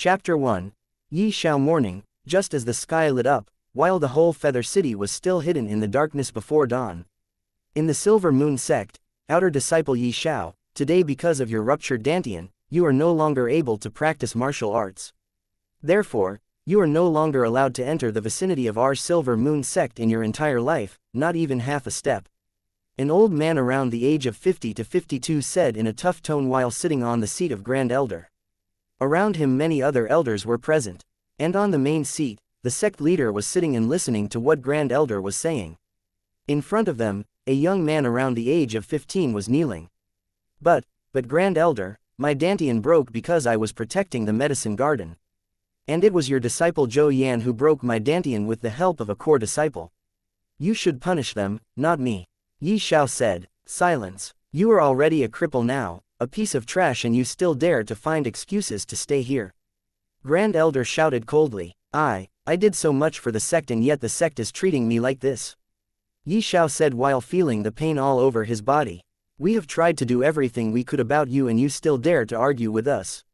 Chapter 1. Xiao morning, just as the sky lit up, while the whole feather city was still hidden in the darkness before dawn. In the Silver Moon sect, outer disciple Xiao, today because of your ruptured dantian, you are no longer able to practice martial arts. Therefore, you are no longer allowed to enter the vicinity of our Silver Moon sect in your entire life, not even half a step. An old man around the age of 50 to 52 said in a tough tone while sitting on the seat of Grand Elder. Around him many other elders were present, and on the main seat, the sect leader was sitting and listening to what Grand Elder was saying. In front of them, a young man around the age of 15 was kneeling. But Grand Elder, my dantian broke because I was protecting the medicine garden. And it was your disciple Zhou Yan who broke my dantian with the help of a core disciple. You should punish them, not me. Xiao said. Silence. You are already a cripple now, a piece of trash, and you still dare to find excuses to stay here. Grand Elder shouted coldly. I did so much for the sect and yet the sect is treating me like this. Xiao said while feeling the pain all over his body. We have tried to do everything we could about you and you still dare to argue with us.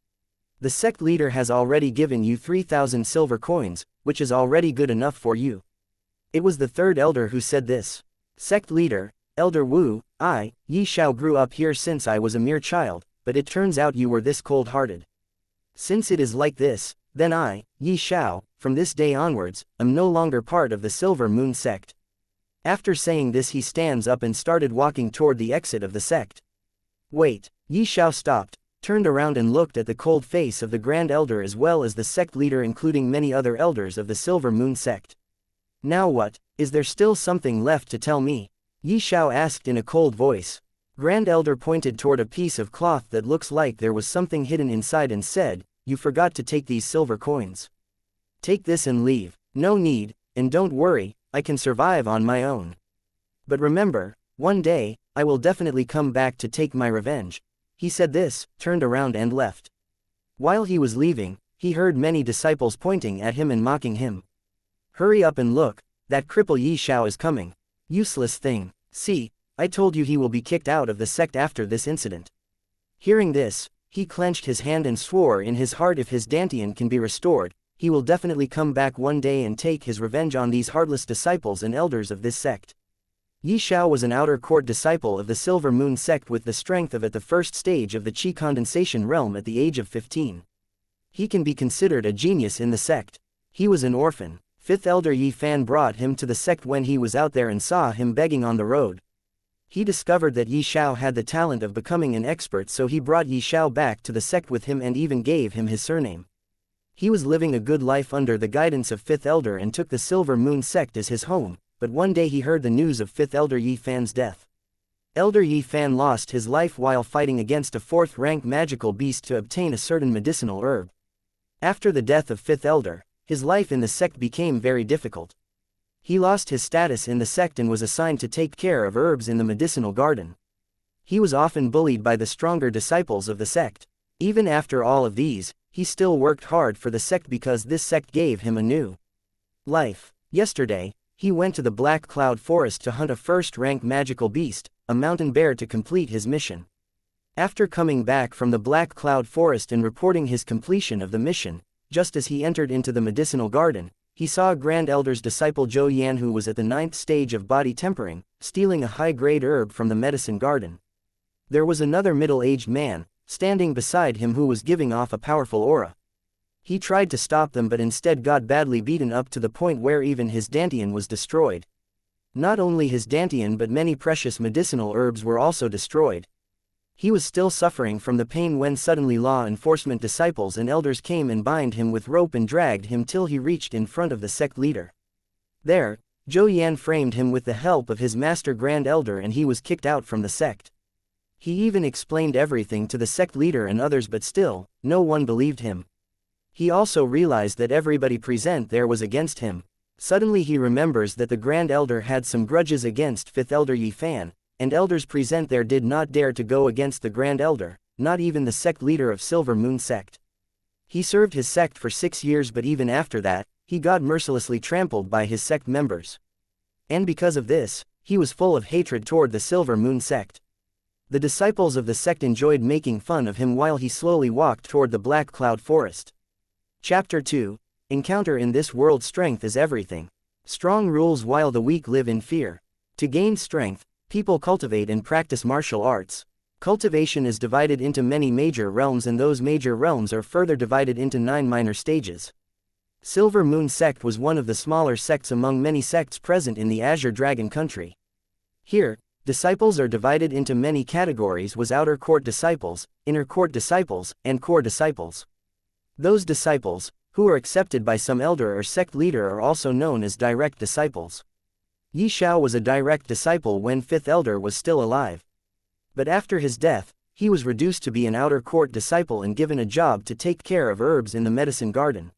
The sect leader has already given you 3,000 silver coins, which is already good enough for you. It was the third elder who said this. Sect leader, Elder Wu, Xiao grew up here since I was a mere child, but it turns out you were this cold-hearted. Since it is like this, then Xiao, from this day onwards, am no longer part of the Silver Moon sect. After saying this he stands up and started walking toward the exit of the sect. Wait, Xiao stopped, turned around and looked at the cold face of the Grand Elder as well as the sect leader including many other elders of the Silver Moon sect. Now what, is there still something left to tell me? Xiao asked in a cold voice. Grand Elder pointed toward a piece of cloth that looks like there was something hidden inside and said, you forgot to take these silver coins. Take this and leave. No need, and don't worry, I can survive on my own. But remember, one day, I will definitely come back to take my revenge. He said this, turned around and left. While he was leaving, he heard many disciples pointing at him and mocking him. Hurry up and look, that cripple Xiao is coming. Useless thing. See, I told you he will be kicked out of the sect after this incident. Hearing this, he clenched his hand and swore in his heart if his dantian can be restored, he will definitely come back one day and take his revenge on these heartless disciples and elders of this sect. Xiao was an outer court disciple of the Silver Moon sect with the strength of at the first stage of the Qi condensation realm at the age of 15. He can be considered a genius in the sect. He was an orphan. Fifth Elder Yi Fan brought him to the sect when he was out there and saw him begging on the road. He discovered that Xiao had the talent of becoming an expert, so he brought Xiao back to the sect with him and even gave him his surname. He was living a good life under the guidance of Fifth Elder and took the Silver Moon sect as his home, but one day he heard the news of Fifth Elder Yi Fan's death. Elder Yi Fan lost his life while fighting against a 4th rank magical beast to obtain a certain medicinal herb. After the death of Fifth Elder, his life in the sect became very difficult. He lost his status in the sect and was assigned to take care of herbs in the medicinal garden. He was often bullied by the stronger disciples of the sect. Even after all of these, he still worked hard for the sect because this sect gave him a new life. Yesterday, he went to the Black Cloud Forest to hunt a 1st-rank magical beast, a mountain bear, to complete his mission. After coming back from the Black Cloud Forest and reporting his completion of the mission, just as he entered into the medicinal garden, he saw Grand Elder's disciple Zhou Yan, who was at the 9th stage of body tempering, stealing a high-grade herb from the medicine garden. There was another middle-aged man, standing beside him, who was giving off a powerful aura. He tried to stop them but instead got badly beaten up to the point where even his dantian was destroyed. Not only his dantian but many precious medicinal herbs were also destroyed. He was still suffering from the pain when suddenly law enforcement disciples and elders came and bound him with rope and dragged him till he reached in front of the sect leader. There, Zhou Yan framed him with the help of his master Grand Elder and he was kicked out from the sect. He even explained everything to the sect leader and others, but still, no one believed him. He also realized that everybody present there was against him. Suddenly he remembers that the Grand Elder had some grudges against Fifth Elder Yi Fan, and elders present there did not dare to go against the Grand Elder, not even the sect leader of Silver Moon sect. He served his sect for 6 years, but even after that, he got mercilessly trampled by his sect members. And because of this, he was full of hatred toward the Silver Moon sect. The disciples of the sect enjoyed making fun of him while he slowly walked toward the Black Cloud Forest. Chapter 2. Encounter in this world. Strength is everything. Strong rules while the weak live in fear. To gain strength, people cultivate and practice martial arts. Cultivation is divided into many major realms, and those major realms are further divided into 9 minor stages. Silver Moon Sect was one of the smaller sects among many sects present in the Azure Dragon country. Here, disciples are divided into many categories: was outer court disciples, inner court disciples, and core disciples. Those disciples, who are accepted by some elder or sect leader, are also known as direct disciples. Xiao was a direct disciple when 5th elder was still alive. But after his death, he was reduced to be an outer court disciple and given a job to take care of herbs in the medicine garden.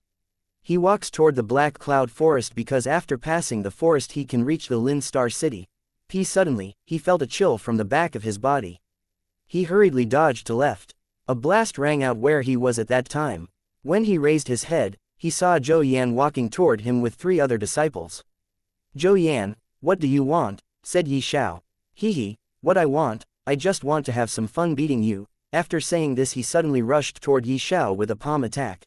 He walks toward the Black Cloud Forest because after passing the forest he can reach the Lin Star City. Suddenly, he felt a chill from the back of his body. He hurriedly dodged to left. A blast rang out where he was at that time. When he raised his head, he saw Zhou Yan walking toward him with 3 other disciples. "Zhou Yan, what do you want?" said Xiao. "Hehe, what I want, I just want to have some fun beating you." After saying this, he suddenly rushed toward Xiao with a palm attack.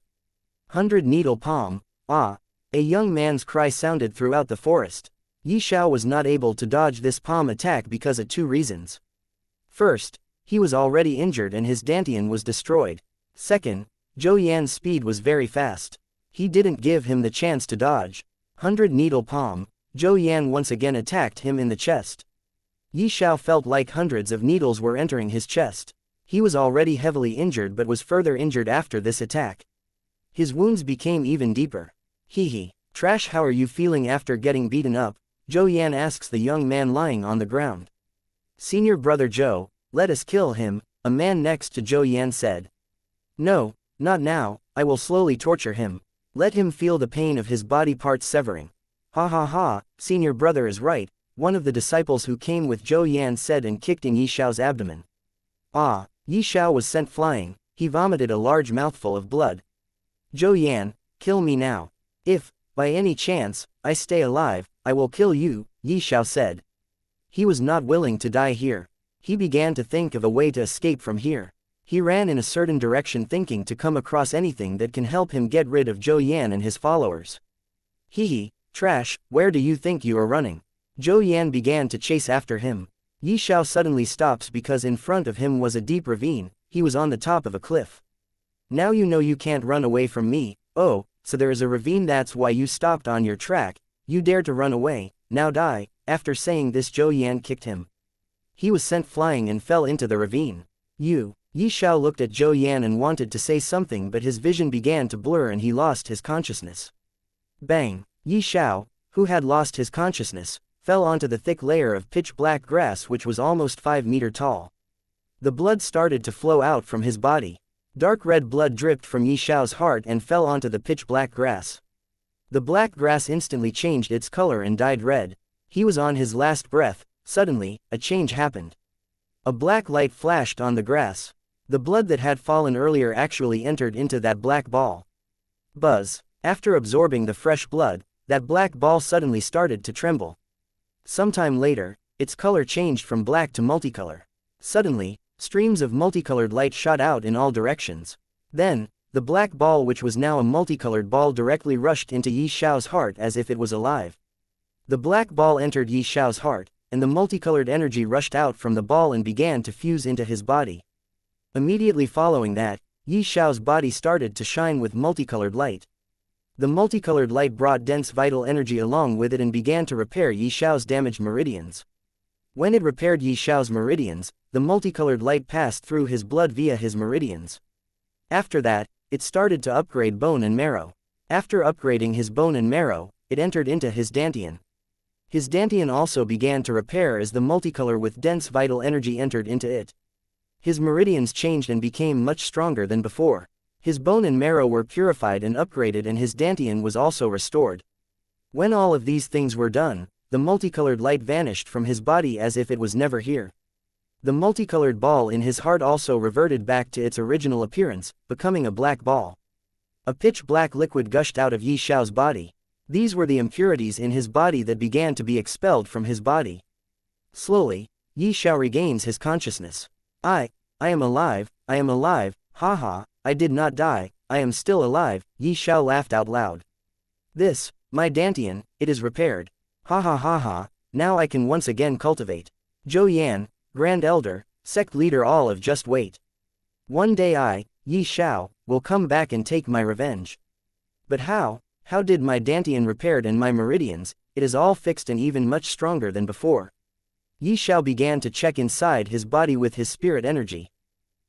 100 needle palm. Ah! A young man's cry sounded throughout the forest. Xiao was not able to dodge this palm attack because of 2 reasons. First, he was already injured and his dantian was destroyed. Second, Zhou Yan's speed was very fast. He didn't give him the chance to dodge. 100 needle palm. Zhou Yan once again attacked him in the chest. Xiao felt like hundreds of needles were entering his chest. He was already heavily injured but was further injured after this attack. His wounds became even deeper. "Hehe, trash, how are you feeling after getting beaten up?" Zhou Yan asks the young man lying on the ground. "Senior brother Zhou, let us kill him," a man next to Zhou Yan said. "No, not now, I will slowly torture him. Let him feel the pain of his body parts severing." "Ha ha ha, senior brother is right," one of the disciples who came with Zhou Yan said and kicked in Xiao's abdomen. Ah! Xiao was sent flying. He vomited a large mouthful of blood. "Zhou Yan, kill me now. If, by any chance, I stay alive, I will kill you," Xiao said. He was not willing to die here. He began to think of a way to escape from here. He ran in a certain direction thinking to come across anything that can help him get rid of Zhou Yan and his followers. "Hehe, trash, where do you think you are running?" Zhou Yan began to chase after him. Xiao suddenly stops because in front of him was a deep ravine. He was on the top of a cliff. "Now you know you can't run away from me." "Oh, so there is a ravine, that's why you stopped on your track. You dare to run away, now die." After saying this, Zhou Yan kicked him. He was sent flying and fell into the ravine. Xiao looked at Zhou Yan and wanted to say something, but his vision began to blur and he lost his consciousness. Bang! Xiao, who had lost his consciousness, fell onto the thick layer of pitch-black grass which was almost 5 meters tall. The blood started to flow out from his body. Dark red blood dripped from Xiao's heart and fell onto the pitch-black grass. The black grass instantly changed its color and dyed red. He was on his last breath. Suddenly, a change happened. A black light flashed on the grass. The blood that had fallen earlier actually entered into that black ball. Buzz! After absorbing the fresh blood, that black ball suddenly started to tremble. Sometime later, its color changed from black to multicolor. Suddenly, streams of multicolored light shot out in all directions. Then, the black ball, which was now a multicolored ball, directly rushed into Xiao's heart as if it was alive. The black ball entered Xiao's heart, and the multicolored energy rushed out from the ball and began to fuse into his body. Immediately following that, Xiao's body started to shine with multicolored light. The multicolored light brought dense vital energy along with it and began to repair Xiao's damaged meridians. When it repaired Xiao's meridians, the multicolored light passed through his blood via his meridians. After that, it started to upgrade bone and marrow. After upgrading his bone and marrow, it entered into his dantian. His dantian also began to repair as the multicolor with dense vital energy entered into it. His meridians changed and became much stronger than before. His bone and marrow were purified and upgraded and his dantian was also restored. When all of these things were done, the multicolored light vanished from his body as if it was never here. The multicolored ball in his heart also reverted back to its original appearance, becoming a black ball. A pitch-black liquid gushed out of Xiao's body. These were the impurities in his body that began to be expelled from his body. Slowly, Xiao regains his consciousness. I am alive, haha, I did not die, I am still alive, Yi Xiao laughed out loud. This, my Dantian, it is repaired. Ha ha ha ha, now I can once again cultivate. Zhou Yan, Grand Elder, Sect Leader, all of just wait. One day I, Yi Xiao, will come back and take my revenge. But how did my Dantian repaired and my meridians? It is all fixed and even much stronger than before. Yi Xiao began to check inside his body with his spirit energy.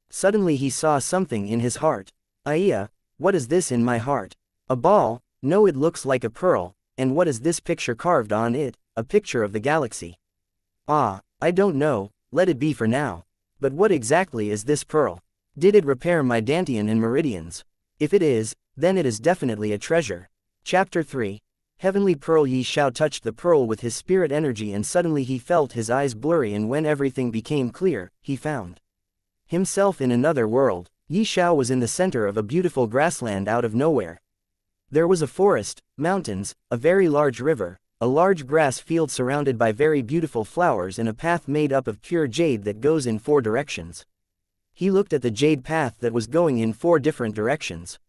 Suddenly he saw something in his heart. Aiya, what is this in my heart? A ball? No, it looks like a pearl. And what is this picture carved on it? A picture of the galaxy. Ah, I don't know, let it be for now. But what exactly is this pearl? Did it repair my Dantian and meridians? If it is, then it is definitely a treasure. Chapter 3. Heavenly Pearl. Yi Xiao touched the pearl with his spirit energy and suddenly he felt his eyes blurry, and when everything became clear, he found himself in another world. Yi Xiao was in the center of a beautiful grassland out of nowhere. There was a forest, mountains, a very large river, a large grass field surrounded by very beautiful flowers, and a path made up of pure jade that goes in 4 directions. He looked at the jade path that was going in 4 different directions.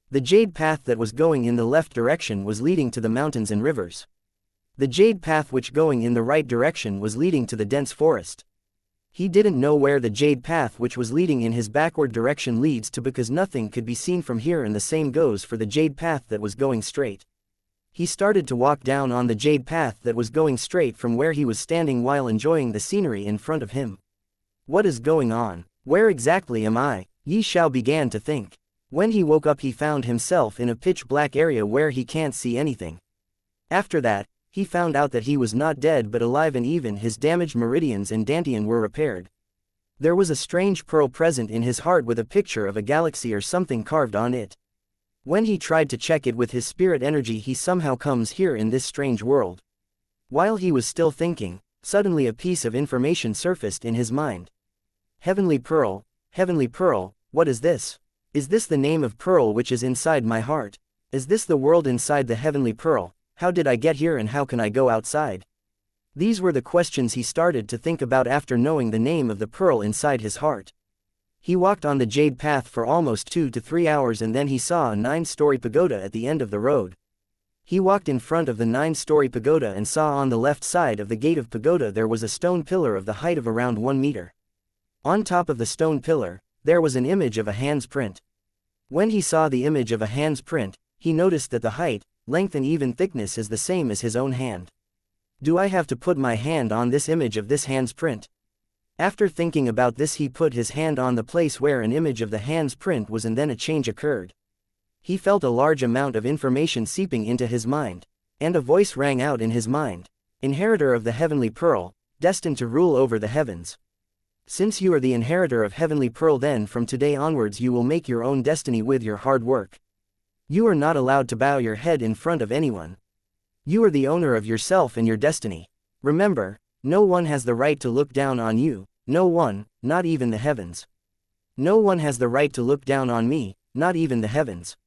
The jade path that was going in the left direction was leading to the mountains and rivers. The jade path which going in the right direction was leading to the dense forest. He didn't know where the jade path which was leading in his backward direction leads to, because nothing could be seen from here, and the same goes for the jade path that was going straight. He started to walk down on the jade path that was going straight from where he was standing while enjoying the scenery in front of him. What is going on? Where exactly am I? Yi Xiao began to think. When he woke up he found himself in a pitch-black area where he can't see anything. After that, he found out that he was not dead but alive, and even his damaged meridians and Dantian were repaired. There was a strange pearl present in his heart with a picture of a galaxy or something carved on it. When he tried to check it with his spirit energy, he somehow comes here in this strange world. While he was still thinking, suddenly a piece of information surfaced in his mind. Heavenly Pearl, what is this? Is this the name of pearl which is inside my heart? Is this the world inside the Heavenly Pearl? How did I get here and how can I go outside? These were the questions he started to think about after knowing the name of the pearl inside his heart. He walked on the jade path for almost 2 to 3 hours, and then he saw a 9-story pagoda at the end of the road. He walked in front of the 9-story pagoda and saw on the left side of the gate of pagoda there was a stone pillar of the height of around 1 meter. On top of the stone pillar, there was an image of a hand's print. When he saw the image of a hand's print, he noticed that the height, length and even thickness is the same as his own hand. Do I have to put my hand on this image of this hand's print? After thinking about this, he put his hand on the place where an image of the hand's print was, and then a change occurred. He felt a large amount of information seeping into his mind, and a voice rang out in his mind. Inheritor of the Heavenly Pearl, destined to rule over the heavens. Since you are the inheritor of Heavenly Pearl, then from today onwards you will make your own destiny with your hard work. You are not allowed to bow your head in front of anyone. You are the owner of yourself and your destiny. Remember, no one has the right to look down on you, no one, not even the heavens. No one has the right to look down on me, not even the heavens.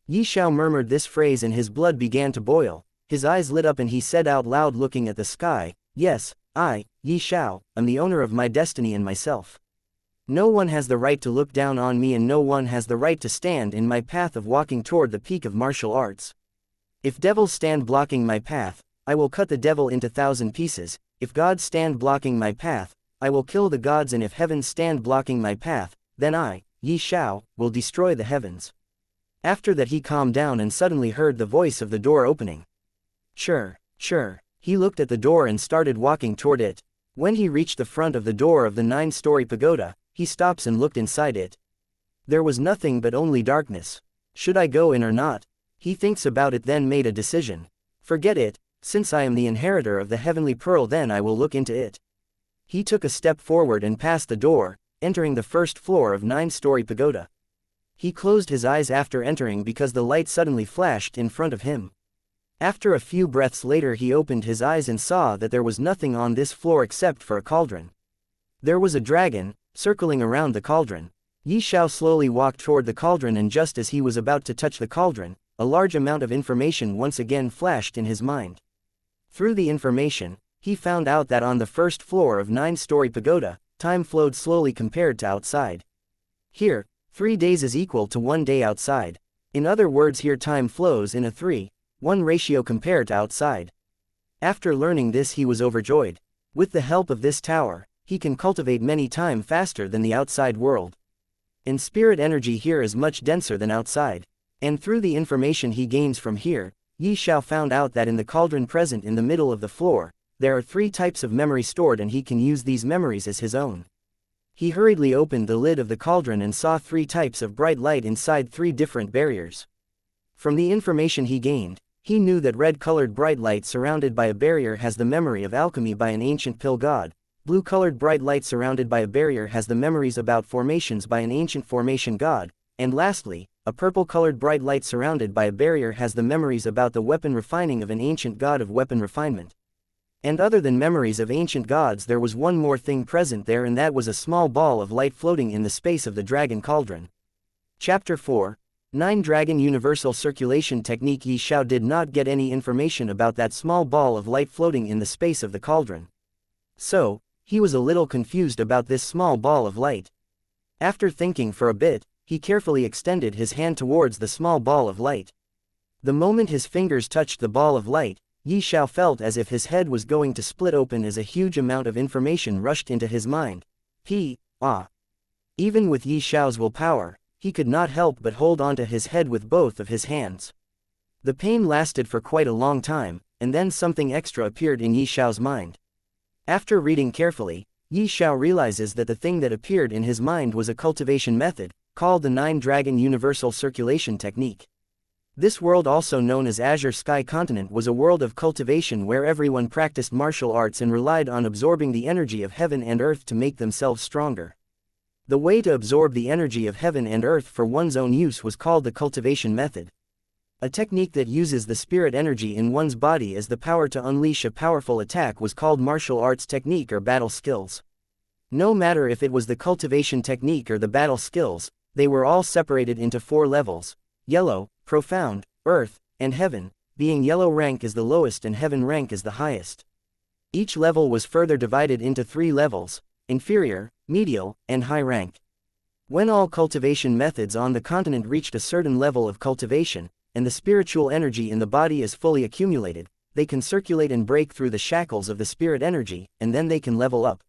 Yi Xiao murmured this phrase and his blood began to boil, his eyes lit up and he said out loud, looking at the sky, yes, I, Yi Xiao, am the owner of my destiny and myself. No one has the right to look down on me, and no one has the right to stand in my path of walking toward the peak of martial arts. If devils stand blocking my path, I will cut the devil into 1,000 pieces. If gods stand blocking my path, I will kill the gods, and if heavens stand blocking my path, then I, Yi Xiao, will destroy the heavens. After that he calmed down and suddenly heard the voice of the door opening. Sure. He looked at the door and started walking toward it. When he reached the front of the door of the 9-story pagoda, he stops and looked inside it. There was nothing but only darkness. Should I go in or not? He thinks about it, then made a decision. Forget it, since I am the inheritor of the Heavenly Pearl, then I will look into it. He took a step forward and passed the door, entering the first floor of 9-story pagoda. He closed his eyes after entering because the light suddenly flashed in front of him. After a few breaths later he opened his eyes and saw that there was nothing on this floor except for a cauldron. There was a dragon, circling around the cauldron. Yi Xiao slowly walked toward the cauldron, and just as he was about to touch the cauldron, a large amount of information once again flashed in his mind. Through the information, he found out that on the first floor of 9-story pagoda, time flowed slowly compared to outside. Here, 3 days is equal to 1 day outside. In other words, here time flows in a 3:1 ratio compared to outside. After learning this, he was overjoyed. With the help of this tower, he can cultivate many times faster than the outside world. And spirit energy here is much denser than outside. And through the information he gains from here, Xiao found out that in the cauldron present in the middle of the floor, there are 3 types of memory stored, and he can use these memories as his own. He hurriedly opened the lid of the cauldron and saw 3 types of bright light inside 3 different barriers. From the information he gained, he knew that red-colored bright light surrounded by a barrier has the memory of alchemy by an ancient pill god, blue-colored bright light surrounded by a barrier has the memories about formations by an ancient formation god, and lastly, a purple-colored bright light surrounded by a barrier has the memories about the weapon refining of an ancient god of weapon refinement. And other than memories of ancient gods, there was one more thing present there, and that was a small ball of light floating in the space of the dragon cauldron. Chapter 4. 9 Dragon Universal Circulation Technique. Xiao did not get any information about that small ball of light floating in the space of the cauldron. So, he was a little confused about this small ball of light. After thinking for a bit, he carefully extended his hand towards the small ball of light. The moment his fingers touched the ball of light, Xiao felt as if his head was going to split open as a huge amount of information rushed into his mind. Even with Xiao's willpower, he could not help but hold onto his head with both of his hands. The pain lasted for quite a long time, and then something extra appeared in Xiao's mind. After reading carefully, Xiao realizes that the thing that appeared in his mind was a cultivation method, called the 9 Dragon Universal Circulation Technique. This world, also known as Azure Sky Continent, was a world of cultivation where everyone practiced martial arts and relied on absorbing the energy of heaven and earth to make themselves stronger. The way to absorb the energy of heaven and earth for one's own use was called the cultivation method. A technique that uses the spirit energy in one's body as the power to unleash a powerful attack was called martial arts technique or battle skills. No matter if it was the cultivation technique or the battle skills, they were all separated into 4 levels: yellow, profound, earth, and heaven, being yellow rank is the lowest and heaven rank is the highest. Each level was further divided into 3 levels: inferior, medial, and high rank. When all cultivation methods on the continent reached a certain level of cultivation, and the spiritual energy in the body is fully accumulated, they can circulate and break through the shackles of the spirit energy, and then they can level up.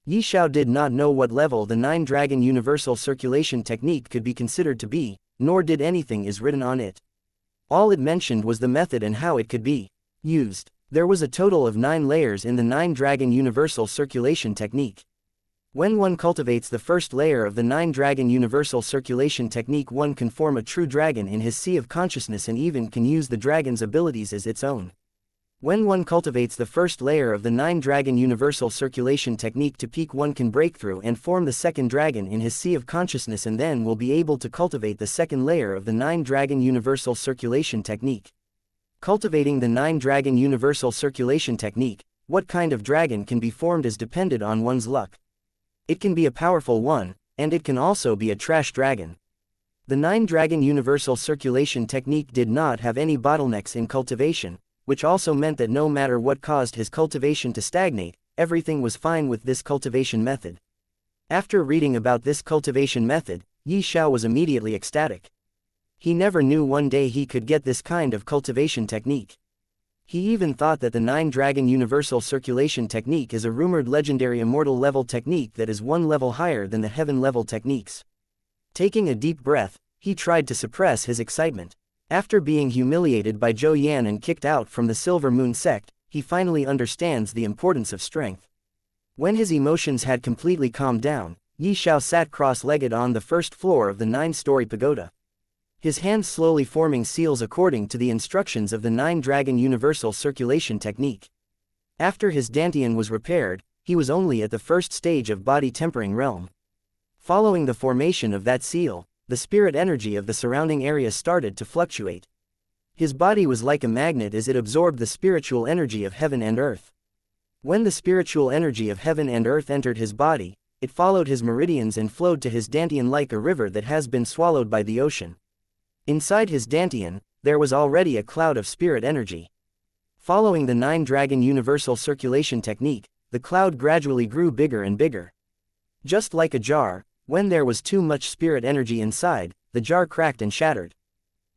Xiao did not know what level the 9 Dragon Universal Circulation Technique could be considered to be, nor did anything is written on it. All it mentioned was the method and how it could be used. There was a total of 9 layers in the 9 Dragon Universal Circulation Technique. When one cultivates the first layer of the 9 Dragon Universal Circulation Technique, one can form a true dragon in his sea of consciousness and even can use the dragon's abilities as its own. When one cultivates the first layer of the 9 Dragon Universal Circulation Technique to peak, one can break through and form the second dragon in his sea of consciousness, and then will be able to cultivate the second layer of the 9 Dragon Universal Circulation Technique. Cultivating the 9 Dragon Universal Circulation Technique, what kind of dragon can be formed is dependent on one's luck. It can be a powerful one, and it can also be a trash dragon. The 9 Dragon Universal Circulation Technique did not have any bottlenecks in cultivation, which also meant that no matter what caused his cultivation to stagnate, everything was fine with this cultivation method. After reading about this cultivation method, Xiao was immediately ecstatic. He never knew one day he could get this kind of cultivation technique. He even thought that the 9 Dragon Universal Circulation Technique is a rumored legendary immortal level technique that is 1 level higher than the heaven level techniques. Taking a deep breath, he tried to suppress his excitement. After being humiliated by Zhou Yan and kicked out from the Silver Moon sect, he finally understands the importance of strength. When his emotions had completely calmed down, Xiao sat cross-legged on the first floor of the 9-story pagoda. His hands slowly forming seals according to the instructions of the 9 Dragon Universal Circulation Technique. After his dantian was repaired, he was only at the first stage of body tempering realm. Following the formation of that seal, the spirit energy of the surrounding area started to fluctuate. His body was like a magnet as it absorbed the spiritual energy of heaven and earth. When the spiritual energy of heaven and earth entered his body, it followed his meridians and flowed to his dantian like a river that has been swallowed by the ocean. Inside his dantian, there was already a cloud of spirit energy. Following the 9 Dragon Universal Circulation Technique, the cloud gradually grew bigger and bigger. Just like a jar, When there was too much spirit energy inside, the jar cracked and shattered.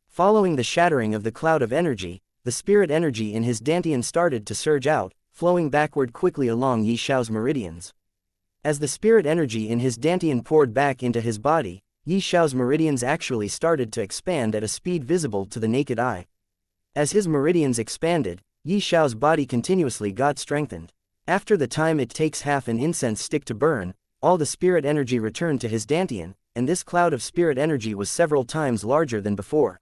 Following the shattering of the cloud of energy, the spirit energy in his dantian started to surge out, flowing backward quickly along Yi Xiao's meridians. As the spirit energy in his dantian poured back into his body, Yi Xiao's meridians actually started to expand at a speed visible to the naked eye. As his meridians expanded, Yi Xiao's body continuously got strengthened. After the time it takes half an incense stick to burn, all the spirit energy returned to his dantian, and this cloud of spirit energy was several times larger than before.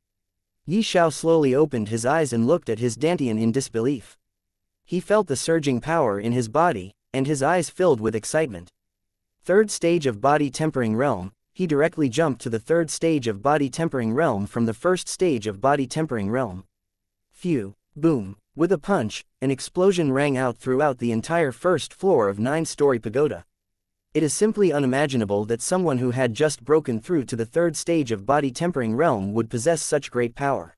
Yi Xiao slowly opened his eyes and looked at his dantian in disbelief. He felt the surging power in his body, and his eyes filled with excitement. Third stage of body tempering realm, he directly jumped to the third stage of body tempering realm from the first stage of body tempering realm. Phew, boom, with a punch, an explosion rang out throughout the entire first floor of 9-story pagoda. It is simply unimaginable that someone who had just broken through to the third stage of body tempering realm would possess such great power.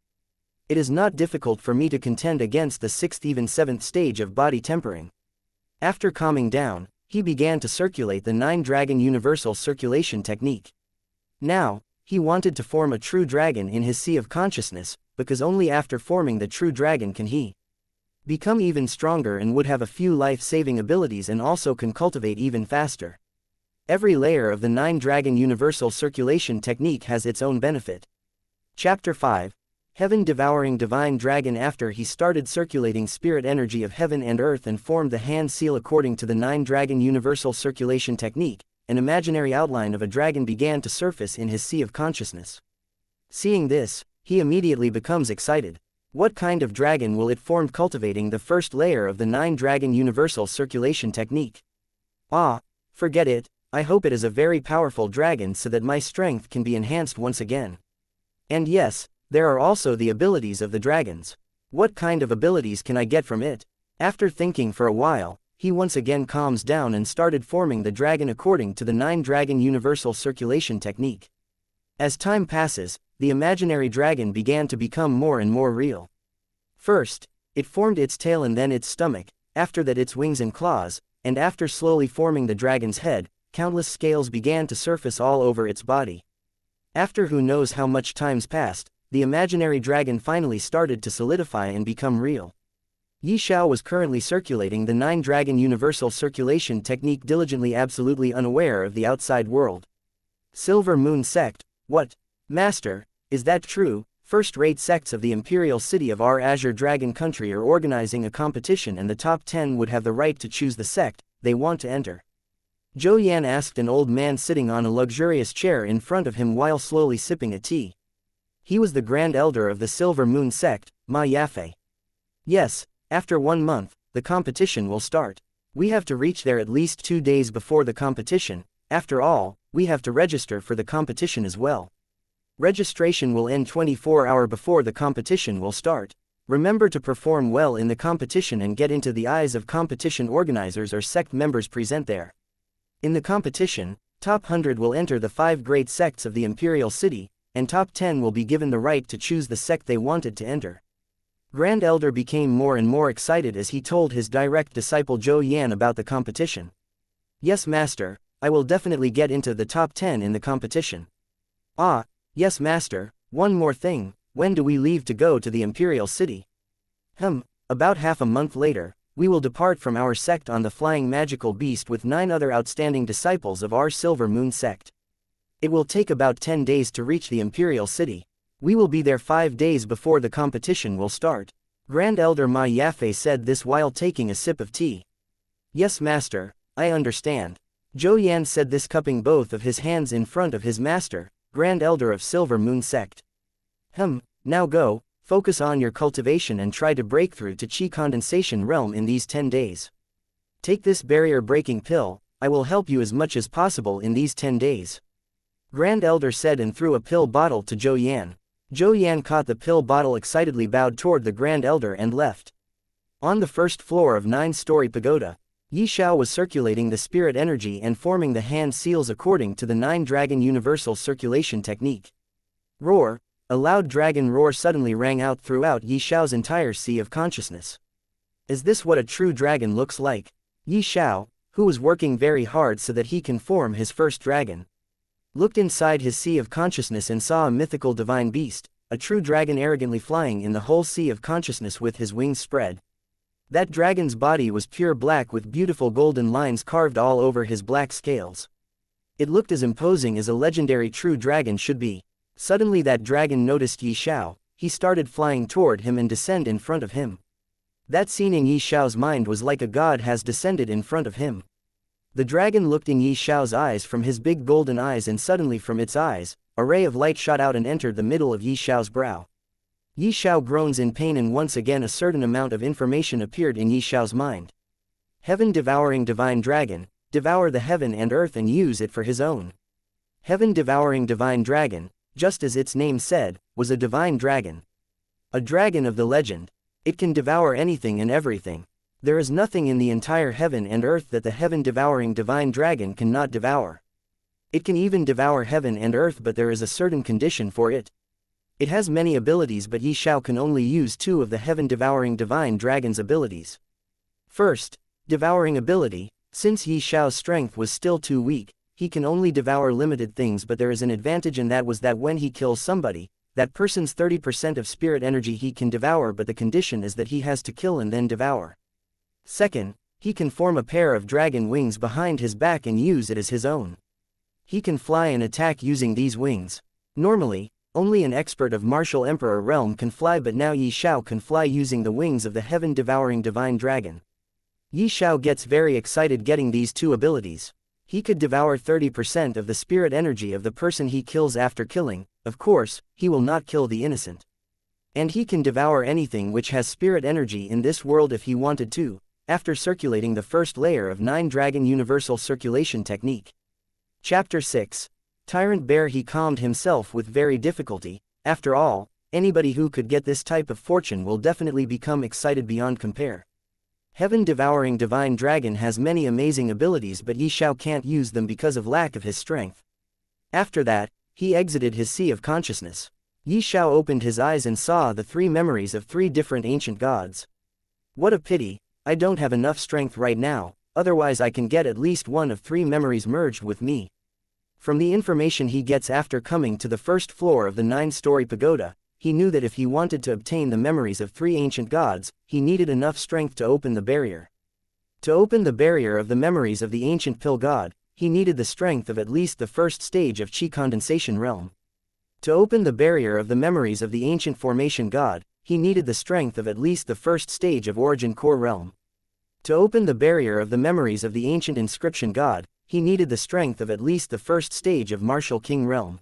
It is not difficult for me to contend against the 6th even 7th stage of body tempering. After calming down, he began to circulate the 9-dragon universal circulation technique. Now, he wanted to form a true dragon in his sea of consciousness, because only after forming the true dragon can he become even stronger and would have a few life-saving abilities and also can cultivate even faster. Every layer of the 9-dragon universal circulation technique has its own benefit. Chapter 5. Heaven-devouring divine dragon. After he started circulating spirit energy of heaven and earth and formed the hand seal according to the 9-dragon universal circulation technique, an imaginary outline of a dragon began to surface in his sea of consciousness. Seeing this, he immediately becomes excited. What kind of dragon will it form cultivating the first layer of the 9-dragon universal circulation technique? Ah, forget it, I hope it is a very powerful dragon so that my strength can be enhanced once again. And yes, there are also the abilities of the dragons. What kind of abilities can I get from it? After thinking for a while, he once again calms down and started forming the dragon according to the 9-dragon universal circulation technique. As time passes, the imaginary dragon began to become more and more real. First, it formed its tail and then its stomach, after that its wings and claws, and after slowly forming the dragon's head, countless scales began to surface all over its body. After who knows how much time's passed, the imaginary dragon finally started to solidify and become real. Yi Xiao was currently circulating the 9-dragon universal circulation technique diligently, absolutely unaware of the outside world. Silver Moon Sect, what? Master, is that true? First-rate sects of the imperial city of our Azure Dragon country are organizing a competition and the top 10 would have the right to choose the sect they want to enter. Zhou Yan asked an old man sitting on a luxurious chair in front of him while slowly sipping a tea. He was the Grand Elder of the Silver Moon Sect, Ma Yafei. Yes, after 1 month, the competition will start. We have to reach there at least 2 days before the competition. After all, we have to register for the competition as well. Registration will end 24 hours before the competition will start. Remember to perform well in the competition and get into the eyes of competition organizers or sect members present there. In the competition, top 100 will enter the 5 great sects of the imperial city, and top 10 will be given the right to choose the sect they wanted to enter. Grand Elder became more and more excited as he told his direct disciple Zhou Yan about the competition. Yes, Master, I will definitely get into the top 10 in the competition. Ah, yes, Master, one more thing, when do we leave to go to the imperial city? About half a month later, we will depart from our sect on the flying magical beast with 9 other outstanding disciples of our Silver Moon sect. It will take about 10 days to reach the imperial city. We will be there 5 days before the competition will start. Grand Elder Ma Yafei said this while taking a sip of tea. Yes, Master, I understand. Zhou Yan said this, cupping both of his hands in front of his master, Grand Elder of Silver Moon sect. Now go, focus on your cultivation and try to break through to Qi condensation realm in these 10 days. Take this barrier-breaking pill, I will help you as much as possible in these 10 days. Grand Elder said and threw a pill bottle to Zhou Yan. Zhou Yan caught the pill bottle, excitedly bowed toward the Grand Elder and left. On the first floor of 9-story pagoda, Yi Xiao was circulating the spirit energy and forming the hand seals according to the 9-dragon universal circulation technique. Roar! A loud dragon roar suddenly rang out throughout Yi Xiao's entire sea of consciousness. Is this what a true dragon looks like? Yi Xiao, who was working very hard so that he can form his first dragon, looked inside his sea of consciousness and saw a mythical divine beast, a true dragon arrogantly flying in the whole sea of consciousness with his wings spread. That dragon's body was pure black with beautiful golden lines carved all over his black scales. It looked as imposing as a legendary true dragon should be. Suddenly that dragon noticed Xiao. He started flying toward him and descend in front of him. That scene in Xiao's mind was like a god has descended in front of him. The dragon looked in Xiao's eyes from his big golden eyes, and suddenly from its eyes, a ray of light shot out and entered the middle of Xiao's brow. Xiao groans in pain, and once again a certain amount of information appeared in Xiao's mind. Heaven devouring divine dragon, devour the heaven and earth and use it for his own. Heaven devouring divine dragon, just as its name said, was a divine dragon. A dragon of the legend. It can devour anything and everything. There is nothing in the entire heaven and earth that the heaven devouring divine dragon cannot devour. It can even devour heaven and earth, but there is a certain condition for it. It has many abilities, but Xiao can only use 2 of the heaven devouring divine dragon's abilities. First, devouring ability. Since Xiao's strength was still too weak, he can only devour limited things, but there is an advantage, and that was that when he kills somebody, that person's 30% of spirit energy he can devour, but the condition is that he has to kill and then devour. Second, he can form a pair of dragon wings behind his back and use it as his own. He can fly and attack using these wings. Normally, only an expert of martial emperor realm can fly, but now Xiao can fly using the wings of the heaven devouring divine dragon. Xiao gets very excited getting these 2 abilities. He could devour 30% of the spirit energy of the person he kills after killing. Of course, he will not kill the innocent. And he can devour anything which has spirit energy in this world if he wanted to, after circulating the first layer of 9 Dragon Universal Circulation Technique. Chapter 6. Tyrant Bear. He calmed himself with very difficulty. After all, anybody who could get this type of fortune will definitely become excited beyond compare. Heaven devouring divine dragon has many amazing abilities, but Xiao can't use them because of lack of his strength. After that, he exited his sea of consciousness. Xiao opened his eyes and saw the 3 memories of 3 different ancient gods. What a pity, I don't have enough strength right now, otherwise I can get at least one of 3 memories merged with me. From the information he gets after coming to the first floor of the 9-story pagoda, he knew that if he wanted to obtain the memories of 3 ancient gods, he needed enough strength to open the barrier. To open the barrier of the memories of the ancient pill god, he needed the strength of at least the first stage of Qi condensation realm. To open the barrier of the memories of the ancient formation god, he needed the strength of at least the first stage of origin core realm. To open the barrier of the memories of the ancient inscription god, he needed the strength of at least the first stage of martial king realm.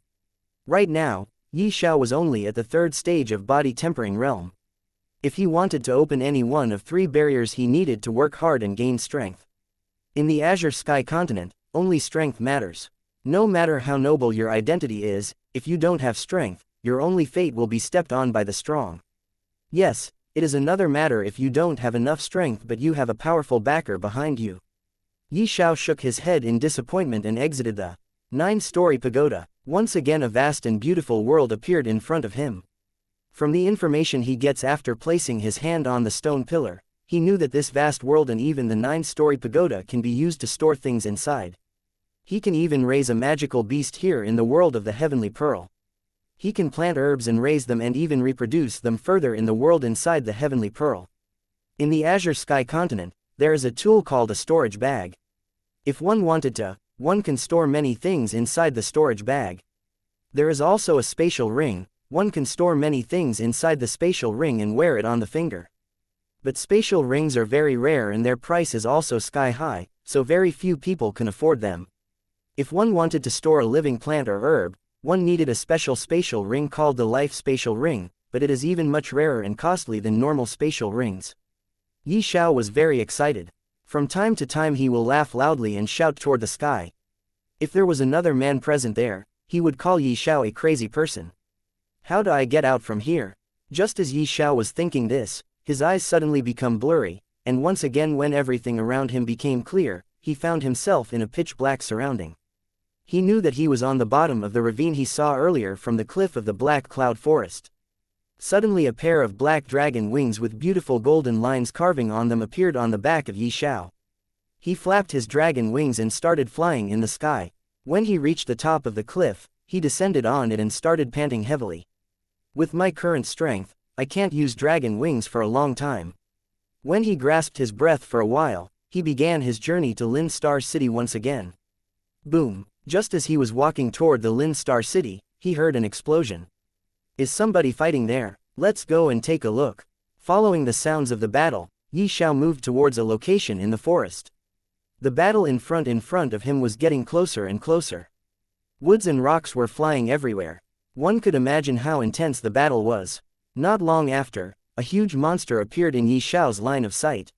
Right now, Xiao was only at the 3rd stage of body tempering realm. If he wanted to open any one of 3 barriers, he needed to work hard and gain strength. In the Azure Sky continent, only strength matters. No matter how noble your identity is, if you don't have strength, your only fate will be stepped on by the strong. Yes, it is another matter if you don't have enough strength but you have a powerful backer behind you. Xiao shook his head in disappointment and exited the 9-story pagoda. Once again a vast and beautiful world appeared in front of him. From the information he gets after placing his hand on the stone pillar, he knew that this vast world and even the 9-story pagoda can be used to store things inside. He can even raise a magical beast here in the world of the Heavenly Pearl. He can plant herbs and raise them and even reproduce them further in the world inside the Heavenly Pearl. In the Azure Sky continent, there is a tool called a storage bag. If one wanted to, one can store many things inside the storage bag. There is also a spatial ring. One can store many things inside the spatial ring and wear it on the finger. But spatial rings are very rare and their price is also sky high, so very few people can afford them. If one wanted to store a living plant or herb, one needed a special spatial ring called the life spatial ring, but it is even much rarer and costly than normal spatial rings. Xiao was very excited. From time to time he will laugh loudly and shout toward the sky. If there was another man present there, he would call Xiao a crazy person. How do I get out from here? Just as Xiao was thinking this, his eyes suddenly become blurry, and once again when everything around him became clear, he found himself in a pitch-black surrounding. He knew that he was on the bottom of the ravine he saw earlier from the cliff of the Black Cloud Forest. Suddenly a pair of black dragon wings with beautiful golden lines carving on them appeared on the back of Xiao. He flapped his dragon wings and started flying in the sky. When he reached the top of the cliff, he descended on it and started panting heavily. With my current strength, I can't use dragon wings for a long time. When he grasped his breath for a while, he began his journey to Lin Star City once again. Boom! Just as he was walking toward the Lin Star City, he heard an explosion. Is somebody fighting there? Let's go and take a look. Following the sounds of the battle, Xiao moved towards a location in the forest. The battle in front of him was getting closer and closer. Woods and rocks were flying everywhere. One could imagine how intense the battle was. Not long after, a huge monster appeared in Xiao's line of sight.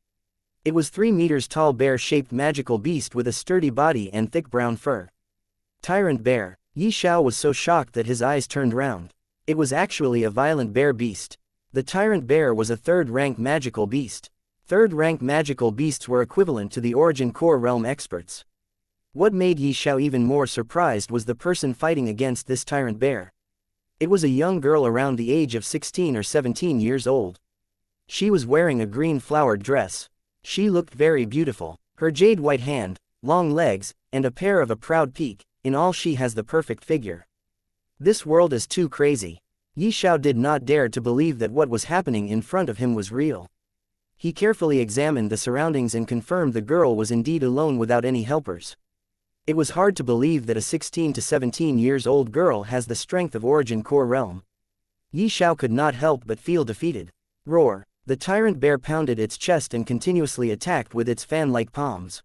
It was 3 meters tall bear-shaped magical beast with a sturdy body and thick brown fur. Tyrant bear. Xiao was so shocked that his eyes turned round. It was actually a violent bear beast. The tyrant bear was a 3rd-rank magical beast. 3rd-rank magical beasts were equivalent to the Origin Core Realm experts. What made Xiao even more surprised was the person fighting against this tyrant bear. It was a young girl around the age of 16 or 17 years old. She was wearing a green flowered dress. She looked very beautiful. Her jade white hand, long legs, and a pair of a proud peak, in all she has the perfect figure. This world is too crazy. Xiao did not dare to believe that what was happening in front of him was real. He carefully examined the surroundings and confirmed the girl was indeed alone without any helpers. It was hard to believe that a 16 to 17 years old girl has the strength of Origin Core Realm. Xiao could not help but feel defeated. Roar! The tyrant bear pounded its chest and continuously attacked with its fan-like palms.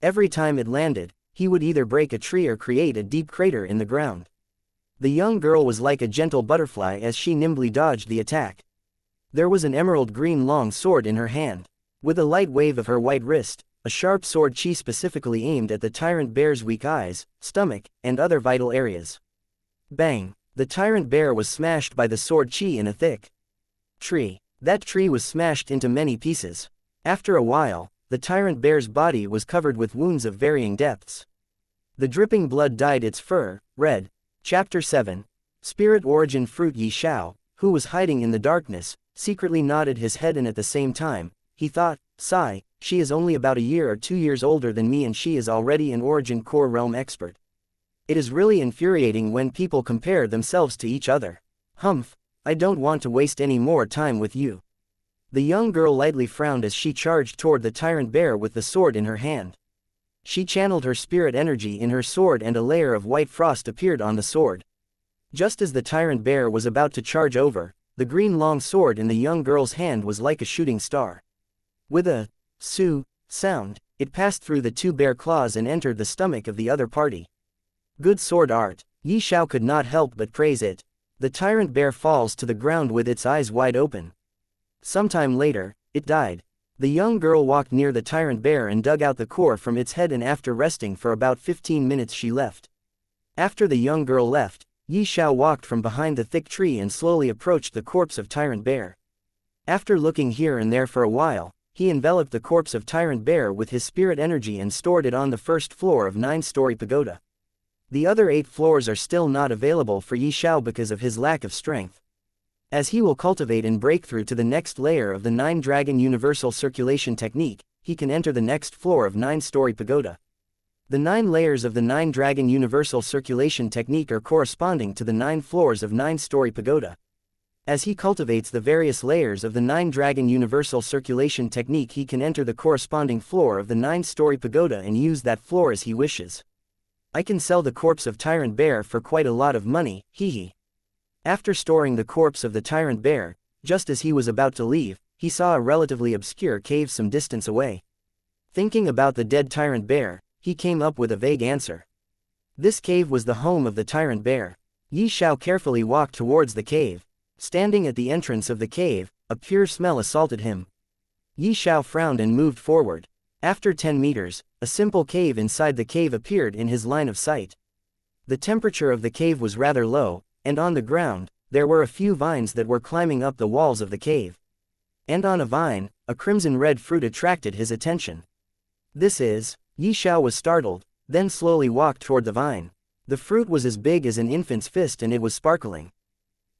Every time it landed, he would either break a tree or create a deep crater in the ground. The young girl was like a gentle butterfly as she nimbly dodged the attack. There was an emerald green long sword in her hand. With a light wave of her white wrist, a sharp sword she specifically aimed at the tyrant bear's weak eyes, stomach, and other vital areas. Bang! The tyrant bear was smashed by the sword chi in a thick tree. That tree was smashed into many pieces. After a while, the tyrant bear's body was covered with wounds of varying depths. The dripping blood dyed its fur red. Chapter 7. Spirit Origin Fruit. Xiao, who was hiding in the darkness, secretly nodded his head, and at the same time, he thought, sigh, she is only about a year or 2 years older than me and she is already an Origin Core Realm expert. It is really infuriating when people compare themselves to each other. Humph, I don't want to waste any more time with you. The young girl lightly frowned as she charged toward the tyrant bear with the sword in her hand. She channeled her spirit energy in her sword and a layer of white frost appeared on the sword. Just as the tyrant bear was about to charge over, the green long sword in the young girl's hand was like a shooting star. With a "su" sound, it passed through the 2 bear claws and entered the stomach of the other party. Good sword art. Xiao could not help but praise it. The tyrant bear falls to the ground with its eyes wide open. Sometime later, it died. The young girl walked near the tyrant bear and dug out the core from its head, and after resting for about 15 minutes she left. After the young girl left, Xiao walked from behind the thick tree and slowly approached the corpse of tyrant bear. After looking here and there for a while, he enveloped the corpse of tyrant bear with his spirit energy and stored it on the 1st floor of 9-story pagoda. The other 8 floors are still not available for Xiao because of his lack of strength. As he will cultivate and break through to the next layer of the 9-dragon universal circulation technique, he can enter the next floor of 9-story pagoda. The 9 layers of the 9-dragon universal circulation technique are corresponding to the 9 floors of 9-story pagoda. As he cultivates the various layers of the 9-dragon universal circulation technique, he can enter the corresponding floor of the 9-story pagoda and use that floor as he wishes. I can sell the corpse of tyrant bear for quite a lot of money, hehe. After storing the corpse of the tyrant bear, just as he was about to leave, he saw a relatively obscure cave some distance away. Thinking about the dead tyrant bear, he came up with a vague answer. This cave was the home of the tyrant bear. Xiao carefully walked towards the cave. Standing at the entrance of the cave, a pure smell assaulted him. Xiao frowned and moved forward. After 10 meters, a simple cave inside the cave appeared in his line of sight. The temperature of the cave was rather low, and on the ground, there were a few vines that were climbing up the walls of the cave. And on a vine, a crimson red fruit attracted his attention. This is... Xiao was startled, then slowly walked toward the vine. The fruit was as big as an infant's fist and it was sparkling.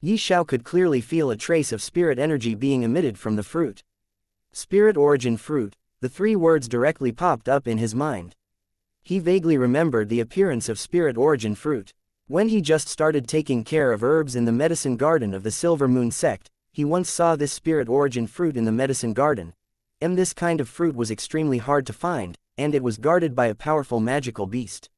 Xiao could clearly feel a trace of spirit energy being emitted from the fruit. Spirit Origin Fruit, the 3 words directly popped up in his mind. He vaguely remembered the appearance of spirit origin fruit. When he just started taking care of herbs in the medicine garden of the Silver Moon sect, he once saw this spirit origin fruit in the medicine garden. This kind of fruit was extremely hard to find, and it was guarded by a powerful magical beast.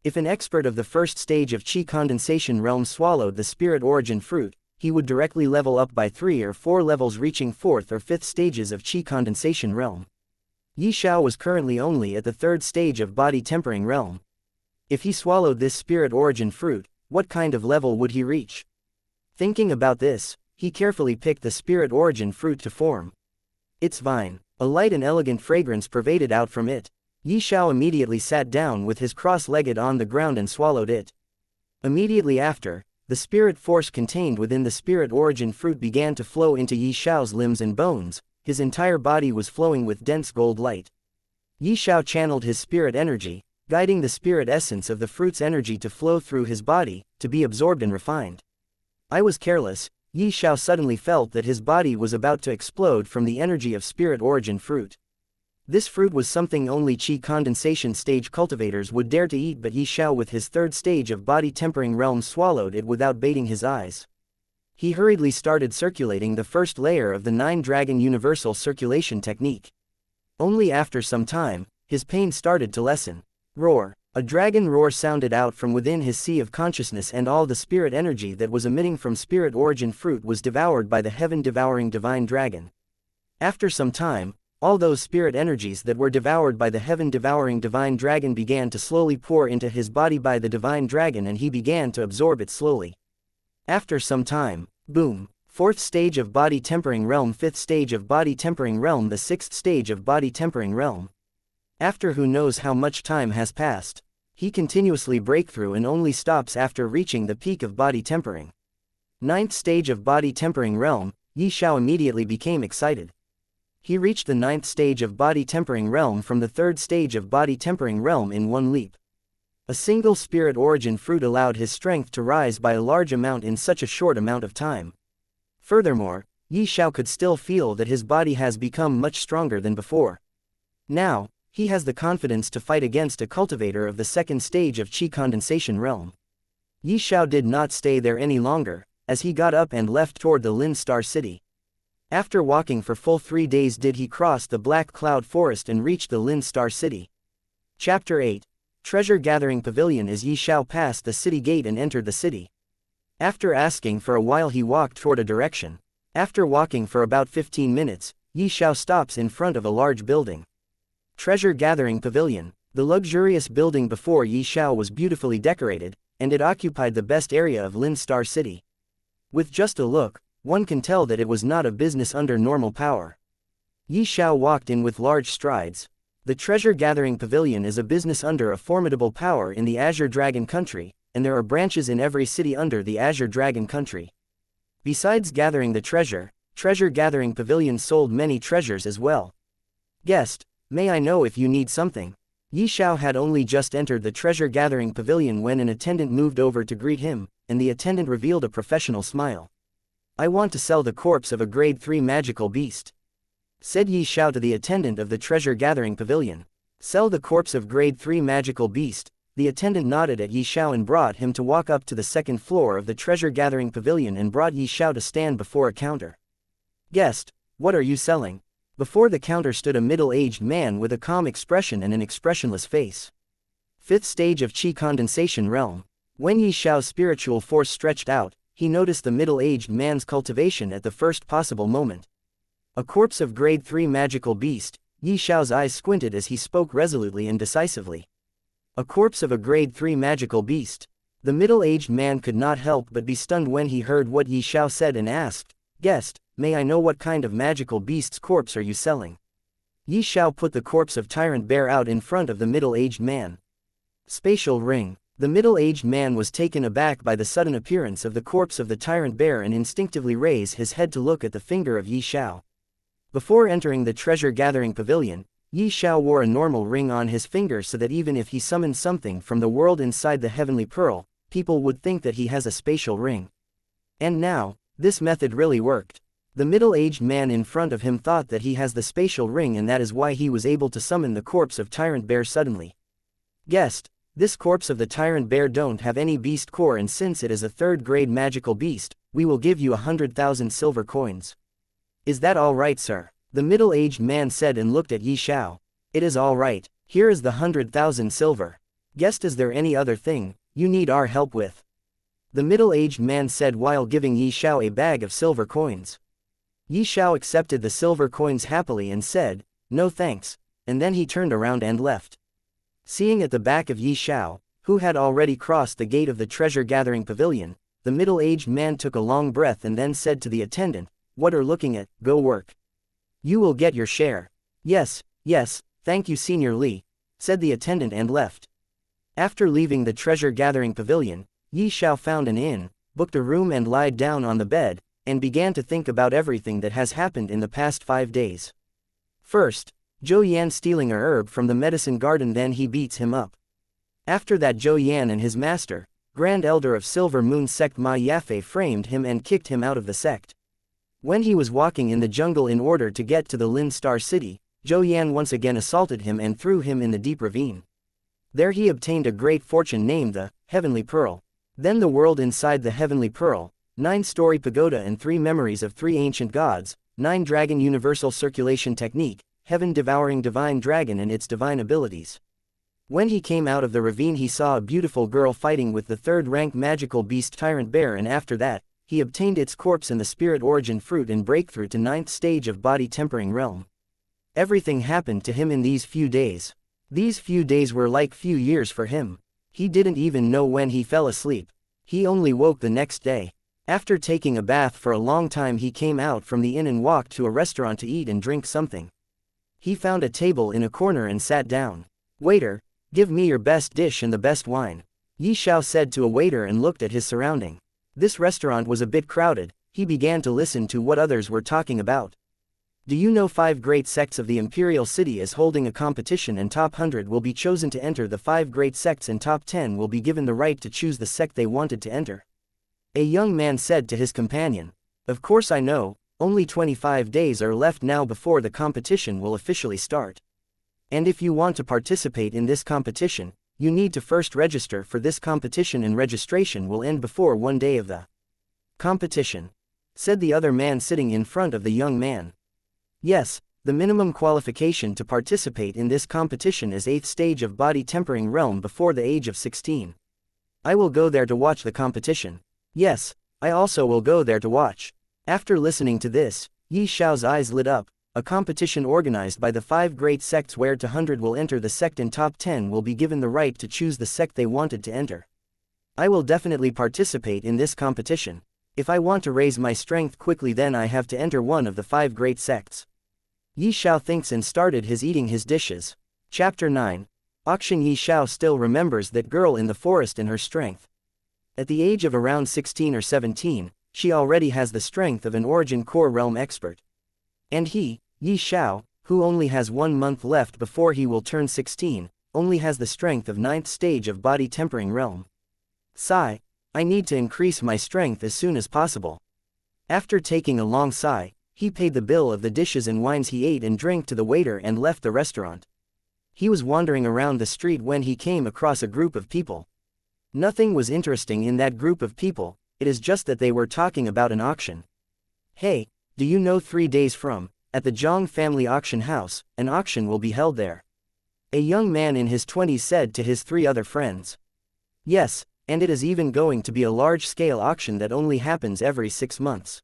If an expert of the first stage of Qi condensation realm swallowed the spirit origin fruit, he would directly level up by 3 or 4 levels, reaching 4th or 5th stages of Qi condensation realm. Xiao was currently only at the 3rd stage of body tempering realm. If he swallowed this spirit origin fruit, what kind of level would he reach? Thinking about this, he carefully picked the spirit origin fruit to form its vine. A light and elegant fragrance pervaded out from it. Xiao immediately sat down with his cross-legged on the ground and swallowed it. Immediately after, the spirit force contained within the spirit origin fruit began to flow into Xiao's limbs and bones. His entire body was flowing with dense gold light. Xiao channeled his spirit energy, guiding the spirit essence of the fruit's energy to flow through his body, to be absorbed and refined. I was careless. Xiao suddenly felt that his body was about to explode from the energy of spirit origin fruit. This fruit was something only Qi condensation stage cultivators would dare to eat, but Xiao with his 3rd stage of body tempering realm swallowed it without baiting his eyes. He hurriedly started circulating the first layer of the 9-dragon universal circulation technique. Only after some time, his pain started to lessen. Roar! A dragon roar sounded out from within his sea of consciousness, and all the spirit energy that was emitting from spirit origin fruit was devoured by the heaven-devouring divine dragon. After some time, all those spirit energies that were devoured by the heaven-devouring divine dragon began to slowly pour into his body by the divine dragon, and he began to absorb it slowly. After some time, boom! 4th stage of body tempering realm, 5th stage of body tempering realm, the 6th stage of body tempering realm. After who knows how much time has passed, he continuously breaks through and only stops after reaching the peak of body tempering. 9th stage of body tempering realm. Xiao immediately became excited. He reached the 9th stage of body tempering realm from the 3rd stage of body tempering realm in one leap. A single spirit origin fruit allowed his strength to rise by a large amount in such a short amount of time. Furthermore, Xiao could still feel that his body has become much stronger than before. Now, he has the confidence to fight against a cultivator of the 2nd stage of Qi condensation realm. Xiao did not stay there any longer, as he got up and left toward the Lin Star City. After walking for full 3 days did he cross the Black Cloud Forest and reach the Lin Star City. Chapter 8. Treasure Gathering Pavilion. As Xiao passed the city gate and entered the city. After asking for a while, he walked toward a direction. After walking for about 15 minutes, Xiao stops in front of a large building. Treasure Gathering Pavilion. The luxurious building before Xiao was beautifully decorated, and it occupied the best area of Lin Star City. With just a look, one can tell that it was not a business under normal power. Xiao walked in with large strides. The Treasure Gathering Pavilion is a business under a formidable power in the Azure Dragon Country, and there are branches in every city under the Azure Dragon Country. Besides gathering the Treasure Gathering Pavilion sold many treasures as well. Guest, may I know if you need something? Xiao had only just entered the Treasure Gathering Pavilion when an attendant moved over to greet him, and the attendant revealed a professional smile. I want to sell the corpse of a grade 3 magical beast, said Xiao to the attendant of the Treasure Gathering Pavilion. Sell the corpse of grade 3 magical beast. The attendant nodded at Xiao and brought him to walk up to the 2nd floor of the Treasure Gathering Pavilion and brought Xiao to stand before a counter. Guest, what are you selling? Before the counter stood a middle-aged man with a calm expression and an expressionless face. 5th stage of Qi condensation realm. When Xiao's spiritual force stretched out, he noticed the middle-aged man's cultivation at the first possible moment. A corpse of grade 3 magical beast. Xiao's eyes squinted as he spoke resolutely and decisively. A corpse of a grade 3 magical beast. The middle-aged man could not help but be stunned when he heard what Xiao said and asked, Guest, may I know what kind of magical beast's corpse are you selling? Xiao put the corpse of Tyrant Bear out in front of the middle-aged man. Spatial ring. The middle-aged man was taken aback by the sudden appearance of the corpse of the Tyrant Bear and instinctively raised his head to look at the finger of Xiao. Before entering the Treasure Gathering Pavilion, Xiao wore a normal ring on his finger so that even if he summoned something from the world inside the Heavenly Pearl, people would think that he has a spatial ring. And now, this method really worked. The middle-aged man in front of him thought that he has the spatial ring, and that is why he was able to summon the corpse of Tyrant Bear suddenly. Guest, this corpse of the tyrant bear don't have any beast core, and since it is a third-grade magical beast, we will give you 100,000 silver coins. Is that all right, sir? The middle-aged man said and looked at Xiao. It is all right. Here is the 100,000 silver. Guest, is there any other thing you need our help with? The middle-aged man said while giving Xiao a bag of silver coins. Xiao accepted the silver coins happily and said, "No thanks," and then he turned around and left. Seeing at the back of Xiao, who had already crossed the gate of the treasure-gathering pavilion, the middle-aged man took a long breath and then said to the attendant, "What are looking at? Go work. You will get your share." Yes, thank you, Senior Li," said the attendant and left. After leaving the treasure-gathering pavilion, Xiao found an inn, booked a room and lied down on the bed, and began to think about everything that has happened in the past 5 days. First, Zhou Yan stealing a herb from the medicine garden, then he beats him up. After that, Zhou Yan and his master, Grand Elder of Silver Moon Sect Ma Yafei, framed him and kicked him out of the sect. When he was walking in the jungle in order to get to the Lin Star City, Zhou Yan once again assaulted him and threw him in the deep ravine. There he obtained a great fortune named the Heavenly Pearl. Then the world inside the Heavenly Pearl, 9-story pagoda and 3 memories of 3 ancient gods, 9 dragon universal circulation technique, heaven devouring divine dragon and its divine abilities. When he came out of the ravine, he saw a beautiful girl fighting with the 3rd-rank magical beast tyrant bear, and after that, he obtained its corpse and the spirit origin fruit and breakthrough to 9th stage of body tempering realm. Everything happened to him in these few days. These few days were like few years for him. He didn't even know when he fell asleep. He only woke the next day. After taking a bath for a long time, he came out from the inn and walked to a restaurant to eat and drink something. He found a table in a corner and sat down. "Waiter, give me your best dish and the best wine," Xiao said to a waiter and looked at his surrounding. This restaurant was a bit crowded. He began to listen to what others were talking about. "Do you know 5 great sects of the Imperial City is holding a competition, and top 100 will be chosen to enter the 5 great sects, and top 10 will be given the right to choose the sect they wanted to enter?" A young man said to his companion. "Of course I know. Only 25 days are left now before the competition will officially start. And if you want to participate in this competition, you need to first register for this competition, and registration will end before 1 day of the competition," said the other man sitting in front of the young man. "Yes, the minimum qualification to participate in this competition is 8th stage of body tempering realm before the age of 16. I will go there to watch the competition." "Yes, I also will go there to watch." After listening to this, Xiao's eyes lit up. A competition organized by the 5 great sects where 200 will enter the sect and top 10 will be given the right to choose the sect they wanted to enter. I will definitely participate in this competition. If I want to raise my strength quickly, then I have to enter one of the 5 great sects. Xiao thinks and started eating his dishes. Chapter 9. Auction. Xiao still remembers that girl in the forest and her strength. At the age of around 16 or 17, she already has the strength of an origin core realm expert. And he, Xiao, who only has 1 month left before he will turn 16, only has the strength of 9th stage of body tempering realm. Sigh. I need to increase my strength as soon as possible. After taking a long sigh, he paid the bill of the dishes and wines he ate and drank to the waiter and left the restaurant. He was wandering around the street when he came across a group of people. Nothing was interesting in that group of people, it is just that they were talking about an auction. "Hey, do you know 3 days from, at the Zhang family auction house, an auction will be held there?" A young man in his 20s said to his 3 other friends. "Yes, and it is even going to be a large-scale auction that only happens every 6 months.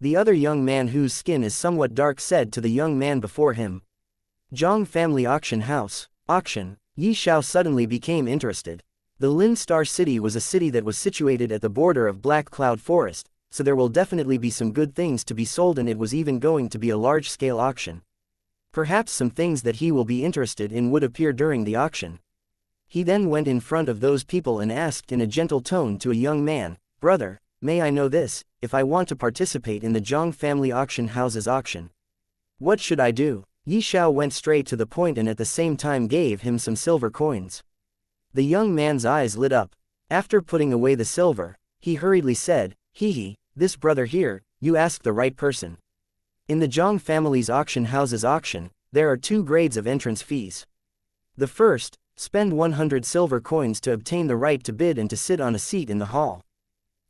The other young man, whose skin is somewhat dark, said to the young man before him. "Zhang family auction house, auction." Xiao suddenly became interested. The Lin Star City was a city that was situated at the border of Black Cloud Forest, so there will definitely be some good things to be sold, and it was even going to be a large-scale auction. Perhaps some things that he will be interested in would appear during the auction. He then went in front of those people and asked in a gentle tone to a young man, "Brother, may I know this, if I want to participate in the Zhang family auction house's auction? What should I do?" Xiao went straight to the point and at the same time gave him some silver coins. The young man's eyes lit up. After putting away the silver, he hurriedly said, This brother here, you asked the right person. In the Zhang family's auction house's auction, there are 2 grades of entrance fees. The first, spend 100 silver coins to obtain the right to bid and to sit on a seat in the hall.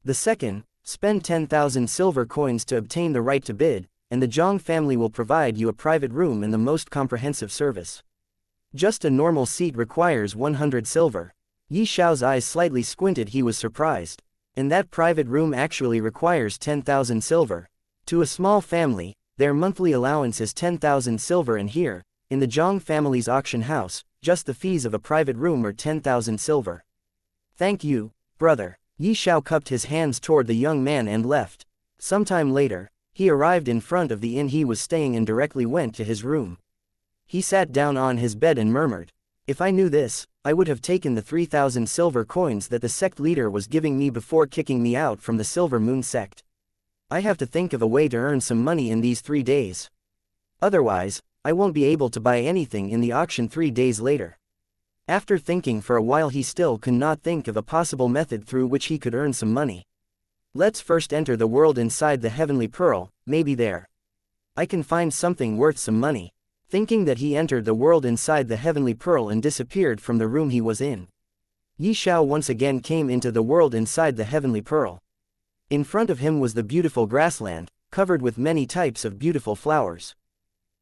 The second, spend 10,000 silver coins to obtain the right to bid, and the Zhang family will provide you a private room and the most comprehensive service. Just a normal seat requires 100 silver. Yi Xiao's eyes slightly squinted. He was surprised. And that private room actually requires 10,000 silver. To a small family, their monthly allowance is 10,000 silver, and here, in the Zhang family's auction house, just the fees of a private room are 10,000 silver. Thank you, brother. Yi Xiao cupped his hands toward the young man and left. Sometime later, he arrived in front of the inn he was staying and directly went to his room. He sat down on his bed and murmured, "If I knew this, I would have taken the 3,000 silver coins that the sect leader was giving me before kicking me out from the Silver Moon sect. I have to think of a way to earn some money in these 3 days. Otherwise, I won't be able to buy anything in the auction 3 days later." After thinking for a while, he still could not think of a possible method through which he could earn some money. Let's first enter the world inside the Heavenly Pearl, maybe there I can find something worth some money. Thinking that, he entered the world inside the Heavenly Pearl and disappeared from the room he was in. Yi Xiao once again came into the world inside the Heavenly Pearl. In front of him was the beautiful grassland, covered with many types of beautiful flowers.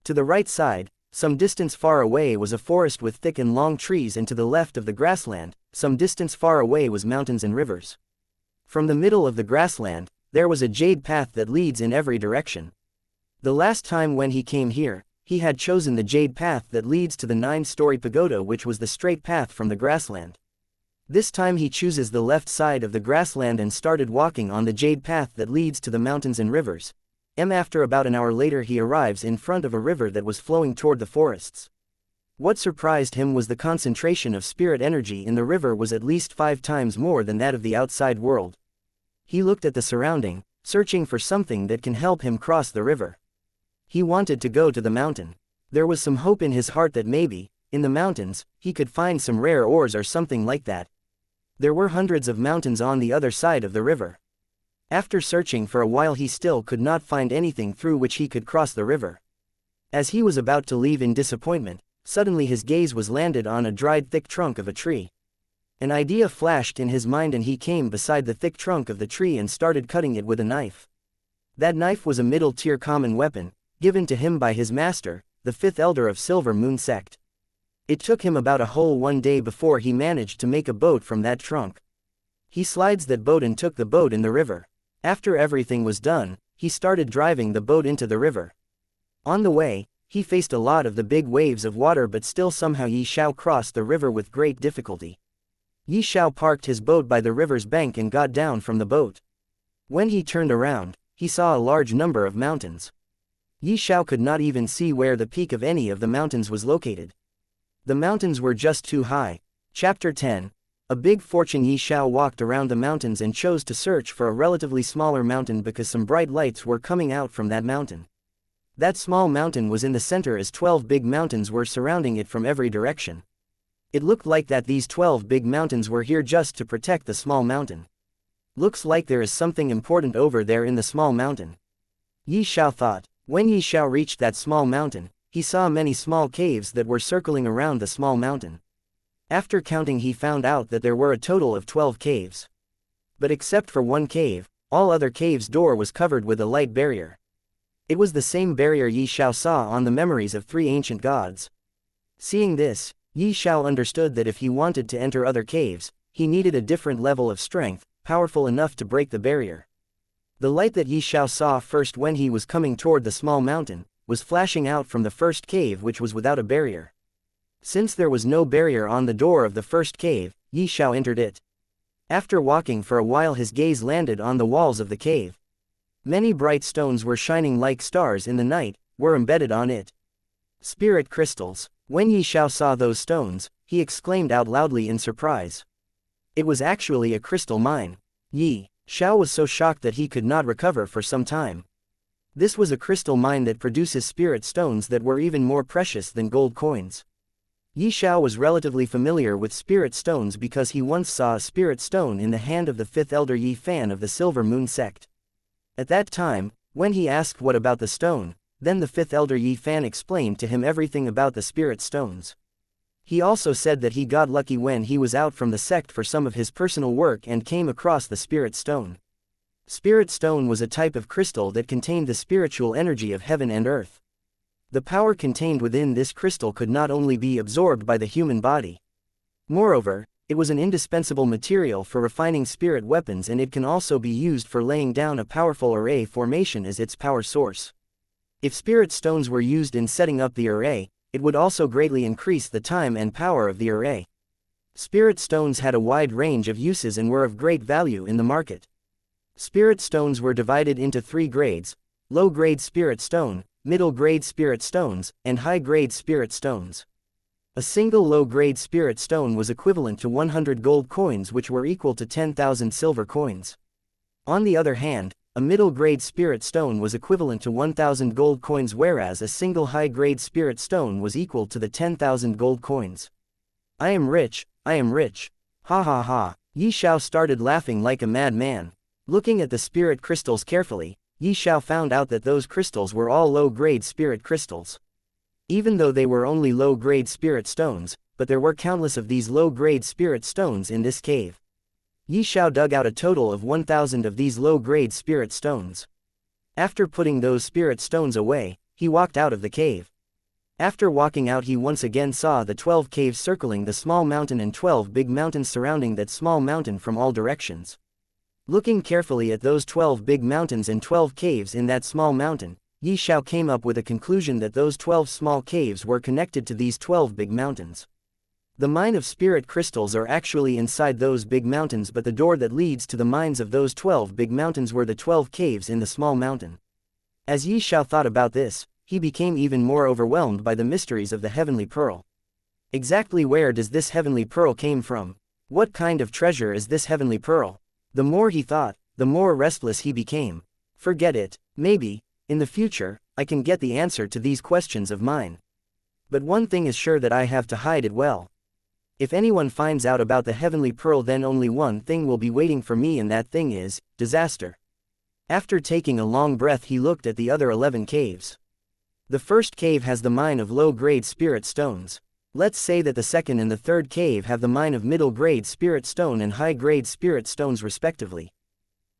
To the right side, some distance far away, was a forest with thick and long trees, and to the left of the grassland, some distance far away, was mountains and rivers. From the middle of the grassland, there was a jade path that leads in every direction. The last time when he came here, he had chosen the jade path that leads to the 9-story pagoda, which was the straight path from the grassland. This time he chooses the left side of the grassland and started walking on the jade path that leads to the mountains and rivers. After about an hour later, he arrives in front of a river that was flowing toward the forests. What surprised him was the concentration of spirit energy in the river was at least 5 times more than that of the outside world. He looked at the surrounding, searching for something that can help him cross the river. He wanted to go to the mountain. There was some hope in his heart that maybe, in the mountains, he could find some rare ores or something like that. There were hundreds of mountains on the other side of the river. After searching for a while, he still could not find anything through which he could cross the river. As he was about to leave in disappointment, suddenly his gaze was landed on a dried thick trunk of a tree. An idea flashed in his mind, and he came beside the thick trunk of the tree and started cutting it with a knife. That knife was a middle-tier common weapon, given to him by his master, the 5th elder of Silver Moon sect. It took him about a whole 1 day before he managed to make a boat from that trunk. He slides that boat and took the boat in the river. After everything was done, he started driving the boat into the river. On the way, he faced a lot of the big waves of water, but still somehow Yi Xiao crossed the river with great difficulty. Yi Xiao parked his boat by the river's bank and got down from the boat. When he turned around, he saw a large number of mountains. Yi Xiao could not even see where the peak of any of the mountains was located. The mountains were just too high. Chapter 10. A big fortune. Yi Xiao walked around the mountains and chose to search for a relatively smaller mountain because some bright lights were coming out from that mountain. That small mountain was in the center as 12 big mountains were surrounding it from every direction. It looked like that these 12 big mountains were here just to protect the small mountain. Looks like there is something important over there in the small mountain. Yi Xiao thought. When Yi Xiao reached that small mountain, he saw many small caves that were circling around the small mountain. After counting, he found out that there were a total of 12 caves. But except for one cave, all other caves' door was covered with a light barrier. It was the same barrier Yi Xiao saw on the memories of 3 ancient gods. Seeing this, Yi Xiao understood that if he wanted to enter other caves, he needed a different level of strength, powerful enough to break the barrier. The light that Yi Xiao saw first when he was coming toward the small mountain, was flashing out from the first cave, which was without a barrier. Since there was no barrier on the door of the first cave, Yi Xiao entered it. After walking for a while, his gaze landed on the walls of the cave. Many bright stones were shining like stars in the night, were embedded on it. Spirit crystals. When Yi Xiao saw those stones, he exclaimed out loudly in surprise. It was actually a crystal mine. Yi Xiao was so shocked that he could not recover for some time. This was a crystal mine that produces spirit stones that were even more precious than gold coins. Yi Xiao was relatively familiar with spirit stones because he once saw a spirit stone in the hand of the 5th elder Yi Fan of the Silver Moon sect. At that time, when he asked what about the stone, then the 5th elder Yi Fan explained to him everything about the spirit stones. He also said that he got lucky when he was out from the sect for some of his personal work and came across the Spirit Stone. Spirit Stone was a type of crystal that contained the spiritual energy of heaven and earth. The power contained within this crystal could not only be absorbed by the human body. Moreover, it was an indispensable material for refining spirit weapons, and it can also be used for laying down a powerful array formation as its power source. If spirit stones were used in setting up the array, it would also greatly increase the time and power of the array. Spirit stones had a wide range of uses and were of great value in the market. Spirit stones were divided into 3 grades: low-grade spirit stone, middle-grade spirit stones, and high-grade spirit stones. A single low-grade spirit stone was equivalent to 100 gold coins, which were equal to 10,000 silver coins. On the other hand, a middle-grade spirit stone was equivalent to 1,000 gold coins, whereas a single high-grade spirit stone was equal to the 10,000 gold coins. I am rich, I am rich. Ha ha ha. Xiao started laughing like a madman. Looking at the spirit crystals carefully, Xiao found out that those crystals were all low-grade spirit crystals. Even though they were only low-grade spirit stones, but there were countless of these low-grade spirit stones in this cave. Xiao dug out a total of 1,000 of these low-grade spirit stones. After putting those spirit stones away, he walked out of the cave. After walking out, he once again saw the 12 caves circling the small mountain and 12 big mountains surrounding that small mountain from all directions. Looking carefully at those 12 big mountains and 12 caves in that small mountain, Xiao came up with a conclusion that those 12 small caves were connected to these 12 big mountains. The mine of spirit crystals are actually inside those big mountains, but the door that leads to the mines of those 12 big mountains were the 12 caves in the small mountain. As Xiao thought about this, he became even more overwhelmed by the mysteries of the heavenly pearl. Exactly where does this heavenly pearl came from? What kind of treasure is this heavenly pearl? The more he thought, the more restless he became. Forget it. Maybe, in the future, I can get the answer to these questions of mine. But one thing is sure, that I have to hide it well. If anyone finds out about the heavenly pearl, then only one thing will be waiting for me, and that thing is disaster. After taking a long breath, he looked at the other 11 caves. The first cave has the mine of low-grade spirit stones. Let's say that the second and the third cave have the mine of middle-grade spirit stone and high-grade spirit stones respectively.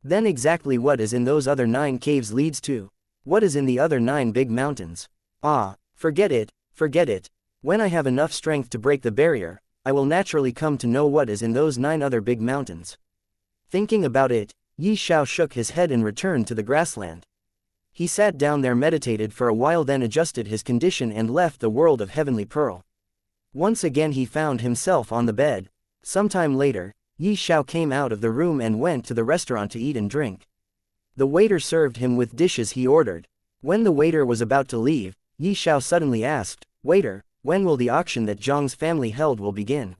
Then exactly what is in those other 9 caves leads to? What is in the other 9 big mountains? Ah, forget it, forget it. When I have enough strength to break the barrier, I will naturally come to know what is in those 9 other big mountains. Thinking about it, Xiao shook his head and returned to the grassland. He sat down there, meditated for a while, then adjusted his condition and left the world of heavenly pearl. Once again he found himself on the bed. Sometime later, Xiao came out of the room and went to the restaurant to eat and drink. The waiter served him with dishes he ordered. When the waiter was about to leave, Xiao suddenly asked, "Waiter, when will the auction that Zhang's family held will begin?"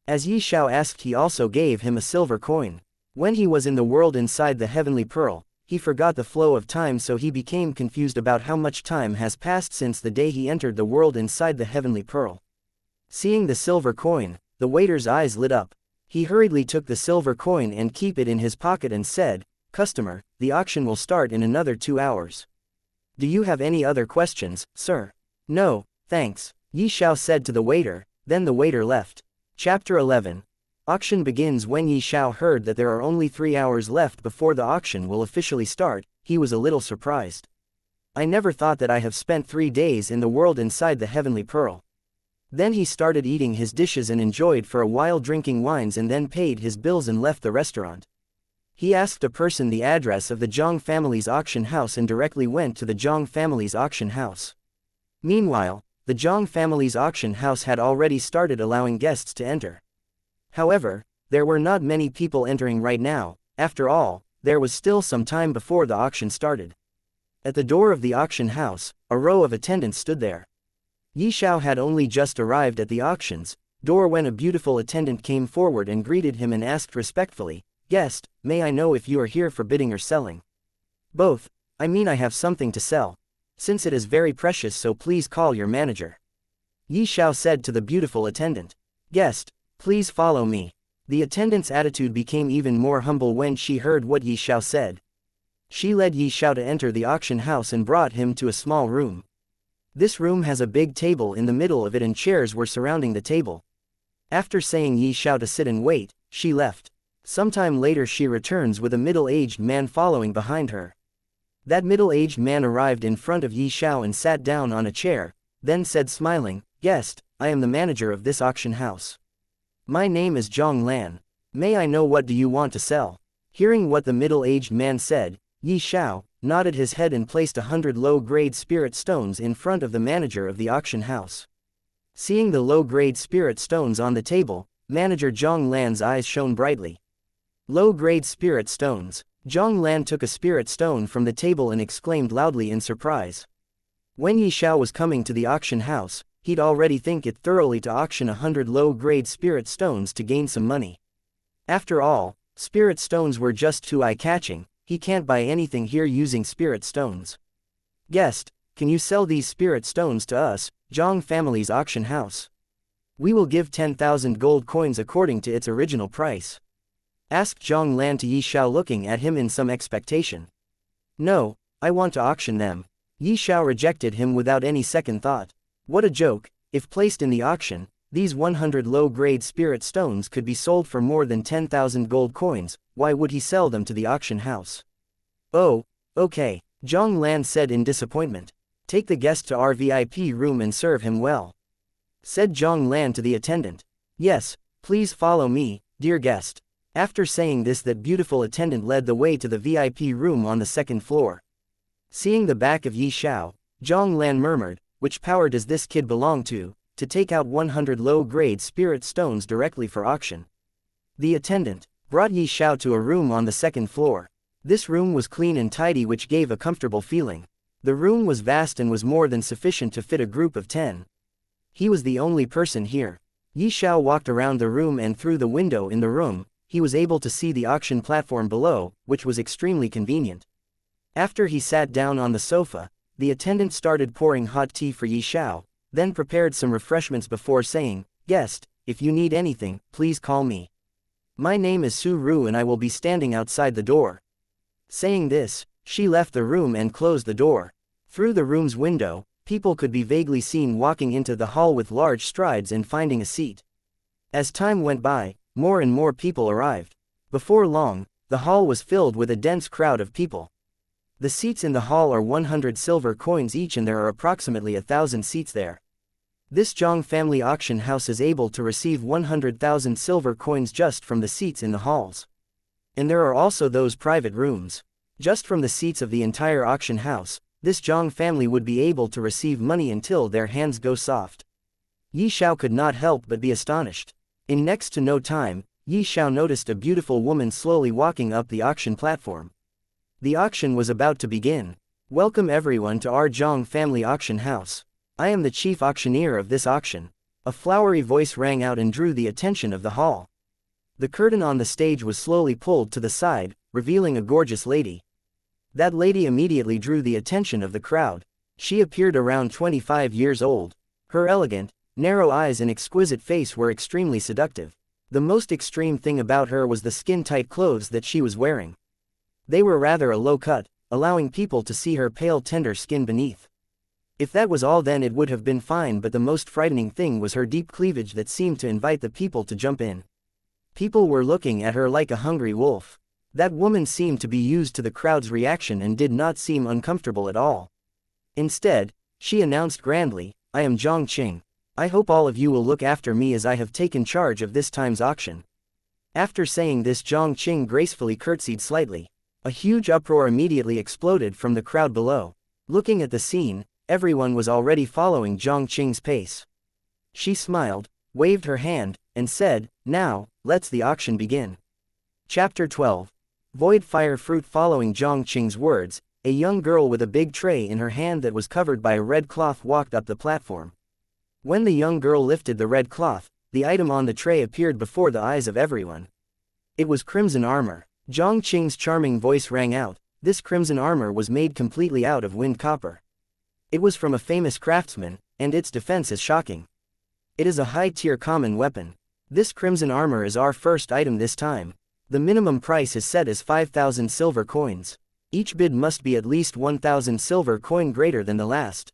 As Xiao asked, he also gave him a silver coin. When he was in the world inside the heavenly pearl, he forgot the flow of time, so he became confused about how much time has passed since the day he entered the world inside the heavenly pearl. Seeing the silver coin, the waiter's eyes lit up. He hurriedly took the silver coin and keep it in his pocket and said, "Customer, the auction will start in another 2 hours. Do you have any other questions, sir?" "No, thanks," Xiao said to the waiter. Then the waiter left. Chapter 11. Auction begins. When Xiao heard that there are only 3 hours left before the auction will officially start, he was a little surprised. "I never thought that I have spent 3 days in the world inside the heavenly pearl." Then he started eating his dishes and enjoyed for a while drinking wines, and then paid his bills and left the restaurant. He asked a person the address of the Zhang family's auction house and directly went to the Zhang family's auction house. Meanwhile, the Zhang family's auction house had already started allowing guests to enter. However, there were not many people entering right now. After all, there was still some time before the auction started. At the door of the auction house, a row of attendants stood there. Xiao had only just arrived at the auction's door when a beautiful attendant came forward and greeted him and asked respectfully, "Guest, may I know if you are here for bidding or selling?" "Both. I mean, I have something to sell. Since it is very precious, so please call your manager." Xiao said to the beautiful attendant. "Guest, please follow me." The attendant's attitude became even more humble when she heard what Xiao said. She led Xiao to enter the auction house and brought him to a small room. This room has a big table in the middle of it and chairs were surrounding the table. After saying Yi Xiao to sit and wait, she left. Sometime later she returns with a middle-aged man following behind her. That middle-aged man arrived in front of Yi Xiao and sat down on a chair, then said smiling, "Guest, I am the manager of this auction house. My name is Zhang Lan. May I know what do you want to sell?" Hearing what the middle-aged man said, Yi Xiao nodded his head and placed 100 low-grade spirit stones in front of the manager of the auction house. Seeing the low-grade spirit stones on the table, manager Zhang Lan's eyes shone brightly. Low-grade spirit stones. Zhang Lan took a spirit stone from the table and exclaimed loudly in surprise. When Yi Xiao was coming to the auction house, he'd already think it thoroughly to auction 100 low-grade spirit stones to gain some money. After all, spirit stones were just too eye-catching. He can't buy anything here using spirit stones. "Guest, can you sell these spirit stones to us, Zhang family's auction house? We will give 10,000 gold coins according to its original price," asked Zhang Lan to Yi Xiao, looking at him in some expectation. "No, I want to auction them." Yi Xiao rejected him without any second thought. What a joke! If placed in the auction, these 100 low-grade spirit stones could be sold for more than 10,000 gold coins. Why would he sell them to the auction house? "Oh, okay," Zhang Lan said in disappointment. "Take the guest to our VIP room and serve him well," said Zhang Lan to the attendant. "Yes, please follow me, dear guest." After saying this, that beautiful attendant led the way to the VIP room on the second floor. Seeing the back of Yi Xiao, Zhang Lan murmured, "Which power does this kid belong to take out 100 low-grade spirit stones directly for auction?" The attendant brought Yi Xiao to a room on the second floor. This room was clean and tidy, which gave a comfortable feeling. The room was vast and was more than sufficient to fit a group of 10. He was the only person here. Yi Xiao walked around the room and through the window in the room, he was able to see the auction platform below, which was extremely convenient. After he sat down on the sofa, the attendant started pouring hot tea for Yi Xiao, then prepared some refreshments before saying, "Guest, if you need anything, please call me. My name is Su Ru and I will be standing outside the door." Saying this, she left the room and closed the door. Through the room's window, people could be vaguely seen walking into the hall with large strides and finding a seat. As time went by, more and more people arrived. Before long, the hall was filled with a dense crowd of people. The seats in the hall are 100 silver coins each and there are approximately 1,000 seats there. This Zhang family auction house is able to receive 100,000 silver coins just from the seats in the halls. And there are also those private rooms. Just from the seats of the entire auction house, this Zhang family would be able to receive money until their hands go soft. Yi Xiao could not help but be astonished. In next to no time, Yi Xiao noticed a beautiful woman slowly walking up the auction platform. The auction was about to begin. "Welcome everyone to our Zhang family auction house. I am the chief auctioneer of this auction." A flowery voice rang out and drew the attention of the hall. The curtain on the stage was slowly pulled to the side, revealing a gorgeous lady. That lady immediately drew the attention of the crowd. She appeared around 25 years old. Her elegant, narrow eyes and exquisite face were extremely seductive. The most extreme thing about her was the skin-tight clothes that she was wearing. They were rather a low cut, allowing people to see her pale tender skin beneath. If that was all, then it would have been fine, but the most frightening thing was her deep cleavage that seemed to invite the people to jump in. People were looking at her like a hungry wolf. That woman seemed to be used to the crowd's reaction and did not seem uncomfortable at all. Instead, she announced grandly, "I am Zhang Qing. I hope all of you will look after me as I have taken charge of this time's auction." After saying this, Zhang Qing gracefully curtsied slightly. A huge uproar immediately exploded from the crowd below. Looking at the scene, everyone was already following Zhang Qing's pace. She smiled, waved her hand, and said, "Now, let's the auction begin." Chapter 12. Void Fire Fruit. Following Zhang Qing's words, a young girl with a big tray in her hand that was covered by a red cloth walked up the platform. When the young girl lifted the red cloth, the item on the tray appeared before the eyes of everyone. It was crimson armor. Zhang Qing's charming voice rang out. This crimson armor was made completely out of wind copper. It was from a famous craftsman, and its defense is shocking. It is a high-tier common weapon. This crimson armor is our first item this time. The minimum price is set as 5,000 silver coins. Each bid must be at least 1,000 silver coin greater than the last.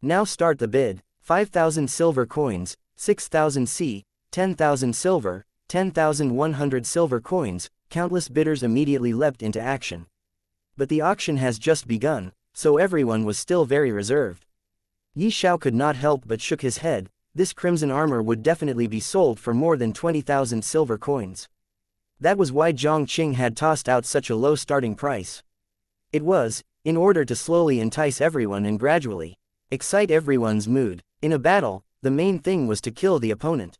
Now start the bid. 5,000 silver coins, 6,000 C, 10,000 silver, 10,100 silver coins. Countless bidders immediately leapt into action. But the auction has just begun, so everyone was still very reserved. Xiao could not help but shook his head. This crimson armor would definitely be sold for more than 20,000 silver coins. That was why Zhang Qing had tossed out such a low starting price. It was, in order to slowly entice everyone and gradually excite everyone's mood. In a battle, the main thing was to kill the opponent.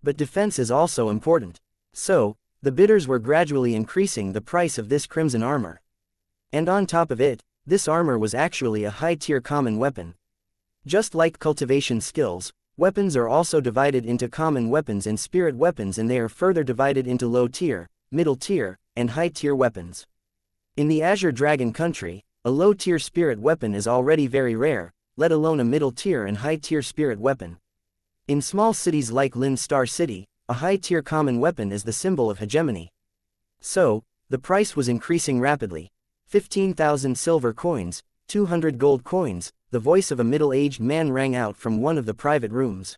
But defense is also important. So, the bidders were gradually increasing the price of this crimson armor. And on top of it, this armor was actually a high-tier common weapon. Just like cultivation skills, weapons are also divided into common weapons and spirit weapons, and they are further divided into low-tier, middle-tier, and high-tier weapons. In the Azure Dragon country, a low-tier spirit weapon is already very rare, let alone a middle-tier and high-tier spirit weapon. In small cities like Lin Star City, a high-tier common weapon is the symbol of hegemony. So, the price was increasing rapidly. 15,000 silver coins, 200 gold coins. The voice of a middle-aged man rang out from one of the private rooms.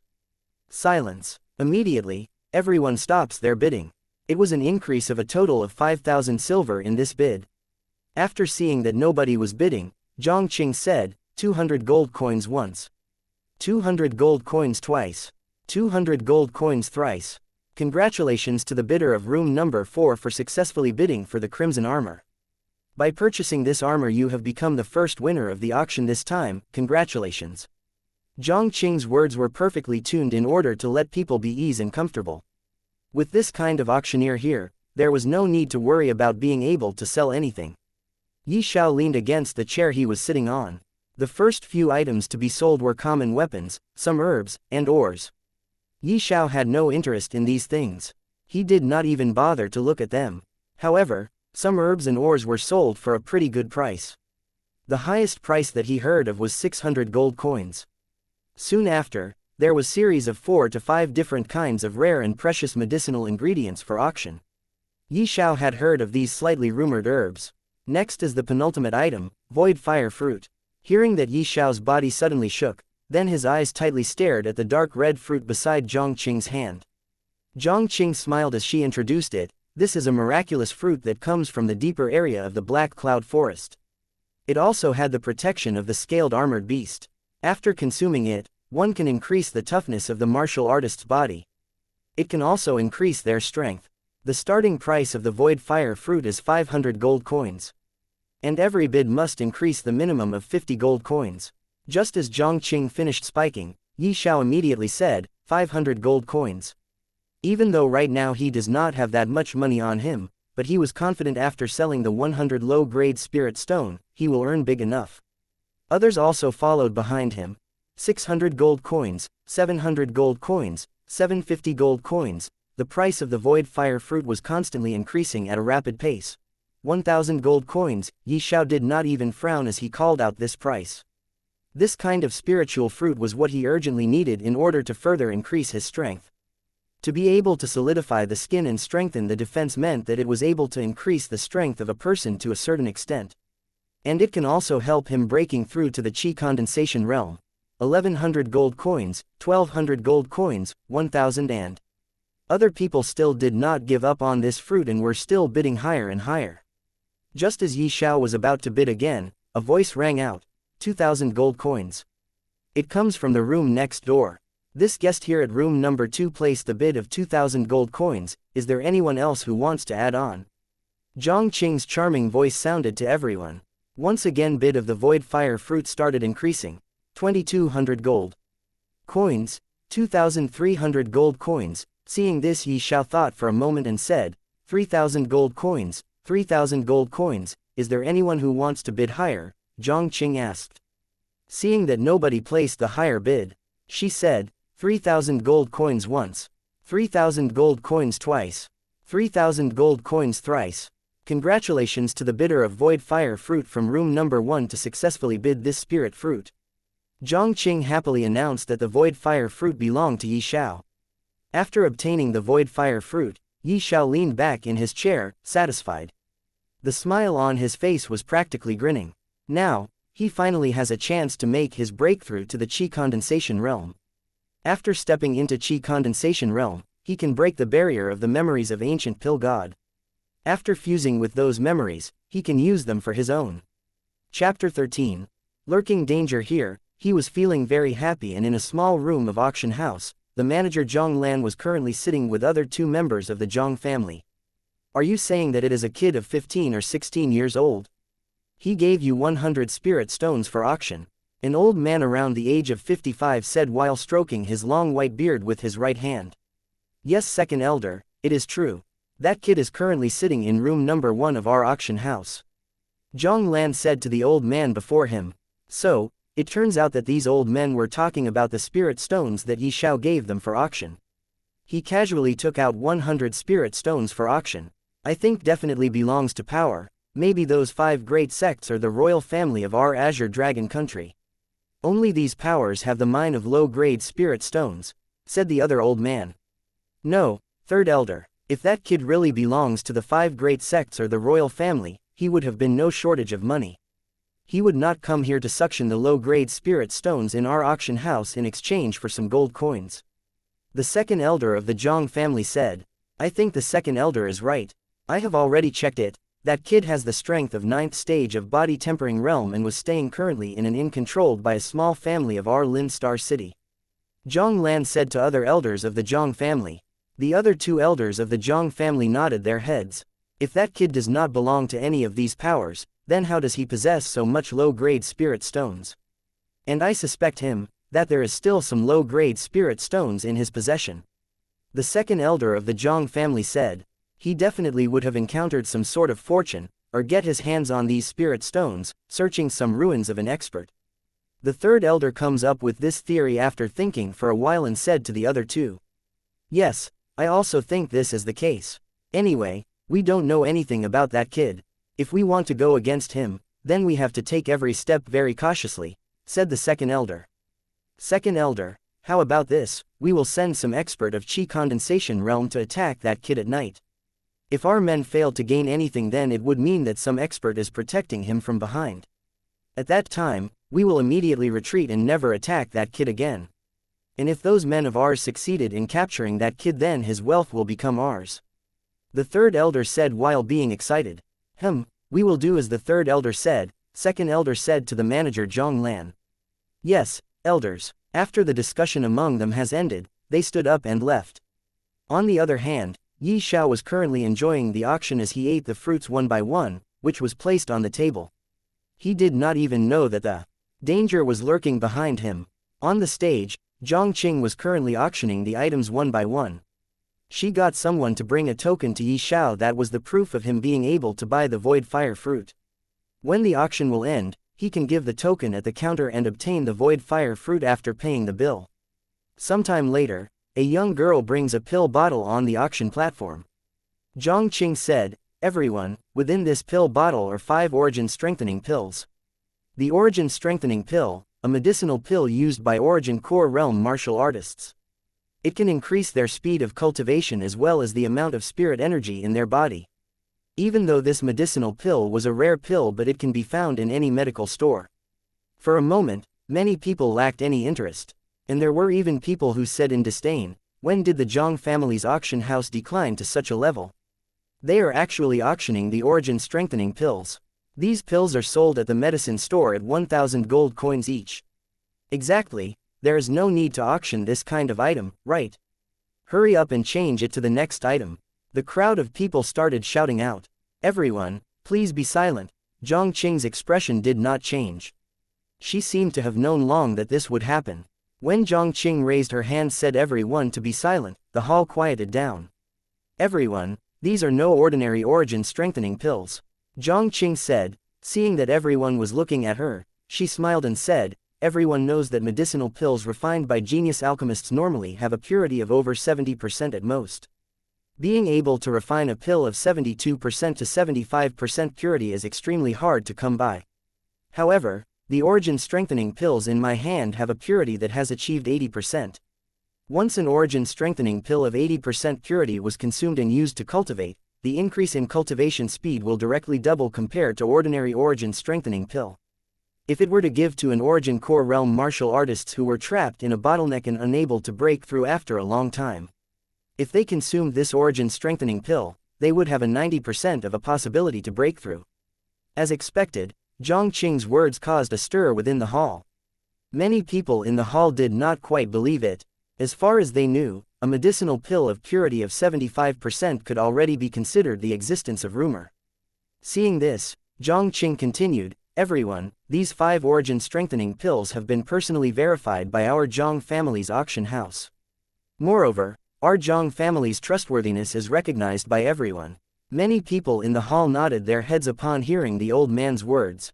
Silence. Immediately, everyone stops their bidding. It was an increase of a total of 5,000 silver in this bid. After seeing that nobody was bidding, Zhang Qing said, 200 gold coins once. 200 gold coins twice. 200 gold coins thrice. Congratulations to the bidder of room number 4 for successfully bidding for the crimson armor. By purchasing this armor you have become the first winner of the auction this time, congratulations. Zhang Qing's words were perfectly tuned in order to let people be easy and comfortable. With this kind of auctioneer here, there was no need to worry about being able to sell anything. Xiao leaned against the chair he was sitting on. The first few items to be sold were common weapons, some herbs, and ores. Xiao had no interest in these things. He did not even bother to look at them. However, some herbs and ores were sold for a pretty good price. The highest price that he heard of was 600 gold coins. Soon after, there was a series of 4 to 5 different kinds of rare and precious medicinal ingredients for auction. Xiao had heard of these slightly rumored herbs. Next is the penultimate item, void fire fruit. Hearing that Xiao's body suddenly shook, then his eyes tightly stared at the dark red fruit beside Zhang Qing's hand. Zhang Qing smiled as she introduced it. This is a miraculous fruit that comes from the deeper area of the Black Cloud Forest. It also had the protection of the scaled armored beast. After consuming it, one can increase the toughness of the martial artist's body. It can also increase their strength. The starting price of the void fire fruit is 500 gold coins. And every bid must increase the minimum of 50 gold coins. Just as Zhang Qing finished spiking, Xiao immediately said, 500 gold coins. Even though right now he does not have that much money on him, but he was confident after selling the 100 low-grade spirit stone, he will earn big enough. Others also followed behind him. 600 gold coins, 700 gold coins, 750 gold coins. The price of the void fire fruit was constantly increasing at a rapid pace. 1,000 gold coins. Xiao did not even frown as he called out this price. This kind of spiritual fruit was what he urgently needed in order to further increase his strength. To be able to solidify the skin and strengthen the defense meant that it was able to increase the strength of a person to a certain extent. And it can also help him breaking through to the Qi condensation realm. 1,100 gold coins, 1,200 gold coins, 1,000 and... Other people still did not give up on this fruit and were still bidding higher and higher. Just as Xiao was about to bid again, a voice rang out, 2,000 gold coins. It comes from the room next door. This guest here at room number 2 placed the bid of 2,000 gold coins. Is there anyone else who wants to add on? Zhang Qing's charming voice sounded to everyone. Once again bid of the void fire fruit started increasing. 2,200 gold coins, 2,300 gold coins. Seeing this, Xiao thought for a moment and said, 3,000 gold coins, 3,000 gold coins. Is there anyone who wants to bid higher? Zhang Qing asked. Seeing that nobody placed the higher bid, she said, 3,000 gold coins once, 3,000 gold coins twice, 3,000 gold coins thrice. Congratulations to the bidder of void fire fruit from room number 1 to successfully bid this spirit fruit. Zhang Qing happily announced that the void fire fruit belonged to Xiao. After obtaining the void fire fruit, Xiao leaned back in his chair, satisfied. The smile on his face was practically grinning. Now, he finally has a chance to make his breakthrough to the Qi condensation realm. After stepping into Qi condensation realm, he can break the barrier of the memories of ancient pill god. After fusing with those memories, he can use them for his own. Chapter 13. Lurking danger. Here, he was feeling very happy, and in a small room of auction house, the manager Zhang Lan was currently sitting with other 2 members of the Zhang family. Are you saying that it is a kid of 15 or 16 years old? He gave you 100 spirit stones for auction, an old man around the age of 55 said while stroking his long white beard with his right hand. Yes, second elder, it is true. That kid is currently sitting in room number 1 of our auction house. Zhang Lan said to the old man before him. So, it turns out that these old men were talking about the spirit stones that Xiao gave them for auction. He casually took out 100 spirit stones for auction. I think definitely belongs to power. Maybe those 5 great sects are the royal family of our Azure Dragon country. Only these powers have the mine of low-grade spirit stones, said the other old man. No, third elder, if that kid really belongs to the 5 great sects or the royal family, he would have been no shortage of money. He would not come here to suction the low-grade spirit stones in our auction house in exchange for some gold coins. The second elder of the Zhang family said. I think the second elder is right. I have already checked it. That kid has the strength of 9th stage of body tempering realm and was staying currently in an inn controlled by a small family of our Lin Star City. Zhang Lan said to other elders of the Zhang family. The other 2 elders of the Zhang family nodded their heads. If that kid does not belong to any of these powers, then how does he possess so much low-grade spirit stones? And I suspect him, that there is still some low-grade spirit stones in his possession. The second elder of the Zhang family said. He definitely would have encountered some sort of fortune, or get his hands on these spirit stones, searching some ruins of an expert. The third elder comes up with this theory after thinking for a while and said to the other 2. Yes, I also think this is the case. Anyway, we don't know anything about that kid. If we want to go against him, then we have to take every step very cautiously, said the second elder. Second elder, how about this? We will send some expert of Qi condensation realm to attack that kid at night. If our men fail to gain anything, then it would mean that some expert is protecting him from behind. At that time, we will immediately retreat and never attack that kid again. And if those men of ours succeeded in capturing that kid, then his wealth will become ours. The third elder said while being excited. We will do as the third elder said, second elder said to the manager Zhang Lan. Yes, elders. After the discussion among them has ended, they stood up and left. On the other hand, Xiao was currently enjoying the auction as he ate the fruits one by one, which was placed on the table. He did not even know that the danger was lurking behind him. On the stage, Zhang Qing was currently auctioning the items one by one. She got someone to bring a token to Xiao that was the proof of him being able to buy the void fire fruit. When the auction will end, he can give the token at the counter and obtain the void fire fruit after paying the bill. Sometime later, a young girl brings a pill bottle on the auction platform. Zhang Qing said, everyone, within this pill bottle are 5 origin strengthening pills. The origin strengthening pill, a medicinal pill used by origin core realm martial artists. It can increase their speed of cultivation as well as the amount of spirit energy in their body. Even though this medicinal pill was a rare pill, but it can be found in any medical store. For a moment, many people lacked any interest. And there were even people who said in disdain, when did the Zhang family's auction house decline to such a level? They are actually auctioning the origin strengthening pills. These pills are sold at the medicine store at 1,000 gold coins each. Exactly, there is no need to auction this kind of item, right? Hurry up and change it to the next item. The crowd of people started shouting out. Everyone, please be silent. Zhang Qing's expression did not change. She seemed to have known long that this would happen. When Zhang Qing raised her hand said everyone to be silent, the hall quieted down. Everyone, these are no ordinary origin strengthening pills. Zhang Qing said, seeing that everyone was looking at her, she smiled and said, everyone knows that medicinal pills refined by genius alchemists normally have a purity of over 70% at most. Being able to refine a pill of 72% to 75% purity is extremely hard to come by. However, the origin strengthening pills in my hand have a purity that has achieved 80%. Once an origin strengthening pill of 80% purity was consumed and used to cultivate, the increase in cultivation speed will directly double compared to ordinary origin strengthening pill. If it were to give to an Origin Core Realm martial artists who were trapped in a bottleneck and unable to break through after a long time. If they consumed this Origin Strengthening Pill, they would have a 90% of a possibility to break through. As expected, Zhang Qing's words caused a stir within the hall. Many people in the hall did not quite believe it. As far as they knew, a medicinal pill of purity of 75% could already be considered the existence of rumor. Seeing this, Zhang Qing continued, "Everyone, these 5 Origin Strengthening Pills have been personally verified by our Zhang family's auction house. Moreover, our Zhang family's trustworthiness is recognized by everyone." Many people in the hall nodded their heads upon hearing the old man's words.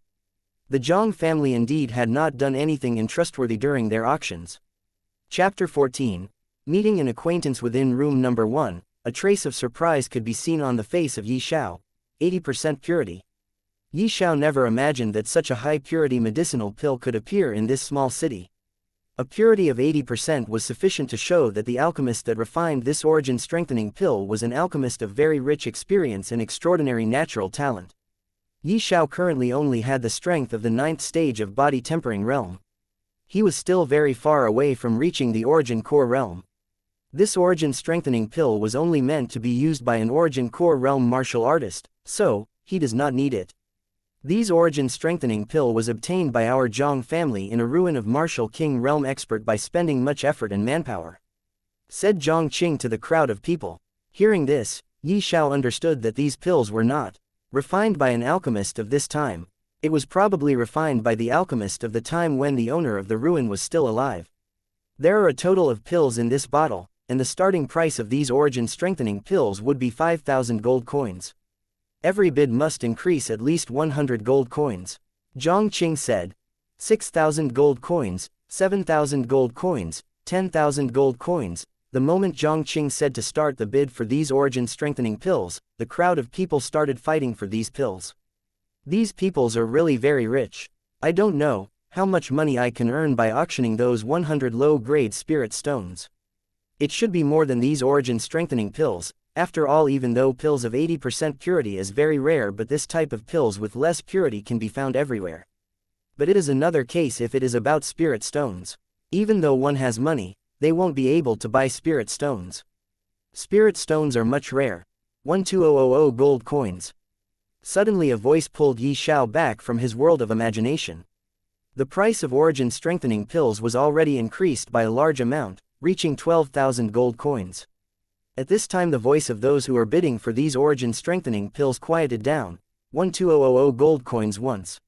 The Zhang family indeed had not done anything untrustworthy during their auctions. Chapter 14. Meeting an acquaintance within room number 1, a trace of surprise could be seen on the face of Yi Xiao. 80% purity. Yi Xiao never imagined that such a high-purity medicinal pill could appear in this small city. A purity of 80% was sufficient to show that the alchemist that refined this origin-strengthening pill was an alchemist of very rich experience and extraordinary natural talent. Yi Xiao currently only had the strength of the 9th stage of body-tempering realm. He was still very far away from reaching the Origin Core Realm. This origin-strengthening pill was only meant to be used by an Origin Core Realm martial artist, so he does not need it. This origin-strengthening pill was obtained by our Zhang family in a ruin of Martial King Realm expert by spending much effort and manpower," said Zhang Qing to the crowd of people. Hearing this, Yi Xiao understood that these pills were not refined by an alchemist of this time. It was probably refined by the alchemist of the time when the owner of the ruin was still alive. There are a total of pills in this bottle, and the starting price of these origin-strengthening pills would be 5,000 gold coins. Every bid must increase at least 100 gold coins. Zhang Qing said. 6,000 gold coins, 7,000 gold coins, 10,000 gold coins. The moment Zhang Qing said to start the bid for these origin-strengthening pills, the crowd of people started fighting for these pills. These peoples are really very rich. I don't know how much money I can earn by auctioning those 100 low-grade spirit stones. It should be more than these origin-strengthening pills. After all, even though pills of 80% purity is very rare, but this type of pills with less purity can be found everywhere. But it is another case if it is about spirit stones. Even though one has money, they won't be able to buy spirit stones. Spirit stones are much rare. 12000 gold coins. Suddenly a voice pulled Yi Xiao back from his world of imagination. The price of origin-strengthening pills was already increased by a large amount, reaching 12,000 gold coins. At this time the voice of those who are bidding for these origin-strengthening pills quieted down. 12000 gold coins once.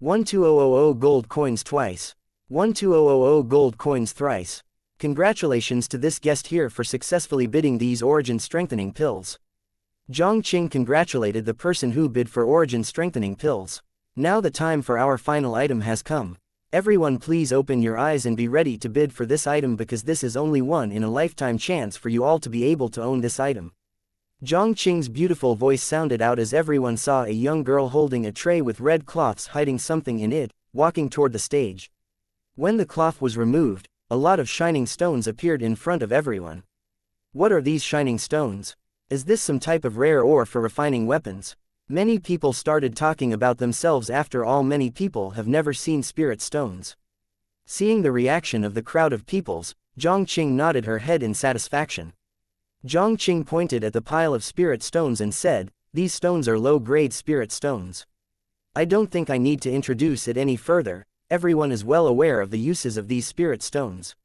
12000 gold coins twice. 12000 gold coins thrice. Congratulations to this guest here for successfully bidding these origin-strengthening pills. Zhang Qing congratulated the person who bid for origin-strengthening pills. Now the time for our final item has come. Everyone please open your eyes and be ready to bid for this item, because this is only one in a lifetime chance for you all to be able to own this item. Zhang Qing's beautiful voice sounded out as everyone saw a young girl holding a tray with red cloths hiding something in it, walking toward the stage. When the cloth was removed, a lot of shining stones appeared in front of everyone. What are these shining stones? Is this some type of rare ore for refining weapons? Many people started talking about themselves. After all, many people have never seen spirit stones. Seeing the reaction of the crowd of peoples, Zhang Qing nodded her head in satisfaction. Zhang Qing pointed at the pile of spirit stones and said, "These stones are low-grade spirit stones. I don't think I need to introduce it any further. Everyone is well aware of the uses of these spirit stones."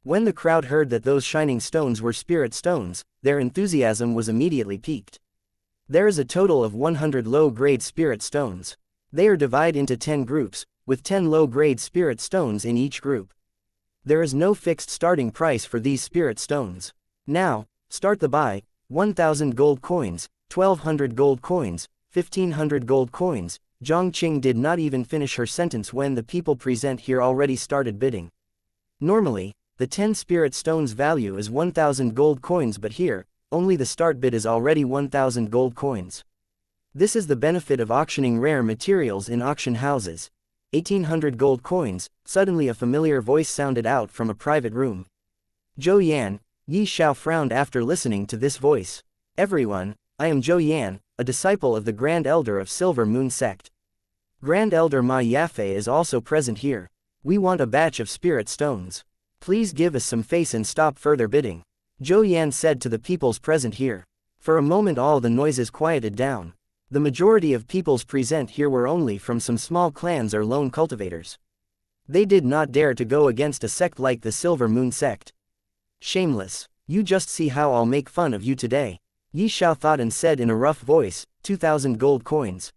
When the crowd heard that those shining stones were spirit stones, their enthusiasm was immediately piqued. There is a total of 100 low-grade spirit stones. They are divided into 10 groups, with 10 low-grade spirit stones in each group. There is no fixed starting price for these spirit stones. Now, start the buy. 1,000 gold coins, 1,200 gold coins, 1,500 gold coins. Zhang Qing did not even finish her sentence when the people present here already started bidding. Normally, the 10 spirit stones value is 1,000 gold coins, but here, only the start bid is already 1,000 gold coins. This is the benefit of auctioning rare materials in auction houses. 1,800 gold coins. Suddenly a familiar voice sounded out from a private room. Zhou Yan. Yi Xiao frowned after listening to this voice. "Everyone, I am Zhou Yan, a disciple of the Grand Elder of Silver Moon Sect. Grand Elder Ma Yafei is also present here. We want a batch of spirit stones. Please give us some face and stop further bidding. Zhou Yan said to the peoples present here. For a moment all the noises quieted down. The majority of peoples present here were only from some small clans or lone cultivators. They did not dare to go against a sect like the Silver Moon sect. Shameless. You just see how I'll make fun of you today. Yi Xiao thought and said in a rough voice, 2,000 gold coins.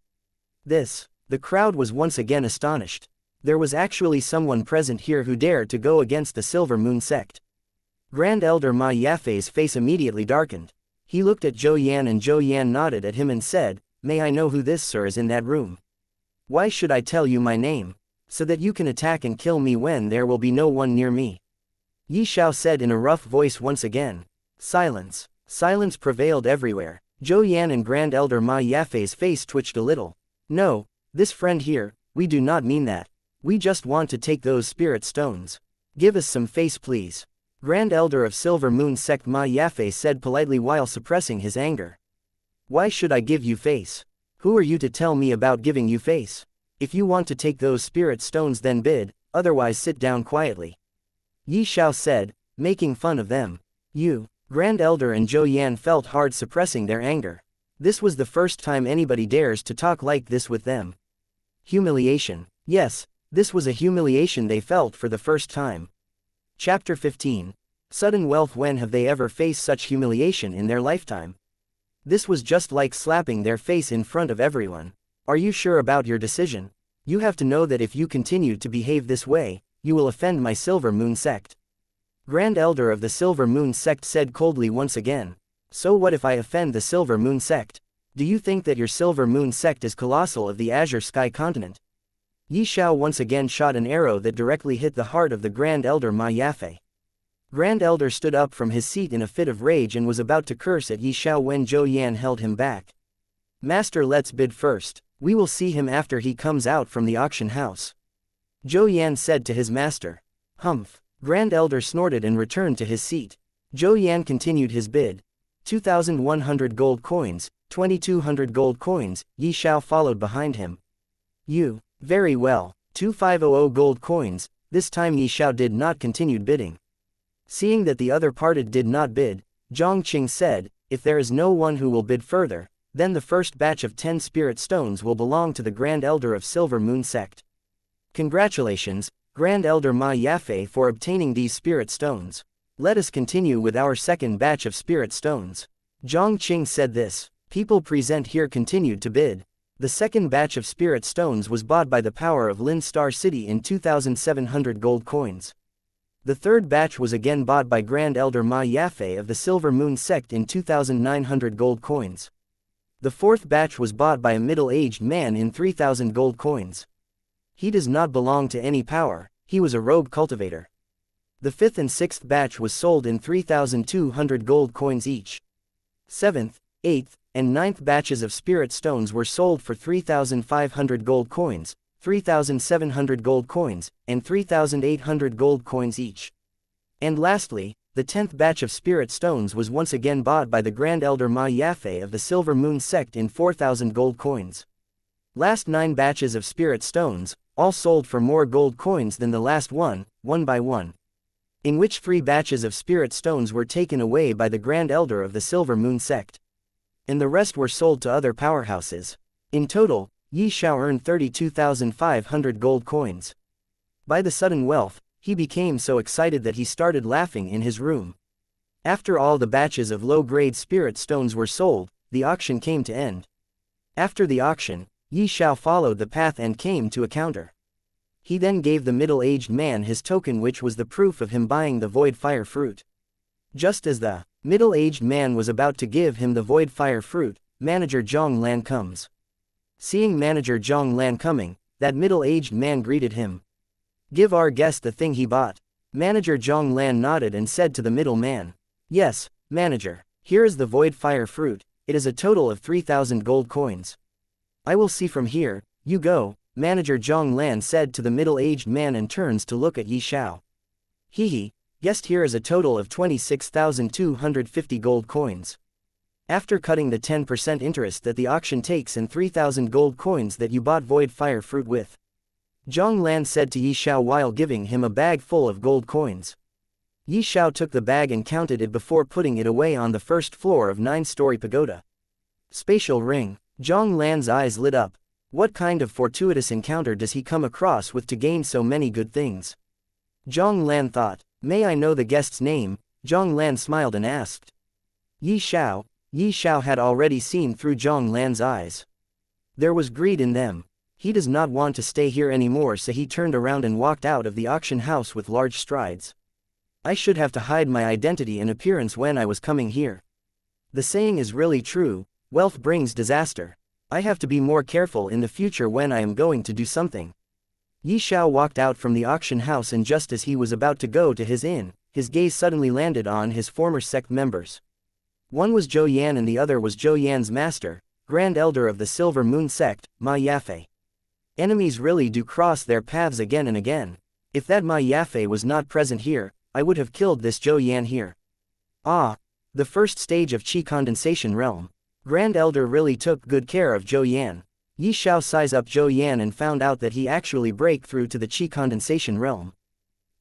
The crowd was once again astonished. There was actually someone present here who dared to go against the Silver Moon sect. Grand Elder Ma Yafei's face immediately darkened. He looked at Zhou Yan and Zhou Yan nodded at him and said, "May I know who this sir is in that room? Why should I tell you my name? So that you can attack and kill me when there will be no one near me." Yi Xiao said in a rough voice once again. Silence. Silence prevailed everywhere. Zhou Yan and Grand Elder Ma Yafei's face twitched a little. "No, this friend here, we do not mean that. We just want to take those spirit stones. Give us some face please." Grand Elder of Silver Moon sect Ma Yafei said politely while suppressing his anger. "Why should I give you face? Who are you to tell me about giving you face? If you want to take those spirit stones then bid, otherwise sit down quietly." Yi Xiao said, making fun of them. "You." Grand Elder and Zhou Yan felt hard suppressing their anger. This was the first time anybody dares to talk like this with them. Humiliation. Yes, this was a humiliation they felt for the first time. Chapter 15. Sudden wealth. When have they ever faced such humiliation in their lifetime? This was just like slapping their face in front of everyone. Are you sure about your decision? You have to know that if you continue to behave this way, you will offend my Silver Moon sect. Grand Elder of the Silver Moon sect said coldly once again. So what if I offend the Silver Moon sect? Do you think that your Silver Moon sect is colossal of the Azure Sky continent? Yi Xiao once again shot an arrow that directly hit the heart of the Grand Elder Ma Yafei. Grand Elder stood up from his seat in a fit of rage and was about to curse at Yi Xiao when Zhou Yan held him back. "Master, let's bid first. We will see him after he comes out from the auction house," Zhou Yan said to his master. "Humph." Grand Elder snorted and returned to his seat. Zhou Yan continued his bid. 2,100 gold coins, 2,200 gold coins, Yi Xiao followed behind him. "You." "Very well. 2,500 gold coins." This time Yi Xiao did not continue bidding. Seeing that the other party did not bid, Zhang Qing said, "If there is no one who will bid further, then the first batch of 10 spirit stones will belong to the Grand Elder of Silver Moon sect. Congratulations, Grand Elder Ma Yafei, for obtaining these spirit stones. Let us continue with our second batch of spirit stones." Zhang Qing said this. People present here continued to bid. The second batch of spirit stones was bought by the power of Lin Star City in 2,700 gold coins. The third batch was again bought by Grand Elder Ma Yafei of the Silver Moon sect in 2,900 gold coins. The fourth batch was bought by a middle-aged man in 3,000 gold coins. He does not belong to any power, he was a rogue cultivator. The fifth and sixth batch was sold in 3,200 gold coins each. Seventh, eighth, and ninth batches of spirit stones were sold for 3,500 gold coins, 3,700 gold coins, and 3,800 gold coins each. And lastly, the 10th batch of spirit stones was once again bought by the Grand Elder Ma Yafei of the Silver Moon sect in 4,000 gold coins. Last 9 batches of spirit stones, all sold for more gold coins than the last one by one. In which 3 batches of spirit stones were taken away by the Grand Elder of the Silver Moon sect. And the rest were sold to other powerhouses. In total, Yi Xiao earned 32,500 gold coins. By the sudden wealth, he became so excited that he started laughing in his room. After all the batches of low-grade spirit stones were sold, the auction came to end. After the auction, Yi Xiao followed the path and came to a counter. He then gave the middle-aged man his token, which was the proof of him buying the void fire fruit. Just as the middle-aged man was about to give him the void fire fruit, Manager Zhang Lan comes. Seeing Manager Zhang Lan coming, that middle-aged man greeted him. "Give our guest the thing he bought." Manager Zhang Lan nodded and said to the middle man. "Yes, manager. Here is the void fire fruit, it is a total of 3,000 gold coins." "I will see from here, you go," Manager Zhang Lan said to the middle-aged man and turns to look at Yi Xiao. "Guest, here is a total of 26,250 gold coins." After cutting the 10% interest that the auction takes and 3,000 gold coins that you bought void fire fruit with. Zhang Lan said to Yi Xiao while giving him a bag full of gold coins. Yi Xiao took the bag and counted it before putting it away on the first floor of 9-story pagoda. Spatial ring. Zhang Lan's eyes lit up. What kind of fortuitous encounter does he come across with to gain so many good things? Zhang Lan thought. May I know the guest's name? Zhang Lan smiled and asked. Yi Xiao. Yi Xiao had already seen through Zhang Lan's eyes. There was greed in them. He does not want to stay here anymore, so he turned around and walked out of the auction house with large strides. I should have to hide my identity and appearance when I was coming here. The saying is really true, wealth brings disaster. I have to be more careful in the future when I am going to do something. Yi Xiao walked out from the auction house, and just as he was about to go to his inn, his gaze suddenly landed on his former sect members. One was Zhou Yan and the other was Zhou Yan's master, Grand Elder of the Silver Moon sect, Ma Yafei. Enemies really do cross their paths again and again. If that Ma Yafei was not present here, I would have killed this Zhou Yan here. Ah! The first stage of Qi condensation realm. Grand Elder really took good care of Zhou Yan. Yi Xiao sized up Zhou Yan and found out that he actually break through to the Qi condensation realm.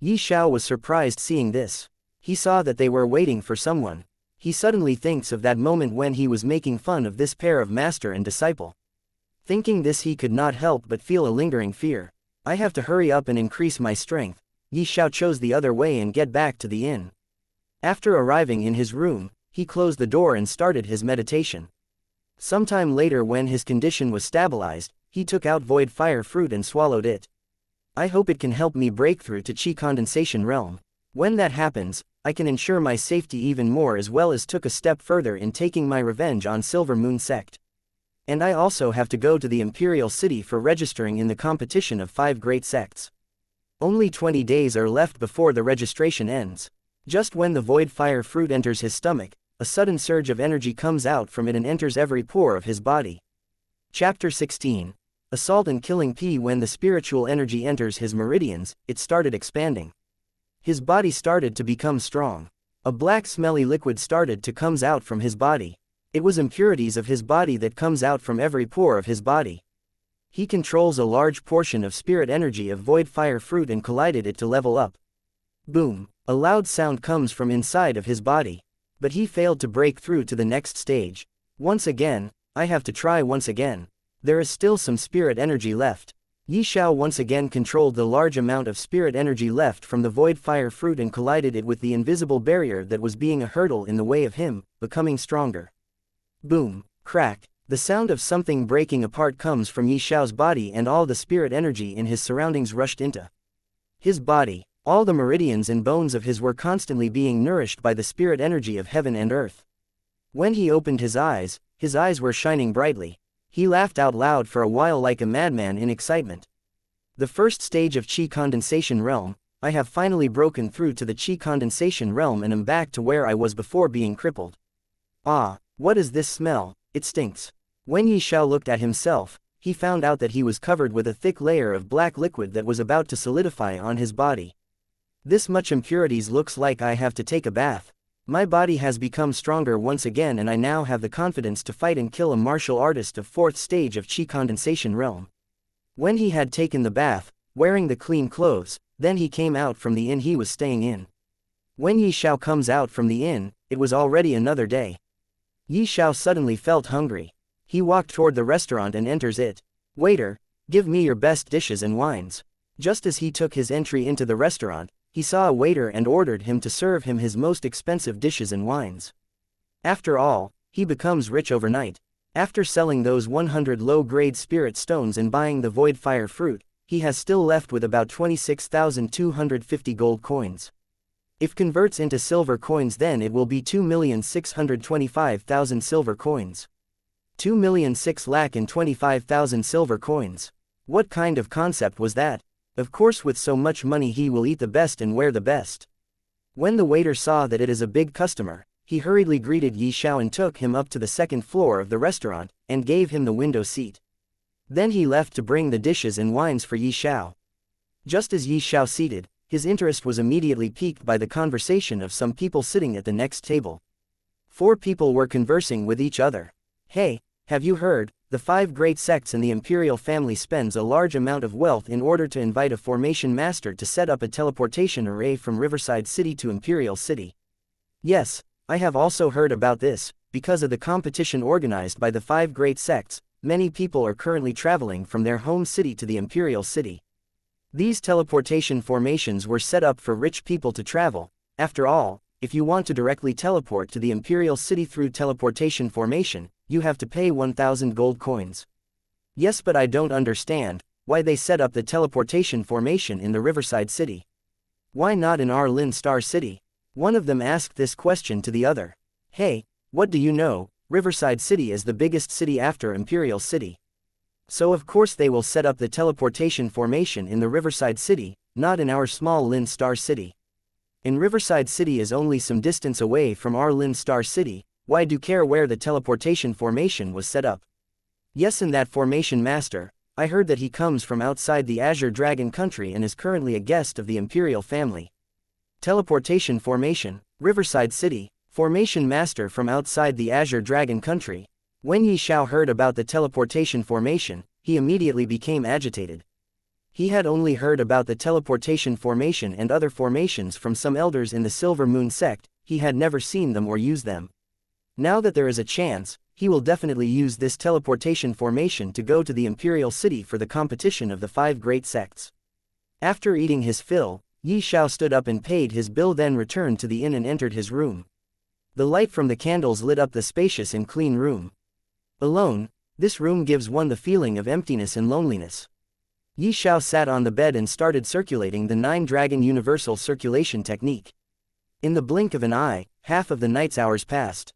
Yi Xiao was surprised seeing this. He saw that they were waiting for someone. He suddenly thinks of that moment when he was making fun of this pair of master and disciple. Thinking this, he could not help but feel a lingering fear. I have to hurry up and increase my strength. Yi Xiao chose the other way and get back to the inn. After arriving in his room, he closed the door and started his meditation. Sometime later, when his condition was stabilized, he took out void fire fruit and swallowed it. I hope it can help me break through to Qi condensation realm. When that happens, I can ensure my safety even more, as well as took a step further in taking my revenge on Silver Moon sect. And I also have to go to the Imperial City for registering in the competition of 5 great sects. Only 20 days are left before the registration ends. Just when the void fire fruit enters his stomach, a sudden surge of energy comes out from it and enters every pore of his body. Chapter 16. Assault and Killing P. When the spiritual energy enters his meridians, it started expanding. His body started to become strong. A black smelly liquid started to comes out from his body. It was impurities of his body that comes out from every pore of his body. He controls a large portion of spirit energy of void fire fruit and collided it to level up. Boom! A loud sound comes from inside of his body. But he failed to break through to the next stage. Once again, I have to try once again. There is still some spirit energy left. Yi Xiao once again controlled the large amount of spirit energy left from the void fire fruit and collided it with the invisible barrier that was being a hurdle in the way of him, becoming stronger. Boom! Crack! The sound of something breaking apart comes from Yi Xiao's body, and all the spirit energy in his surroundings rushed into his body. All the meridians and bones of his were constantly being nourished by the spirit energy of heaven and earth. When he opened his eyes were shining brightly. He laughed out loud for a while like a madman in excitement. The first stage of Qi condensation realm. I have finally broken through to the Qi condensation realm and am back to where I was before being crippled. Ah, what is this smell? It stinks. When Yi Xiao looked at himself, he found out that he was covered with a thick layer of black liquid that was about to solidify on his body. This much impurities, looks like I have to take a bath. My body has become stronger once again, and I now have the confidence to fight and kill a martial artist of 4th stage of Qi condensation realm. When he had taken the bath, wearing the clean clothes, then he came out from the inn he was staying in. When Yi Xiao comes out from the inn, it was already another day. Yi Xiao suddenly felt hungry. He walked toward the restaurant and enters it. Waiter, give me your best dishes and wines. Just as he took his entry into the restaurant, he saw a waiter and ordered him to serve him his most expensive dishes and wines. After all, he becomes rich overnight. After selling those 100 low-grade spirit stones and buying the void fire fruit, he has still left with about 26,250 gold coins. If converts into silver coins, then it will be 2,625,000 silver coins. 2,625,000 silver coins. What kind of concept was that? Of course, with so much money he will eat the best and wear the best. When the waiter saw that it is a big customer, he hurriedly greeted Yi Xiao and took him up to the 2nd floor of the restaurant, and gave him the window seat. Then he left to bring the dishes and wines for Yi Xiao. Just as Yi Xiao seated, his interest was immediately piqued by the conversation of some people sitting at the next table. 4 people were conversing with each other. Hey, have you heard? The 5 great sects in the imperial family spends a large amount of wealth in order to invite a formation master to set up a teleportation array from Riverside City to Imperial City. Yes, I have also heard about this. Because of the competition organized by the 5 great sects, many people are currently traveling from their home city to the Imperial City. These teleportation formations were set up for rich people to travel. After all, if you want to directly teleport to the Imperial City through teleportation formation, you have to pay 1,000 gold coins. Yes, but I don't understand why they set up the teleportation formation in the Riverside City. Why not in our Lin Star City? One of them asked this question to the other. Hey, what do you know? Riverside City is the biggest city after Imperial City. So of course they will set up the teleportation formation in the Riverside City, not in our small Lin Star City. In Riverside City is only some distance away from our Lin Star City. Why do you care where the teleportation formation was set up? Yes, and that formation master, I heard that he comes from outside the Azure Dragon country and is currently a guest of the Imperial family. Teleportation formation, Riverside City, formation master from outside the Azure Dragon country. When Xiao heard about the teleportation formation, he immediately became agitated. He had only heard about the teleportation formation and other formations from some elders in the Silver Moon sect. He had never seen them or used them. Now that there is a chance, he will definitely use this teleportation formation to go to the Imperial City for the competition of the 5 great sects. After eating his fill, Xiao stood up and paid his bill, then returned to the inn and entered his room. The light from the candles lit up the spacious and clean room. Alone, this room gives one the feeling of emptiness and loneliness. Xiao sat on the bed and started circulating the 9-dragon universal circulation technique. In the blink of an eye, half of the night's hours passed.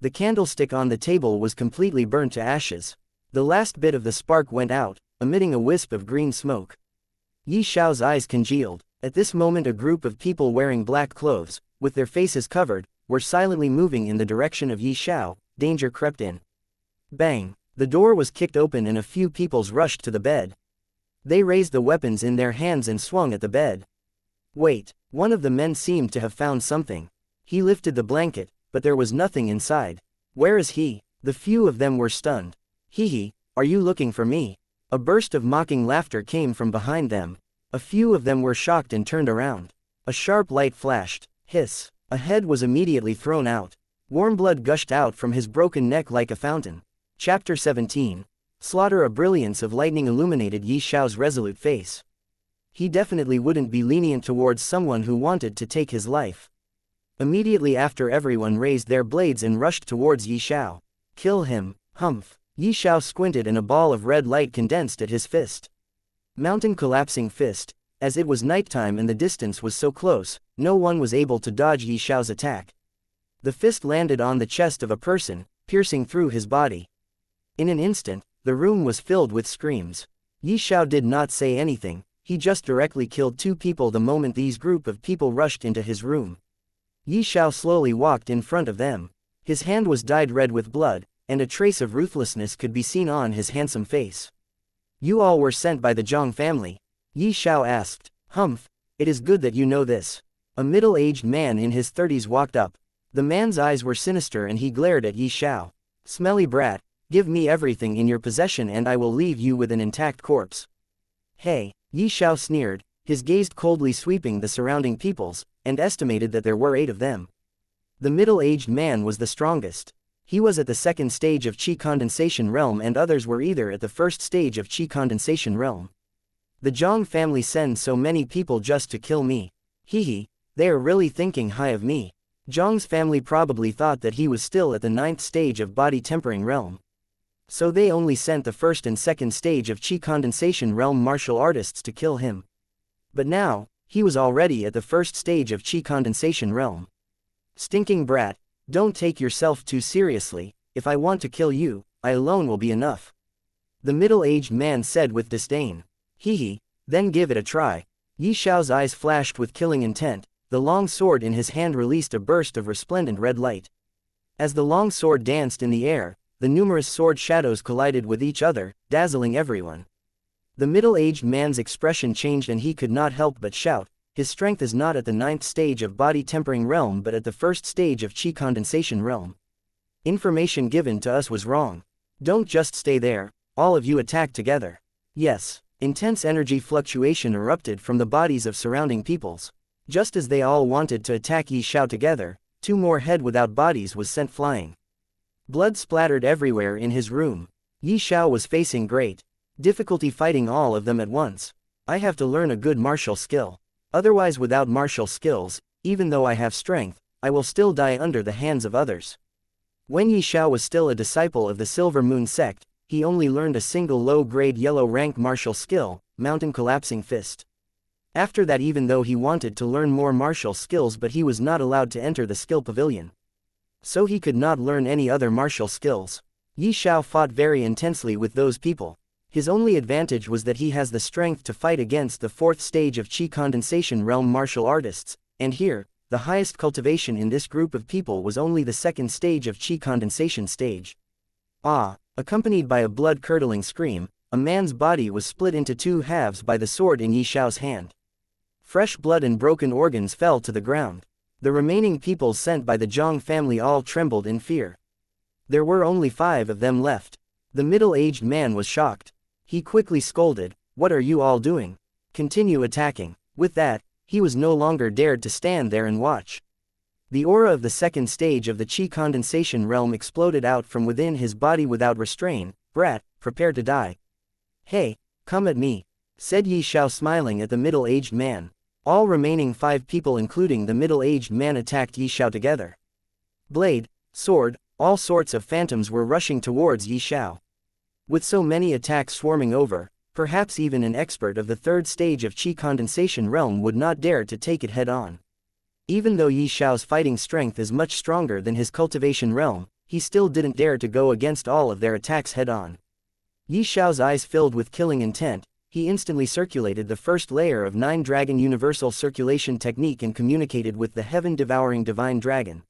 The candlestick on the table was completely burnt to ashes. The last bit of the spark went out, emitting a wisp of green smoke. Xiao's eyes congealed. At this moment a group of people wearing black clothes, with their faces covered, were silently moving in the direction of Xiao. Danger crept in. Bang! The door was kicked open and a few people rushed to the bed. They raised the weapons in their hands and swung at the bed. Wait, one of the men seemed to have found something. He lifted the blanket, but there was nothing inside. Where is he? The few of them were stunned. Hee, are you looking for me? A burst of mocking laughter came from behind them. A few of them were shocked and turned around. A sharp light flashed. Hiss. A head was immediately thrown out. Warm blood gushed out from his broken neck like a fountain. Chapter 17. Slaughter. A brilliance of lightning illuminated Xiao's resolute face. He definitely wouldn't be lenient towards someone who wanted to take his life. Immediately after, everyone raised their blades and rushed towards Xiao. Kill him, humph. Xiao squinted and a ball of red light condensed at his fist. Mountain collapsing fist. As it was nighttime and the distance was so close, no one was able to dodge Xiao's attack. The fist landed on the chest of a person, piercing through his body. In an instant, the room was filled with screams. Xiao did not say anything, he just directly killed 2 people the moment these group of people rushed into his room. Xiao slowly walked in front of them. His hand was dyed red with blood, and a trace of ruthlessness could be seen on his handsome face. You all were sent by the Zhang family? Xiao asked. Humph, it is good that you know this. A middle-aged man in his 30s walked up. The man's eyes were sinister and he glared at Xiao. Smelly brat, give me everything in your possession and I will leave you with an intact corpse. Hey, Xiao sneered, his gaze coldly sweeping the surrounding peoples, and estimated that there were 8 of them. The middle-aged man was the strongest. He was at the 2nd stage of Qi condensation realm and others were either at the 1st stage of Qi condensation realm. The Zhang family sends so many people just to kill me. Hee, they are really thinking high of me. Zhang's family probably thought that he was still at the 9th stage of body tempering realm. So they only sent the 1st and 2nd stage of Qi condensation realm martial artists to kill him. But now, he was already at the 1st stage of Qi condensation realm. Stinking brat, don't take yourself too seriously, if I want to kill you, I alone will be enough. The middle-aged man said with disdain. Hee, then give it a try. Xiao's eyes flashed with killing intent, the long sword in his hand released a burst of resplendent red light. As the long sword danced in the air, the numerous sword shadows collided with each other, dazzling everyone. The middle-aged man's expression changed and he could not help but shout, his strength is not at the 9th stage of body tempering realm but at the 1st stage of chi condensation realm. Information given to us was wrong. Don't just stay there, all of you attack together. Yes. Intense energy fluctuation erupted from the bodies of surrounding peoples. Just as they all wanted to attack Xiao together, 2 more head without bodies was sent flying. Blood splattered everywhere in his room. Xiao was facing great difficulty fighting all of them at once. I have to learn a good martial skill. Otherwise, without martial skills, even though I have strength, I will still die under the hands of others. When Xiao was still a disciple of the Silver Moon sect, he only learned a single low-grade yellow-rank martial skill, Mountain Collapsing Fist. After that, even though he wanted to learn more martial skills, but he was not allowed to enter the skill pavilion. So he could not learn any other martial skills. Xiao fought very intensely with those people. His only advantage was that he has the strength to fight against the 4th stage of Chi Condensation Realm martial artists, and here, the highest cultivation in this group of people was only the 2nd stage of Chi Condensation stage. Ah! Accompanied by a blood-curdling scream, a man's body was split into 2 halves by the sword in Xiao's hand. Fresh blood and broken organs fell to the ground. The remaining people sent by the Zhang family all trembled in fear. There were only 5 of them left. The middle-aged man was shocked. He quickly scolded, "What are you all doing? Continue attacking." With that, he was no longer dared to stand there and watch. The aura of the 2nd stage of the Chi Condensation Realm exploded out from within his body without restraint. "Brat, prepare to die." "Hey, come at me," said Xiao, smiling at the middle-aged man. All remaining 5 people including the middle-aged man attacked Xiao together. Blade, sword, all sorts of phantoms were rushing towards Xiao. With so many attacks swarming over, perhaps even an expert of the 3rd stage of Chi Condensation Realm would not dare to take it head-on. Even though Xiao's fighting strength is much stronger than his cultivation realm, he still didn't dare to go against all of their attacks head-on. Xiao's eyes filled with killing intent, he instantly circulated the 1st layer of 9 Dragon Universal Circulation Technique and communicated with the heaven-devouring Divine Dragon.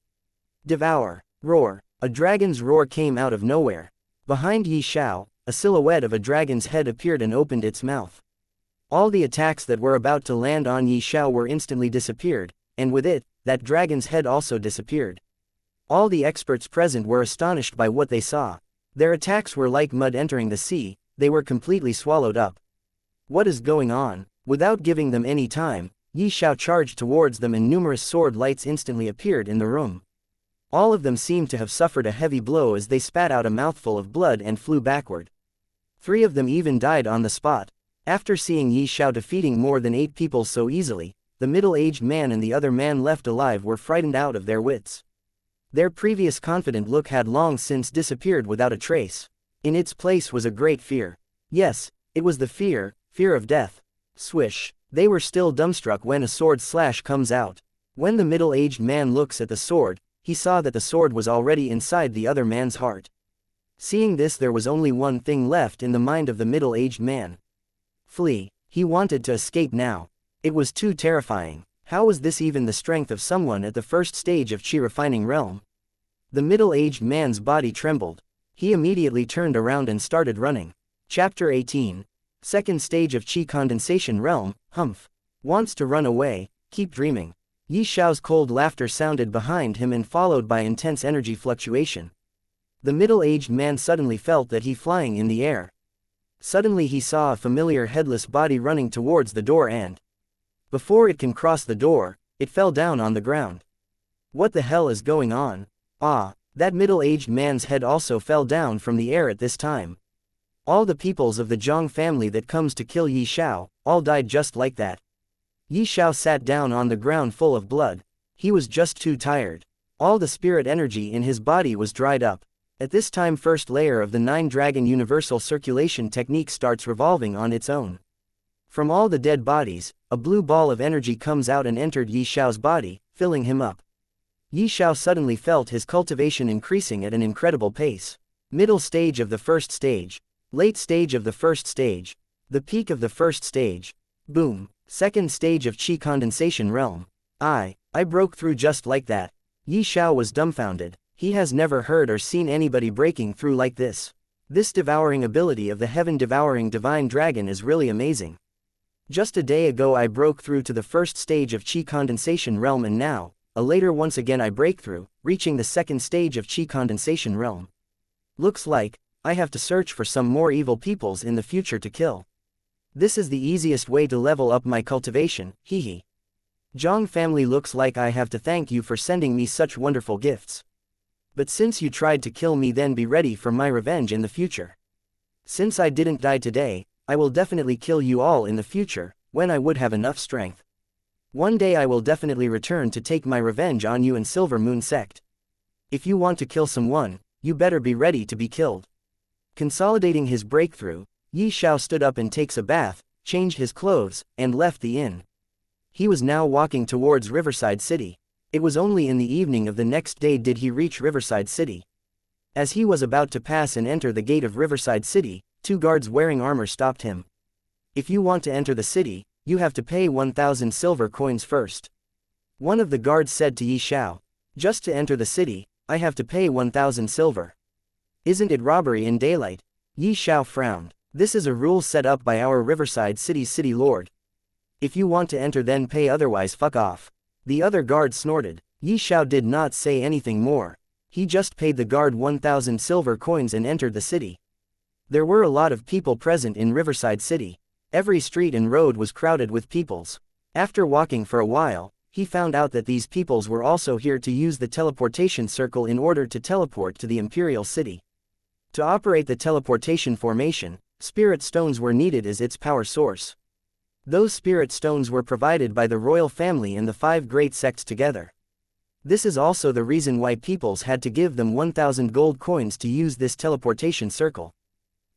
Devour. Roar. A dragon's roar came out of nowhere. Behind Xiao, a silhouette of a dragon's head appeared and opened its mouth. All the attacks that were about to land on Xiao were instantly disappeared, and with it, that dragon's head also disappeared. All the experts present were astonished by what they saw. Their attacks were like mud entering the sea, they were completely swallowed up. What is going on? Without giving them any time, Xiao charged towards them and numerous sword lights instantly appeared in the room. All of them seemed to have suffered a heavy blow as they spat out a mouthful of blood and flew backward. 3 of them even died on the spot. After seeing Xiao defeating more than 8 people so easily, the middle-aged man and the other man left alive were frightened out of their wits. Their previous confident look had long since disappeared without a trace. In its place was a great fear. Yes, it was the fear of death. Swish. They were still dumbstruck when a sword slash comes out. When the middle-aged man looks at the sword, he saw that the sword was already inside the other man's heart. Seeing this, there was only one thing left in the mind of the middle-aged man. Flee. He wanted to escape now. It was too terrifying. How was this even the strength of someone at the 1st stage of Chi Refining Realm? The middle-aged man's body trembled. He immediately turned around and started running. Chapter 18. 2nd stage of Chi Condensation Realm, Humph. Wants to run away, keep dreaming. Xiao's cold laughter sounded behind him and followed by intense energy fluctuation. The middle-aged man suddenly felt that he flying in the air. Suddenly he saw a familiar headless body running towards the door and, before it can cross the door, it fell down on the ground. What the hell is going on? Ah, that middle-aged man's head also fell down from the air at this time. All the peoples of the Zhang family that comes to kill Xiao, all died just like that. Xiao sat down on the ground full of blood. He was just too tired. All the spirit energy in his body was dried up. At this time, 1st layer of the 9 Dragon Universal Circulation Technique starts revolving on its own. From all the dead bodies, a blue ball of energy comes out and entered Xiao's body, filling him up. Xiao suddenly felt his cultivation increasing at an incredible pace. Middle stage of the 1st stage. Late stage of the 1st stage. The peak of the 1st stage. Boom. 2nd stage of Chi Condensation Realm. I broke through just like that. Xiao was dumbfounded. He has never heard or seen anybody breaking through like this. This devouring ability of the heaven-devouring divine dragon is really amazing. Just a day ago I broke through to the first stage of Qi condensation realm, and now, later once again I break through, reaching the second stage of Qi condensation realm. Looks like I have to search for some more evil peoples in the future to kill. This is the easiest way to level up my cultivation, hehe. Zhang family, looks like I have to thank you for sending me such wonderful gifts. But since you tried to kill me, then be ready for my revenge in the future. Since I didn't die today, I will definitely kill you all in the future, when I would have enough strength. One day I will definitely return to take my revenge on you and Silver Moon Sect. If you want to kill someone, you better be ready to be killed. Consolidating his breakthrough, Xiao stood up and takes a bath, changed his clothes, and left the inn. He was now walking towards Riverside City. It was only in the evening of the next day did he reach Riverside City. As he was about to pass and enter the gate of Riverside City, 2 guards wearing armor stopped him. If you want to enter the city, you have to pay 1,000 silver coins first. One of the guards said to Xiao. Just to enter the city, I have to pay 1,000 silver. Isn't it robbery in daylight? Xiao frowned. This is a rule set up by our Riverside City's city lord. If you want to enter, then pay, otherwise fuck off. The other guard snorted. Xiao did not say anything more. He just paid the guard 1,000 silver coins and entered the city. There were a lot of people present in Riverside City. Every street and road was crowded with peoples. After walking for a while, he found out that these peoples were also here to use the teleportation circle in order to teleport to the Imperial City. To operate the teleportation formation, spirit stones were needed as its power source. Those spirit stones were provided by the royal family and the 5 great sects together. This is also the reason why peoples had to give them 1,000 gold coins to use this teleportation circle.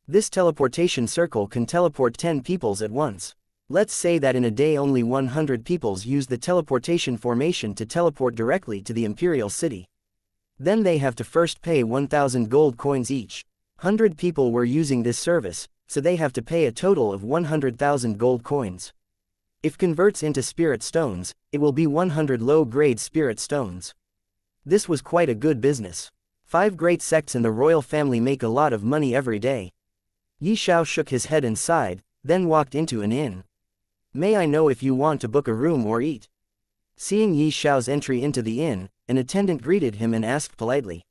This teleportation circle can teleport 10 peoples at once. Let's say that in a day only 100 peoples use the teleportation formation to teleport directly to the Imperial City. Then they have to first pay 1,000 gold coins each. 100 people were using this service, so they have to pay a total of 100,000 gold coins. If converts into spirit stones, it will be 100 low-grade spirit stones. This was quite a good business. 5 great sects in the royal family make a lot of money every day. Xiao shook his head and sighed, then walked into an inn. May I know if you want to book a room or eat? Seeing Xiao's entry into the inn, an attendant greeted him and asked politely.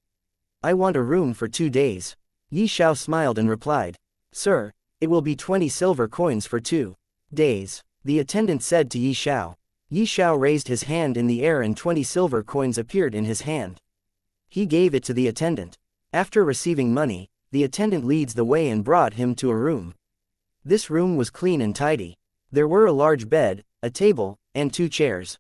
I want a room for 2 days. Xiao smiled and replied. Sir, it will be 20 silver coins for 2 days. The attendant said to Xiao. Xiao raised his hand in the air and 20 silver coins appeared in his hand. He gave it to the attendant. After receiving money, the attendant leads the way and brought him to a room. This room was clean and tidy. There were a large bed, a table, and 2 chairs.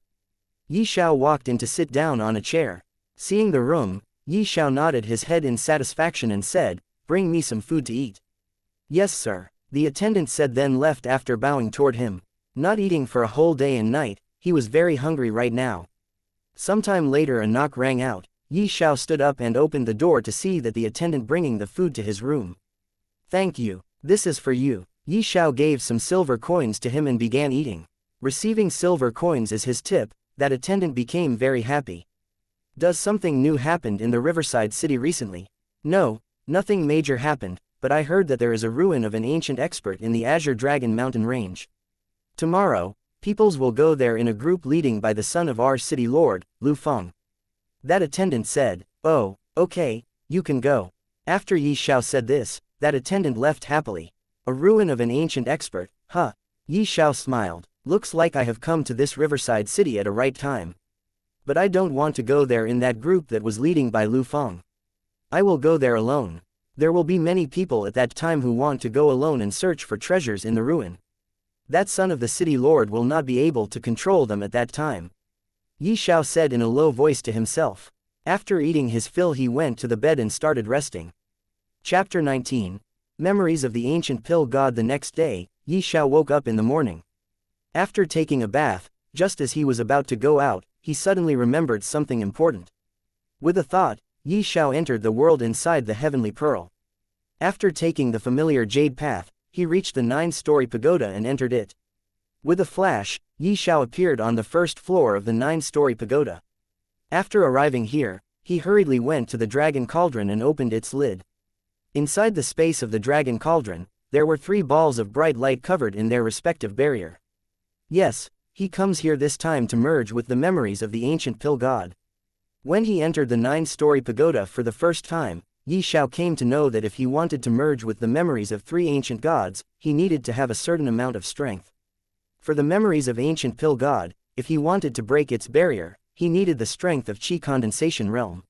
Xiao walked in to sit down on a chair. Seeing the room, Xiao nodded his head in satisfaction and said, Bring me some food to eat. Yes, sir, the attendant said, then left after bowing toward him. Not eating for a whole day and night, he was very hungry right now. Sometime later a knock rang out. Xiao stood up and opened the door to see that the attendant bringing the food to his room. Thank you, this is for you. Xiao gave some silver coins to him and began eating. Receiving silver coins as his tip, that attendant became very happy. Does something new happened in the Riverside City recently? No, nothing major happened, but I heard that there is a ruin of an ancient expert in the Azure Dragon Mountain Range. Tomorrow, peoples will go there in a group leading by the son of our city lord, Lu Feng. That attendant said, Oh, okay, you can go. After Xiao said this, that attendant left happily. A ruin of an ancient expert, huh? Xiao smiled. Looks like I have come to this Riverside City at a right time. But I don't want to go there in that group that was leading by Lu Feng. I will go there alone. There will be many people at that time who want to go alone and search for treasures in the ruin. That son of the city lord will not be able to control them at that time. Xiao said in a low voice to himself. After eating his fill he went to the bed and started resting. Chapter 19. Memories of the Ancient Pill God. The next day, Xiao woke up in the morning. After taking a bath, just as he was about to go out, he suddenly remembered something important. With a thought, Xiao entered the world inside the Heavenly Pearl. After taking the familiar jade path, he reached the 9-story pagoda and entered it. With a flash, Xiao appeared on the first floor of the 9-story pagoda. After arriving here, he hurriedly went to the dragon cauldron and opened its lid. Inside the space of the dragon cauldron, there were 3 balls of bright light covered in their respective barrier. Yes, he comes here this time to merge with the memories of the ancient pill god. When he entered the 9-story pagoda for the first time, Xiao came to know that if he wanted to merge with the memories of 3 ancient gods, he needed to have a certain amount of strength. For the memories of ancient pill god, if he wanted to break its barrier, he needed the strength of Qi condensation realm.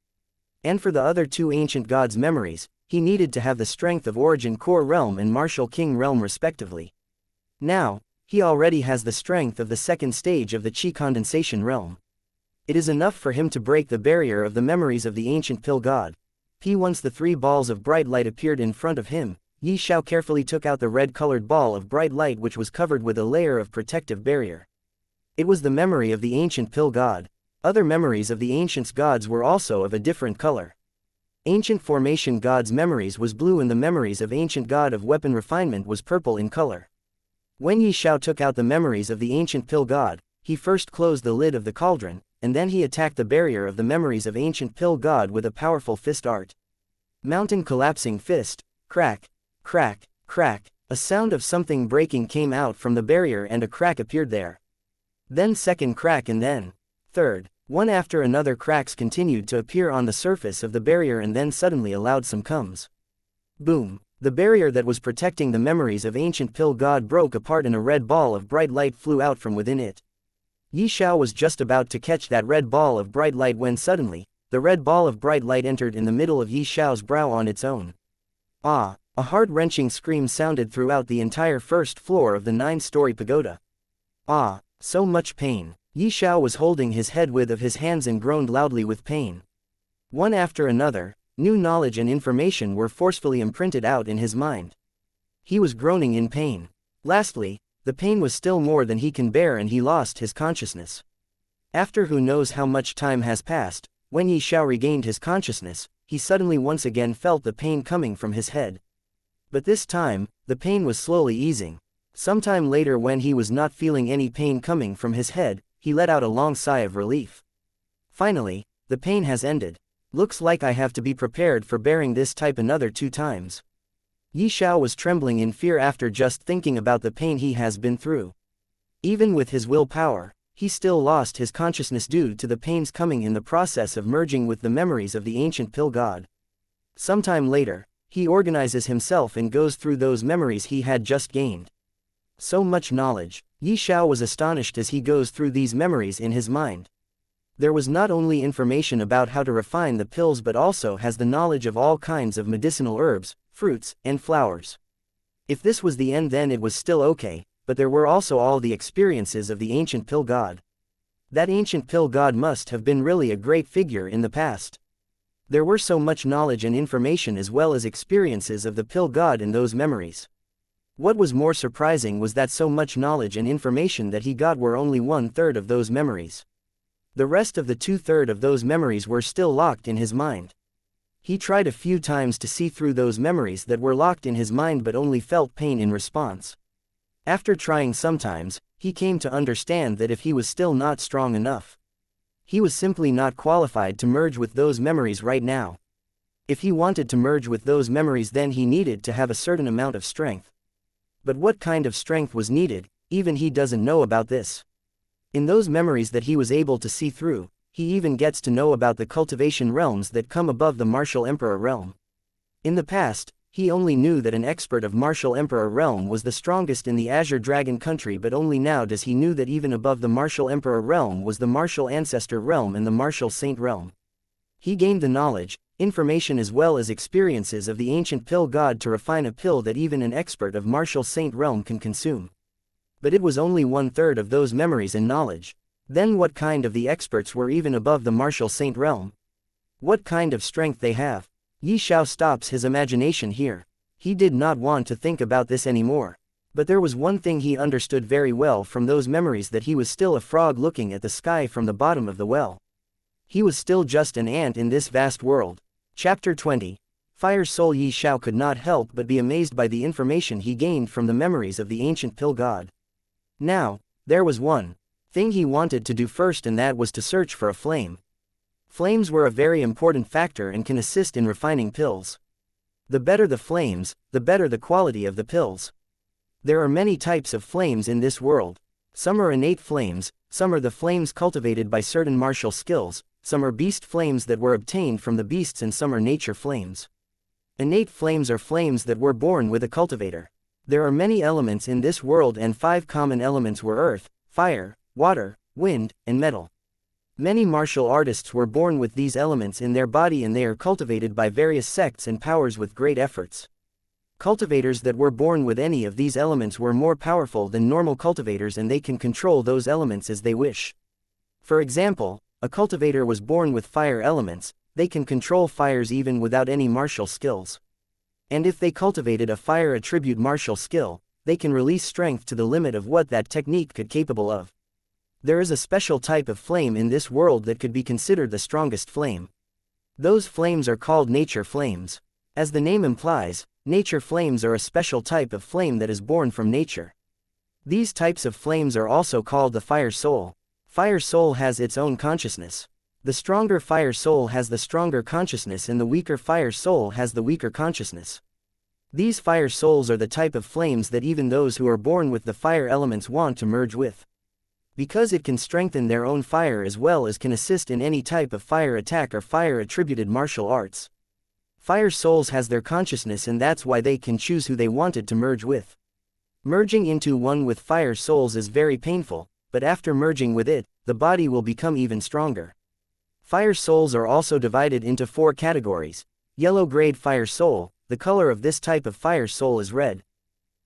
And for the other 2 ancient gods' memories, he needed to have the strength of origin core realm and martial king realm respectively. Now, he already has the strength of the 2nd stage of the Qi condensation realm. It is enough for him to break the barrier of the memories of the ancient pill god. Once the 3 balls of bright light appeared in front of him, Xiao carefully took out the red-colored ball of bright light which was covered with a layer of protective barrier. It was the memory of the ancient pill god. Other memories of the ancient gods were also of a different color. Ancient formation god's memories was blue and the memories of ancient god of weapon refinement was purple in color. When Xiao took out the memories of the ancient pill god, he first closed the lid of the cauldron, and then he attacked the barrier of the memories of ancient pill god with a powerful fist art. Mountain collapsing fist, crack, crack, crack, a sound of something breaking came out from the barrier and a crack appeared there. Then second crack and then third, one after another cracks continued to appear on the surface of the barrier and then suddenly a loud sound comes. Boom! The barrier that was protecting the memories of ancient pill god broke apart and a red ball of bright light flew out from within it. Xiao was just about to catch that red ball of bright light when suddenly, the red ball of bright light entered in the middle of Xiao's brow on its own. Ah! A heart-wrenching scream sounded throughout the entire first floor of the 9-story pagoda. Ah! So much pain. Xiao was holding his head with of his hands and groaned loudly with pain. One after another, new knowledge and information were forcefully imprinted out in his mind. He was groaning in pain. Lastly, the pain was still more than he can bear and he lost his consciousness. After who knows how much time has passed, when Xiao regained his consciousness, he suddenly once again felt the pain coming from his head. But this time, the pain was slowly easing. Sometime later when he was not feeling any pain coming from his head, he let out a long sigh of relief. Finally, the pain has ended. Looks like I have to be prepared for bearing this type another 2 times. Xiao was trembling in fear after just thinking about the pain he has been through. Even with his willpower, he still lost his consciousness due to the pains coming in the process of merging with the memories of the ancient pill god. Sometime later, he organizes himself and goes through those memories he had just gained. So much knowledge. Xiao was astonished as he goes through these memories in his mind. There was not only information about how to refine the pills but also has the knowledge of all kinds of medicinal herbs, fruits, and flowers. If this was the end then it was still okay, but there were also all the experiences of the ancient pill god. That ancient pill god must have been really a great figure in the past. There were so much knowledge and information as well as experiences of the pill god in those memories. What was more surprising was that so much knowledge and information that he got were only 1/3 of those memories. The rest of the 2/3 of those memories were still locked in his mind. He tried a few times to see through those memories that were locked in his mind but only felt pain in response. After trying sometimes, he came to understand that if he was still not strong enough, he was simply not qualified to merge with those memories right now. If he wanted to merge with those memories then he needed to have a certain amount of strength. But what kind of strength was needed, even he doesn't know about this. In those memories that he was able to see through, he even gets to know about the cultivation realms that come above the martial emperor realm. In the past, he only knew that an expert of martial emperor realm was the strongest in the Azure Dragon country but only now does he knew that even above the martial emperor realm was the martial ancestor realm and the martial saint realm. He gained the knowledge, information as well as experiences of the ancient pill god to refine a pill that even an expert of martial saint realm can consume. But it was only 1/3 of those memories and knowledge. Then what kind of the experts were even above the martial saint realm? What kind of strength they have? Xiao stops his imagination here. He did not want to think about this anymore. But there was one thing he understood very well from those memories, that he was still a frog looking at the sky from the bottom of the well. He was still just an ant in this vast world. Chapter 20. Fire Soul. Xiao could not help but be amazed by the information he gained from the memories of the ancient pill god. Now, there was one thing he wanted to do first, and that was to search for a flame. Flames were a very important factor and can assist in refining pills. The better the flames, the better the quality of the pills. There are many types of flames in this world. Some are innate flames, some are the flames cultivated by certain martial skills, some are beast flames that were obtained from the beasts, and some are nature flames. Innate flames are flames that were born with a cultivator. There are many elements in this world, and 5 common elements were earth, fire, water, wind, and metal. Many martial artists were born with these elements in their body, and they are cultivated by various sects and powers with great efforts. Cultivators that were born with any of these elements were more powerful than normal cultivators, and they can control those elements as they wish. For example, a cultivator was born with fire elements, they can control fires even without any martial skills. And if they cultivated a fire attribute martial skill, they can release strength to the limit of what that technique could capable of. There is a special type of flame in this world that could be considered the strongest flame. Those flames are called nature flames. As the name implies, nature flames are a special type of flame that is born from nature. These types of flames are also called the fire soul. Fire soul has its own consciousness. The stronger fire soul has the stronger consciousness, and the weaker fire soul has the weaker consciousness. These fire souls are the type of flames that even those who are born with the fire elements want to merge with. Because it can strengthen their own fire as well as can assist in any type of fire attack or fire attributed martial arts. Fire souls has their consciousness, and that's why they can choose who they wanted to merge with. Merging into one with fire souls is very painful, but after merging with it, the body will become even stronger. Fire souls are also divided into 4 categories. Yellow grade fire soul, the color of this type of fire soul is red.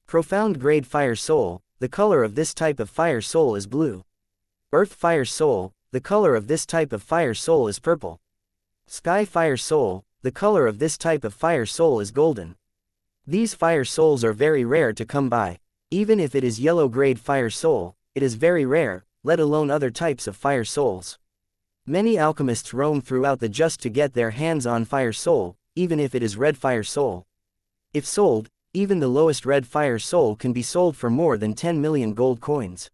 Profound grade fire soul, the color of this type of fire soul is blue. Earth fire soul, the color of this type of fire soul is purple. Sky fire soul, the color of this type of fire soul is golden. These fire souls are very rare to come by. Even if it is yellow grade fire soul, it is very rare, let alone other types of fire souls. Many alchemists roam throughout the just to get their hands on fire soul, even if it is red fire soul. If sold, even the lowest red fire soul can be sold for more than 10 million gold coins.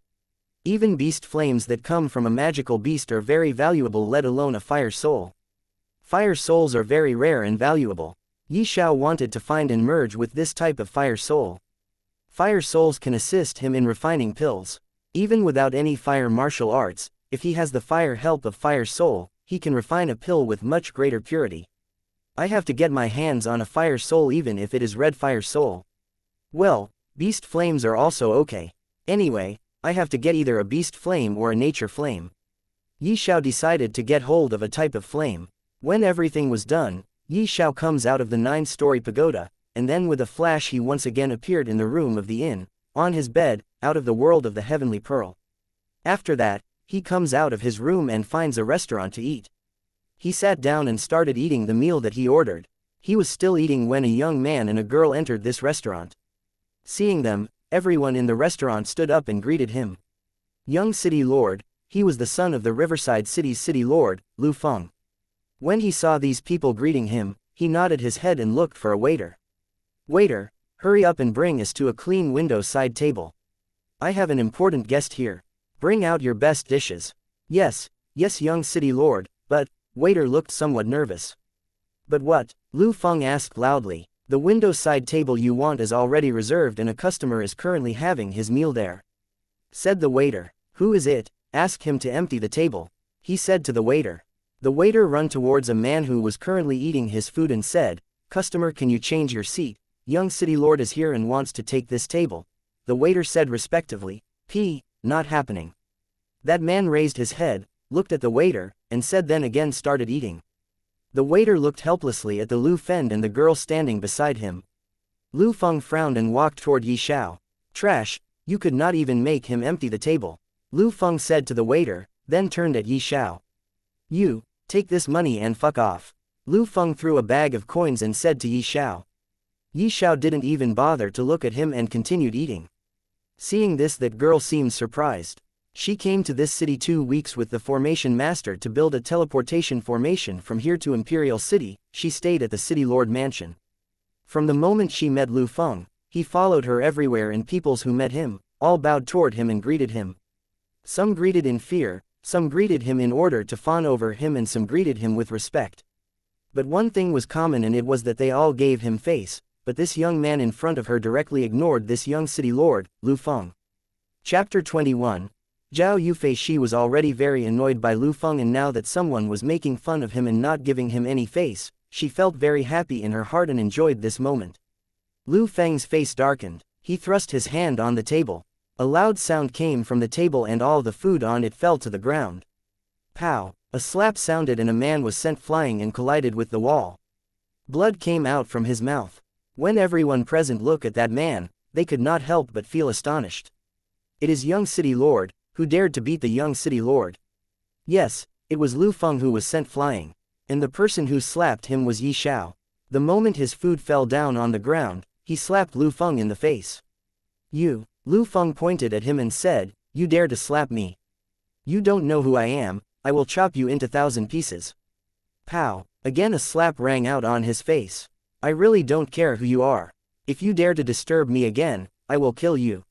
Even beast flames that come from a magical beast are very valuable, let alone a fire soul. Fire souls are very rare and valuable. Xiao wanted to find and merge with this type of fire soul. Fire souls can assist him in refining pills. Even without any fire martial arts, if he has the fire help of fire soul, he can refine a pill with much greater purity. I have to get my hands on a fire soul even if it is red fire soul. Well, beast flames are also okay. Anyway, I have to get either a beast flame or a nature flame. Xiao decided to get hold of a type of flame. When everything was done, Xiao comes out of the 9-story pagoda, and then with a flash he once again appeared in the room of the inn, on his bed, out of the world of the heavenly pearl. After that, he comes out of his room and finds a restaurant to eat. He sat down and started eating the meal that he ordered. He was still eating when a young man and a girl entered this restaurant. Seeing them, everyone in the restaurant stood up and greeted him. Young city lord, he was the son of the Riverside City's city lord, Lu Feng. When he saw these people greeting him, he nodded his head and looked for a waiter. Waiter, hurry up and bring us to a clean window side table. I have an important guest here. Bring out your best dishes. Yes, young city lord, but, waiter looked somewhat nervous. But what? Lu Feng asked loudly. The window side table you want is already reserved and a customer is currently having his meal there. Said the waiter. Who is it? Ask him to empty the table. He said to the waiter. The waiter ran towards a man who was currently eating his food and said, Customer, can you change your seat? Young city lord is here and wants to take this table. The waiter said respectively, Not happening. That man raised his head, looked at the waiter, and said then again started eating. The waiter looked helplessly at the Lu Feng and the girl standing beside him. Lu Feng frowned and walked toward Xiao. Trash, you could not even make him empty the table. Lu Feng said to the waiter, then turned at Xiao. You, take this money and fuck off. Lu Feng threw a bag of coins and said to Xiao. Xiao didn't even bother to look at him and continued eating. Seeing this, that girl seemed surprised. She came to this city 2 weeks with the formation master to build a teleportation formation from here to Imperial City. She stayed at the city lord mansion. From the moment she met Lu Feng, he followed her everywhere, and peoples who met him, all bowed toward him and greeted him. Some greeted in fear, some greeted him in order to fawn over him, and some greeted him with respect. But one thing was common, and it was that they all gave him face, but this young man in front of her directly ignored this young city lord, Lu Feng. Chapter 21. Zhao Yufei. She was already very annoyed by Lu Feng, and now that someone was making fun of him and not giving him any face, she felt very happy in her heart and enjoyed this moment. Lu Feng's face darkened. He thrust his hand on the table. A loud sound came from the table and all the food on it fell to the ground. Pow! A slap sounded and a man was sent flying and collided with the wall. Blood came out from his mouth. When everyone present looked at that man, they could not help but feel astonished. It is young city lord, who dared to beat the young city lord. Yes, it was Lu Feng who was sent flying. And the person who slapped him was Xiao. The moment his food fell down on the ground, he slapped Lu Feng in the face. You, Lu Feng pointed at him and said, you dare to slap me? You don't know who I am, I will chop you into 1,000 pieces. Pow! Again a slap rang out on his face. I really don't care who you are. If you dare to disturb me again, I will kill you.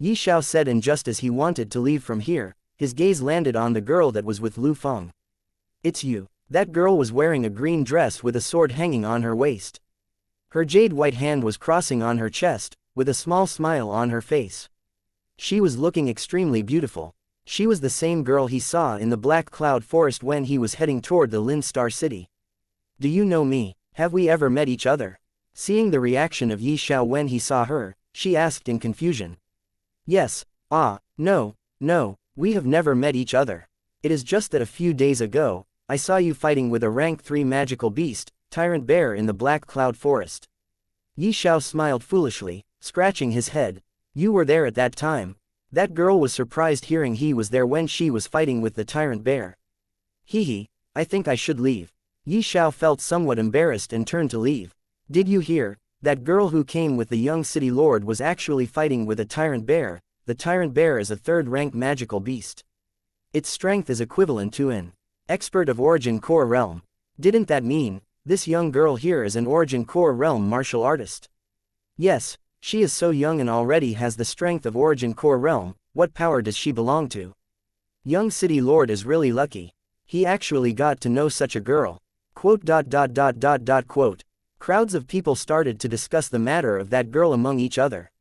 Xiao said, and just as he wanted to leave from here, his gaze landed on the girl that was with Lu Feng. It's you. That girl was wearing a green dress with a sword hanging on her waist. Her jade white hand was crossing on her chest, with a small smile on her face. She was looking extremely beautiful. She was the same girl he saw in the Black Cloud Forest when he was heading toward the Lin Star City. Do you know me? Have we ever met each other? Seeing the reaction of Xiao when he saw her, she asked in confusion. Yes, no, we have never met each other. It is just that a few days ago, I saw you fighting with a rank 3 magical beast, Tyrant Bear, in the Black Cloud Forest. Xiao smiled foolishly, scratching his head. You were there at that time. That girl was surprised hearing he was there when she was fighting with the Tyrant Bear. I think I should leave. Xiao felt somewhat embarrassed and turned to leave. Did you hear? That girl who came with the young city lord was actually fighting with a Tyrant Bear. The Tyrant Bear is a 3rd-rank magical beast. Its strength is equivalent to an expert of Origin Core Realm. Didn't that mean this young girl here is an Origin Core Realm martial artist? Yes, she is so young and already has the strength of Origin Core Realm. What power does she belong to? Young city lord is really lucky. He actually got to know such a girl. Quote. Crowds of people started to discuss the matter of that girl among each other.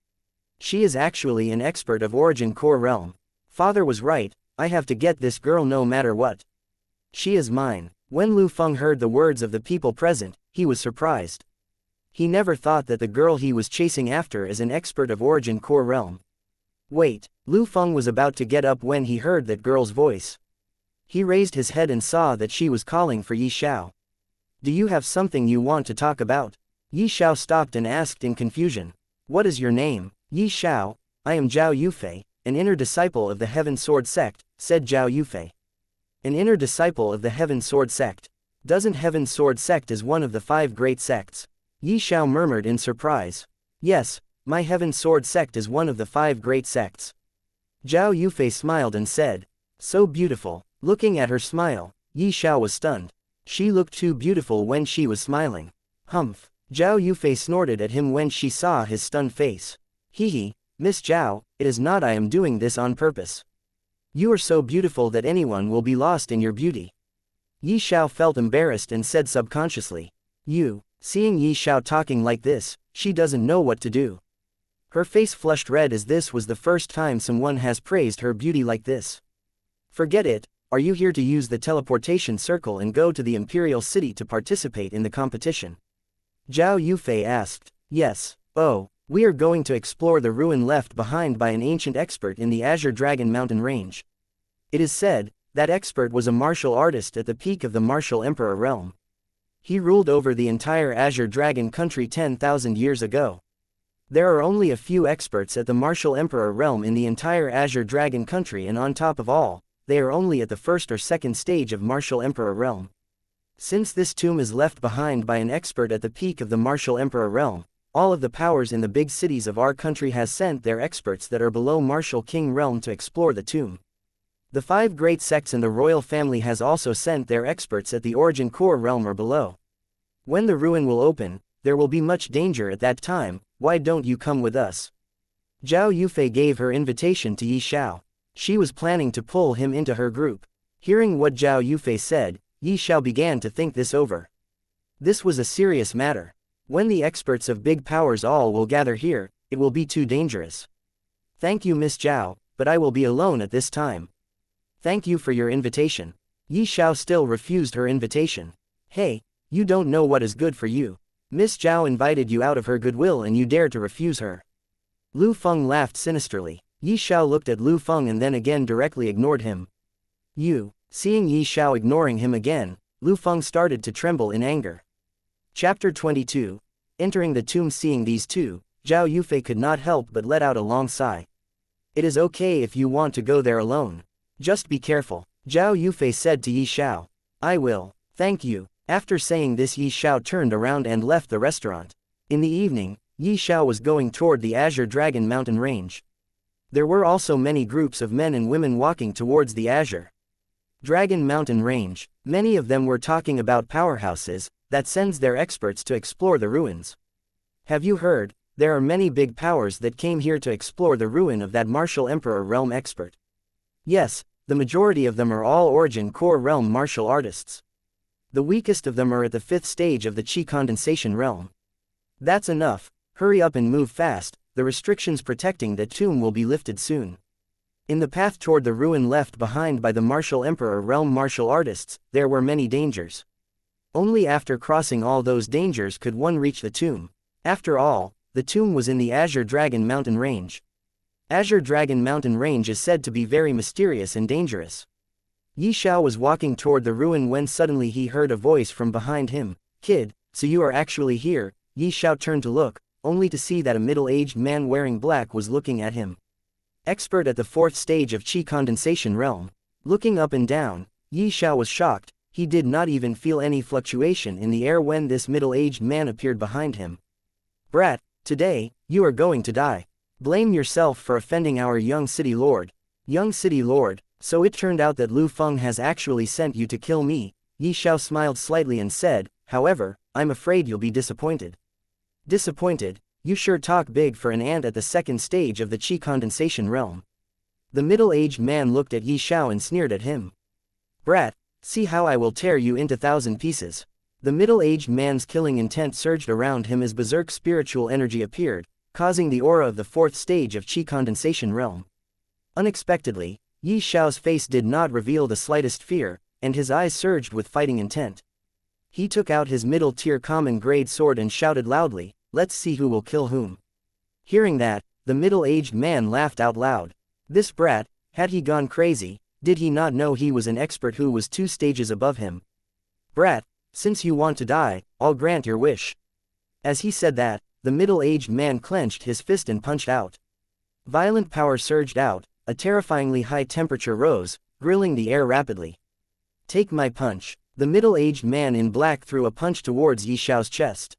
She is actually an expert of Origin Core Realm. Father was right, I have to get this girl no matter what. She is mine. When Lu Feng heard the words of the people present, he was surprised. He never thought that the girl he was chasing after is an expert of Origin Core Realm. Wait, Lu Feng was about to get up when he heard that girl's voice. He raised his head and saw that she was calling for Xiao. Do you have something you want to talk about? Xiao stopped and asked in confusion. What is your name? Xiao, I am Zhao Yufei, an inner disciple of the Heaven Sword Sect, said Zhao Yufei. An inner disciple of the Heaven Sword Sect? Doesn't Heaven Sword Sect is one of the 5 great sects? Xiao murmured in surprise. Yes, my Heaven Sword Sect is one of the 5 great sects. Zhao Yufei smiled and said. So beautiful. Looking at her smile, Xiao was stunned. She looked too beautiful when she was smiling. Humph. Zhao Yufei snorted at him when she saw his stunned face. Miss Zhao, it is not I am doing this on purpose. You are so beautiful that anyone will be lost in your beauty. Xiao felt embarrassed and said subconsciously. Seeing Xiao talking like this, she doesn't know what to do. Her face flushed red as this was the first time someone has praised her beauty like this. Forget it. Are you here to use the teleportation circle and go to the Imperial City to participate in the competition? Zhao Yufei asked. Yes. Oh, we are going to explore the ruin left behind by an ancient expert in the Azure Dragon Mountain Range. It is said, that expert was a martial artist at the peak of the Martial Emperor realm. He ruled over the entire Azure Dragon country 10,000 years ago. There are only a few experts at the Martial Emperor realm in the entire Azure Dragon country, and on top of all, they are only at the 1st or 2nd stage of Martial Emperor realm. Since this tomb is left behind by an expert at the peak of the Martial Emperor realm, all of the powers in the big cities of our country has sent their experts that are below Martial King realm to explore the tomb. The 5 great sects and the royal family has also sent their experts at the Origin Core realm or below. When the ruin will open, there will be much danger at that time. Why don't you come with us? Zhao Yufei gave her invitation to Xiao. She was planning to pull him into her group. Hearing what Zhao Yufei said, Xiao began to think this over. This was a serious matter. When the experts of big powers all will gather here, it will be too dangerous. Thank you, Miss Zhao, but I will be alone at this time. Thank you for your invitation. Yi Xiao still refused her invitation. Hey, you don't know what is good for you. Miss Zhao invited you out of her goodwill and you dare to refuse her. Lu Feng laughed sinisterly. Yi Xiao looked at Lu Feng and then again directly ignored him. Seeing Yi Xiao ignoring him again, Lu Feng started to tremble in anger. Chapter 22. Entering the tomb. Seeing these two, Zhao Yufei could not help but let out a long sigh. It is okay if you want to go there alone. Just be careful, Zhao Yufei said to Yi Xiao. I will, thank you. After saying this, Yi Xiao turned around and left the restaurant. In the evening, Yi Xiao was going toward the Azure Dragon Mountain range. There were also many groups of men and women walking towards the Azure Dragon Mountain range. Many of them were talking about powerhouses that sends their experts to explore the ruins. Have you heard? There are many big powers that came here to explore the ruin of that martial emperor realm expert. Yes, the majority of them are all origin core realm martial artists. The weakest of them are at the 5th stage of the Qi condensation realm. That's enough, hurry up and move fast, the restrictions protecting the tomb will be lifted soon. In the path toward the ruin left behind by the martial emperor realm martial artists, there were many dangers. Only after crossing all those dangers could one reach the tomb. After all, the tomb was in the Azure Dragon Mountain range. Azure Dragon Mountain range is said to be very mysterious and dangerous. Yi Xiao was walking toward the ruin when suddenly he heard a voice from behind him. Kid, so you are actually here. Yi Xiao turned to look, only to see that a middle-aged man wearing black was looking at him. Expert at the 4th stage of Qi condensation realm. Looking up and down, Yi Xiao was shocked. He did not even feel any fluctuation in the air when this middle-aged man appeared behind him. Brat, today, you are going to die. Blame yourself for offending our young city lord. Young city lord, so it turned out that Lu Feng has actually sent you to kill me. Yi Xiao smiled slightly and said, however, I'm afraid you'll be disappointed. Disappointed? You sure talk big for an ant at the 2nd stage of the Qi condensation realm. The middle-aged man looked at Yi Xiao and sneered at him. Brat, see how I will tear you into 1,000 pieces. The middle-aged man's killing intent surged around him as berserk spiritual energy appeared, causing the aura of the 4th stage of Qi condensation realm. Unexpectedly, Yi Xiao's face did not reveal the slightest fear, and his eyes surged with fighting intent. He took out his middle-tier common-grade sword and shouted loudly, let's see who will kill whom. Hearing that, the middle-aged man laughed out loud. This brat, had he gone crazy? Did he not know he was an expert who was 2 stages above him? Brat, since you want to die, I'll grant your wish. As he said that, the middle-aged man clenched his fist and punched out. Violent power surged out, a terrifyingly high temperature rose, grilling the air rapidly. Take my punch. The middle-aged man in black threw a punch towards Yi Xiao's chest.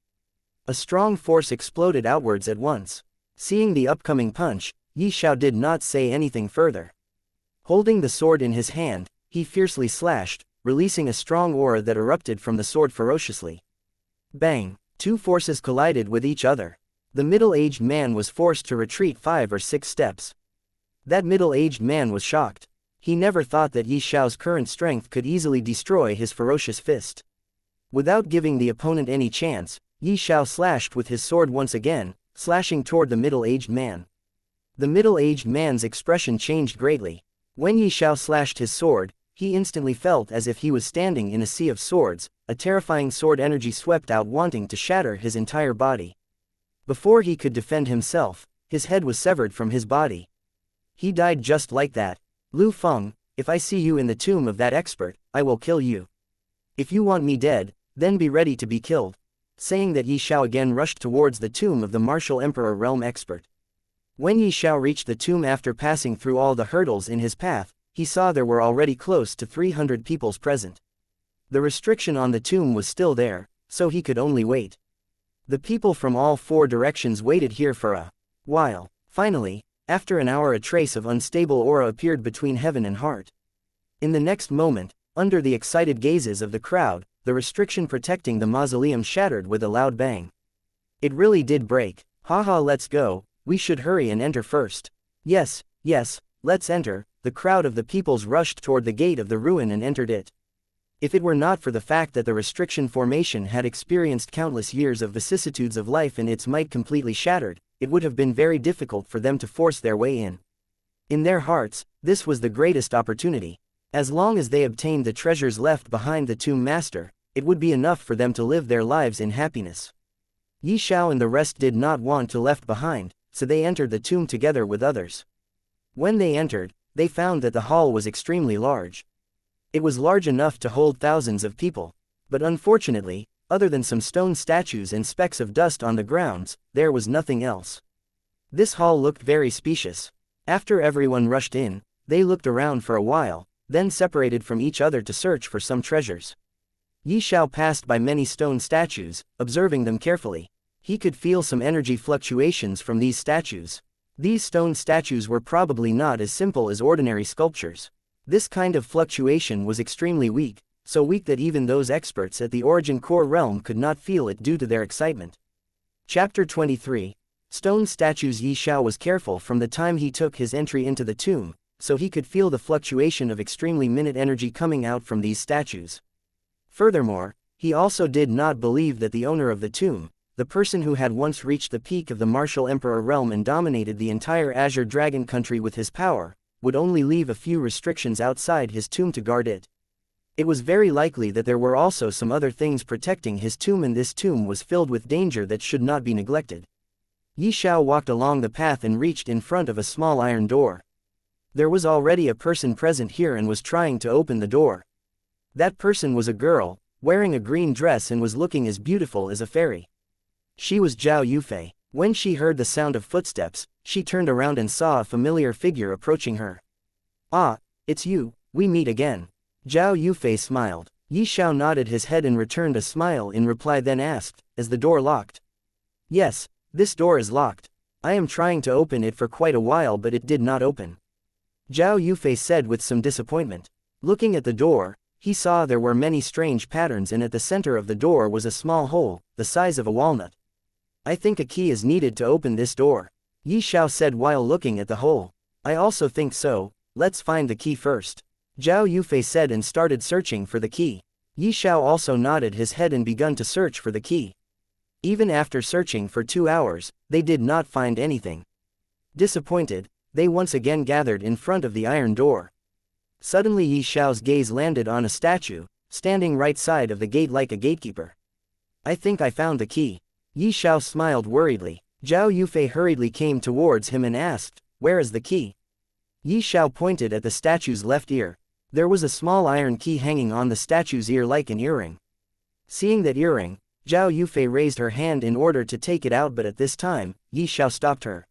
A strong force exploded outwards at once. Seeing the upcoming punch, Yi Xiao did not say anything further. Holding the sword in his hand, he fiercely slashed, releasing a strong aura that erupted from the sword ferociously. Bang! 2 forces collided with each other. The middle-aged man was forced to retreat 5 or 6 steps. That middle-aged man was shocked. He never thought that Yi Xiao's current strength could easily destroy his ferocious fist. Without giving the opponent any chance, Yi Xiao slashed with his sword once again, slashing toward the middle-aged man. The middle-aged man's expression changed greatly. When Yi Xiao slashed his sword, he instantly felt as if he was standing in a sea of swords. A terrifying sword energy swept out wanting to shatter his entire body. Before he could defend himself, his head was severed from his body. He died just like that. Lu Feng, if I see you in the tomb of that expert, I will kill you. If you want me dead, then be ready to be killed. Saying that, Yi Xiao again rushed towards the tomb of the martial emperor realm expert. When Yi Xiao reached the tomb after passing through all the hurdles in his path, he saw there were already close to 300 peoples present. The restriction on the tomb was still there, so he could only wait. The people from all 4 directions waited here for a while. Finally, after an hour, a trace of unstable aura appeared between heaven and heart. In the next moment, under the excited gazes of the crowd, the restriction protecting the mausoleum shattered with a loud bang. It really did break. Haha, let's go, we should hurry and enter first. Yes, let's enter. The crowd of the peoples rushed toward the gate of the ruin and entered it. If it were not for the fact that the restriction formation had experienced countless years of vicissitudes of life and its might completely shattered, it would have been very difficult for them to force their way in. In their hearts, this was the greatest opportunity. As long as they obtained the treasures left behind the tomb master, it would be enough for them to live their lives in happiness. Yi Xiao and the rest did not want to left behind, so they entered the tomb together with others. When they entered, they found that the hall was extremely large. It was large enough to hold thousands of people, but unfortunately, other than some stone statues and specks of dust on the grounds, there was nothing else. This hall looked very spacious. After everyone rushed in, they looked around for a while, then separated from each other to search for some treasures. Yi Xiao passed by many stone statues, observing them carefully. He could feel some energy fluctuations from these statues. These stone statues were probably not as simple as ordinary sculptures. This kind of fluctuation was extremely weak, so weak that even those experts at the Origin Core realm could not feel it due to their excitement. Chapter 23. Stone statues. Yi Xiao was careful from the time he took his entry into the tomb, so he could feel the fluctuation of extremely minute energy coming out from these statues. Furthermore, he also did not believe that the owner of the tomb, the person who had once reached the peak of the martial emperor realm and dominated the entire Azure Dragon country with his power, would only leave a few restrictions outside his tomb to guard it. It was very likely that there were also some other things protecting his tomb, and this tomb was filled with danger that should not be neglected. Yi Xiao walked along the path and reached in front of a small iron door. There was already a person present here and was trying to open the door. That person was a girl, wearing a green dress and was looking as beautiful as a fairy. She was Zhao Yufei. When she heard the sound of footsteps, she turned around and saw a familiar figure approaching her. "Ah, it's you, we meet again." Zhao Yufei smiled. Yi Xiao nodded his head and returned a smile in reply, then asked, "Is the door locked?" "Yes, this door is locked. I am trying to open it for quite a while but it did not open," Zhao Yufei said with some disappointment. Looking at the door, he saw there were many strange patterns, and at the center of the door was a small hole, the size of a walnut. "I think a key is needed to open this door," Yi Xiao said while looking at the hole. "I also think so, let's find the key first," Zhao Yufei said and started searching for the key. Yi Xiao also nodded his head and began to search for the key. Even after searching for 2 hours, they did not find anything. Disappointed, they once again gathered in front of the iron door. Suddenly Yi Xiao's gaze landed on a statue, standing right side of the gate like a gatekeeper. "I think I found the key." Yi Xiao smiled worriedly. Zhao Yufei hurriedly came towards him and asked, "Where is the key?" Yi Xiao pointed at the statue's left ear. There was a small iron key hanging on the statue's ear like an earring. Seeing that earring, Zhao Yufei raised her hand in order to take it out, but at this time, Yi Xiao stopped her.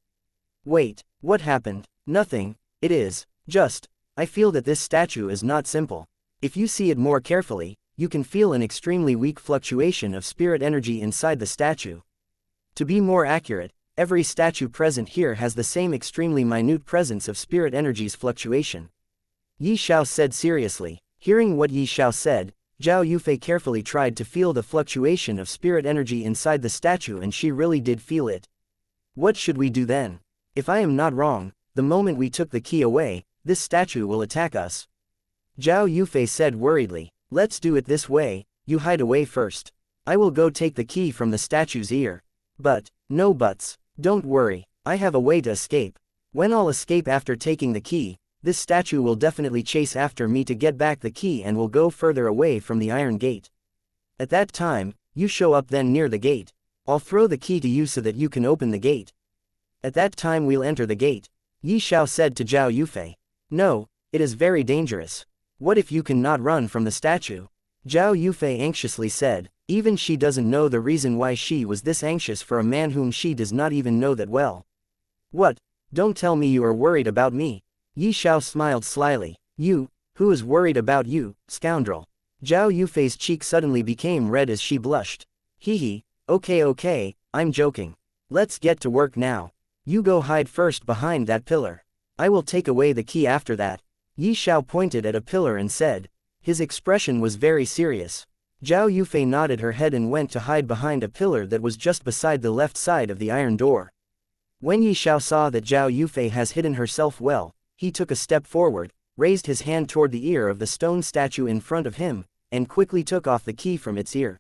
"Wait, what happened?" "Nothing, it is just, I feel that this statue is not simple. If you see it more carefully, you can feel an extremely weak fluctuation of spirit energy inside the statue. To be more accurate, every statue present here has the same extremely minute presence of spirit energy's fluctuation," Yi Xiao said seriously. Hearing what Yi Xiao said, Zhao Yufei carefully tried to feel the fluctuation of spirit energy inside the statue, and she really did feel it. "What should we do then? If I am not wrong, the moment we took the key away, this statue will attack us," Zhao Yufei said worriedly. "Let's do it this way, you hide away first. I will go take the key from the statue's ear." "But, no buts. Don't worry, I have a way to escape. When I'll escape after taking the key, this statue will definitely chase after me to get back the key and will go further away from the iron gate. At that time, you show up then near the gate. I'll throw the key to you so that you can open the gate. At that time we'll enter the gate," Yi Xiao said to Zhao Yufei. "No, it is very dangerous. What if you cannot run from the statue?" Zhao Yufei anxiously said. Even she doesn't know the reason why she was this anxious for a man whom she does not even know that well. "What? Don't tell me you are worried about me." Yi Xiao smiled slyly. "You? Who is worried about you, scoundrel?" Zhao Yufei's cheek suddenly became red as she blushed. "Hee, okay, I'm joking. Let's get to work now. You go hide first behind that pillar. I will take away the key after that." Yi Xiao pointed at a pillar and said. His expression was very serious. Zhao Yufei nodded her head and went to hide behind a pillar that was just beside the left side of the iron door. When Yi Xiao saw that Zhao Yufei has hidden herself well, he took a step forward, raised his hand toward the ear of the stone statue in front of him, and quickly took off the key from its ear.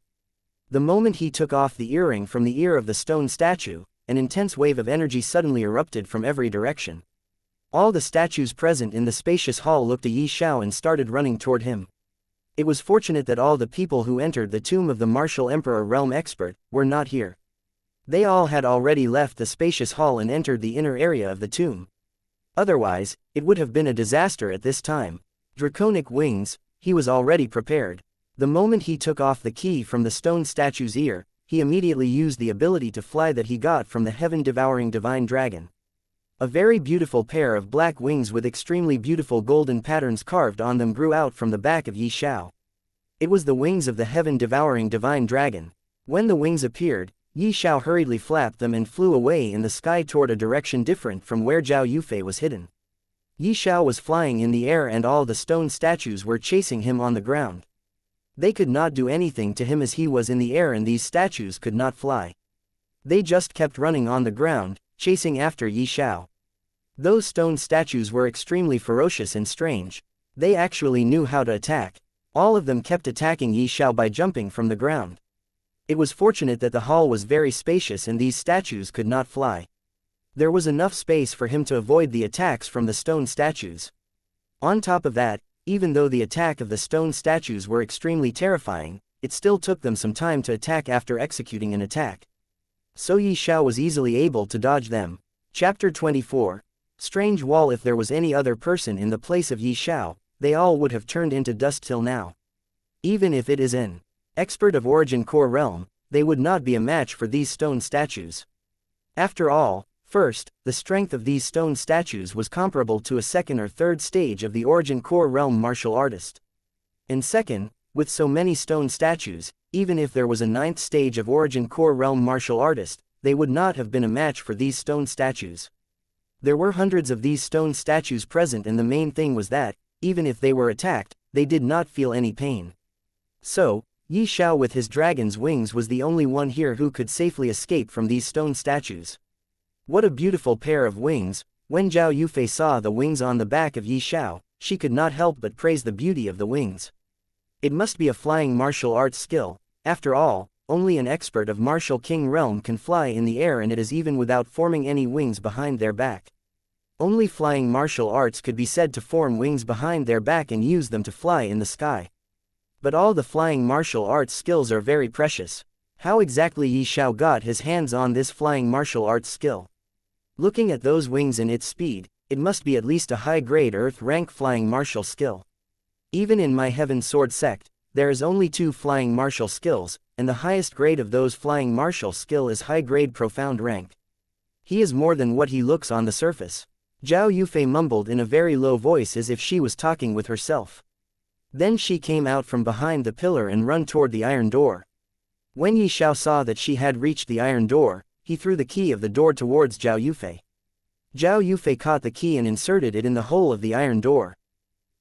The moment he took off the earring from the ear of the stone statue, an intense wave of energy suddenly erupted from every direction. All the statues present in the spacious hall looked at Xiao and started running toward him. It was fortunate that all the people who entered the tomb of the martial emperor realm expert were not here. They all had already left the spacious hall and entered the inner area of the tomb. Otherwise, it would have been a disaster at this time. Draconic wings, he was already prepared. The moment he took off the key from the stone statue's ear, he immediately used the ability to fly that he got from the heaven-devouring divine dragon. A very beautiful pair of black wings with extremely beautiful golden patterns carved on them grew out from the back of Xiao. It was the wings of the heaven-devouring divine dragon. When the wings appeared, Xiao hurriedly flapped them and flew away in the sky toward a direction different from where Zhao Yufei was hidden. Xiao was flying in the air and all the stone statues were chasing him on the ground. They could not do anything to him as he was in the air and these statues could not fly. They just kept running on the ground, chasing after Xiao. Those stone statues were extremely ferocious and strange. They actually knew how to attack. All of them kept attacking Xiao by jumping from the ground. It was fortunate that the hall was very spacious and these statues could not fly. There was enough space for him to avoid the attacks from the stone statues. On top of that, even though the attack of the stone statues were extremely terrifying, it still took them some time to attack after executing an attack. So Xiao was easily able to dodge them. Chapter 24. Strange wall. If there was any other person in the place of Xiao, they all would have turned into dust till now. Even if it is an expert of origin core realm, they would not be a match for these stone statues. After all, first, the strength of these stone statues was comparable to a second or third stage of the origin core realm martial artist. And second, with so many stone statues, even if there was a ninth stage of origin core realm martial artist, they would not have been a match for these stone statues. There were hundreds of these stone statues present and the main thing was that, even if they were attacked, they did not feel any pain. So, Xiao with his dragon's wings was the only one here who could safely escape from these stone statues. What a beautiful pair of wings! When Zhao Yufei saw the wings on the back of Xiao, she could not help but praise the beauty of the wings. It must be a flying martial arts skill. After all, only an expert of martial king realm can fly in the air and it is even without forming any wings behind their back. Only flying martial arts could be said to form wings behind their back and use them to fly in the sky. But all the flying martial arts skills are very precious. How exactly Xiao got his hands on this flying martial arts skill? Looking at those wings and its speed, it must be at least a high-grade Earth rank flying martial skill. Even in my Heaven Sword sect, there is only 2 flying martial skills, and the highest grade of those flying martial skill is high-grade profound rank. He is more than what he looks on the surface. Zhao Yufei mumbled in a very low voice as if she was talking with herself. Then she came out from behind the pillar and ran toward the iron door. When Xiao saw that she had reached the iron door, he threw the key of the door towards Zhao Yufei. Zhao Yufei caught the key and inserted it in the hole of the iron door.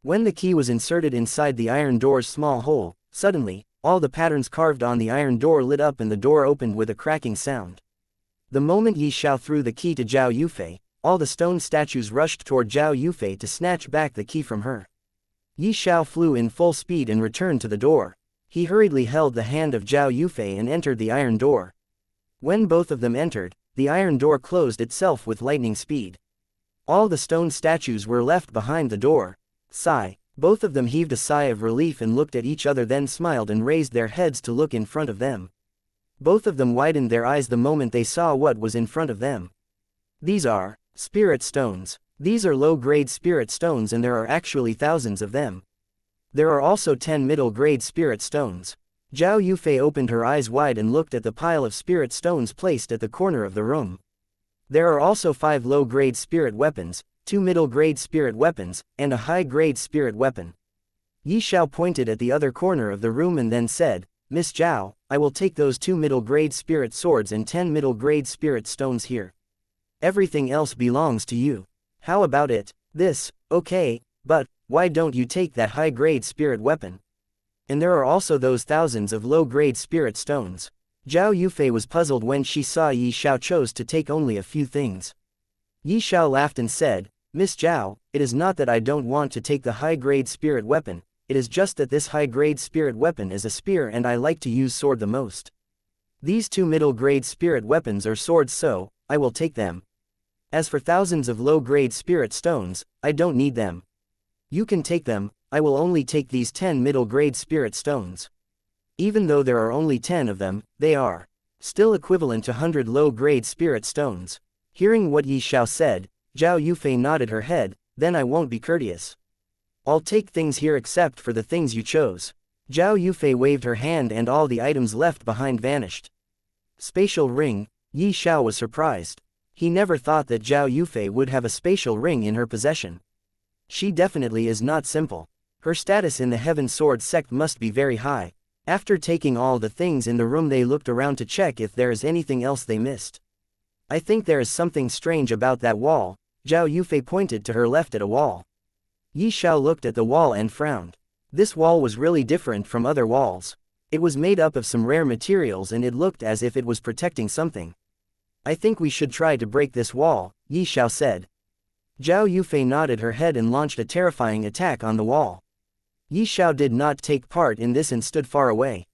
When the key was inserted inside the iron door's small hole, suddenly, all the patterns carved on the iron door lit up and the door opened with a cracking sound. The moment Xiao threw the key to Zhao Yufei, all the stone statues rushed toward Zhao Yufei to snatch back the key from her. Xiao flew in full speed and returned to the door. He hurriedly held the hand of Zhao Yufei and entered the iron door. When both of them entered, the iron door closed itself with lightning speed. All the stone statues were left behind the door. Sigh. Both of them heaved a sigh of relief and looked at each other, then smiled and raised their heads to look in front of them. Both of them widened their eyes the moment they saw what was in front of them. These are spirit stones. These are low-grade spirit stones and there are actually thousands of them. There are also 10 middle-grade spirit stones. Zhao Yufei opened her eyes wide and looked at the pile of spirit stones placed at the corner of the room. There are also 5 low-grade spirit weapons, 2 middle-grade spirit weapons, and a high-grade spirit weapon. Xiao pointed at the other corner of the room and then said, "Miss Zhao, I will take those 2 middle-grade spirit swords and 10 middle-grade spirit stones here. Everything else belongs to you. How about it?" "This, okay, but why don't you take that high-grade spirit weapon? And there are also those thousands of low-grade spirit stones." Zhao Yufei was puzzled when she saw Xiao chose to take only a few things. Xiao laughed and said, "Miss Zhao, it is not that I don't want to take the high-grade spirit weapon, it is just that this high-grade spirit weapon is a spear and I like to use sword the most. These 2 middle-grade spirit weapons are swords, so I will take them." As for thousands of low-grade spirit stones, I don't need them. You can take them, I will only take these 10 middle-grade spirit stones. Even though there are only 10 of them, they are still equivalent to 100 low-grade spirit stones. Hearing what Yi Xiao said, Zhao Yufei nodded her head. Then I won't be courteous. I'll take things here except for the things you chose. Zhao Yufei waved her hand and all the items left behind vanished. Spatial ring. Yi Xiao was surprised. He never thought that Zhao Yufei would have a spatial ring in her possession. She definitely is not simple. Her status in the Heaven Sword sect must be very high. After taking all the things in the room, they looked around to check if there is anything else they missed. I think there is something strange about that wall. Zhao Yufei pointed to her left at a wall. Yi Xiao looked at the wall and frowned. This wall was really different from other walls. It was made up of some rare materials and it looked as if it was protecting something. I think we should try to break this wall, Yi Xiao said. Zhao Yufei nodded her head and launched a terrifying attack on the wall. Yi Xiao did not take part in this and stood far away.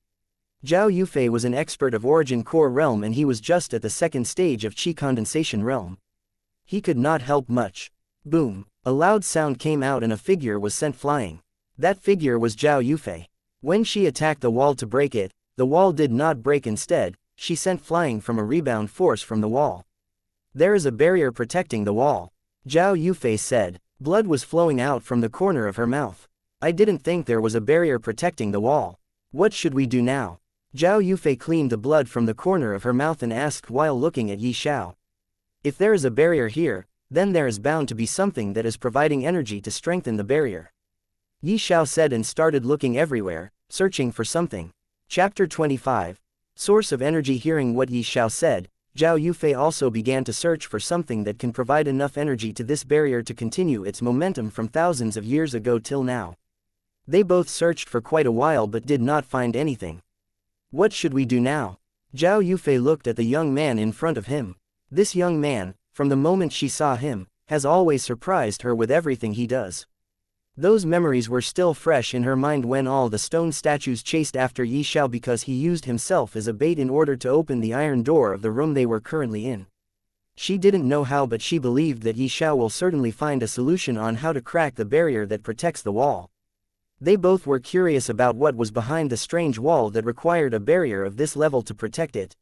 Zhao Yufei was an expert of Origin Core Realm and he was just at the second stage of Qi Condensation Realm. He could not help much. Boom! A loud sound came out and a figure was sent flying. That figure was Zhao Yufei. When she attacked the wall to break it, the wall did not break. Instead, she sent flying from a rebound force from the wall. There is a barrier protecting the wall, Zhao Yufei said. Blood was flowing out from the corner of her mouth. I didn't think there was a barrier protecting the wall. What should we do now? Zhao Yufei cleaned the blood from the corner of her mouth and asked while looking at Yi Xiao. If there is a barrier here, then there is bound to be something that is providing energy to strengthen the barrier. Yi Xiao said and started looking everywhere, searching for something. Chapter 25. Source of energy. Hearing what Yi Xiao said, Zhao Yufei also began to search for something that can provide enough energy to this barrier to continue its momentum from thousands of years ago till now. They both searched for quite a while but did not find anything. What should we do now? Zhao Yufei looked at the young man in front of him. This young man, from the moment she saw him, has always surprised her with everything he does. Those memories were still fresh in her mind when all the stone statues chased after Yi Xiao because he used himself as a bait in order to open the iron door of the room they were currently in. She didn't know how, but she believed that Yi Xiao will certainly find a solution on how to crack the barrier that protects the wall. They both were curious about what was behind the strange wall that required a barrier of this level to protect it.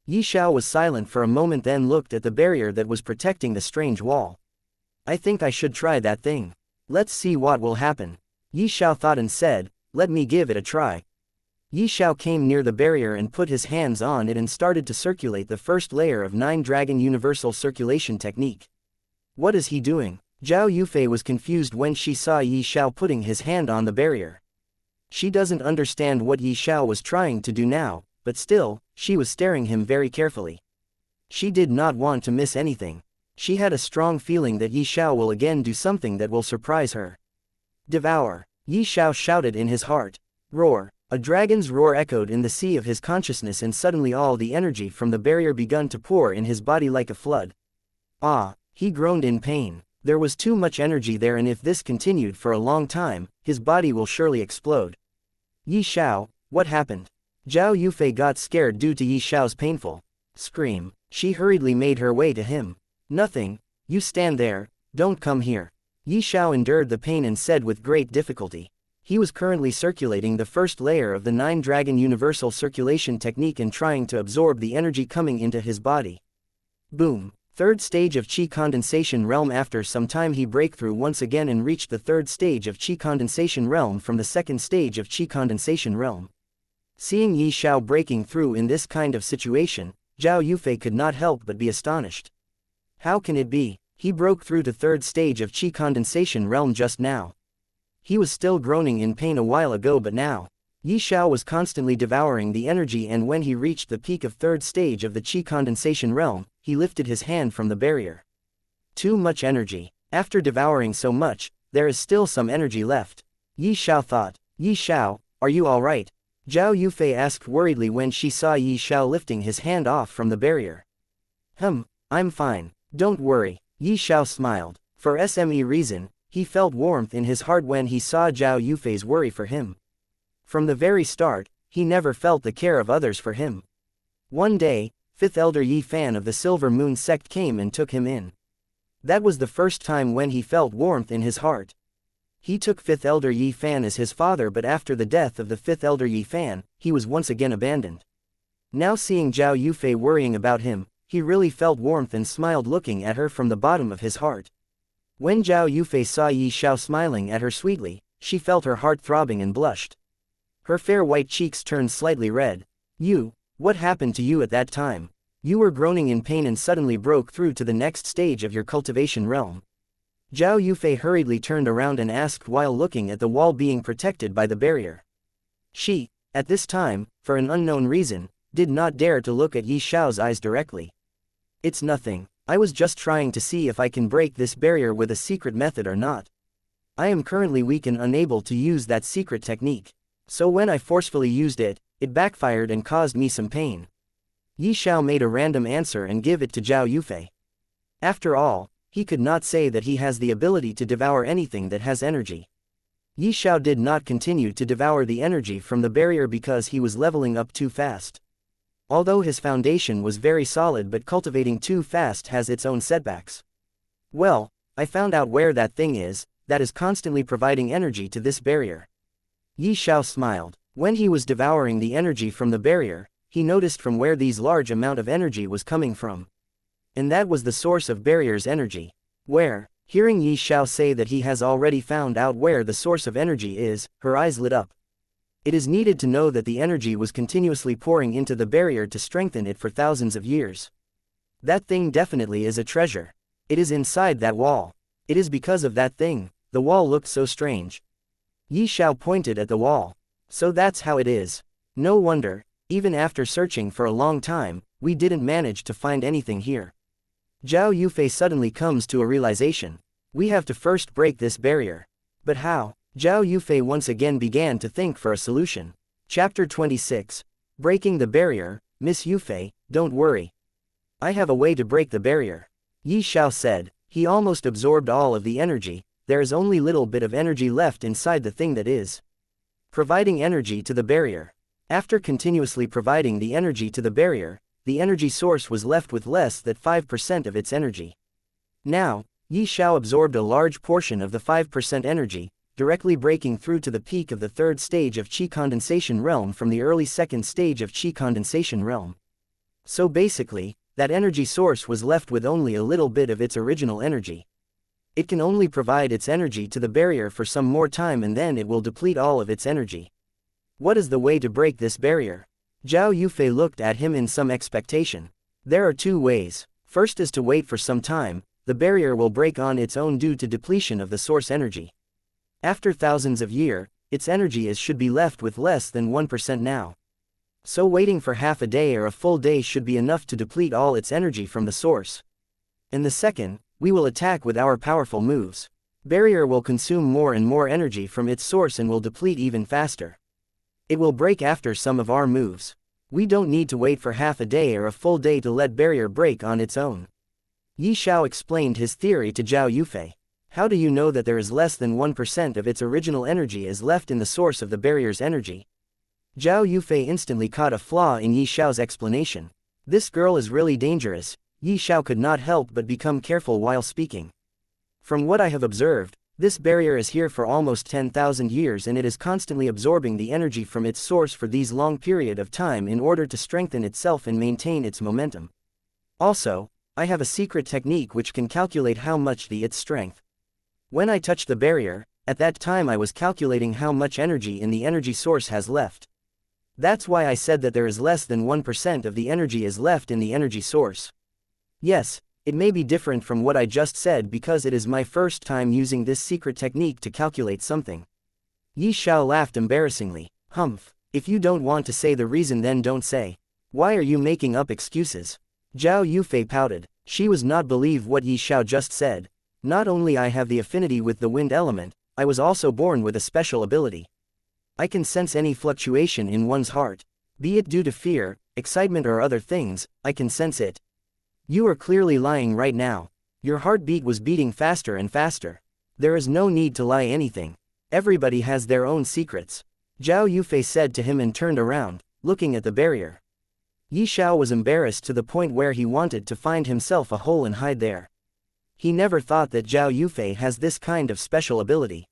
Yi Xiao was silent for a moment, then looked at the barrier that was protecting the strange wall. I think I should try that thing. Let's see what will happen. Yi Xiao thought and said, let me give it a try. Yi Xiao came near the barrier and put his hands on it and started to circulate the first layer of 9 Dragon Universal Circulation Technique. What is he doing? Zhao Yufei was confused when she saw Yi Xiao putting his hand on the barrier. She doesn't understand what Yi Xiao was trying to do now, but still, she was staring him very carefully. She did not want to miss anything. She had a strong feeling that Yi Xiao will again do something that will surprise her. Devour! Yi Xiao shouted in his heart. Roar! A dragon's roar echoed in the sea of his consciousness, and suddenly all the energy from the barrier began to pour in his body like a flood. Ah! He groaned in pain. There was too much energy there, and if this continued for a long time, his body will surely explode. Yi Xiao, what happened? Zhao Yufei got scared due to Yi Xiao's painful scream. She hurriedly made her way to him. Nothing, you stand there, don't come here. Yi Xiao endured the pain and said with great difficulty. He was currently circulating the first layer of the 9 Dragon Universal Circulation Technique and trying to absorb the energy coming into his body. Boom! Third stage of Qi Condensation Realm. After some time he break through once again and reached the third stage of Qi Condensation Realm from the second stage of Qi Condensation Realm. Seeing Yi Xiao breaking through in this kind of situation, Zhao Yufei could not help but be astonished. How can it be? He broke through to third stage of Qi Condensation Realm just now. He was still groaning in pain a while ago, but now, Yi Xiao was constantly devouring the energy, and when he reached the peak of third stage of the Qi Condensation Realm, he lifted his hand from the barrier. Too much energy. After devouring so much, there is still some energy left. Yi Xiao thought. Yi Xiao, are you alright? Zhao Yufei asked worriedly when she saw Yi Xiao lifting his hand off from the barrier. I'm fine. Don't worry. Yi Xiao smiled. For some reason, he felt warmth in his heart when he saw Zhao Yufei's worry for him. From the very start, he never felt the care of others for him. One day, 5th Elder Yi Fan of the Silver Moon sect came and took him in. That was the first time when he felt warmth in his heart. He took 5th Elder Yi Fan as his father, but after the death of the 5th Elder Yi Fan, he was once again abandoned. Now seeing Zhao Yufei worrying about him, he really felt warmth and smiled, looking at her from the bottom of his heart. When Zhao Yufei saw Yi Xiao smiling at her sweetly, she felt her heart throbbing and blushed. Her fair white cheeks turned slightly red. What happened to you at that time? You were groaning in pain and suddenly broke through to the next stage of your cultivation realm. Zhao Yufei hurriedly turned around and asked while looking at the wall being protected by the barrier. She, at this time, for an unknown reason, did not dare to look at Yi Xiao's eyes directly. It's nothing, I was just trying to see if I can break this barrier with a secret method or not. I am currently weak and unable to use that secret technique. So when I forcefully used it, it backfired and caused me some pain. Yi Xiao made a random answer and gave it to Zhao Yufei. After all, he could not say that he has the ability to devour anything that has energy. Yi Xiao did not continue to devour the energy from the barrier because he was leveling up too fast. Although his foundation was very solid, but cultivating too fast has its own setbacks. Well, I found out where that thing is, that is constantly providing energy to this barrier. Yi Xiao smiled. When he was devouring the energy from the barrier, he noticed from where these large amount of energy was coming from. And that was the source of barrier's energy. Where, hearing Yi Xiao say that he has already found out where the source of energy is, her eyes lit up. It is needed to know that the energy was continuously pouring into the barrier to strengthen it for thousands of years. That thing definitely is a treasure. It is inside that wall. It is because of that thing, the wall looked so strange. Yi Xiao pointed at the wall. So that's how it is. No wonder, even after searching for a long time, we didn't manage to find anything here. Zhao Yufei suddenly comes to a realization. We have to first break this barrier. But how? Zhao Yufei once again began to think for a solution. Chapter 26. Breaking the barrier. Miss Yufei, don't worry. I have a way to break the barrier. Yi Xiao said. He almost absorbed all of the energy. There is only little bit of energy left inside the thing that is providing energy to the barrier. After continuously providing the energy to the barrier, the energy source was left with less than 5% of its energy. Now, Yi Xiao absorbed a large portion of the 5% energy, directly breaking through to the peak of the 3rd stage of Qi condensation realm from the early 2nd stage of Qi condensation realm. So basically, that energy source was left with only a little bit of its original energy. It can only provide its energy to the barrier for some more time and then it will deplete all of its energy. What is the way to break this barrier? Zhao Yufei looked at him in some expectation. There are 2 ways. First is to wait for some time, the barrier will break on its own due to depletion of the source energy. After thousands of years, its energy should be left with less than 1% now. So waiting for half a day or a full day should be enough to deplete all its energy from the source. And the second, we will attack with our powerful moves. Barrier will consume more and more energy from its source and will deplete even faster. It will break after some of our moves. We don't need to wait for half a day or a full day to let barrier break on its own. Yi Xiao explained his theory to Zhao Yufei. How do you know that there is less than 1% of its original energy is left in the source of the barrier's energy? Zhao Yufei instantly caught a flaw in Yi Xiao's explanation. This girl is really dangerous. Yi Xiao could not help but become careful while speaking. From what I have observed, this barrier is here for almost 10,000 years and it is constantly absorbing the energy from its source for these long period of time in order to strengthen itself and maintain its momentum. Also, I have a secret technique which can calculate how much its strength. When I touched the barrier, at that time I was calculating how much energy in the energy source has left. That's why I said that there is less than 1% of the energy is left in the energy source. Yes, it may be different from what I just said because it is my first time using this secret technique to calculate something. Yi Xiao laughed embarrassingly. Humph, if you don't want to say the reason then don't say. Why are you making up excuses? Zhao Yufei pouted. She was not believe what Yi Xiao just said. Not only I have the affinity with the wind element, I was also born with a special ability. I can sense any fluctuation in one's heart. Be it due to fear, excitement or other things, I can sense it. You are clearly lying right now. Your heartbeat was beating faster and faster. There is no need to lie anything. Everybody has their own secrets. Zhao Yufei said to him and turned around, looking at the barrier. Yi Xiao was embarrassed to the point where he wanted to find himself a hole and hide there. He never thought that Zhao Yufei has this kind of special ability.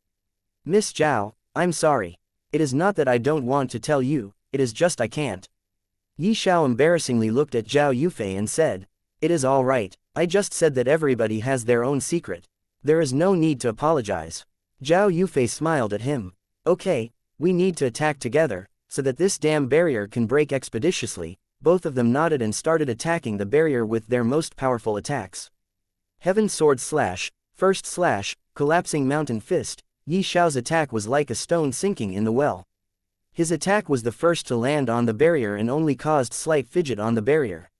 Miss Zhao, I'm sorry. It is not that I don't want to tell you, it is just I can't. Yi Xiao embarrassingly looked at Zhao Yufei and said, "It is all right, I just said that everybody has their own secret. There is no need to apologize." Zhao Yufei smiled at him. "Okay, we need to attack together, so that this damn barrier can break expeditiously." Both of them nodded and started attacking the barrier with their most powerful attacks. Heaven Sword Slash, First Slash, Collapsing Mountain Fist. Yi Xiao's attack was like a stone sinking in the well. His attack was the first to land on the barrier and only caused slight fidget on the barrier.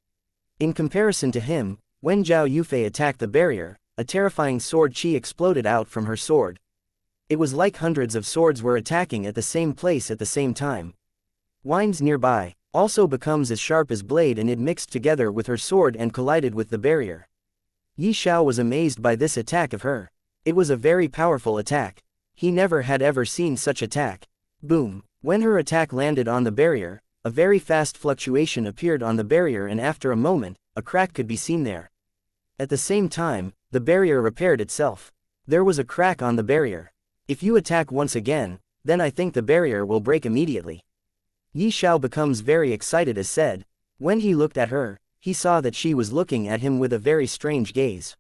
In comparison to him, when Zhao Yufei attacked the barrier, a terrifying sword chi exploded out from her sword. It was like hundreds of swords were attacking at the same place at the same time. Winds nearby also becomes as sharp as blade, and it mixed together with her sword and collided with the barrier. Yi Xiao was amazed by this attack of her. It was a very powerful attack. He never had ever seen such attack. Boom! When her attack landed on the barrier, a very fast fluctuation appeared on the barrier, and after a moment, a crack could be seen there. At the same time, the barrier repaired itself. There was a crack on the barrier. If you attack once again, then I think the barrier will break immediately. Yi Xiao becomes very excited as said. When he looked at her, he saw that she was looking at him with a very strange gaze.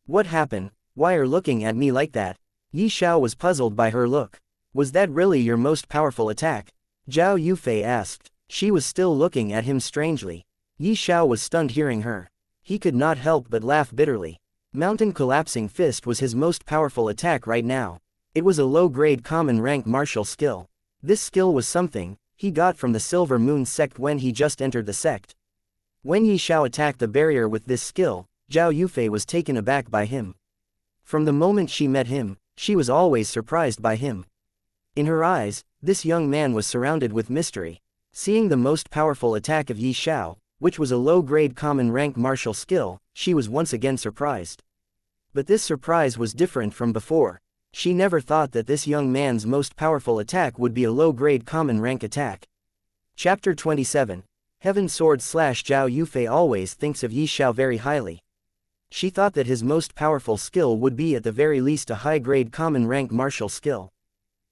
What happened? Why are you looking at me like that? Yi Xiao was puzzled by her look. Was that really your most powerful attack? Zhao Yufei asked. She was still looking at him strangely. Yi Xiao was stunned hearing her. He could not help but laugh bitterly. Mountain Collapsing Fist was his most powerful attack right now. It was a low-grade common rank martial skill. This skill was something he got from the Silver Moon sect when he just entered the sect. When Yi Xiao attacked the barrier with this skill, Zhao Yufei was taken aback by him. From the moment she met him, she was always surprised by him. In her eyes, this young man was surrounded with mystery. Seeing the most powerful attack of Yi Xiao, which was a low-grade common rank martial skill, she was once again surprised. But this surprise was different from before. She never thought that this young man's most powerful attack would be a low-grade common rank attack. Chapter 27. Heaven Sword Slash. Zhao Yufei always thinks of Yi Xiao very highly. She thought that his most powerful skill would be at the very least a high-grade common rank martial skill.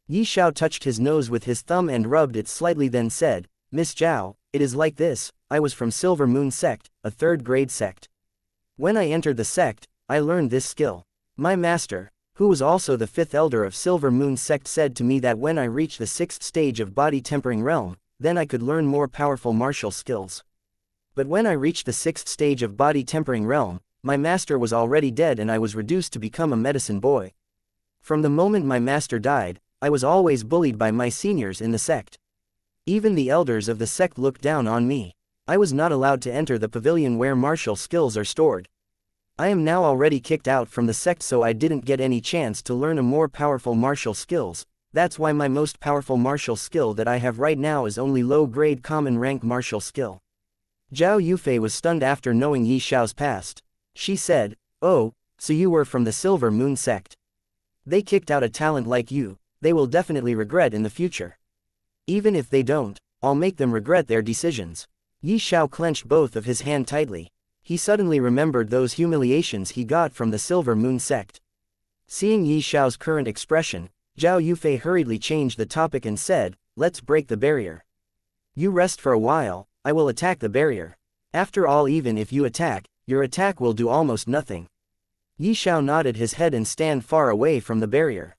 Yi Xiao touched his nose with his thumb and rubbed it slightly, then said, "Miss Zhao, it is like this. I was from Silver Moon sect, a third-grade sect. When I entered the sect, I learned this skill. My master, who was also the fifth elder of Silver Moon sect, said to me that when I reached the 6th stage of body tempering realm, then I could learn more powerful martial skills. But when I reached the 6th stage of body tempering realm, my master was already dead and I was reduced to become a medicine boy. From the moment my master died, I was always bullied by my seniors in the sect. Even the elders of the sect looked down on me. I was not allowed to enter the pavilion where martial skills are stored. I am now already kicked out from the sect, so I didn't get any chance to learn a more powerful martial skills. That's why my most powerful martial skill that I have right now is only low-grade common rank martial skill." Zhao Yufei was stunned after knowing Yi Xiao's past. She said, "Oh, so you were from the Silver Moon sect. They kicked out a talent like you. They will definitely regret in the future. Even if they don't, I'll make them regret their decisions." Yi Xiao clenched both of his hands tightly. He suddenly remembered those humiliations he got from the Silver Moon sect. Seeing Yi Xiao's current expression, Zhao Yufei hurriedly changed the topic and said, "Let's break the barrier. You rest for a while, I will attack the barrier. After all, even if you attack, your attack will do almost nothing." Yi Xiao nodded his head and stand far away from the barrier.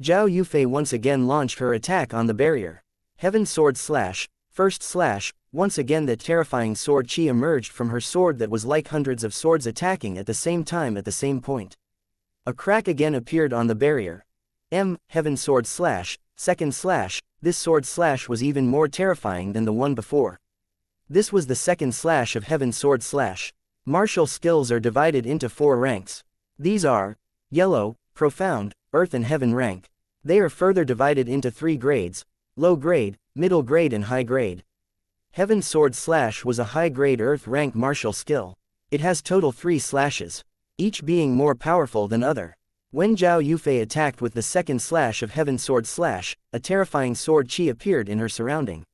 Zhao Yufei once again launched her attack on the barrier. Heaven Sword Slash, First Slash. Once again the terrifying sword chi emerged from her sword that was like hundreds of swords attacking at the same time at the same point. A crack again appeared on the barrier. Heaven Sword Slash, Second Slash. This sword slash was even more terrifying than the one before. This was the second slash of Heaven Sword Slash. Martial skills are divided into 4 ranks. These are Yellow, Profound, Earth and Heaven rank. They are further divided into 3 grades: low grade, middle grade and high grade. Heaven Sword Slash was a high-grade Earth rank martial skill. It has total 3 slashes, each being more powerful than other. When Zhao Yufei attacked with the second slash of Heaven Sword Slash, a terrifying sword chi appeared in her surrounding.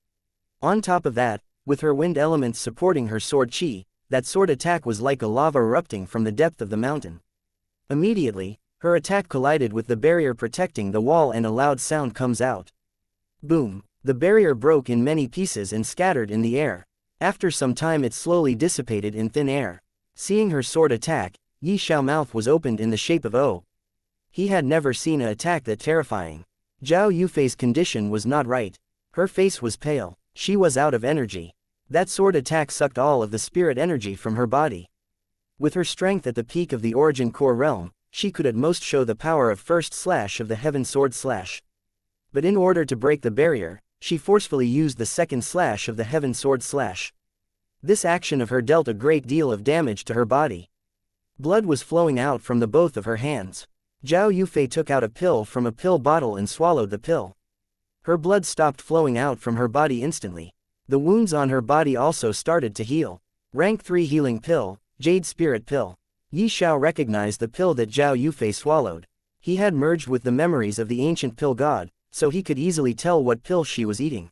On top of that, with her wind elements supporting her sword chi, that sword attack was like a lava erupting from the depth of the mountain. Immediately, her attack collided with the barrier protecting the wall and a loud sound comes out. Boom! The barrier broke in many pieces and scattered in the air. After some time it slowly dissipated in thin air. Seeing her sword attack, Xiao's mouth was opened in the shape of O. He had never seen an attack that terrifying. Zhao Yufei's condition was not right. Her face was pale. She was out of energy. That sword attack sucked all of the spirit energy from her body. With her strength at the peak of the origin core realm, she could at most show the power of first slash of the heaven sword slash. But in order to break the barrier, she forcefully used the second slash of the heaven sword slash. This action of her dealt a great deal of damage to her body. Blood was flowing out from the both of her hands. Zhao Yufei took out a pill from a pill bottle and swallowed the pill. Her blood stopped flowing out from her body instantly. The wounds on her body also started to heal. Rank 3 healing pill, Jade Spirit pill. Xiao recognized the pill that Zhao Yufei swallowed. He had merged with the memories of the ancient pill god, so he could easily tell what pill she was eating.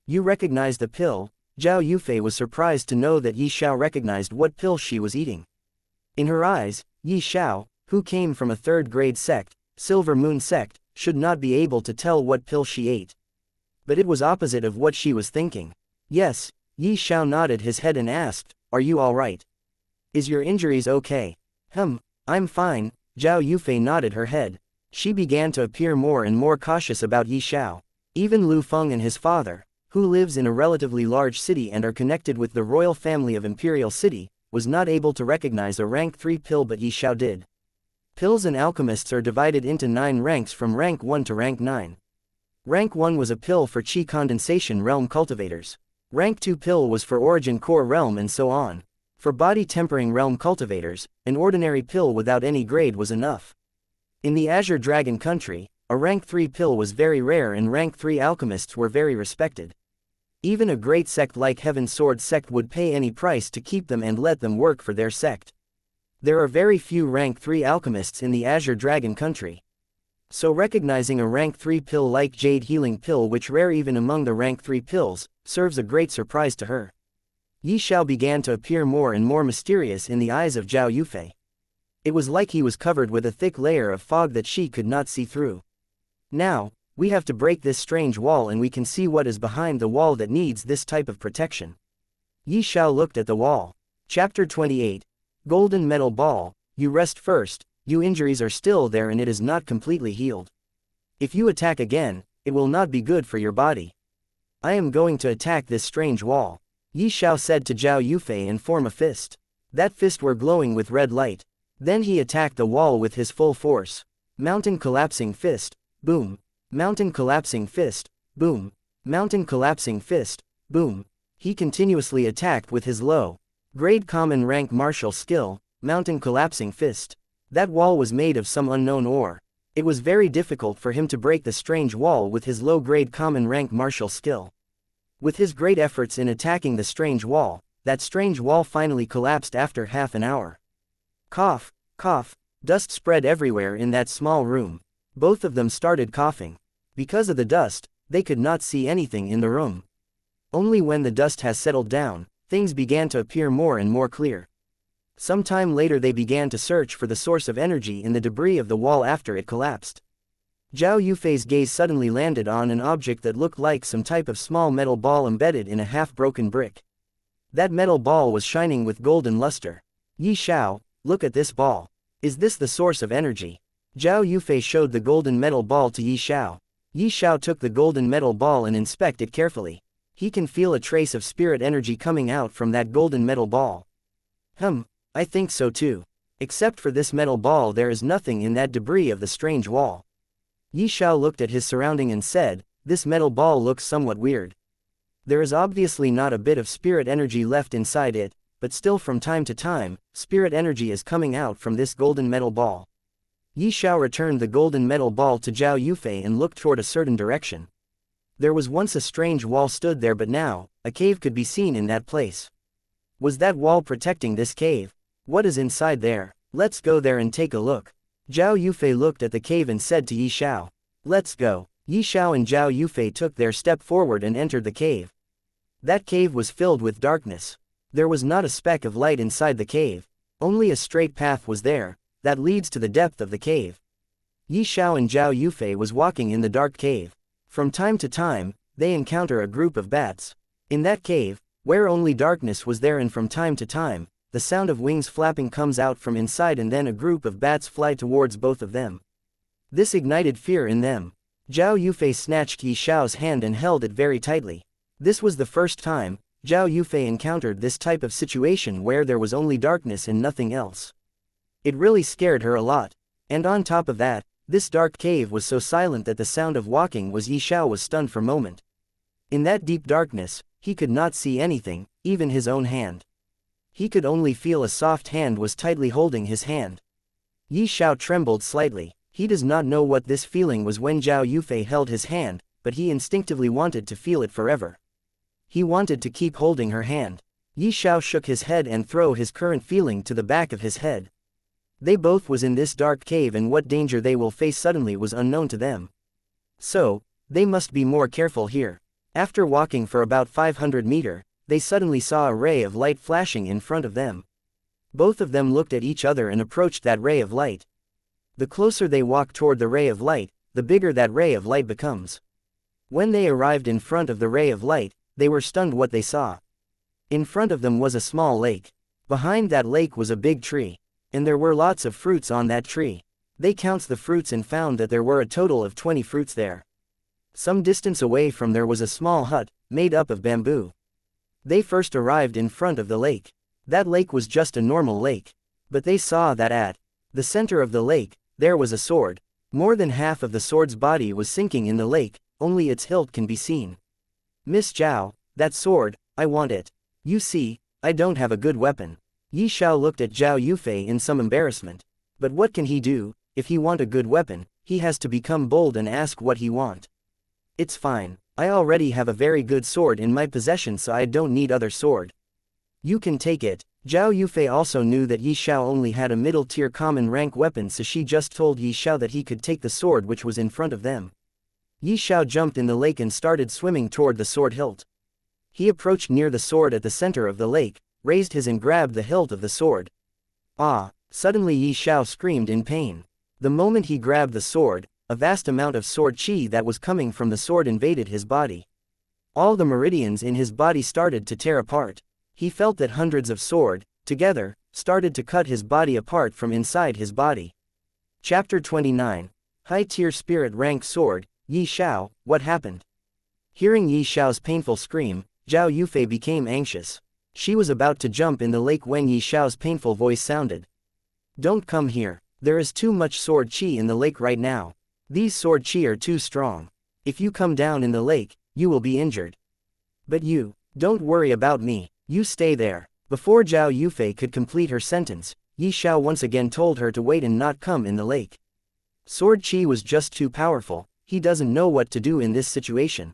You recognized the pill? Zhao Yufei was surprised to know that Xiao recognized what pill she was eating. In her eyes, Xiao, who came from a third-grade sect, Silver Moon sect, should not be able to tell what pill she ate. But it was opposite of what she was thinking. Yes, Xiao nodded his head and asked, "Are you all right? Is your injuries okay?" I'm fine," Zhao Yufei nodded her head. She began to appear more and more cautious about Xiao. Even Lu Feng and his father, who lives in a relatively large city and are connected with the royal family of Imperial City, was not able to recognize a rank 3 pill, but Xiao did. Pills and alchemists are divided into 9 ranks from rank 1 to rank 9. Rank 1 was a pill for Qi Condensation Realm cultivators. Rank 2 pill was for Origin Core Realm and so on. For Body Tempering Realm cultivators, an ordinary pill without any grade was enough. In the Azure Dragon country, a rank 3 pill was very rare and rank 3 alchemists were very respected. Even a great sect like Heaven Sword sect would pay any price to keep them and let them work for their sect. There are very few rank 3 alchemists in the Azure Dragon country. So recognizing a rank 3 pill like Jade Healing pill, which rare even among the rank 3 pills, serves a great surprise to her. Xiao began to appear more and more mysterious in the eyes of Zhao Yufei. It was like he was covered with a thick layer of fog that she could not see through. Now, we have to break this strange wall and we can see what is behind the wall that needs this type of protection. Xiao looked at the wall. Chapter 28. Golden Metal Ball. You rest first, your injuries are still there and it is not completely healed. If you attack again, it will not be good for your body. I am going to attack this strange wall, Xiao said to Zhao Yufei and form a fist. That fist were glowing with red light. Then he attacked the wall with his full force. Mountain collapsing fist, boom. Mountain collapsing fist, boom. Mountain collapsing fist, boom. He continuously attacked with his low grade common rank martial skill, mountain collapsing fist. That wall was made of some unknown ore. It was very difficult for him to break the strange wall with his low grade common rank martial skill. With his great efforts in attacking the strange wall, that strange wall finally collapsed after half an hour. Cough, cough, dust spread everywhere in that small room. Both of them started coughing. Because of the dust, they could not see anything in the room. Only when the dust has settled down, things began to appear more and more clear. Some time later they began to search for the source of energy in the debris of the wall after it collapsed. Zhao Yufei's gaze suddenly landed on an object that looked like some type of small metal ball embedded in a half-broken brick. That metal ball was shining with golden luster. Xiao, look at this ball. Is this the source of energy? Zhao Yufei showed the golden metal ball to Xiao. Xiao took the golden metal ball and inspected it carefully. He can feel a trace of spirit energy coming out from that golden metal ball. I think so too. Except for this metal ball there is nothing in that debris of the strange wall. Xiao looked at his surrounding and said, this metal ball looks somewhat weird. There is obviously not a bit of spirit energy left inside it, but still from time to time, spirit energy is coming out from this golden metal ball. Xiao returned the golden metal ball to Zhao Yufei and looked toward a certain direction. There was once a strange wall stood there, but now, a cave could be seen in that place. Was that wall protecting this cave? What is inside there? Let's go there and take a look. Zhao Yufei looked at the cave and said to Xiao. Let's go. Xiao and Zhao Yufei took their step forward and entered the cave. That cave was filled with darkness. There was not a speck of light inside the cave. Only a straight path was there, that leads to the depth of the cave. Yi Xiao and Zhao Yufei was walking in the dark cave. From time to time, they encounter a group of bats. In that cave, where only darkness was there, and from time to time, the sound of wings flapping comes out from inside, and then a group of bats fly towards both of them. This ignited fear in them. Zhao Yufei snatched Yi Xiao's hand and held it very tightly. This was the first time Zhao Yufei encountered this type of situation where there was only darkness and nothing else. It really scared her a lot. And on top of that, this dark cave was so silent that the sound of walking was Yi Xiao was stunned for a moment. In that deep darkness, he could not see anything, even his own hand. He could only feel a soft hand was tightly holding his hand. Yi Xiao trembled slightly. He does not know what this feeling was when Zhao Yufei held his hand, but he instinctively wanted to feel it forever. He wanted to keep holding her hand. Yi Xiao shook his head and threw his current feeling to the back of his head. They both was in this dark cave, and what danger they will face suddenly was unknown to them. So, they must be more careful here. After walking for about 500 meters, they suddenly saw a ray of light flashing in front of them. Both of them looked at each other and approached that ray of light. The closer they walk toward the ray of light, the bigger that ray of light becomes. When they arrived in front of the ray of light, they were stunned what they saw. In front of them was a small lake. Behind that lake was a big tree. And there were lots of fruits on that tree. They counted the fruits and found that there were a total of 20 fruits there. Some distance away from there was a small hut, made up of bamboo. They first arrived in front of the lake. That lake was just a normal lake. But they saw that at the center of the lake, there was a sword. More than half of the sword's body was sinking in the lake, only its hilt can be seen. Miss Zhao, that sword, I want it. You see, I don't have a good weapon. Yi Xiao looked at Zhao Yufei in some embarrassment. But what can he do? If he want a good weapon, he has to become bold and ask what he want. It's fine. I already have a very good sword in my possession, so I don't need other sword. You can take it. Zhao Yufei also knew that Yi Xiao only had a middle-tier common rank weapon, so she just told Yi Xiao that he could take the sword which was in front of them. Yi Xiao jumped in the lake and started swimming toward the sword hilt. He approached near the sword at the center of the lake, raised his and grabbed the hilt of the sword. Ah! Suddenly Yi Xiao screamed in pain. The moment he grabbed the sword, a vast amount of sword chi that was coming from the sword invaded his body. All the meridians in his body started to tear apart. He felt that hundreds of sword, together, started to cut his body apart from inside his body. Chapter 29. High-tier spirit rank sword, Yi Xiao, what happened? Hearing Yi Xiao's painful scream, Zhao Yufei became anxious. She was about to jump in the lake when Yi Xiao's painful voice sounded. Don't come here. There is too much sword chi in the lake right now. These sword chi are too strong. If you come down in the lake, you will be injured. But you, don't worry about me. You stay there. Before Zhao Yufei could complete her sentence, Yi Xiao once again told her to wait and not come in the lake. Sword chi was just too powerful. He doesn't know what to do in this situation.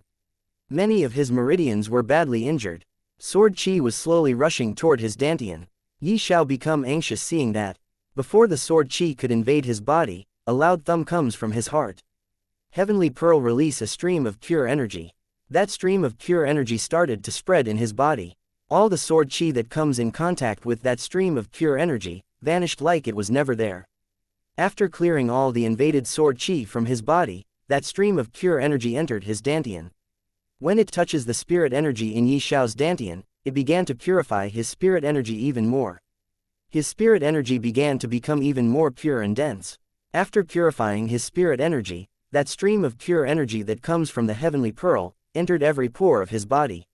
Many of his meridians were badly injured. Sword chi was slowly rushing toward his dantian. Yi Xiao became anxious seeing that. Before the sword chi could invade his body, a loud thump comes from his heart. Heavenly Pearl release a stream of pure energy. That stream of pure energy started to spread in his body. All the sword chi that comes in contact with that stream of pure energy, vanished like it was never there. After clearing all the invaded sword chi from his body, that stream of pure energy entered his dantian. When it touches the spirit energy in Yi Xiao's dantian, it began to purify his spirit energy even more. His spirit energy began to become even more pure and dense. After purifying his spirit energy, that stream of pure energy that comes from the heavenly pearl, entered every pore of his body.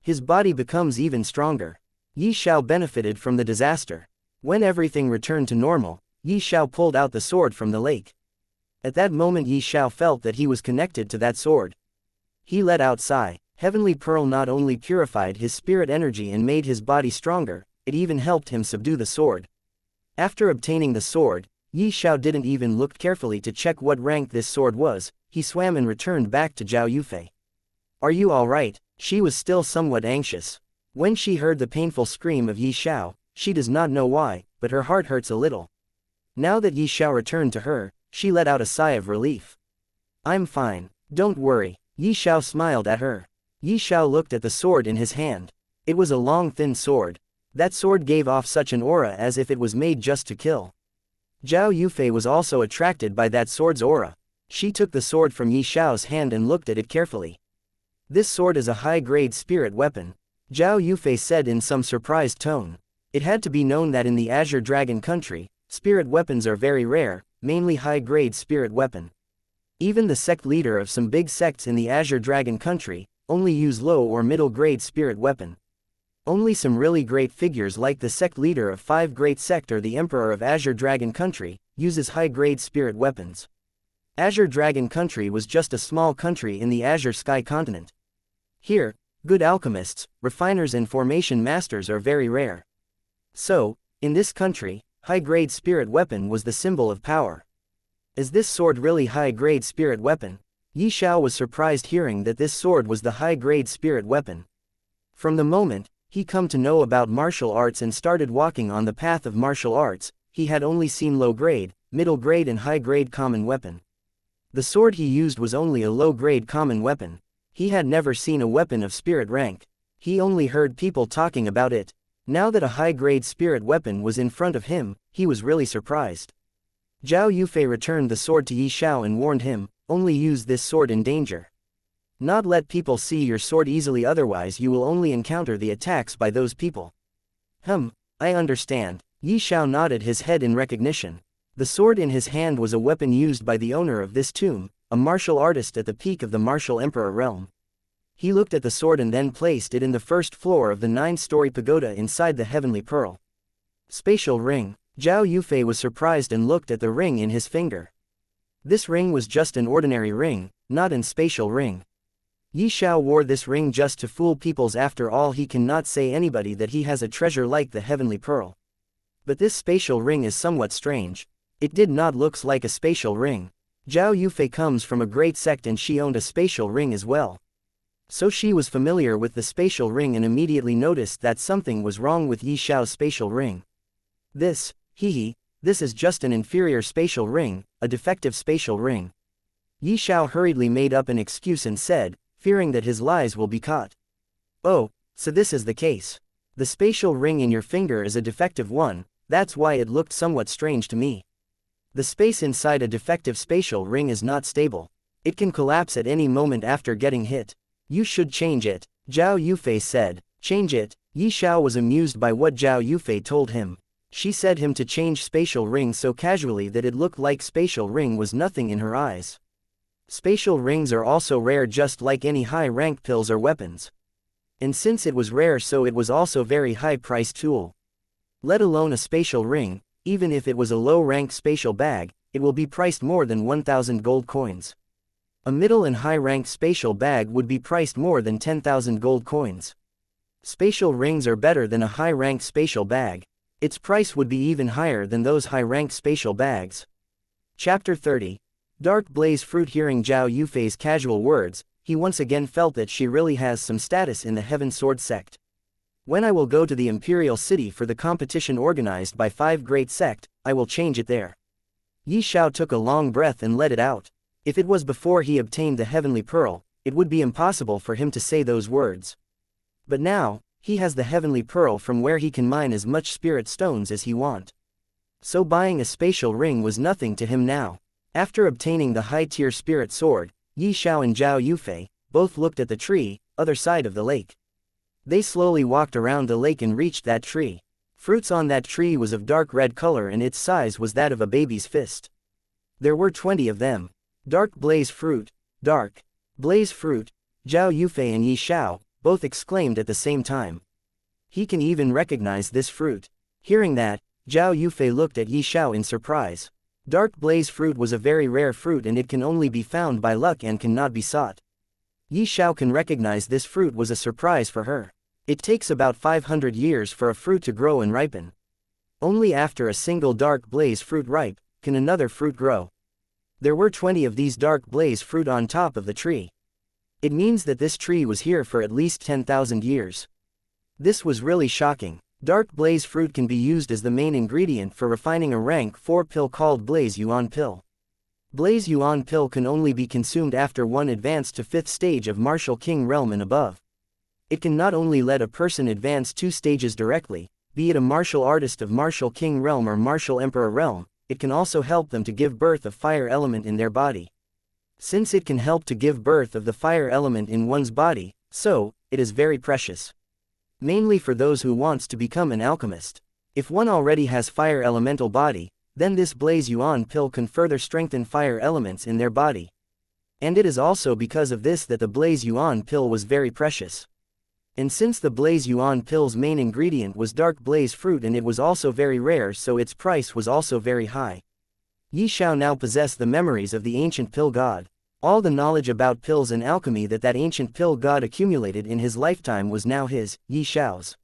His body becomes even stronger. Yi Xiao benefited from the disaster. When everything returned to normal, Yi Xiao pulled out the sword from the lake. At that moment Yi Xiao felt that he was connected to that sword. He let out a sigh. Heavenly Pearl not only purified his spirit energy and made his body stronger, it even helped him subdue the sword. After obtaining the sword, Yi Xiao didn't even look carefully to check what rank this sword was. He swam and returned back to Zhao Yufei. Are you alright? She was still somewhat anxious. When she heard the painful scream of Yi Xiao, she does not know why, but her heart hurts a little. Now that Yi Xiao returned to her, she let out a sigh of relief. I'm fine. Don't worry. Yi Xiao smiled at her. Yi Xiao looked at the sword in his hand. It was a long thin sword. That sword gave off such an aura as if it was made just to kill. Zhao Yufei was also attracted by that sword's aura. She took the sword from Yi Xiao's hand and looked at it carefully. This sword is a high-grade spirit weapon, Zhao Yufei said in some surprised tone. It had to be known that in the Azure Dragon country, spirit weapons are very rare, mainly high-grade spirit weapon. Even the sect leader of some big sects in the Azure Dragon country only use low or middle-grade spirit weapon. Only some really great figures like the sect leader of 5 great sect or the emperor of Azure Dragon country uses high-grade spirit weapons. Azure Dragon country was just a small country in the Azure Sky continent. Here, good alchemists, refiners and formation masters are very rare. So, in this country, high-grade spirit weapon was the symbol of power. Is this sword really high-grade spirit weapon? Yi Xiao was surprised hearing that this sword was the high-grade spirit weapon. From the moment he come to know about martial arts and started walking on the path of martial arts, he had only seen low-grade, middle-grade and high-grade common weapon. The sword he used was only a low-grade common weapon. He had never seen a weapon of spirit rank. He only heard people talking about it. Now that a high-grade spirit weapon was in front of him, he was really surprised. Zhao Yufei returned the sword to Yi Xiao and warned him, only use this sword in danger. Not let people see your sword easily, otherwise you will only encounter the attacks by those people. I understand. Yi Xiao nodded his head in recognition. The sword in his hand was a weapon used by the owner of this tomb, a martial artist at the peak of the martial emperor realm. He looked at the sword and then placed it in the first floor of the 9-story pagoda inside the heavenly pearl. Spatial ring. Zhao Yufei was surprised and looked at the ring in his finger. This ring was just an ordinary ring, not an spatial ring. Yi Xiao wore this ring just to fool peoples. After all, he cannot say anybody that he has a treasure like the heavenly pearl. But this spatial ring is somewhat strange. It did not look like a spatial ring. Zhao Yufei comes from a great sect and she owned a spatial ring as well. So she was familiar with the spatial ring and immediately noticed that something was wrong with Yi Xiao's spatial ring. This is just an inferior spatial ring, a defective spatial ring. Yi Xiao hurriedly made up an excuse and said, fearing that his lies will be caught. Oh, so this is the case. The spatial ring in your finger is a defective one, that's why it looked somewhat strange to me. The space inside a defective spatial ring is not stable. It can collapse at any moment after getting hit. You should change it, Zhao Yufei said. Change it? Yi Xiao was amused by what Zhao Yufei told him. She said him to change spatial ring so casually that it looked like spatial ring was nothing in her eyes. Spatial rings are also rare, just like any high-ranked pills or weapons. And since it was rare, so it was also very high-priced tool. Let alone a spatial ring, even if it was a low-ranked spatial bag, it will be priced more than 1,000 gold coins. A middle and high-ranked spatial bag would be priced more than 10,000 gold coins. Spatial rings are better than a high-ranked spatial bag. Its price would be even higher than those high-ranked spatial bags. Chapter 30. Dark Blaze Fruit. Hearing Zhao Yufei's casual words, he once again felt that she really has some status in the Heaven Sword sect. When I will go to the Imperial City for the competition organized by 5 great sect, I will change it there. Yi Xiao took a long breath and let it out. If it was before he obtained the Heavenly Pearl, it would be impossible for him to say those words. But now, he has the Heavenly Pearl from where he can mine as much spirit stones as he want. So buying a spatial ring was nothing to him now. After obtaining the high-tier spirit sword, Yi Xiao and Zhao Yufei both looked at the tree, other side of the lake. They slowly walked around the lake and reached that tree. Fruits on that tree was of dark red color and its size was that of a baby's fist. There were 20 of them. Dark Blaze Fruit, Dark Blaze Fruit, Zhao Yufei and Yi Xiao both exclaimed at the same time. He can even recognize this fruit. Hearing that, Zhao Yufei looked at Yi Xiao in surprise. Dark Blaze Fruit was a very rare fruit and it can only be found by luck and cannot be sought. Yi Xiao can recognize this fruit was a surprise for her. It takes about 500 years for a fruit to grow and ripen. Only after a single Dark Blaze Fruit ripe, can another fruit grow. There were 20 of these Dark Blaze Fruit on top of the tree. It means that this tree was here for at least 10,000 years. This was really shocking. Dark Blaze Fruit can be used as the main ingredient for refining a rank 4 pill called Blaze Yuan Pill. Blaze Yuan Pill can only be consumed after one advanced to 5th stage of Martial King Realm and above. It can not only let a person advance 2 stages directly, be it a martial artist of Martial King Realm or Martial Emperor Realm, it can also help them to give birth of fire element in their body. Since it can help to give birth of the fire element in one's body, so, it is very precious. Mainly for those who wants to become an alchemist. If one already has fire elemental body, then this Blaze Yuan pill can further strengthen fire elements in their body. And it is also because of this that the Blaze Yuan pill was very precious. And since the Blaze Yuan pill's main ingredient was dark blaze fruit and it was also very rare, so its price was also very high. Xiao now possessed the memories of the ancient pill god. All the knowledge about pills and alchemy that ancient pill god accumulated in his lifetime was now his, Xiao's.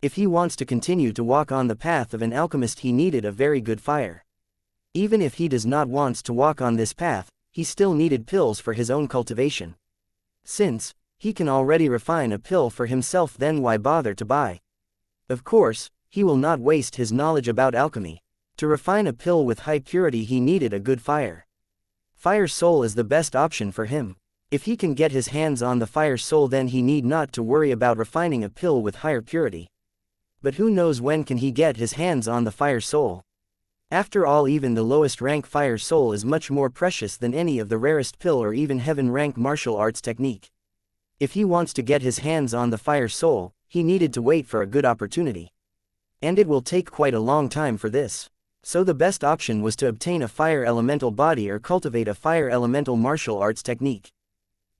If he wants to continue to walk on the path of an alchemist, he needed a very good fire. Even if he does not want to walk on this path, he still needed pills for his own cultivation. Since he can already refine a pill for himself, then why bother to buy? Of course, he will not waste his knowledge about alchemy. To refine a pill with high purity, he needed a good fire. Fire soul is the best option for him. If he can get his hands on the fire soul, then he need not to worry about refining a pill with higher purity. But who knows when can he get his hands on the fire soul? After all, even the lowest rank fire soul is much more precious than any of the rarest pill or even heaven rank martial arts technique. If he wants to get his hands on the fire soul, he needed to wait for a good opportunity. And it will take quite a long time for this. So the best option was to obtain a fire elemental body or cultivate a fire elemental martial arts technique.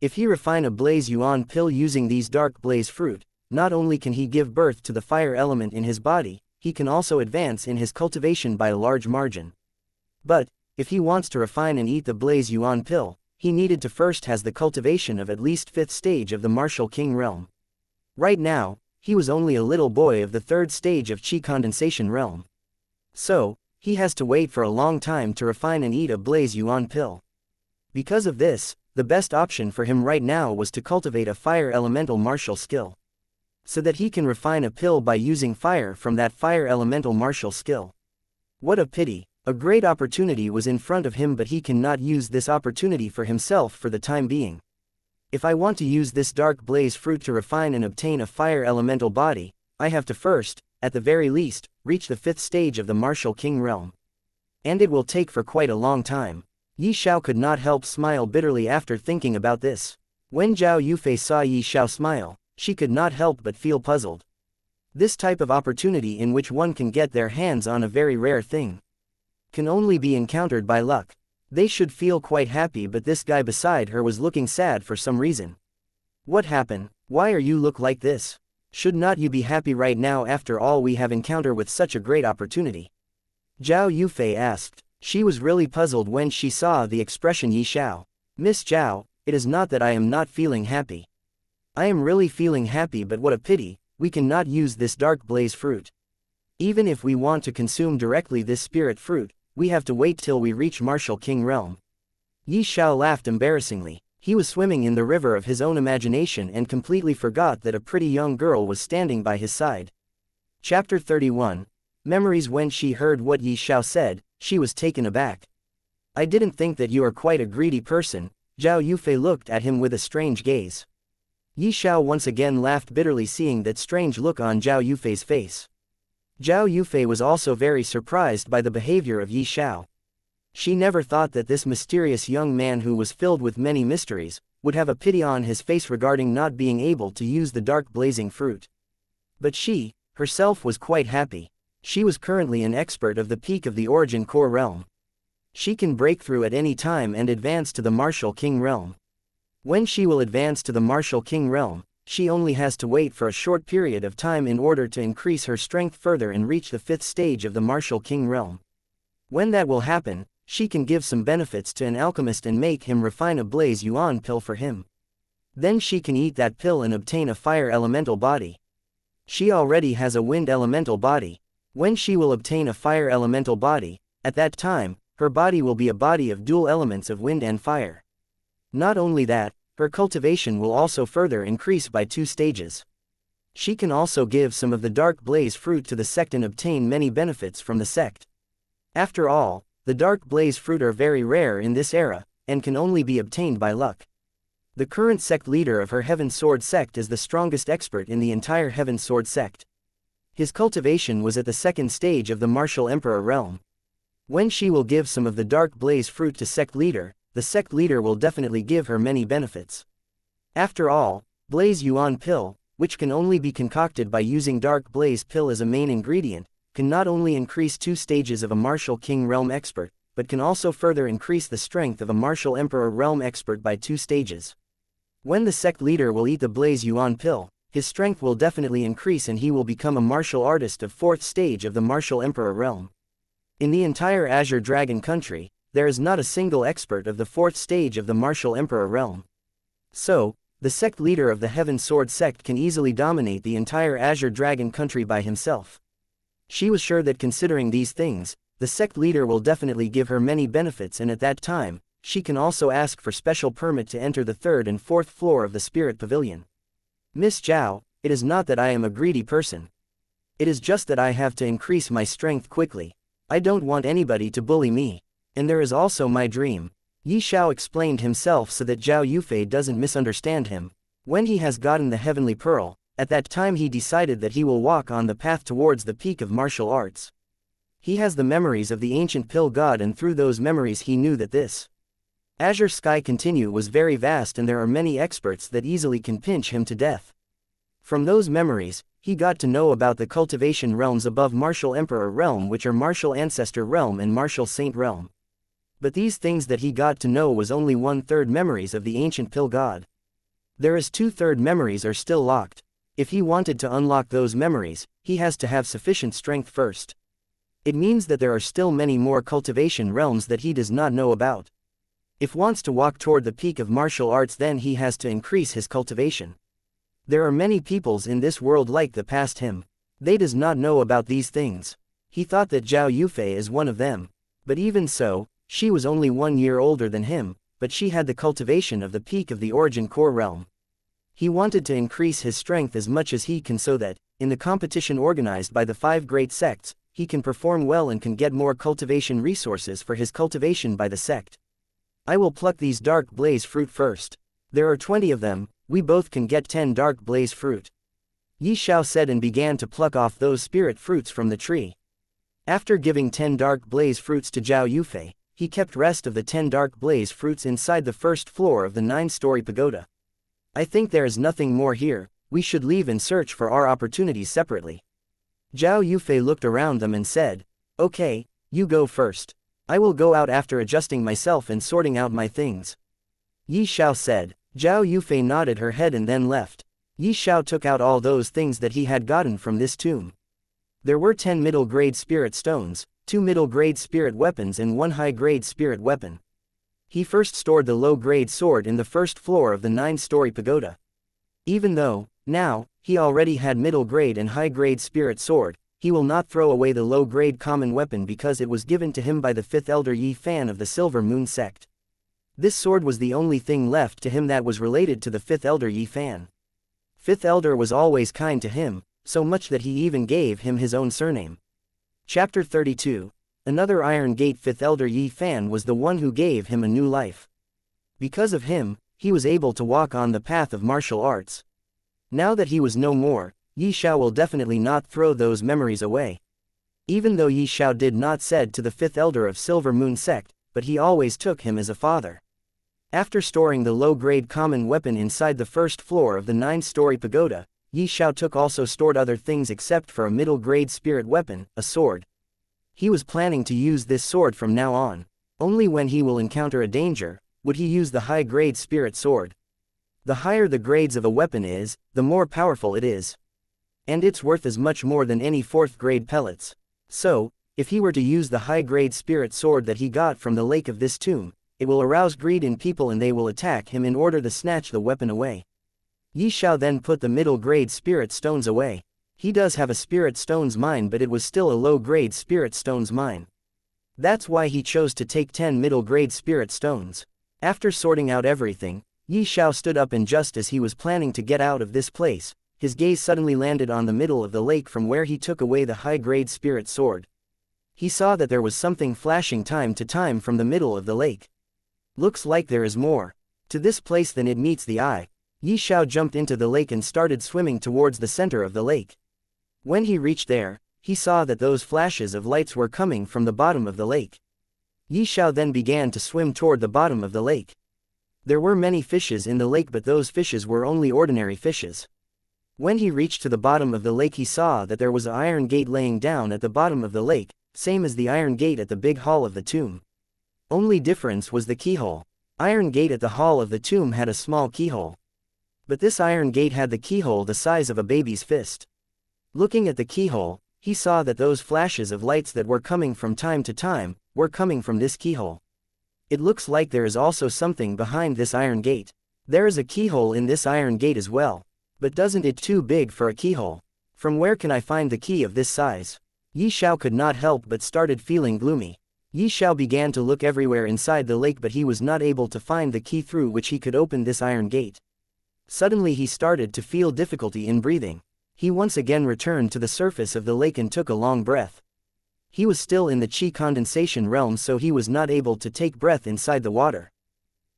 If he refine a Blaze Yuan pill using these dark blaze fruit, not only can he give birth to the fire element in his body, he can also advance in his cultivation by a large margin. But, if he wants to refine and eat the Blaze Yuan pill, he needed to first has the cultivation of at least 5th stage of the Martial King realm. Right now, he was only a little boy of the 3rd stage of Qi condensation realm. So, he has to wait for a long time to refine and eat a Blaze Yuan pill. Because of this, the best option for him right now was to cultivate a fire elemental martial skill. So that he can refine a pill by using fire from that fire elemental martial skill. What a pity, a great opportunity was in front of him, but he cannot use this opportunity for himself for the time being. If I want to use this dark blaze fruit to refine and obtain a fire elemental body, I have to first, at the very least, reach the 5th stage of the Martial King realm. And it will take for quite a long time. Xiao could not help smile bitterly after thinking about this. When Zhao Yufei saw Xiao smile, she could not help but feel puzzled. This type of opportunity in which one can get their hands on a very rare thing can only be encountered by luck. They should feel quite happy, but this guy beside her was looking sad for some reason. What happened? Why are you look like this? Should not you be happy right now after all we have encountered with such a great opportunity? Zhao Yufei asked. She was really puzzled when she saw the expression Xiao. Miss Zhao, it is not that I am not feeling happy. I am really feeling happy, but what a pity, we cannot use this dark blaze fruit. Even if we want to consume directly this spirit fruit, we have to wait till we reach Martial King realm. Xiao laughed embarrassingly. He was swimming in the river of his own imagination and completely forgot that a pretty young girl was standing by his side. Chapter 31. Memories. When she heard what Xiao said, she was taken aback. I didn't think that you are quite a greedy person. Zhao Yufei looked at him with a strange gaze. Xiao once again laughed bitterly, seeing that strange look on Zhao Yufei's face. Zhao Yufei was also very surprised by the behavior of Xiao. She never thought that this mysterious young man who was filled with many mysteries would have a pity on his face regarding not being able to use the dark blazing fruit. But she, herself, was quite happy. She was currently an expert of the peak of the Origin Core realm. She can break through at any time and advance to the Martial King realm. When she will advance to the Martial King realm, she only has to wait for a short period of time in order to increase her strength further and reach the 5th stage of the Martial King realm. When that will happen, she can give some benefits to an alchemist and make him refine a Blaze Yuan pill for him. Then she can eat that pill and obtain a fire elemental body. She already has a wind elemental body. When she will obtain a fire elemental body, at that time, her body will be a body of dual elements of wind and fire. Not only that, her cultivation will also further increase by 2 stages. She can also give some of the dark blaze fruit to the sect and obtain many benefits from the sect. After all, the dark blaze fruit are very rare in this era, and can only be obtained by luck. The current sect leader of her Heaven Sword sect is the strongest expert in the entire Heaven Sword sect. His cultivation was at the 2nd stage of the Martial Emperor realm. When she will give some of the dark blaze fruit to sect leader, the sect leader will definitely give her many benefits. After all, blaze yuan pill, which can only be concocted by using dark blaze pill as a main ingredient, can not only increase 2 stages of a martial king realm expert, but can also further increase the strength of a martial emperor realm expert by 2 stages. When the sect leader will eat the blaze yuan pill, his strength will definitely increase and he will become a martial artist of 4th stage of the martial emperor realm. In the entire Azure Dragon country, there is not a single expert of the 4th stage of the martial emperor realm. So, the sect leader of the Heaven Sword sect can easily dominate the entire Azure Dragon country by himself. She was sure that considering these things, the sect leader will definitely give her many benefits, and at that time, she can also ask for special permit to enter the 3rd and 4th floor of the Spirit Pavilion. Miss Xiao, it is not that I am a greedy person. It is just that I have to increase my strength quickly. I don't want anybody to bully me. And there is also my dream. Yi Xiao explained himself so that Zhao Yufei doesn't misunderstand him. When he has gotten the Heavenly Pearl, at that time he decided that he will walk on the path towards the peak of martial arts. He has the memories of the ancient pill god, and through those memories he knew that this Azure Sky Continue was very vast and there are many experts that easily can pinch him to death. From those memories, he got to know about the cultivation realms above Martial Emperor realm, which are Martial Ancestor realm and Martial Saint realm. But these things that he got to know was only 1/3 memories of the ancient pill god. There is 2/3 memories are still locked. If he wanted to unlock those memories, he has to have sufficient strength first. It means that there are still many more cultivation realms that he does not know about. If wants to walk toward the peak of martial arts, then he has to increase his cultivation. There are many peoples in this world like the past him. They does not know about these things. He thought that Zhao Yufei is one of them. But even so, she was only 1 year older than him, but she had the cultivation of the peak of the origin core realm. He wanted to increase his strength as much as he can so that, in the competition organized by the 5 great sects, he can perform well and can get more cultivation resources for his cultivation by the sect. I will pluck these dark blaze fruit first. There are 20 of them, we both can get 10 dark blaze fruit. Yi Xiao said and began to pluck off those spirit fruits from the tree. After giving 10 dark blaze fruits to Zhao Yufei, he kept rest of the 10 dark blaze fruits inside the 1st floor of the 9-story pagoda. I think there is nothing more here, we should leave and search for our opportunities separately. Zhao Yufei looked around them and said, okay, you go first. I will go out after adjusting myself and sorting out my things. Yi Xiao said. Zhao Yufei nodded her head and then left. Yi Xiao took out all those things that he had gotten from this tomb. There were 10 middle-grade spirit stones, 2 middle-grade spirit weapons and 1 high-grade spirit weapon. He first stored the low-grade sword in the 1st floor of the 9-story pagoda. Even though, now, he already had middle-grade and high-grade spirit sword, he will not throw away the low-grade common weapon because it was given to him by the 5th Elder Yi Fan of the Silver Moon sect. This sword was the only thing left to him that was related to the 5th Elder Yi Fan. 5th Elder was always kind to him, so much that he even gave him his own surname. Chapter 32. Another Iron Gate 5th Elder Yi Fan was the one who gave him a new life. Because of him, he was able to walk on the path of martial arts. Now that he was no more, Yi Xiao will definitely not throw those memories away. Even though Yi Xiao did not said to the 5th Elder of Silver Moon sect, but he always took him as a father. After storing the low-grade common weapon inside the 1st floor of the 9-story pagoda, Yi Xiao took also stored other things except for a middle-grade spirit weapon, a sword. He was planning to use this sword from now on. Only when he will encounter a danger, would he use the high-grade spirit sword. The higher the grades of a weapon is, the more powerful it is. And its worth is much more than any 4th-grade pellets. So, if he were to use the high-grade spirit sword that he got from the lake of this tomb, it will arouse greed in people and they will attack him in order to snatch the weapon away. Yi Xiao then put the middle-grade spirit stones away. He does have a spirit stones mine, but it was still a low-grade spirit stones mine. That's why he chose to take 10 middle-grade spirit stones. After sorting out everything, Yi Xiao stood up, and just as he was planning to get out of this place, his gaze suddenly landed on the middle of the lake from where he took away the high-grade spirit sword. He saw that there was something flashing time to time from the middle of the lake. Looks like there is more to this place than it meets the eye. Yi Xiao jumped into the lake and started swimming towards the center of the lake. When he reached there, he saw that those flashes of lights were coming from the bottom of the lake. Xiao then began to swim toward the bottom of the lake. There were many fishes in the lake, but those fishes were only ordinary fishes. When he reached to the bottom of the lake, he saw that there was an iron gate laying down at the bottom of the lake, same as the iron gate at the big hall of the tomb. Only difference was the keyhole. Iron gate at the hall of the tomb had a small keyhole. But this iron gate had the keyhole the size of a baby's fist. Looking at the keyhole, he saw that those flashes of lights that were coming from time to time were coming from this keyhole. It looks like there is also something behind this iron gate. There is a keyhole in this iron gate as well. But doesn't it too big for a keyhole? From where can I find the key of this size? Xiao could not help but started feeling gloomy. Xiao began to look everywhere inside the lake, but he was not able to find the key through which he could open this iron gate. Suddenly he started to feel difficulty in breathing. He once again returned to the surface of the lake and took a long breath. He was still in the chi condensation realm, so he was not able to take breath inside the water.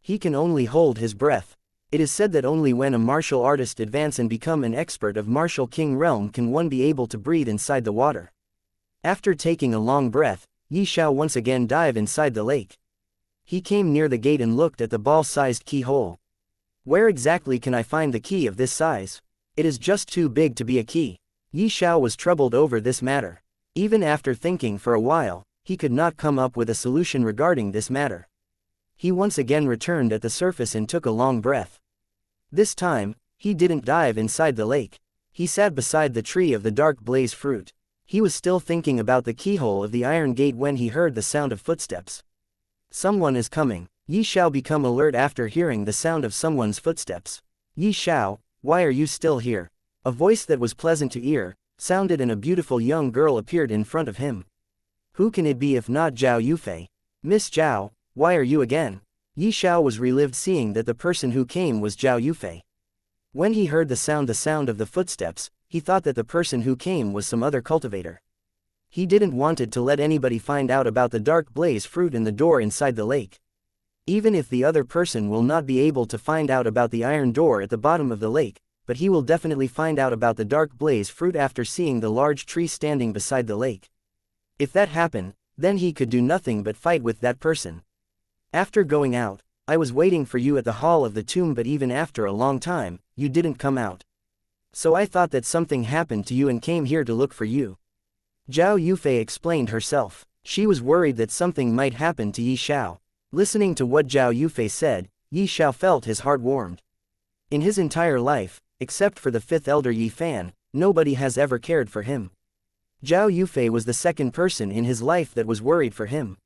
He can only hold his breath. It is said that only when a martial artist advance and become an expert of martial king realm can one be able to breathe inside the water. After taking a long breath, Xiao once again dive inside the lake. He came near the gate and looked at the ball-sized keyhole. Where exactly can I find the key of this size? It is just too big to be a key. Xiao was troubled over this matter. Even after thinking for a while, he could not come up with a solution regarding this matter. He once again returned at the surface and took a long breath. This time, he didn't dive inside the lake. He sat beside the tree of the dark blaze fruit. He was still thinking about the keyhole of the iron gate when he heard the sound of footsteps. Someone is coming. Xiao became alert after hearing the sound of someone's footsteps. Xiao, why are you still here? A voice that was pleasant to ear sounded, and a beautiful young girl appeared in front of him. Who can it be if not Zhao Yufei? Miss Zhao, why are you again? Xiao was relieved seeing that the person who came was Zhao Yufei. When he heard the sound of the footsteps, he thought that the person who came was some other cultivator. He didn't wanted to let anybody find out about the dark blaze fruit and the door inside the lake. Even if the other person will not be able to find out about the iron door at the bottom of the lake, but he will definitely find out about the dark blaze fruit after seeing the large tree standing beside the lake. If that happened, then he could do nothing but fight with that person. After going out, I was waiting for you at the hall of the tomb, but even after a long time, you didn't come out. So I thought that something happened to you and came here to look for you. Zhao Yufei explained herself. She was worried that something might happen to Xiao. Listening to what Zhao Yufei said, Xiao felt his heart warmed. In his entire life, except for the fifth elder Yi Fan, nobody has ever cared for him. Zhao Yufei was the second person in his life that was worried for him.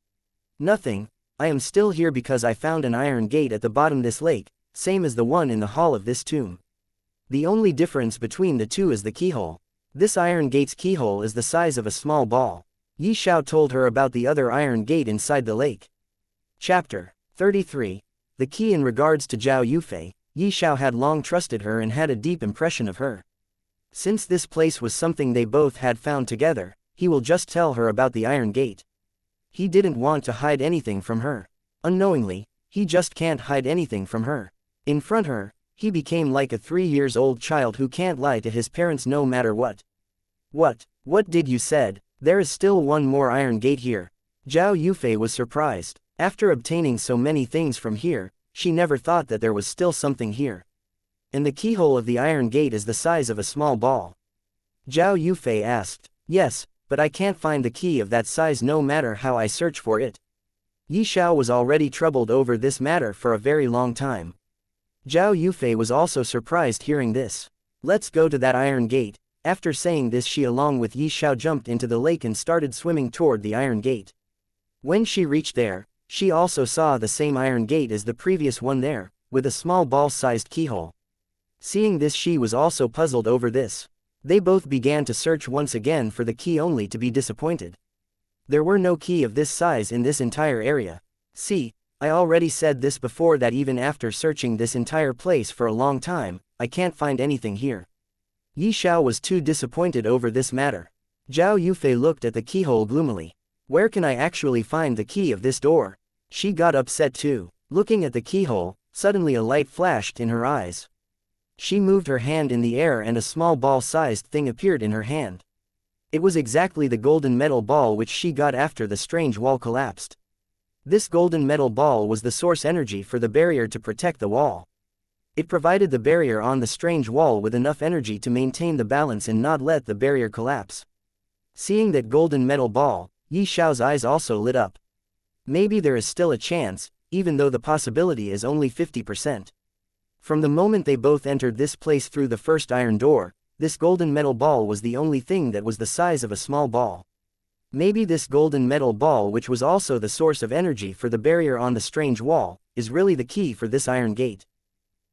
Nothing. I am still here because I found an iron gate at the bottom of this lake, same as the one in the hall of this tomb. The only difference between the two is the keyhole. This iron gate's keyhole is the size of a small ball. Xiao told her about the other iron gate inside the lake. Chapter 33. The key. In regards to Zhao Yufei, Xiao had long trusted her and had a deep impression of her. Since this place was something they both had found together, he will just tell her about the iron gate. He didn't want to hide anything from her. Unknowingly, he just can't hide anything from her. In front of her, he became like a 3-year-old child who can't lie to his parents no matter what. What did you said? There is still one more iron gate here. Zhao Yufei was surprised. After obtaining so many things from here, she never thought that there was still something here. And the keyhole of the iron gate is the size of a small ball. Zhao Yufei asked. Yes, but I can't find the key of that size no matter how I search for it. Xiao was already troubled over this matter for a very long time. Zhao Yufei was also surprised hearing this. Let's go to that iron gate. After saying this, she along with Xiao jumped into the lake and started swimming toward the iron gate. When she reached there, she also saw the same iron gate as the previous one there, with a small ball-sized keyhole. Seeing this, she was also puzzled over this. They both began to search once again for the key, only to be disappointed. There were no key of this size in this entire area. See, I already said this before that even after searching this entire place for a long time, I can't find anything here. Xiao was too disappointed over this matter. Zhao Yufei looked at the keyhole gloomily. Where can I actually find the key of this door? She got upset too. Looking at the keyhole, suddenly a light flashed in her eyes. She moved her hand in the air and a small ball-sized thing appeared in her hand. It was exactly the golden metal ball which she got after the strange wall collapsed. This golden metal ball was the source energy for the barrier to protect the wall. It provided the barrier on the strange wall with enough energy to maintain the balance and not let the barrier collapse. Seeing that golden metal ball, Yi Xiao's eyes also lit up. Maybe there is still a chance, even though the possibility is only 50%. From the moment they both entered this place through the first iron door, this golden metal ball was the only thing that was the size of a small ball. Maybe this golden metal ball, which was also the source of energy for the barrier on the strange wall, is really the key for this iron gate.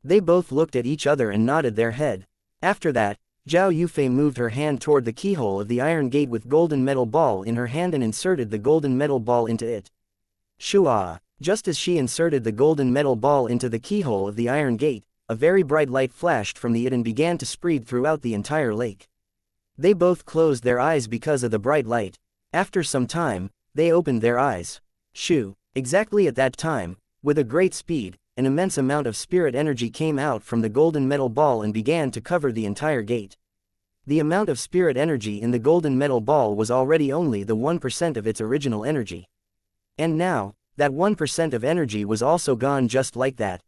They both looked at each other and nodded their head. After that, Zhao Yufei moved her hand toward the keyhole of the iron gate with golden metal ball in her hand and inserted the golden metal ball into it. Shua! Just as she inserted the golden metal ball into the keyhole of the iron gate, a very bright light flashed from it and began to spread throughout the entire lake. They both closed their eyes because of the bright light. After some time, they opened their eyes. Shoo! Exactly at that time, with a great speed, an immense amount of spirit energy came out from the golden metal ball and began to cover the entire gate. The amount of spirit energy in the golden metal ball was already only the 1% of its original energy. And now, that 1% of energy was also gone just like that.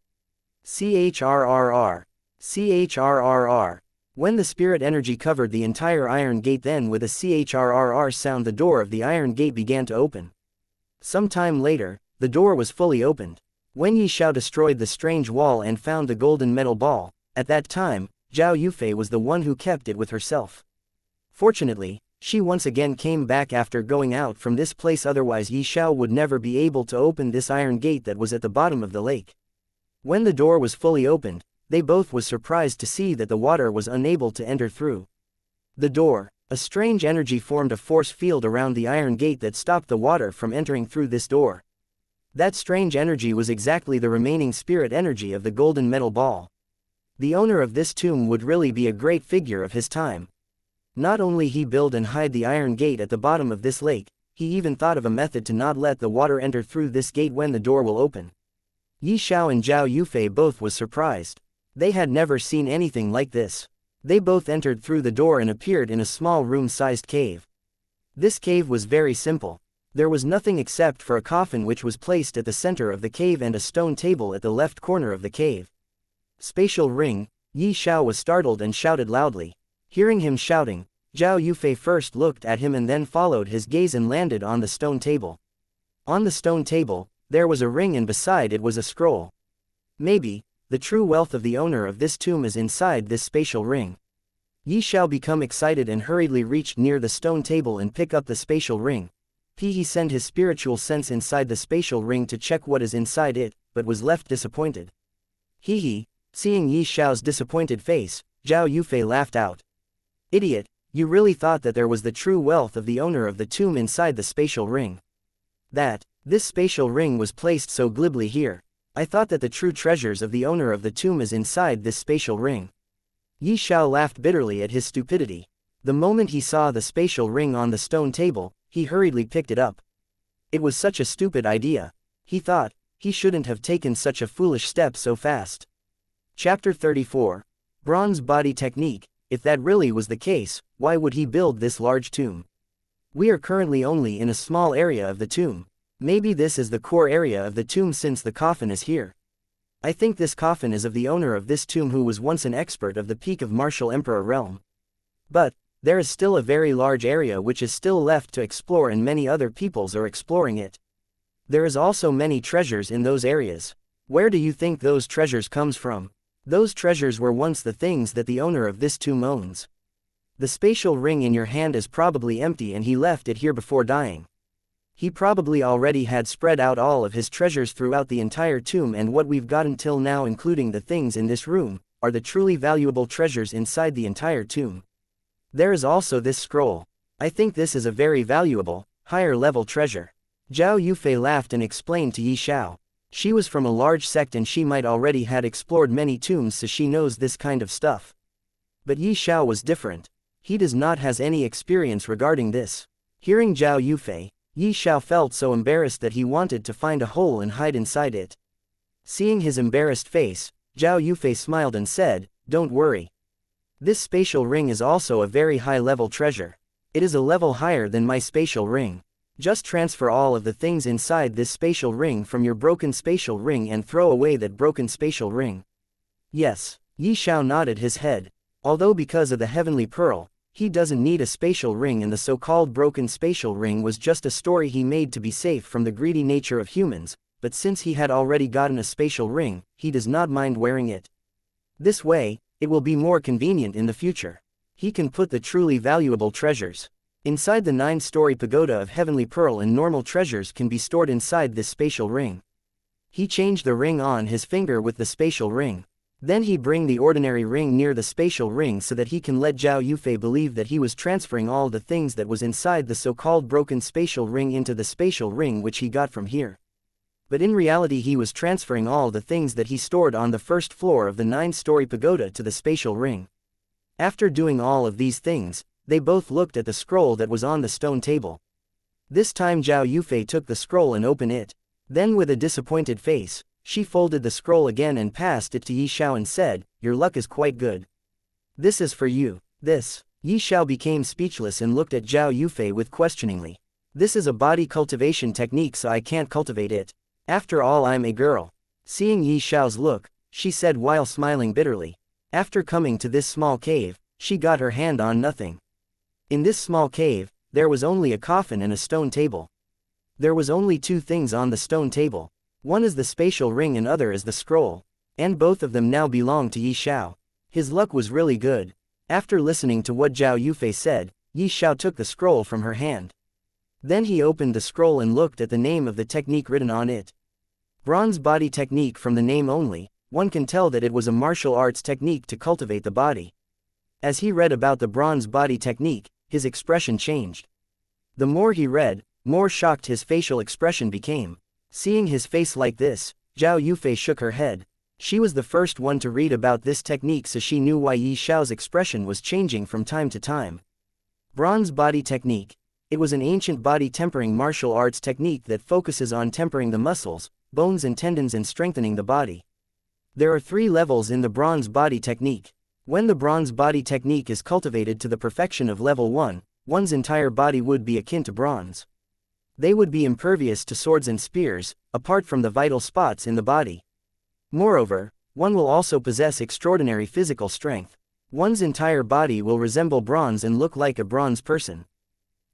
CHRRR. CHRRR. When the spirit energy covered the entire iron gate, then with a CHRRR sound the door of the iron gate began to open. Some time later, the door was fully opened. When Yi Xiao destroyed the strange wall and found the golden metal ball, at that time, Zhao Yufei was the one who kept it with herself. Fortunately, she once again came back after going out from this place, otherwise Yi Xiao would never be able to open this iron gate that was at the bottom of the lake. When the door was fully opened, they both was surprised to see that the water was unable to enter through the door. A strange energy formed a force field around the iron gate that stopped the water from entering through this door. That strange energy was exactly the remaining spirit energy of the golden metal ball. The owner of this tomb would really be a great figure of his time. Not only he build and hide the iron gate at the bottom of this lake, he even thought of a method to not let the water enter through this gate when the door will open. Yi Xiao and Zhao Yufei both was surprised. They had never seen anything like this. They both entered through the door and appeared in a small room-sized cave. This cave was very simple. There was nothing except for a coffin which was placed at the center of the cave and a stone table at the left corner of the cave. Spatial ring. Yi Xiao was startled and shouted loudly. Hearing him shouting, Zhao Yufei first looked at him and then followed his gaze and landed on the stone table. On the stone table, there was a ring and beside it was a scroll. Maybe, the true wealth of the owner of this tomb is inside this spatial ring. Yi Xiao become excited and hurriedly reached near the stone table and pick up the spatial ring. He sent his spiritual sense inside the spatial ring to check what is inside it, but was left disappointed. Seeing Yi Xiao's disappointed face, Zhao Yufei laughed out. Idiot, you really thought that there was the true wealth of the owner of the tomb inside the spatial ring. This spatial ring was placed so glibly here. I thought that the true treasures of the owner of the tomb is inside this spatial ring. Yi Xiao laughed bitterly at his stupidity. The moment he saw the spatial ring on the stone table, he hurriedly picked it up. It was such a stupid idea. He thought, he shouldn't have taken such a foolish step so fast. Chapter 34. Bronze Body Technique. If that really was the case, why would he build this large tomb? We are currently only in a small area of the tomb. Maybe this is the core area of the tomb since the coffin is here. I think this coffin is of the owner of this tomb who was once an expert of the peak of Martial Emperor realm. But, there is still a very large area which is still left to explore and many other peoples are exploring it. There is also many treasures in those areas. Where do you think those treasures comes from? Those treasures were once the things that the owner of this tomb owns. The spatial ring in your hand is probably empty and he left it here before dying. He probably already had spread out all of his treasures throughout the entire tomb, and what we've got until now, including the things in this room, are the truly valuable treasures inside the entire tomb. There is also this scroll. I think this is a very valuable, higher level treasure. Zhao Yufei laughed and explained to Yi Xiao. She was from a large sect and she might already had explored many tombs, so she knows this kind of stuff. But Yi Xiao was different. He does not has any experience regarding this. Hearing Zhao Yufei, Yi Xiao felt so embarrassed that he wanted to find a hole and hide inside it. Seeing his embarrassed face, Zhao Yufei smiled and said, "Don't worry. This spatial ring is also a very high-level treasure. It is a level higher than my spatial ring. Just transfer all of the things inside this spatial ring from your broken spatial ring and throw away that broken spatial ring. Yes, Xiao nodded his head. Although because of the heavenly pearl, he doesn't need a spatial ring, and the so-called broken spatial ring was just a story he made to be safe from the greedy nature of humans, but since he had already gotten a spatial ring, he does not mind wearing it. This way, it will be more convenient in the future. He can put the truly valuable treasures inside the 9-story pagoda of heavenly pearl, and normal treasures can be stored inside this spatial ring. He changed the ring on his finger with the spatial ring. Then he bring the ordinary ring near the spatial ring so that he can let Zhao Yufei believe that he was transferring all the things that was inside the so-called broken spatial ring into the spatial ring which he got from here. But in reality he was transferring all the things that he stored on the first floor of the 9-story pagoda to the spatial ring. After doing all of these things, they both looked at the scroll that was on the stone table. This time Zhao Yufei took the scroll and opened it. Then with a disappointed face, she folded the scroll again and passed it to Xiao and said, "Your luck is quite good. This is for you." This. Xiao became speechless and looked at Zhao Yufei with questioningly. "This is a body cultivation technique, so I can't cultivate it. After all, I'm a girl." Seeing Xiao's look, she said while smiling bitterly. After coming to this small cave, she got her hand on nothing. In this small cave, there was only a coffin and a stone table. There was only 2 things on the stone table. One is the spatial ring and other is the scroll. And both of them now belong to Xiao. His luck was really good. After listening to what Zhao Yufei said, Xiao took the scroll from her hand. Then he opened the scroll and looked at the name of the technique written on it. Bronze body technique. From the name only, one can tell that it was a martial arts technique to cultivate the body. As he read about the bronze body technique, his expression changed. The more he read, more shocked his facial expression became. Seeing his face like this, Zhao Yufei shook her head. She was the first one to read about this technique, so she knew why Xiao's expression was changing from time to time. Bronze body technique. It was an ancient body tempering martial arts technique that focuses on tempering the muscles, bones and tendons and strengthening the body. There are 3 levels in the bronze body technique. When the bronze body technique is cultivated to the perfection of level 1, one's entire body would be akin to bronze. They would be impervious to swords and spears, apart from the vital spots in the body. Moreover, one will also possess extraordinary physical strength. One's entire body will resemble bronze and look like a bronze person.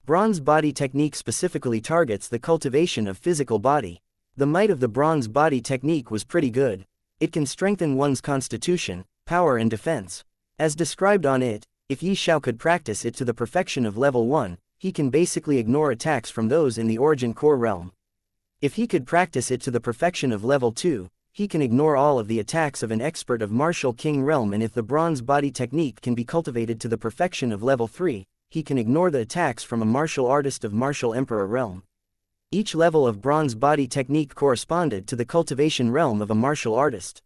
Bronze body technique specifically targets the cultivation of physical body. The might of the bronze body technique was pretty good. It can strengthen one's constitution, power and defense. As described on it, if Xiao could practice it to the perfection of level 1, he can basically ignore attacks from those in the origin core realm. If he could practice it to the perfection of level 2, he can ignore all of the attacks of an expert of martial king realm, and if the bronze body technique can be cultivated to the perfection of level 3, he can ignore the attacks from a martial artist of martial emperor realm. Each level of bronze body technique corresponded to the cultivation realm of a martial artist.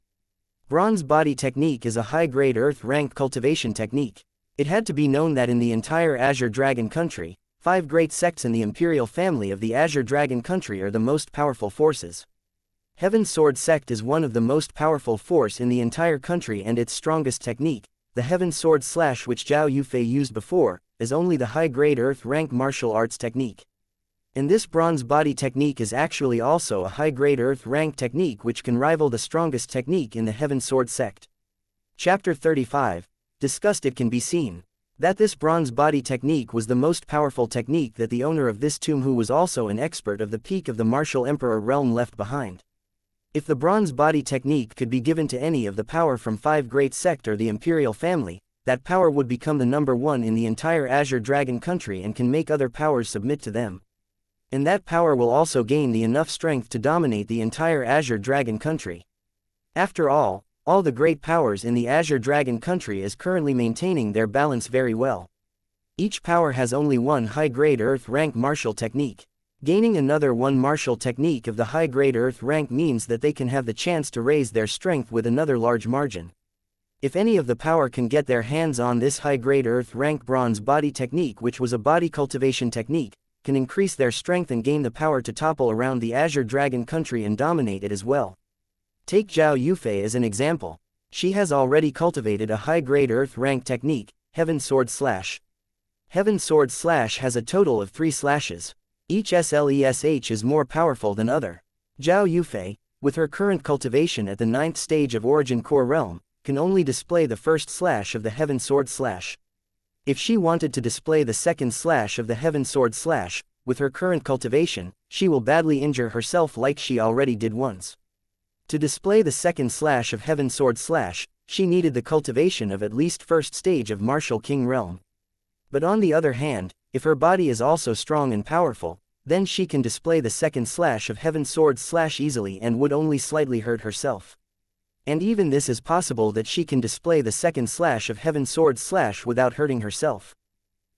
Bronze body technique is a high-grade earth rank cultivation technique. It had to be known that in the entire Azure Dragon country, 5 great sects in the imperial family of the Azure Dragon country are the most powerful forces. Heaven Sword sect is one of the most powerful force in the entire country, and its strongest technique, the Heaven Sword slash which Zhao Yufei used before, is only the high-grade earth rank martial arts technique. And this bronze body technique is actually also a high-grade earth rank technique which can rival the strongest technique in the Heaven Sword sect. Chapter 35. Discussed. It can be seen that this bronze body technique was the most powerful technique that the owner of this tomb, who was also an expert of the peak of the martial emperor realm, left behind. If the bronze body technique could be given to any of the power from 5 great sect or the imperial family, that power would become the number 1 in the entire Azure Dragon country and can make other powers submit to them. And that power will also gain the enough strength to dominate the entire Azure Dragon country. After all the great powers in the Azure Dragon country is currently maintaining their balance very well. Each power has only one high-grade earth rank martial technique. Gaining another one martial technique of the high-grade earth rank means that they can have the chance to raise their strength with another large margin. If any of the power can get their hands on this high-grade earth rank bronze body technique, which was a body cultivation technique, can increase their strength and gain the power to topple around the Azure Dragon country and dominate it as well. Take Zhao Yufei as an example. She has already cultivated a high-grade earth rank technique, Heaven Sword slash. Heaven Sword Slash has a total of 3 slashes. Each slash is more powerful than other. Zhao Yufei, with her current cultivation at the 9th stage of Origin Core Realm, can only display the first slash of the Heaven Sword Slash. If she wanted to display the second slash of the Heaven Sword Slash, with her current cultivation, she will badly injure herself like she already did once. To display the second slash of Heaven Sword Slash, she needed the cultivation of at least first stage of Martial King Realm. But on the other hand, if her body is also strong and powerful, then she can display the second slash of Heaven Sword Slash easily and would only slightly hurt herself. And even this is possible that she can display the second slash of Heaven Sword Slash without hurting herself.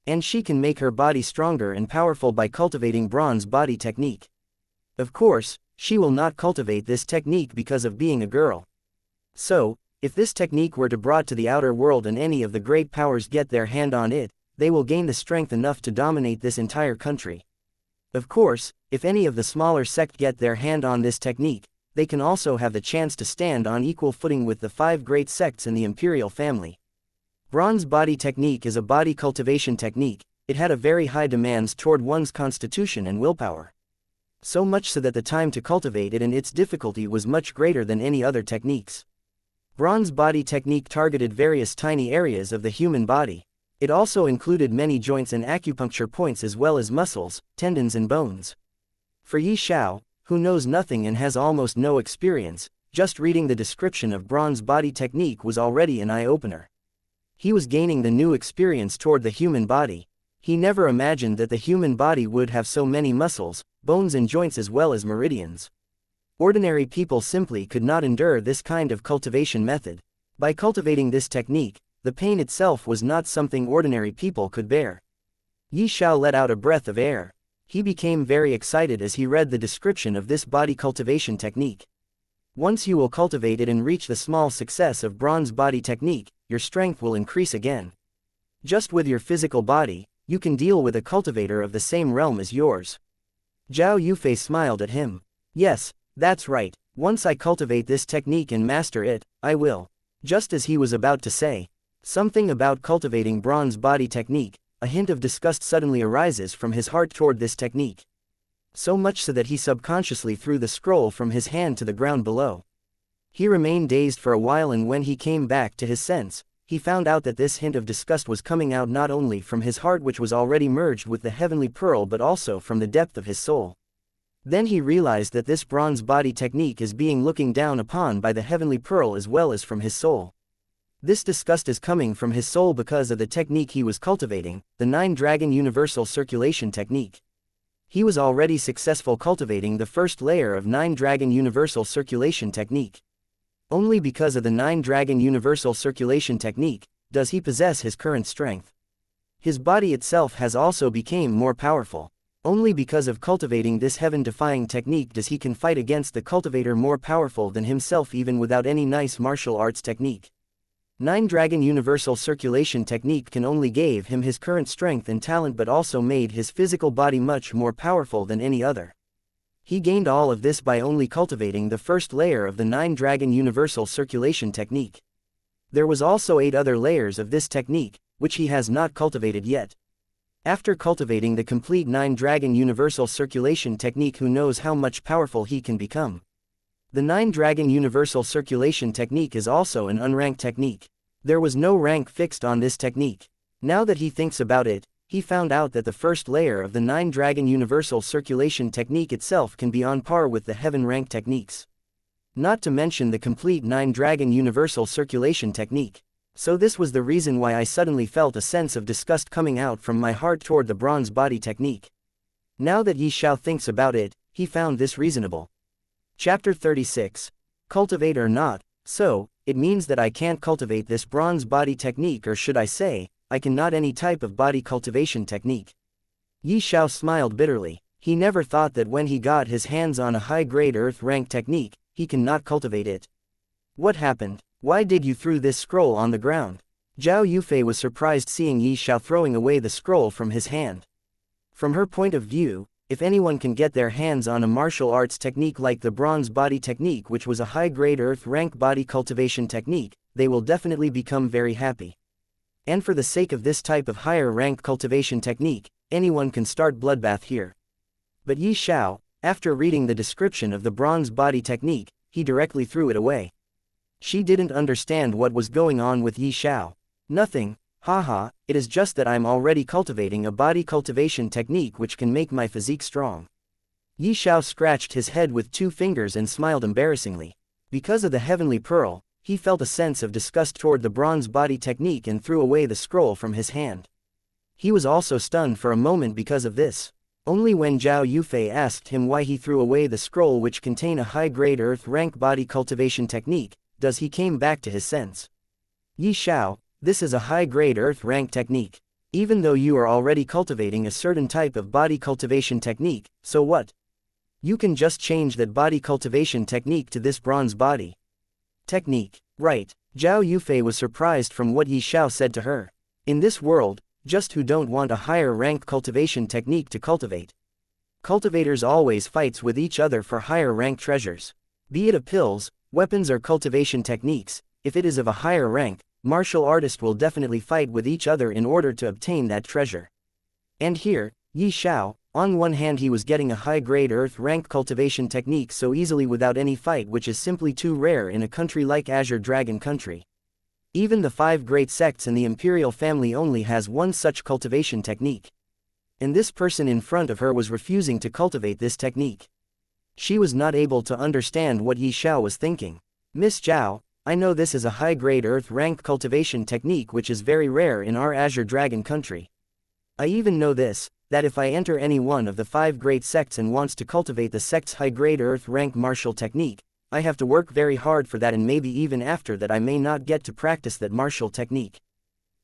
And she can make her body stronger and powerful by cultivating Bronze Body Technique. Of course, she will not cultivate this technique because of being a girl. So, if this technique were to brought to the outer world and any of the great powers get their hand on it, they will gain the strength enough to dominate this entire country. Of course, if any of the smaller sect get their hand on this technique, they can also have the chance to stand on equal footing with the 5 great sects in the imperial family. Bronze Body Technique is a body cultivation technique. It had a very high demands toward one's constitution and willpower. So much so that the time to cultivate it and its difficulty was much greater than any other techniques. Bronze Body Technique targeted various tiny areas of the human body. It also included many joints and acupuncture points as well as muscles, tendons and bones. For Yi Xiao, who knows nothing and has almost no experience, just reading the description of Bronze Body Technique was already an eye-opener. He was gaining the new experience toward the human body. He never imagined that the human body would have so many muscles, bones and joints as well as meridians. Ordinary people simply could not endure this kind of cultivation method. By cultivating this technique, the pain itself was not something ordinary people could bear. Yi Xiao let out a breath of air. He became very excited as he read the description of this body cultivation technique. Once you will cultivate it and reach the small success of Bronze Body Technique, your strength will increase again. Just with your physical body, you can deal with a cultivator of the same realm as yours. Zhao Yufei smiled at him. Yes, that's right, once I cultivate this technique and master it, I will. Just as he was about to say something about cultivating Bronze Body Technique, a hint of disgust suddenly arises from his heart toward this technique. So much so that he subconsciously threw the scroll from his hand to the ground below. He remained dazed for a while, and when he came back to his sense, he found out that this hint of disgust was coming out not only from his heart, which was already merged with the heavenly pearl, but also from the depth of his soul. Then he realized that this Bronze Body Technique is being looked down upon by the heavenly pearl as well as from his soul. This disgust is coming from his soul because of the technique he was cultivating, the 9-Dragon Universal Circulation Technique. He was already successful cultivating the first layer of 9-Dragon Universal Circulation Technique. Only because of the 9-Dragon Universal Circulation Technique does he possess his current strength. His body itself has also become more powerful. Only because of cultivating this heaven-defying technique does he can fight against the cultivator more powerful than himself even without any nice martial arts technique. 9-Dragon Universal Circulation Technique can only gave him his current strength and talent, but also made his physical body much more powerful than any other. He gained all of this by only cultivating the first layer of the 9-Dragon Universal Circulation Technique. There was also 8 other layers of this technique, which he has not cultivated yet. After cultivating the complete 9-Dragon Universal Circulation Technique, who knows how much powerful he can become. The 9-Dragon Universal Circulation Technique is also an unranked technique. There was no rank fixed on this technique. Now that he thinks about it, he found out that the first layer of the 9-Dragon Universal Circulation Technique itself can be on par with the heaven rank techniques. Not to mention the complete 9-Dragon Universal Circulation Technique. So this was the reason why I suddenly felt a sense of disgust coming out from my heart toward the Bronze Body Technique. Now that Yi Xiao thinks about it, he found this reasonable. Chapter 36. Cultivate or not. So, it means that I can't cultivate this Bronze Body Technique, or should I say, I cannot any type of body cultivation technique. Yi Xiao smiled bitterly. He never thought that when he got his hands on a high-grade earth rank technique, he cannot cultivate it. What happened? Why did you throw this scroll on the ground? Zhao Yufei was surprised seeing Yi Xiao throwing away the scroll from his hand. From her point of view, if anyone can get their hands on a martial arts technique like the Bronze Body Technique, which was a high-grade earth rank body cultivation technique, they will definitely become very happy. And for the sake of this type of higher rank cultivation technique, anyone can start bloodbath here. But Yi Xiao, after reading the description of the bronze body technique, he directly threw it away. She didn't understand what was going on with Yi Xiao. Nothing, haha, it is just that I'm already cultivating a body cultivation technique which can make my physique strong. Yi Xiao scratched his head with 2 fingers and smiled embarrassingly. Because of the heavenly pearl, he felt a sense of disgust toward the bronze body technique and threw away the scroll from his hand. He was also stunned for a moment because of this. Only when Zhao Yufei asked him why he threw away the scroll which contained a high-grade earth rank body cultivation technique, does he came back to his sense. Yi Xiao, this is a high-grade earth rank technique. Even though you are already cultivating a certain type of body cultivation technique, so what? You can just change that body cultivation technique to this bronze body technique. Right. Zhao Yufei was surprised from what Yi Xiao said to her. In this world, just who don't want a higher rank cultivation technique to cultivate. Cultivators always fights with each other for higher rank treasures. Be it a pills, weapons or cultivation techniques, if it is of a higher rank, martial artists will definitely fight with each other in order to obtain that treasure. And here, Yi Xiao, on one hand he was getting a high-grade earth rank cultivation technique so easily without any fight, which is simply too rare in a country like Azure Dragon country. Even the 5 great sects in the imperial family only has one such cultivation technique. And this person in front of her was refusing to cultivate this technique. She was not able to understand what Yi Xiao was thinking. Miss Zhao, I know this is a high-grade earth rank cultivation technique which is very rare in our Azure Dragon country. I even know this, that if I enter any one of the 5 great sects and wants to cultivate the sect's high-grade earth rank martial technique, I have to work very hard for that, and maybe even after that I may not get to practice that martial technique.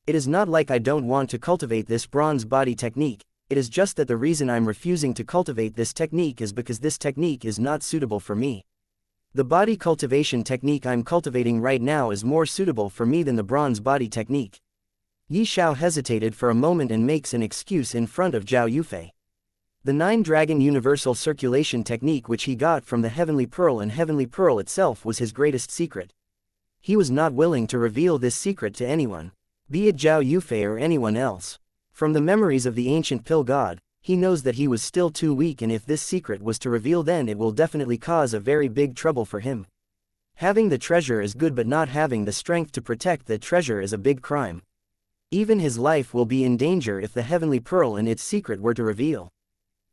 It is not like I don't want to cultivate this bronze body technique, it is just that the reason I'm refusing to cultivate this technique is because this technique is not suitable for me. The body cultivation technique I'm cultivating right now is more suitable for me than the bronze body technique. Yi Xiao hesitated for a moment and makes an excuse in front of Zhao Yufei. The 9-dragon universal circulation technique which he got from the Heavenly Pearl, and Heavenly Pearl itself was his greatest secret. He was not willing to reveal this secret to anyone, be it Zhao Yufei or anyone else. From the memories of the ancient pill god, he knows that he was still too weak, and if this secret was to reveal then it will definitely cause a very big trouble for him. Having the treasure is good, but not having the strength to protect the treasure is a big crime. Even his life will be in danger if the Heavenly Pearl and its secret were to reveal.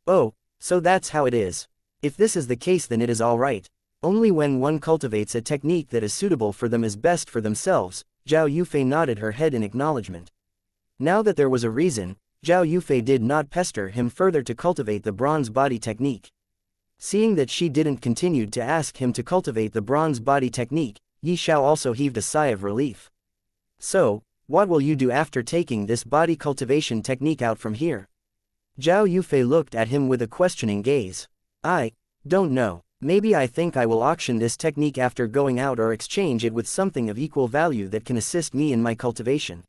Oh, so that's how it is. If this is the case then it is alright. Only when one cultivates a technique that is suitable for them is best for themselves. Zhao Yufei nodded her head in acknowledgement. Now that there was a reason, Zhao Yufei did not pester him further to cultivate the bronze body technique. Seeing that she didn't continue to ask him to cultivate the bronze body technique, Yi Xiao also heaved a sigh of relief. So, what will you do after taking this body cultivation technique out from here? Zhao Yufei looked at him with a questioning gaze. I don't know. Maybe I think I will auction this technique after going out, or exchange it with something of equal value that can assist me in my cultivation.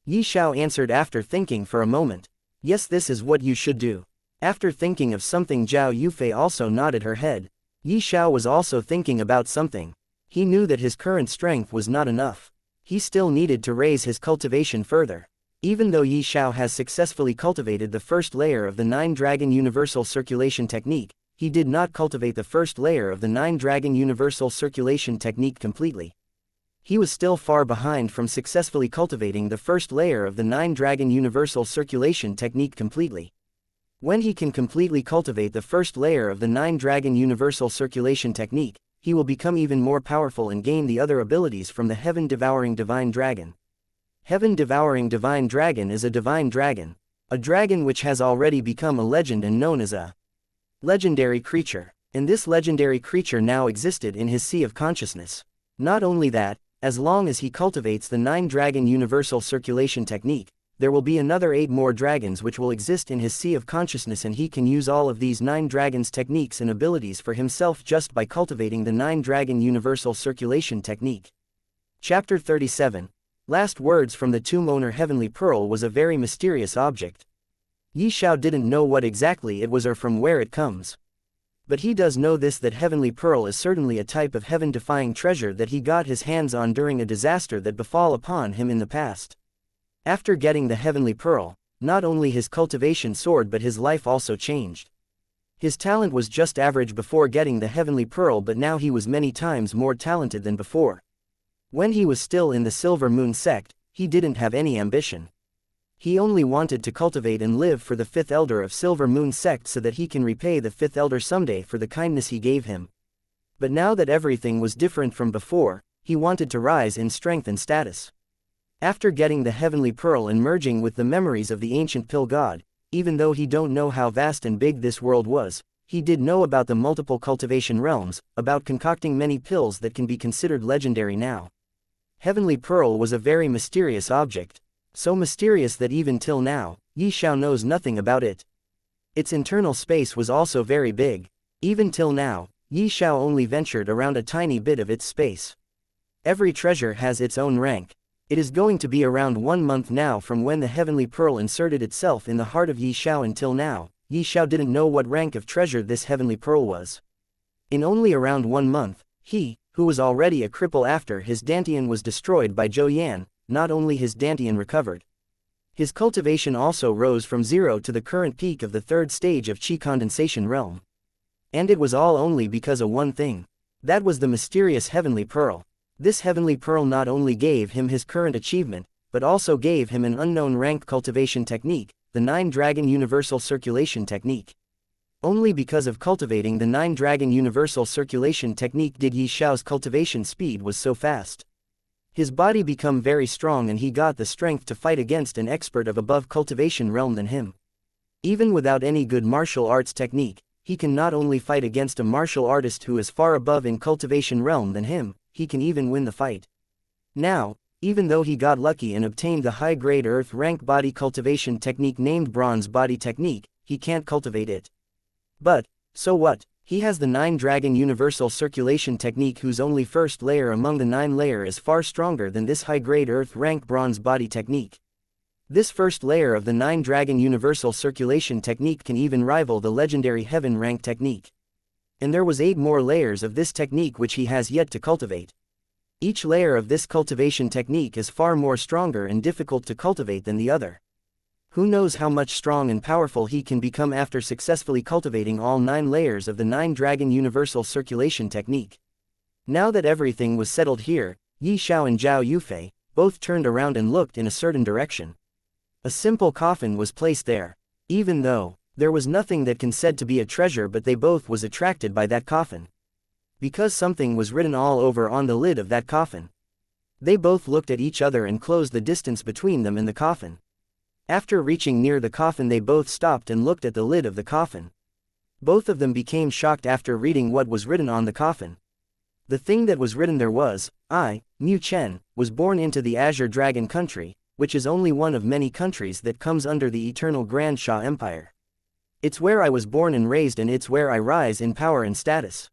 Yi Xiao answered after thinking for a moment. Yes, this is what you should do. After thinking of something, Zhao Yufei also nodded her head. Yi Xiao was also thinking about something. He knew that his current strength was not enough. He still needed to raise his cultivation further. Even though Yi Xiao has successfully cultivated the first layer of the 9-dragon universal circulation technique, he did not cultivate the first layer of the 9-dragon universal circulation technique completely. He was still far behind from successfully cultivating the first layer of the 9-dragon universal circulation technique completely. When he can completely cultivate the first layer of the 9-dragon universal circulation technique, he will become even more powerful and gain the other abilities from the Heaven-Devouring Divine Dragon. Heaven-Devouring Divine Dragon is a divine dragon, a dragon which has already become a legend and known as a legendary creature. And this legendary creature now existed in his Sea of Consciousness. Not only that, as long as he cultivates the 9-dragon universal circulation technique, there will be another 8 more dragons which will exist in his Sea of Consciousness, and he can use all of these 9 dragons' techniques and abilities for himself just by cultivating the 9-dragon universal circulation technique. Chapter 37. Last words from the tomb owner. Heavenly Pearl was a very mysterious object. Yi Xiao didn't know what exactly it was or from where it comes. But he does know this, that Heavenly Pearl is certainly a type of heaven-defying treasure that he got his hands on during a disaster that befall upon him in the past. After getting the heavenly pearl, not only his cultivation soared but his life also changed. His talent was just average before getting the heavenly pearl, but now he was many times more talented than before. When he was still in the Silver Moon sect, he didn't have any ambition. He only wanted to cultivate and live for the fifth elder of Silver Moon sect so that he can repay the fifth elder someday for the kindness he gave him. But now that everything was different from before, he wanted to rise in strength and status. After getting the heavenly pearl and merging with the memories of the ancient pill god, even though he don't know how vast and big this world was, he did know about the multiple cultivation realms, about concocting many pills that can be considered legendary now. Heavenly pearl was a very mysterious object, so mysterious that even till now, Xiao knows nothing about it. Its internal space was also very big. Even till now, Xiao only ventured around a tiny bit of its space. Every treasure has its own rank. It is going to be around 1 month now from when the heavenly pearl inserted itself in the heart of Xiao. Until now, Xiao didn't know what rank of treasure this heavenly pearl was. In only around 1 month, he, who was already a cripple after his dantian was destroyed by Zhou Yan, not only his dantian recovered. His cultivation also rose from 0 to the current peak of the 3rd stage of Qi condensation realm. And it was all only because of one thing. That was the mysterious heavenly pearl. This heavenly pearl not only gave him his current achievement, but also gave him an unknown rank cultivation technique, the 9-Dragon Universal Circulation Technique. Only because of cultivating the 9-Dragon Universal Circulation Technique did Xiao's cultivation speed was so fast. His body become very strong and he got the strength to fight against an expert of above cultivation realm than him. Even without any good martial arts technique, he can not only fight against a martial artist who is far above in cultivation realm than him, he can even win the fight. Now, even though he got lucky and obtained the high-grade earth rank body cultivation technique named Bronze Body Technique, he can't cultivate it. But, so what? He has the 9-Dragon Universal Circulation Technique whose only first layer among the 9 layer is far stronger than this high-grade earth rank Bronze Body Technique. This first layer of the 9-Dragon Universal Circulation Technique can even rival the legendary Heaven rank technique. And there was 8 more layers of this technique which he has yet to cultivate. Each layer of this cultivation technique is far more stronger and difficult to cultivate than the other. Who knows how much strong and powerful he can become after successfully cultivating all 9 layers of the 9-Dragon Universal Circulation Technique. Now that everything was settled here, Xiao and Zhao Yufei both turned around and looked in a certain direction. A simple coffin was placed there. Even though there was nothing that can said to be a treasure, but they both was attracted by that coffin. Because something was written all over on the lid of that coffin. They both looked at each other and closed the distance between them and the coffin. After reaching near the coffin they both stopped and looked at the lid of the coffin. Both of them became shocked after reading what was written on the coffin. The thing that was written there was, I, Mu Chen, was born into the Azure Dragon country, which is only one of many countries that comes under the eternal Grand Xiao Empire. It's where I was born and raised and it's where I rise in power and status.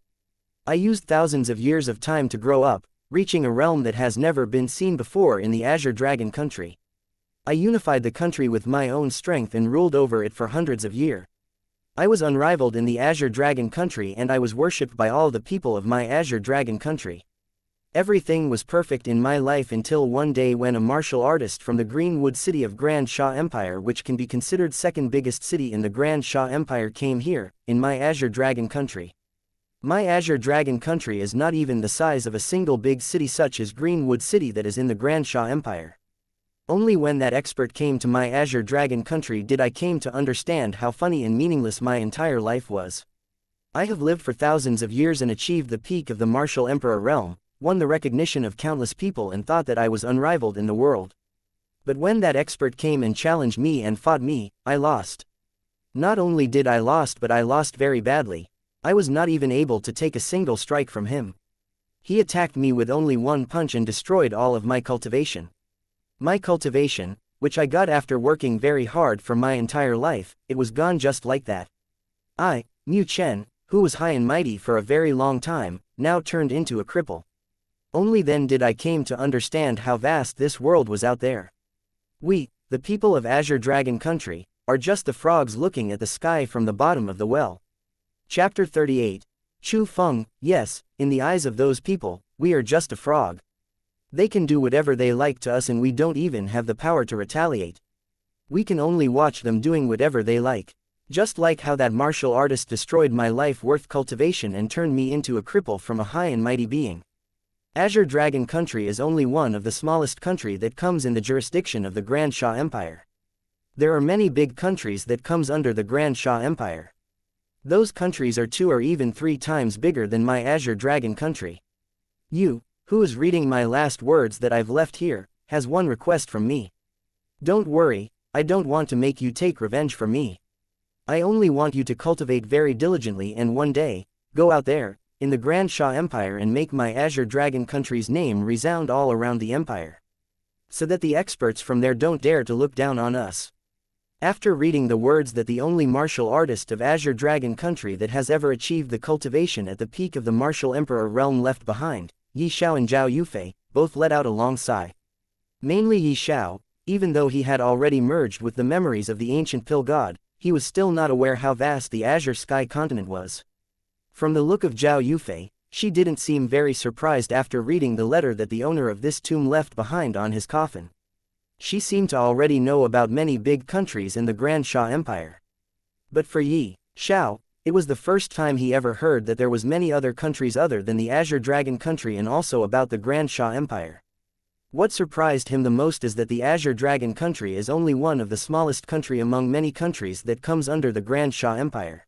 I used thousands of years of time to grow up, reaching a realm that has never been seen before in the Azure Dragon country. I unified the country with my own strength and ruled over it for hundreds of years. I was unrivaled in the Azure Dragon country and I was worshipped by all the people of my Azure Dragon country. Everything was perfect in my life until one day when a martial artist from the Greenwood city of Grand Xiao Empire, which can be considered second biggest city in the Grand Xiao Empire, came here, in my Azure Dragon country. My Azure Dragon country is not even the size of a single big city such as Greenwood city that is in the Grand Xiao Empire. Only when that expert came to my Azure Dragon country did I came to understand how funny and meaningless my entire life was. I have lived for thousands of years and achieved the peak of the martial emperor realm, won the recognition of countless people and thought that I was unrivaled in the world. But when that expert came and challenged me and fought me, I lost. Not only did I lost, but I lost very badly. I was not even able to take a single strike from him. He attacked me with only one punch and destroyed all of my cultivation. My cultivation, which I got after working very hard for my entire life, it was gone just like that. I, Mu Chen, who was high and mighty for a very long time, now turned into a cripple. Only then did I came to understand how vast this world was out there. We, the people of Azure Dragon country, are just the frogs looking at the sky from the bottom of the well. Chapter 38. Chu Feng, yes, in the eyes of those people, we are just a frog. They can do whatever they like to us and we don't even have the power to retaliate. We can only watch them doing whatever they like. Just like how that martial artist destroyed my life worth cultivation and turned me into a cripple from a high and mighty being. Azure Dragon Country is only one of the smallest country that comes in the jurisdiction of the Grand Xiao Empire. There are many big countries that comes under the Grand Xiao Empire. Those countries are 2 or even 3 times bigger than my Azure Dragon Country. You, who is reading my last words that I've left here, has one request from me. Don't worry, I don't want to make you take revenge for me. I only want you to cultivate very diligently and one day, go out there, in the Grand Xiao Empire and make my Azure Dragon Country's name resound all around the empire. So that the experts from there don't dare to look down on us. After reading the words that the only martial artist of Azure Dragon Country that has ever achieved the cultivation at the peak of the martial emperor realm left behind, Yi Xiao and Zhao Yufei, both let out a long sigh. Mainly Yi Xiao, even though he had already merged with the memories of the ancient pill god, he was still not aware how vast the Azure Sky continent was. From the look of Zhao Yufei, she didn't seem very surprised after reading the letter that the owner of this tomb left behind on his coffin. She seemed to already know about many big countries in the Grand Xiao Empire. But for Yi Xiao, it was the first time he ever heard that there was many other countries other than the Azure Dragon Country and also about the Grand Xiao Empire. What surprised him the most is that the Azure Dragon Country is only one of the smallest country among many countries that comes under the Grand Xiao Empire.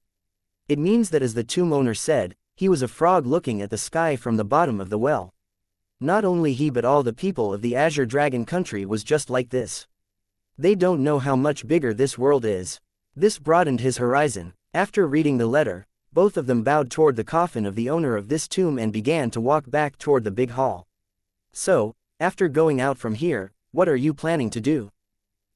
It means that, as the tomb owner said, he was a frog looking at the sky from the bottom of the well. Not only he but all the people of the Azure Dragon Country was just like this. They don't know how much bigger this world is. This broadened his horizon. After reading the letter, both of them bowed toward the coffin of the owner of this tomb and began to walk back toward the big hall. So, after going out from here, what are you planning to do?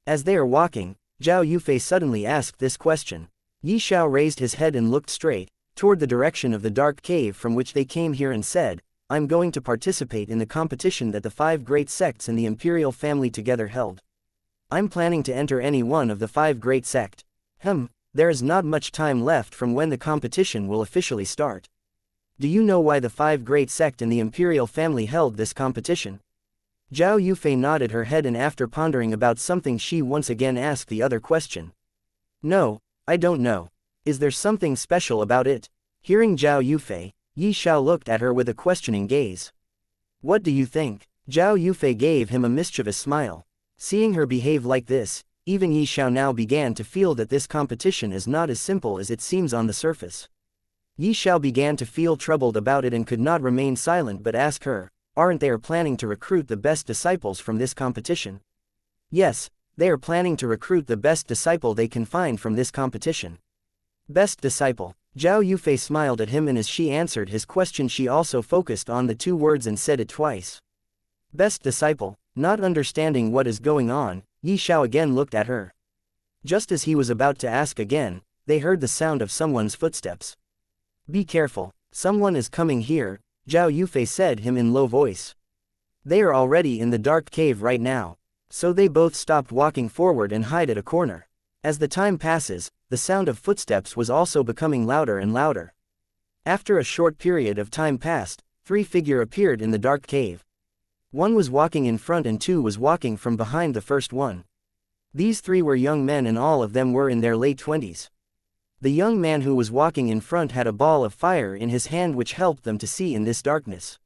As they are walking, Zhao Yufei suddenly asked this question. Yi Xiao raised his head and looked straight, toward the direction of the dark cave from which they came here and said, I'm going to participate in the competition that the 5 great sects in the imperial family together held. I'm planning to enter any one of the 5 great sect. There is not much time left from when the competition will officially start. Do you know why the 5 great sect in the imperial family held this competition? Zhao Yufei nodded her head and after pondering about something she once again asked the other question. No, I don't know. Is there something special about it? Hearing Zhao Yufei, Yi Xiao looked at her with a questioning gaze. What do you think? Zhao Yufei gave him a mischievous smile. Seeing her behave like this, even Yi Xiao now began to feel that this competition is not as simple as it seems on the surface. Yi Xiao began to feel troubled about it and could not remain silent but ask her, aren't they planning to recruit the best disciples from this competition? Yes, they are planning to recruit the best disciple they can find from this competition. Best disciple. Zhao Yufei smiled at him and as she answered his question she also focused on the 2 words and said it twice. Best disciple. Not understanding what is going on, Yi Xiao again looked at her. Just as he was about to ask again, they heard the sound of someone's footsteps. Be careful, someone is coming here, Zhao Yufei said him in low voice. They are already in the dark cave right now. So they both stopped walking forward and hide at a corner. As the time passes, the sound of footsteps was also becoming louder and louder. After a short period of time passed, 3 figures appeared in the dark cave. 1 was walking in front and 2 was walking from behind the first one. These 3 were young men and all of them were in their late 20s. The young man who was walking in front had a ball of fire in his hand which helped them to see in this darkness.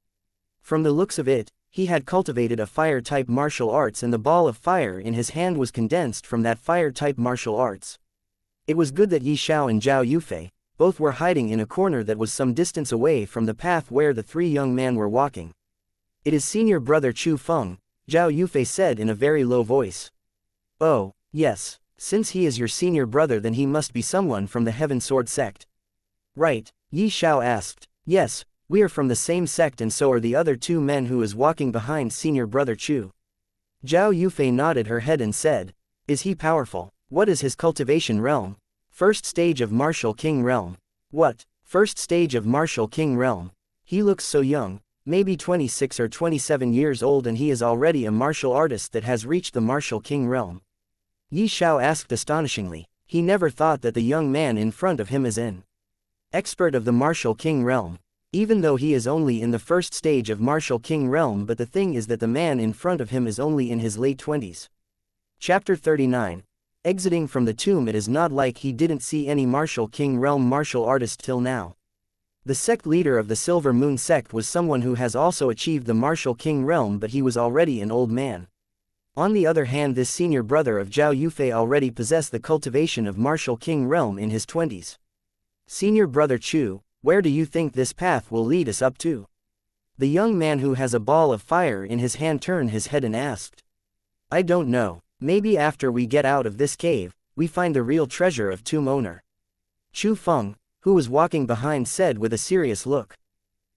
From the looks of it, he had cultivated a fire-type martial arts and the ball of fire in his hand was condensed from that fire-type martial arts. It was good that Yi Xiao and Zhao Yufei, both were hiding in a corner that was some distance away from the path where the 3 young men were walking. It is senior brother Chu Feng, Zhao Yufei said in a very low voice. Oh, yes, since he is your senior brother then he must be someone from the Heaven Sword sect. Right, Yi Xiao asked. Yes, we are from the same sect and so are the other 2 men who is walking behind senior brother Chu. Zhao Yufei nodded her head and said, is he powerful? What is his cultivation realm? First stage of Martial King realm. What? First stage of Martial King realm. He looks so young, maybe 26 or 27 years old and he is already a martial artist that has reached the Martial King realm. Yi Xiao asked astonishingly. He never thought that the young man in front of him is an expert of the Martial King realm. Even though he is only in the first stage of martial king realm, but the thing is that the man in front of him is only in his late 20s. Chapter 39. Exiting from the tomb. It is not like he didn't see any martial king realm martial artist till now. The sect leader of the Silver Moon sect was someone who has also achieved the martial king realm, but he was already an old man. On the other hand, this senior brother of Zhao Yufei already possessed the cultivation of martial king realm in his 20s. Senior brother Chu, where do you think this path will lead us up to? The young man who has a ball of fire in his hand turned his head and asked. I don't know. Maybe after we get out of this cave, we find the real treasure of tomb owner. Chu Feng, who was walking behind, said with a serious look.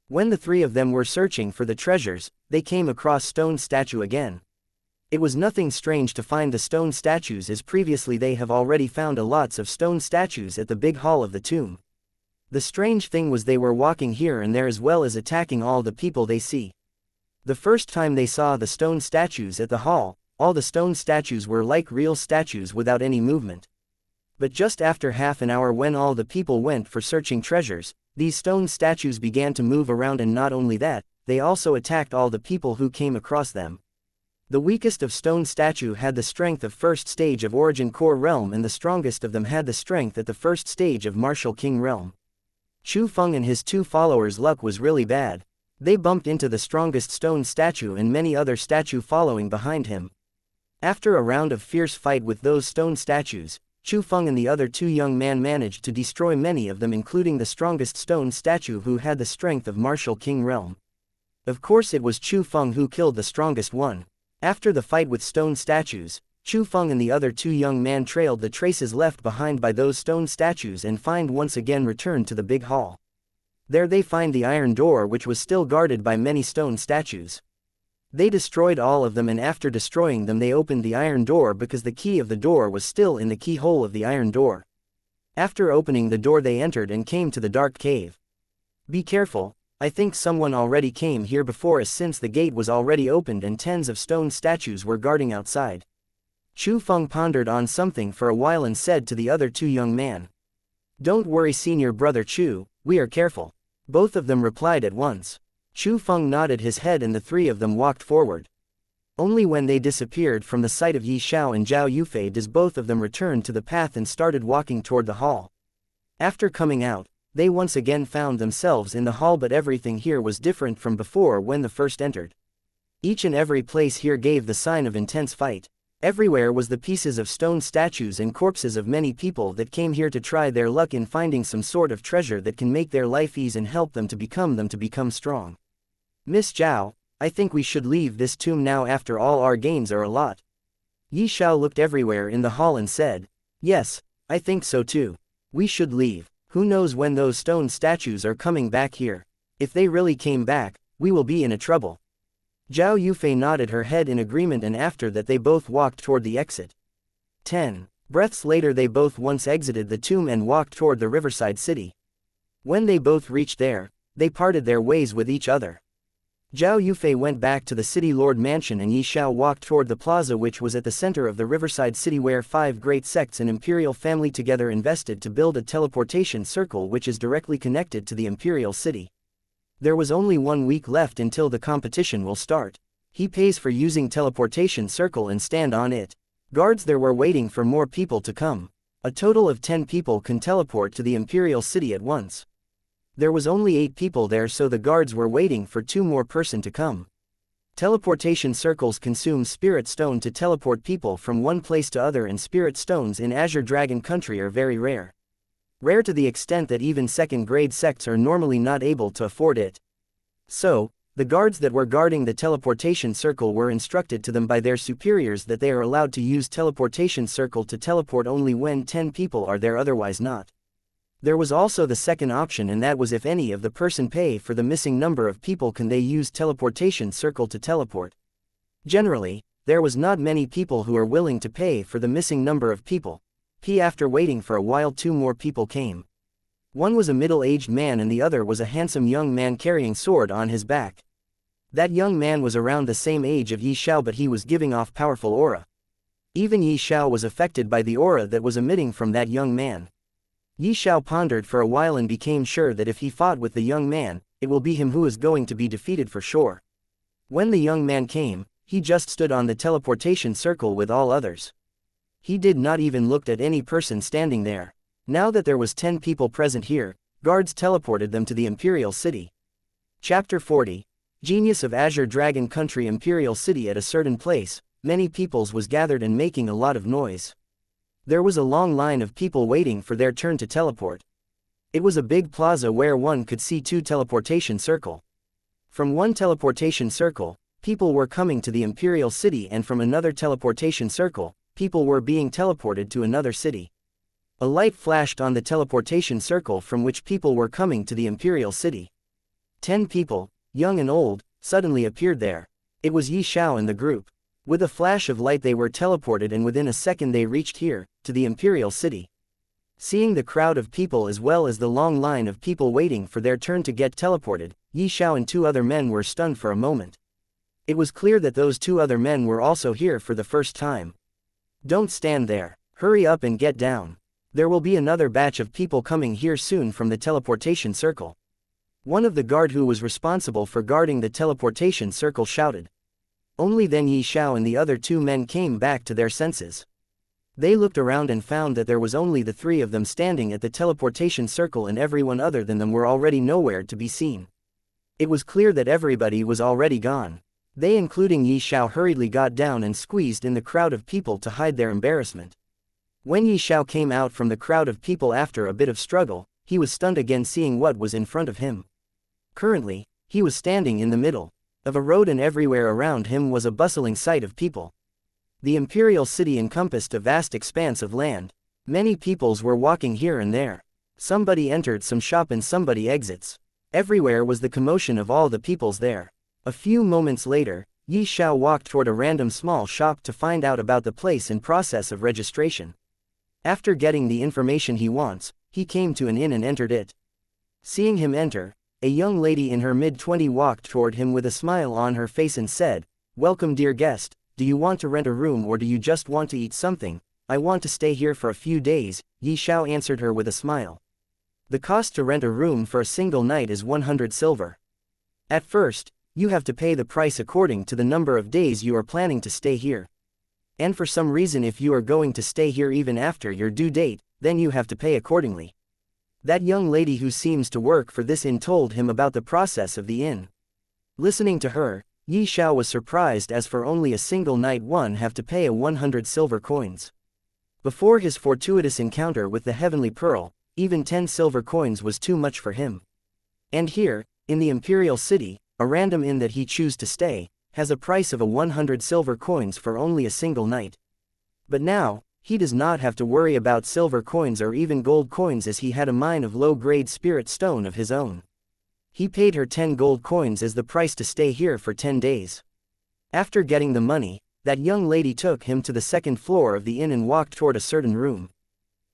When the three of them were searching for the treasures, they came across stone statue again. It was nothing strange to find the stone statues, as previously they have already found lots of stone statues at the big hall of the tomb. The strange thing was they were walking here and there as well as attacking all the people they see. The first time they saw the stone statues at the hall, all the stone statues were like real statues without any movement. But just after half an hour, when all the people went for searching treasures, these stone statues began to move around, and not only that, they also attacked all the people who came across them. The weakest of stone statue had the strength of first stage of origin core realm, and the strongest of them had the strength at the first stage of martial king realm. Chu Feng and his two followers' luck was really bad. They bumped into the strongest stone statue and many other statue following behind him. After a round of fierce fight with those stone statues, Chu Feng and the other two young men managed to destroy many of them, including the strongest stone statue who had the strength of martial king realm. Of course it was Chu Feng who killed the strongest one. After the fight with stone statues, Chu Feng and the other two young men trailed the traces left behind by those stone statues and once again returned to the big hall. There they find the iron door, which was still guarded by many stone statues. They destroyed all of them, and after destroying them they opened the iron door because the key of the door was still in the keyhole of the iron door. After opening the door they entered and came to the dark cave. Be careful, I think someone already came here before us, since the gate was already opened and tens of stone statues were guarding outside. Chu Feng pondered on something for a while and said to the other two young men. Don't worry senior brother Chu, we are careful. Both of them replied at once. Chu Feng nodded his head and the three of them walked forward. Only when they disappeared from the sight of Xiao and Zhao Yufei does both of them return to the path and started walking toward the hall. After coming out, they once again found themselves in the hall, but everything here was different from before when they first entered. Each and every place here gave the sign of intense fight. Everywhere was the pieces of stone statues and corpses of many people that came here to try their luck in finding some sort of treasure that can make their life ease and help them to become strong. Miss Zhao, I think we should leave this tomb now. After all, our gains are a lot. Xiao looked everywhere in the hall and said, yes, I think so too. We should leave. Who knows when those stone statues are coming back here. If they really came back, we will be in a trouble. Zhao Yufei nodded her head in agreement, and after that they both walked toward the exit. 10 breaths later they both once exited the tomb and walked toward the riverside city. When they both reached there, they parted their ways with each other. Zhao Yufei went back to the city lord mansion and Xiao walked toward the plaza, which was at the center of the riverside city, where 5 great sects and imperial family together invested to build a teleportation circle which is directly connected to the imperial city. There was only 1 week left until the competition will start. He pays for using teleportation circle and stand on it. Guards there were waiting for more people to come. A total of 10 people can teleport to the imperial city at once. There was only 8 people there, so the guards were waiting for 2 more person to come. Teleportation circles consume spirit stone to teleport people from one place to other, and spirit stones in Azure Dragon country are very rare. Rare to the extent that even second-grade sects are normally not able to afford it. So, the guards that were guarding the teleportation circle were instructed to them by their superiors that they are allowed to use teleportation circle to teleport only when 10 people are there, otherwise not. There was also the second option, and that was if any of the person pay for the missing number of people can they use teleportation circle to teleport. Generally, there was not many people who are willing to pay for the missing number of people. After waiting for a while 2 more people came. One was a middle-aged man and the other was a handsome young man carrying sword on his back. That young man was around the same age of Xiao, but he was giving off powerful aura. Even Xiao was affected by the aura that was emitting from that young man. Xiao pondered for a while and became sure that if he fought with the young man, it will be him who is going to be defeated for sure. When the young man came, he just stood on the teleportation circle with all others. He did not even look at any person standing there. Now that there was 10 people present here, guards teleported them to the Imperial City. Chapter 40. Genius of Azure Dragon Country. Imperial City. At a certain place, many peoples was gathered and making a lot of noise. There was a long line of people waiting for their turn to teleport. It was a big plaza where one could see 2 teleportation circle. From one teleportation circle, people were coming to the Imperial City, and from another teleportation circle, people were being teleported to another city. A light flashed on the teleportation circle from which people were coming to the Imperial City. 10 people, young and old, suddenly appeared there. It was Xiao and the group. With a flash of light they were teleported, and within a second they reached here, to the Imperial City. Seeing the crowd of people as well as the long line of people waiting for their turn to get teleported, Xiao and 2 other men were stunned for a moment. It was clear that those 2 other men were also here for the first time. Don't stand there. Hurry up and get down. There will be another batch of people coming here soon from the teleportation circle. One of the guard who was responsible for guarding the teleportation circle shouted. Only then Xiao and the other 2 men came back to their senses. They looked around and found that there was only the 3 of them standing at the teleportation circle, and everyone other than them were already nowhere to be seen. It was clear that everybody was already gone. They, including Xiao, hurriedly got down and squeezed in the crowd of people to hide their embarrassment. When Xiao came out from the crowd of people after a bit of struggle, he was stunned again seeing what was in front of him. Currently, he was standing in the middle of a road, and everywhere around him was a bustling sight of people. The Imperial City encompassed a vast expanse of land. Many peoples were walking here and there. Somebody entered some shop and somebody exits. Everywhere was the commotion of all the peoples there. A few moments later, Xiao walked toward a random small shop to find out about the place in process of registration. After getting the information he wants, he came to an inn and entered it. Seeing him enter, a young lady in her mid-20s walked toward him with a smile on her face and said, "Welcome, dear guest. Do you want to rent a room or do you just want to eat something?" "I want to stay here for a few days," Xiao answered her with a smile. The cost to rent a room for a single night is 100 silver. At first, you have to pay the price according to the number of days you are planning to stay here. And for some reason, if you are going to stay here even after your due date, then you have to pay accordingly. That young lady who seems to work for this inn told him about the process of the inn. Listening to her, Xiao was surprised, as for only a single night one have to pay 100 silver coins. Before his fortuitous encounter with the Heavenly Pearl, even 10 silver coins was too much for him. And here, in the Imperial City, a random inn that he choose to stay, has a price of 100 silver coins for only a single night. But now, he does not have to worry about silver coins or even gold coins, as he had a mine of low-grade spirit stone of his own. He paid her 10 gold coins as the price to stay here for 10 days. After getting the money, that young lady took him to the second floor of the inn and walked toward a certain room.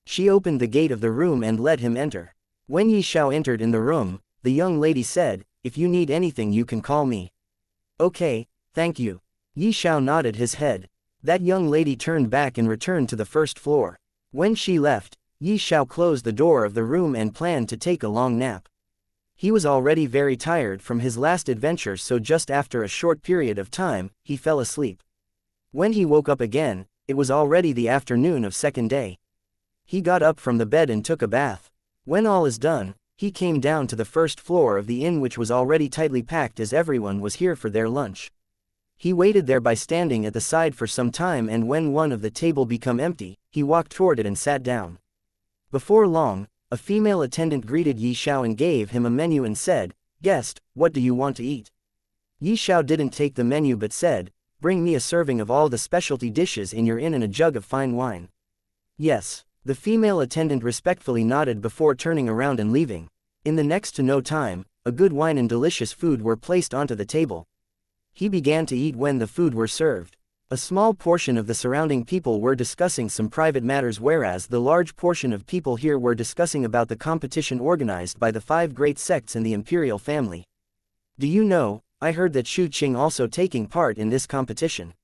She opened the gate of the room and let him enter. When Xiao entered in the room, the young lady said, "If you need anything you can call me." "Okay, thank you." Xiao nodded his head. That young lady turned back and returned to the first floor. When she left, Xiao closed the door of the room and planned to take a long nap. He was already very tired from his last adventure, so just after a short period of time, he fell asleep. When he woke up again, it was already the afternoon of second day. He got up from the bed and took a bath. When all is done, he came down to the first floor of the inn, which was already tightly packed as everyone was here for their lunch. He waited there by standing at the side for some time, and when one of the table became empty, he walked toward it and sat down. Before long, a female attendant greeted Xiao and gave him a menu and said, "Guest, what do you want to eat?" Xiao didn't take the menu but said, "Bring me a serving of all the specialty dishes in your inn and a jug of fine wine." "Yes." The female attendant respectfully nodded before turning around and leaving. In the next to no time, a good wine and delicious food were placed onto the table. He began to eat when the food were served. A small portion of the surrounding people were discussing some private matters, whereas the large portion of people here were discussing about the competition organized by the 5 great sects in the imperial family. "Do you know, I heard that Shu Qing also taking part in this competition."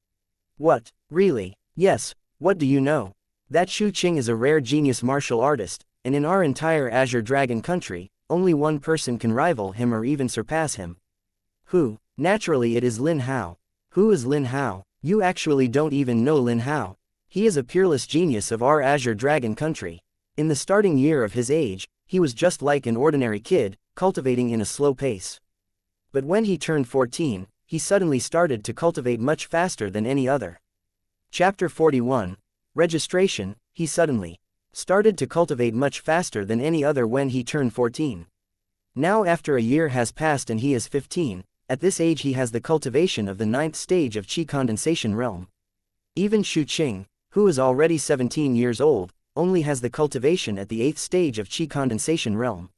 "What, really?" "Yes, what do you know?" "That Shu Qing is a rare genius martial artist, and in our entire Azure Dragon country, only one person can rival him or even surpass him. Who? Naturally it is Lin Hao. Who is Lin Hao? You actually don't even know Lin Hao. He is a peerless genius of our Azure Dragon country. In the starting year of his age, he was just like an ordinary kid, cultivating in a slow pace. But when he turned 14, he suddenly started to cultivate much faster than any other. Chapter 41. Registration. He suddenly started to cultivate much faster than any other when he turned 14. Now after a year has passed and he is 15, at this age he has the cultivation of the 9th stage of Qi condensation realm. Even Shu Qing, who is already 17 years old, only has the cultivation at the 8th stage of Qi condensation realm.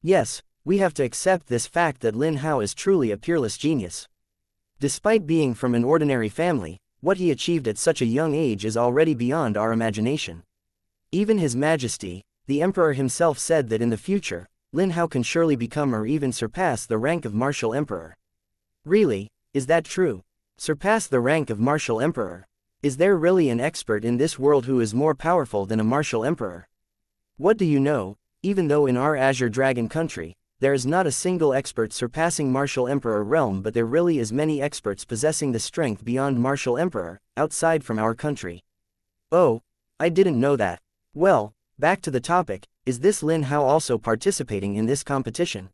Yes, we have to accept this fact that Lin Hao is truly a peerless genius. Despite being from an ordinary family, what he achieved at such a young age is already beyond our imagination. Even His Majesty, the Emperor himself said that in the future, Lin Hao can surely become or even surpass the rank of Martial Emperor. Really, is that true? Surpass the rank of Martial Emperor? Is there really an expert in this world who is more powerful than a Martial Emperor? What do you know, even though in our Azure Dragon country, there is not a single expert surpassing Martial Emperor realm, but there really is many experts possessing the strength beyond Martial Emperor, outside from our country. Oh, I didn't know that. Well, back to the topic, is this Lin Hao also participating in this competition?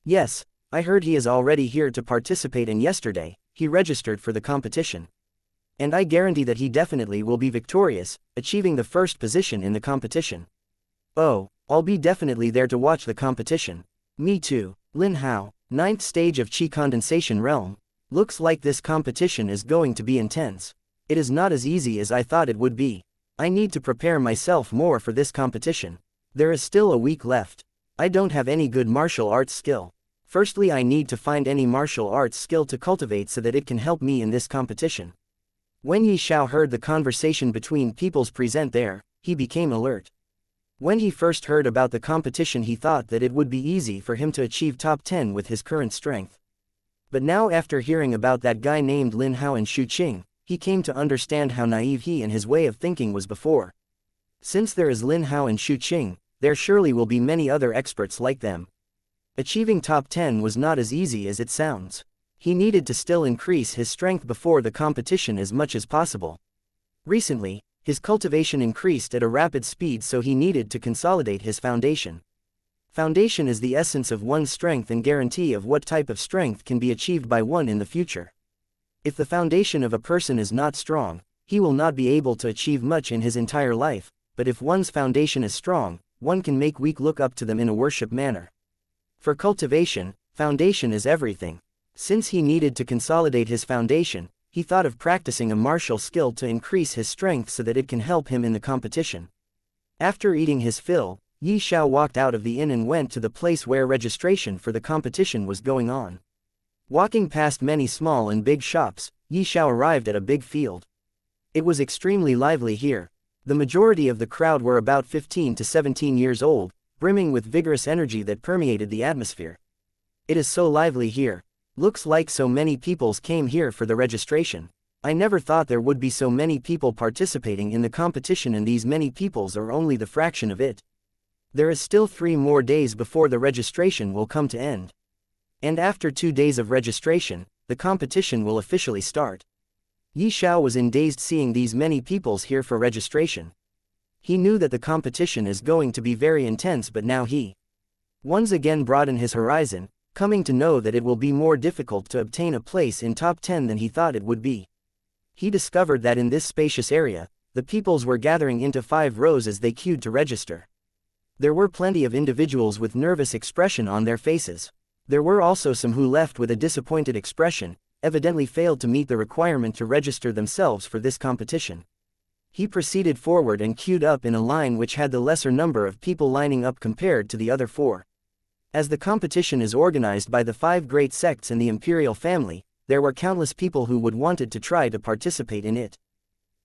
Yes, I heard he is already here to participate and yesterday, he registered for the competition. And I guarantee that he definitely will be victorious, achieving the first position in the competition. Oh, I'll be definitely there to watch the competition. Me too. Lin Hao, 9th stage of Qi condensation realm. Looks like this competition is going to be intense. It is not as easy as I thought it would be. I need to prepare myself more for this competition. There is still a week left. I don't have any good martial arts skill. Firstly, I need to find any martial arts skill to cultivate so that it can help me in this competition. When Xiao heard the conversation between peoples present there, he became alert. When he first heard about the competition, he thought that it would be easy for him to achieve top 10 with his current strength. But now after hearing about that guy named Lin Hao and Shu Qing, he came to understand how naive he and his way of thinking was before. Since there is Lin Hao and Shu Qing, there surely will be many other experts like them. Achieving top 10 was not as easy as it sounds. He needed to still increase his strength before the competition as much as possible. Recently, his cultivation increased at a rapid speed, so he needed to consolidate his foundation. Foundation is the essence of one's strength and guarantee of what type of strength can be achieved by one in the future. If the foundation of a person is not strong, he will not be able to achieve much in his entire life, but if one's foundation is strong, one can make weak look up to them in a worship manner. For cultivation, foundation is everything. Since he needed to consolidate his foundation, he thought of practicing a martial skill to increase his strength so that it can help him in the competition. After eating his fill, Xiao walked out of the inn and went to the place where registration for the competition was going on. Walking past many small and big shops, Xiao arrived at a big field. It was extremely lively here. The majority of the crowd were about 15 to 17 years old, brimming with vigorous energy that permeated the atmosphere. It is so lively here. Looks like so many peoples came here for the registration. I never thought there would be so many people participating in the competition, and these many peoples are only the fraction of it. There is still 3 more days before the registration will come to end. And after 2 days of registration, the competition will officially start. Xiao was in dazed seeing these many peoples here for registration. He knew that the competition is going to be very intense, but now he once again broadened his horizon, coming to know that it will be more difficult to obtain a place in top 10 than he thought it would be. He discovered that in this spacious area, the peoples were gathering into 5 rows as they queued to register. There were plenty of individuals with nervous expression on their faces. There were also some who left with a disappointed expression, evidently failed to meet the requirement to register themselves for this competition. He proceeded forward and queued up in a line which had the lesser number of people lining up compared to the other 4. As the competition is organized by the 5 great sects and the imperial family, there were countless people who would wanted to try to participate in it.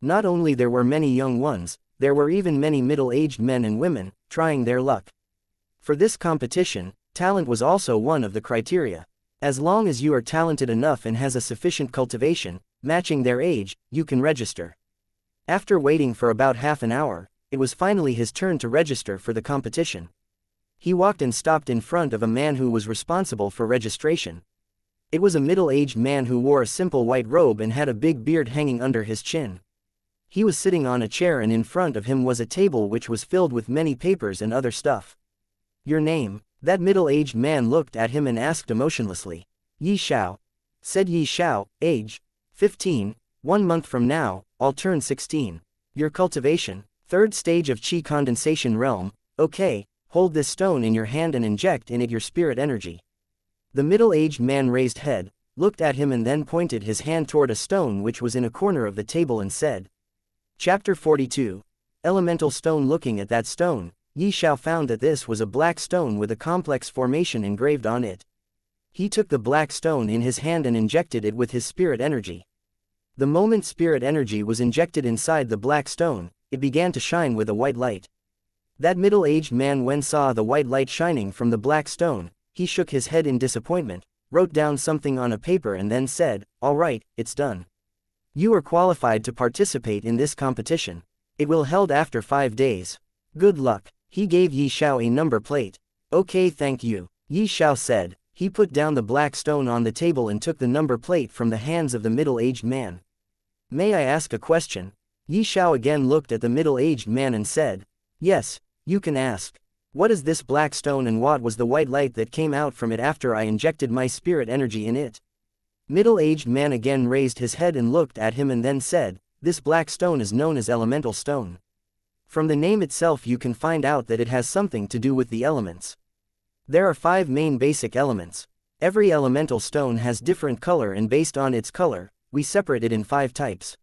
Not only there were many young ones, there were even many middle-aged men and women, trying their luck. For this competition, talent was also one of the criteria. As long as you are talented enough and has a sufficient cultivation, matching their age, you can register. After waiting for about half an hour, it was finally his turn to register for the competition. He walked and stopped in front of a man who was responsible for registration. It was a middle-aged man who wore a simple white robe and had a big beard hanging under his chin. He was sitting on a chair and in front of him was a table which was filled with many papers and other stuff. "Your name?" That middle-aged man looked at him and asked emotionlessly. "Xiao," said Xiao. "Age? 15, 1 month from now, I'll turn 16. Your cultivation? 3rd stage of Qi condensation realm. Okay, hold this stone in your hand and inject in it your spirit energy." The middle-aged man raised head, looked at him and then pointed his hand toward a stone which was in a corner of the table and said. Chapter 42. Elemental Stone. Looking at that stone, Xiao found that this was a black stone with a complex formation engraved on it. He took the black stone in his hand and injected it with his spirit energy. The moment spirit energy was injected inside the black stone, it began to shine with a white light. That middle-aged man, when saw the white light shining from the black stone, he shook his head in disappointment, wrote down something on a paper and then said, "All right, it's done. You are qualified to participate in this competition. It will held after 5 days. Good luck." He gave Xiao a number plate. "Okay, thank you," Xiao said. He put down the black stone on the table and took the number plate from the hands of the middle-aged man. "May I ask a question?" Xiao again looked at the middle-aged man and said. "Yes, you can ask. What is this black stone and what was the white light that came out from it after I injected my spirit energy in it?" Middle-aged man again raised his head and looked at him and then said, "This black stone is known as elemental stone. From the name itself you can find out that it has something to do with the elements. There are 5 main basic elements. Every elemental stone has different color and based on its color, we separate it in 5 types.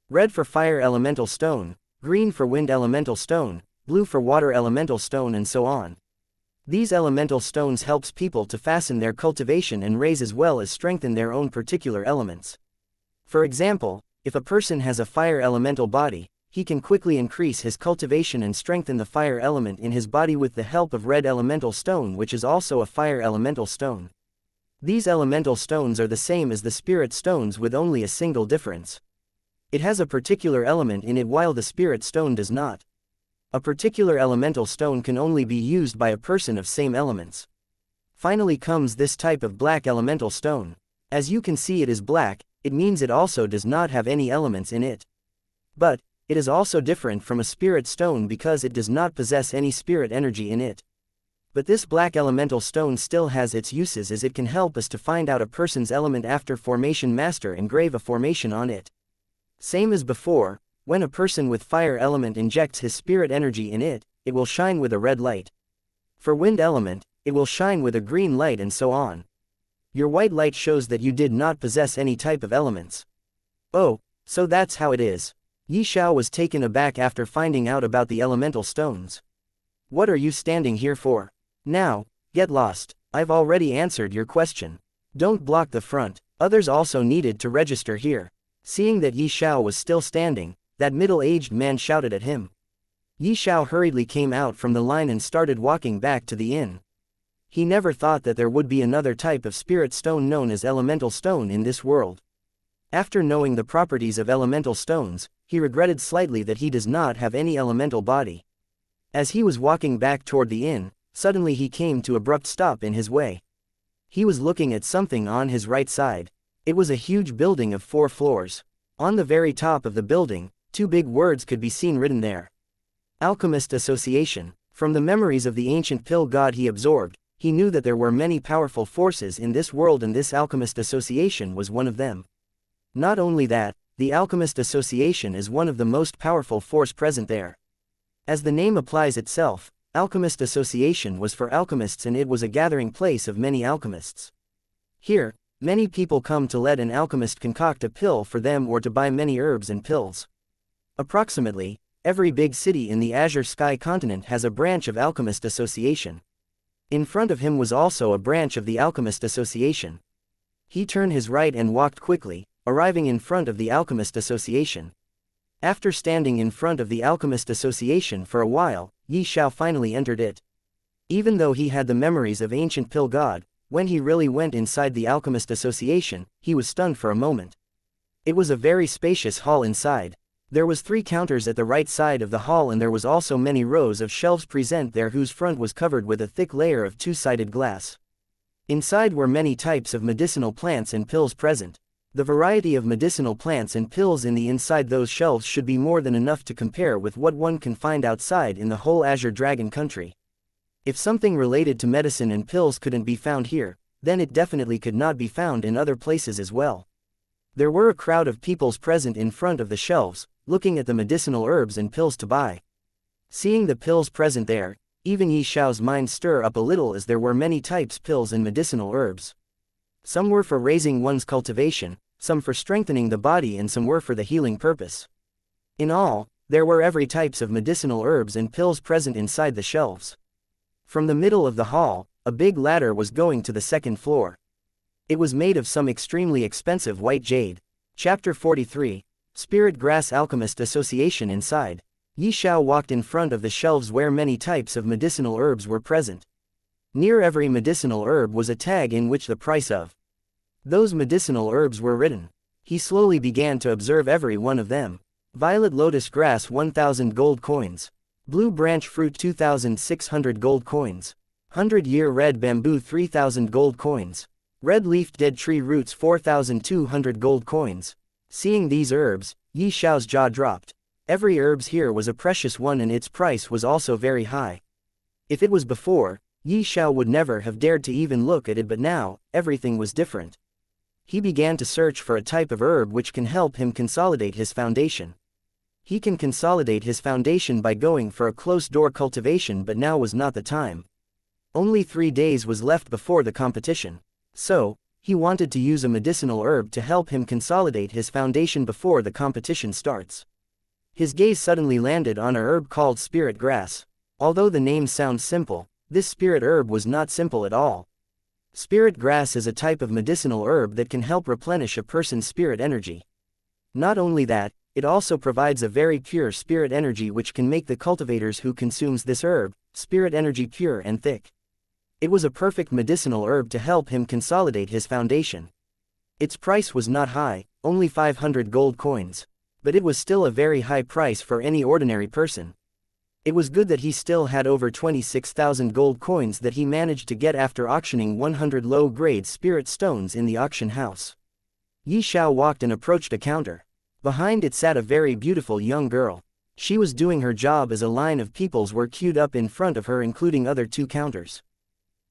Red for fire elemental stone, green for wind elemental stone, blue for water elemental stone and so on. These elemental stones helps people to fasten their cultivation and raise as well as strengthen their own particular elements. For example, if a person has a fire elemental body, he can quickly increase his cultivation and strengthen the fire element in his body with the help of red elemental stone, which is also a fire elemental stone. These elemental stones are the same as the spirit stones with only a single difference. It has a particular element in it while the spirit stone does not. A particular elemental stone can only be used by a person of same elements. Finally comes this type of black elemental stone. As you can see, it is black, it means it also does not have any elements in it. But it is also different from a spirit stone because it does not possess any spirit energy in it. But this black elemental stone still has its uses, as it can help us to find out a person's element after formation master engrave a formation on it. Same as before, when a person with fire element injects his spirit energy in it, it will shine with a red light. For wind element, it will shine with a green light and so on. Your white light shows that you did not possess any type of elements. Oh, so that's how it is. Xiao was taken aback after finding out about the elemental stones. "What are you standing here for? Now, get lost. I've already answered your question. Don't block the front. Others also needed to register here." Seeing that Xiao was still standing, that middle-aged man shouted at him. Xiao hurriedly came out from the line and started walking back to the inn. He never thought that there would be another type of spirit stone known as elemental stone in this world. After knowing the properties of elemental stones, he regretted slightly that he does not have any elemental body. As he was walking back toward the inn, suddenly he came to an abrupt stop in his way. He was looking at something on his right side. It was a huge building of 4 floors. On the very top of the building, 2 big words could be seen written there. Alchemist Association. From the memories of the ancient pill god he absorbed, he knew that there were many powerful forces in this world and this Alchemist Association was one of them. Not only that, the Alchemist Association is one of the most powerful force present there. As the name applies itself, Alchemist Association was for alchemists and it was a gathering place of many alchemists. Here, many people come to let an alchemist concoct a pill for them or to buy many herbs and pills. Approximately, every big city in the Azure Sky continent has a branch of Alchemist Association. In front of him was also a branch of the Alchemist Association. He turned his right and walked quickly, arriving in front of the Alchemist Association. After standing in front of the Alchemist Association for a while, Xiao finally entered it. Even though he had the memories of ancient pill god, when he really went inside the Alchemist Association, he was stunned for a moment. It was a very spacious hall inside. There was 3 counters at the right side of the hall, and there was also many rows of shelves present there whose front was covered with a thick layer of 2-sided glass. Inside were many types of medicinal plants and pills present. The variety of medicinal plants and pills in the inside those shelves should be more than enough to compare with what one can find outside in the whole Azure Dragon country. If something related to medicine and pills couldn't be found here, then it definitely could not be found in other places as well. There were a crowd of peoples present in front of the shelves, looking at the medicinal herbs and pills to buy. Seeing the pills present there, even Yi Xiao's mind stirred up a little, as there were many types pills and medicinal herbs. Some were for raising one's cultivation, some for strengthening the body, and some were for the healing purpose. In all, there were every types of medicinal herbs and pills present inside the shelves. From the middle of the hall, a big ladder was going to the 2nd floor. It was made of some extremely expensive white jade. Chapter 43, Spirit Grass Alchemist Association. Inside, Yi Xiao walked in front of the shelves where many types of medicinal herbs were present. Near every medicinal herb was a tag in which the price of those medicinal herbs were written. He slowly began to observe every one of them. Violet lotus grass 1,000 gold coins. Blue branch fruit 2,600 gold coins. 100-year red bamboo 3,000 gold coins. Red-leafed dead tree roots 4,200 gold coins. Seeing these herbs, Yi Xiao's jaw dropped. Every herbs here was a precious one, and its price was also very high. If it was before, Yi Xiao would never have dared to even look at it, but now, everything was different. He began to search for a type of herb which can help him consolidate his foundation. He can consolidate his foundation by going for a closed-door cultivation, but now was not the time. Only 3 days was left before the competition. So, he wanted to use a medicinal herb to help him consolidate his foundation before the competition starts. His gaze suddenly landed on a herb called spirit grass. Although the name sounds simple, this spirit herb was not simple at all. Spirit grass is a type of medicinal herb that can help replenish a person's spirit energy. Not only that, it also provides a very pure spirit energy which can make the cultivators who consumes this herb, spirit energy pure and thick. It was a perfect medicinal herb to help him consolidate his foundation. Its price was not high, only 500 gold coins. But it was still a very high price for any ordinary person. It was good that he still had over 26,000 gold coins that he managed to get after auctioning 100 low-grade spirit stones in the auction house. Yi Xiao walked and approached a counter. Behind it sat a very beautiful young girl. She was doing her job as a line of peoples were queued up in front of her, including other 2 counters.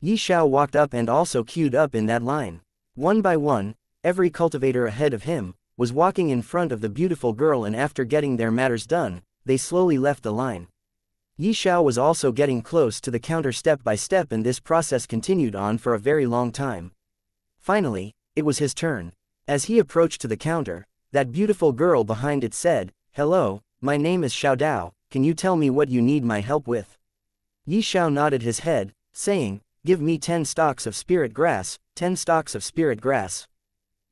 Yi Xiao walked up and also queued up in that line. One by one, every cultivator ahead of him was walking in front of the beautiful girl, and after getting their matters done, they slowly left the line. Yi Xiao was also getting close to the counter step by step, and this process continued on for a very long time. Finally, it was his turn. As he approached to the counter, that beautiful girl behind it said, "Hello, my name is Xiao Dao, can you tell me what you need my help with?" Yi Xiao nodded his head, saying, "Give me 10 stalks of spirit grass, 10 stalks of spirit grass."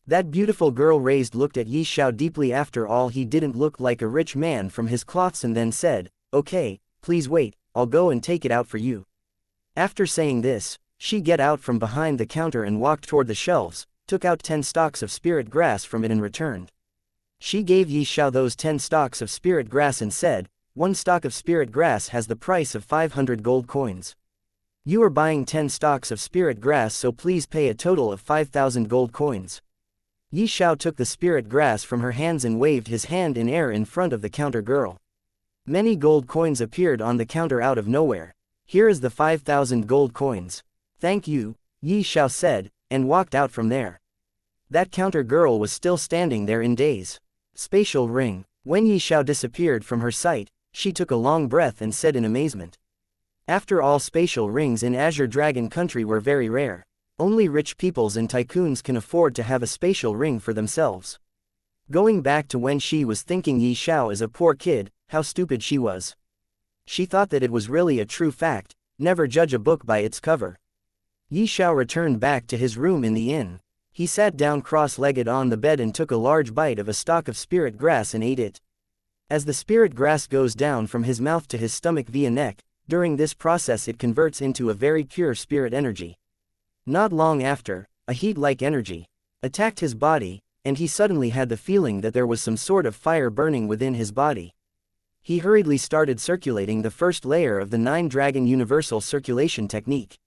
That beautiful girl looked at Yi Xiao deeply. After all, he didn't look like a rich man from his clothes, and then said, "Okay, please wait, I'll go and take it out for you." After saying this, she got out from behind the counter and walked toward the shelves, took out 10 stalks of spirit grass from it and returned. She gave Yi Xiao those 10 stalks of spirit grass and said, "1 stalk of spirit grass has the price of 500 gold coins. You are buying 10 stalks of spirit grass, so please pay a total of 5,000 gold coins." Yi Xiao took the spirit grass from her hands and waved his hand in air in front of the counter girl. Many gold coins appeared on the counter out of nowhere. "Here is the 5,000 gold coins. Thank you," Yi Xiao said, and walked out from there. That counter girl was still standing there in daze. Spatial ring. When Yi Xiao disappeared from her sight, she took a long breath and said in amazement. After all, spatial rings in Azure Dragon country were very rare. Only rich peoples and tycoons can afford to have a spatial ring for themselves. Going back to when she was thinking Yi Xiao is a poor kid, how stupid she was. She thought that it was really a true fact, never judge a book by its cover. Yi Xiao returned back to his room in the inn. He sat down cross-legged on the bed and took a large bite of a stalk of spirit grass and ate it. As the spirit grass goes down from his mouth to his stomach via neck, during this process it converts into a very pure spirit energy. Not long after, a heat-like energy attacked his body, and he suddenly had the feeling that there was some sort of fire burning within his body. He hurriedly started circulating the first layer of the 9-dragon universal circulation technique.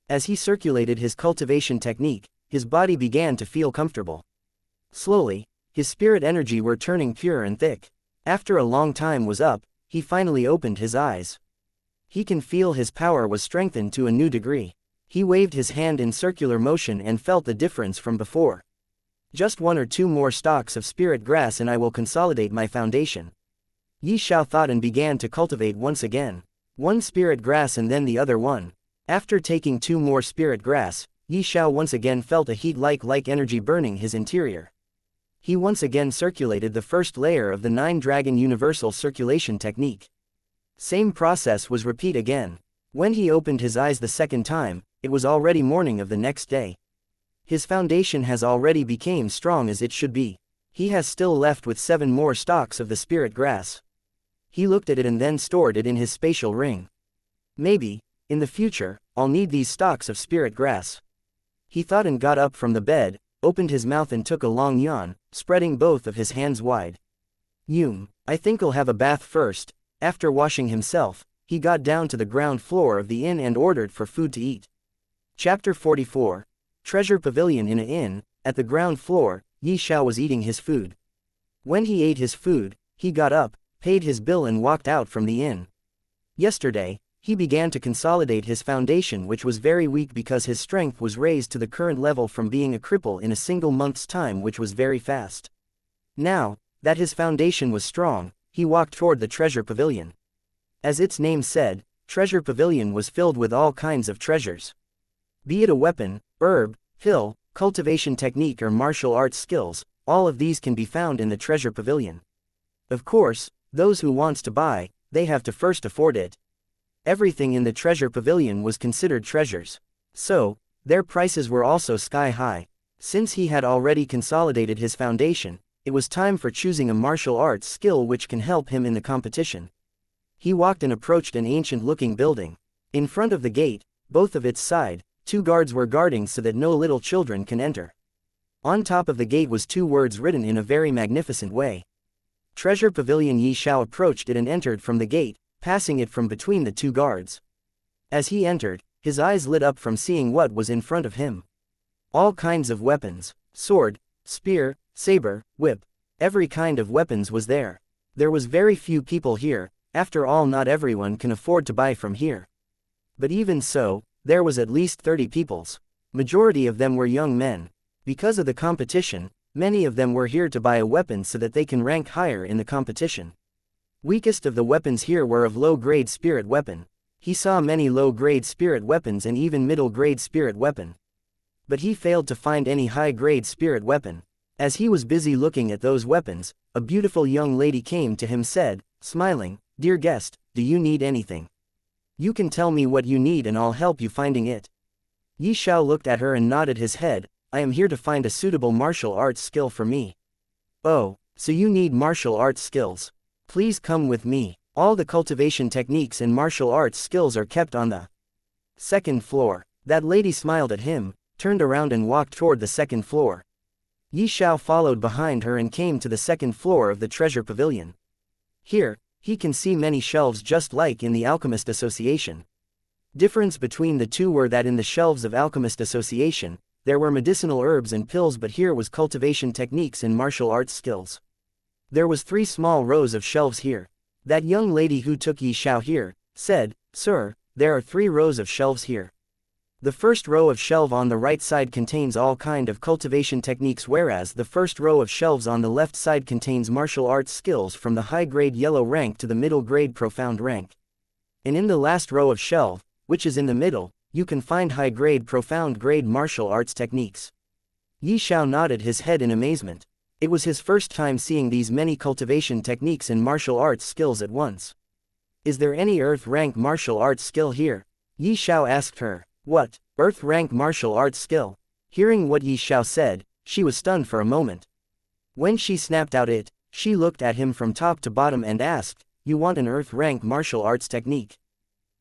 As he circulated his cultivation technique, his body began to feel comfortable. Slowly, his spirit energy were turning pure and thick. After a long time was up, he finally opened his eyes. He can feel his power was strengthened to a new degree. He waved his hand in circular motion and felt the difference from before. Just 1 or 2 more stalks of spirit grass and I will consolidate my foundation. Xiao thought and began to cultivate once again. 1 spirit grass and then the other one. After taking 2 more spirit grass, Xiao once again felt a heat-like energy burning his interior. He once again circulated the first layer of the 9-dragon universal circulation technique. Same process was repeat again. When he opened his eyes the second time, it was already morning of the next day. His foundation has already became strong as it should be. He has still left with 7 more stalks of the spirit grass. He looked at it and then stored it in his spatial ring. Maybe, in the future, I'll need these stalks of spirit grass. He thought and got up from the bed, opened his mouth and took a long yawn, spreading both of his hands wide. I think I'll have a bath first. After washing himself, he got down to the ground floor of the inn and ordered for food to eat. Chapter 44. Treasure Pavilion. In an inn, at the ground floor, Xiao was eating his food. When he ate his food, he got up, paid his bill and walked out from the inn. Yesterday, he began to consolidate his foundation, which was very weak because his strength was raised to the current level from being a cripple in a single month's time, which was very fast. Now, that his foundation was strong, he walked toward the treasure pavilion. As its name said, treasure pavilion was filled with all kinds of treasures. Be it a weapon, herb, pill, cultivation technique or martial arts skills, all of these can be found in the treasure pavilion. Of course, those who wants to buy, they have to first afford it. Everything in the treasure pavilion was considered treasures. So, their prices were also sky high. Since he had already consolidated his foundation, it was time for choosing a martial arts skill which can help him in the competition. He walked and approached an ancient-looking building. In front of the gate, both of its side, 2 guards were guarding so that no little children can enter. On top of the gate was 2 words written in a very magnificent way. Treasure Pavilion. Xiao approached it and entered from the gate, passing it from between the 2 guards. As he entered, his eyes lit up from seeing what was in front of him. All kinds of weapons, sword, spear, saber, whip, every kind of weapons was there. There was very few people here, after all not everyone can afford to buy from here. But even so, there was at least 30 peoples. Majority of them were young men. Because of the competition, many of them were here to buy a weapon so that they can rank higher in the competition. Weakest of the weapons here were of low-grade spirit weapon. He saw many low-grade spirit weapons and even middle-grade spirit weapon. But he failed to find any high-grade spirit weapon. As he was busy looking at those weapons, a beautiful young lady came to him, said, smiling, "Dear guest, do you need anything? You can tell me what you need and I'll help you finding it." Xiao looked at her and nodded his head. "I am here to find a suitable martial arts skill for me." "Oh, so you need martial arts skills? Please come with me. All the cultivation techniques and martial arts skills are kept on the 2nd floor. That lady smiled at him, turned around and walked toward the 2nd floor. Xiao followed behind her and came to the 2nd floor of the treasure pavilion. Here, he can see many shelves just like in the Alchemist Association. Difference between the two were that in the shelves of Alchemist Association, there were medicinal herbs and pills, but here was cultivation techniques and martial arts skills. There was 3 small rows of shelves here. That young lady who took Xiao here, said, "Sir, there are 3 rows of shelves here. The first row of shelf on the right side contains all kind of cultivation techniques, whereas the first row of shelves on the left side contains martial arts skills from the high-grade yellow rank to the middle-grade profound rank. And in the last row of shelf, which is in the middle, you can find high-grade profound grade martial arts techniques." Xiao nodded his head in amazement. It was his first time seeing these many cultivation techniques and martial arts skills at once. "Is there any earth rank martial arts skill here?" Xiao asked her. "What, earth rank martial arts skill?" Hearing what Xiao said, she was stunned for a moment. When she snapped out it, she looked at him from top to bottom and asked, "You want an earth rank martial arts technique?"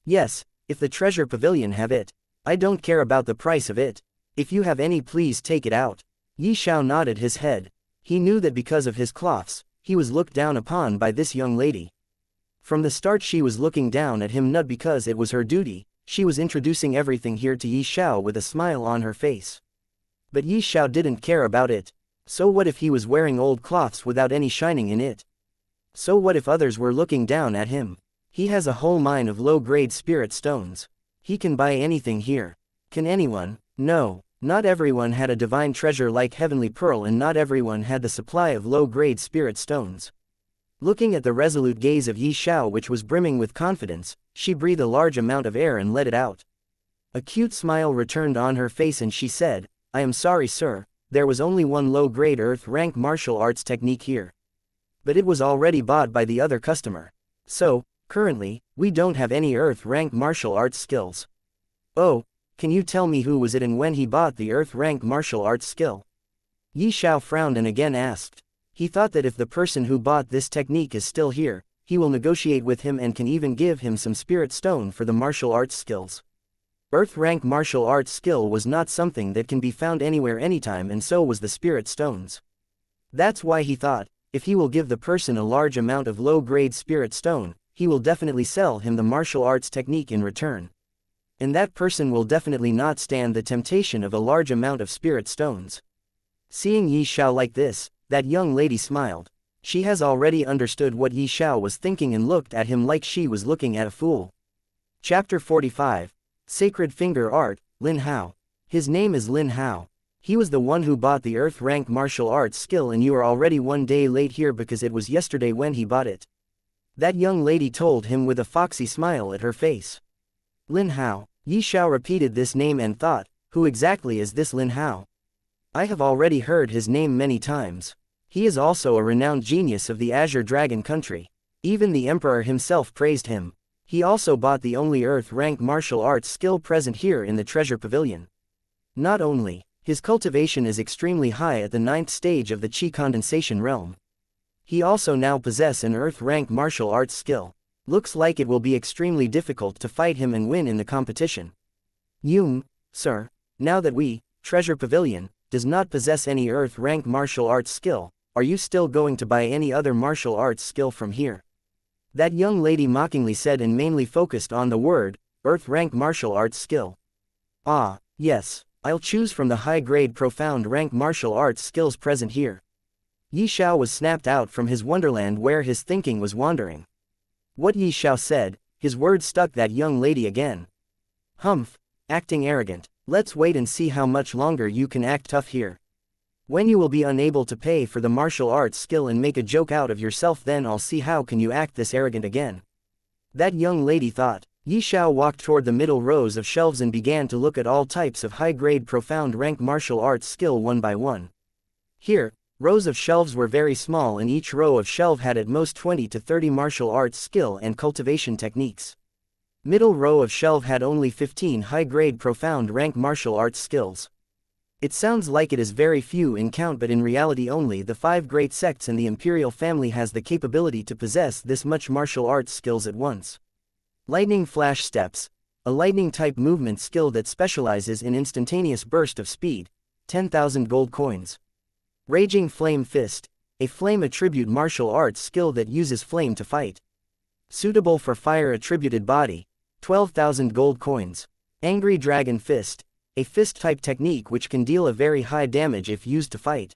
"Yes, if the treasure pavilion have it. I don't care about the price of it. If you have any, please take it out." Yi Xiao nodded his head. He knew that because of his cloths, he was looked down upon by this young lady. From the start she was looking down at him not because it was her duty, she was introducing everything here to Yi Xiao with a smile on her face. But Yi Xiao didn't care about it. So what if he was wearing old cloths without any shining in it? So what if others were looking down at him? He has a whole mine of low-grade spirit stones. He can buy anything here. Can anyone? No, not everyone had a divine treasure like Heavenly Pearl, and not everyone had the supply of low-grade spirit stones. Looking at the resolute gaze of Yi Xiao, which was brimming with confidence, she breathed a large amount of air and let it out. A cute smile returned on her face and she said, "I am sorry, sir, there was only one low-grade earth-rank martial arts technique here. But it was already bought by the other customer. So, currently, we don't have any earth-rank martial arts skills." "Oh, can you tell me who was it and when he bought the earth-rank martial arts skill?" Yi Xiao frowned and again asked. He thought that if the person who bought this technique is still here, he will negotiate with him and can even give him some spirit stone for the martial arts skills. Earth-rank martial arts skill was not something that can be found anywhere anytime, and so was the spirit stones. That's why he thought, if he will give the person a large amount of low-grade spirit stone, he will definitely sell him the martial arts technique in return. And that person will definitely not stand the temptation of a large amount of spirit stones. Seeing Yi Xiao like this, that young lady smiled. She has already understood what Yi Xiao was thinking and looked at him like she was looking at a fool. Chapter 45. Sacred Finger Art, Lin Hao. His name is Lin Hao. He was the one who bought the earth-rank martial arts skill, and you are already one day late here because it was yesterday when he bought it. That young lady told him with a foxy smile at her face. Lin Hao. Yi Xiao repeated this name and thought, who exactly is this Lin Hao? I have already heard his name many times. He is also a renowned genius of the Azure Dragon country. Even the Emperor himself praised him. He also bought the only earth-rank martial arts skill present here in the Treasure Pavilion. Not only, his cultivation is extremely high at the 9th stage of the Qi condensation realm. He also now possesses an earth-rank martial arts skill. Looks like it will be extremely difficult to fight him and win in the competition. Sir, now that we, Treasure Pavilion, does not possess any earth-rank martial arts skill, are you still going to buy any other martial arts skill from here? That young lady mockingly said, and mainly focused on the word, earth-rank martial arts skill. Ah, yes, I'll choose from the high-grade profound rank martial arts skills present here. Yi Xiao was snapped out from his wonderland where his thinking was wandering. What Yi Xiao said, his words stuck that young lady again. Humph, acting arrogant, let's wait and see how much longer you can act tough here. When you will be unable to pay for the martial arts skill and make a joke out of yourself, then I'll see how can you act this arrogant again. That young lady thought. Yi Xiao walked toward the middle rows of shelves and began to look at all types of high-grade profound rank martial arts skill one by one. Here, rows of shelves were very small, and each row of shelf had at most 20 to 30 martial arts skill and cultivation techniques. Middle row of shelf had only 15 high-grade profound rank martial arts skills. It sounds like it is very few in count, but in reality only the 5 great sects and the imperial family has the capability to possess this much martial arts skills at once. Lightning Flash Steps, a lightning-type movement skill that specializes in instantaneous burst of speed, 10,000 gold coins. Raging Flame Fist, a flame attribute martial arts skill that uses flame to fight. Suitable for fire attributed body, 12,000 gold coins. Angry Dragon Fist, a fist-type technique which can deal a very high damage if used to fight.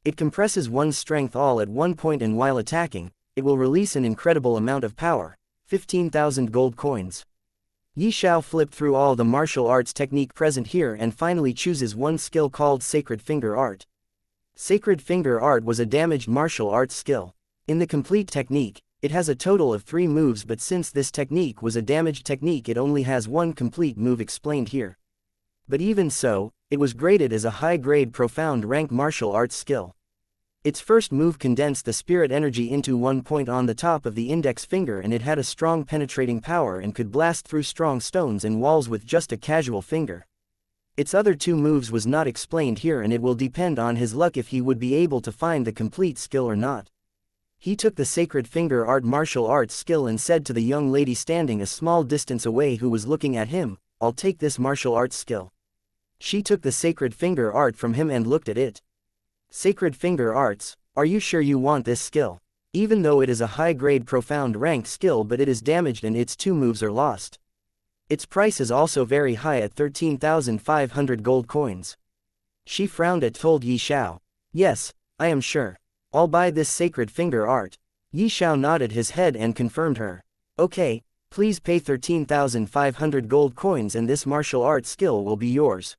It compresses one's strength all at one point, and while attacking, it will release an incredible amount of power, 15,000 gold coins. Yi Xiao flipped through all the martial arts technique present here and finally chooses one skill called Sacred Finger Art. Sacred Finger Art was a damaged martial arts skill. In the complete technique, it has a total of 3 moves, but since this technique was a damaged technique, it only has one complete move explained here. But even so, it was graded as a high-grade profound rank martial arts skill. Its first move condensed the spirit energy into one point on the top of the index finger, and it had a strong penetrating power and could blast through strong stones and walls with just a casual finger. Its other 2 moves was not explained here, and it will depend on his luck if he would be able to find the complete skill or not. He took the Sacred Finger Art martial arts skill and said to the young lady standing a small distance away who was looking at him, "I'll take this martial arts skill." She took the Sacred Finger Art from him and looked at it. Sacred Finger Arts, are you sure you want this skill? Even though it is a high-grade profound ranked skill, but it is damaged and its 2 moves are lost. Its price is also very high at 13,500 gold coins. She frowned and told Yi Xiao. Yes, I am sure. I'll buy this Sacred Finger Art. Yi Xiao nodded his head and confirmed her. Okay, please pay 13,500 gold coins and this martial arts skill will be yours.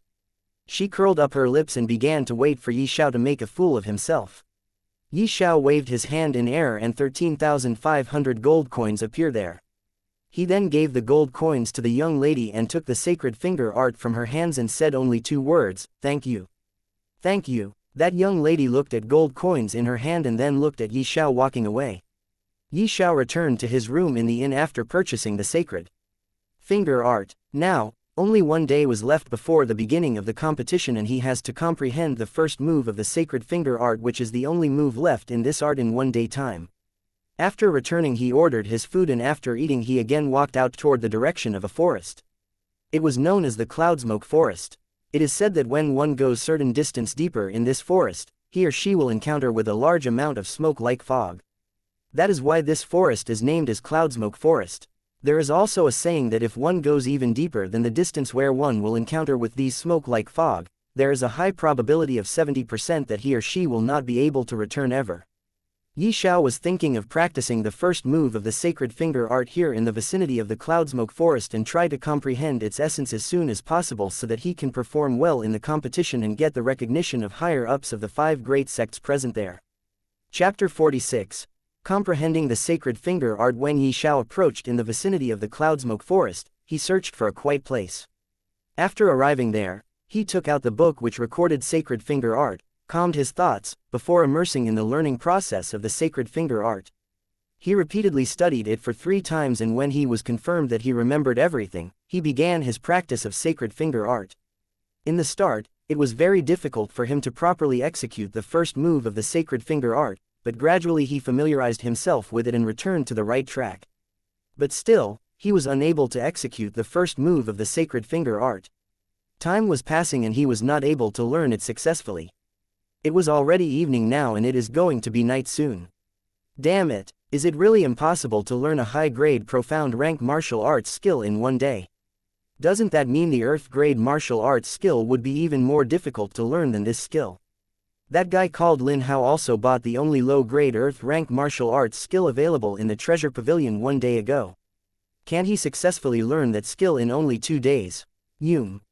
She curled up her lips and began to wait for Yi Xiao to make a fool of himself. Yi Xiao waved his hand in air and 13,500 gold coins appeared there. He then gave the gold coins to the young lady and took the Sacred Finger Art from her hands and said only 2 words, "Thank you." "Thank you." That young lady looked at gold coins in her hand and then looked at Yi Xiao walking away. Yi Xiao returned to his room in the inn after purchasing the Sacred Finger Art. Now, only 1 day was left before the beginning of the competition and he has to comprehend the first move of the Sacred Finger Art, which is the only move left in this art in 1 day time. After returning he ordered his food and after eating he again walked out toward the direction of a forest. It was known as the Cloudsmoke Forest. It is said that when one goes certain distance deeper in this forest, he or she will encounter with a large amount of smoke like fog. That is why this forest is named as Cloudsmoke Forest. There is also a saying that if one goes even deeper than the distance where one will encounter with these smoke like fog, there is a high probability of 70% that he or she will not be able to return ever. Yi Xiao was thinking of practicing the first move of the Sacred Finger Art here in the vicinity of the Cloudsmoke Forest and try to comprehend its essence as soon as possible so that he can perform well in the competition and get the recognition of higher-ups of the 5 great sects present there. Chapter 46. Comprehending the Sacred Finger Art. When Yi Xiao approached in the vicinity of the Cloudsmoke Forest, he searched for a quiet place. After arriving there, he took out the book which recorded Sacred Finger Art, calmed his thoughts, before immersing in the learning process of the Sacred Finger Art. He repeatedly studied it for 3 times and when he was confirmed that he remembered everything, he began his practice of Sacred Finger Art. In the start, it was very difficult for him to properly execute the first move of the Sacred Finger Art, but gradually he familiarized himself with it and returned to the right track. But still, he was unable to execute the first move of the Sacred Finger Art. Time was passing and he was not able to learn it successfully. It was already evening now and it is going to be night soon. Damn it, is it really impossible to learn a high-grade profound rank martial arts skill in 1 day? Doesn't that mean the earth-grade martial arts skill would be even more difficult to learn than this skill? That guy called Lin Hao also bought the only low-grade earth-rank martial arts skill available in the Treasure Pavilion 1 day ago. Can he successfully learn that skill in only 2 days?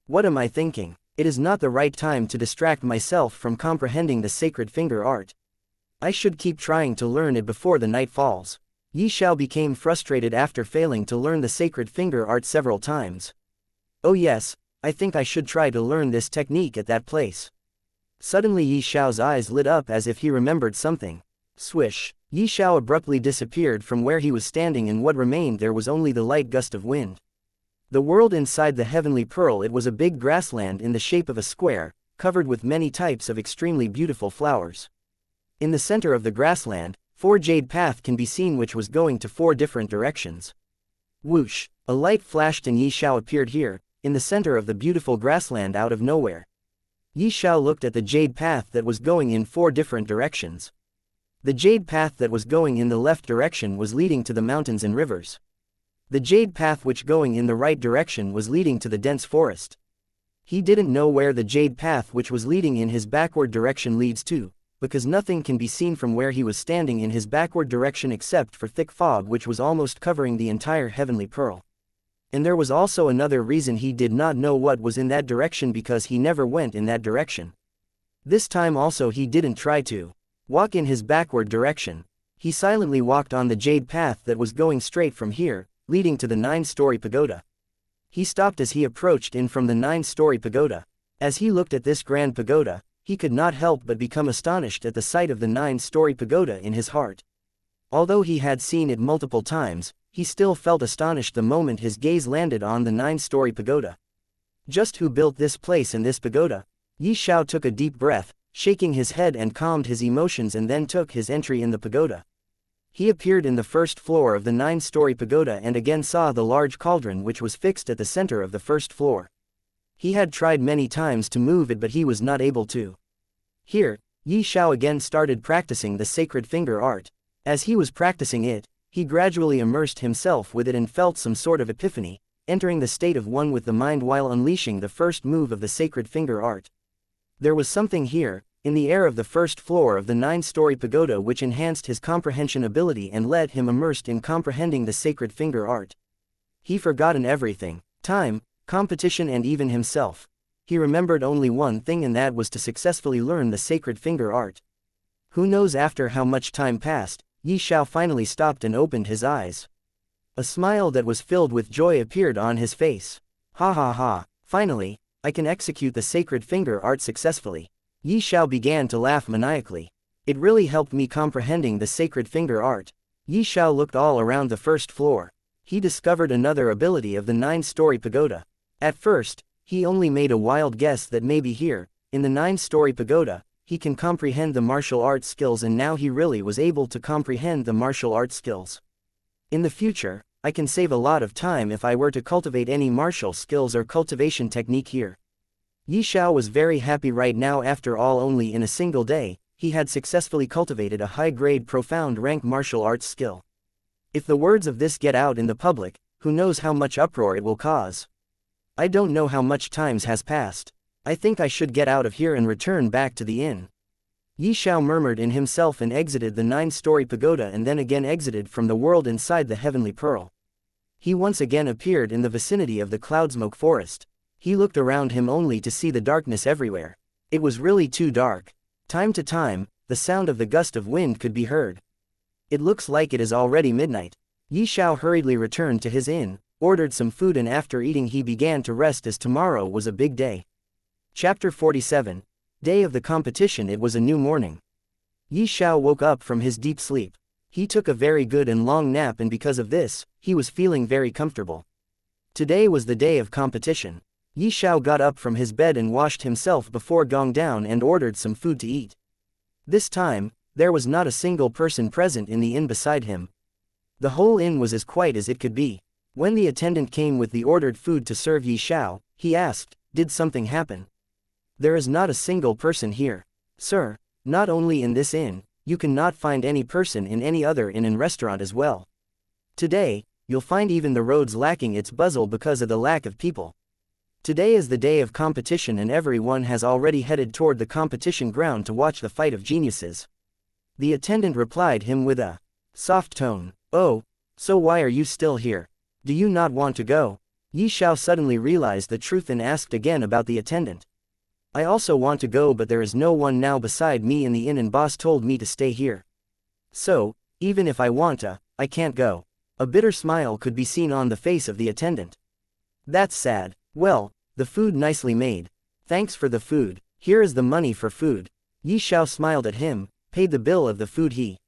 What am I thinking? It is not the right time to distract myself from comprehending the Sacred Finger Art. I should keep trying to learn it before the night falls. Yi Xiao became frustrated after failing to learn the Sacred Finger Art several times. Oh yes, I think I should try to learn this technique at that place. Suddenly Yi Xiao's eyes lit up as if he remembered something. Swish! Yi Xiao abruptly disappeared from where he was standing and what remained there was only the light gust of wind. The world inside the Heavenly Pearl. It was a big grassland in the shape of a square, covered with many types of extremely beautiful flowers. In the center of the grassland, 4 jade paths can be seen which was going to 4 different directions. Whoosh! A light flashed and Yi Xiao appeared here, in the center of the beautiful grassland out of nowhere. Yi Xiao looked at the jade path that was going in 4 different directions. The jade path that was going in the left direction was leading to the mountains and rivers. The jade path which going in the right direction was leading to the dense forest. He didn't know where the jade path which was leading in his backward direction leads to, because nothing can be seen from where he was standing in his backward direction except for thick fog which was almost covering the entire Heavenly Pearl. And there was also another reason he did not know what was in that direction, because he never went in that direction. This time also he didn't try to walk in his backward direction. He silently walked on the jade path that was going straight from here, leading to the 9-story pagoda. He stopped as he approached in from the 9-story pagoda. As he looked at this grand pagoda, he could not help but become astonished at the sight of the 9-story pagoda in his heart. Although he had seen it multiple times, he still felt astonished the moment his gaze landed on the 9-story pagoda. Just who built this place and this pagoda? Yi Xiao took a deep breath, shaking his head and calmed his emotions, and then took his entry in the pagoda. He appeared in the first floor of the 9-story pagoda and again saw the large cauldron which was fixed at the center of the first floor. He had tried many times to move it but he was not able to. Here, Yi Xiao again started practicing the sacred finger art. As he was practicing it, he gradually immersed himself with it and felt some sort of epiphany, entering the state of one with the mind while unleashing the first move of the sacred finger art. There was something here, in the air of the first floor of the 9-story pagoda, which enhanced his comprehension ability and led him immersed in comprehending the sacred finger art. He forgotten everything, time, competition, and even himself. He remembered only one thing, and that was to successfully learn the sacred finger art. Who knows after how much time passed, Yi Xiao finally stopped and opened his eyes. A smile that was filled with joy appeared on his face. Ha ha ha, finally, I can execute the sacred finger art successfully. Yi Xiao began to laugh maniacally. It really helped me comprehending the sacred finger art. Yi Xiao looked all around the first floor. He discovered another ability of the 9-story pagoda. At first, he only made a wild guess that maybe here, in the 9-story pagoda, he can comprehend the martial arts skills, and now he really was able to comprehend the martial arts skills. In the future, I can save a lot of time if I were to cultivate any martial skills or cultivation technique here. Yi Xiao was very happy right now. After all, only in a single day, he had successfully cultivated a high-grade profound rank martial arts skill. If the words of this get out in the public, who knows how much uproar it will cause. I don't know how much time has passed. I think I should get out of here and return back to the inn. Yi Xiao murmured in himself and exited the 9-story pagoda, and then again exited from the world inside the heavenly pearl. He once again appeared in the vicinity of the cloudsmoke forest. He looked around him only to see the darkness everywhere. It was really too dark. Time to time, the sound of the gust of wind could be heard. It looks like it is already midnight. Yi Xiao hurriedly returned to his inn, ordered some food, and after eating he began to rest, as tomorrow was a big day. Chapter 47. Day of the competition. It was a new morning. Yi Xiao woke up from his deep sleep. He took a very good and long nap, and because of this, he was feeling very comfortable. Today was the day of competition. Yi Xiao got up from his bed and washed himself before going down and ordered some food to eat. This time, there was not a single person present in the inn beside him. The whole inn was as quiet as it could be. When the attendant came with the ordered food to serve Yi Xiao, he asked, "Did something happen? There is not a single person here." "Sir, not only in this inn, you cannot find any person in any other inn and restaurant as well. Today, you'll find even the roads lacking its bustle because of the lack of people. Today is the day of competition, and everyone has already headed toward the competition ground to watch the fight of geniuses." The attendant replied him with a soft tone. "Oh, so why are you still here? Do you not want to go?" Yi Xiao suddenly realized the truth and asked again about the attendant. "I also want to go, but there is no one now beside me in the inn, and boss told me to stay here. So, even if I want to, I can't go." A bitter smile could be seen on the face of the attendant. "That's sad. Well, the food nicely made. Thanks for the food. Here is the money for food." Yi Xiao smiled at him, paid the bill of the food.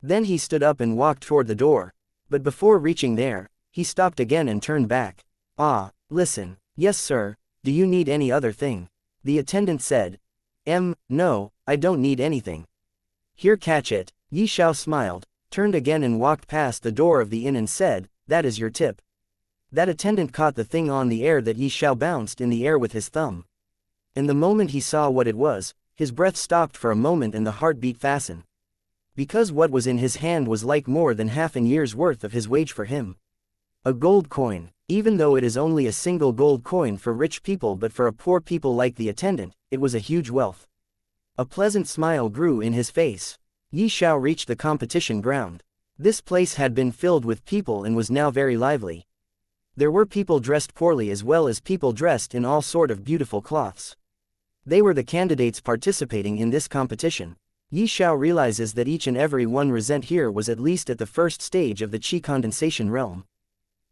Then he stood up and walked toward the door. But before reaching there, he stopped again and turned back. "Ah, listen." "Yes sir, do you need any other thing?" The attendant said. No, I don't need anything." "Here, catch it." Yi Xiao smiled, turned again and walked past the door of the inn and said, "That is your tip." That attendant caught the thing on the air that Yi Xiao bounced in the air with his thumb. And the moment he saw what it was, his breath stopped for a moment and the heartbeat fastened. Because what was in his hand was like more than half a year's worth of his wage for him. A gold coin. Even though it is only a single gold coin for rich people, but for a poor people like the attendant, it was a huge wealth. A pleasant smile grew in his face. Yi Xiao reached the competition ground. This place had been filled with people and was now very lively. There were people dressed poorly as well as people dressed in all sort of beautiful cloths. They were the candidates participating in this competition. Yi Xiao realizes that each and every one present here was at least at the first stage of the qi condensation realm.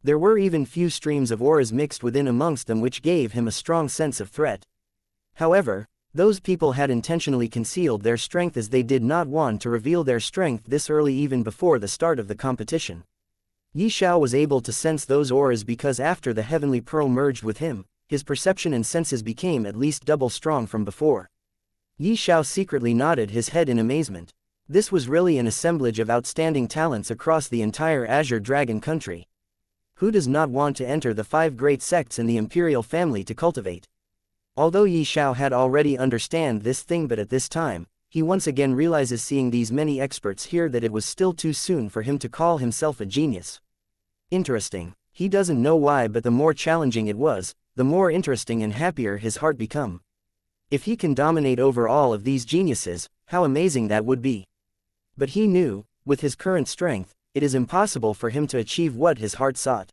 There were even few streams of auras mixed within amongst them, which gave him a strong sense of threat. However, those people had intentionally concealed their strength, as they did not want to reveal their strength this early, even before the start of the competition. Yi Xiao was able to sense those auras because after the heavenly pearl merged with him, his perception and senses became at least double strong from before. Yi Xiao secretly nodded his head in amazement. This was really an assemblage of outstanding talents across the entire Azure Dragon country. Who does not want to enter the 5 great sects in the imperial family to cultivate? Although Yi Xiao had already understand this thing, but at this time, he once again realizes seeing these many experts here that it was still too soon for him to call himself a genius. Interesting. He doesn't know why, but the more challenging it was, the more interesting and happier his heart become. If he can dominate over all of these geniuses, how amazing that would be. But he knew, with his current strength, it is impossible for him to achieve what his heart sought.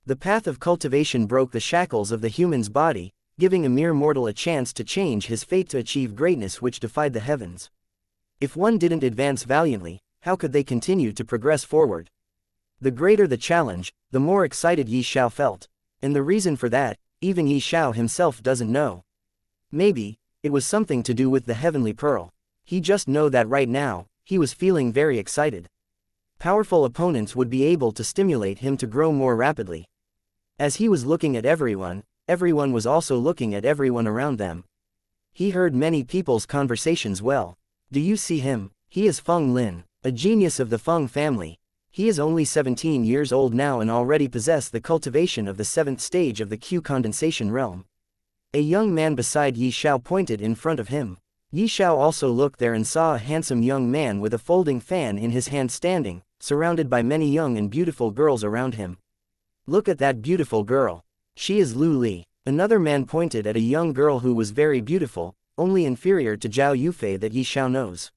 The path of cultivation broke the shackles of the human's body, giving a mere mortal a chance to change his fate to achieve greatness which defied the heavens. If one didn't advance valiantly, how could they continue to progress forward? The greater the challenge, the more excited Xiao felt. And the reason for that, even Xiao himself doesn't know. Maybe, it was something to do with the heavenly pearl. He just know that right now, he was feeling very excited. Powerful opponents would be able to stimulate him to grow more rapidly. As he was looking at everyone, everyone was also looking at everyone around them. He heard many people's conversations. Well, do you see him? He is Feng Lin, a genius of the Feng family. He is only 17 years old now and already possessed the cultivation of the 7th stage of the Q condensation realm. A young man beside Xiao pointed in front of him. Xiao also looked there and saw a handsome young man with a folding fan in his hand standing, surrounded by many young and beautiful girls around him. Look at that beautiful girl. She is Lu Li. Another man pointed at a young girl who was very beautiful, only inferior to Zhao Yufei that Xiao knows.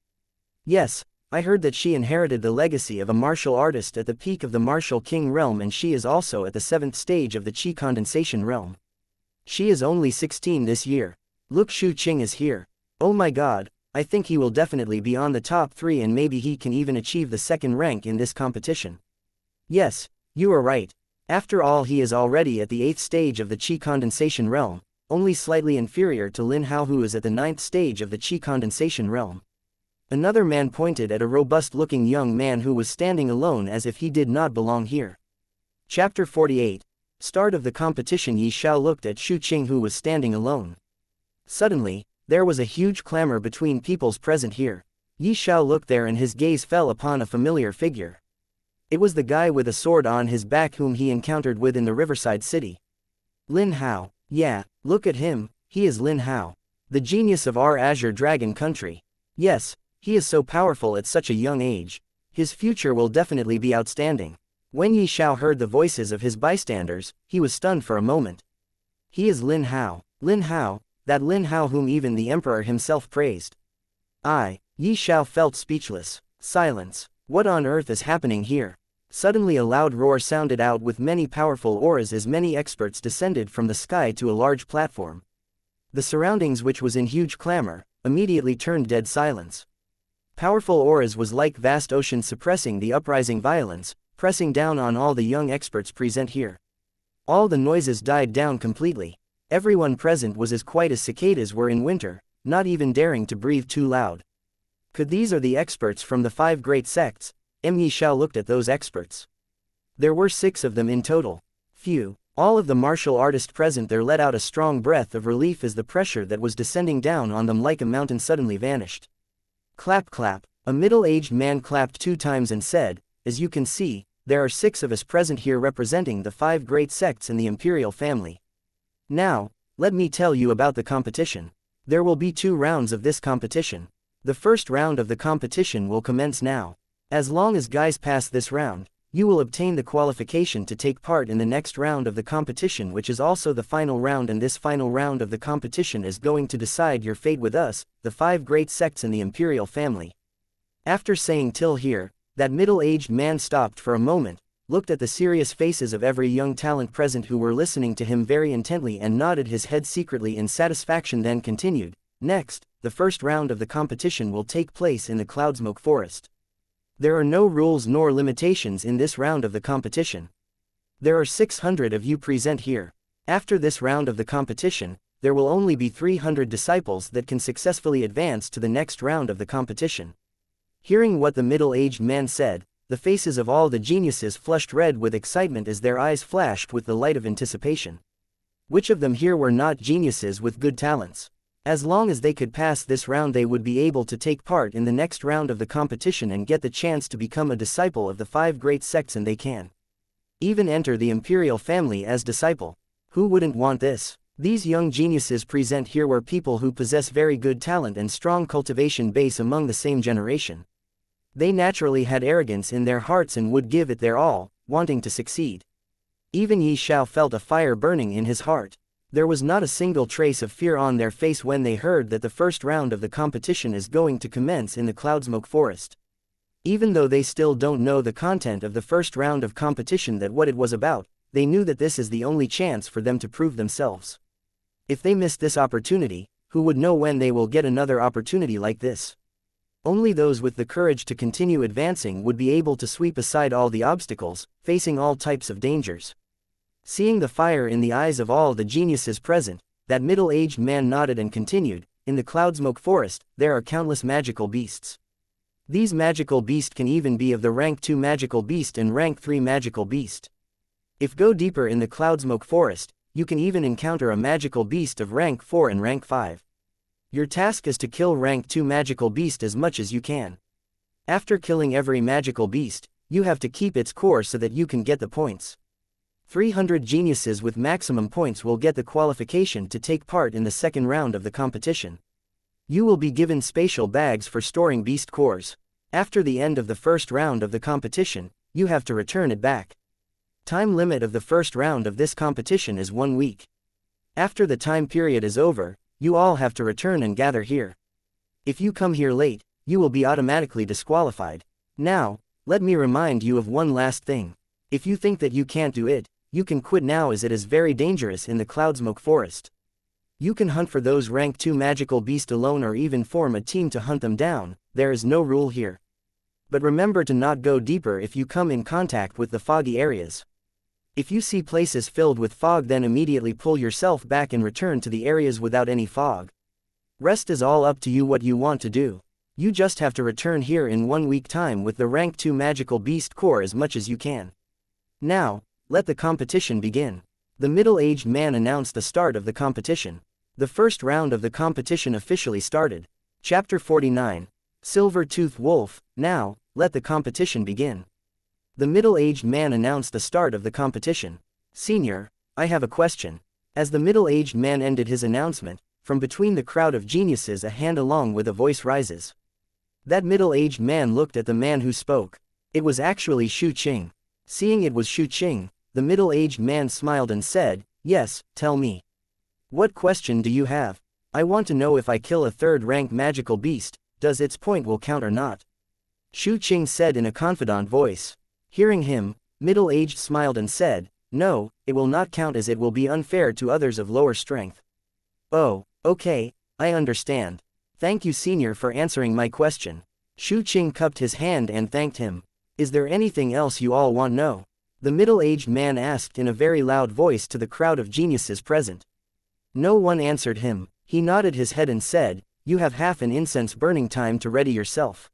Yes, I heard that she inherited the legacy of a martial artist at the peak of the martial king realm, and she is also at the 7th stage of the Qi condensation realm. She is only 16 this year. Look, Shu Qing is here. Oh my god, I think he will definitely be on the top 3 and maybe he can even achieve the 2nd rank in this competition. Yes, you are right. After all, he is already at the 8th stage of the Qi condensation realm, only slightly inferior to Lin Hao, who is at the 9th stage of the Qi condensation realm. Another man pointed at a robust-looking young man who was standing alone as if he did not belong here. Chapter 48. Start of the competition. Xiao looked at Shu Qing, who was standing alone. Suddenly, there was a huge clamor between peoples present here. Xiao looked there and his gaze fell upon a familiar figure. It was the guy with a sword on his back whom he encountered with in the riverside city. Lin Hao. Yeah, look at him, he is Lin Hao. The genius of our Azure Dragon country. Yes, he is so powerful at such a young age. His future will definitely be outstanding. When Xiao heard the voices of his bystanders, he was stunned for a moment. He is Lin Hao. Lin Hao, that Lin Hao whom even the emperor himself praised. Xiao felt speechless. Silence. What on earth is happening here? Suddenly a loud roar sounded out with many powerful auras as many experts descended from the sky to a large platform. The surroundings, which was in huge clamor, immediately turned dead silence. Powerful auras was like vast ocean suppressing the uprising violence, pressing down on all the young experts present here. All the noises died down completely. Everyone present was as quiet as cicadas were in winter, not even daring to breathe too loud. Could these are the experts from the 5 great sects? Xiao looked at those experts. There were 6 of them in total. Phew. All of the martial artists present there let out a strong breath of relief as the pressure that was descending down on them like a mountain suddenly vanished. Clap clap. A middle-aged man clapped 2 times and said, as you can see, there are 6 of us present here representing the 5 great sects in the imperial family. Now, let me tell you about the competition. There will be 2 rounds of this competition. The first round of the competition will commence now. As long as guys pass this round, you will obtain the qualification to take part in the next round of the competition, which is also the final round, and this final round of the competition is going to decide your fate with us, the 5 great sects in the imperial family. After saying till here, that middle-aged man stopped for a moment, looked at the serious faces of every young talent present who were listening to him very intently and nodded his head secretly in satisfaction, then continued, next, the first round of the competition will take place in the Cloudsmoke Forest. There are no rules nor limitations in this round of the competition. There are 600 of you present here. After this round of the competition, there will only be 300 disciples that can successfully advance to the next round of the competition. Hearing what the middle-aged man said, the faces of all the geniuses flushed red with excitement as their eyes flashed with the light of anticipation. Which of them here were not geniuses with good talents? As long as they could pass this round, they would be able to take part in the next round of the competition and get the chance to become a disciple of the 5 great sects, and they can even enter the imperial family as disciple. Who wouldn't want this? These young geniuses present here were people who possess very good talent and strong cultivation base among the same generation. They naturally had arrogance in their hearts and would give it their all, wanting to succeed. Even Xiao felt a fire burning in his heart. There was not a single trace of fear on their face when they heard that the first round of the competition is going to commence in the Cloudsmoke Forest. Even though they still don't know the content of the first round of competition, that what it was about, they knew that this is the only chance for them to prove themselves. If they miss this opportunity, who would know when they will get another opportunity like this? Only those with the courage to continue advancing would be able to sweep aside all the obstacles, facing all types of dangers. Seeing the fire in the eyes of all the geniuses present, that middle-aged man nodded and continued, "In the Cloudsmoke Forest, there are countless magical beasts. These magical beasts can even be of the rank 2 magical beast and rank 3 magical beast. If go deeper in the Cloudsmoke Forest, you can even encounter a magical beast of rank 4 and rank 5. Your task is to kill rank 2 magical beast as much as you can. After killing every magical beast, you have to keep its core so that you can get the points. 300 geniuses with maximum points will get the qualification to take part in the second round of the competition. You will be given spatial bags for storing beast cores. After the end of the first round of the competition, you have to return it back. Time limit of the first round of this competition is 1 week. After the time period is over, you all have to return and gather here. If you come here late, you will be automatically disqualified. Now, let me remind you of one last thing. If you think that you can't do it, you can quit now, as it is very dangerous in the Cloudsmoke Forest. You can hunt for those rank 2 magical beast alone or even form a team to hunt them down. There is no rule here. But remember to not go deeper if you come in contact with the foggy areas. If you see places filled with fog, then immediately pull yourself back and return to the areas without any fog. Rest is all up to you what you want to do. You just have to return here in 1 week time with the rank 2 magical beast core as much as you can. Now, let the competition begin. The middle-aged man announced the start of the competition. The first round of the competition officially started. Chapter 49. Silver-Toothed Wolf. Now, let the competition begin. The middle-aged man announced the start of the competition. "Senior, I have a question." As the middle-aged man ended his announcement, from between the crowd of geniuses a hand along with a voice rises. That middle-aged man looked at the man who spoke. It was actually Shu Qing. Seeing it was Shu Qing, the middle-aged man smiled and said, "Yes, tell me. What question do you have? I want to know if I kill a third-rank magical beast, does its point will count or not?" Shu Qing said in a confident voice. Hearing him, middle-aged smiled and said, "No, it will not count, as it will be unfair to others of lower strength." "Oh, okay, I understand. Thank you, senior, for answering my question." Shu Qing cupped his hand and thanked him. "Is there anything else you all want to know?" the middle-aged man asked in a very loud voice to the crowd of geniuses present. No one answered him. He nodded his head and said, "You have half an incense burning time to ready yourself.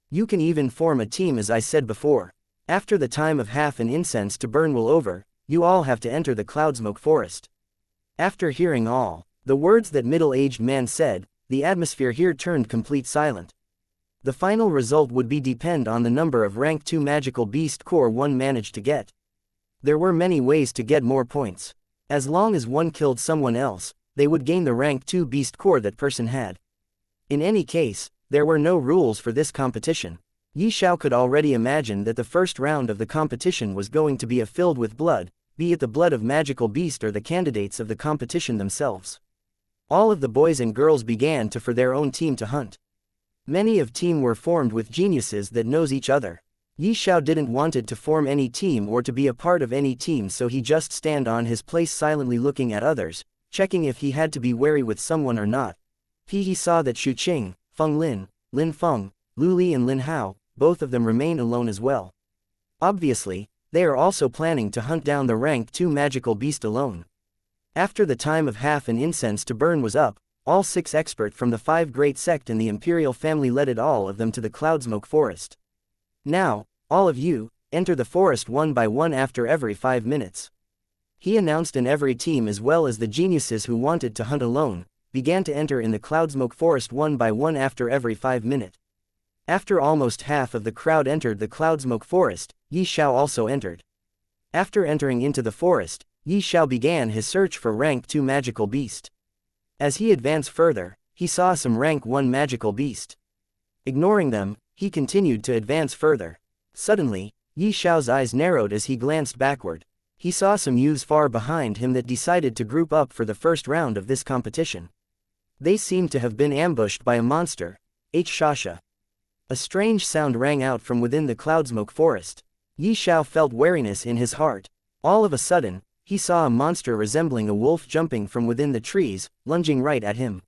You can even form a team, as I said before. After the time of half an incense to burn will over, you all have to enter the Cloudsmoke Forest." After hearing all the words that middle-aged man said, the atmosphere here turned complete silent. The final result would be depend on the number of rank 2 magical beast core one managed to get. There were many ways to get more points. As long as one killed someone else, they would gain the rank 2 beast core that person had. In any case, there were no rules for this competition. Xiao could already imagine that the first round of the competition was going to be filled with blood, be it the blood of magical beast or the candidates of the competition themselves. All of the boys and girls began to for their own team to hunt. Many of team were formed with geniuses that knows each other. Xiao didn't wanted to form any team or to be a part of any team, so he just stand on his place silently looking at others, checking if he had to be wary with someone or not. He saw that Shu Qing, Feng Lin, Lin Feng, Lu Li and Lin Hao, both of them remain alone as well. Obviously, they are also planning to hunt down the rank 2 magical beast alone. After the time of half an incense to burn was up, all 6 experts from the 5 great sect in the imperial family led all of them to the Cloudsmoke Forest. "Now, all of you, enter the forest one by one after every 5 minutes." He announced, and every team as well as the geniuses who wanted to hunt alone, began to enter in the Cloudsmoke Forest one by one after every 5 minutes. After almost half of the crowd entered the Cloudsmoke Forest, Xiao also entered. After entering into the forest, Yi Xiao began his search for rank 2 magical beast. As he advanced further, he saw some rank 1 magical beast. Ignoring them, he continued to advance further. Suddenly, Yi Xiao's eyes narrowed as he glanced backward. He saw some youths far behind him that decided to group up for the first round of this competition. They seemed to have been ambushed by a monster, xianxia. A strange sound rang out from within the cloudsmoke forest. Yi Xiao felt wariness in his heart. All of a sudden, he saw a monster resembling a wolf jumping from within the trees, lunging right at him.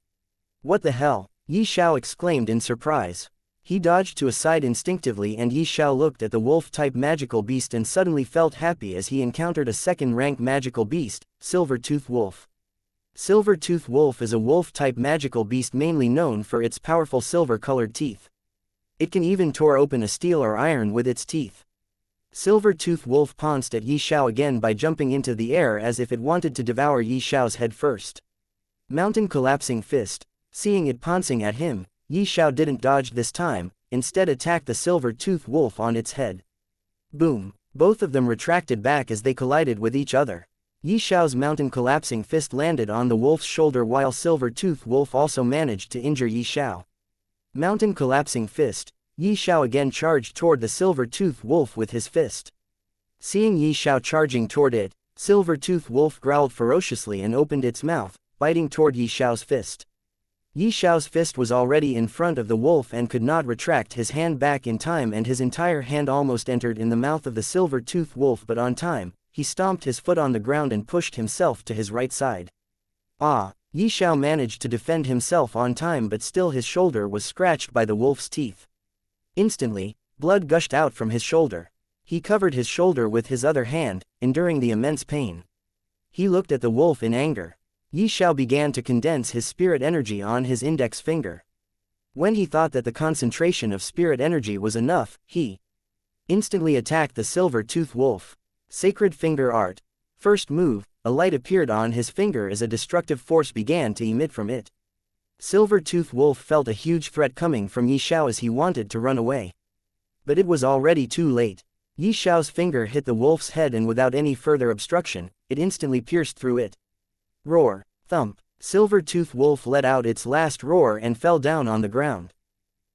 What the hell? Yi Xiao exclaimed in surprise. He dodged to a side instinctively, and Yi Xiao looked at the wolf-type magical beast and suddenly felt happy as he encountered a second-rank magical beast, Silver-Tooth Wolf. Silver-Tooth Wolf is a wolf-type magical beast mainly known for its powerful silver-colored teeth. It can even tear open a steel or iron with its teeth. Silver-Tooth Wolf pounced at Yi Xiao again by jumping into the air as if it wanted to devour Yi Xiao's head first. Mountain Collapsing Fist. Seeing it pouncing at him, Yi Xiao didn't dodge this time, instead attacked the Silver-Tooth Wolf on its head. Boom! Both of them retracted back as they collided with each other. Yi Xiao's Mountain Collapsing Fist landed on the wolf's shoulder while Silver-Tooth Wolf also managed to injure Yi Xiao. Mountain Collapsing Fist. Yi Xiao again charged toward the Silver-Tooth Wolf with his fist. Seeing Yi Xiao charging toward it, Silver-Tooth Wolf growled ferociously and opened its mouth, biting toward Yi Xiao's fist. Yi Xiao's fist was already in front of the wolf and could not retract his hand back in time, and his entire hand almost entered in the mouth of the Silver-Tooth Wolf, but on time, he stomped his foot on the ground and pushed himself to his right side. Ah! Yi Xiao managed to defend himself on time, but still his shoulder was scratched by the wolf's teeth. Instantly, blood gushed out from his shoulder. He covered his shoulder with his other hand, enduring the immense pain. He looked at the wolf in anger. Yi Xiao began to condense his spirit energy on his index finger. When he thought that the concentration of spirit energy was enough, he instantly attacked the Silver-Tooth Wolf. Sacred Finger Art. First move, a light appeared on his finger as a destructive force began to emit from it. Silver-Tooth Wolf felt a huge threat coming from Yi Xiao as he wanted to run away. But it was already too late. Yi Xiao's finger hit the wolf's head, and without any further obstruction, it instantly pierced through it. Roar! Thump! Silver-Tooth Wolf let out its last roar and fell down on the ground.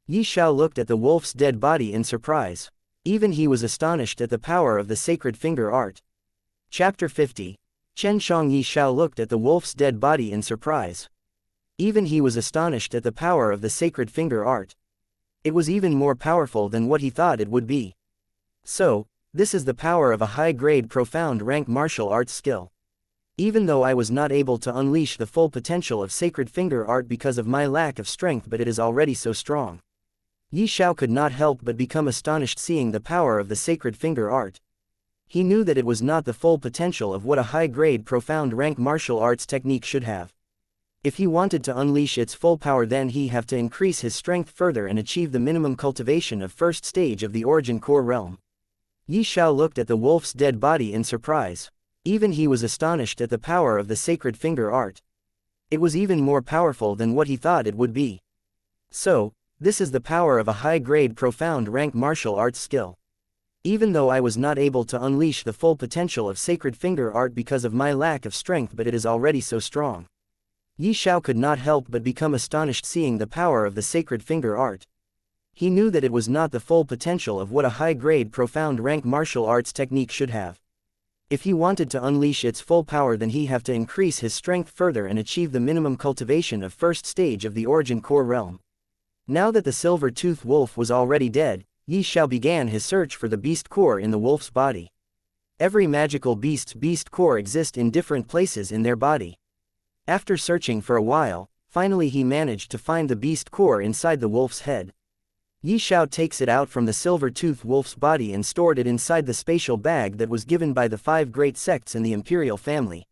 Yi Xiao looked at the wolf's dead body in surprise. Even he was astonished at the power of the Sacred Finger Art. Chapter 50. Xianxia. Yi Xiao looked at the wolf's dead body in surprise. Even he was astonished at the power of the Sacred Finger Art. It was even more powerful than what he thought it would be. So, this is the power of a high-grade profound rank martial arts skill. Even though I was not able to unleash the full potential of Sacred Finger Art because of my lack of strength, but it is already so strong. Yi Xiao could not help but become astonished seeing the power of the Sacred Finger Art. He knew that it was not the full potential of what a high-grade profound rank martial arts technique should have. If he wanted to unleash its full power, then he have to increase his strength further and achieve the minimum cultivation of first stage of the Origin Core realm. Yi Xiao looked at the wolf's dead body in surprise. Even he was astonished at the power of the Sacred Finger Art. It was even more powerful than what he thought it would be. So, this is the power of a high-grade profound rank martial arts skill. Even though I was not able to unleash the full potential of Sacred Finger Art because of my lack of strength, but it is already so strong. Yi Xiao could not help but become astonished seeing the power of the Sacred Finger Art. He knew that it was not the full potential of what a high-grade profound rank martial arts technique should have. If he wanted to unleash its full power, then he have to increase his strength further and achieve the minimum cultivation of first stage of the Origin Core realm. Now that the Silver-Tooth Wolf was already dead, Yi Xiao began his search for the beast core in the wolf's body. Every magical beast's beast core exists in different places in their body. After searching for a while, finally he managed to find the beast core inside the wolf's head. Yi Xiao takes it out from the Silver-Tooth Wolf's body and stored it inside the spatial bag that was given by the 5 great sects in the imperial family.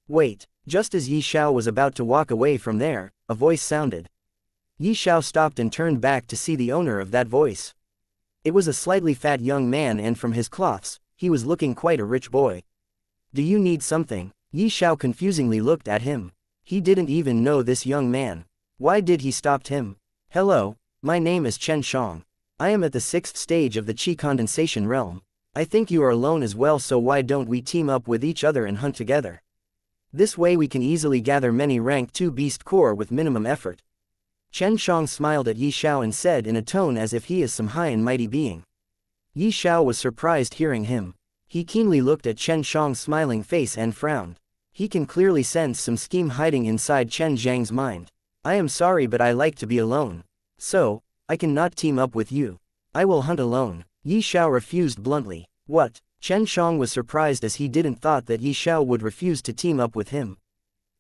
Wait! Just as Yi Xiao was about to walk away from there, a voice sounded. Yi Xiao stopped and turned back to see the owner of that voice. It was a slightly fat young man, and from his cloths, he was looking quite a rich boy. Do you need something? Yi Xiao confusingly looked at him. He didn't even know this young man. Why did he stop him? Hello, my name is Chen Shang. I am at the 6th stage of the Qi condensation realm. I think you are alone as well, so why don't we team up with each other and hunt together? This way we can easily gather many rank 2 beast core with minimum effort. Chen Shang smiled at Yi Xiao and said in a tone as if he is some high and mighty being. Yi Xiao was surprised hearing him. He keenly looked at Chen Shang's smiling face and frowned. He can clearly sense some scheme hiding inside Chen Zhang's mind. I am sorry, but I like to be alone. So, I cannot team up with you. I will hunt alone. Yi Xiao refused bluntly. What? Chen Shang was surprised as he didn't thought that Yi Xiao would refuse to team up with him.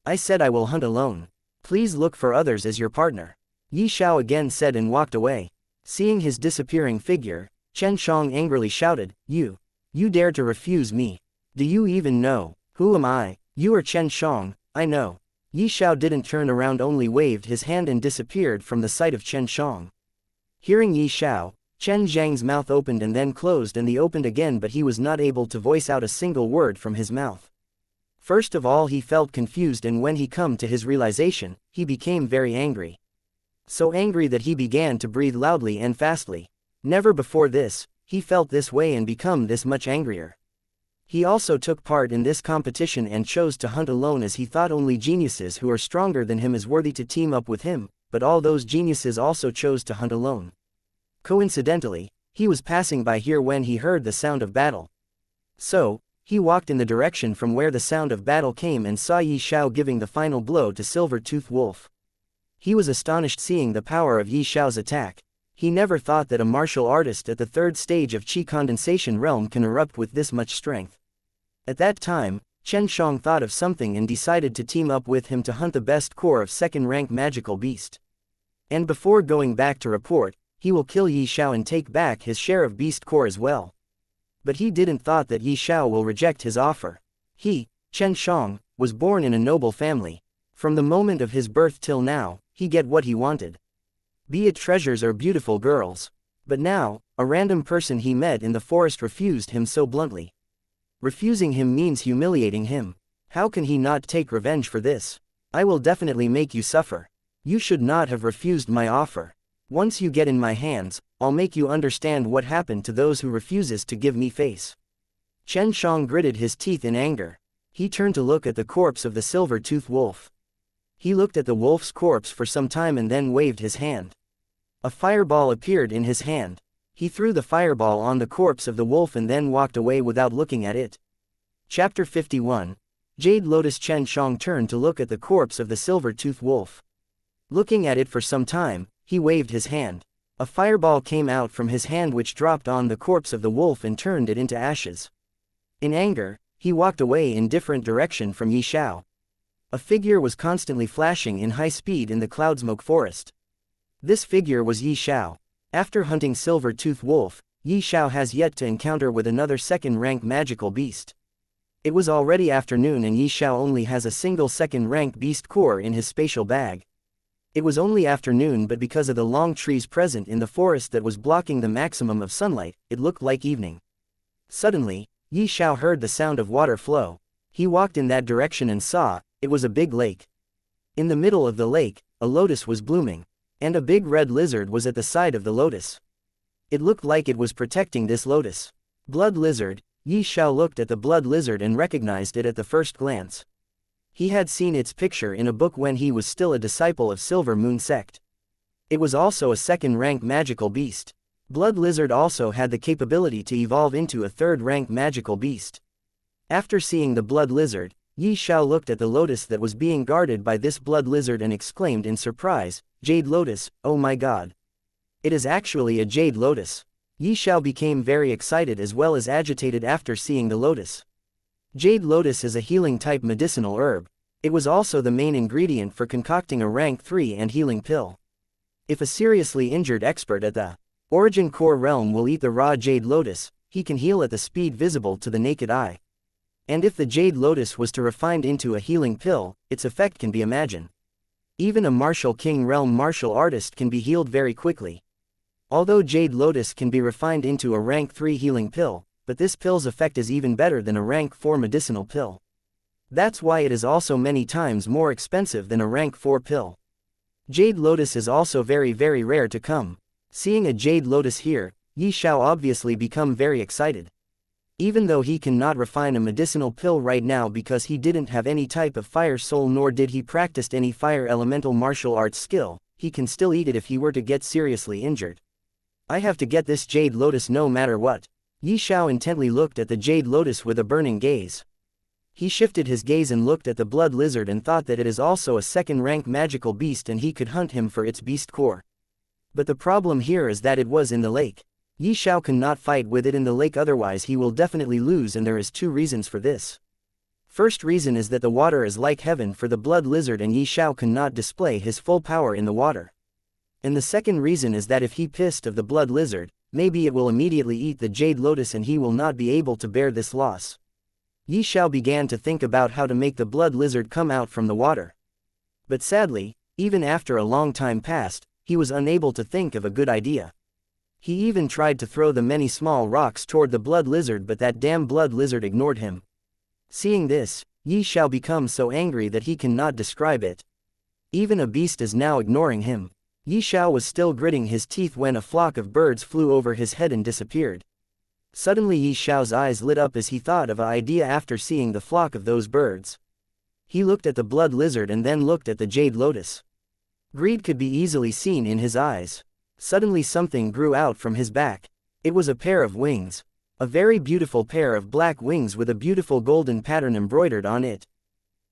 I said I will hunt alone. Please look for others as your partner. Yi Xiao again said and walked away. Seeing his disappearing figure, Chen Shang angrily shouted, You dare to refuse me? Do you even know? Who am I? You are Chen Shang, I know. Yi Xiao didn't turn around, only waved his hand and disappeared from the sight of Chen Shang. Hearing Yi Xiao, Chen Zhang's mouth opened and then closed and then opened again, but he was not able to voice out a single word from his mouth. First of all he felt confused, and when he come to his realization, he became very angry. So angry that he began to breathe loudly and fastly. Never before this, he felt this way and become this much angrier. He also took part in this competition and chose to hunt alone, as he thought only geniuses who are stronger than him is worthy to team up with him, but all those geniuses also chose to hunt alone. Coincidentally, he was passing by here when he heard the sound of battle. So, he walked in the direction from where the sound of battle came and saw Yi Xiao giving the final blow to Silver-Toothed Wolf. He was astonished seeing the power of Yi Xiao's attack. He never thought that a martial artist at the 3rd stage of Qi condensation realm can erupt with this much strength. At that time, Chen Shang thought of something and decided to team up with him to hunt the best core of 2nd rank magical beast. And before going back to report, he will kill Yi Xiao and take back his share of beast core as well. But he didn't thought that Yi Xiao will reject his offer. He, Chen Shang, was born in a noble family. From the moment of his birth till now, he get what he wanted. Be it treasures or beautiful girls. But now, a random person he met in the forest refused him so bluntly. Refusing him means humiliating him. How can he not take revenge for this? I will definitely make you suffer. You should not have refused my offer. Once you get in my hands, I'll make you understand what happened to those who refuses to give me face. Chen Shang gritted his teeth in anger. He turned to look at the corpse of the silver-toothed wolf. He looked at the wolf's corpse for some time and then waved his hand. A fireball appeared in his hand. He threw the fireball on the corpse of the wolf and then walked away without looking at it. Chapter 51. Jade Lotus. Chen Shang turned to look at the corpse of the silver-toothed wolf. Looking at it for some time, he waved his hand. A fireball came out from his hand which dropped on the corpse of the wolf and turned it into ashes. In anger, he walked away in different direction from Yi Xiao. A figure was constantly flashing in high speed in the cloudsmoke forest. This figure was Yi Xiao. After hunting silver-toothed wolf, Yi Xiao has yet to encounter with another 2nd rank magical beast. It was already afternoon and Yi Xiao only has a single 2nd rank beast core in his spatial bag. It was only afternoon, but because of the long trees present in the forest that was blocking the maximum of sunlight, it looked like evening. Suddenly, Yi Xiao heard the sound of water flow. He walked in that direction and saw, it was a big lake. In the middle of the lake, a lotus was blooming. And a big red lizard was at the side of the lotus. It looked like it was protecting this lotus. Blood lizard. Yi Xiao looked at the blood lizard and recognized it at the first glance. He had seen its picture in a book when he was still a disciple of Silver Moon sect. It was also a 2nd rank magical beast. Blood lizard also had the capability to evolve into a 3rd rank magical beast. After seeing the blood lizard, Yi Xiao looked at the lotus that was being guarded by this blood lizard and exclaimed in surprise, Jade Lotus, oh my god. It is actually a jade lotus. Yi Xiao became very excited as well as agitated after seeing the lotus. Jade lotus is a healing type medicinal herb. It was also the main ingredient for concocting a rank 3 and healing pill. If a seriously injured expert at the origin core realm will eat the raw jade lotus, he can heal at the speed visible to the naked eye. And if the jade lotus was to refined into a healing pill, its effect can be imagined. Even a martial king realm martial artist can be healed very quickly. Although jade lotus can be refined into a rank 3 healing pill, but this pill's effect is even better than a rank 4 medicinal pill. That's why it is also many times more expensive than a rank 4 pill. Jade lotus is also very rare to come. Seeing a jade lotus here, Yi Xiao obviously become very excited. Even though he cannot refine a medicinal pill right now because he didn't have any type of fire soul nor did he practice any fire elemental martial arts skill, he can still eat it if he were to get seriously injured. I have to get this jade lotus no matter what. Xiao intently looked at the jade lotus with a burning gaze. He shifted his gaze and looked at the blood lizard and thought that it is also a second-rank magical beast and he could hunt him for its beast core. But the problem here is that it was in the lake. Xiao cannot fight with it in the lake, otherwise he will definitely lose, and there is two reasons for this. First reason is that the water is like heaven for the blood lizard and Xiao cannot display his full power in the water. And the second reason is that if he pissed of the blood lizard, maybe it will immediately eat the jade lotus and he will not be able to bear this loss. Xiao began to think about how to make the blood lizard come out from the water. But sadly, even after a long time passed, he was unable to think of a good idea. He even tried to throw the many small rocks toward the blood lizard, but that damn blood lizard ignored him. Seeing this, Xiao becomes so angry that he cannot describe it. Even a beast is now ignoring him. Xiao was still gritting his teeth when a flock of birds flew over his head and disappeared. Suddenly Xiao's eyes lit up as he thought of an idea after seeing the flock of those birds. He looked at the blood lizard and then looked at the jade lotus. Greed could be easily seen in his eyes. Suddenly something grew out from his back. It was a pair of wings. A very beautiful pair of black wings with a beautiful golden pattern embroidered on it.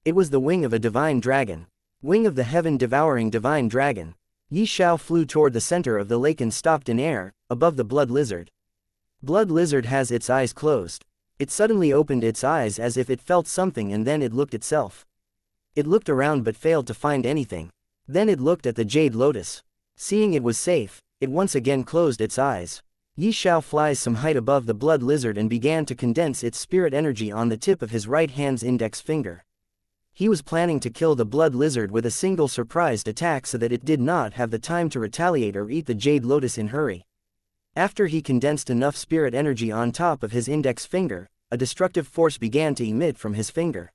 It was the wing of a divine dragon. Wing of the heaven-devouring divine dragon. Xiao flew toward the center of the lake and stopped in air, above the blood lizard. Blood lizard has its eyes closed. It suddenly opened its eyes as if it felt something and then it looked itself. It looked around but failed to find anything. Then it looked at the jade lotus. Seeing it was safe, it once again closed its eyes. Xiao flies some height above the blood lizard and began to condense its spirit energy on the tip of his right hand's index finger. He was planning to kill the blood lizard with a single surprised attack so that it did not have the time to retaliate or eat the jade lotus in hurry. After he condensed enough spirit energy on top of his index finger, a destructive force began to emit from his finger.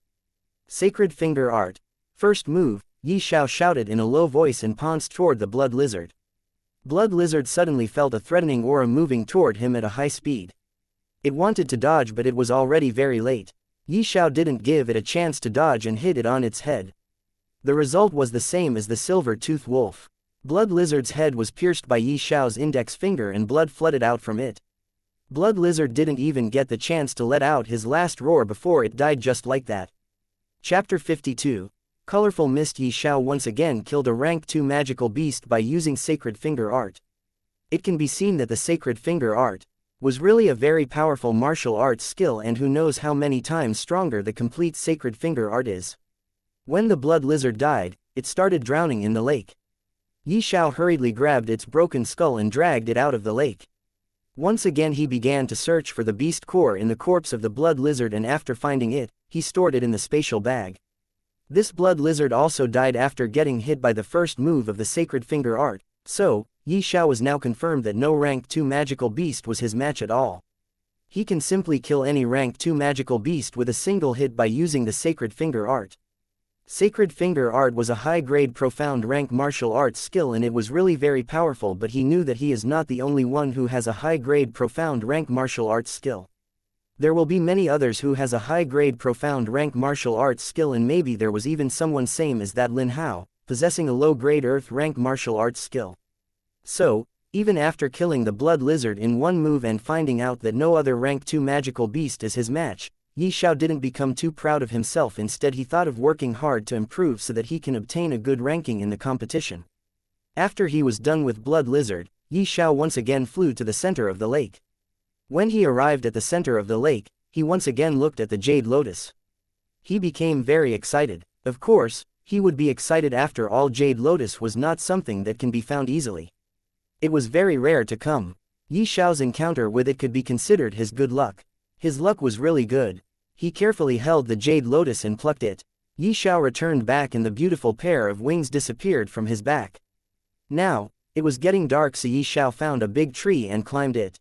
Sacred Finger Art. First move, Xiao shouted in a low voice and pounced toward the blood lizard. Blood lizard suddenly felt a threatening aura moving toward him at a high speed. It wanted to dodge but it was already very late. Xiao didn't give it a chance to dodge and hit it on its head. The result was the same as the silver-toothed wolf. Blood lizard's head was pierced by Xiao's index finger and blood flooded out from it. Blood lizard didn't even get the chance to let out his last roar before it died just like that. Chapter 52. Colorful Mist. Xiao once again killed a rank 2 magical beast by using Sacred Finger Art. It can be seen that the Sacred Finger Art was really a very powerful martial arts skill, and who knows how many times stronger the complete Sacred Finger Art is. When the blood lizard died, it started drowning in the lake. Xiao hurriedly grabbed its broken skull and dragged it out of the lake. Once again he began to search for the beast core in the corpse of the blood lizard, and after finding it, he stored it in the spatial bag. This blood lizard also died after getting hit by the first move of the Sacred Finger Art, so, Xiao was now confirmed that no rank 2 magical beast was his match at all. He can simply kill any rank 2 magical beast with a single hit by using the Sacred Finger Art. Sacred Finger Art was a high-grade profound rank martial arts skill and it was really very powerful, but he knew that he is not the only one who has a high-grade profound rank martial arts skill. There will be many others who has a high-grade profound rank martial arts skill, and maybe there was even someone same as that Lin Hao, possessing a low-grade earth rank martial arts skill. So, even after killing the blood lizard in one move and finding out that no other rank 2 magical beast is his match, Xiao didn't become too proud of himself. Instead he thought of working hard to improve so that he can obtain a good ranking in the competition. After he was done with blood lizard, Xiao once again flew to the center of the lake. When he arrived at the center of the lake, he once again looked at the jade lotus. He became very excited. Of course, he would be excited after all. Jade lotus was not something that can be found easily. It was very rare to come. Xiao's encounter with it could be considered his good luck. His luck was really good. He carefully held the jade lotus and plucked it. Xiao returned back and the beautiful pair of wings disappeared from his back. Now, it was getting dark, so Xiao found a big tree and climbed it.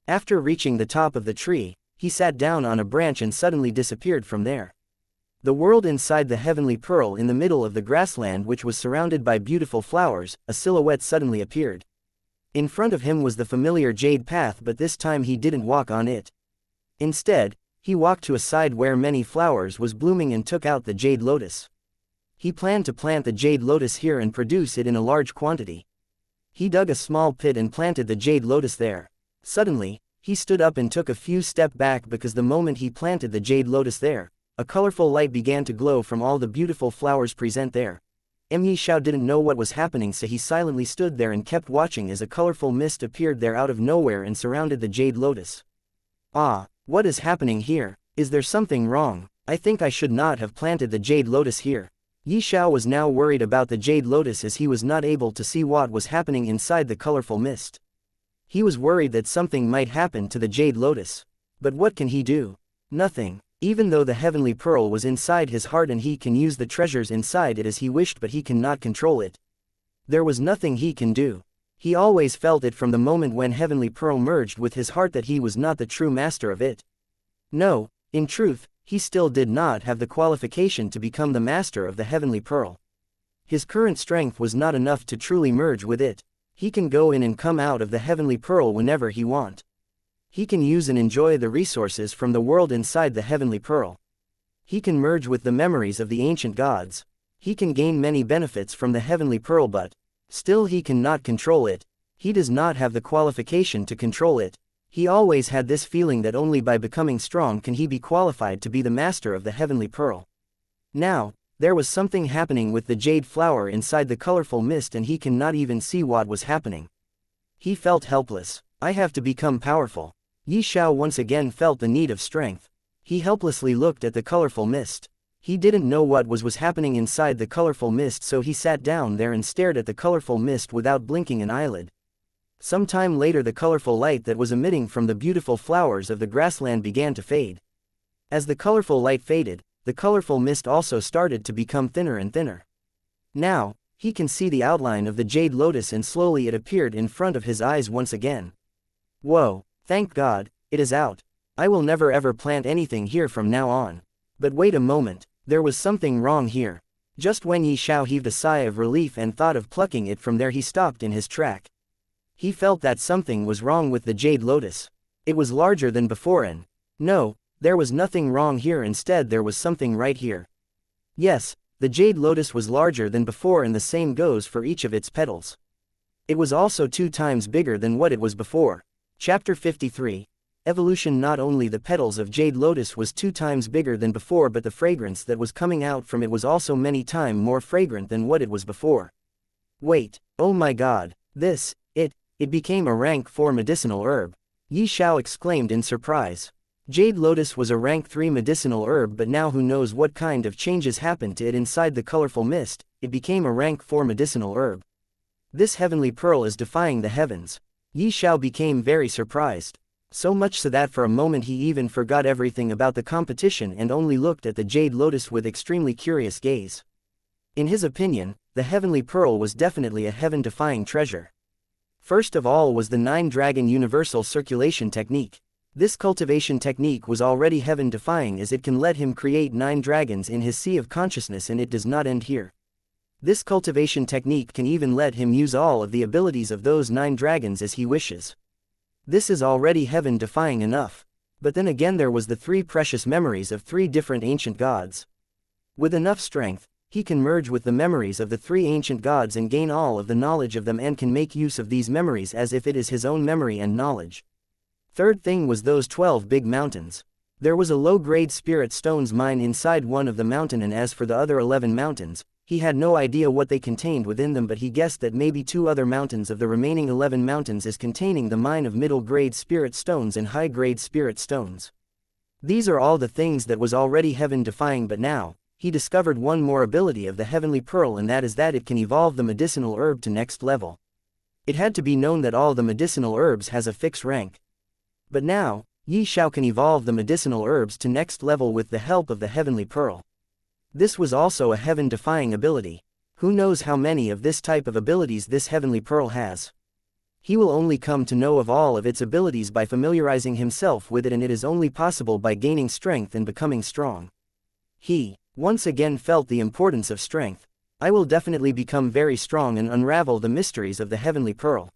After reaching the top of the tree, he sat down on a branch and suddenly disappeared from there. The world inside the heavenly pearl, in the middle of the grassland which was surrounded by beautiful flowers, a silhouette suddenly appeared. In front of him was the familiar jade path, but this time he didn't walk on it. Instead, he walked to a side where many flowers was blooming and took out the jade lotus. He planned to plant the jade lotus here and produce it in a large quantity. He dug a small pit and planted the jade lotus there. Suddenly, he stood up and took a few steps back because the moment he planted the jade lotus there, a colorful light began to glow from all the beautiful flowers present there. Xiao didn't know what was happening, so he silently stood there and kept watching as a colorful mist appeared there out of nowhere and surrounded the jade lotus. Ah, what is happening here? Is there something wrong? I think I should not have planted the jade lotus here. Xiao was now worried about the jade lotus as he was not able to see what was happening inside the colorful mist. He was worried that something might happen to the jade lotus. But what can he do? Nothing. Even though the heavenly pearl was inside his heart and he can use the treasures inside it as he wished, but he cannot control it. There was nothing he can do. He always felt it from the moment when heavenly pearl merged with his heart that he was not the true master of it. No, in truth, he still did not have the qualification to become the master of the heavenly pearl. His current strength was not enough to truly merge with it. He can go in and come out of the heavenly pearl whenever he wants. He can use and enjoy the resources from the world inside the heavenly pearl. He can merge with the memories of the ancient gods. He can gain many benefits from the heavenly pearl, but still he cannot control it. He does not have the qualification to control it. He always had this feeling that only by becoming strong can he be qualified to be the master of the heavenly pearl. Now, there was something happening with the jade flower inside the colorful mist and he cannot even see what was happening. He felt helpless. I have to become powerful. Xiao once again felt the need of strength. He helplessly looked at the colorful mist. He didn't know what was happening inside the colorful mist, so he sat down there and stared at the colorful mist without blinking an eyelid. Some time later, the colorful light that was emitting from the beautiful flowers of the grassland began to fade. As the colorful light faded, the colorful mist also started to become thinner and thinner. Now, he can see the outline of the jade lotus and slowly it appeared in front of his eyes once again. Whoa, thank God, it is out. I will never ever plant anything here from now on. But wait a moment, there was something wrong here. Just when Xiao heaved a sigh of relief and thought of plucking it from there, he stopped in his track. He felt that something was wrong with the jade lotus. It was larger than before and no, there was nothing wrong here, instead there was something right here. Yes, the jade lotus was larger than before and the same goes for each of its petals. It was also 2 times bigger than what it was before. Chapter 53. Evolution. Not only the petals of jade lotus was 2 times bigger than before, but the fragrance that was coming out from it was also many times more fragrant than what it was before. Wait, oh my God, it became a rank 4 medicinal herb. Xiao exclaimed in surprise. Jade lotus was a rank 3 medicinal herb, but now who knows what kind of changes happened to it inside the colorful mist, it became a rank 4 medicinal herb. This heavenly pearl is defying the heavens. Xiao became very surprised. So much so that for a moment he even forgot everything about the competition and only looked at the jade lotus with extremely curious gaze. In his opinion, the heavenly pearl was definitely a heaven-defying treasure. First of all was the 9-dragon universal circulation technique. This cultivation technique was already heaven-defying as it can let him create 9 dragons in his sea of consciousness, and it does not end here. This cultivation technique can even let him use all of the abilities of those 9 dragons as he wishes. This is already heaven-defying enough. But then again there was the 3 precious memories of 3 different ancient gods. With enough strength, he can merge with the memories of the 3 ancient gods and gain all of the knowledge of them and can make use of these memories as if it is his own memory and knowledge. Third thing was those 12 big mountains. There was a low-grade spirit stones mine inside one of the mountain, and as for the other 11 mountains, he had no idea what they contained within them, but he guessed that maybe 2 other mountains of the remaining 11 mountains is containing the mine of middle-grade spirit stones and high-grade spirit stones. These are all the things that was already heaven-defying, but now, he discovered one more ability of the heavenly pearl, and that is that it can evolve the medicinal herb to next level. It had to be known that all the medicinal herbs has a fixed rank. But now, Xiao can evolve the medicinal herbs to next level with the help of the heavenly pearl. This was also a heaven-defying ability. Who knows how many of this type of abilities this heavenly pearl has? He will only come to know of all of its abilities by familiarizing himself with it, and it is only possible by gaining strength and becoming strong. He once again felt the importance of strength. I will definitely become very strong and unravel the mysteries of the heavenly pearl.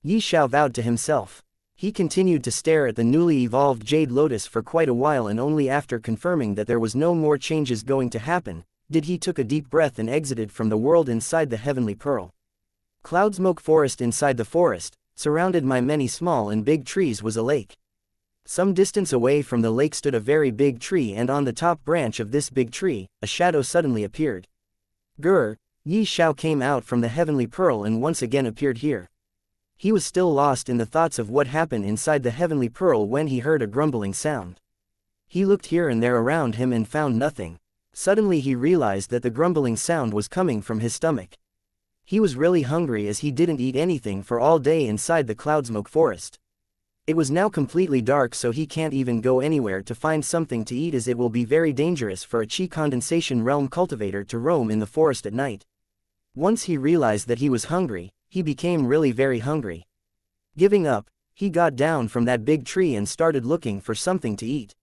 Xiao vowed to himself. He continued to stare at the newly evolved Jade Lotus for quite a while, and only after confirming that there was no more changes going to happen, did he took a deep breath and exited from the world inside the Heavenly Pearl. Cloudsmoke Forest. Inside the forest, surrounded by many small and big trees, was a lake. Some distance away from the lake stood a very big tree, and on the top branch of this big tree, a shadow suddenly appeared. Grr! Xiao came out from the Heavenly Pearl and once again appeared here. He was still lost in the thoughts of what happened inside the Heavenly Pearl when he heard a grumbling sound. He looked here and there around him and found nothing. Suddenly he realized that the grumbling sound was coming from his stomach. He was really hungry as he didn't eat anything for all day inside the Cloudsmoke Forest. It was now completely dark, so he can't even go anywhere to find something to eat, as it will be very dangerous for a Chi Condensation Realm cultivator to roam in the forest at night. Once he realized that he was hungry, he became really very hungry. Giving up, he got down from that big tree and started looking for something to eat.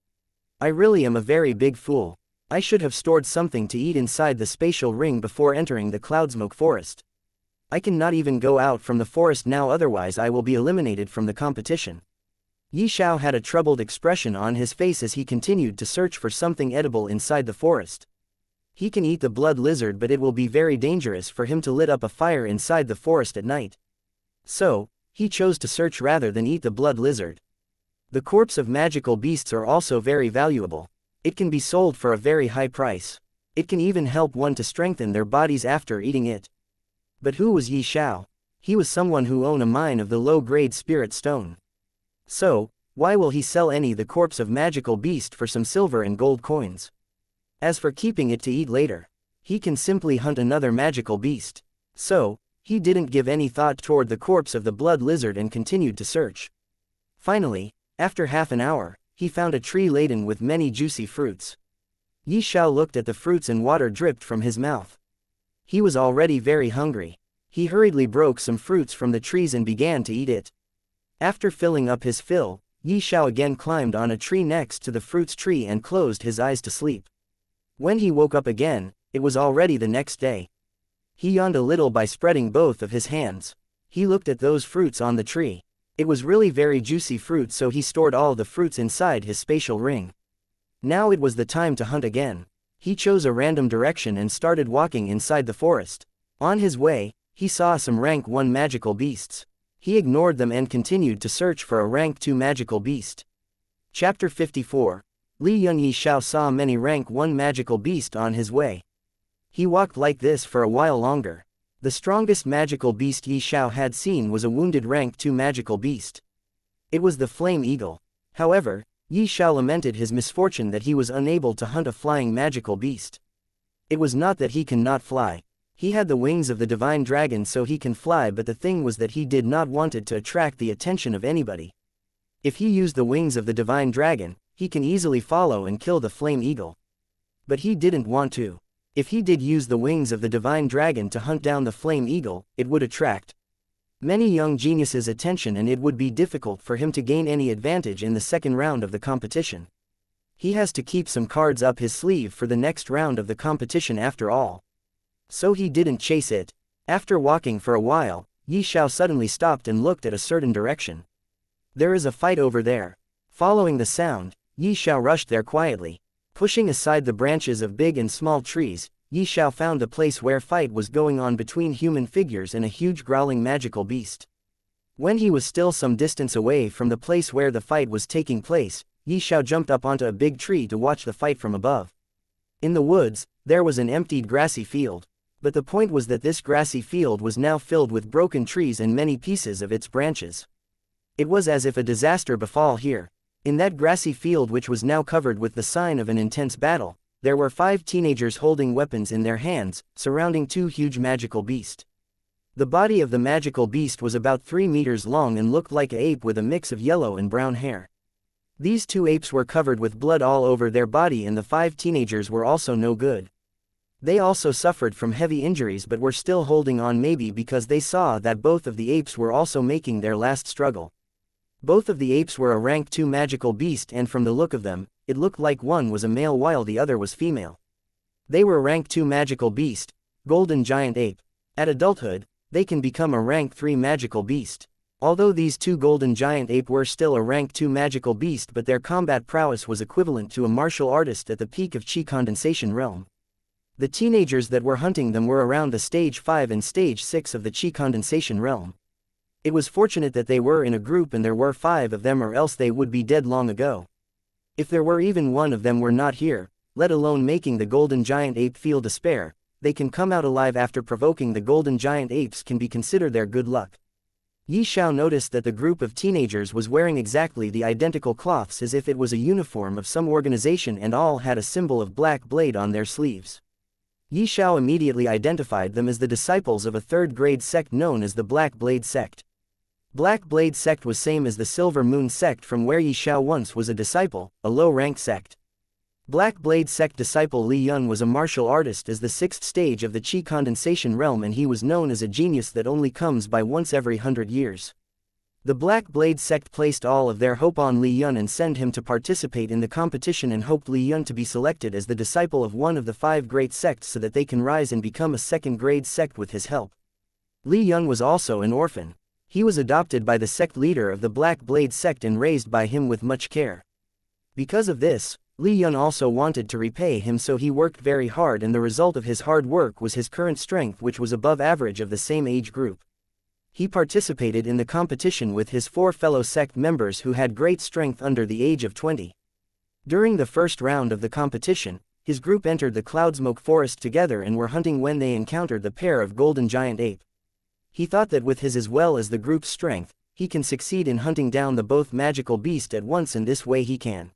I really am a very big fool. I should have stored something to eat inside the spatial ring before entering the Cloudsmoke Forest. I cannot even go out from the forest now, otherwise I will be eliminated from the competition. Xiao had a troubled expression on his face as he continued to search for something edible inside the forest. He can eat the blood lizard, but it will be very dangerous for him to lit up a fire inside the forest at night. So, he chose to search rather than eat the blood lizard. The corpse of magical beasts are also very valuable. It can be sold for a very high price. It can even help one to strengthen their bodies after eating it. But who was Xiao? He was someone who owned a mine of the low-grade spirit stone. So, why will he sell the corpse of magical beast for some silver and gold coins? As for keeping it to eat later, he can simply hunt another magical beast. So, he didn't give any thought toward the corpse of the blood lizard and continued to search. Finally, after half an hour, he found a tree laden with many juicy fruits. Xiao looked at the fruits and water dripped from his mouth. He was already very hungry. He hurriedly broke some fruits from the trees and began to eat it. After filling up his fill, Xiao again climbed on a tree next to the fruits tree and closed his eyes to sleep. When he woke up again, it was already the next day. He yawned a little by spreading both of his hands. He looked at those fruits on the tree. It was really very juicy fruit, so he stored all the fruits inside his spatial ring. Now it was the time to hunt again. He chose a random direction and started walking inside the forest. On his way, he saw some rank 1 magical beasts. He ignored them and continued to search for a rank 2 magical beast. Chapter 54. Xiao saw many rank 1 magical beast on his way. He walked like this for a while longer. The strongest magical beast Xiao had seen was a wounded rank 2 magical beast. It was the flame eagle. However, Xiao lamented his misfortune that he was unable to hunt a flying magical beast. It was not that he cannot fly. He had the wings of the divine dragon, so he can fly, but the thing was that he did not want it to attract the attention of anybody. If he used the wings of the divine dragon, he can easily follow and kill the flame eagle. But he didn't want to. If he did use the wings of the divine dragon to hunt down the flame eagle, it would attract many young geniuses' attention, and it would be difficult for him to gain any advantage in the second round of the competition. He has to keep some cards up his sleeve for the next round of the competition after all. So he didn't chase it. After walking for a while, Xiao suddenly stopped and looked at a certain direction. There is a fight over there. Following the sound, Xiao rushed there quietly. Pushing aside the branches of big and small trees, Xiao found the place where fight was going on between human figures and a huge growling magical beast. When he was still some distance away from the place where the fight was taking place, Xiao jumped up onto a big tree to watch the fight from above. In the woods, there was an emptied grassy field. But the point was that this grassy field was now filled with broken trees and many pieces of its branches. It was as if a disaster befall here. In that grassy field, which was now covered with the sign of an intense battle, there were 5 teenagers holding weapons in their hands, surrounding 2 huge magical beasts. The body of the magical beast was about 3 meters long and looked like an ape with a mix of yellow and brown hair. These 2 apes were covered with blood all over their body, and the 5 teenagers were also no good. They also suffered from heavy injuries but were still holding on, maybe because they saw that both of the apes were also making their last struggle. Both of the apes were a rank 2 magical beast, and from the look of them, it looked like one was a male while the other was female. They were rank 2 magical beast, golden giant ape. At adulthood, they can become a rank 3 magical beast. Although these two golden giant ape were still a rank 2 magical beast, but their combat prowess was equivalent to a martial artist at the peak of Qi condensation realm. The teenagers that were hunting them were around the stage 5 and stage 6 of the Qi condensation realm. It was fortunate that they were in a group and there were 5 of them, or else they would be dead long ago. If there were even one of them were not here, let alone making the golden giant ape feel despair, they can come out alive after provoking the golden giant apes can be considered their good luck. Xiao noticed that the group of teenagers was wearing exactly the identical cloths as if it was a uniform of some organization, and all had a symbol of black blade on their sleeves. Xiao immediately identified them as the disciples of a third-grade sect known as the Black Blade Sect. Black Blade Sect was same as the Silver Moon Sect from where Xiao once was a disciple, a low-rank sect. Black Blade Sect disciple Li Yun was a martial artist as the 6th stage of the Qi condensation realm, and he was known as a genius that only comes by once every 100 years. The Black Blade Sect placed all of their hope on Li Yun and sent him to participate in the competition, and hoped Li Yun to be selected as the disciple of one of the 5 great sects so that they can rise and become a 2nd-grade sect with his help. Li Yun was also an orphan. He was adopted by the sect leader of the Black Blade Sect and raised by him with much care. Because of this, Li Yun also wanted to repay him, so he worked very hard, and the result of his hard work was his current strength, which was above average of the same age group. He participated in the competition with his 4 fellow sect members who had great strength under the age of 20. During the first round of the competition, his group entered the Cloudsmoke Forest together and were hunting when they encountered the pair of golden giant ape. He thought that with his as well as the group's strength, he can succeed in hunting down the both magical beast at once, and this way he can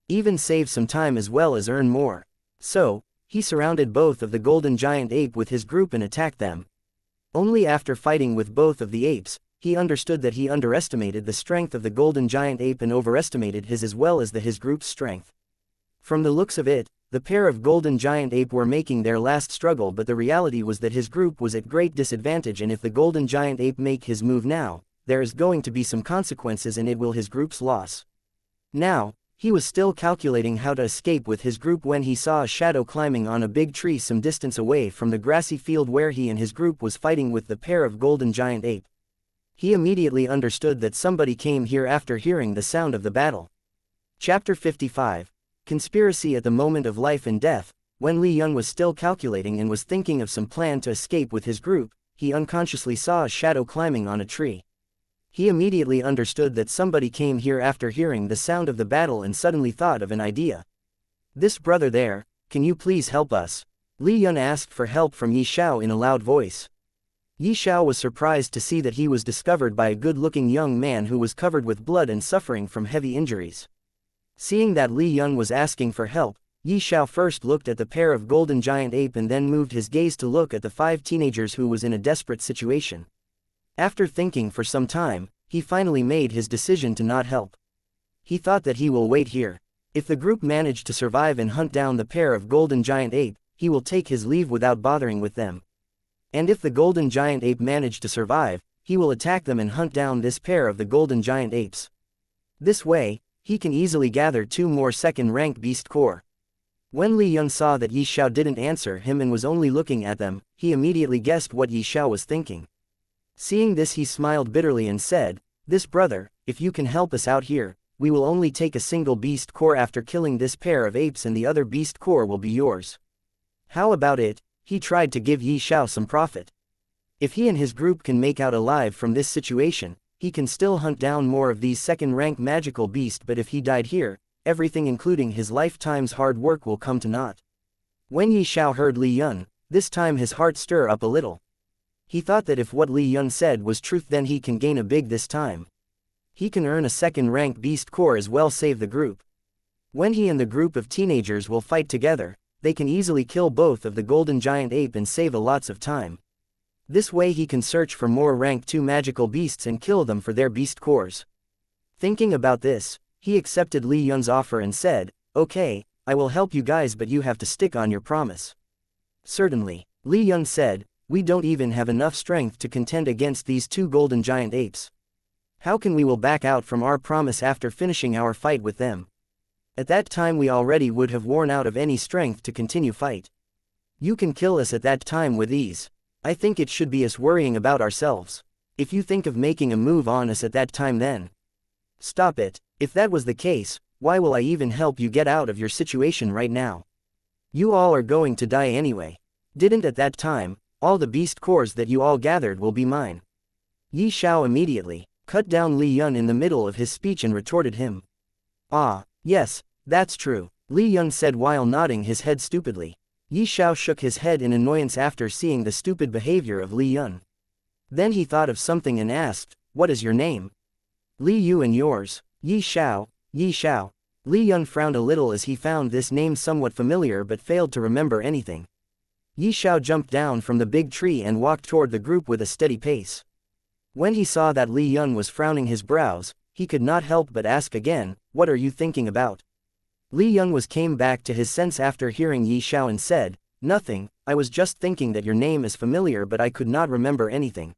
even save some time as well as earn more. So, he surrounded both of the golden giant ape with his group and attacked them. Only after fighting with both of the apes, he understood that he underestimated the strength of the golden giant ape and overestimated his as well as his group's strength. From the looks of it, the pair of golden giant ape were making their last struggle, but the reality was that his group was at great disadvantage, and if the golden giant ape make his move now, there is going to be some consequences and it will his group's loss. Now, he was still calculating how to escape with his group when he saw a shadow climbing on a big tree some distance away from the grassy field where he and his group was fighting with the pair of golden giant ape. He immediately understood that somebody came here after hearing the sound of the battle. Chapter 55. Conspiracy at the moment of life and death. When Li Yun was still calculating and was thinking of some plan to escape with his group, he unconsciously saw a shadow climbing on a tree. He immediately understood that somebody came here after hearing the sound of the battle and suddenly thought of an idea. "This brother there, can you please help us?" Li Yun asked for help from Xiao in a loud voice. Xiao was surprised to see that he was discovered by a good-looking young man who was covered with blood and suffering from heavy injuries. Seeing that Li Yun was asking for help, Xiao first looked at the pair of golden giant ape and then moved his gaze to look at the 5 teenagers who was in a desperate situation. After thinking for some time, he finally made his decision to not help. He thought that he will wait here. If the group managed to survive and hunt down the pair of golden giant ape, he will take his leave without bothering with them. And if the golden giant ape managed to survive, he will attack them and hunt down this pair of the golden giant apes. This way, he can easily gather 2 more 2nd-rank beast core. When Li Yun saw that Xiao didn't answer him and was only looking at them, he immediately guessed what Xiao was thinking. Seeing this, he smiled bitterly and said, "This brother, if you can help us out here, we will only take a single beast core after killing this pair of apes, and the other beast core will be yours. How about it?" He tried to give Xiao some profit. If he and his group can make out alive from this situation, he can still hunt down more of these 2nd-rank magical beasts, but if he died here, everything including his lifetime's hard work will come to naught. When Xiao heard Li Yun, this time his heart stirred up a little. He thought that if what Li Yun said was truth, then he can gain a big this time. He can earn a 2nd-rank beast core as well, save the group. When he and the group of teenagers will fight together, they can easily kill both of the golden giant ape and save a lots of time. This way he can search for more rank 2 magical beasts and kill them for their beast cores. Thinking about this, he accepted Li Yun's offer and said, "Okay, I will help you guys, but you have to stick on your promise." "Certainly," Li Yun said. "We don't even have enough strength to contend against these 2 golden giant apes. How can we will back out from our promise after finishing our fight with them? At that time we already would have worn out of any strength to continue fight. You can kill us at that time with ease. I think it should be us worrying about ourselves." If you think of making a move on us at that time, then stop it. If that was the case, why will I even help you get out of your situation right now? You all are going to die anyway. Didn't at that time, all the beast cores that you all gathered will be mine. Yi Xiao immediately cut down Li Yun in the middle of his speech and retorted him. Ah, yes, that's true, Li Yun said while nodding his head stupidly. Yi Xiao shook his head in annoyance after seeing the stupid behavior of Li Yun. Then he thought of something and asked, "What is your name?" "Li Yu, and yours?" "Yi Xiao, Yi Xiao." Li Yun frowned a little as he found this name somewhat familiar but failed to remember anything. Yi Xiao jumped down from the big tree and walked toward the group with a steady pace. When he saw that Li Yun was frowning his brows, he could not help but ask again, "What are you thinking about?" Li Yun came back to his sense after hearing Yi Xiao and said, "Nothing, I was just thinking that your name is familiar but I could not remember anything."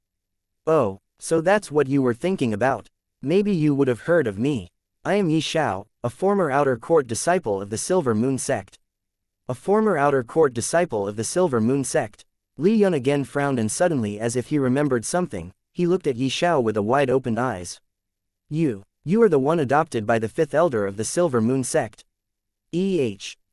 "Oh, so that's what you were thinking about. Maybe you would have heard of me. I am Yi Xiao, a former outer court disciple of the Silver Moon sect." "A former outer court disciple of the Silver Moon sect?" Li Yun again frowned and suddenly, as if he remembered something, he looked at Yi Xiao with wide-opened eyes. You are the one adopted by the fifth elder of the Silver Moon sect."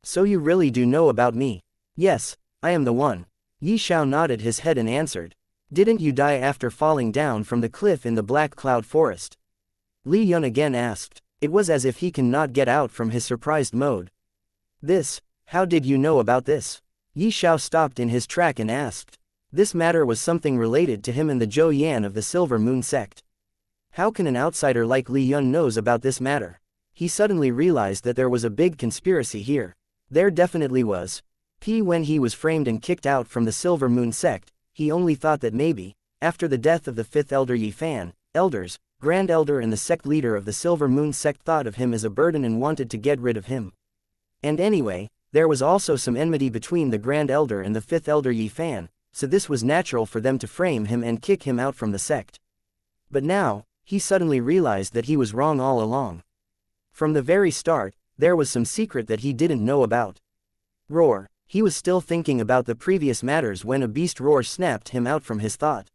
So you really do know about me?" "Yes, I am the one." Yi Xiao nodded his head and answered. "Didn't you die after falling down from the cliff in the Black Cloud Forest?" Li Yun again asked. It was as if he cannot get out from his surprised mode. How did you know about this?" Yi Xiao stopped in his track and asked. This matter was something related to him and the Zhou Yan of the Silver Moon sect. How can an outsider like Li Yun knows about this matter? He suddenly realized that there was a big conspiracy here. There definitely was. When he was framed and kicked out from the Silver Moon sect, he only thought that maybe, after the death of the fifth elder Yi Fan, elders, Grand Elder and the sect leader of the Silver Moon sect thought of him as a burden and wanted to get rid of him. And anyway, there was also some enmity between the Grand Elder and the fifth elder Yi Fan, so this was natural for them to frame him and kick him out from the sect. But now, he suddenly realized that he was wrong all along. From the very start, there was some secret that he didn't know about. Roar. He was still thinking about the previous matters when a beast roar snapped him out from his thought.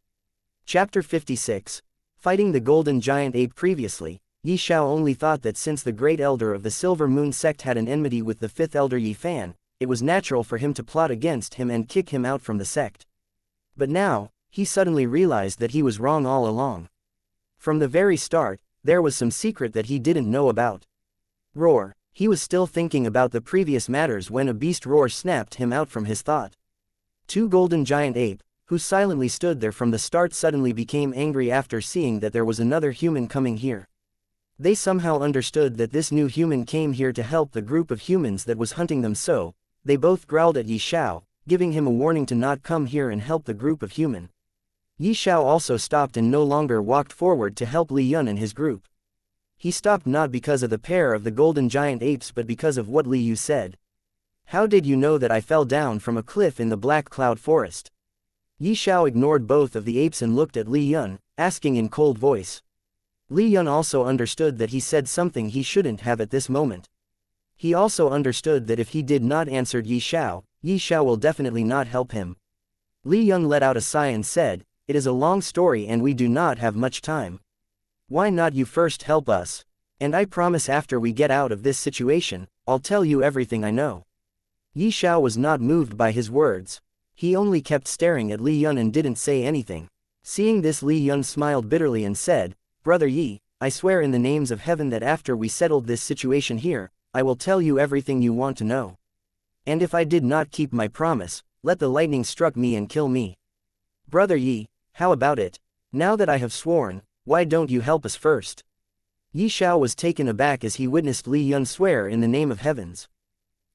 Chapter 56. Fighting the Golden Giant Ape. Previously, Yi Xiao only thought that since the Great Elder of the Silver Moon sect had an enmity with the fifth elder Yi Fan, it was natural for him to plot against him and kick him out from the sect. But now, he suddenly realized that he was wrong all along. From the very start, there was some secret that he didn't know about. Roar. He was still thinking about the previous matters when a beast roar snapped him out from his thought. Two Golden Giant Ape, who silently stood there from the start, suddenly became angry after seeing that there was another human coming here. They somehow understood that this new human came here to help the group of humans that was hunting them, so they both growled at Yi Xiao, giving him a warning to not come here and help the group of human. Yi Xiao also stopped and no longer walked forward to help Li Yun and his group. He stopped not because of the pair of the Golden Giant Apes but because of what Li Yu said. "How did you know that I fell down from a cliff in the Black Cloud Forest?" Yi Xiao ignored both of the apes and looked at Li Yun, asking in cold voice. Li Yun also understood that he said something he shouldn't have at this moment. He also understood that if he did not answer Yi Xiao will definitely not help him. Li Yun let out a sigh and said, "It is a long story and we do not have much time. Why not you first help us? And I promise after we get out of this situation, I'll tell you everything I know." Yi Xiao was not moved by his words. He only kept staring at Li Yun and didn't say anything. Seeing this, Li Yun smiled bitterly and said, "Brother Yi, I swear in the names of heaven that after we settled this situation here, I will tell you everything you want to know. And if I did not keep my promise, let the lightning struck me and kill me." "Brother Yi, how about it? Now that I have sworn, why don't you help us first?" Yi Xiao was taken aback as he witnessed Li Yun swear in the name of heavens.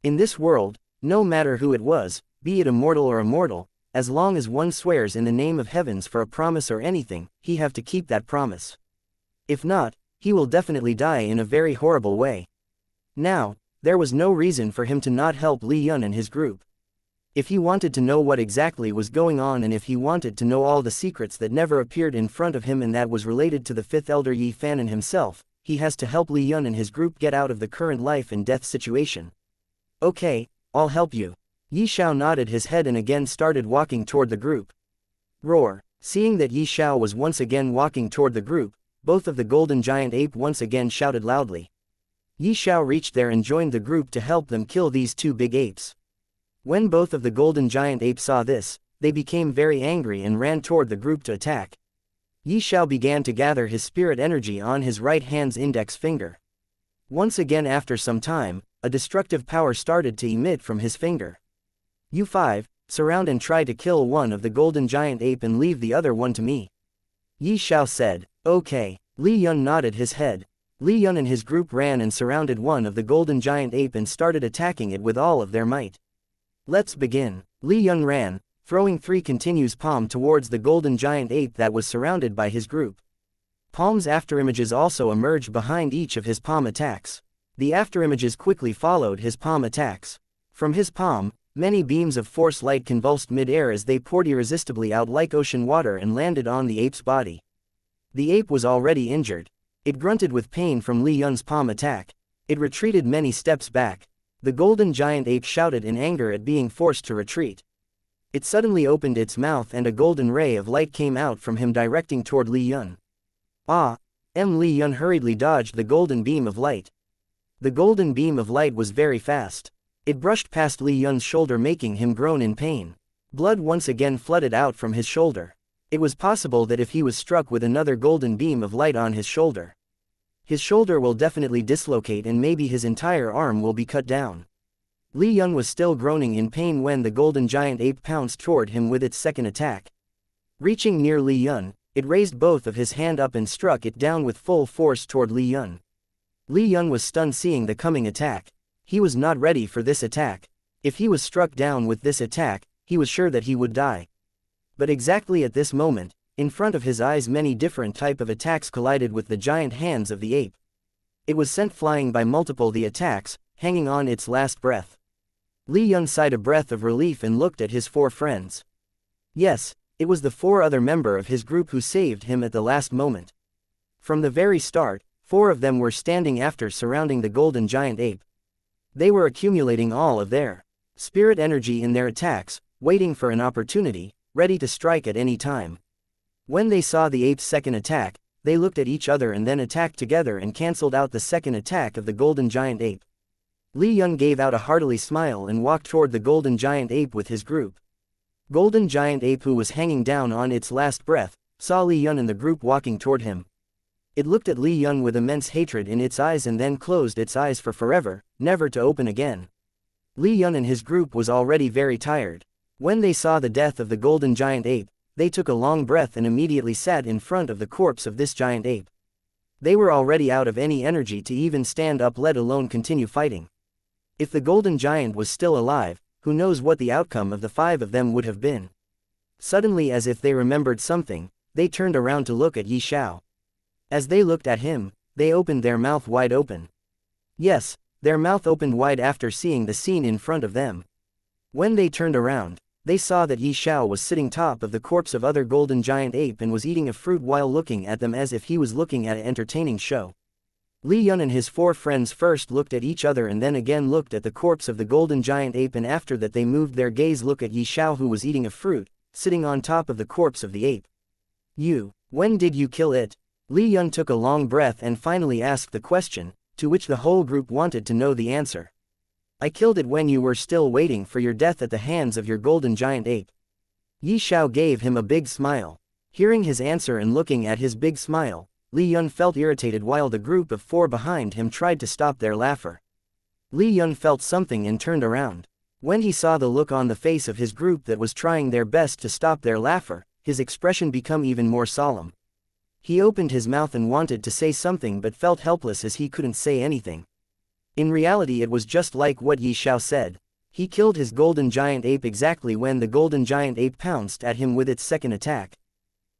In this world, no matter who it was, be it immortal or immortal, as long as one swears in the name of heavens for a promise or anything, he have to keep that promise. If not, he will definitely die in a very horrible way. Now, there was no reason for him to not help Li Yun and his group. If he wanted to know what exactly was going on and if he wanted to know all the secrets that never appeared in front of him and that was related to the fifth elder Yi Fan and himself, he has to help Li Yun and his group get out of the current life and death situation. "Okay, I'll help you." Yi Xiao nodded his head and again started walking toward the group. Roar. Seeing that Yi Xiao was once again walking toward the group, both of the golden giant ape once again shouted loudly. Yi Xiao reached there and joined the group to help them kill these two big apes. When both of the golden giant apes saw this, they became very angry and ran toward the group to attack. Yi Xiao began to gather his spirit energy on his right hand's index finger. Once again after some time, a destructive power started to emit from his finger. You 5, surround and try to kill one of the golden giant ape and leave the other one to me. Yi Xiao said. Okay. Li Yun nodded his head. Li Yun and his group ran and surrounded one of the golden giant ape and started attacking it with all of their might. Let's begin. Li Yun ran, throwing 3 continuous palm towards the golden giant ape that was surrounded by his group. Palm's afterimages also emerged behind each of his palm attacks. The afterimages quickly followed his palm attacks. From his palm, many beams of force light convulsed mid-air as they poured irresistibly out like ocean water and landed on the ape's body. The ape was already injured. It grunted with pain from Li Yun's palm attack. It retreated many steps back. The golden giant ape shouted in anger at being forced to retreat. It suddenly opened its mouth and a golden ray of light came out from him directing toward Li Yun. Li Yun hurriedly dodged the golden beam of light. The golden beam of light was very fast. It brushed past Li Yun's shoulder making him groan in pain. Blood once again flooded out from his shoulder. It was possible that if he was struck with another golden beam of light on his shoulder will definitely dislocate and maybe his entire arm will be cut down. Li Yun was still groaning in pain when the golden giant ape pounced toward him with its second attack. Reaching near Li Yun, it raised both of his hands up and struck it down with full force toward Li Yun. Li Yun was stunned seeing the coming attack. He was not ready for this attack. If he was struck down with this attack, he was sure that he would die. But exactly at this moment, in front of his eyes many different type of attacks collided with the giant hands of the ape. It was sent flying by multiple the attacks, hanging on its last breath. Li Yun sighed a breath of relief and looked at his 4 friends. Yes, it was the 4 other members of his group who saved him at the last moment. From the very start, 4 of them were standing after surrounding the golden giant ape. They were accumulating all of their spirit energy in their attacks, waiting for an opportunity, ready to strike at any time. When they saw the ape's second attack, they looked at each other and then attacked together and cancelled out the second attack of the golden giant ape. Li Yun gave out a hearty smile and walked toward the golden giant ape with his group. Golden giant ape, who was hanging down on its last breath, saw Li Yun and the group walking toward him. It looked at Li Yun with immense hatred in its eyes and then closed its eyes for forever, never to open again. Li Yun and his group was already very tired. When they saw the death of the golden giant ape, they took a long breath and immediately sat in front of the corpse of this giant ape. They were already out of any energy to even stand up, let alone continue fighting. If the golden giant was still alive, who knows what the outcome of the 5 of them would have been. Suddenly, as if they remembered something, they turned around to look at Yi Xiao. As they looked at him, they opened their mouth wide open. Yes, their mouth opened wide after seeing the scene in front of them. When they turned around, they saw that Yi Xiao was sitting top of the corpse of other golden giant ape and was eating a fruit while looking at them as if he was looking at an entertaining show. Li Yun and his 4 friends first looked at each other and then again looked at the corpse of the golden giant ape, and after that they moved their gaze look at Yi Xiao, who was eating a fruit, sitting on top of the corpse of the ape. When did you kill it? Li Yun took a long breath and finally asked the question, to which the whole group wanted to know the answer. I killed it when you were still waiting for your death at the hands of your golden giant ape. Yi Xiao gave him a big smile. Hearing his answer and looking at his big smile, Li Yun felt irritated while the group of 4 behind him tried to stop their laughter. Li Yun felt something and turned around. When he saw the look on the face of his group that was trying their best to stop their laughter, his expression became even more solemn. He opened his mouth and wanted to say something but felt helpless as he couldn't say anything. In reality, it was just like what Yi Xiao said. He killed his golden giant ape exactly when the golden giant ape pounced at him with its second attack.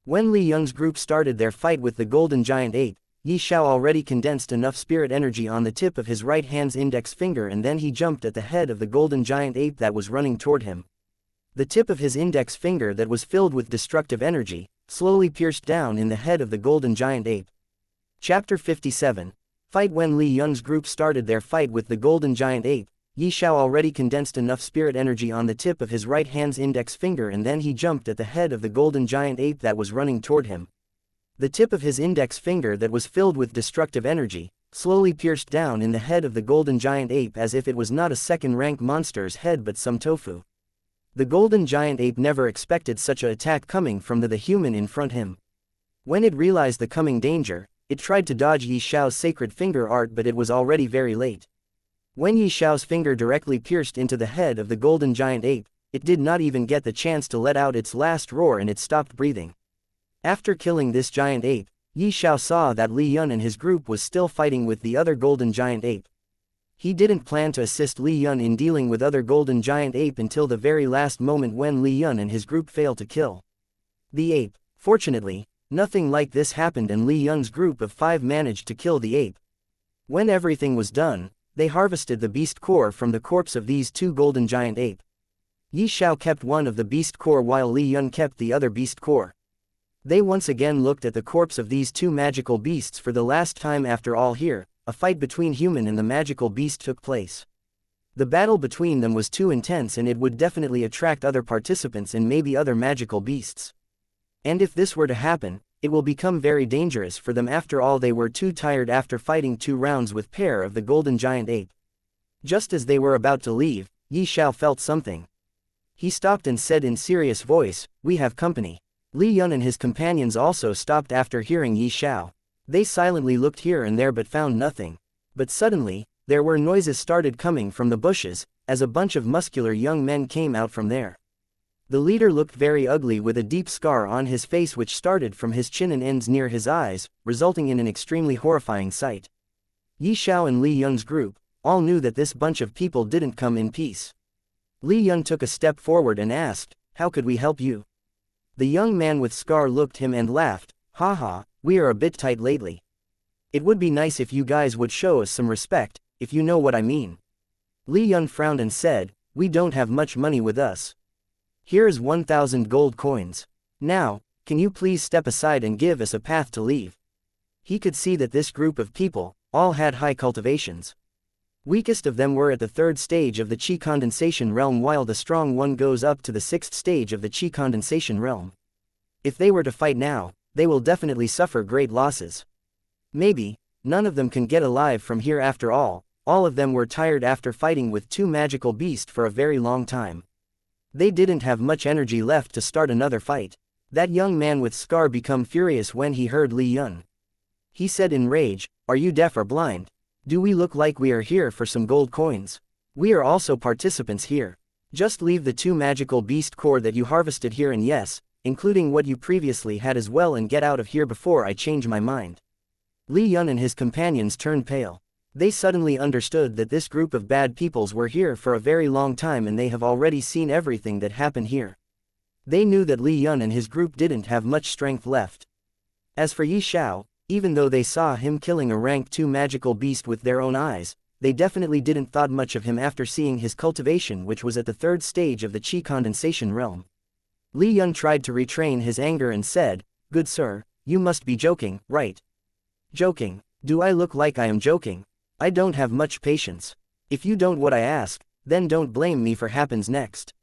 When Li Yun's group started their fight with the golden giant ape, Yi Xiao already condensed enough spirit energy on the tip of his right hand's index finger, and then he jumped at the head of the golden giant ape that was running toward him. The tip of his index finger that was filled with destructive energy slowly pierced down in the head of the golden giant ape. Chapter 57. Fight. When Li Yun's group started their fight with the golden giant ape, Yi Xiao already condensed enough spirit energy on the tip of his right hand's index finger, and then he jumped at the head of the golden giant ape that was running toward him. The tip of his index finger that was filled with destructive energy slowly pierced down in the head of the golden giant ape as if it was not a second-rank monster's head but some tofu. The golden giant ape never expected such an attack coming from the human in front him. When it realized the coming danger, it tried to dodge Yi Xiao's sacred finger art, but it was already very late. When Yi Xiao's finger directly pierced into the head of the golden giant ape, it did not even get the chance to let out its last roar, and it stopped breathing. After killing this giant ape, Yi Xiao saw that Li Yun and his group was still fighting with the other golden giant ape. He didn't plan to assist Li Yun in dealing with other golden giant ape until the very last moment when Li Yun and his group failed to kill the ape. Fortunately, nothing like this happened, and Li Yun's group of 5 managed to kill the ape. When everything was done, they harvested the beast core from the corpse of these 2 golden giant ape. Yi Xiao kept one of the beast core while Li Yun kept the other beast core. They once again looked at the corpse of these 2 magical beasts for the last time. After all, here, a fight between human and the magical beast took place. The battle between them was too intense, and it would definitely attract other participants and maybe other magical beasts. And if this were to happen, it will become very dangerous for them. After all, they were too tired after fighting 2 rounds with pair of the golden giant ape. Just as they were about to leave, Yi Xiao felt something. He stopped and said in serious voice, "We have company." Li Yun and his companions also stopped after hearing Yi Xiao. They silently looked here and there but found nothing. But suddenly, there were noises started coming from the bushes, as a bunch of muscular young men came out from there. The leader looked very ugly with a deep scar on his face which started from his chin and ends near his eyes, resulting in an extremely horrifying sight. Yi Xiao and Li Yun's group all knew that this bunch of people didn't come in peace. Li Yun took a step forward and asked, "How could we help you?" The young man with scar looked him and laughed, "Haha, we are a bit tight lately. It would be nice if you guys would show us some respect, if you know what I mean." Li Yun frowned and said, "We don't have much money with us. Here is 1,000 gold coins. Now, can you please step aside and give us a path to leave?" He could see that this group of people all had high cultivations. Weakest of them were at the 3rd stage of the Qi condensation realm, while the strong one goes up to the 6th stage of the Qi condensation realm. If they were to fight now, they will definitely suffer great losses. Maybe none of them can get alive from here. After all of them were tired after fighting with 2 magical beasts for a very long time. They didn't have much energy left to start another fight. That young man with scar became furious when he heard Li Yun. He said in rage, "Are you deaf or blind? Do we look like we are here for some gold coins? We are also participants here. Just leave the 2 magical beast core that you harvested here, and yes, including what you previously had as well, and get out of here before I change my mind." Li Yun and his companions turned pale. They suddenly understood that this group of bad peoples were here for a very long time, and they have already seen everything that happened here. They knew that Li Yun and his group didn't have much strength left. As for Yi Xiao, even though they saw him killing a rank 2 magical beast with their own eyes, they definitely didn't thought much of him after seeing his cultivation, which was at the 3rd stage of the Qi condensation realm. Li Yun tried to retrain his anger and said, "Good sir, you must be joking, right?" "Joking? Do I look like I am joking? I don't have much patience. If you don't what I ask, then don't blame me for happens next."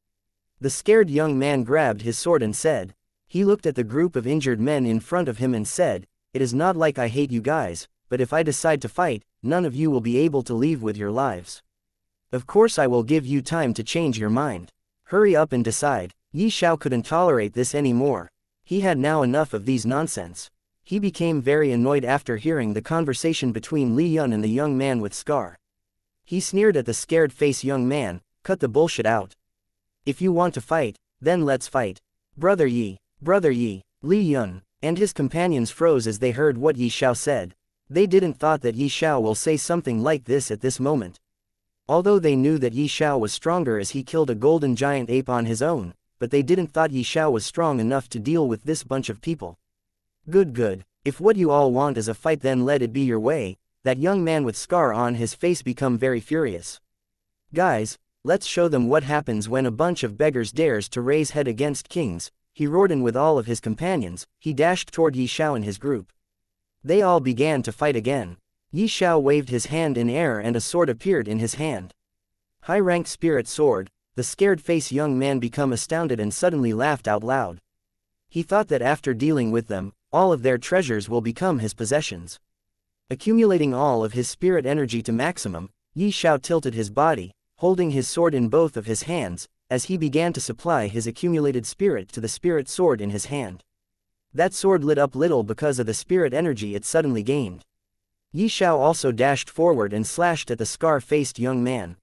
The scared young man grabbed his sword and said. He looked at the group of injured men in front of him and said, "It is not like I hate you guys, but if I decide to fight, none of you will be able to leave with your lives. Of course I will give you time to change your mind. Hurry up and decide." Yi Xiao couldn't tolerate this anymore. He had now enough of these nonsense. He became very annoyed after hearing the conversation between Li Yun and the young man with scar. He sneered at the scared face young man, "Cut the bullshit out. If you want to fight, then let's fight. Brother Yi, Li Yun and his companions froze as they heard what Yi Xiao said. They didn't thought that Yi Xiao will say something like this at this moment. Although they knew that Yi Xiao was stronger as he killed a golden giant ape on his own, but they didn't thought Yi Xiao was strong enough to deal with this bunch of people. Good. If what you all want is a fight, then let it be your way." That young man with scar on his face become very furious. "Guys, let's show them what happens when a bunch of beggars dares to raise head against kings," he roared, and with all of his companions, he dashed toward Yi Xiao and his group. They all began to fight again. Yi Xiao waved his hand in air and a sword appeared in his hand. High-rank spirit sword. The scared-faced young man became astounded and suddenly laughed out loud. He thought that after dealing with them, all of their treasures will become his possessions. Accumulating all of his spirit energy to maximum, Xiao tilted his body, holding his sword in both of his hands, as he began to supply his accumulated spirit to the spirit sword in his hand. That sword lit up little because of the spirit energy it suddenly gained. Xiao also dashed forward and slashed at the scar-faced young man.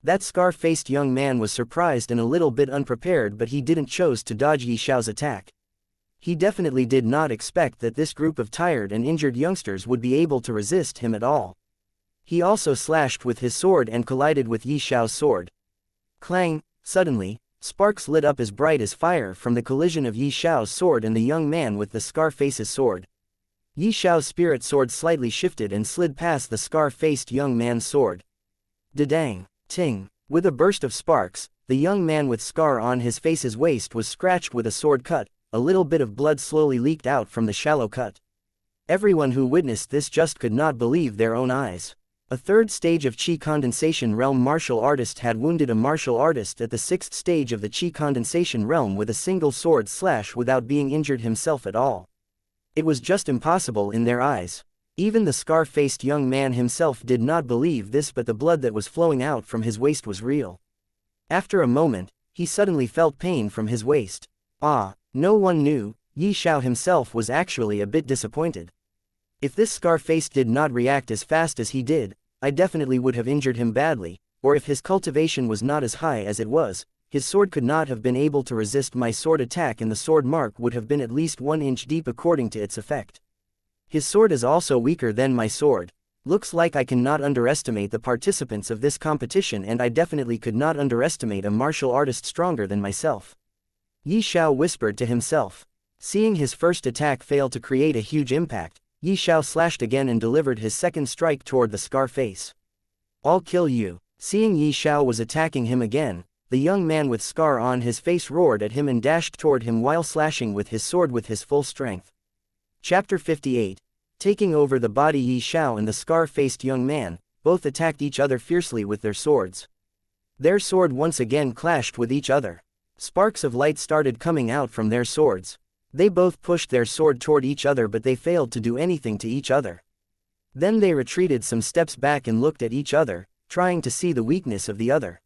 That scar-faced young man was surprised and a little bit unprepared, but he didn't choose to dodge Xiao's attack. He definitely did not expect that this group of tired and injured youngsters would be able to resist him at all. He also slashed with his sword and collided with Xiao's sword. Clang! Suddenly, sparks lit up as bright as fire from the collision of Xiao's sword and the young man with the scar-face's sword. Xiao's spirit sword slightly shifted and slid past the scar-faced young man's sword. Dadang! Ting! With a burst of sparks, the young man with scar on his face's waist was scratched with a sword cut. A little bit of blood slowly leaked out from the shallow cut. Everyone who witnessed this just could not believe their own eyes. A third stage of Qi condensation realm martial artist had wounded a martial artist at the sixth stage of the Qi condensation realm with a single sword slash without being injured himself at all. It was just impossible in their eyes. Even the scar-faced young man himself did not believe this, but the blood that was flowing out from his waist was real. After a moment, he suddenly felt pain from his waist. No one knew. Xiao himself was actually a bit disappointed. If this scar-face did not react as fast as he did, I definitely would have injured him badly, or if his cultivation was not as high as it was, his sword could not have been able to resist my sword attack and the sword mark would have been at least 1 inch deep according to its effect. His sword is also weaker than my sword. Looks like I cannot underestimate the participants of this competition, and I definitely could not underestimate a martial artist stronger than myself. Xiao whispered to himself. Seeing his first attack fail to create a huge impact, Xiao slashed again and delivered his second strike toward the scar face. I'll kill you. Seeing Xiao was attacking him again, the young man with scar on his face roared at him and dashed toward him while slashing with his sword with his full strength. Chapter 58. Taking over the body. Xiao and the scar-faced young man both attacked each other fiercely with their swords. Their sword once again clashed with each other. Sparks of light started coming out from their swords. They both pushed their sword toward each other, but they failed to do anything to each other. Then they retreated some steps back and looked at each other, trying to see the weakness of the other.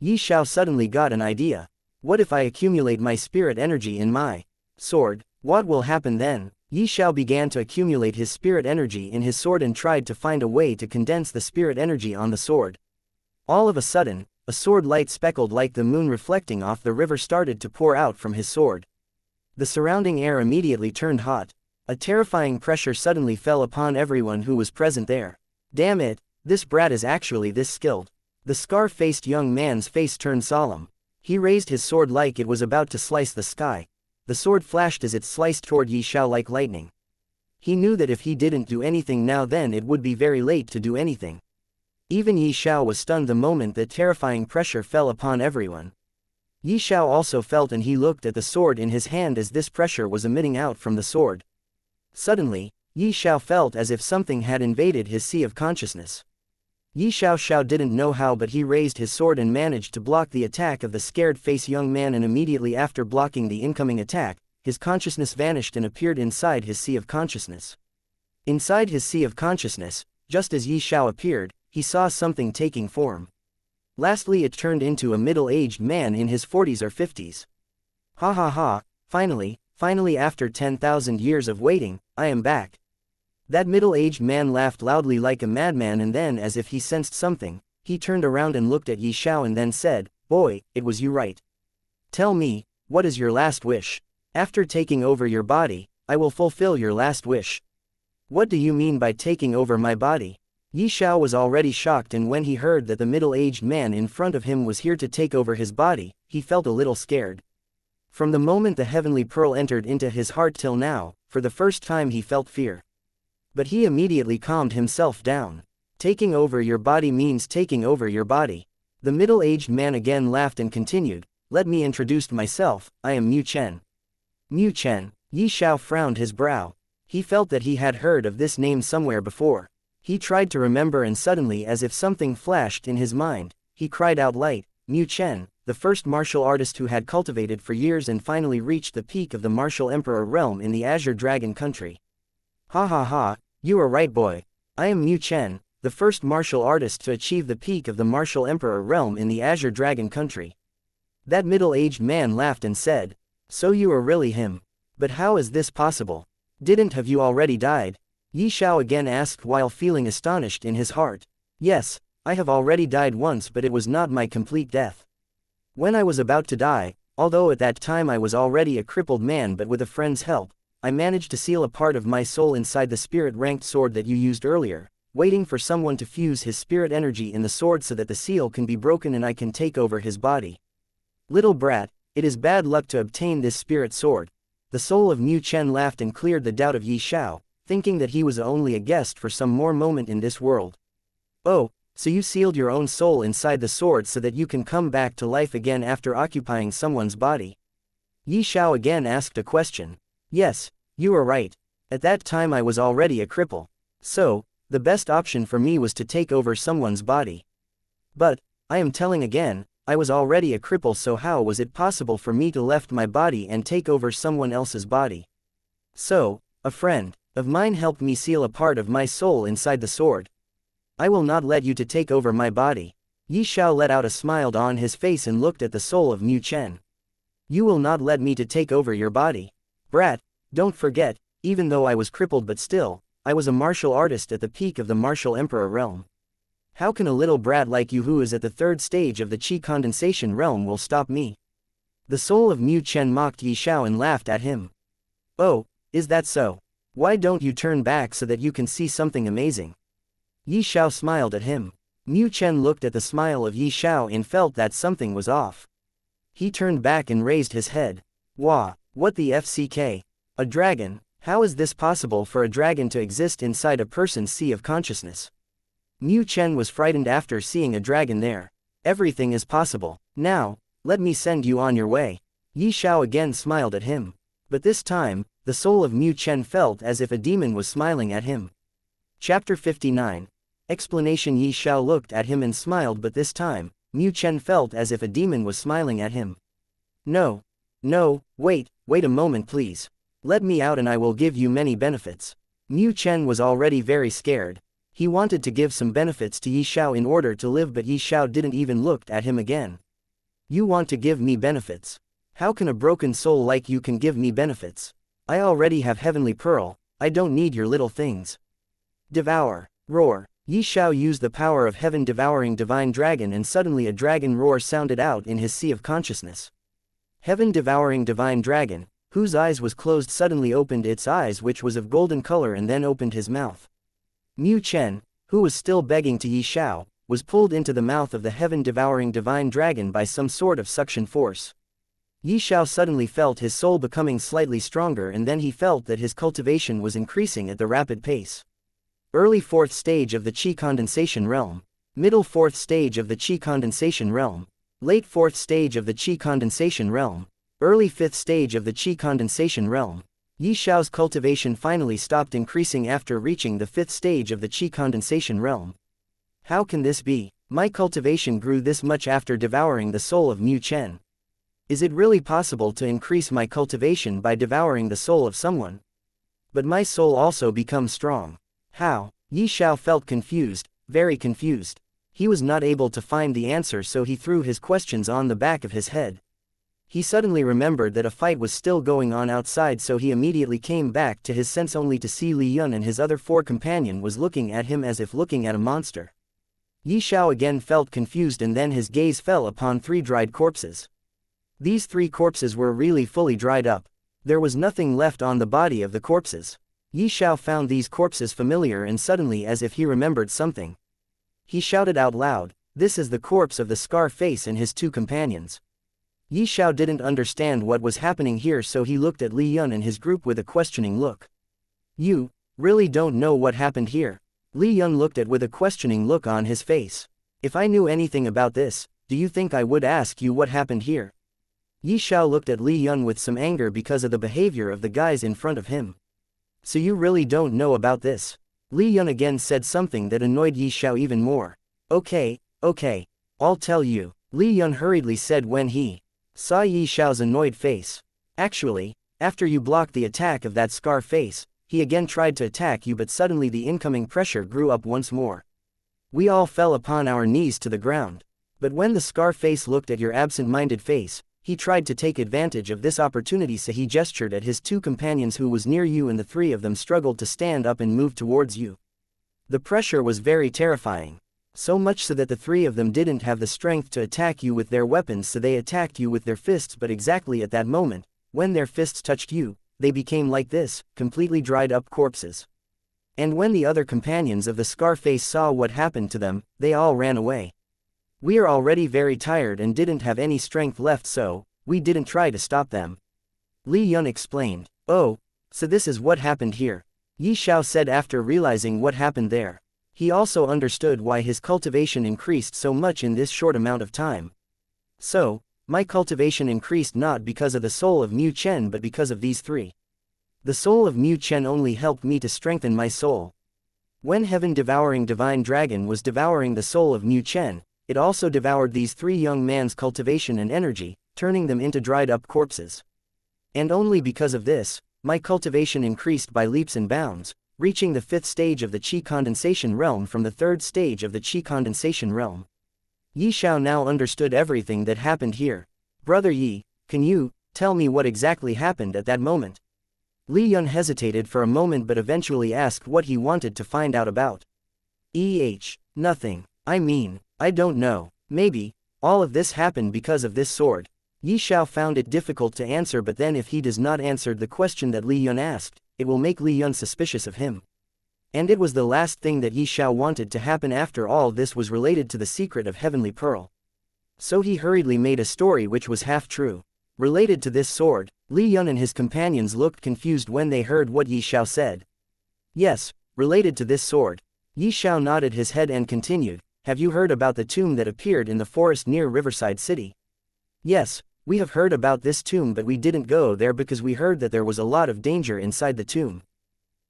Xiao suddenly got an idea. What if I accumulate my spirit energy in my sword? What will happen then? Xiao began to accumulate his spirit energy in his sword and tried to find a way to condense the spirit energy on the sword. All of a sudden, a sword light speckled like the moon reflecting off the river started to pour out from his sword. The surrounding air immediately turned hot. A terrifying pressure suddenly fell upon everyone who was present there. Damn it, this brat is actually this skilled. The scar-faced young man's face turned solemn. He raised his sword like it was about to slice the sky. The sword flashed as it sliced toward Xiao like lightning. He knew that if he didn't do anything now, then it would be very late to do anything. Even Xiao was stunned the moment that terrifying pressure fell upon everyone. Xiao also felt, and he looked at the sword in his hand as this pressure was emitting out from the sword. Suddenly, Xiao felt as if something had invaded his sea of consciousness. Xiao didn't know how, but he raised his sword and managed to block the attack of the scared-faced young man, and immediately after blocking the incoming attack, his consciousness vanished and appeared inside his sea of consciousness. Inside his sea of consciousness, just as Xiao appeared, he saw something taking form. Lastly, it turned into a middle-aged man in his 40s or 50s. Ha ha ha, finally after 10,000 years of waiting, I am back. That middle-aged man laughed loudly like a madman, and then, as if he sensed something, he turned around and looked at Xiao and then said, "Boy, it was you, right? Tell me, what is your last wish? After taking over your body, I will fulfill your last wish." What do you mean by taking over my body? Xiao was already shocked, and when he heard that the middle-aged man in front of him was here to take over his body, he felt a little scared. From the moment the heavenly pearl entered into his heart till now, for the first time he felt fear. But he immediately calmed himself down. Taking over your body means taking over your body. The middle-aged man again laughed and continued, "Let me introduce myself, I am Mu Chen." Mu Chen. Xiao frowned his brow. He felt that he had heard of this name somewhere before. He tried to remember, and suddenly, as if something flashed in his mind, he cried out light, Mu Chen, the first martial artist who had cultivated for years and finally reached the peak of the martial emperor realm in the Azure Dragon country. Ha ha ha, you are right boy. I am Mu Chen, the first martial artist to achieve the peak of the martial emperor realm in the Azure Dragon country. That middle-aged man laughed and said, so you are really him. But how is this possible? Have you already died? Xiao again asked while feeling astonished in his heart. Yes, I have already died once, but it was not my complete death. When I was about to die, although at that time I was already a crippled man, but with a friend's help, I managed to seal a part of my soul inside the spirit-ranked sword that you used earlier, waiting for someone to fuse his spirit energy in the sword so that the seal can be broken and I can take over his body. Little brat, it is bad luck to obtain this spirit sword. The soul of Mu Chen laughed and cleared the doubt of Xiao, thinking that he was only a guest for some more moment in this world. Oh, so you sealed your own soul inside the sword so that you can come back to life again after occupying someone's body? Xiao again asked a question. Yes, you are right. At that time I was already a cripple. So, the best option for me was to take over someone's body. But, I am telling again, I was already a cripple, so how was it possible for me to left my body and take over someone else's body? So, a friend of mine helped me seal a part of my soul inside the sword. I will not let you to take over my body. Xiao let out a smile on his face and looked at the soul of Mu Chen. You will not let me to take over your body? Brat, don't forget, even though I was crippled but still, I was a martial artist at the peak of the martial emperor realm. How can a little brat like you who is at the third stage of the Qi condensation realm will stop me? The soul of Mu Chen mocked Xiao and laughed at him. Oh, is that so? Why don't you turn back so that you can see something amazing? Xiao smiled at him. Mu Chen looked at the smile of Xiao and felt that something was off. He turned back and raised his head. Wah, what the FCK? A dragon? How is this possible for a dragon to exist inside a person's sea of consciousness? Mu Chen was frightened after seeing a dragon there. Everything is possible. Now, let me send you on your way. Xiao again smiled at him. But this time, the soul of Mu Chen felt as if a demon was smiling at him. Chapter 59. Explanation. Xiao looked at him and smiled, but this time, Mu Chen felt as if a demon was smiling at him. No, wait a moment please. Let me out and I will give you many benefits. Mu Chen was already very scared. He wanted to give some benefits to Xiao in order to live, but Xiao didn't even look at him again. You want to give me benefits? How can a broken soul like you can give me benefits? I already have Heavenly Pearl, I don't need your little things. Devour. Roar. Xiao used the power of heaven devouring divine dragon, and suddenly a dragon roar sounded out in his sea of consciousness. Heaven devouring divine dragon, whose eyes was closed, suddenly opened its eyes, which was of golden color, and then opened his mouth. Mu Chen, who was still begging to Xiao, was pulled into the mouth of the heaven devouring divine dragon by some sort of suction force. Xiao suddenly felt his soul becoming slightly stronger, and then he felt that his cultivation was increasing at the rapid pace. Early 4th stage of the Qi condensation realm. Middle 4th stage of the Qi condensation realm. Late 4th stage of the Qi condensation realm. Early 5th stage of the Qi condensation realm. Xiao's cultivation finally stopped increasing after reaching the 5th stage of the Qi condensation realm. How can this be? My cultivation grew this much after devouring the soul of Mu Chen. Is it really possible to increase my cultivation by devouring the soul of someone? But my soul also becomes strong. How? Xiao felt confused, very confused. He was not able to find the answer, so he threw his questions on the back of his head. He suddenly remembered that a fight was still going on outside, so he immediately came back to his sense only to see Li Yun and his other 4 companions was looking at him as if looking at a monster. Xiao again felt confused, and then his gaze fell upon 3 dried corpses. These 3 corpses were really fully dried up. There was nothing left on the body of the corpses. Xiao found these corpses familiar, and suddenly, as if he remembered something, he shouted out loud, "This is the corpse of the Scar Face and his 2 companions." Xiao didn't understand what was happening here, so he looked at Li Yun and his group with a questioning look. You really don't know what happened here? Li Yun looked at with a questioning look on his face. If I knew anything about this, do you think I would ask you what happened here? Xiao looked at Li Yun with some anger because of the behavior of the guys in front of him. So you really don't know about this? Li Yun again said something that annoyed Xiao even more. Okay. I'll tell you, Li Yun hurriedly said when he saw Yi Xiao's annoyed face. Actually, after you blocked the attack of that scar face, he again tried to attack you, but suddenly the incoming pressure grew up once more. We all fell upon our knees to the ground. But when the scar face looked at your absent-minded face, he tried to take advantage of this opportunity, so he gestured at his two companions who was near you, and the three of them struggled to stand up and move towards you. The pressure was very terrifying. So much so that the three of them didn't have the strength to attack you with their weapons, so they attacked you with their fists, but exactly at that moment, when their fists touched you, they became like this, completely dried up corpses. And when the other companions of the Scarface saw what happened to them, they all ran away. We are already very tired and didn't have any strength left, so we didn't try to stop them. Li Yun explained. Oh, so this is what happened here. Yi Xiao said after realizing what happened there. He also understood why his cultivation increased so much in this short amount of time. So, my cultivation increased not because of the soul of Mu Chen but because of these three. The soul of Mu Chen only helped me to strengthen my soul. When heaven-devouring divine dragon was devouring the soul of Mu Chen, it also devoured these three young men's cultivation and energy, turning them into dried-up corpses. And only because of this, my cultivation increased by leaps and bounds, reaching the 5th stage of the Qi condensation realm from the 3rd stage of the Qi condensation realm. Yi Xiao now understood everything that happened here. Brother Yi, can you tell me what exactly happened at that moment? Li Yun hesitated for a moment but eventually asked what he wanted to find out about. Nothing. I don't know. Maybe all of this happened because of this sword. Yi Xiao found it difficult to answer, but then if he does not answer the question that Li Yun asked, it will make Li Yun suspicious of him. And it was the last thing that Yi Xiao wanted to happen. After all, this was related to the secret of Heavenly Pearl. So he hurriedly made a story which was half true. Related to this sword, Li Yun and his companions looked confused when they heard what Yi Xiao said. Yes, related to this sword. Yi Xiao nodded his head and continued, have you heard about the tomb that appeared in the forest near Riverside City? Yes, we have heard about this tomb, but we didn't go there because we heard that there was a lot of danger inside the tomb.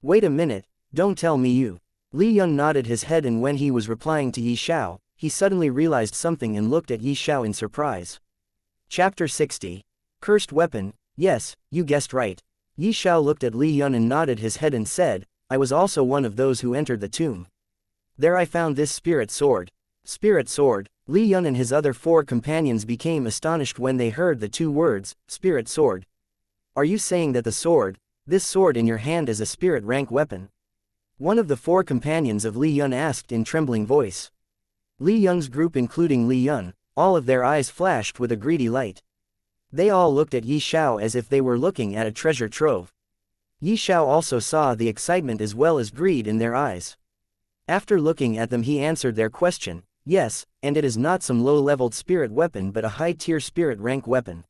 Wait a minute, don't tell me you. Li Yun nodded his head, and when he was replying to Yi Xiao, he suddenly realized something and looked at Yi Xiao in surprise. Chapter 60. Cursed Weapon. Yes, you guessed right. Yi Xiao looked at Li Yun and nodded his head and said, I was also one of those who entered the tomb. There I found this spirit sword. Spirit sword. Li Yun and his other 4 companions became astonished when they heard the 2 words, spirit sword. Are you saying that this sword in your hand is a spirit rank weapon? One of the 4 companions of Li Yun asked in trembling voice. Li Yun's group, including Li Yun, all of their eyes flashed with a greedy light. They all looked at Yi Xiao as if they were looking at a treasure trove. Yi Xiao also saw the excitement as well as greed in their eyes. After looking at them, he answered their question. Yes, and it is not some low-leveled spirit weapon but a high-tier spirit rank weapon.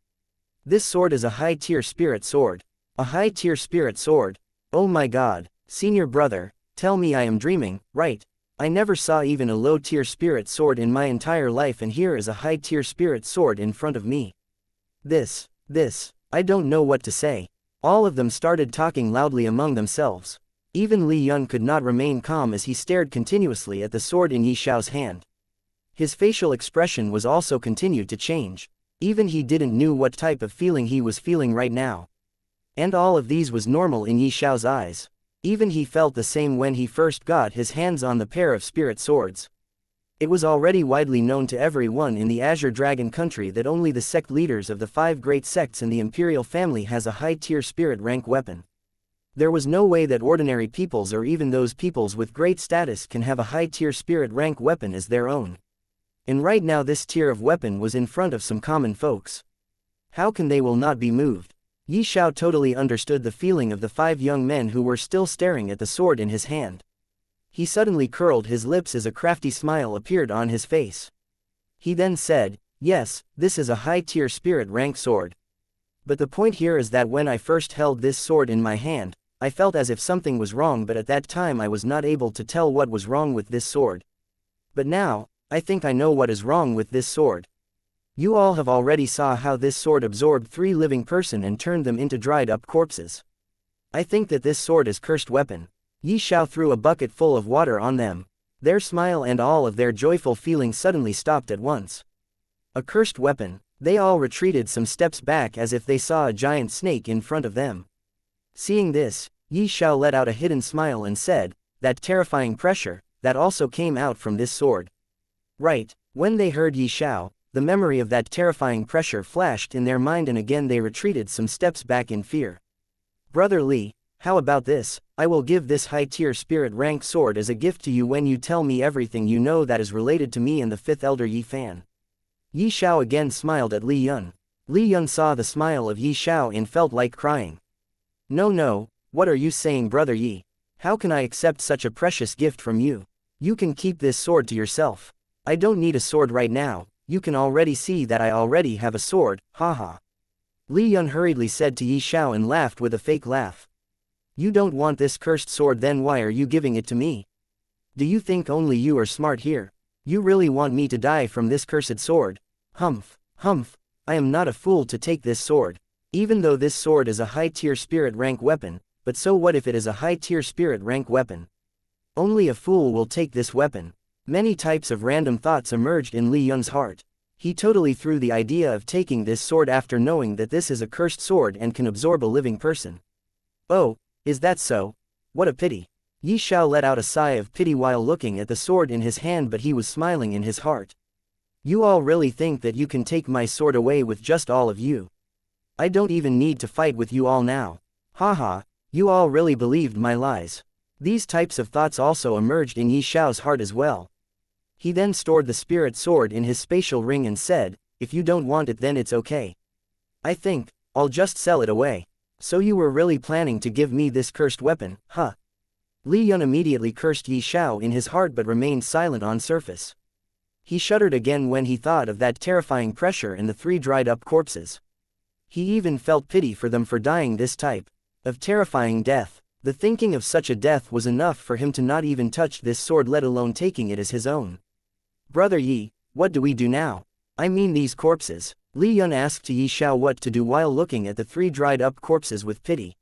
This sword is a high-tier spirit sword. A high-tier spirit sword. Oh my god, senior brother, tell me I am dreaming, right? I never saw even a low-tier spirit sword in my entire life, and here is a high-tier spirit sword in front of me. This, I don't know what to say. All of them started talking loudly among themselves. Even Li Yun could not remain calm as he stared continuously at the sword in Yi Xiao's hand. His facial expression was also continued to change. Even he didn't knew what type of feeling he was feeling right now. And all of these was normal in Yi Xiao's eyes. Even he felt the same when he first got his hands on the pair of spirit swords. It was already widely known to everyone in the Azure Dragon country that only the sect leaders of the 5 great sects in the imperial family has a high-tier spirit rank weapon. There was no way that ordinary peoples or even those peoples with great status can have a high-tier spirit rank weapon as their own. And right now this tier of weapon was in front of some common folks. How can they will not be moved? Yi Xiao totally understood the feeling of the 5 young men who were still staring at the sword in his hand. He suddenly curled his lips as a crafty smile appeared on his face. He then said, yes, this is a high-tier spirit rank sword. But the point here is that when I first held this sword in my hand, I felt as if something was wrong, but at that time I was not able to tell what was wrong with this sword. But now, I think I know what is wrong with this sword. You all have already saw how this sword absorbed 3 living person and turned them into dried up corpses. I think that this sword is cursed weapon. Yi Xiao threw a bucket full of water on them. Their smile and all of their joyful feelings suddenly stopped at once. A cursed weapon. They all retreated some steps back as if they saw a giant snake in front of them. Seeing this, Xiao let out a hidden smile and said, "That terrifying pressure, that also came out from this sword." Right, when they heard Xiao, the memory of that terrifying pressure flashed in their mind and again they retreated some steps back in fear. "Brother Li, how about this? I will give this high-tier spirit rank sword as a gift to you when you tell me everything you know that is related to me and the 5th Elder Yi Fan." Xiao again smiled at Li Yun. Li Yun saw the smile of Xiao and felt like crying. No, what are you saying, Brother Yi? How can I accept such a precious gift from you? You can keep this sword to yourself. I don't need a sword right now, you can already see that I already have a sword, haha. Li Yun hurriedly said to Xiao and laughed with a fake laugh. You don't want this cursed sword, then why are you giving it to me? Do you think only you are smart here? You really want me to die from this cursed sword? Humph, I am not a fool to take this sword. Even though this sword is a high-tier spirit rank weapon, but so what if it is a high-tier spirit rank weapon? Only a fool will take this weapon. Many types of random thoughts emerged in Li Yun's heart. He totally threw the idea of taking this sword after knowing that this is a cursed sword and can absorb a living person. Oh, is that so? What a pity. Xiao let out a sigh of pity while looking at the sword in his hand, but he was smiling in his heart. You all really think that you can take my sword away with just all of you? I don't even need to fight with you all now. Haha, you all really believed my lies. These types of thoughts also emerged in Xiao's heart as well. He then stored the spirit sword in his spatial ring and said, if you don't want it then it's okay. I think, I'll just sell it away. So you were really planning to give me this cursed weapon, huh? Li Yun immediately cursed Xiao in his heart but remained silent on surface. He shuddered again when he thought of that terrifying pressure and the 3 dried up corpses. He even felt pity for them for dying this type of terrifying death. The thinking of such a death was enough for him to not even touch this sword, let alone taking it as his own. Brother Yi, what do we do now? I mean these corpses. Li Yun asked to Xiao what to do while looking at the 3 dried up corpses with pity.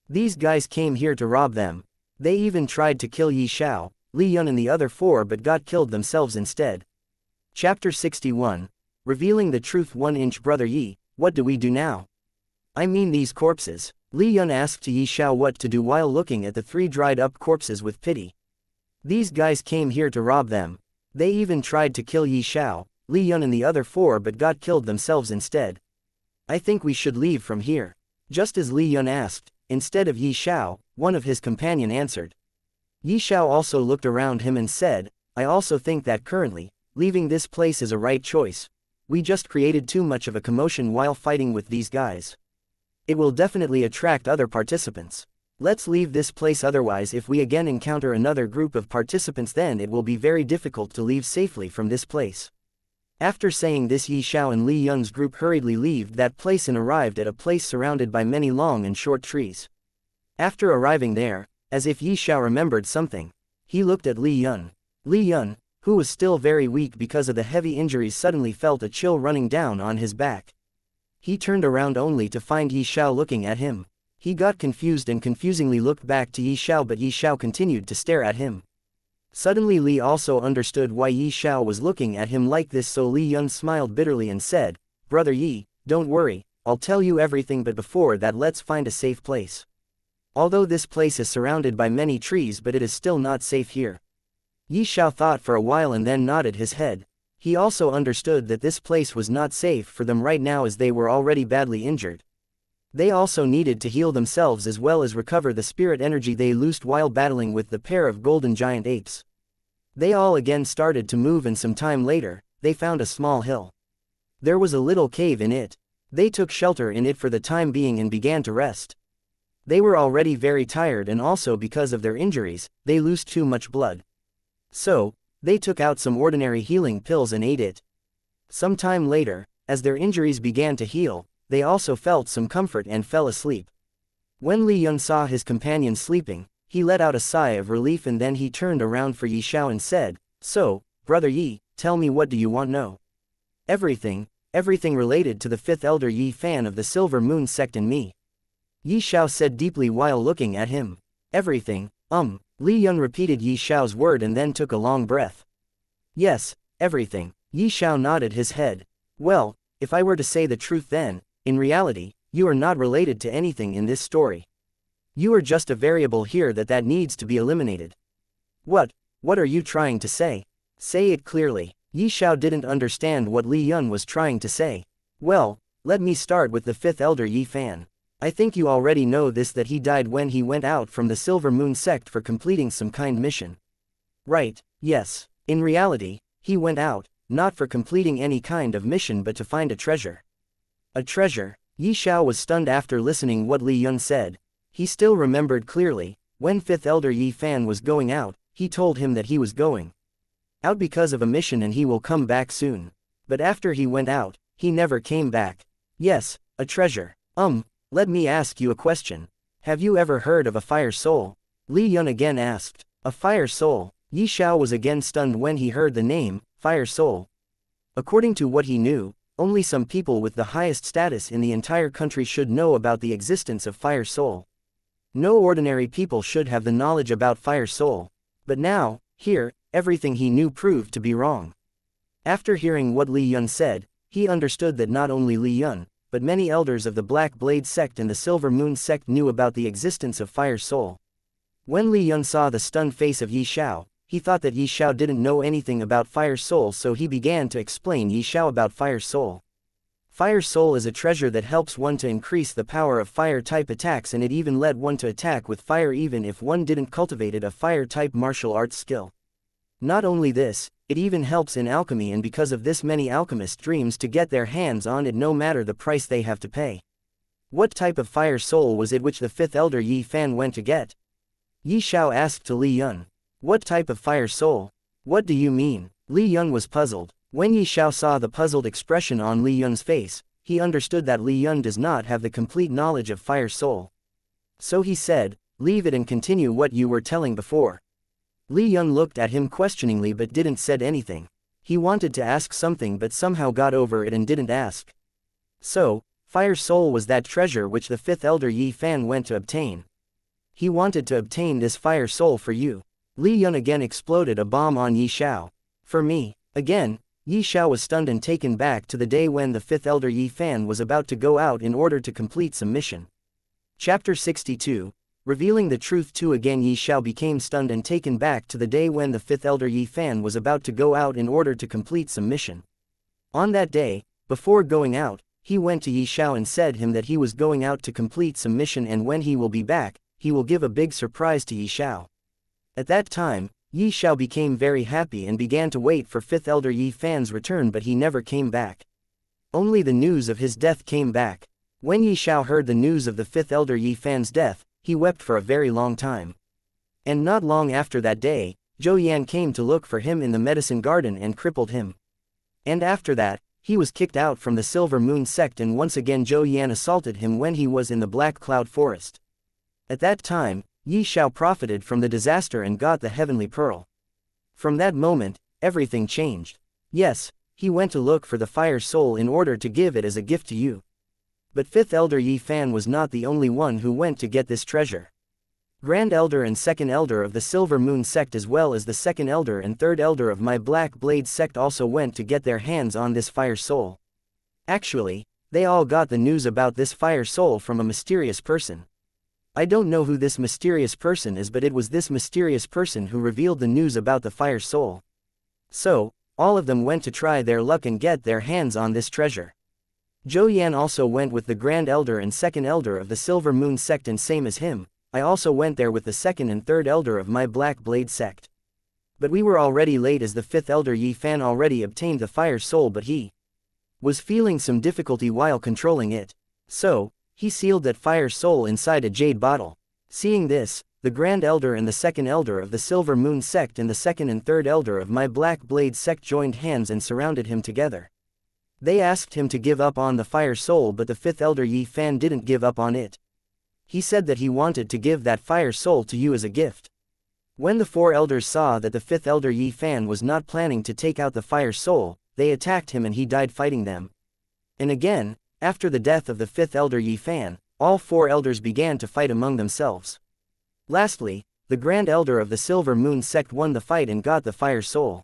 These guys came here to rob them. They even tried to kill Xiao, Li Yun and the other 4 but got killed themselves instead. Chapter 61. Revealing the truth 1-inch. Brother Yi, what do we do now? I mean these corpses. Li Yun asked to Xiao what to do while looking at the 3 dried up corpses with pity. These guys came here to rob them. They even tried to kill Xiao, Li Yun and the other 4 but got killed themselves instead. I think we should leave from here. Just as Li Yun asked, instead of Xiao, one of his companion answered. Xiao also looked around him and said, I also think that currently, leaving this place is a right choice. We just created too much of a commotion while fighting with these guys. It will definitely attract other participants. Let's leave this place, otherwise if we again encounter another group of participants then it will be very difficult to leave safely from this place. After saying this, Xiao and Li Yun's group hurriedly left that place and arrived at a place surrounded by many long and short trees. After arriving there, as if Xiao remembered something, he looked at Li Yun. Li Yun, who was still very weak because of the heavy injuries, suddenly felt a chill running down on his back. He turned around only to find Xiao looking at him. He got confused and confusingly looked back to Xiao, but Xiao continued to stare at him. Suddenly Li also understood why Xiao was looking at him like this, so Li Yun smiled bitterly and said, Brother Yi, don't worry, I'll tell you everything, but before that let's find a safe place. Although this place is surrounded by many trees, but it is still not safe here. Xiao thought for a while and then nodded his head. He also understood that this place was not safe for them right now as they were already badly injured. They also needed to heal themselves as well as recover the spirit energy they lost while battling with the pair of golden giant apes. They all again started to move, and some time later, they found a small hill. There was a little cave in it. They took shelter in it for the time being and began to rest. They were already very tired, and also because of their injuries, they lost too much blood. So, they took out some ordinary healing pills and ate it. Some time later, as their injuries began to heal, they also felt some comfort and fell asleep. When Li Yun saw his companion sleeping, he let out a sigh of relief, and then he turned around for Xiao and said, So, Brother Yi, tell me, what do you want to know? Everything related to the 5th Elder Yi Fan of the Silver Moon sect and me. Xiao said deeply while looking at him. Everything, Li Yun repeated Yi Xiao's word and then took a long breath. Yes, everything. Yi Xiao nodded his head. Well, if I were to say the truth then, in reality, you are not related to anything in this story. You are just a variable here that needs to be eliminated. What are you trying to say? Say it clearly. Yi Xiao didn't understand what Li Yun was trying to say. Well, let me start with the fifth elder Yi Fan. I think you already know this, that he died when he went out from the Silver Moon sect for completing some kind mission. Right, yes. In reality, he went out, not for completing any kind of mission but to find a treasure. A treasure? Yi Xiao was stunned after listening what Li Yun said. He still remembered clearly, when fifth elder Yi Fan was going out, he told him that he was going out because of a mission and he will come back soon. But after he went out, he never came back. Yes, a treasure. Let me ask you a question. Have you ever heard of a fire soul? Li Yun again asked. A fire soul? Yi Xiao was again stunned when he heard the name, fire soul. According to what he knew, only some people with the highest status in the entire country should know about the existence of fire soul. No ordinary people should have the knowledge about fire soul. But now, here, everything he knew proved to be wrong. After hearing what Li Yun said, he understood that not only Li Yun, but many elders of the Black Blade sect and the Silver Moon sect knew about the existence of fire soul. When Li Yun saw the stunned face of Yi Xiao, he thought that Yi Xiao didn't know anything about fire soul, so he began to explain Yi Xiao about fire soul. Fire soul is a treasure that helps one to increase the power of fire-type attacks, and it even led one to attack with fire even if one didn't cultivated a fire-type martial arts skill. Not only this, it even helps in alchemy, and because of this many alchemists dreams to get their hands on it no matter the price they have to pay. What type of fire soul was it which the fifth elder Yi Fan went to get? Yi Xiao asked to Li Yun. What type of fire soul? What do you mean? Li Yun was puzzled. When Yi Xiao saw the puzzled expression on Li Yun's face, he understood that Li Yun does not have the complete knowledge of fire soul. So he said, leave it and continue what you were telling before. Li Yun looked at him questioningly but didn't said anything. He wanted to ask something but somehow got over it and didn't ask. So, fire soul was that treasure which the fifth elder Yi Fan went to obtain. He wanted to obtain this fire soul for you. Li Yun again exploded a bomb on Yi Xiao. For me, again, Yi Xiao was stunned and taken back to the day when the fifth elder Yi Fan was about to go out in order to complete some mission. Chapter 62. Revealing the truth too. Again Yi Xiao became stunned and taken back to the day when the fifth elder Yi Fan was about to go out in order to complete some mission. On that day, before going out, he went to Yi Xiao and said him that he was going out to complete some mission, and when he will be back, he will give a big surprise to Yi Xiao. At that time, Yi Xiao became very happy and began to wait for fifth elder Yi Fan's return, but he never came back. Only the news of his death came back. When Yi Xiao heard the news of the fifth elder Yi Fan's death, he wept for a very long time. And not long after that day, Zhou Yan came to look for him in the medicine garden and crippled him. And after that, he was kicked out from the Silver Moon sect, and once again Zhou Yan assaulted him when he was in the Black Cloud Forest. At that time, Yi Xiao profited from the disaster and got the Heavenly Pearl. From that moment, everything changed. Yes, he went to look for the fire soul in order to give it as a gift to you. But fifth elder Yi Fan was not the only one who went to get this treasure. Grand Elder and Second Elder of the Silver Moon sect, as well as the Second Elder and Third Elder of my Black Blade sect, also went to get their hands on this fire soul. Actually, they all got the news about this fire soul from a mysterious person. I don't know who this mysterious person is, but it was this mysterious person who revealed the news about the fire soul. So, all of them went to try their luck and get their hands on this treasure. Zhou Yan also went with the Grand Elder and Second Elder of the Silver Moon sect, and same as him, I also went there with the Second and Third Elder of my Black Blade sect. But we were already late, as the Fifth Elder Yi Fan already obtained the fire soul, but he was feeling some difficulty while controlling it. So, he sealed that fire soul inside a jade bottle. Seeing this, the Grand Elder and the Second Elder of the Silver Moon sect and the Second and Third Elder of my Black Blade sect joined hands and surrounded him together. They asked him to give up on the fire soul, but the Fifth Elder Yi Fan didn't give up on it. He said that he wanted to give that fire soul to you as a gift. When the four elders saw that the Fifth Elder Yi Fan was not planning to take out the fire soul, they attacked him and he died fighting them. And again, after the death of the Fifth Elder Yi Fan, all four elders began to fight among themselves. Lastly, the Grand Elder of the Silver Moon sect won the fight and got the Fire Soul.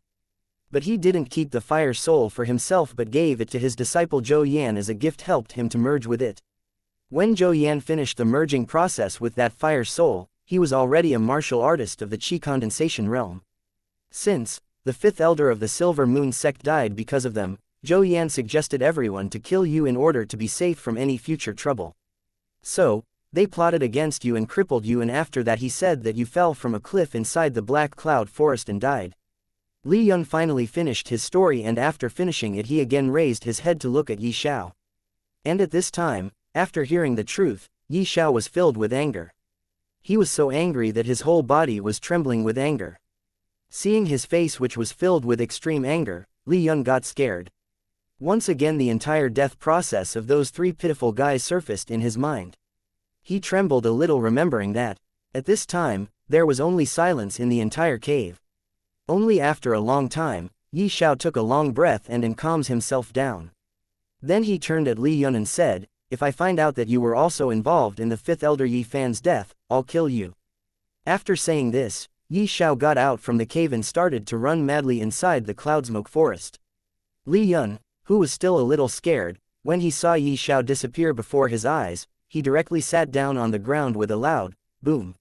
But he didn't keep the Fire Soul for himself but gave it to his disciple Zhou Yan as a gift, helped him to merge with it. When Zhou Yan finished the merging process with that Fire Soul, he was already a martial artist of the Qi condensation realm. Since the 5th Elder of the Silver Moon sect died because of them, Zhou Yan suggested everyone to kill you in order to be safe from any future trouble. So, they plotted against you and crippled you, and after that he said that you fell from a cliff inside the Black Cloud Forest and died. Li Yun finally finished his story, and after finishing it he again raised his head to look at Yi Xiao. And at this time, after hearing the truth, Yi Xiao was filled with anger. He was so angry that his whole body was trembling with anger. Seeing his face which was filled with extreme anger, Li Yun got scared. Once again the entire death process of those 3 pitiful guys surfaced in his mind. He trembled a little, remembering that, at this time, there was only silence in the entire cave. Only after a long time, Yi Xiao took a long breath and calms himself down. Then he turned at Li Yun and said, "If I find out that you were also involved in the 5th Elder Yi Fan's death, I'll kill you." After saying this, Yi Xiao got out from the cave and started to run madly inside the Cloudsmoke Forest. Li Yun, who was still a little scared, when he saw Yi Xiao disappear before his eyes, he directly sat down on the ground with a loud boom.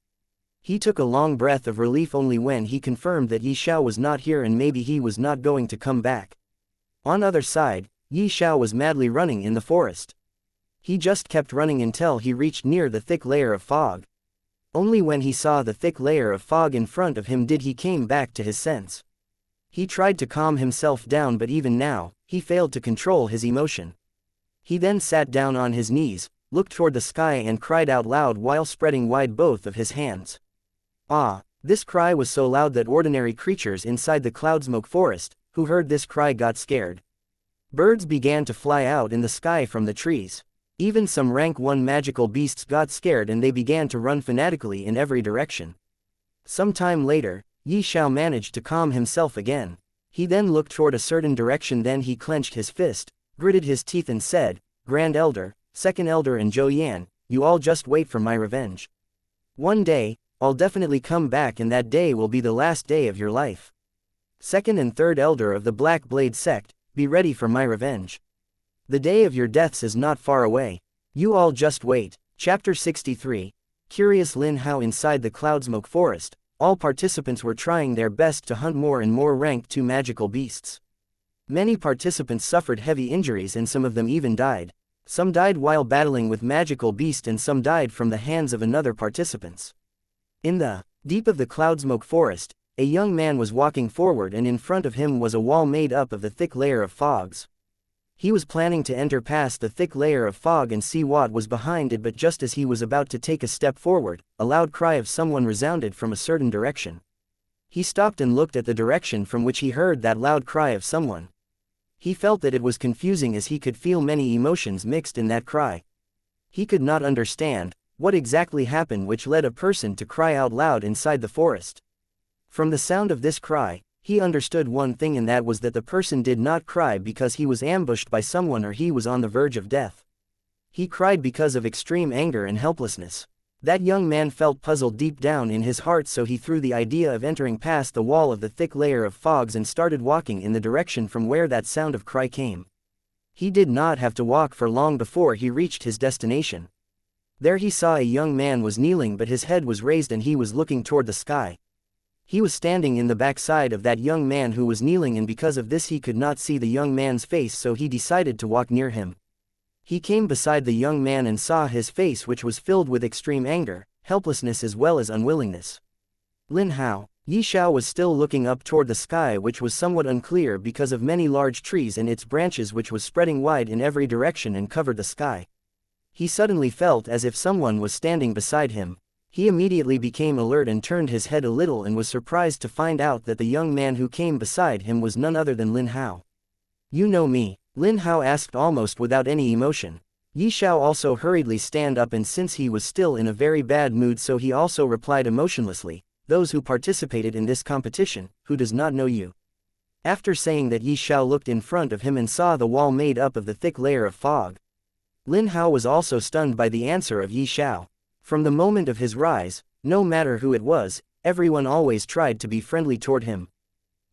He took a long breath of relief only when he confirmed that Yi Xiao was not here and maybe he was not going to come back. On the other side, Yi Xiao was madly running in the forest. He just kept running until he reached near the thick layer of fog. Only when he saw the thick layer of fog in front of him did he came back to his sense. He tried to calm himself down, but even now, he failed to control his emotion. He then sat down on his knees, looked toward the sky and cried out loud while spreading wide both of his hands. This cry was so loud that ordinary creatures inside the Cloudsmoke Forest, who heard this cry, got scared. Birds began to fly out in the sky from the trees. Even some rank 1 magical beasts got scared and they began to run fanatically in every direction. Some time later, Yi Xiao managed to calm himself again. He then looked toward a certain direction, then he clenched his fist, gritted his teeth and said, "Grand Elder, 2nd Elder and Zhou Yan, you all just wait for my revenge. One day, I'll definitely come back and that day will be the last day of your life. 2nd and 3rd Elder of the Black Blade sect, be ready for my revenge. The day of your deaths is not far away. You all just wait." Chapter 63. Curious Lin Hao. Inside the Cloudsmoke Forest, all participants were trying their best to hunt more and more rank 2 magical beasts. Many participants suffered heavy injuries and some of them even died. Some died while battling with magical beasts and some died from the hands of another participants. In the deep of the Cloudsmoke Forest, a young man was walking forward and in front of him was a wall made up of the thick layer of fogs. He was planning to enter past the thick layer of fog and see what was behind it, but just as he was about to take a step forward, a loud cry of someone resounded from a certain direction. He stopped and looked at the direction from which he heard that loud cry of someone. He felt that it was confusing as he could feel many emotions mixed in that cry. He could not understand what exactly happened which led a person to cry out loud inside the forest. From the sound of this cry, he understood one thing, and that was that the person did not cry because he was ambushed by someone or he was on the verge of death. He cried because of extreme anger and helplessness. That young man felt puzzled deep down in his heart, so he threw the idea of entering past the wall of the thick layer of fogs and started walking in the direction from where that sound of cry came. He did not have to walk for long before he reached his destination. There he saw a young man was kneeling, but his head was raised and he was looking toward the sky. He was standing in the backside of that young man who was kneeling, and because of this he could not see the young man's face, so he decided to walk near him. He came beside the young man and saw his face, which was filled with extreme anger, helplessness as well as unwillingness. Lin Hao. Yi Xiao was still looking up toward the sky, which was somewhat unclear because of many large trees and its branches which was spreading wide in every direction and covered the sky. He suddenly felt as if someone was standing beside him. He immediately became alert and turned his head a little and was surprised to find out that the young man who came beside him was none other than Lin Hao. "You know me?" Lin Hao asked almost without any emotion. Yi Xiao also hurriedly stand up, and since he was still in a very bad mood, so he also replied emotionlessly, "Those who participated in this competition, who does not know you?" After saying that, Yi Xiao looked in front of him and saw the wall made up of the thick layer of fog. Lin Hao was also stunned by the answer of Yi Xiao. From the moment of his rise, no matter who it was, everyone always tried to be friendly toward him.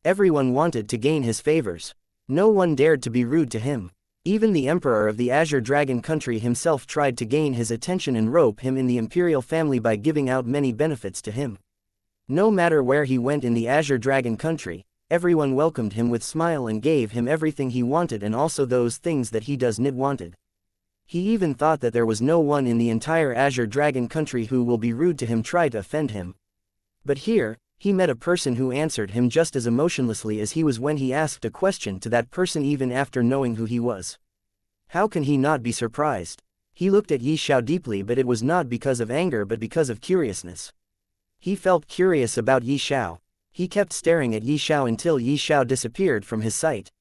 Everyone wanted to gain his favors. No one dared to be rude to him. Even the emperor of the Azure Dragon country himself tried to gain his attention and rope him in the imperial family by giving out many benefits to him. No matter where he went in the Azure Dragon country, everyone welcomed him with smile and gave him everything he wanted and also those things that he does not wanted. He even thought that there was no one in the entire Azure Dragon country who will be rude to him, try to offend him. But here, he met a person who answered him just as emotionlessly as he was when he asked a question to that person even after knowing who he was. How can he not be surprised? He looked at Xiao deeply, but it was not because of anger but because of curiousness. He felt curious about Xiao. He kept staring at Xiao until Xiao disappeared from his sight.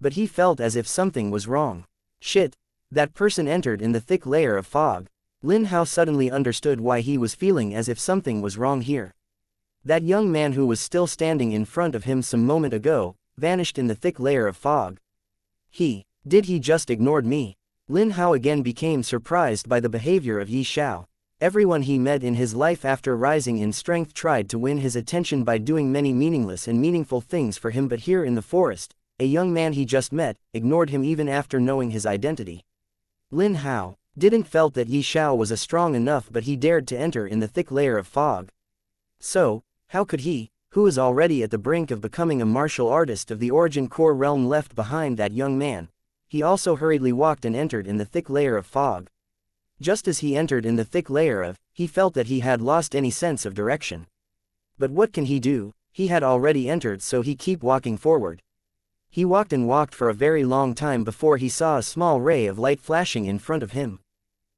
But he felt as if something was wrong. Shit! That person entered in the thick layer of fog. Lin Hao suddenly understood why he was feeling as if something was wrong here. That young man who was still standing in front of him some moment ago, vanished in the thick layer of fog. Did he just ignored me? Lin Hao again became surprised by the behavior of Xiao. Everyone he met in his life after rising in strength tried to win his attention by doing many meaningless and meaningful things for him, but here in the forest, a young man he just met, ignored him even after knowing his identity. Lin Hao didn't felt that Xiao was strong enough, but he dared to enter in the thick layer of fog. So, how could he, who is already at the brink of becoming a martial artist of the Origin Core realm, left behind that young man? He also hurriedly walked and entered in the thick layer of fog. Just as he entered in the thick layer of, he felt that he had lost any sense of direction. But what can he do? He had already entered, so he kept walking forward. He walked and walked for a very long time before he saw a small ray of light flashing in front of him.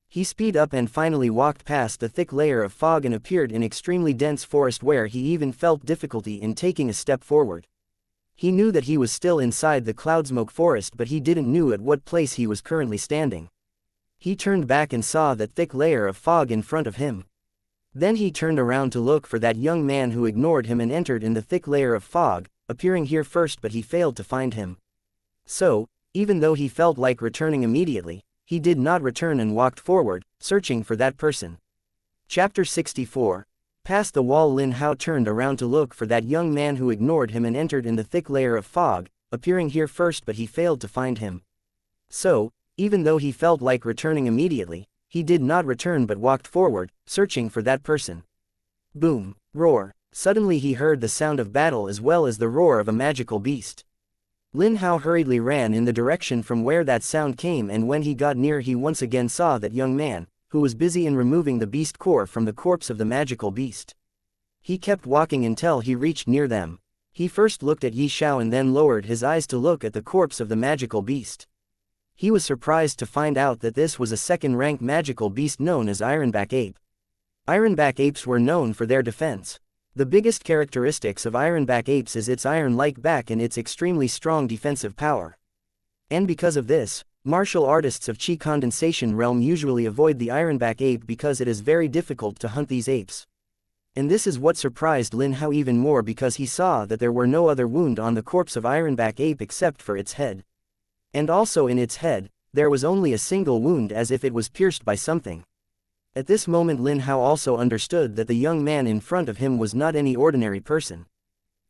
He speed up and finally walked past the thick layer of fog and appeared in extremely dense forest where he even felt difficulty in taking a step forward. He knew that he was still inside the cloudsmoke forest, but he didn't know at what place he was currently standing. He turned back and saw that thick layer of fog in front of him. Then he turned around to look for that young man who ignored him and entered in the thick layer of fog, appearing here first, but he failed to find him. So, even though he felt like returning immediately, he did not return and walked forward, searching for that person. Chapter 64. Past the wall, Lin Hao turned around to look for that young man who ignored him and entered in the thick layer of fog, appearing here first, but he failed to find him. So, even though he felt like returning immediately, he did not return but walked forward, searching for that person. Boom! Roar! Suddenly he heard the sound of battle as well as the roar of a magical beast. Lin Hao hurriedly ran in the direction from where that sound came, and when he got near he once again saw that young man, who was busy in removing the beast core from the corpse of the magical beast. He kept walking until he reached near them. He first looked at Xiao and then lowered his eyes to look at the corpse of the magical beast. He was surprised to find out that this was a second-rank magical beast known as Ironback Ape. Ironback apes were known for their defense. The biggest characteristics of Ironback apes is its iron-like back and its extremely strong defensive power. And because of this, martial artists of Qi Condensation realm usually avoid the Ironback ape because it is very difficult to hunt these apes. And this is what surprised Lin Hao even more, because he saw that there were no other wound on the corpse of Ironback ape except for its head. And also in its head, there was only a single wound, as if it was pierced by something. At this moment Lin Hao also understood that the young man in front of him was not any ordinary person.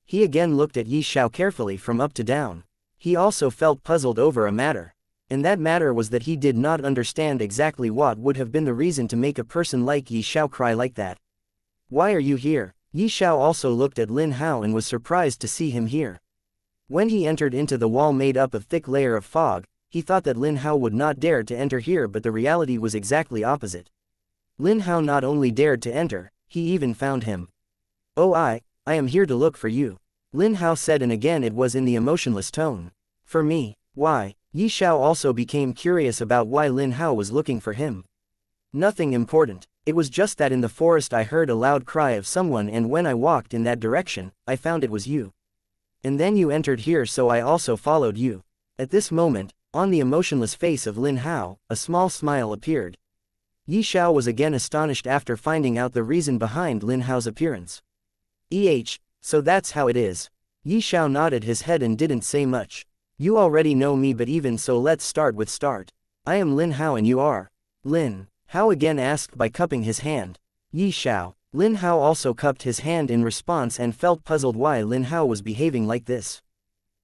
He again looked at Xiao carefully from up to down. He also felt puzzled over a matter. And that matter was that he did not understand exactly what would have been the reason to make a person like Xiao cry like that. Why are you here? Xiao also looked at Lin Hao and was surprised to see him here. When he entered into the wall made up of thick layer of fog, he thought that Lin Hao would not dare to enter here, but the reality was exactly opposite. Lin Hao not only dared to enter, he even found him. Oh, I am here to look for you, Lin Hao said, and again it was in the emotionless tone. For me? Why? Xiao also became curious about why Lin Hao was looking for him. Nothing important. It was just that in the forest I heard a loud cry of someone, and when I walked in that direction, I found it was you. And then you entered here, so I also followed you. At this moment, on the emotionless face of Lin Hao, a small smile appeared. Xiao was again astonished after finding out the reason behind Lin Hao's appearance. So that's how it is. Xiao nodded his head and didn't say much. You already know me, but even so let's start with start. I am Lin Hao and you are? Lin Hao again asked by cupping his hand. Xiao Lin Hao also cupped his hand in response and felt puzzled why Lin Hao was behaving like this.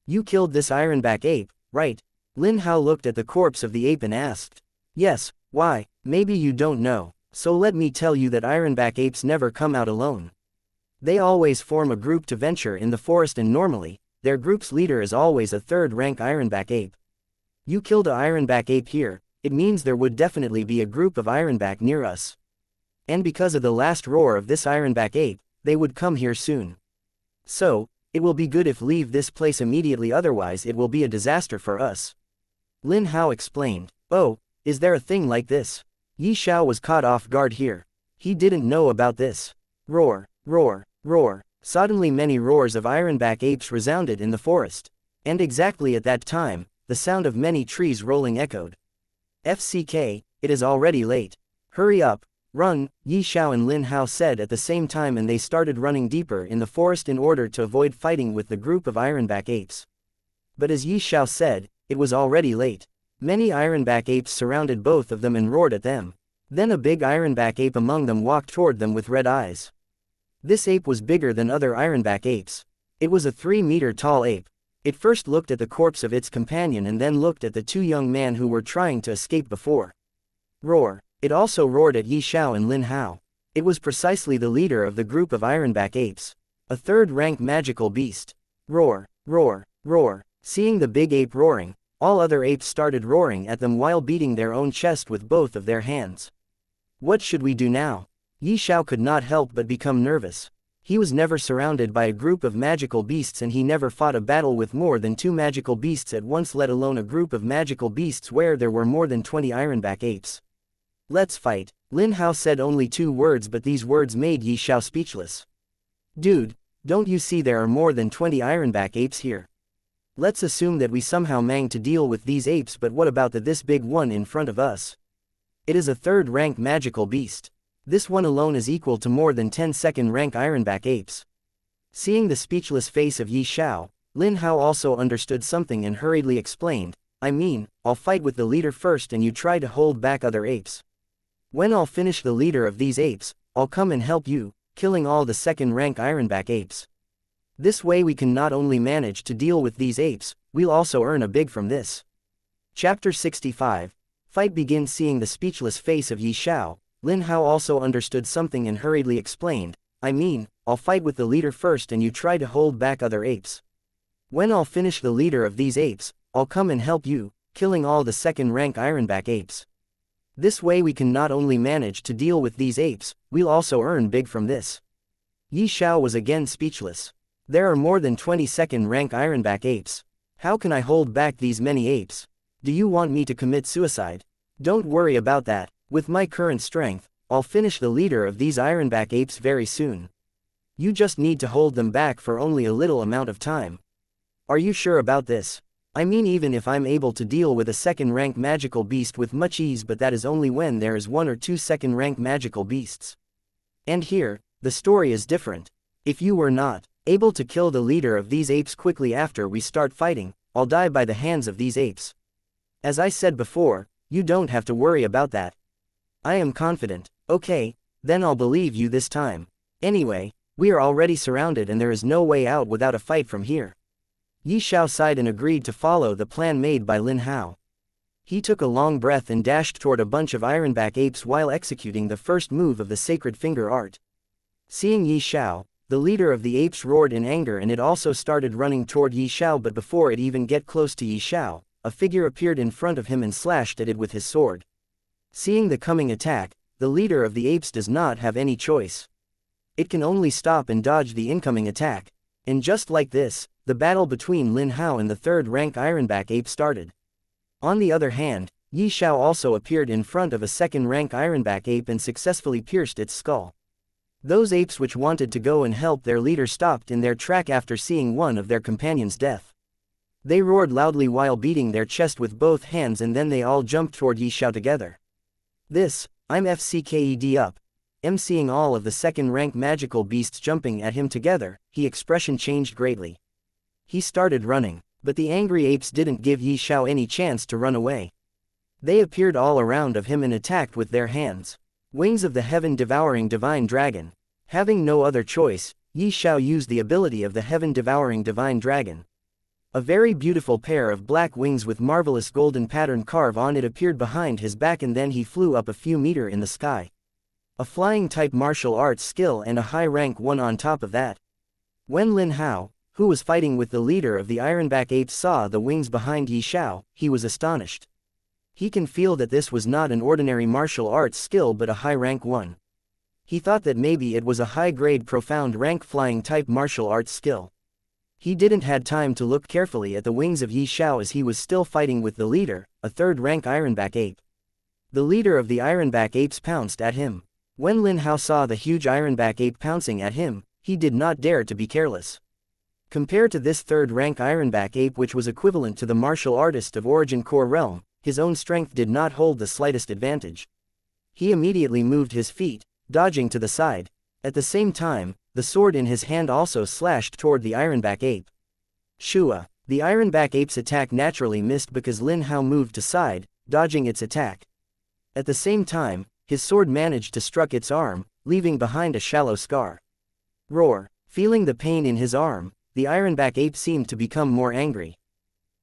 You killed this ironback ape, right? Lin Hao looked at the corpse of the ape and asked. Yes, why? Maybe you don't know, so let me tell you that ironback apes never come out alone. They always form a group to venture in the forest, and normally, their group's leader is always a third-rank ironback ape. You killed a ironback ape here, it means there would definitely be a group of ironback near us. And because of the last roar of this ironback ape, they would come here soon. So, it will be good if leave this place immediately, otherwise it will be a disaster for us. Lin Hao explained. Oh, is there a thing like this? Xiao was caught off guard here. He didn't know about this. Roar, roar, roar. Suddenly many roars of ironback apes resounded in the forest. And exactly at that time, the sound of many trees rolling echoed. FCK, it is already late. Hurry up, run, Xiao and Lin Hao said at the same time, and they started running deeper in the forest in order to avoid fighting with the group of ironback apes. But as Xiao said, it was already late. Many ironback apes surrounded both of them and roared at them. Then a big ironback ape among them walked toward them with red eyes. This ape was bigger than other ironback apes. It was a 3-meter tall ape. It first looked at the corpse of its companion and then looked at the two young men who were trying to escape before. Roar. It also roared at Xiao and Lin Hao. It was precisely the leader of the group of ironback apes. A third-rank magical beast. Roar, roar, roar. Seeing the big ape roaring, all other apes started roaring at them while beating their own chest with both of their hands. What should we do now? Xiao could not help but become nervous. He was never surrounded by a group of magical beasts, and he never fought a battle with more than 2 magical beasts at once, let alone a group of magical beasts where there were more than 20 ironback apes. Let's fight. Lin Hao said only 2 words, but these words made Xiao speechless. Dude, don't you see there are more than 20 ironback apes here? Let's assume that we somehow managed to deal with these apes, but what about this big one in front of us? It is a 3rd-rank magical beast. This one alone is equal to more than 10 2nd-rank ironback apes. Seeing the speechless face of Xiao, Lin Hao also understood something and hurriedly explained, I mean, I'll fight with the leader first and you try to hold back other apes. When I'll finish the leader of these apes, I'll come and help you, killing all the 2nd-rank ironback apes. This way we can not only manage to deal with these apes, we'll also earn a big from this. Chapter 65. Fight begins. Seeing the speechless face of Xiao, Lin Hao also understood something and hurriedly explained, I mean, I'll fight with the leader first and you try to hold back other apes. When I'll finish the leader of these apes, I'll come and help you, killing all the 2nd-rank ironback apes. This way we can not only manage to deal with these apes, we'll also earn big from this. Xiao was again speechless. There are more than 20 2nd-rank ironback apes. How can I hold back these many apes? Do you want me to commit suicide? Don't worry about that. With my current strength, I'll finish the leader of these ironback apes very soon. You just need to hold them back for only a little amount of time. Are you sure about this? I mean, even if I'm able to deal with a 2nd-rank magical beast with much ease, but that is only when there is 1 or 2 2nd-rank magical beasts. And here, the story is different. If you were not able to kill the leader of these apes quickly after we start fighting, I'll die by the hands of these apes. As I said before, you don't have to worry about that. I am confident. Okay, then I'll believe you this time. Anyway, we are already surrounded and there is no way out without a fight from here. Xiao sighed and agreed to follow the plan made by Lin Hao. He took a long breath and dashed toward a bunch of ironback apes while executing the first move of the sacred finger art. Seeing Xiao, the leader of the apes roared in anger and it also started running toward Xiao, but before it even get close to Xiao, a figure appeared in front of him and slashed at it with his sword. Seeing the coming attack, the leader of the apes does not have any choice. It can only stop and dodge the incoming attack. And just like this, the battle between Lin Hao and the 3rd-rank ironback ape started. On the other hand, Xiao also appeared in front of a 2nd-rank ironback ape and successfully pierced its skull. Those apes which wanted to go and help their leader stopped in their track after seeing one of their companions' death. They roared loudly while beating their chest with both hands, and then they all jumped toward Xiao together. This, I'm FCKED up. Seeing all of the 2nd-rank magical beasts jumping at him together, his expression changed greatly. He started running, but the angry apes didn't give Xiao any chance to run away. They appeared all around of him and attacked with their hands. Wings of the heaven devouring divine dragon. Having no other choice, Xiao used the ability of the heaven-devouring divine dragon. A very beautiful pair of black wings with marvelous golden pattern carve on it appeared behind his back, and then he flew up a few meters in the sky. A flying-type martial arts skill and a high rank 1 on top of that. When Lin Hao, who was fighting with the leader of the Ironback apes, saw the wings behind Xiao, he was astonished. He can feel that this was not an ordinary martial arts skill but a high rank 1. He thought that maybe it was a high-grade profound rank flying-type martial arts skill. He didn't had time to look carefully at the wings of Xiao as he was still fighting with the leader, a third-rank Ironback ape. The leader of the Ironback apes pounced at him. When Lin Hao saw the huge Ironback ape pouncing at him, he did not dare to be careless. Compared to this third-rank Ironback ape, which was equivalent to the martial artist of Origin Core Realm, his own strength did not hold the slightest advantage. He immediately moved his feet, dodging to the side. At the same time, the sword in his hand also slashed toward the Ironback ape. Shua. The Ironback ape's attack naturally missed because Lin Hao moved to side, dodging its attack. At the same time, his sword managed to struck its arm, leaving behind a shallow scar. Roar. Feeling the pain in his arm, the Ironback ape seemed to become more angry.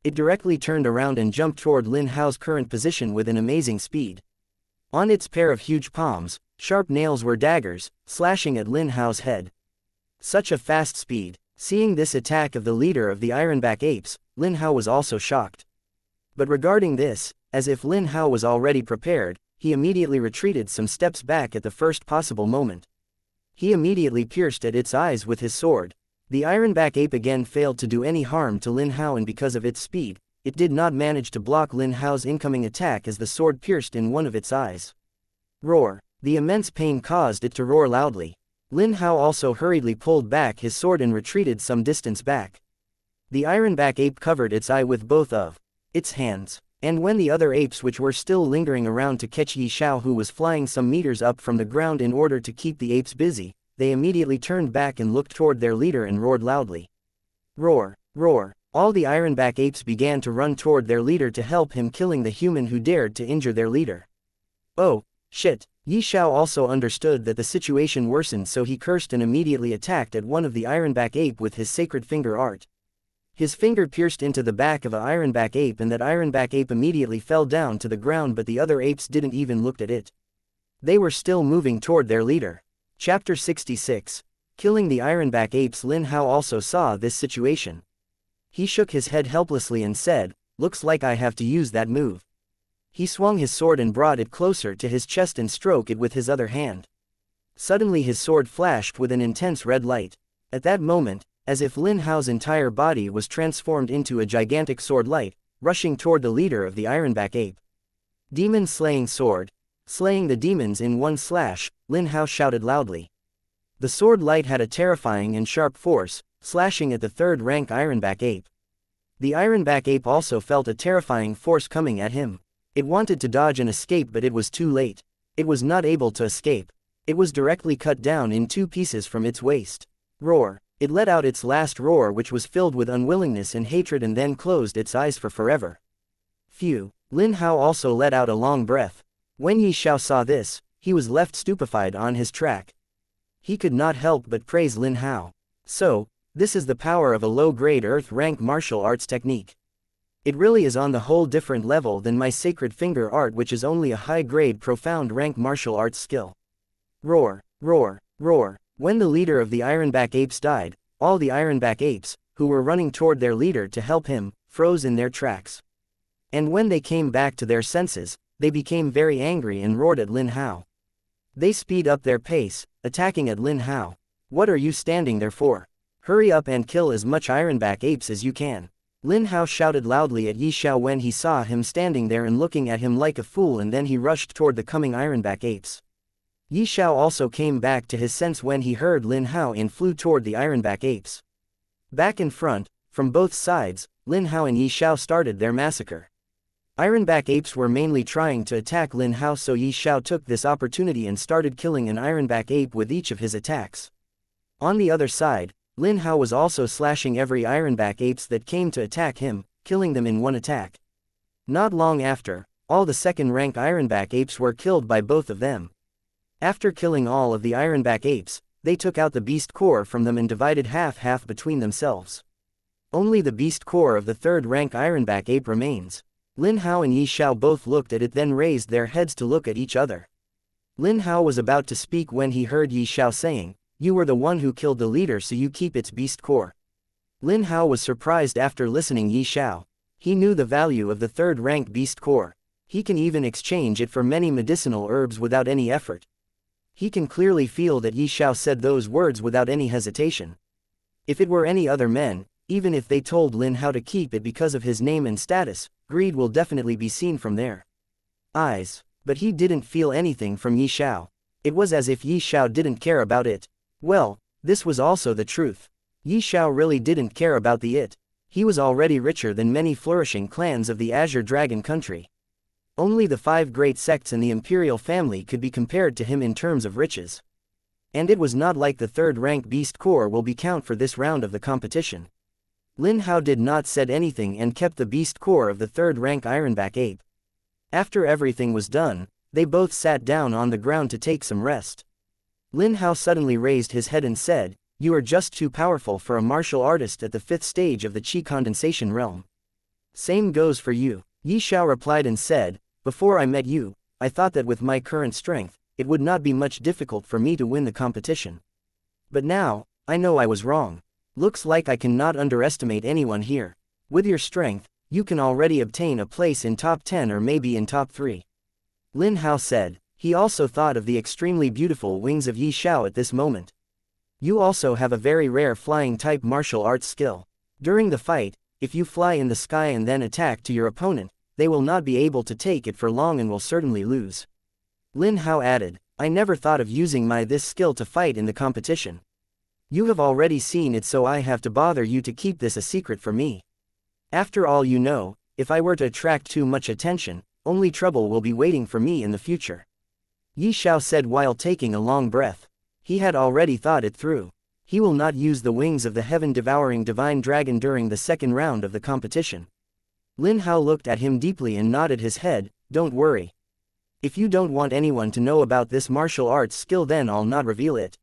It directly turned around and jumped toward Lin Hao's current position with an amazing speed. On its pair of huge palms, sharp nails were daggers, slashing at Lin Hao's head. Such a fast speed. Seeing this attack of the leader of the Ironback apes, Lin Hao was also shocked. But regarding this, as if Lin Hao was already prepared, he immediately retreated some steps back at the first possible moment. He immediately pierced at its eyes with his sword. The Ironback ape again failed to do any harm to Lin Hao, and because of its speed, it did not manage to block Lin Hao's incoming attack as the sword pierced in one of its eyes. Roar. The immense pain caused it to roar loudly. Lin Hao also hurriedly pulled back his sword and retreated some distance back. The Ironback ape covered its eye with both of its hands, and when the other apes which were still lingering around to catch Xiao, who was flying some meters up from the ground in order to keep the apes busy, they immediately turned back and looked toward their leader and roared loudly. Roar, roar. All the Ironback apes began to run toward their leader to help him, killing the human who dared to injure their leader. Oh, shit. Xiao also understood that the situation worsened, so he cursed and immediately attacked at one of the Ironback ape with his sacred finger art. His finger pierced into the back of an Ironback ape, and that Ironback ape immediately fell down to the ground, but the other apes didn't even look at it. They were still moving toward their leader. Chapter 66. Killing the Ironback apes. Lin Hao also saw this situation. He shook his head helplessly and said, "Looks like I have to use that move." He swung his sword and brought it closer to his chest and stroked it with his other hand. Suddenly his sword flashed with an intense red light. At that moment, as if Lin Hao's entire body was transformed into a gigantic sword light, rushing toward the leader of the Ironback ape. Demon slaying sword. Slaying the demons in one slash, Lin Hao shouted loudly. The sword light had a terrifying and sharp force, slashing at the third-rank Ironback ape. The Ironback ape also felt a terrifying force coming at him. It wanted to dodge and escape, but it was too late. It was not able to escape. It was directly cut down in 2 pieces from its waist. Roar. It let out its last roar, which was filled with unwillingness and hatred, and then closed its eyes for forever. Phew. Lin Hao also let out a long breath. When Xiao saw this, he was left stupefied on his track. He could not help but praise Lin Hao. So, this is the power of a low-grade earth-rank martial arts technique. It really is on the whole different level than my sacred finger art, which is only a high-grade profound rank martial arts skill. Roar, roar, roar. When the leader of the Ironback apes died, all the Ironback apes, who were running toward their leader to help him, froze in their tracks. And when they came back to their senses, they became very angry and roared at Lin Hao. They speed up their pace, attacking at Lin Hao. What are you standing there for? Hurry up and kill as much Ironback apes as you can. Lin Hao shouted loudly at Xiao when he saw him standing there and looking at him like a fool, and then he rushed toward the coming Ironback apes. Xiao also came back to his sense when he heard Lin Hao and flew toward the Ironback apes. Back in front, from both sides, Lin Hao and Xiao started their massacre. Ironback apes were mainly trying to attack Lin Hao, so Xiao took this opportunity and started killing an Ironback ape with each of his attacks. On the other side, Lin Hao was also slashing every Ironback apes that came to attack him, killing them in one attack. Not long after, all the second-rank Ironback apes were killed by both of them. After killing all of the Ironback apes, they took out the beast core from them and divided half-half between themselves. Only the beast core of the third-rank ironback ape remains. Lin Hao and Yi Xiao both looked at it, then raised their heads to look at each other. Lin Hao was about to speak when he heard Yi Xiao saying, "You were the one who killed the leader, so you keep its beast core." Lin Hao was surprised after listening Yi Xiao. He knew the value of the third-rank beast core. He can even exchange it for many medicinal herbs without any effort. He can clearly feel that Yi Xiao said those words without any hesitation. If it were any other men, even if they told Lin Hao to keep it because of his name and status, greed will definitely be seen from their eyes. But he didn't feel anything from Yi Xiao. It was as if Yi Xiao didn't care about it. Well, this was also the truth. Yi Xiao really didn't care about the it. He was already richer than many flourishing clans of the Azure Dragon country. Only the 5 great sects in the imperial family could be compared to him in terms of riches. And it was not like the third-rank beast core will be count for this round of the competition. Lin Hao did not said anything and kept the beast core of the third-rank ironback ape. After everything was done, they both sat down on the ground to take some rest. Lin Hao suddenly raised his head and said, "You are just too powerful for a martial artist at the 5th stage of the Qi condensation realm. Same goes for you." Yi Xiao replied and said, "Before I met you, I thought that with my current strength, it would not be much difficult for me to win the competition. But now, I know I was wrong. Looks like I cannot underestimate anyone here. With your strength, you can already obtain a place in top 10 or maybe in top 3. Lin Hao said. He also thought of the extremely beautiful wings of Yi Xiao at this moment. You also have a very rare flying-type martial arts skill. During the fight, if you fly in the sky and then attack to your opponent, they will not be able to take it for long and will certainly lose. Lin Hao added, I never thought of using this skill to fight in the competition. You have already seen it, so I have to bother you to keep this a secret for me. After all, you know, if I were to attract too much attention, only trouble will be waiting for me in the future. Yi Xiao said while taking a long breath. He had already thought it through. He will not use the wings of the heaven-devouring divine dragon during the second round of the competition. Lin Hao looked at him deeply and nodded his head. Don't worry. If you don't want anyone to know about this martial arts skill, then I'll not reveal it.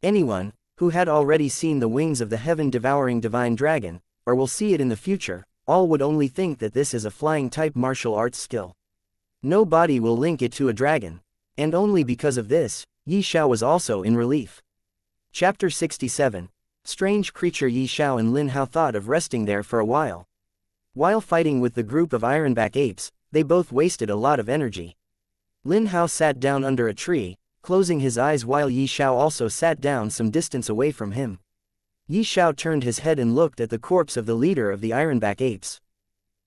Anyone who had already seen the wings of the heaven-devouring divine dragon, or will see it in the future, all would only think that this is a flying-type martial arts skill. Nobody will link it to a dragon. And only because of this, Yi Xiao was also in relief. Chapter 67. Strange creature. Yi Xiao and Lin Hao thought of resting there for a while. While fighting with the group of ironback apes, they both wasted a lot of energy. Lin Hao sat down under a tree, closing his eyes, while Yi Xiao also sat down some distance away from him. Yi Xiao turned his head and looked at the corpse of the leader of the ironback apes.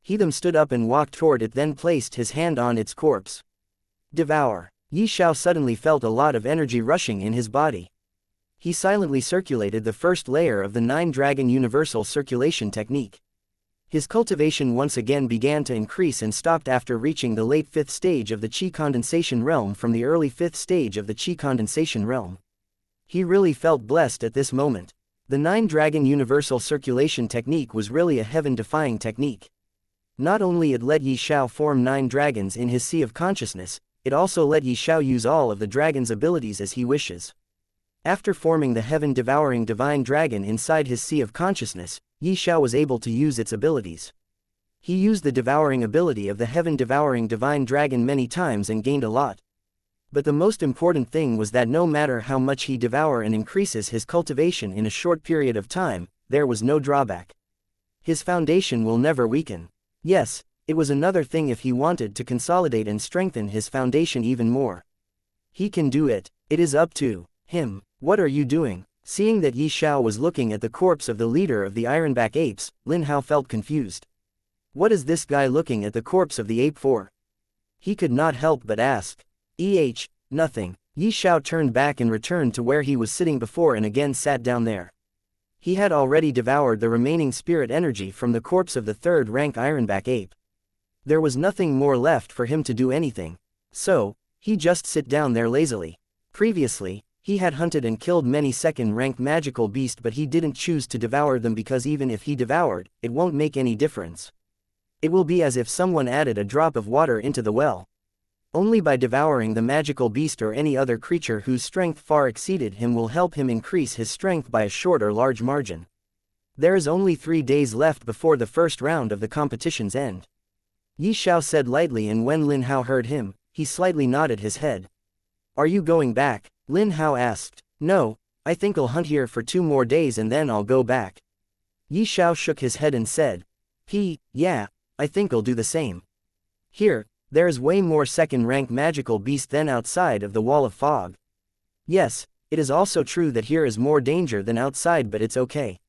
He stood up and walked toward it, then placed his hand on its corpse. Devour. Yi Xiao suddenly felt a lot of energy rushing in his body. He silently circulated the first layer of the 9-dragon universal circulation technique. His cultivation once again began to increase and stopped after reaching the late 5th stage of the Qi condensation realm from the early 5th stage of the Qi condensation realm. He really felt blessed at this moment. The 9-dragon universal circulation technique was really a heaven-defying technique. Not only it let Yi Xiao form 9 dragons in his sea of consciousness, it also let Yi Xiao use all of the dragon's abilities as he wishes. After forming the heaven-devouring divine dragon inside his sea of consciousness, Yi Xiao was able to use its abilities. He used the devouring ability of the heaven-devouring divine dragon many times and gained a lot. But the most important thing was that no matter how much he devour and increases his cultivation in a short period of time, there was no drawback. His foundation will never weaken. Yes, it was another thing if he wanted to consolidate and strengthen his foundation even more. He can do it. It is up to him. What are you doing? Seeing that Yi Xiao was looking at the corpse of the leader of the ironback apes, Lin Hao felt confused. What is this guy looking at the corpse of the ape for? He could not help but ask. Nothing. Yi Xiao turned back and returned to where he was sitting before and again sat down there. He had already devoured the remaining spirit energy from the corpse of the 3rd-rank ironback ape. There was nothing more left for him to do anything. So, he just sit down there lazily. Previously, he had hunted and killed many 2nd-rank magical beasts, but he didn't choose to devour them because even if he devoured, it won't make any difference. It will be as if someone added a drop of water into the well. Only by devouring the magical beast or any other creature whose strength far exceeded him will help him increase his strength by a short or large margin. There is only 3 days left before the first round of the competition's end. Xiao said lightly, and when Lin Hao heard him, he slightly nodded his head. Are you going back? Lin Hao asked. No, I think I'll hunt here for 2 more days and then I'll go back. Xiao shook his head and said. Yeah, I think I'll do the same. Here, there is way more second-rank magical beast than outside of the wall of fog. Yes, it is also true that here is more danger than outside, but it's okay.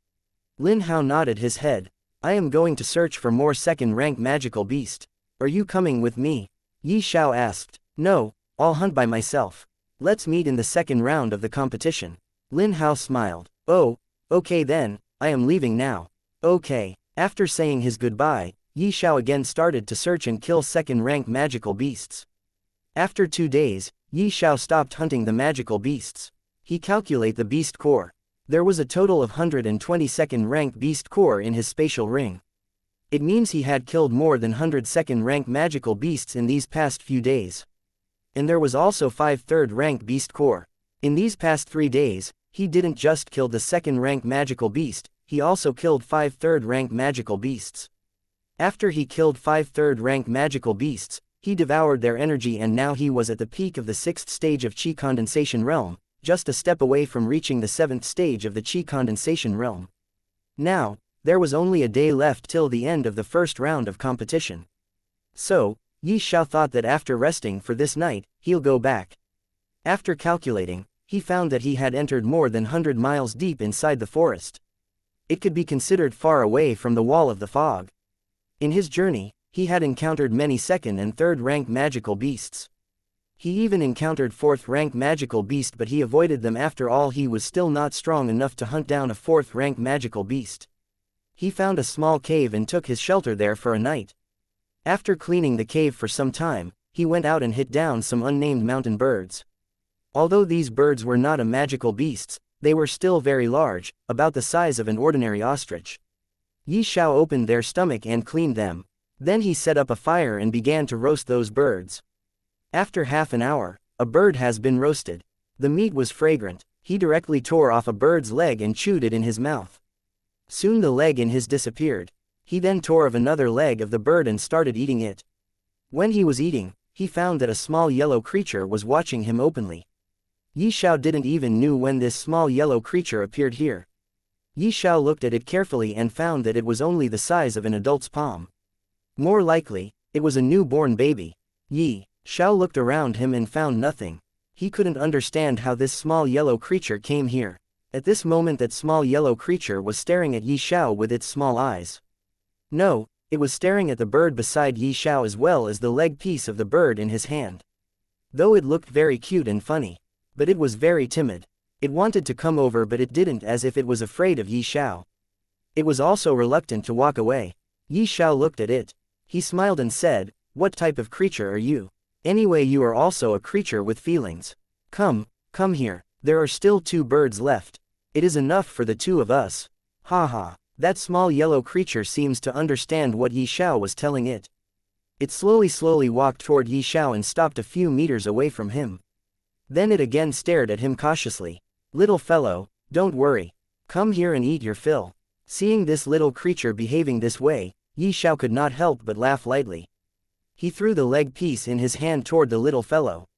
Lin Hao nodded his head. I am going to search for more second-rank magical beast. Are you coming with me? Xiao asked. No, I'll hunt by myself. Let's meet in the second round of the competition. Lin Hao smiled. Oh, okay then, I am leaving now. Okay. After saying his goodbye, Xiao again started to search and kill second-rank magical beasts. After 2 days, Xiao stopped hunting the magical beasts. He calculated the beast core. There was a total of 120 second-rank beast core in his spatial ring. It means he had killed more than 100 second-rank magical beasts in these past few days. And there was also 5 third-rank beast core. In these past 3 days, he didn't just kill the second-rank magical beast, he also killed 5 third-rank magical beasts. After he killed 5 third-rank magical beasts, he devoured their energy, and now he was at the peak of the 6th stage of Qi Condensation Realm, just a step away from reaching the 7th stage of the Qi Condensation Realm. Now, there was only a day left till the end of the first round of competition. So, Xiao thought that after resting for this night, he'll go back. After calculating, he found that he had entered more than 100 miles deep inside the forest. It could be considered far away from the wall of the fog. In his journey, he had encountered many second and third-rank magical beasts. He even encountered 4th-rank magical beast, but he avoided them. After all, he was still not strong enough to hunt down a 4th-rank magical beast. He found a small cave and took his shelter there for a night. After cleaning the cave for some time, he went out and hit down some unnamed mountain birds. Although these birds were not a magical beasts, they were still very large, about the size of an ordinary ostrich. Xiao opened their stomach and cleaned them. Then he set up a fire and began to roast those birds. After half an hour, a bird has been roasted. The meat was fragrant. He directly tore off a bird's leg and chewed it in his mouth. Soon the leg in his disappeared. He then tore off another leg of the bird and started eating it. When he was eating, he found that a small yellow creature was watching him openly. Xiao didn't even know when this small yellow creature appeared here. Xiao looked at it carefully and found that it was only the size of an adult's palm. More likely, it was a newborn baby. Xiao looked around him and found nothing. He couldn't understand how this small yellow creature came here. At this moment, that small yellow creature was staring at Xiao with its small eyes. No, it was staring at the bird beside Xiao as well as the leg piece of the bird in his hand. Though it looked very cute and funny, but it was very timid. It wanted to come over, but it didn't, as if it was afraid of Xiao. It was also reluctant to walk away. Xiao looked at it. He smiled and said, "What type of creature are you? Anyway, you are also a creature with feelings. Come here. There are still 2 birds left. It is enough for the 2 of us." Haha. That small yellow creature seems to understand what Xiao was telling it. It slowly walked toward Xiao and stopped a few meters away from him. Then it again stared at him cautiously. "Little fellow, don't worry. Come here and eat your fill." Seeing this little creature behaving this way, Xiao could not help but laugh lightly. He threw the leg piece in his hand toward the little fellow.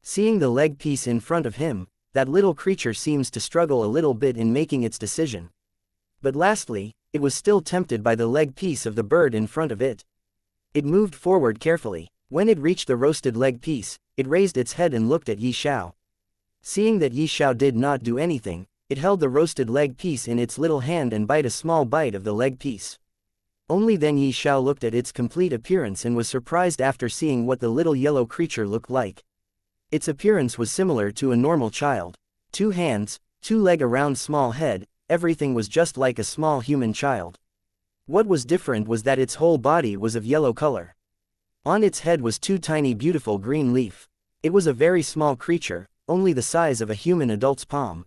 Seeing the leg piece in front of him, that little creature seems to struggle a little bit in making its decision. But lastly, it was still tempted by the leg piece of the bird in front of it. It moved forward carefully. When it reached the roasted leg piece, it raised its head and looked at Xiao. Seeing that Xiao did not do anything, it held the roasted leg piece in its little hand and bite a small bite of the leg piece. Only then Xiao looked at its complete appearance and was surprised after seeing what the little yellow creature looked like. Its appearance was similar to a normal child. 2 hands, 2 legs, a round small head, everything was just like a small human child. What was different was that its whole body was of yellow color. On its head was 2 tiny beautiful green leaf. It was a very small creature, only the size of a human adult's palm.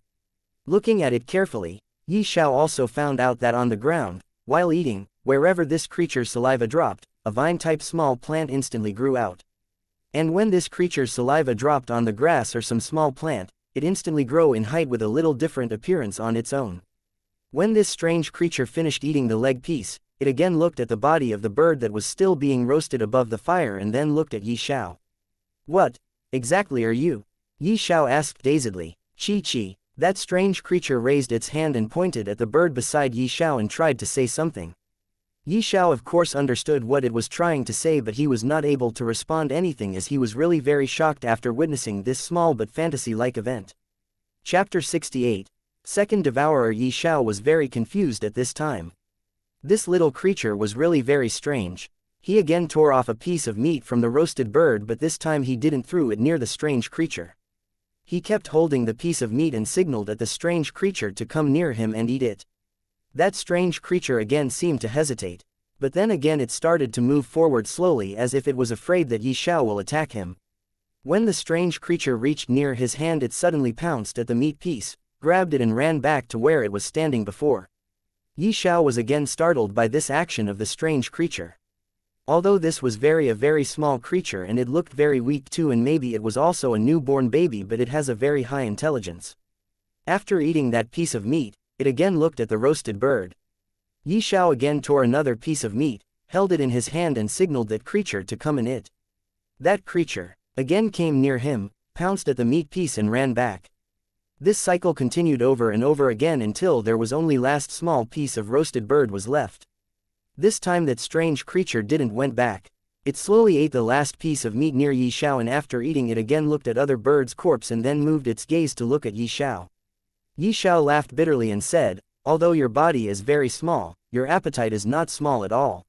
Looking at it carefully, Xiao also found out that on the ground, while eating, wherever this creature's saliva dropped, a vine-type small plant instantly grew out. And when this creature's saliva dropped on the grass or some small plant, it instantly grew in height with a little different appearance on its own. When this strange creature finished eating the leg piece, it again looked at the body of the bird that was still being roasted above the fire and then looked at Xiao. What, exactly are you? Xiao asked dazedly. Chi. That strange creature raised its hand and pointed at the bird beside Xiao and tried to say something. Xiao of course understood what it was trying to say, but he was not able to respond anything as he was really very shocked after witnessing this small but fantasy-like event. Chapter 68. Second Devourer. Xiao was very confused at this time. This little creature was really very strange. He again tore off a piece of meat from the roasted bird, but this time he didn't throw it near the strange creature. He kept holding the piece of meat and signaled at the strange creature to come near him and eat it. That strange creature again seemed to hesitate, but then again it started to move forward slowly as if it was afraid that Xiao will attack him. When the strange creature reached near his hand, it suddenly pounced at the meat piece, grabbed it and ran back to where it was standing before. Xiao was again startled by this action of the strange creature. Although this was a very small creature and it looked very weak too, and maybe it was also a newborn baby, but it has a very high intelligence. After eating that piece of meat, it again looked at the roasted bird. Xiao again tore another piece of meat, held it in his hand and signaled that creature to come and eat. That creature again came near him, pounced at the meat piece and ran back. This cycle continued over and over again until there was only last small piece of roasted bird was left. This time that strange creature didn't went back. It slowly ate the last piece of meat near Xiao, and after eating it again looked at other bird's corpse and then moved its gaze to look at Xiao. Xiao laughed bitterly and said, "Although your body is very small, your appetite is not small at all.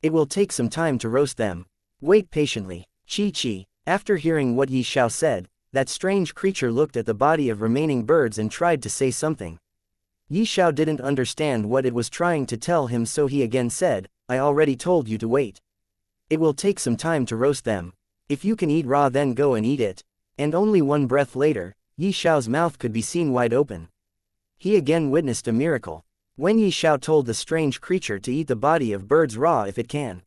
It will take some time to roast them. Wait patiently." Chi. After hearing what Xiao said, that strange creature looked at the body of remaining birds and tried to say something. Xiao didn't understand what it was trying to tell him, so he again said, "I already told you to wait. It will take some time to roast them. If you can eat raw, then go and eat it." And only one breath later, Xiao's mouth could be seen wide open. He again witnessed a miracle. When Xiao told the strange creature to eat the body of birds raw if it can.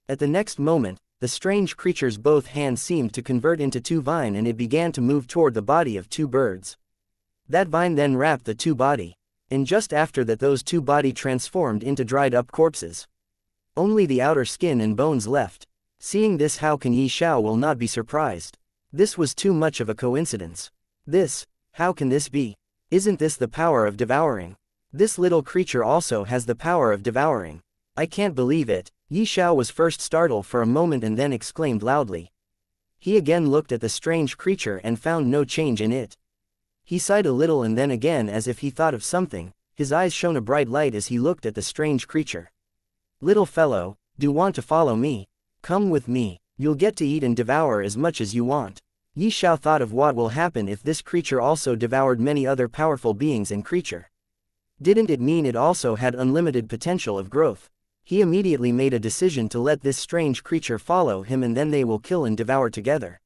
At the next moment, the strange creature's both hands seemed to convert into two vines and it began to move toward the body of two birds. That vine then wrapped the two body. And just after that, those two body transformed into dried up corpses. Only the outer skin and bones left. Seeing this, how can Xiao will not be surprised? This was too much of a coincidence. How can this be? Isn't this the power of devouring? This little creature also has the power of devouring. I can't believe it. Xiao was first startled for a moment and then exclaimed loudly. He again looked at the strange creature and found no change in it. He sighed a little and then again, as if he thought of something, his eyes shone a bright light as he looked at the strange creature. "Little fellow, do you want to follow me? Come with me, you'll get to eat and devour as much as you want." Xiao thought of what will happen if this creature also devoured many other powerful beings and creature. Didn't it mean it also had unlimited potential of growth? He immediately made a decision to let this strange creature follow him, and then they will kill and devour together.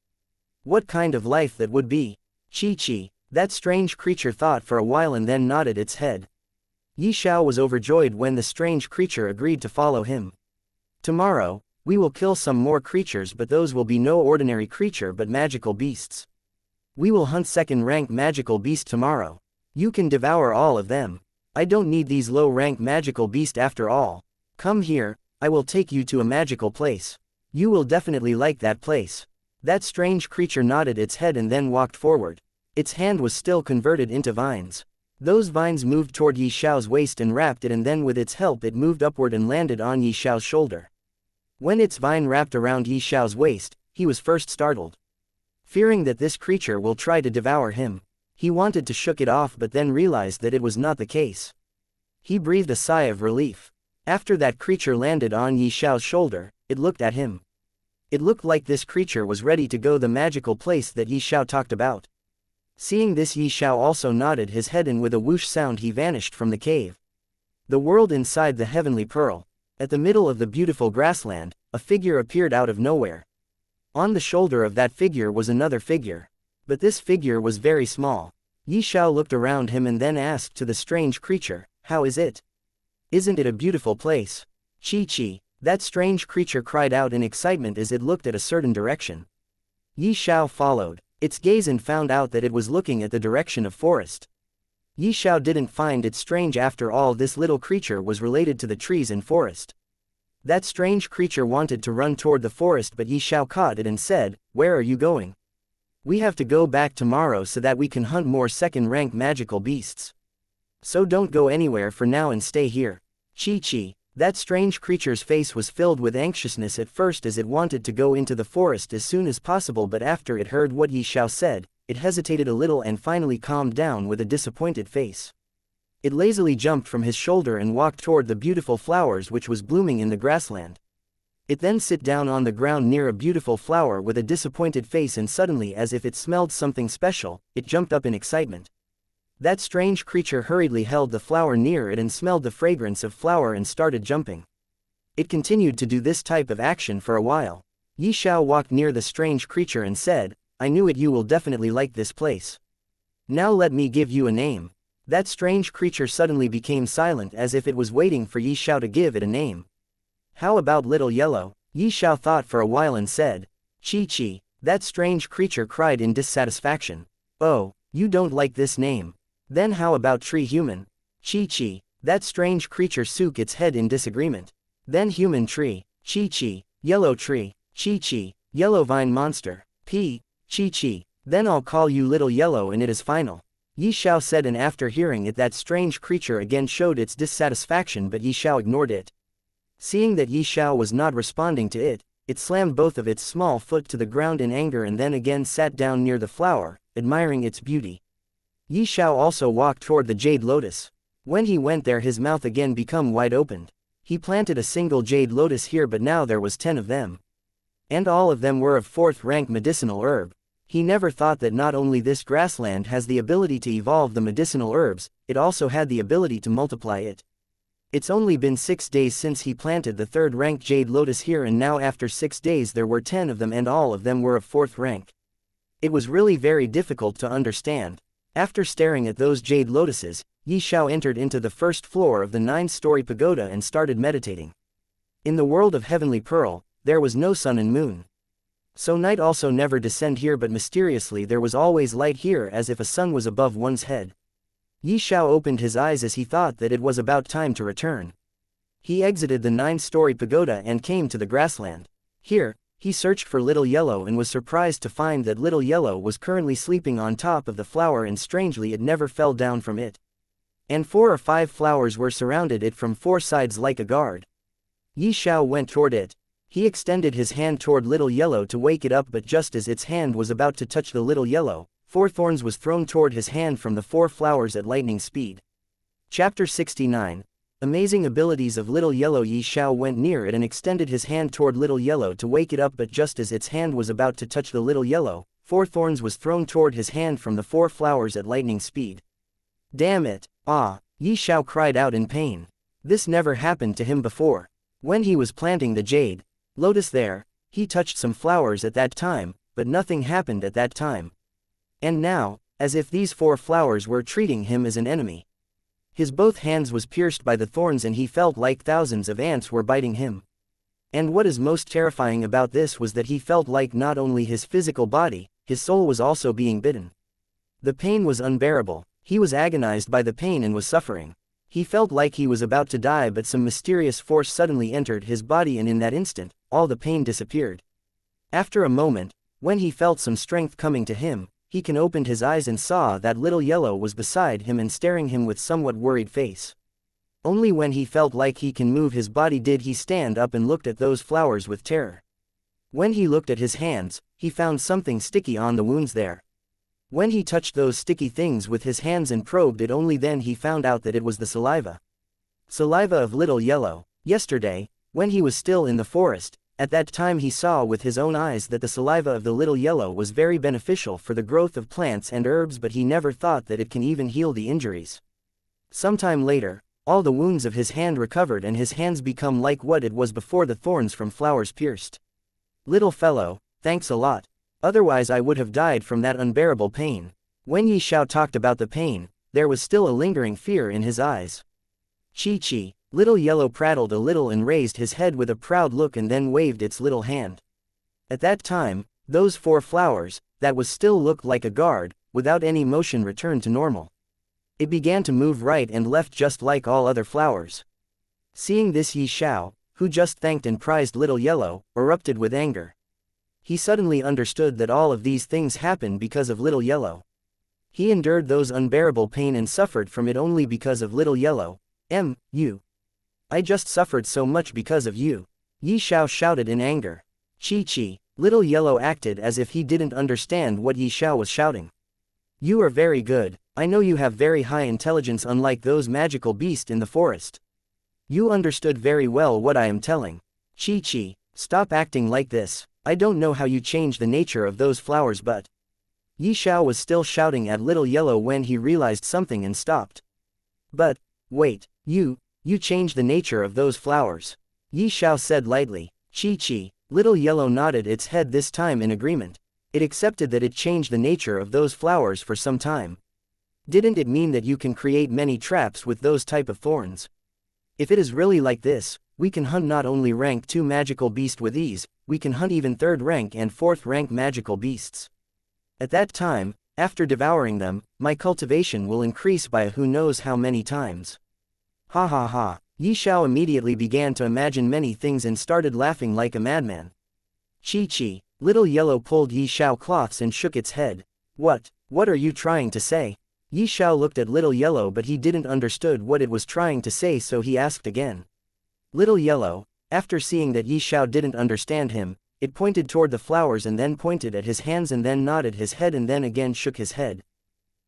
What kind of life that would be? Chi. That strange creature thought for a while and then nodded its head. Xiao was overjoyed when the strange creature agreed to follow him. "Tomorrow, we will kill some more creatures, but those will be no ordinary creature but magical beasts. We will hunt second-rank magical beast tomorrow. You can devour all of them. I don't need these low-rank magical beast after all. Come here, I will take you to a magical place. You will definitely like that place." That strange creature nodded its head and then walked forward. Its hand was still converted into vines. Those vines moved toward Xiao's waist and wrapped it, and then with its help it moved upward and landed on Xiao's shoulder. When its vine wrapped around Xiao's waist, he was first startled. Fearing that this creature will try to devour him, he wanted to shake it off, but then realized that it was not the case. He breathed a sigh of relief. After that creature landed on Xiao's shoulder, it looked at him. It looked like this creature was ready to go the magical place that Xiao talked about. Seeing this, Xiao also nodded his head, and with a whoosh sound he vanished from the cave. The world inside the heavenly pearl. At the middle of the beautiful grassland, a figure appeared out of nowhere. On the shoulder of that figure was another figure. But this figure was very small. Xiao looked around him and then asked to the strange creature, "How is it? Isn't it a beautiful place?" Chi. That strange creature cried out in excitement as it looked at a certain direction. Yi Xiao followed its gaze and found out that it was looking at the direction of forest. Yi Xiao didn't find it strange after all. This little creature was related to the trees and forest. That strange creature wanted to run toward the forest, but Yi Xiao caught it and said, "Where are you going? We have to go back tomorrow so that we can hunt more second-rank magical beasts. So don't go anywhere for now and stay here." Chi. That strange creature's face was filled with anxiousness at first as it wanted to go into the forest as soon as possible, but after it heard what Yi Xiao said, it hesitated a little and finally calmed down with a disappointed face. It lazily jumped from his shoulder and walked toward the beautiful flowers which was blooming in the grassland. It then sat down on the ground near a beautiful flower with a disappointed face, and suddenly, as if it smelled something special, it jumped up in excitement. That strange creature hurriedly held the flower near it and smelled the fragrance of flower and started jumping. It continued to do this type of action for a while. Yi Xiao walked near the strange creature and said, "I knew it, you will definitely like this place. Now let me give you a name." That strange creature suddenly became silent as if it was waiting for Yi Xiao to give it a name. "How about Little Yellow?" Yi Xiao thought for a while and said, "Chi." That strange creature cried in dissatisfaction. "Oh, you don't like this name? Then how about Tree Human?" Chi. That strange creature shook its head in disagreement. "Then Human Tree." Chi. "Yellow Tree." Chi. "Yellow Vine Monster." Chi. "Then I'll call you Little Yellow and it is final." Yi Xiao said, and after hearing it, that strange creature again showed its dissatisfaction, but Yi Xiao ignored it. Seeing that Yi Xiao was not responding to it, it slammed both of its small foot to the ground in anger and then again sat down near the flower, admiring its beauty. Yi Xiao also walked toward the jade lotus. When he went there, his mouth again became wide opened. He planted a single jade lotus here, but now there was 10 of them. And all of them were of 4th rank medicinal herb. He never thought that not only this grassland has the ability to evolve the medicinal herbs, it also had the ability to multiply it. It's only been 6 days since he planted the 3rd rank jade lotus here, and now after 6 days there were 10 of them and all of them were of 4th rank. It was really very difficult to understand. After staring at those jade lotuses, Yi Xiao entered into the 1st floor of the 9-story pagoda and started meditating. In the world of Heavenly Pearl, there was no sun and moon. So night also never descend here, but mysteriously there was always light here, as if a sun was above one's head. Yi Xiao opened his eyes as he thought that it was about time to return. He exited the 9-story pagoda and came to the grassland. Here, he searched for Little Yellow and was surprised to find that Little Yellow was currently sleeping on top of the flower, and strangely it never fell down from it. And 4 or 5 flowers were surrounded it from 4 sides like a guard. Yi Xiao went toward it. He extended his hand toward Little Yellow to wake it up, but just as its hand was about to touch the Little Yellow, 4 thorns was thrown toward his hand from the 4 flowers at lightning speed. Chapter 69. Amazing abilities of Little Yellow. Yi Xiao went near it and extended his hand toward Little Yellow to wake it up, but just as its hand was about to touch the Little Yellow, 4 thorns was thrown toward his hand from the 4 flowers at lightning speed. "Damn it! Ah!" Yi Xiao cried out in pain. This never happened to him before. When he was planting the jade lotus there, he touched some flowers at that time, but nothing happened at that time. And now, as if these 4 flowers were treating him as an enemy. His both hands was pierced by the thorns and he felt like thousands of ants were biting him. And what is most terrifying about this was that he felt like not only his physical body, his soul was also being bitten. The pain was unbearable. He was agonized by the pain and was suffering. He felt like he was about to die, but some mysterious force suddenly entered his body and in that instant, all the pain disappeared. After a moment, when he felt some strength coming to him, he opened his eyes and saw that Little Yellow was beside him and staring him with somewhat worried face. Only when he felt like he can move his body did he stand up and looked at those flowers with terror. When he looked at his hands, he found something sticky on the wounds there. When he touched those sticky things with his hands and probed it, only then he found out that it was the saliva. Saliva of Little Yellow. Yesterday, when he was still in the forest, at that time he saw with his own eyes that the saliva of the Little Yellow was very beneficial for the growth of plants and herbs, but he never thought that it can even heal the injuries. Sometime later, all the wounds of his hand recovered and his hands become like what it was before the thorns from flowers pierced. "Little fellow, thanks a lot. Otherwise I would have died from that unbearable pain." When Yi Xiao talked about the pain, there was still a lingering fear in his eyes. Chi. Little Yellow prattled a little and raised his head with a proud look and then waved its little hand. At that time, Those 4 flowers, that was still looked like a guard, without any motion returned to normal. It began to move right and left just like all other flowers. Seeing this, Xiao, who just thanked and prized Little Yellow, erupted with anger. He suddenly understood that all of these things happened because of Little Yellow. He endured those unbearable pain and suffered from it only because of Little Yellow. You. I just suffered so much because of you. Xiao shouted in anger. Chi. Little Yellow acted as if he didn't understand what Xiao was shouting. You are very good. I know you have very high intelligence, unlike those magical beasts in the forest. You understood very well what I am telling. Chi, stop acting like this. I don't know how you changed the nature of those flowers, but... Xiao was still shouting at Little Yellow when he realized something and stopped. But, wait, you changed the nature of those flowers. Xiao said lightly. Chi. Little Yellow nodded its head, this time in agreement. It accepted that it changed the nature of those flowers for some time. Didn't it mean that you can create many traps with those type of thorns? If it is really like this, we can hunt not only rank 2 magical beasts with ease, we can hunt even 3rd rank and 4th rank magical beasts. At that time, after devouring them, my cultivation will increase by who knows how many times. Ha ha ha. Xiao immediately began to imagine many things and started laughing like a madman. Chi. Little Yellow pulled Xiao cloths and shook its head. What are you trying to say? Xiao looked at Little Yellow, but he didn't understood what it was trying to say, so he asked again. Little Yellow, after seeing that Xiao didn't understand him, it pointed toward the flowers and then pointed at his hands and then nodded his head and then again shook his head.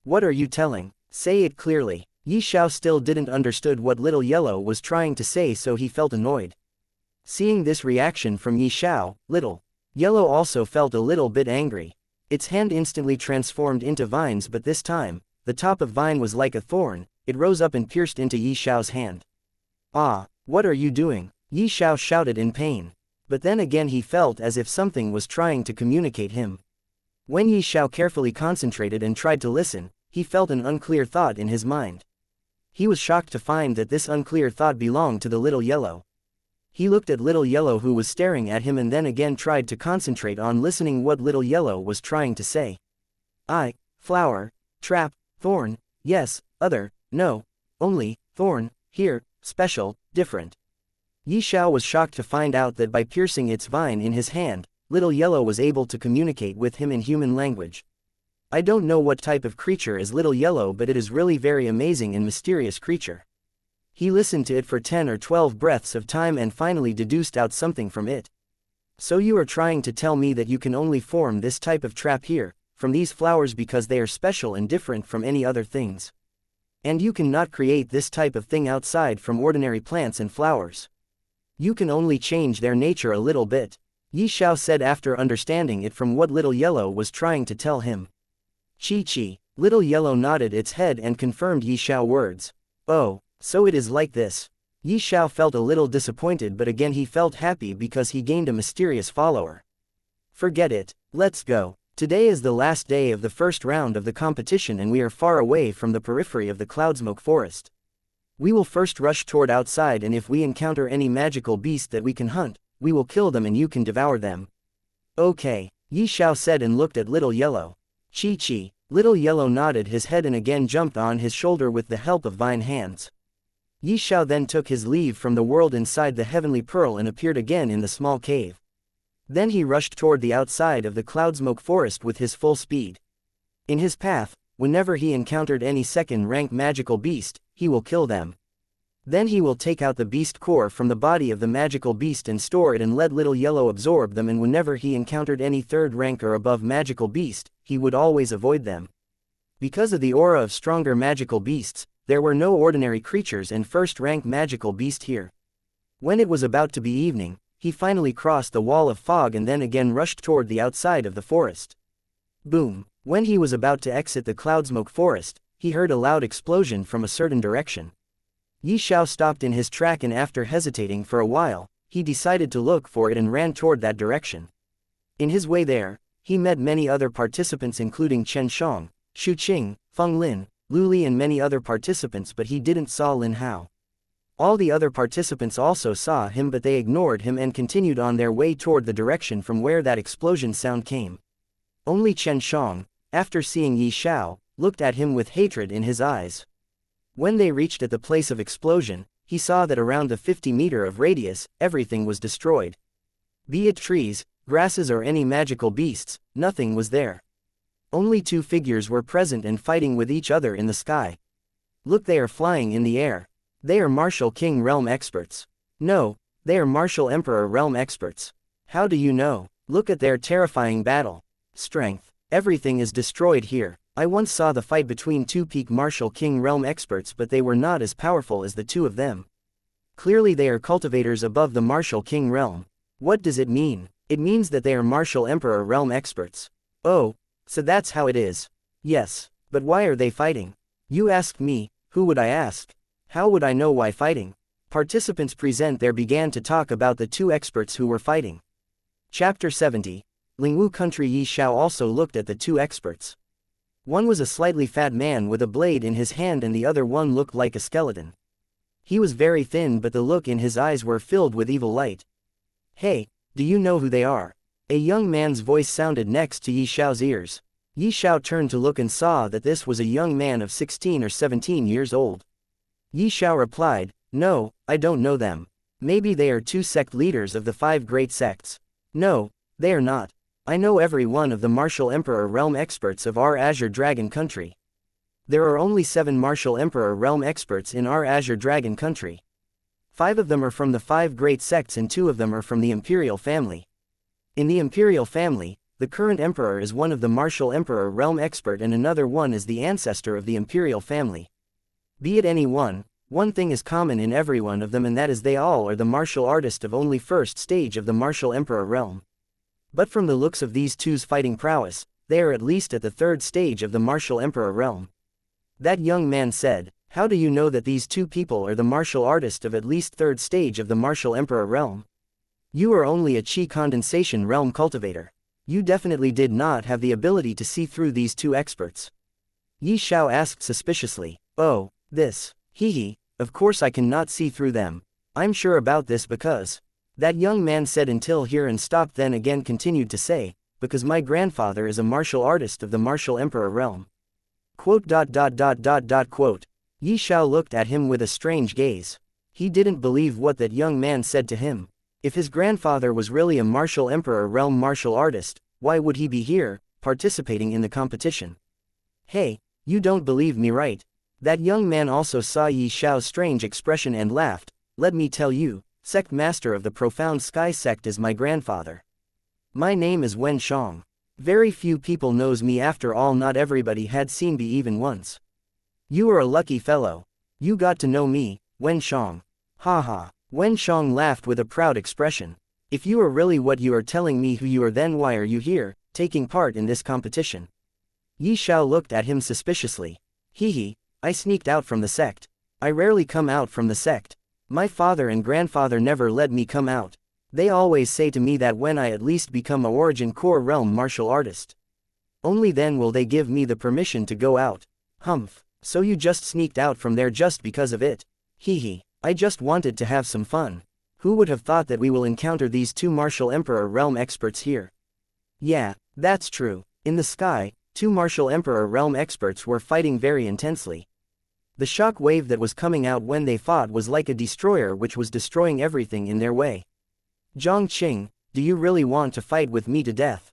What are you telling? Say it clearly. Xiao still didn't understood what Little Yellow was trying to say, so he felt annoyed. Seeing this reaction from Xiao, Little Yellow also felt a little bit angry. Its hand instantly transformed into vines, but this time, the top of vine was like a thorn. It rose up and pierced into Xiao's hand. Ah, what are you doing? Xiao shouted in pain. But then again he felt as if something was trying to communicate him. When Xiao carefully concentrated and tried to listen, he felt an unclear thought in his mind. He was shocked to find that this unclear thought belonged to the Little Yellow. He looked at Little Yellow, who was staring at him, and then again tried to concentrate on listening what Little Yellow was trying to say. Flower, trap, thorn, yes, other, no, only, thorn, here, special, different. Xiao was shocked to find out that by piercing its vine in his hand, Little Yellow was able to communicate with him in human language. I don't know what type of creature is Little Yellow, but it is really very amazing and mysterious creature. He listened to it for 10 or 12 breaths of time and finally deduced out something from it. So you are trying to tell me that you can only form this type of trap here, from these flowers, because they are special and different from any other things. And you cannot create this type of thing outside from ordinary plants and flowers. You can only change their nature a little bit, Xiao said after understanding it from what Little Yellow was trying to tell him. Chi. Little Yellow nodded its head and confirmed Xiao's words. Oh, so it is like this. Xiao felt a little disappointed, but again he felt happy because he gained a mysterious follower. Forget it, let's go. Today is the last day of the first round of the competition and we are far away from the periphery of the Cloudsmoke Forest. We will first rush toward outside, and if we encounter any magical beast that we can hunt, we will kill them and you can devour them. Okay, Xiao said and looked at Little Yellow. Chi. Little Yellow nodded his head and again jumped on his shoulder with the help of vine hands. Xiao then took his leave from the world inside the Heavenly Pearl and appeared again in the small cave. Then he rushed toward the outside of the Cloudsmoke Forest with his full speed. In his path, whenever he encountered any second-rank magical beast, he will kill them. Then he will take out the beast core from the body of the magical beast and store it and let Little Yellow absorb them, and whenever he encountered any third rank or above magical beast, he would always avoid them. Because of the aura of stronger magical beasts, there were no ordinary creatures and first-rank magical beast here. When it was about to be evening, he finally crossed the wall of fog and then again rushed toward the outside of the forest. Boom! When he was about to exit the Cloudsmoke Forest, he heard a loud explosion from a certain direction. Xiao stopped in his track and after hesitating for a while, he decided to look for it and ran toward that direction. In his way there, he met many other participants including Chen Shang, Shu Qing, Feng Lin, Lu Li and many other participants, but he didn't saw Lin Hao. All the other participants also saw him, but they ignored him and continued on their way toward the direction from where that explosion sound came. Only Chen Shang, after seeing Yi Xiao, looked at him with hatred in his eyes. When they reached at the place of explosion, he saw that around the 50-meter of radius, everything was destroyed. Be it trees, grasses or any magical beasts, nothing was there. Only two figures were present and fighting with each other in the sky. Look, they are flying in the air. They are martial king realm experts. No, they are martial emperor realm experts. How do you know? Look at their terrifying battle. Strength. Everything is destroyed here. I once saw the fight between two peak martial king realm experts, but they were not as powerful as the two of them. Clearly they are cultivators above the martial king realm. What does it mean? It means that they are martial emperor realm experts. Oh, so that's how it is. Yes, but why are they fighting? You asked me, who would I ask? How would I know why fighting? Participants present there began to talk about the two experts who were fighting. Chapter 70. Lingwu Country. Yi Xiao also looked at the two experts. One was a slightly fat man with a blade in his hand and the other one looked like a skeleton. He was very thin, but the look in his eyes were filled with evil light. Hey, do you know who they are? A young man's voice sounded next to Yi Xiao's ears. Yi Xiao turned to look and saw that this was a young man of 16 or 17 years old. Yi Xiao replied, no, I don't know them. Maybe they are two sect leaders of the 5 great sects. No, they are not. I know every one of the martial emperor realm experts of our Azure Dragon country. There are only 7 martial emperor realm experts in our Azure Dragon country. 5 of them are from the 5 great sects and 2 of them are from the imperial family. In the imperial family, the current emperor is one of the martial emperor realm expert and another one is the ancestor of the imperial family. Be it any one thing is common in every one of them, and that is they all are the martial artist of only first stage of the martial emperor realm. But from the looks of these two's fighting prowess, they are at least at the 3rd stage of the martial emperor realm. That young man said, how do you know that these 2 people are the martial artist of at least 3rd stage of the martial emperor realm? You are only a chi condensation realm cultivator. You definitely did not have the ability to see through these 2 experts. Yi Xiao asked suspiciously, oh, this, hee, of course I cannot see through them. I'm sure about this because. That young man said until here and stopped, then again continued to say, because my grandfather is a martial artist of the martial emperor realm. Quote. Yi Xiao looked at him with a strange gaze. He didn't believe what that young man said to him. If his grandfather was really a martial emperor realm martial artist, why would he be here, participating in the competition? Hey, you don't believe me, right? That young man also saw Yi Xiao's strange expression and laughed. Let me tell you, sect master of the profound sky sect is my grandfather. My name is Wen Shang. Very few people knows me, after all not everybody had seen me even once. You are a lucky fellow. You got to know me, Wen Shang. Ha. Wen Shang laughed with a proud expression. If you are really what you are telling me who you are, then why are you here, taking part in this competition? Yi Xiao looked at him suspiciously. Hee, I sneaked out from the sect. I rarely come out from the sect. My father and grandfather never let me come out. They always say to me that when I at least become a origin core realm martial artist, only then will they give me the permission to go out. Humph, so you just sneaked out from there just because of it? Hee, I just wanted to have some fun. Who would have thought that we will encounter these 2 martial emperor realm experts here? Yeah, that's true. In the sky, 2 martial emperor realm experts were fighting very intensely. The shock wave that was coming out when they fought was like a destroyer which was destroying everything in their way. Zhang Qing, do you really want to fight with me to death?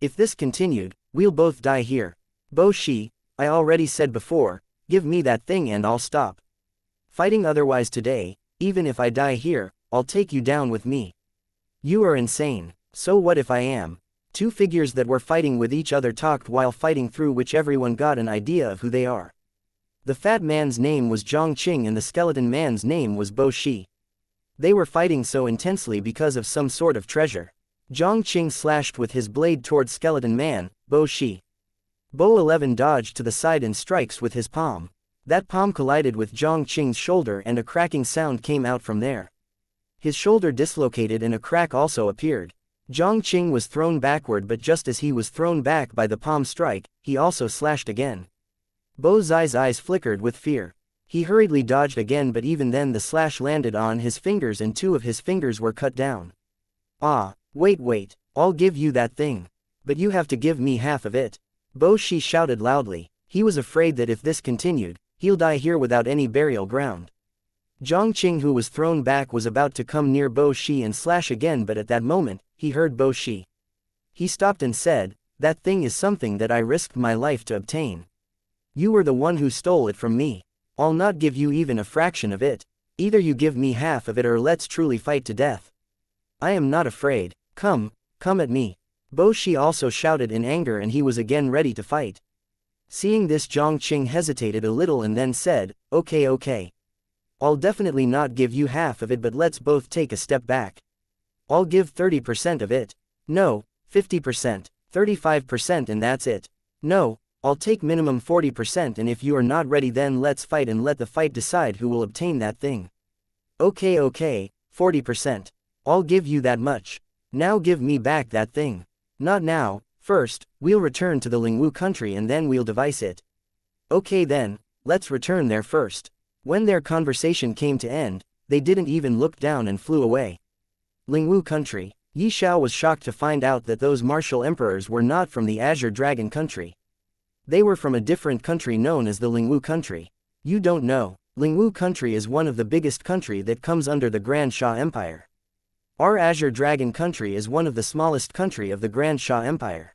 If this continued, we'll both die here. Bo Shi, I already said before, give me that thing and I'll stop fighting, otherwise today, even if I die here, I'll take you down with me. You are insane. So what if I am? 2 figures that were fighting with each other talked while fighting, through which everyone got an idea of who they are. The fat man's name was Zhang Qing and the skeleton man's name was Bo Shi. They were fighting so intensely because of some sort of treasure. Zhang Qing slashed with his blade towards skeleton man, Bo Shi. Bo 11 dodged to the side and strikes with his palm. That palm collided with Zhang Qing's shoulder and a cracking sound came out from there. His shoulder dislocated and a crack also appeared. Zhang Qing was thrown backward, but just as he was thrown back by the palm strike, he also slashed again. Bo Zai's eyes flickered with fear. He hurriedly dodged again, but even then the slash landed on his fingers and 2 of his fingers were cut down. Ah, wait, I'll give you that thing. But you have to give me half of it. Bo Shi shouted loudly. He was afraid that if this continued, he'll die here without any burial ground. Zhang Qing, who was thrown back, was about to come near Bo Shi and slash again, but at that moment, he heard Bo Shi. He stopped and said, "That thing is something that I risked my life to obtain. You were the one who stole it from me. I'll not give you even a fraction of it. Either you give me half of it or let's truly fight to death. I am not afraid. Come at me." Bo Shi also shouted in anger, and he was again ready to fight. Seeing this, Zhang Qing hesitated a little and then said, Okay. I'll definitely not give you half of it, but let's both take a step back. I'll give 30% of it. No, 50%, 35%, and that's it. No, I'll take minimum 40%, and if you are not ready, then let's fight and let the fight decide who will obtain that thing. Okay, 40%. I'll give you that much. Now give me back that thing. Not now. First, we'll return to the Lingwu country and then we'll devise it. Okay then, let's return there first. When their conversation came to end, they didn't even look down and flew away. Lingwu country. Xiao was shocked to find out that those martial emperors were not from the Azure Dragon country. They were from a different country known as the Lingwu country. You don't know, Lingwu country is one of the biggest country that comes under the Grand Xia Empire. Our Azure Dragon country is one of the smallest country of the Grand Xia Empire.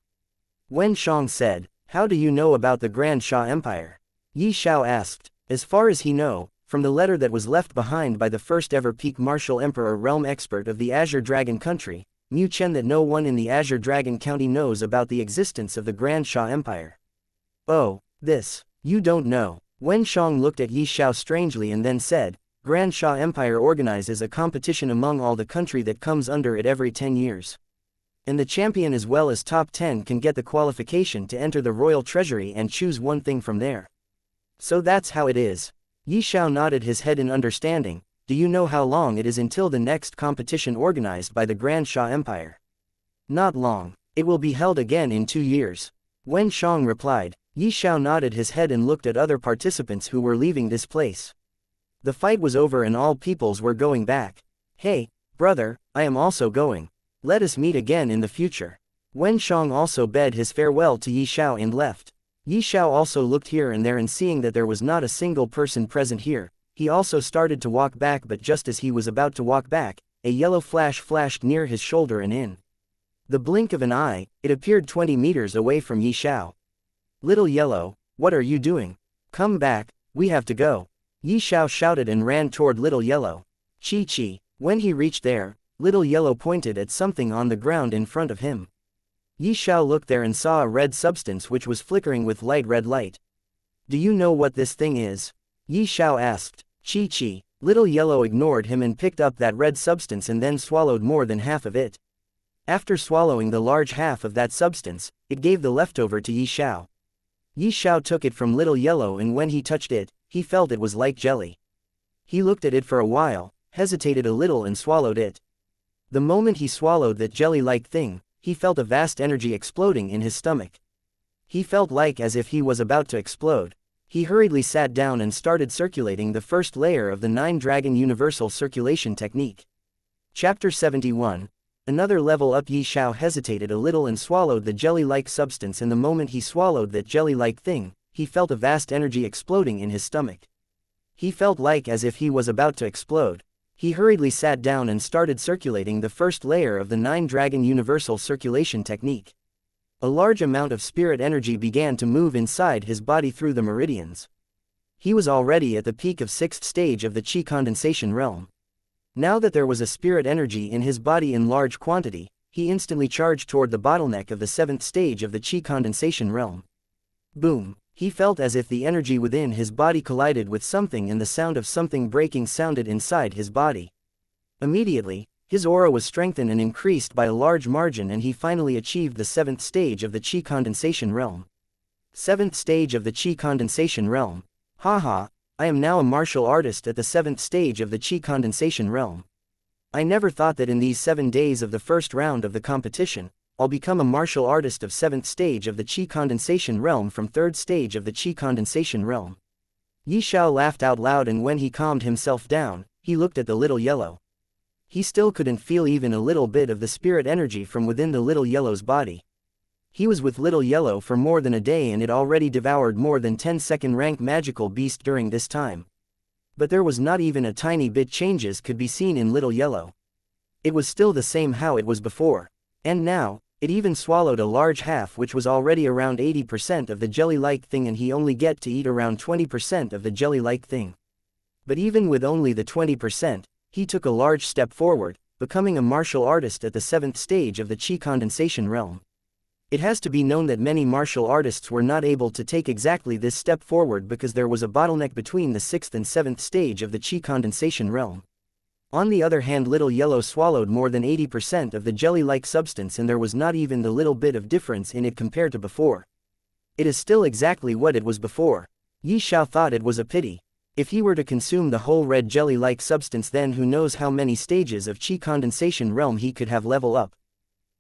Wen Shang said, "How do you know about the Grand Xia Empire?" Xiao asked. As far as he know, from the letter that was left behind by the first ever peak martial emperor realm expert of the Azure Dragon country, Mu Chen, that no one in the Azure Dragon county knows about the existence of the Grand Xia Empire. Oh, this, you don't know. Wen Shang looked at Xiao strangely and then said, Grand Xia Empire organizes a competition among all the country that comes under it every 10 years. And the champion as well as top 10 can get the qualification to enter the royal treasury and choose one thing from there. So that's how it is. Xiao nodded his head in understanding. Do you know how long it is until the next competition organized by the Grand Xia Empire? Not long. It will be held again in 2 years. Wen Shang replied. Xiao nodded his head and looked at other participants who were leaving this place. The fight was over and all peoples were going back. Hey, brother, I am also going. Let us meet again in the future. Wen Shang also bade his farewell to Xiao and left. Xiao also looked here and there, and seeing that there was not a single person present here, he also started to walk back, but just as he was about to walk back, a yellow flash flashed near his shoulder, and in the blink of an eye, it appeared 20 meters away from Xiao. Little Yellow, what are you doing? Come back, we have to go. Xiao shouted and ran toward Little Yellow. Chi. When he reached there, Little Yellow pointed at something on the ground in front of him. Xiao looked there and saw a red substance which was flickering with light red light. Do you know what this thing is? Xiao asked. Chi. Little Yellow ignored him and picked up that red substance and then swallowed more than half of it. After swallowing the large half of that substance, it gave the leftover to Xiao. Xiao took it from Little Yellow, and when he touched it, he felt it was like jelly. He looked at it for a while, hesitated a little and swallowed it. The moment he swallowed that jelly-like thing, he felt a vast energy exploding in his stomach. He felt like as if he was about to explode. He hurriedly sat down and started circulating the first layer of the 9-Dragon Universal Circulation Technique. Chapter 71. Another level up. Xiao hesitated a little and swallowed the jelly-like substance, and the moment he swallowed that jelly-like thing, he felt a vast energy exploding in his stomach. He felt like as if he was about to explode. He hurriedly sat down and started circulating the first layer of the 9-Dragon Universal Circulation Technique. A large amount of spirit energy began to move inside his body through the meridians. He was already at the peak of 6th stage of the Qi condensation realm. Now that there was a spirit energy in his body in large quantity, he instantly charged toward the bottleneck of the 7th stage of the Qi condensation realm. Boom! He felt as if the energy within his body collided with something, and the sound of something breaking sounded inside his body. Immediately, his aura was strengthened and increased by a large margin, and he finally achieved the 7th stage of the Qi condensation realm. 7th stage of the Qi condensation realm. Haha, I am now a martial artist at the 7th stage of the Qi condensation realm. I never thought that in these 7 days of the first round of the competition, I'll become a martial artist of 7th stage of the Qi condensation realm from 3rd stage of the Qi condensation realm. Yi Xiao laughed out loud, and when he calmed himself down, he looked at the little yellow. He still couldn't feel even a little bit of the spirit energy from within the little yellow's body. He was with little yellow for more than a day, and it already devoured more than 10 second rank magical beast during this time. But there was not even a tiny bit changes could be seen in little yellow. It was still the same how it was before. And now, it even swallowed a large half, which was already around 80% of the jelly-like thing, and he only get to eat around 20% of the jelly-like thing. But even with only the 20%, he took a large step forward, becoming a martial artist at the 7th stage of the Qi condensation realm. It has to be known that many martial artists were not able to take exactly this step forward because there was a bottleneck between the 6th and 7th stage of the Qi condensation realm. On the other hand, little yellow swallowed more than 80% of the jelly-like substance, and there was not even the little bit of difference in it compared to before. It is still exactly what it was before. Yi Xiao thought it was a pity. If he were to consume the whole red jelly-like substance, then who knows how many stages of Qi condensation realm he could have level up.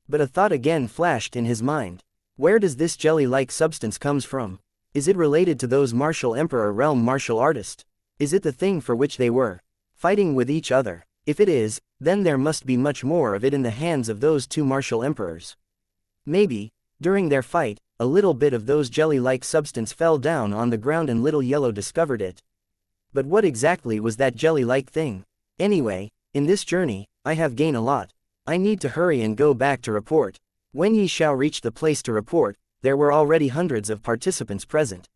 But a thought again flashed in his mind. Where does this jelly-like substance comes from? Is it related to those martial emperor realm martial artists? Is it the thing for which they were fighting with each other? If it is, then there must be much more of it in the hands of those two martial emperors. Maybe, during their fight, a little bit of those jelly-like substance fell down on the ground and little yellow discovered it. But what exactly was that jelly-like thing? Anyway, in this journey, I have gained a lot. I need to hurry and go back to report. When Yi Xiao reached the place to report, there were already hundreds of participants present.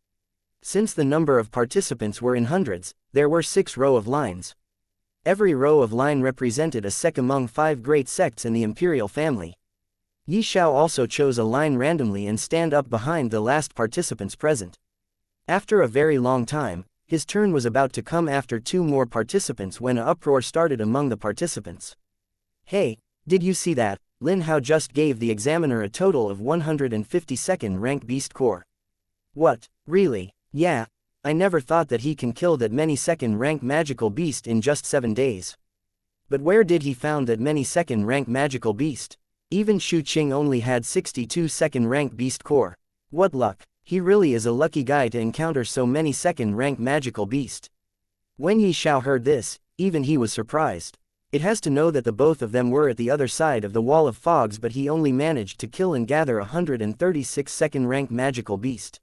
Since the number of participants were in hundreds, there were 6 rows of lines. Every row of line represented a sect among 5 great sects in the imperial family. Yi Xiao also chose a line randomly and stand up behind the last participants present. After a very long time, his turn was about to come after 2 more participants when an uproar started among the participants. Hey, did you see that? Lin Hao just gave the examiner a total of 152nd rank beast core. What, really? Yeah, I never thought that he can kill that many second rank magical beast in just 7 days. But where did he found that many second rank magical beast? Even Shu Qing only had 62 second rank beast core. What luck, he really is a lucky guy to encounter so many second rank magical beast. When Yi Xiao heard this, even he was surprised. It has to know that the both of them were at the other side of the wall of fogs, but he only managed to kill and gather 136 second rank magical beast.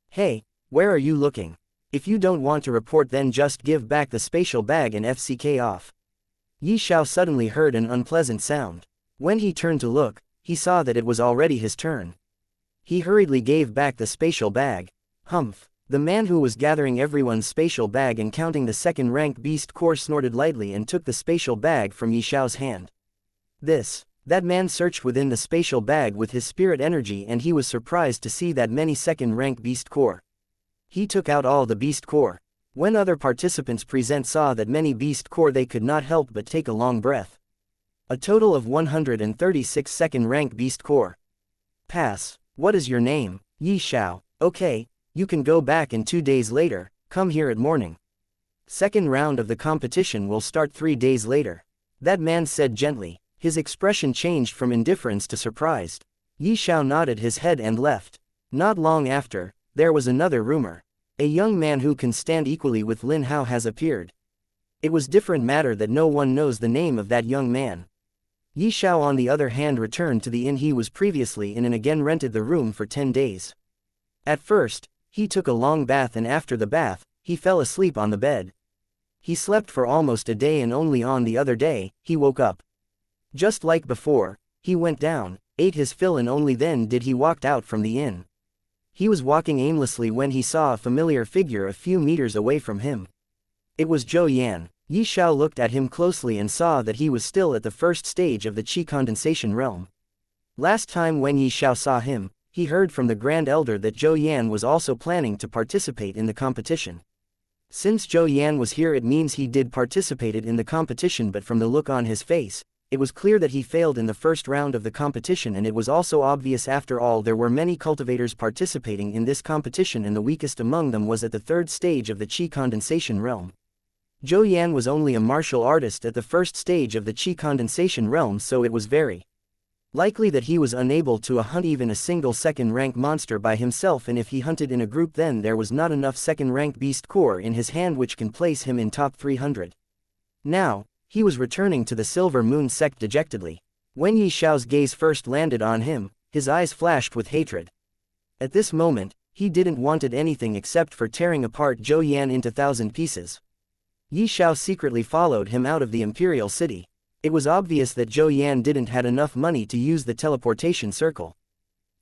Hey, where are you looking? If you don't want to report, then just give back the spatial bag and FCK off. Yi Xiao suddenly heard an unpleasant sound. When he turned to look, he saw that it was already his turn. He hurriedly gave back the spatial bag. Humph. The man who was gathering everyone's spatial bag and counting the second rank beast core snorted lightly and took the spatial bag from Yi Xiao's hand. That man searched within the spatial bag with his spirit energy, and he was surprised to see that many second rank beast core. He took out all the beast core. When other participants present saw that many beast core, they could not help but take a long breath. A total of 136 second rank beast core. Pass. What is your name? Yi Xiao. Okay. You can go back, in 2 days later, come here at morning. Second round of the competition will start 3 days later. That man said gently. His expression changed from indifference to surprised. Yi Xiao nodded his head and left. Not long after, there was another rumor. A young man who can stand equally with Lin Hao has appeared. It was different matter that no one knows the name of that young man. Yi Xiao on the other hand returned to the inn he was previously in and again rented the room for 10 days. At first, he took a long bath, and after the bath, he fell asleep on the bed. He slept for almost a day, and only on the other day, he woke up. Just like before, he went down, ate his fill, and only then did he walk out from the inn. He was walking aimlessly when he saw a familiar figure a few meters away from him. It was Zhou Yan. Yi Xiao looked at him closely and saw that he was still at the first stage of the Qi condensation realm. Last time when Yi Xiao saw him, he heard from the Grand Elder that Zhou Yan was also planning to participate in the competition. Since Zhou Yan was here, it means he did participated in the competition, but from the look on his face, it was clear that he failed in the first round of the competition, and it was also obvious after all there were many cultivators participating in this competition, and the weakest among them was at the 3rd stage of the Qi condensation realm. Zhou Yan was only a martial artist at the 1st stage of the Qi condensation realm, so it was very Likely that he was unable to hunt even a single second-rank monster by himself, and if he hunted in a group then there was not enough second-rank beast core in his hand which can place him in top 300. Now, he was returning to the Silver Moon sect dejectedly. When Yi Xiao's gaze first landed on him, his eyes flashed with hatred. At this moment, he didn't wanted anything except for tearing apart Zhou Yan into 1,000 pieces. Yi Xiao secretly followed him out of the Imperial City. It was obvious that Zhou Yan didn't had enough money to use the teleportation circle.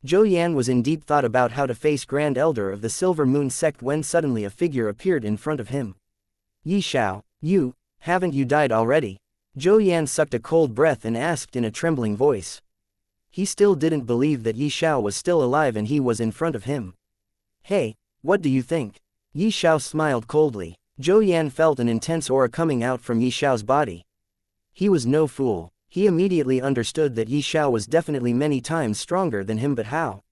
Zhou Yan was in deep thought about how to face Grand Elder of the Silver Moon sect when suddenly a figure appeared in front of him. Yi Xiao, haven't you died already? Zhou Yan sucked a cold breath and asked in a trembling voice. He still didn't believe that Yi Xiao was still alive and he was in front of him. Hey, what do you think? Yi Xiao smiled coldly. Zhou Yan felt an intense aura coming out from Yi Xiao's body. He was no fool. He immediately understood that Yi Xiao was definitely many times stronger than him, but how?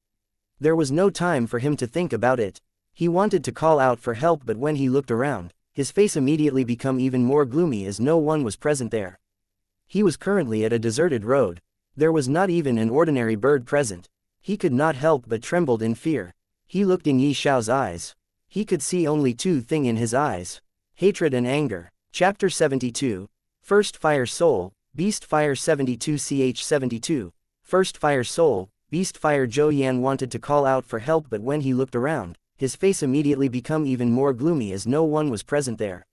There was no time for him to think about it. He wanted to call out for help, but when he looked around, his face immediately became even more gloomy as no one was present there. He was currently at a deserted road. There was not even an ordinary bird present. He could not help but trembled in fear. He looked in Yi Xiao's eyes. He could see only two things in his eyes: hatred and anger. Chapter 72. First Fire Soul, Beast Fire 72ch72. First Fire Soul, Beast Fire. Zhou Yan wanted to call out for help, but when he looked around, his face immediately became even more gloomy as no one was present there.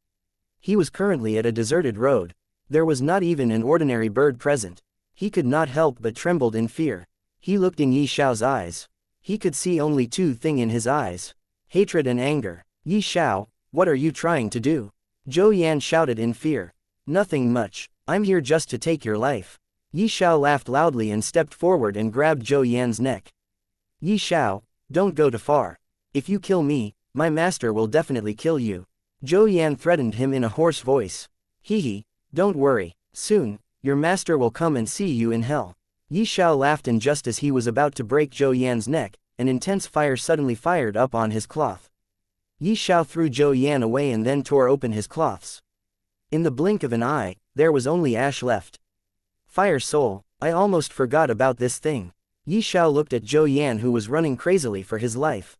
He was currently at a deserted road. There was not even an ordinary bird present. He could not help but trembled in fear. He looked in Yi Xiao's eyes. He could see only two things in his eyes: hatred and anger. Yi Xiao, what are you trying to do? Zhou Yan shouted in fear. Nothing much. I'm here just to take your life. Yi Xiao laughed loudly and stepped forward and grabbed Zhou Yan's neck. Yi Xiao, don't go too far. If you kill me, my master will definitely kill you. Zhou Yan threatened him in a hoarse voice. Hehe, don't worry. Soon, your master will come and see you in hell. Yi Xiao laughed, and just as he was about to break Zhou Yan's neck, an intense fire suddenly fired up on his cloth. Yi Xiao threw Zhou Yan away and then tore open his cloths. In the blink of an eye, there was only ash left. Fire Soul, I almost forgot about this thing. Yi Xiao looked at Zhou Yan, who was running crazily for his life.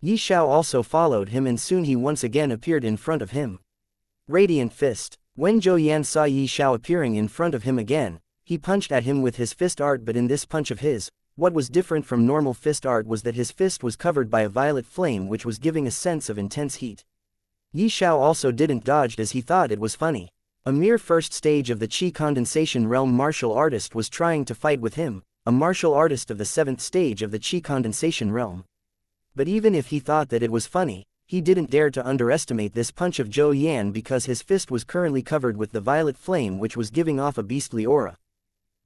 Yi Xiao also followed him, and soon he once again appeared in front of him. Radiant Fist. When Zhou Yan saw Yi Xiao appearing in front of him again, he punched at him with his fist art, but in this punch of his, what was different from normal fist art was that his fist was covered by a violet flame which was giving a sense of intense heat. Yi Xiao also didn't dodge as he thought it was funny. A mere first stage of the Qi Condensation Realm martial artist was trying to fight with him, a martial artist of the 7th stage of the Qi Condensation Realm. But even if he thought that it was funny, he didn't dare to underestimate this punch of Zhou Yan because his fist was currently covered with the violet flame which was giving off a beastly aura.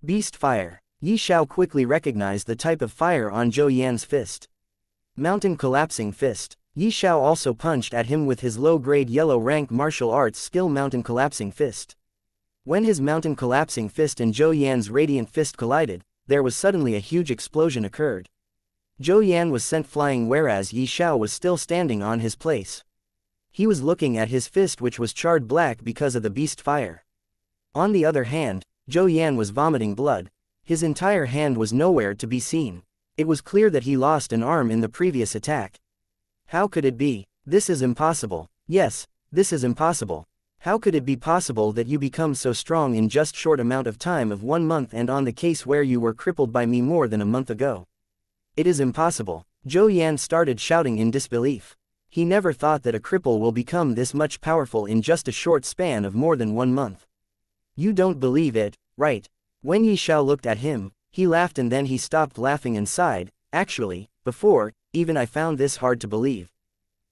Beast Fire. Yi Xiao quickly recognized the type of fire on Zhou Yan's fist. Mountain Collapsing Fist. Yi Xiao also punched at him with his low-grade yellow-rank martial arts skill Mountain Collapsing Fist. When his Mountain Collapsing Fist and Zhou Yan's Radiant Fist collided, there was suddenly a huge explosion occurred. Zhou Yan was sent flying, whereas Yi Xiao was still standing on his place. He was looking at his fist, which was charred black because of the beast fire. On the other hand, Zhou Yan was vomiting blood. His entire hand was nowhere to be seen. It was clear that he lost an arm in the previous attack. How could it be? This is impossible. Yes, this is impossible. How could it be possible that you become so strong in just short amount of time of 1 month, and on the case where you were crippled by me more than a month ago? It is impossible. Zhou Yan started shouting in disbelief. He never thought that a cripple will become this much powerful in just a short span of more than 1 month. You don't believe it, right? When Yi Xiao looked at him, he laughed, and then he stopped laughing and sighed. Actually, before, even I found this hard to believe.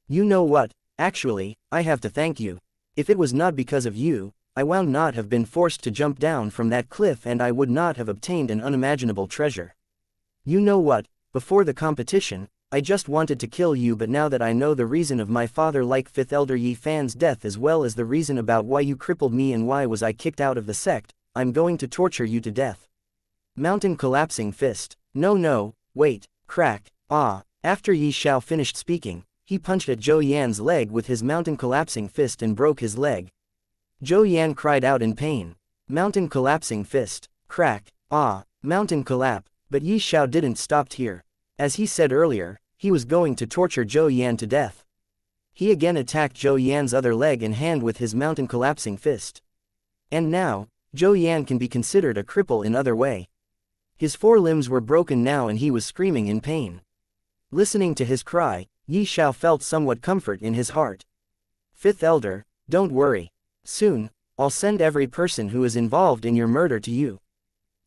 You know what? Actually, I have to thank you. If it was not because of you, I would not have been forced to jump down from that cliff, and I would not have obtained an unimaginable treasure. You know what? Before the competition, I just wanted to kill you, but now that I know the reason of my father like 5th Elder Yi Fan's death, as well as the reason about why you crippled me and why was I kicked out of the sect, I'm going to torture you to death. Mountain Collapsing Fist. No, wait, crack, ah. After Yi Xiao finished speaking, he punched at Zhou Yan's leg with his Mountain Collapsing Fist and broke his leg. Zhou Yan cried out in pain. Mountain Collapsing Fist. Crack, ah. Mountain collapse, but Yi Xiao didn't stop here. As he said earlier, he was going to torture Zhou Yan to death. He again attacked Zhou Yan's other leg and hand with his mountain collapsing fist. And now, Zhou Yan can be considered a cripple in other way. His four limbs were broken now and he was screaming in pain. Listening to his cry, Yi Xiao felt somewhat comfort in his heart. Fifth Elder, don't worry. Soon, I'll send every person who is involved in your murder to you.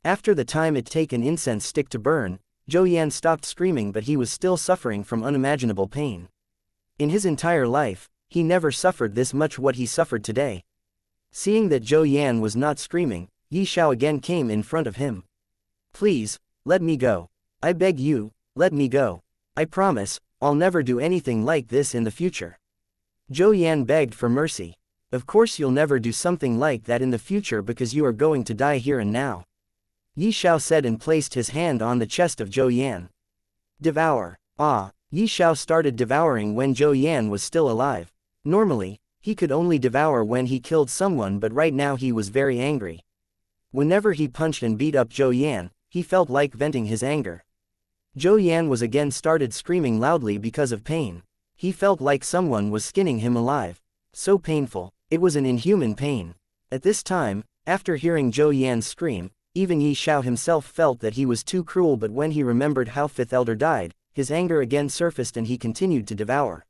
After the time it take an incense stick to burn, Zhou Yan stopped screaming, but he was still suffering from unimaginable pain. In his entire life, he never suffered this much what he suffered today. Seeing that Zhou Yan was not screaming, Yi Xiao again came in front of him. Please, let me go. I beg you, let me go. I promise, I'll never do anything like this in the future. Zhou Yan begged for mercy. Of course you'll never do something like that in the future because you are going to die here and now. Yi Xiao said and placed his hand on the chest of Zhou Yan. Devour. Yi Xiao started devouring when Zhou Yan was still alive. Normally, he could only devour when he killed someone, but right now he was very angry. Whenever he punched and beat up Zhou Yan, he felt like venting his anger. Zhou Yan was again started screaming loudly because of pain. He felt like someone was skinning him alive. So painful, it was an inhuman pain. At this time, after hearing Zhou Yan's scream, even Yi Xiao himself felt that he was too cruel, but when he remembered how Fifth Elder died, his anger again surfaced and he continued to devour.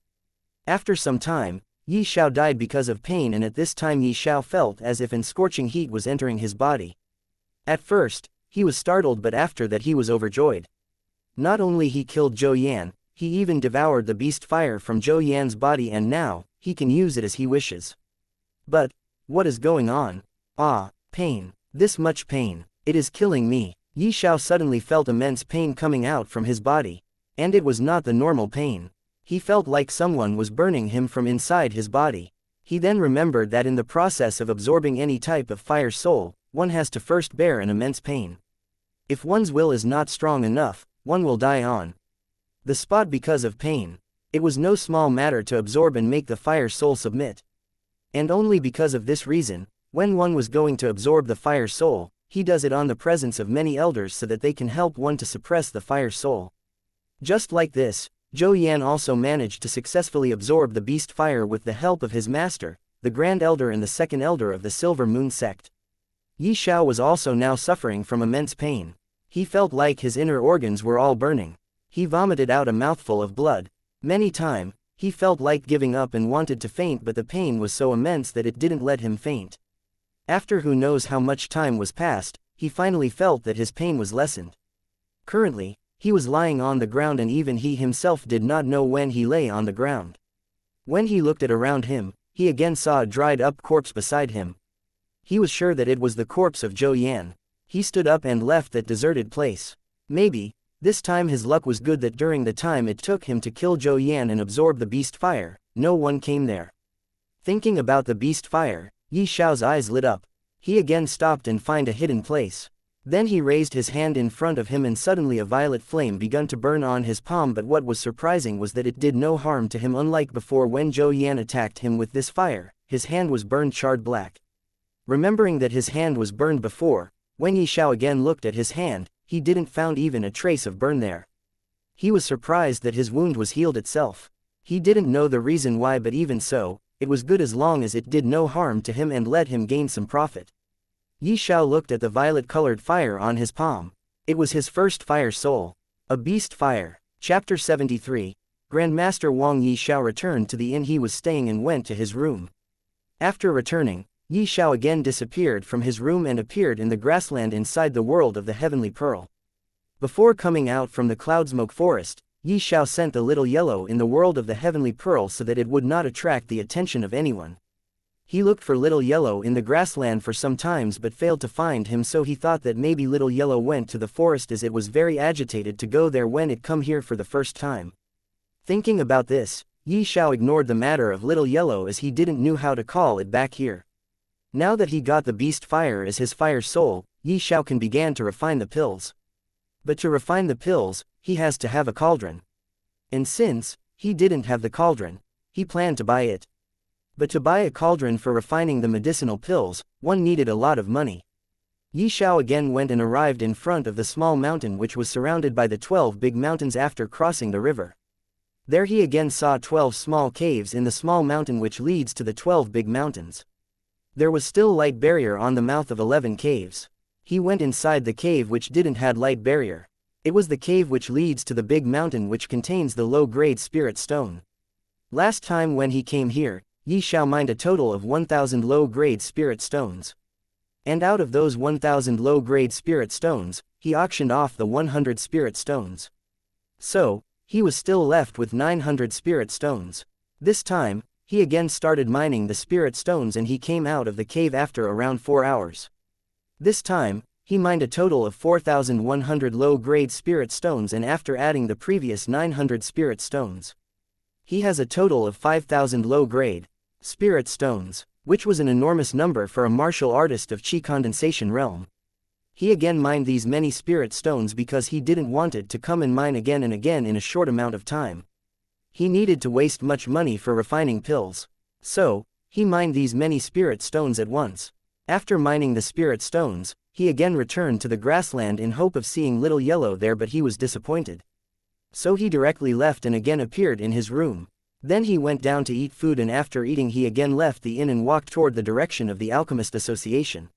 After some time, Yi Xiao died because of pain, and at this time Yi Xiao felt as if an scorching heat was entering his body. At first, he was startled, but after that he was overjoyed. Not only he killed Zhou Yan, he even devoured the beast fire from Zhou Yan's body, and now, he can use it as he wishes. But, what is going on? Pain. This much pain. It is killing me. Yi Xiao suddenly felt immense pain coming out from his body. And it was not the normal pain. He felt like someone was burning him from inside his body. He then remembered that in the process of absorbing any type of fire soul, one has to first bear an immense pain. If one's will is not strong enough, one will die on the spot because of pain. It was no small matter to absorb and make the fire soul submit. And only because of this reason, when one was going to absorb the fire soul, he does it on the presence of many elders so that they can help one to suppress the fire soul. Just like this, Zhou Yan also managed to successfully absorb the beast fire with the help of his master, the Grand Elder and the Second Elder of the Silver Moon Sect. Yi Xiao was also now suffering from immense pain. He felt like his inner organs were all burning. He vomited out a mouthful of blood. Many times, he felt like giving up and wanted to faint, but the pain was so immense that it didn't let him faint. After who knows how much time was passed, he finally felt that his pain was lessened. Currently, he was lying on the ground, and even he himself did not know when he lay on the ground. When he looked at around him, he again saw a dried up corpse beside him. He was sure that it was the corpse of Zhou Yan. He stood up and left that deserted place. Maybe, this time his luck was good that during the time it took him to kill Zhou Yan and absorb the beast fire, no one came there. Thinking about the beast fire, Yi Xiao's eyes lit up. He again stopped and found a hidden place. Then he raised his hand in front of him and suddenly a violet flame began to burn on his palm, but what was surprising was that it did no harm to him, unlike before when Zhou Yan attacked him with this fire, his hand was burned charred black. Remembering that his hand was burned before, when Yi Xiao again looked at his hand, he didn't found even a trace of burn there. He was surprised that his wound was healed itself. He didn't know the reason why, but even so, it was good as long as it did no harm to him and let him gain some profit. Yi Xiao looked at the violet-colored fire on his palm. It was his first fire soul. A beast fire. Chapter 73. Grandmaster Wang Yi Xiao returned to the inn he was staying and went to his room. After returning, Yi Xiao again disappeared from his room and appeared in the grassland inside the world of the Heavenly Pearl. Before coming out from the Cloudsmoke Forest, Yi Xiao sent the little yellow in the world of the Heavenly Pearl so that it would not attract the attention of anyone. He looked for Little Yellow in the grassland for some times but failed to find him, so he thought that maybe Little Yellow went to the forest as it was very agitated to go there when it come here for the first time. Thinking about this, Yi Xiao ignored the matter of Little Yellow as he didn't know how to call it back here. Now that he got the beast fire as his fire soul, Yi Xiao can begin to refine the pills. But to refine the pills, he has to have a cauldron. And since he didn't have the cauldron, he planned to buy it. But to buy a cauldron for refining the medicinal pills, one needed a lot of money. Yi Xiao again went and arrived in front of the small mountain which was surrounded by the 12 big mountains after crossing the river. There he again saw 12 small caves in the small mountain which leads to the 12 big mountains. There was still light barrier on the mouth of 11 caves. He went inside the cave which didn't had light barrier. It was the cave which leads to the big mountain which contains the low-grade spirit stone. Last time when he came here, Yi Xiao mined a total of 1,000 low-grade spirit stones. And out of those 1,000 low-grade spirit stones, he auctioned off the 100 spirit stones. So, he was still left with 900 spirit stones. This time, he again started mining the spirit stones and he came out of the cave after around 4 hours. This time, he mined a total of 4,100 low-grade spirit stones and after adding the previous 900 spirit stones, he has a total of 5,000 low-grade spirit stones, which was an enormous number for a martial artist of Qi condensation realm. He again mined these many spirit stones because he didn't want it to come and mine again and again in a short amount of time. He needed to waste much money for refining pills. So, he mined these many spirit stones at once. After mining the spirit stones, he again returned to the grassland in hope of seeing Little Yellow there, but he was disappointed. So he directly left and again appeared in his room. Then he went down to eat food and after eating he again left the inn and walked toward the direction of the Alchemist Association.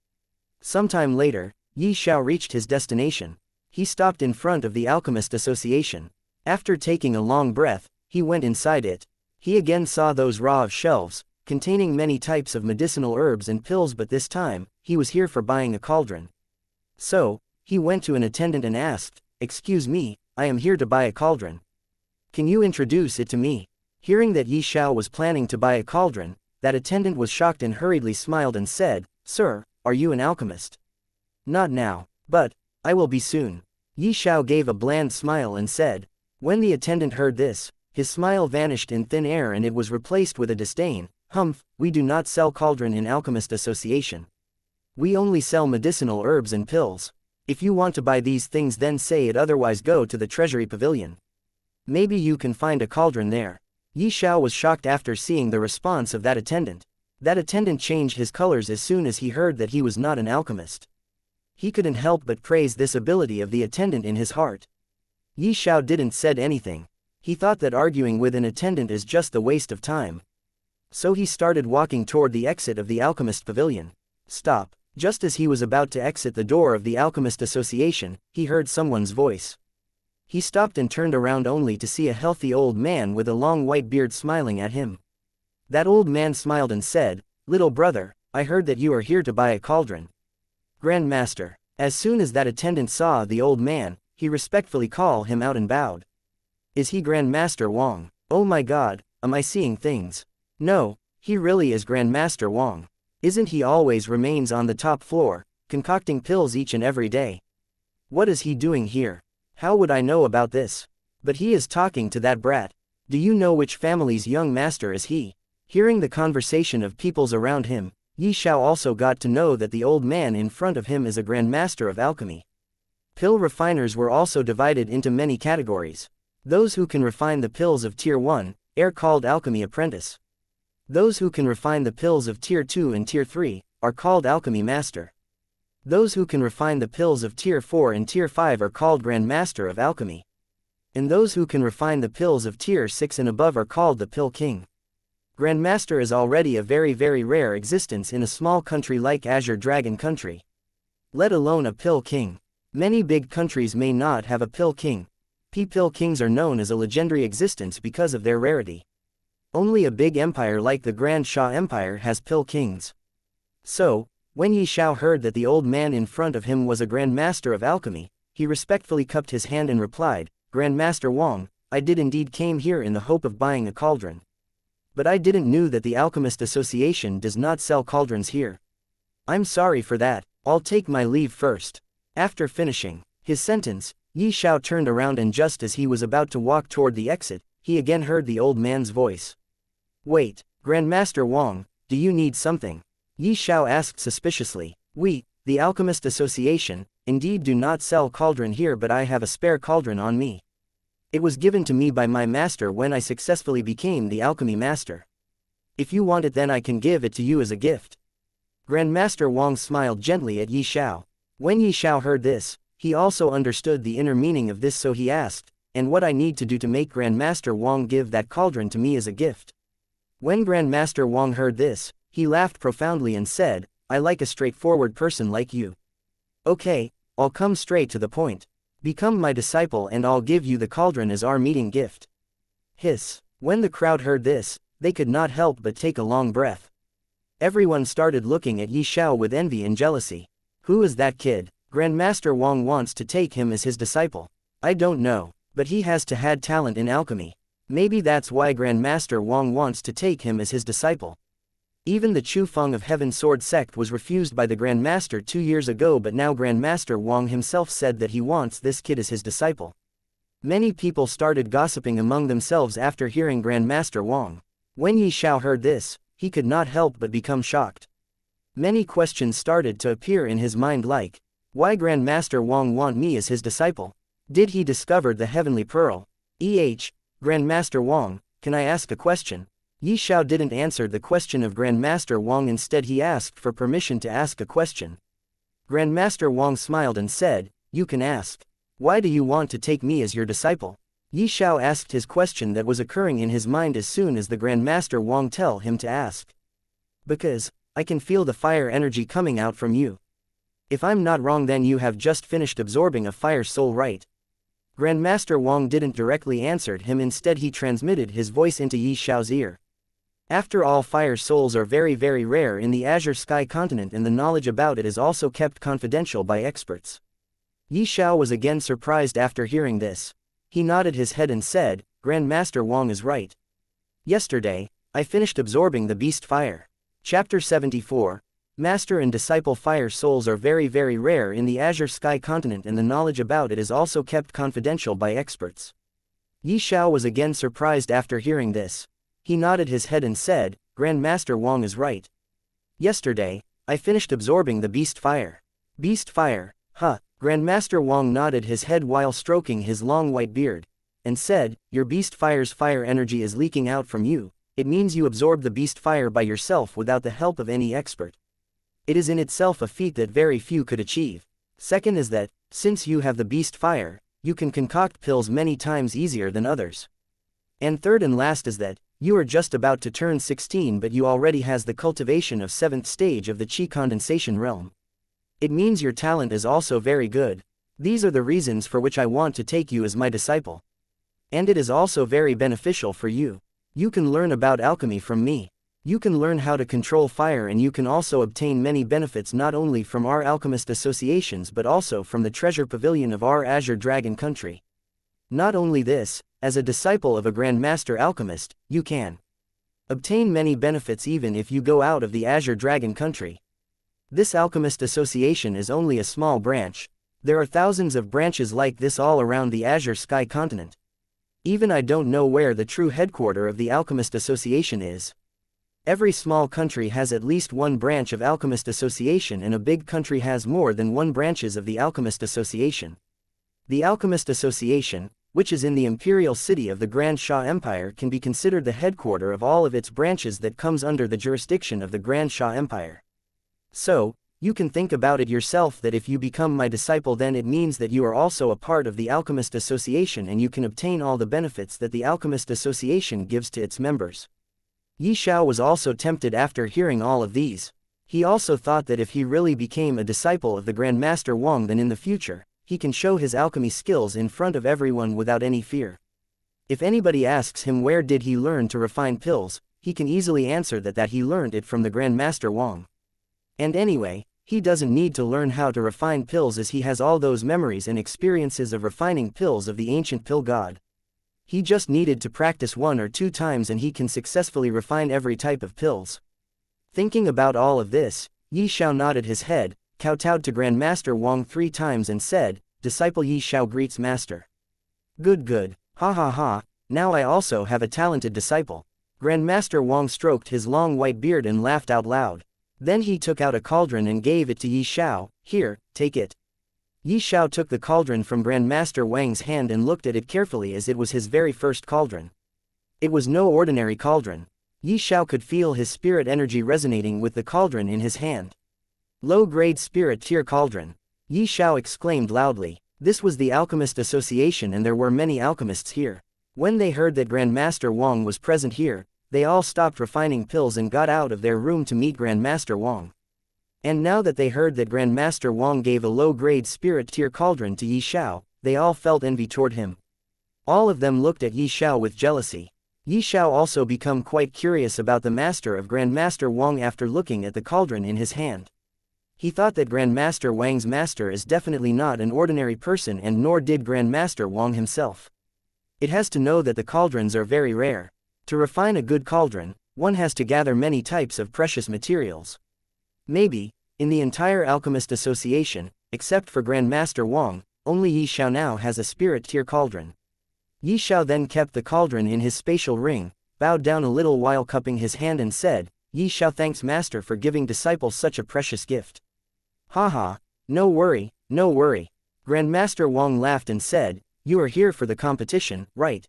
Sometime later, Yi Xiao reached his destination. He stopped in front of the Alchemist Association. After taking a long breath, he went inside it. He again saw those rows of shelves, containing many types of medicinal herbs and pills, but this time, he was here for buying a cauldron. So, he went to an attendant and asked, "Excuse me, I am here to buy a cauldron. Can you introduce it to me?" Hearing that Yi Xiao was planning to buy a cauldron, that attendant was shocked and hurriedly smiled and said, "Sir, are you an alchemist?" "Not now, but I will be soon." Yi Xiao gave a bland smile and said. When the attendant heard this, his smile vanished in thin air and it was replaced with a disdain. "Humph, we do not sell cauldron in Alchemist Association. We only sell medicinal herbs and pills. If you want to buy these things then say it, otherwise go to the Treasury Pavilion. Maybe you can find a cauldron there." Yi Xiao was shocked after seeing the response of that attendant. That attendant changed his colors as soon as he heard that he was not an alchemist. He couldn't help but praise this ability of the attendant in his heart. Yi Xiao didn't said anything. He thought that arguing with an attendant is just a waste of time. So he started walking toward the exit of the Alchemist Pavilion. Stop. Just as he was about to exit the door of the Alchemist Association, he heard someone's voice. He stopped and turned around only to see a healthy old man with a long white beard smiling at him. That old man smiled and said, "Little brother, I heard that you are here to buy a cauldron." "Grand Master." As soon as that attendant saw the old man, he respectfully called him out and bowed. "Is he Grand Master Wang? Oh my god, am I seeing things? No, he really is Grand Master Wang. Isn't he always remains on the top floor, concocting pills each and every day? What is he doing here? How would I know about this? But he is talking to that brat. Do you know which family's young master is he?" Hearing the conversation of peoples around him, Yi Xiao also got to know that the old man in front of him is a Grand Master of Alchemy. Pill refiners were also divided into many categories. Those who can refine the pills of Tier 1 are called Alchemy Apprentice. Those who can refine the pills of Tier 2 and Tier 3 are called Alchemy Master. Those who can refine the pills of Tier 4 and Tier 5 are called Grand Master of Alchemy. And those who can refine the pills of Tier 6 and above are called the Pill King. Grand Master is already a very rare existence in a small country like Azure Dragon Country. Let alone a Pill King. Many big countries may not have a Pill King. Pill Kings are known as a legendary existence because of their rarity. Only a big empire like the Grand Xia Empire has Pill Kings. So, when Yi Xiao heard that the old man in front of him was a Grand Master of Alchemy, he respectfully cupped his hand and replied, "Grand Master Wang, I did indeed came here in the hope of buying a cauldron. But I didn't know that the Alchemist Association does not sell cauldrons here. I'm sorry for that, I'll take my leave first." After finishing his sentence, Yi Xiao turned around and just as he was about to walk toward the exit, he again heard the old man's voice. "Wait, Grand Master Wang, do you need something?" Yi Xiao asked suspiciously. "We, the Alchemist Association, indeed do not sell cauldron here, but I have a spare cauldron on me. It was given to me by my master when I successfully became the Alchemy Master. If you want it then I can give it to you as a gift." Grand Master Wang smiled gently at Yi Xiao. When Yi Xiao heard this, he also understood the inner meaning of this, so he asked, "And what I need to do to make Grandmaster Wang give that cauldron to me as a gift?" When Grandmaster Wang heard this, he laughed profoundly and said, "I like a straightforward person like you. Okay, I'll come straight to the point. Become my disciple and I'll give you the cauldron as our meeting gift." Hiss. When the crowd heard this, they could not help but take a long breath. Everyone started looking at Yi Xiao with envy and jealousy. Who is that kid? Grandmaster Wang wants to take him as his disciple. I don't know, but he has to had talent in alchemy. Maybe that's why Grandmaster Wang wants to take him as his disciple. Even the Chu Feng of Heaven Sword sect was refused by the Grandmaster 2 years ago, but now Grandmaster Wang himself said that he wants this kid as his disciple. Many people started gossiping among themselves after hearing Grandmaster Wang. When Yi Xiao heard this, he could not help but become shocked. Many questions started to appear in his mind, like, why Grandmaster Wang want me as his disciple? Did he discover the heavenly pearl? Grandmaster Wang, can I ask a question? Yi Xiao didn't answer the question of Grandmaster Wang, instead he asked for permission to ask a question. Grandmaster Wang smiled and said, "You can ask. Why do you want to take me as your disciple?" Yi Xiao asked his question that was occurring in his mind as soon as the Grandmaster Wang tell him to ask. "Because I can feel the fire energy coming out from you. If I'm not wrong, then you have just finished absorbing a fire soul, right?" Grandmaster Wang didn't directly answer him, instead he transmitted his voice into Yi Xiao's ear. After all, fire souls are very rare in the Azure Sky continent, and the knowledge about it is also kept confidential by experts. Yi Xiao was again surprised after hearing this. He nodded his head and said, "Grandmaster Wang is right. Yesterday, I finished absorbing the beast fire." Chapter 74. Master and disciple fire souls are very rare in the Azure Sky continent, and the knowledge about it is also kept confidential by experts. Yi Xiao was again surprised after hearing this. He nodded his head and said, "Grandmaster Wang is right. Yesterday, I finished absorbing the beast fire." Beast fire, huh? Grandmaster Wang nodded his head while stroking his long white beard, and said, "Your beast fire's fire energy is leaking out from you. It means you absorb the beast fire by yourself without the help of any expert. It is in itself a feat that very few could achieve. Second is that, since you have the beast fire, you can concoct pills many times easier than others. And third and last is that, you are just about to turn 16, but you already has the cultivation of 7th stage of the Qi condensation realm. It means your talent is also very good. These are the reasons for which I want to take you as my disciple. And it is also very beneficial for you. You can learn about alchemy from me. You can learn how to control fire, and you can also obtain many benefits not only from our alchemist associations but also from the treasure pavilion of our Azure Dragon country. Not only this, as a disciple of a Grandmaster Alchemist, you can obtain many benefits even if you go out of the Azure Dragon country. This Alchemist Association is only a small branch. There are thousands of branches like this all around the Azure Sky continent. Even I don't know where the true headquarters of the Alchemist Association is. Every small country has at least one branch of Alchemist Association, and a big country has more than one branches of the Alchemist Association. The Alchemist Association, which is in the imperial city of the Grand Xia Empire, can be considered the headquarters of all of its branches that comes under the jurisdiction of the Grand Xia Empire. So, you can think about it yourself that if you become my disciple, then it means that you are also a part of the Alchemist Association and you can obtain all the benefits that the Alchemist Association gives to its members. Yi Xiao was also tempted after hearing all of these. He also thought that if he really became a disciple of the Grandmaster Wang, then in the future, he can show his alchemy skills in front of everyone without any fear. If anybody asks him where did he learn to refine pills, he can easily answer that he learned it from the Grandmaster Wang. And anyway, he doesn't need to learn how to refine pills as he has all those memories and experiences of refining pills of the ancient pill god. He just needed to practice 1 or 2 times and he can successfully refine every type of pills. Thinking about all of this, Yi Xiao nodded his head, kowtowed to Grandmaster Wang 3 times and said, "Disciple Yi Xiao greets Master." Good. Ha ha ha, now I also have a talented disciple." Grandmaster Wang stroked his long white beard and laughed out loud. Then he took out a cauldron and gave it to Yi Xiao. "Here, take it." Yi Xiao took the cauldron from Grandmaster Wang's hand and looked at it carefully as it was his very first cauldron. It was no ordinary cauldron. Yi Xiao could feel his spirit energy resonating with the cauldron in his hand. Low-grade spirit tier cauldron. Yi Xiao exclaimed loudly. This was the Alchemist Association and there were many alchemists here. When they heard that Grandmaster Wang was present here, they all stopped refining pills and got out of their room to meet Grandmaster Wang. And now that they heard that Grandmaster Wang gave a low-grade spirit tier cauldron to Yi Xiao, they all felt envy toward him. All of them looked at Yi Xiao with jealousy. Yi Xiao also became quite curious about the master of Grandmaster Wang after looking at the cauldron in his hand. He thought that Grandmaster Wang's master is definitely not an ordinary person and nor did Grandmaster Wang himself. It has to know that the cauldrons are very rare. To refine a good cauldron, one has to gather many types of precious materials. Maybe, in the entire Alchemist Association, except for Grandmaster Wang, only Yi Xiao now has a spirit tier cauldron. Yi Xiao then kept the cauldron in his spatial ring, bowed down a little while cupping his hand and said, Yi Xiao thanks master for giving disciples such a precious gift. Haha, no worry, no worry. Grandmaster Wang laughed and said, you are here for the competition, right?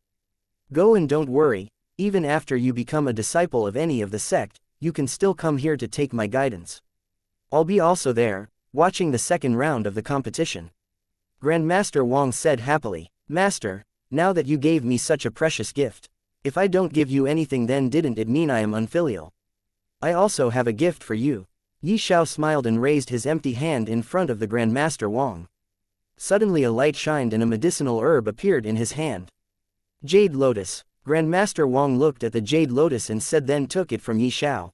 Go and don't worry, even after you become a disciple of any of the sect, you can still come here to take my guidance. I'll be also there, watching the second round of the competition. Grandmaster Wang said happily, Master, now that you gave me such a precious gift, if I don't give you anything then didn't it mean I am unfilial? I also have a gift for you. Yi Xiao smiled and raised his empty hand in front of the Grandmaster Wang. Suddenly a light shined and a medicinal herb appeared in his hand. Jade Lotus. Grandmaster Wang looked at the Jade Lotus and said then took it from Yi Xiao.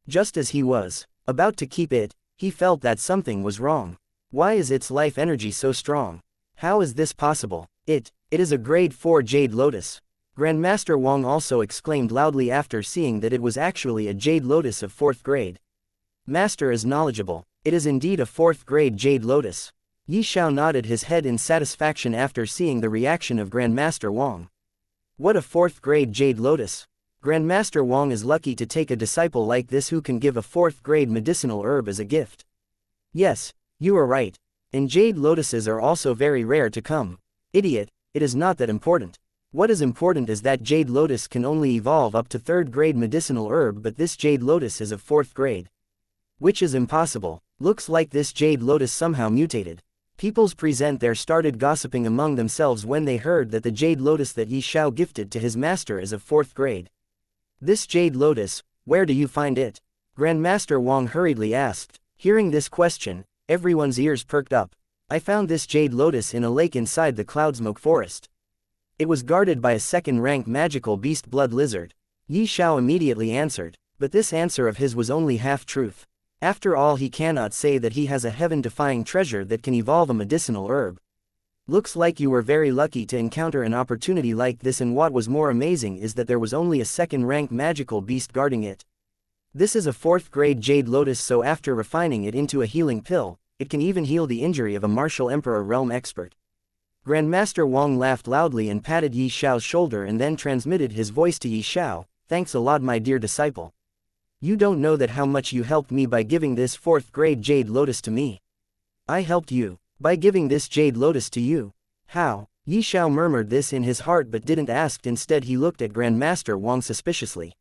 Just as he was about to keep it, he felt that something was wrong. Why is its life energy so strong? How is this possible? It is a grade 4 Jade Lotus. Grandmaster Wang also exclaimed loudly after seeing that it was actually a Jade Lotus of 4th grade. Master is knowledgeable. It is indeed a 4th grade Jade Lotus. Yi Xiao nodded his head in satisfaction after seeing the reaction of Grandmaster Wang. What a 4th grade Jade Lotus. Grandmaster Wang is lucky to take a disciple like this who can give a 4th grade medicinal herb as a gift. Yes, you are right. And Jade Lotuses are also very rare to come. Idiot, it is not that important. What is important is that Jade Lotus can only evolve up to 3rd grade medicinal herb but this Jade Lotus is of 4th grade. Which is impossible. Looks like this Jade Lotus somehow mutated. Peoples present there started gossiping among themselves when they heard that the Jade Lotus that Yi Xiao gifted to his master is of 4th grade. This Jade Lotus, where do you find it? Grandmaster Wang hurriedly asked. Hearing this question, everyone's ears perked up. I found this Jade Lotus in a lake inside the Cloudsmoke Forest. It was guarded by a 2nd-rank magical beast blood lizard. Yi Xiao immediately answered, but this answer of his was only half-truth. After all he cannot say that he has a heaven-defying treasure that can evolve a medicinal herb. Looks like you were very lucky to encounter an opportunity like this and what was more amazing is that there was only a 2nd-rank magical beast guarding it. This is a 4th grade Jade Lotus so after refining it into a healing pill, it can even heal the injury of a martial emperor realm expert. Grandmaster Wang laughed loudly and patted Yi Xiao's shoulder and then transmitted his voice to Yi Xiao, thanks a lot my dear disciple. You don't know that how much you helped me by giving this 4th grade Jade Lotus to me. I helped you, by giving this Jade Lotus to you. How? Yi Xiao murmured this in his heart but didn't ask instead he looked at Grandmaster Wang suspiciously.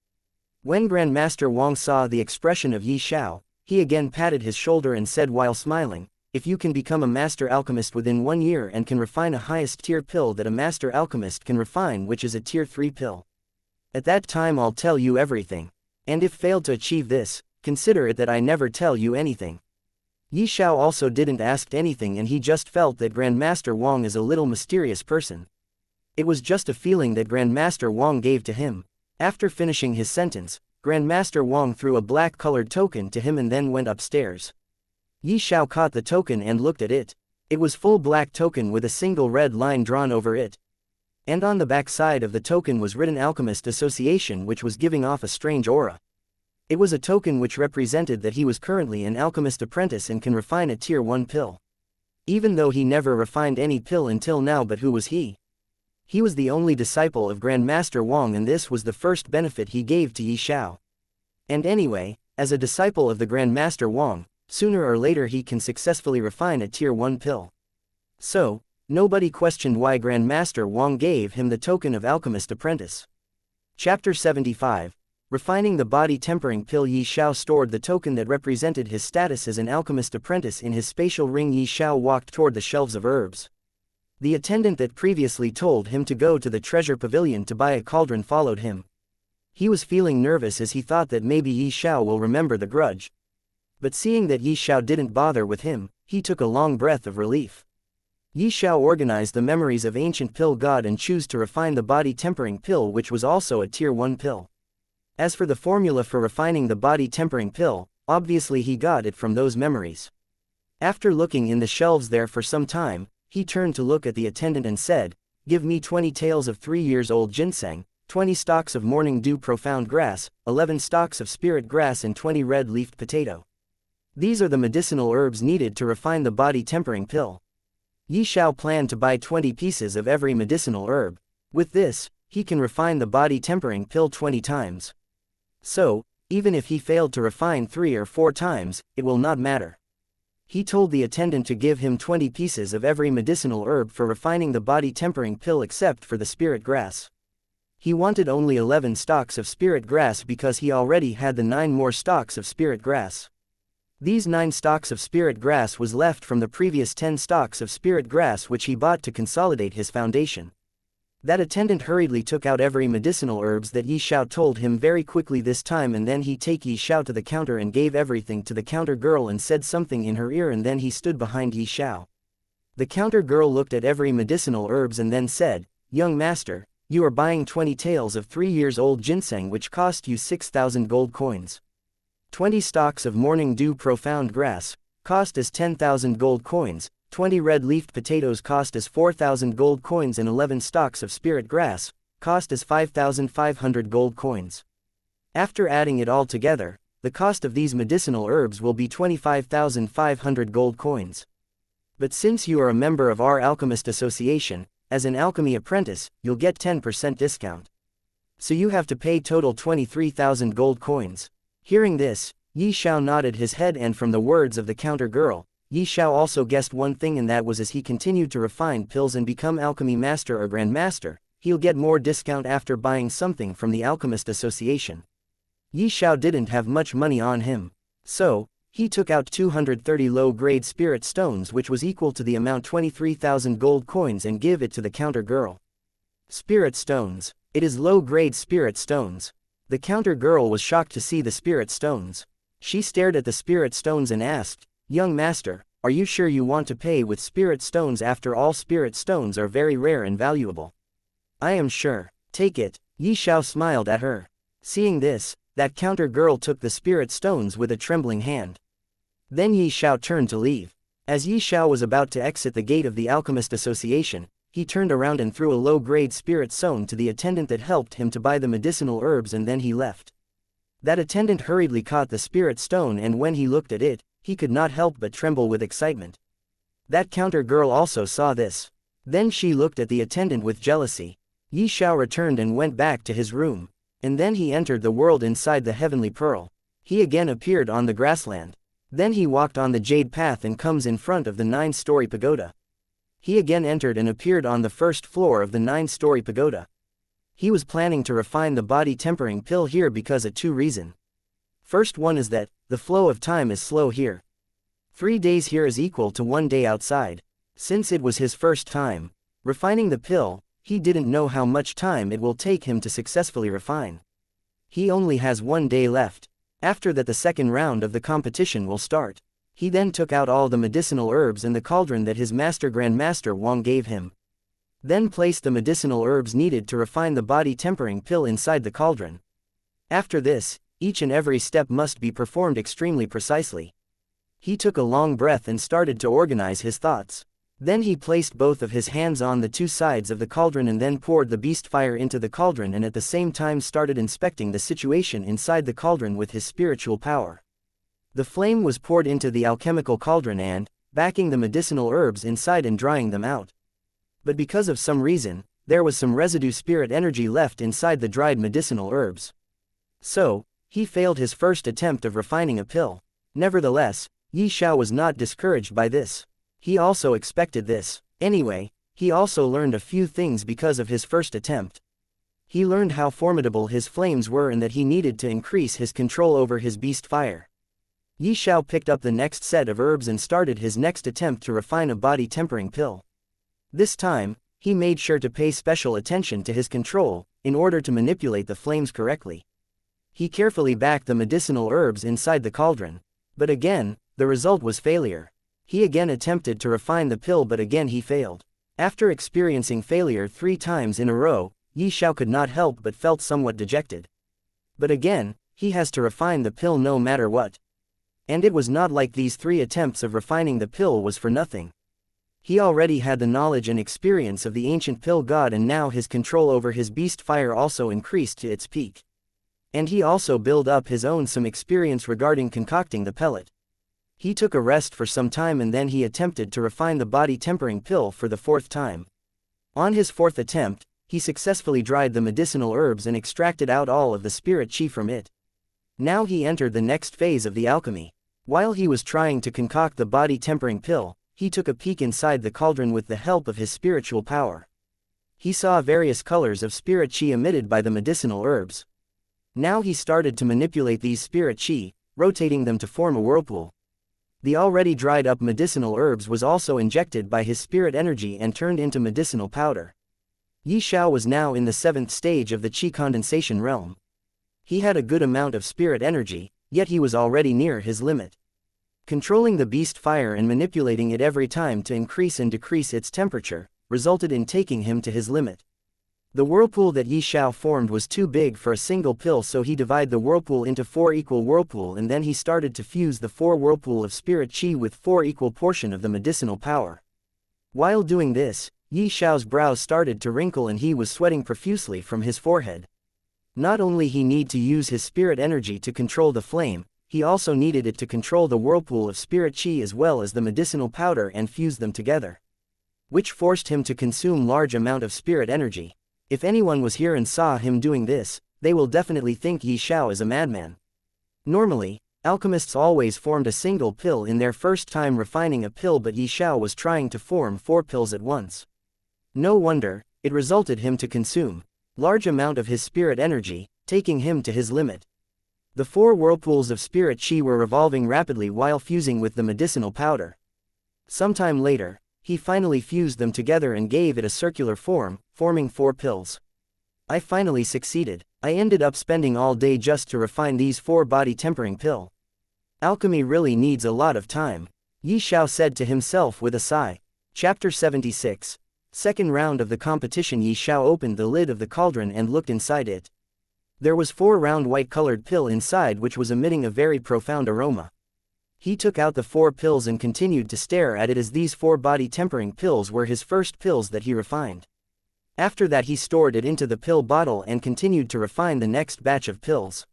When Grandmaster Wang saw the expression of Yi Xiao, he again patted his shoulder and said while smiling, if you can become a master alchemist within 1 year and can refine a highest tier pill that a master alchemist can refine which is a tier 3 pill. At that time I'll tell you everything. And if failed to achieve this, consider it that I never tell you anything. Yi Xiao also didn't ask anything and he just felt that Grandmaster Wang is a little mysterious person. It was just a feeling that Grandmaster Wang gave to him. After finishing his sentence, Grandmaster Wang threw a black-colored token to him and then went upstairs. Yi Xiao caught the token and looked at it. It was full black token with a single red line drawn over it. And on the back side of the token was written Alchemist Association which was giving off a strange aura. It was a token which represented that he was currently an alchemist apprentice and can refine a tier 1 pill. Even though he never refined any pill until now but who was he? He was the only disciple of Grandmaster Wang and this was the first benefit he gave to Yi Xiao. And anyway, as a disciple of the Grandmaster Wang, sooner or later he can successfully refine a tier 1 pill. So, nobody questioned why Grandmaster Wang gave him the token of Alchemist Apprentice. Chapter 75. Refining the body tempering pill, Yi Xiao stored the token that represented his status as an alchemist apprentice in his spatial ring. Yi Xiao walked toward the shelves of herbs. The attendant that previously told him to go to the treasure pavilion to buy a cauldron followed him. He was feeling nervous as he thought that maybe Yi Xiao will remember the grudge. But seeing that Yi Xiao didn't bother with him, he took a long breath of relief. Yi Xiao organized the memories of ancient pill god and chose to refine the body tempering pill, which was also a tier 1 pill. As for the formula for refining the body tempering pill, obviously he got it from those memories. After looking in the shelves there for some time, he turned to look at the attendant and said, "Give me 20 tails of 3 years old ginseng, 20 stalks of morning dew profound grass, 11 stalks of spirit grass and 20 red-leafed potato. These are the medicinal herbs needed to refine the body tempering pill." Yi Xiao planned to buy 20 pieces of every medicinal herb. With this, he can refine the body tempering pill 20 times. So, even if he failed to refine 3 or 4 times, it will not matter. He told the attendant to give him 20 pieces of every medicinal herb for refining the body tempering pill except for the spirit grass. He wanted only 11 stalks of spirit grass because he already had the 9 more stalks of spirit grass. These 9 stalks of spirit grass was left from the previous 10 stalks of spirit grass which he bought to consolidate his foundation. That attendant hurriedly took out every medicinal herbs that Yi Xiao told him very quickly this time, and then he take Yi Xiao to the counter and gave everything to the counter girl and said something in her ear, and then he stood behind Yi Xiao. The counter girl looked at every medicinal herbs and then said, "Young master, you are buying 20 taels of 3 years old ginseng which cost you 6,000 gold coins. 20 stalks of morning dew profound grass, cost as 10,000 gold coins, 20 red-leafed potatoes cost as 4,000 gold coins, and 11 stalks of spirit grass, cost as 5,500 gold coins. After adding it all together, the cost of these medicinal herbs will be 25,500 gold coins. But since you are a member of our Alchemist Association, as an alchemy apprentice, you'll get 10% discount. So you have to pay total 23,000 gold coins." Hearing this, Yi Xiao nodded his head, and from the words of the counter girl, Yi Xiao also guessed one thing, and that was as he continued to refine pills and become alchemy master or grand master, he'll get more discount after buying something from the Alchemist Association. Yi Xiao didn't have much money on him. So, he took out 230 low-grade spirit stones, which was equal to the amount 23,000 gold coins, and give it to the counter girl. Spirit stones. It is low-grade spirit stones. The counter girl was shocked to see the spirit stones. She stared at the spirit stones and asked, "Young master, are you sure you want to pay with spirit stones? After all, spirit stones are very rare and valuable." "I am sure. Take it." Yi Xiao smiled at her. Seeing this, that counter girl took the spirit stones with a trembling hand. Then Yi Xiao turned to leave. As Yi Xiao was about to exit the gate of the Alchemist Association, he turned around and threw a low-grade spirit stone to the attendant that helped him to buy the medicinal herbs, and then he left. That attendant hurriedly caught the spirit stone, and when he looked at it, he could not help but tremble with excitement. That counter girl also saw this. Then she looked at the attendant with jealousy. Yi Xiao returned and went back to his room. And then he entered the world inside the heavenly pearl. He again appeared on the grassland. Then he walked on the jade path and comes in front of the 9-story pagoda. He again entered and appeared on the first floor of the 9-story pagoda. He was planning to refine the body tempering pill here because of 2 reasons. First one is that, the flow of time is slow here. 3 days here is equal to 1 day outside. Since it was his first time refining the pill, he didn't know how much time it will take him to successfully refine. He only has 1 day left. After that, the second round of the competition will start. He then took out all the medicinal herbs in the cauldron that his master Grandmaster Wang gave him. Then placed the medicinal herbs needed to refine the body tempering pill inside the cauldron. After this, each and every step must be performed extremely precisely. He took a long breath and started to organize his thoughts. Then he placed both of his hands on the 2 sides of the cauldron and then poured the beast fire into the cauldron, and at the same time started inspecting the situation inside the cauldron with his spiritual power. The flame was poured into the alchemical cauldron and, backing the medicinal herbs inside and drying them out. But because of some reason, there was some residue spirit energy left inside the dried medicinal herbs. So, he failed his first attempt of refining a pill. Nevertheless, Yi Xiao was not discouraged by this. He also expected this. Anyway, he also learned a few things because of his first attempt. He learned how formidable his flames were and that he needed to increase his control over his beast fire. Xiao picked up the next set of herbs and started his next attempt to refine a body-tempering pill. This time, he made sure to pay special attention to his control, in order to manipulate the flames correctly. He carefully backed the medicinal herbs inside the cauldron. But again, the result was failure. He again attempted to refine the pill, but again he failed. After experiencing failure 3 times in a row, Xiao could not help but felt somewhat dejected. But again, he has to refine the pill no matter what. And it was not like these 3 attempts of refining the pill was for nothing. He already had the knowledge and experience of the ancient pill god, and now his control over his beast fire also increased to its peak. And he also built up his own some experience regarding concocting the pellet. He took a rest for some time and then he attempted to refine the body-tempering pill for the 4th time. On his 4th attempt, he successfully dried the medicinal herbs and extracted out all of the spirit chi from it. Now he entered the next phase of the alchemy. While he was trying to concoct the body-tempering pill, he took a peek inside the cauldron with the help of his spiritual power. He saw various colors of spirit chi emitted by the medicinal herbs. Now he started to manipulate these spirit chi, rotating them to form a whirlpool. The already dried up medicinal herbs was also injected by his spirit energy and turned into medicinal powder. Xiao was now in the 7th stage of the chi condensation realm. He had a good amount of spirit energy, yet he was already near his limit. Controlling the beast fire and manipulating it every time to increase and decrease its temperature, resulted in taking him to his limit. The whirlpool that Xiao formed was too big for a single pill, so he divided the whirlpool into 4 equal whirlpool, and then he started to fuse the 4 whirlpool of spirit chi with 4 equal portion of the medicinal power. While doing this, Xiao's brows started to wrinkle and he was sweating profusely from his forehead. Not only he needed to use his spirit energy to control the flame, he also needed it to control the whirlpool of spirit chi as well as the medicinal powder and fuse them together, which forced him to consume large amount of spirit energy. If anyone was here and saw him doing this, they will definitely think Xiao is a madman. Normally, alchemists always formed a single pill in their first time refining a pill, but Xiao was trying to form 4 pills at once. No wonder, it resulted him to consume large amount of his spirit energy, taking him to his limit. The 4 whirlpools of spirit chi were revolving rapidly while fusing with the medicinal powder. Sometime later, he finally fused them together and gave it a circular form, forming 4 pills. I finally succeeded. I ended up spending all day just to refine these 4 body-tempering pill. Alchemy really needs a lot of time, Xiao said to himself with a sigh. Chapter 76. Second round of the competition. Xiao opened the lid of the cauldron and looked inside it. There was 4 round white-colored pill inside which was emitting a very profound aroma. He took out the 4 pills and continued to stare at it, as these 4 body-tempering pills were his first pills that he refined. After that he stored it into the pill bottle and continued to refine the next batch of pills.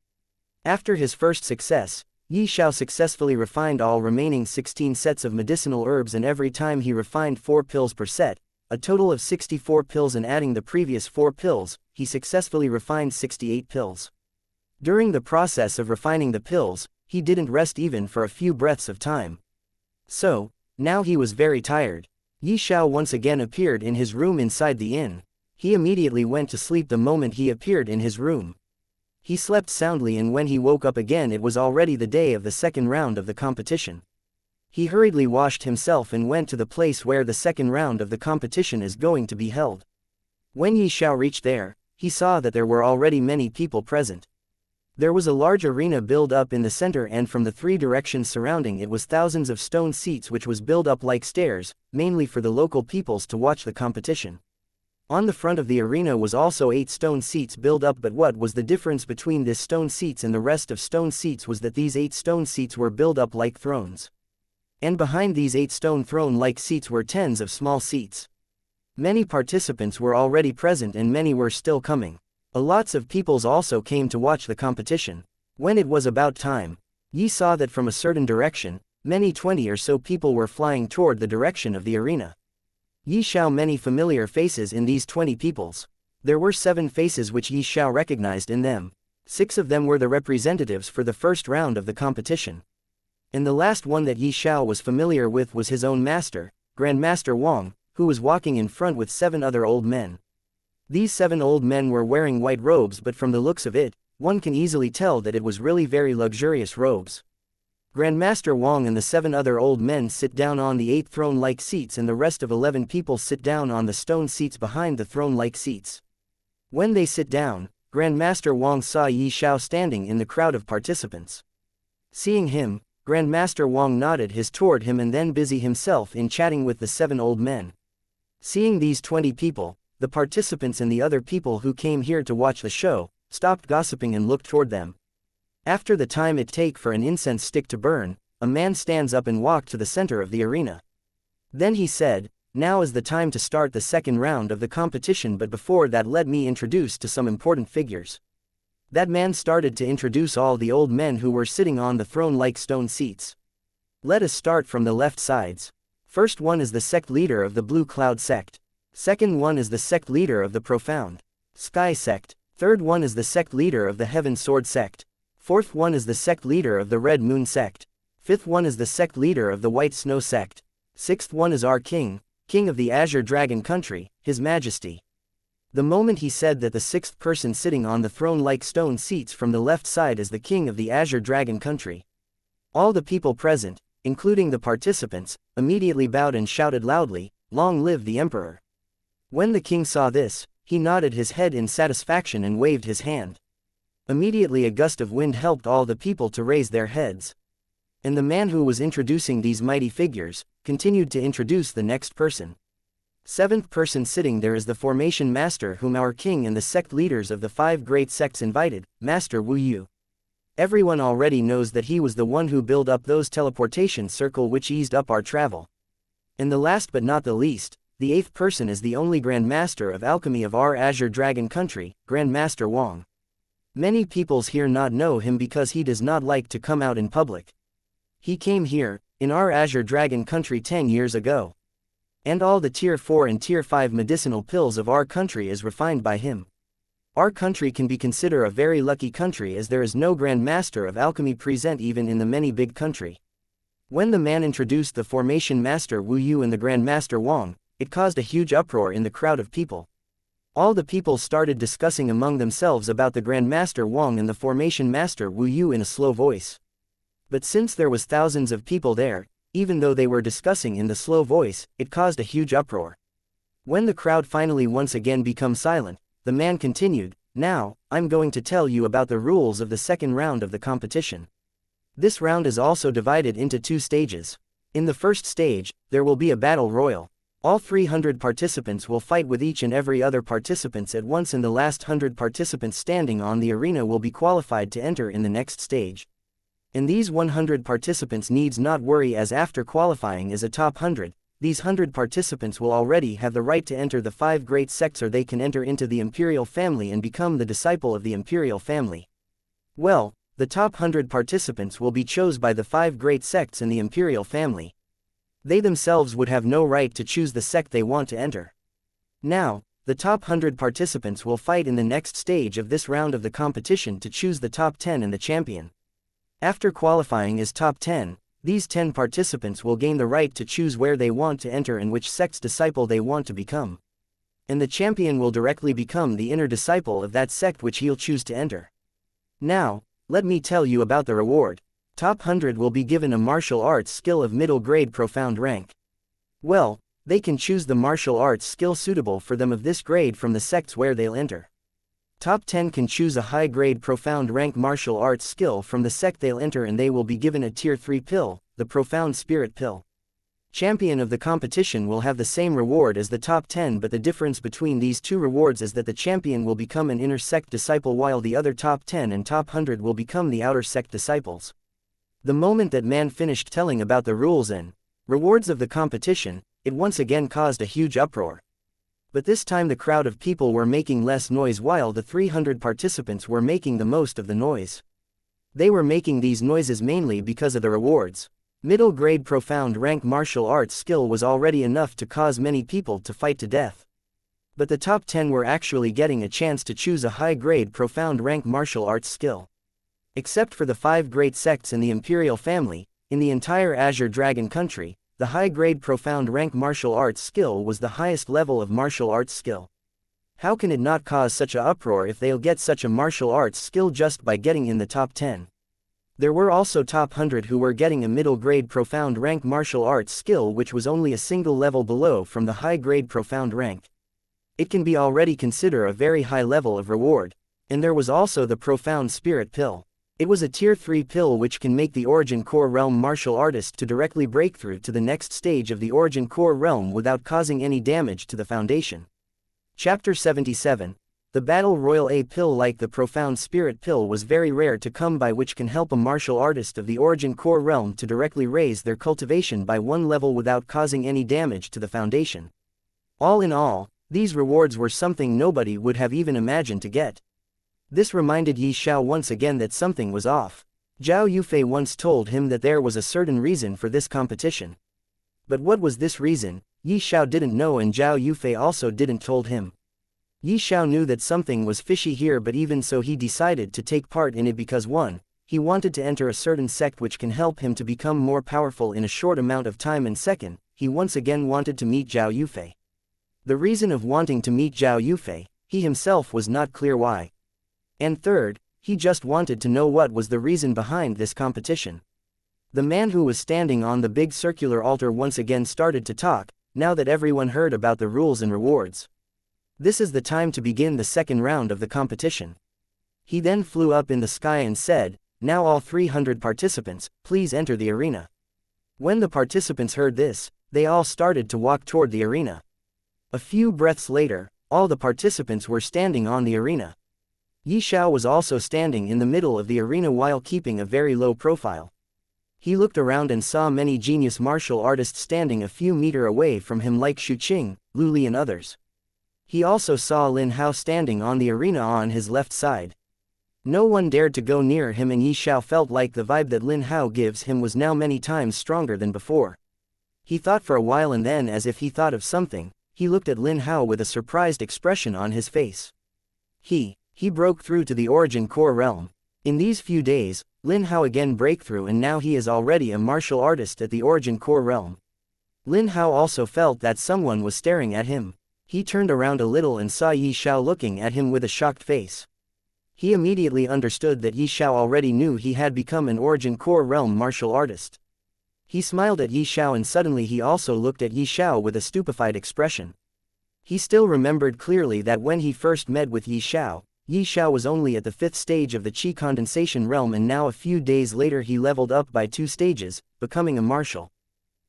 After his first success, Xiao successfully refined all remaining 16 sets of medicinal herbs, and every time he refined 4 pills per set, a total of 64 pills, and adding the previous 4 pills, he successfully refined 68 pills. During the process of refining the pills, he didn't rest even for a few breaths of time. So, now he was very tired. Xiao once again appeared in his room inside the inn. He immediately went to sleep the moment he appeared in his room. He slept soundly, and when he woke up again it was already the day of the second round of the competition. He hurriedly washed himself and went to the place where the second round of the competition is going to be held. When Xiao reached there, he saw that there were already many people present. There was a large arena built up in the center, and from the 3 directions surrounding it was thousands of stone seats which was built up like stairs, mainly for the local peoples to watch the competition. On the front of the arena was also 8 stone seats built up, but what was the difference between this stone seats and the rest of stone seats was that these 8 stone seats were built up like thrones. And behind these 8 stone throne-like seats were tens of small seats. Many participants were already present and many were still coming. Lots of peoples also came to watch the competition. When it was about time, Yi saw that from a certain direction, many 20 or so people were flying toward the direction of the arena. Yi saw many familiar faces in these 20 peoples. There were 7 faces which Yi Xiao recognized in them. 6 of them were the representatives for the first round of the competition. And the last one that Yi Xiao was familiar with was his own master, Grandmaster Wang, who was walking in front with 7 other old men. These 7 old men were wearing white robes, but from the looks of it, one can easily tell that it was really very luxurious robes. Grandmaster Wang and the 7 other old men sit down on the 8 throne-like seats, and the rest of 11 people sit down on the stone seats behind the throne-like seats. When they sit down, Grandmaster Wang saw Xiao standing in the crowd of participants. Seeing him, Grandmaster Wang nodded his toward him and then busy himself in chatting with the 7 old men. Seeing these 20 people, the participants and the other people who came here to watch the show, stopped gossiping and looked toward them. After the time it take for an incense stick to burn, a man stands up and walked to the center of the arena. Then he said, "Now is the time to start the second round of the competition, but before that let me introduce to some important figures." That man started to introduce all the old men who were sitting on the throne-like stone seats. Let us start from the left sides. First one is the sect leader of the Blue Cloud sect. Second one is the sect leader of the Profound Sky sect. Third one is the sect leader of the Heaven Sword sect. Fourth one is the sect leader of the Red Moon sect. Fifth one is the sect leader of the White Snow sect. Sixth one is our king, king of the Azure Dragon country, His Majesty. The moment he said that, the 6th person sitting on the throne-like stone seats from the left side is the king of the Azure Dragon country. All the people present, including the participants, immediately bowed and shouted loudly, "Long live the Emperor!" When the king saw this, he nodded his head in satisfaction and waved his hand. Immediately a gust of wind helped all the people to raise their heads. And the man who was introducing these mighty figures, continued to introduce the next person. 7th person sitting there is the Formation Master, whom our king and the sect leaders of the 5 great sects invited, Master Wu Yu. Everyone already knows that he was the one who built up those teleportation circle which eased up our travel. And the last but not the least, the 8th person is the only Grand Master of Alchemy of our Azure Dragon country, Grandmaster Wang. Many peoples here not know him because he does not like to come out in public. He came here, in our Azure Dragon country 10 years ago. And all the tier 4 and tier 5 medicinal pills of our country is refined by him. Our country can be considered a very lucky country, as there is no Grand Master of Alchemy present even in the many big country. When the man introduced the Formation Master Wu Yu and the Grand Master Wang, it caused a huge uproar in the crowd of people. All the people started discussing among themselves about the Grand Master Wang and the Formation Master Wu Yu in a slow voice. But since there was thousands of people there, even though they were discussing in the slow voice, it caused a huge uproar. When the crowd finally once again became silent, the man continued, "Now, I'm going to tell you about the rules of the second round of the competition. This round is also divided into 2 stages. In the first stage, there will be a battle royal. All 300 participants will fight with each and every other participants at once, and the last 100 participants standing on the arena will be qualified to enter in the next stage. And these 100 participants needs not worry, as after qualifying is a top 100, these 100 participants will already have the right to enter the 5 great sects, or they can enter into the Imperial family and become the disciple of the Imperial family. Well, the top 100 participants will be chosen by the 5 great sects in the Imperial family. They themselves would have no right to choose the sect they want to enter. Now, the top 100 participants will fight in the next stage of this round of the competition to choose the top 10 and the champion. After qualifying as top 10, these 10 participants will gain the right to choose where they want to enter and which sect's disciple they want to become. And the champion will directly become the inner disciple of that sect which he'll choose to enter. Now, let me tell you about the reward. Top 100 will be given a martial arts skill of middle grade profound rank. Well, they can choose the martial arts skill suitable for them of this grade from the sects where they'll enter. Top 10 can choose a high grade profound rank martial arts skill from the sect they'll enter, and they will be given a tier 3 pill, the Profound Spirit pill. Champion of the competition will have the same reward as the top 10, but the difference between these 2 rewards is that the champion will become an inner sect disciple while the other top 10 and top 100 will become the outer sect disciples. The moment that man finished telling about the rules and rewards of the competition, it once again caused a huge uproar. But this time the crowd of people were making less noise while the 300 participants were making the most of the noise. They were making these noises mainly because of the rewards. Middle grade profound rank martial arts skill was already enough to cause many people to fight to death. But the top 10 were actually getting a chance to choose a high grade profound rank martial arts skill. Except for the 5 great sects in the Imperial family, in the entire Azure Dragon country, the high-grade profound rank martial arts skill was the highest level of martial arts skill. How can it not cause such a uproar if they'll get such a martial arts skill just by getting in the top 10? There were also top 100 who were getting a middle-grade profound rank martial arts skill which was only a single level below from the high-grade profound rank. It can be already considered a very high level of reward. And there was also the profound spirit pill. It was a tier 3 pill which can make the origin core realm martial artist to directly break through to the next stage of the origin core realm without causing any damage to the foundation. Chapter 77. The Battle Royal. A pill like the Profound Spirit pill was very rare to come by, which can help a martial artist of the origin core realm to directly raise their cultivation by one level without causing any damage to the foundation. All in all, these rewards were something nobody would have even imagined to get. This reminded Xiao once again that something was off. Zhao Yufei once told him that there was a certain reason for this competition. But what was this reason, Xiao didn't know, and Zhao Yufei also didn't told him. Xiao knew that something was fishy here, but even so he decided to take part in it because 1. He wanted to enter a certain sect which can help him to become more powerful in a short amount of time, and 2. He once again wanted to meet Zhao Yufei. The reason of wanting to meet Zhao Yufei, he himself was not clear why. And 3. He just wanted to know what was the reason behind this competition. The man who was standing on the big circular altar once again started to talk, now that everyone heard about the rules and rewards. This is the time to begin the second round of the competition. He then flew up in the sky and said, "Now all 300 participants, please enter the arena." When the participants heard this, they all started to walk toward the arena. A few breaths later, all the participants were standing on the arena. Xiao was also standing in the middle of the arena while keeping a very low profile. He looked around and saw many genius martial artists standing a few meters away from him like Xu Qing, Lu Li and others. He also saw Lin Hao standing on the arena on his left side. No one dared to go near him, and Xiao felt like the vibe that Lin Hao gives him was now many times stronger than before. He thought for a while, and then, as if he thought of something, he looked at Lin Hao with a surprised expression on his face. He broke through to the origin core realm. In these few days, Lin Hao again break through, and now he is already a martial artist at the origin core realm. Lin Hao also felt that someone was staring at him. He turned around a little and saw Xiao looking at him with a shocked face. He immediately understood that Xiao already knew he had become an origin core realm martial artist. He smiled at Xiao, and suddenly he also looked at Xiao with a stupefied expression. He still remembered clearly that when he first met with Xiao was only at the 5th stage of the Qi condensation realm, and now a few days later he leveled up by 2 stages, becoming a martial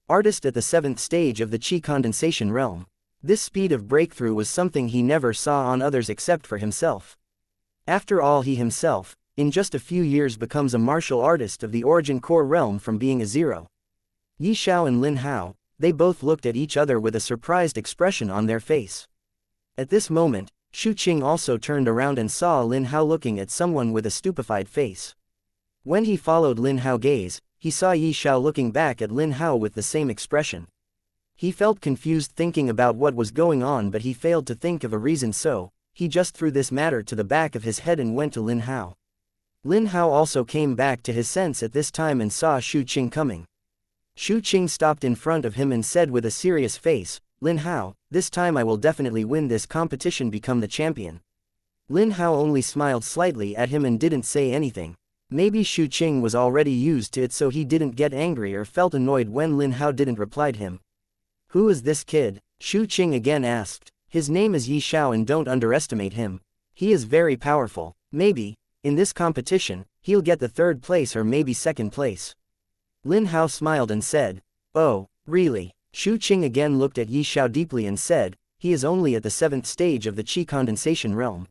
artist at the 7th stage of the Qi condensation realm. This speed of breakthrough was something he never saw on others except for himself. After all, he himself, in just a few years, becomes a martial artist of the origin core realm from being a 0. Xiao and Lin Hao, they both looked at each other with a surprised expression on their face. At this moment, Xu Qing also turned around and saw Lin Hao looking at someone with a stupefied face. When he followed Lin Hao's gaze, he saw Xiao looking back at Lin Hao with the same expression. He felt confused thinking about what was going on, but he failed to think of a reason, so he just threw this matter to the back of his head and went to Lin Hao. Lin Hao also came back to his sense at this time and saw Xu Qing coming. Xu Qing stopped in front of him and said with a serious face, "Lin Hao, this time I will definitely win this competition, become the champion." Lin Hao only smiled slightly at him and didn't say anything. Maybe Xu Qing was already used to it, so he didn't get angry or felt annoyed when Lin Hao didn't reply to him. "Who is this kid?" Xu Qing again asked. "His name is Xiao, and don't underestimate him. He is very powerful. Maybe, in this competition, he'll get the 3rd place or maybe 2nd place." Lin Hao smiled and said, "Oh, really?" Xu Qing again looked at Xiao deeply and said, "He is only at the 7th stage of the Qi condensation realm.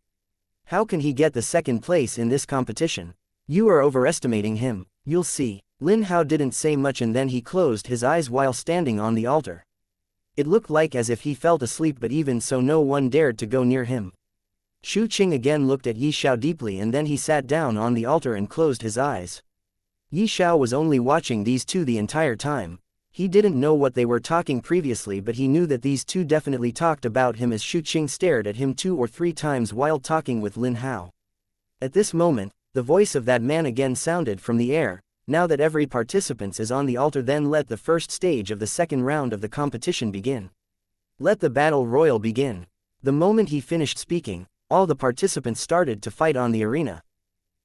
How can he get the 2nd place in this competition? You are overestimating him. You'll see." Lin Hao didn't say much, and then he closed his eyes while standing on the altar. It looked like as if he felt asleep, but even so no one dared to go near him. Xu Qing again looked at Xiao deeply, and then he sat down on the altar and closed his eyes. Xiao was only watching these two the entire time. He didn't know what they were talking previously, but he knew that these two definitely talked about him as Xu Qing stared at him 2 or 3 times while talking with Lin Hao. At this moment, the voice of that man again sounded from the air. "Now that every participant is on the altar, then let the 1st stage of the 2nd round of the competition begin. Let the battle royal begin." The moment he finished speaking, all the participants started to fight on the arena.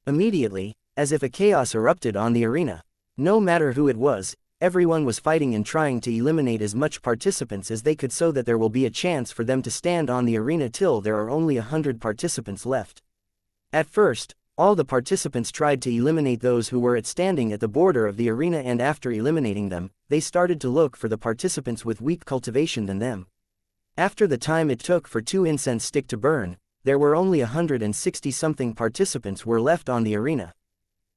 Immediately, as if a chaos erupted on the arena. No matter who it was, everyone was fighting and trying to eliminate as much participants as they could so that there will be a chance for them to stand on the arena till there are only 100 participants left. At first, all the participants tried to eliminate those who were standing at the border of the arena, and after eliminating them, they started to look for the participants with weak cultivation than them. After the time it took for 2 incense stick to burn, there were only 160-something participants were left on the arena.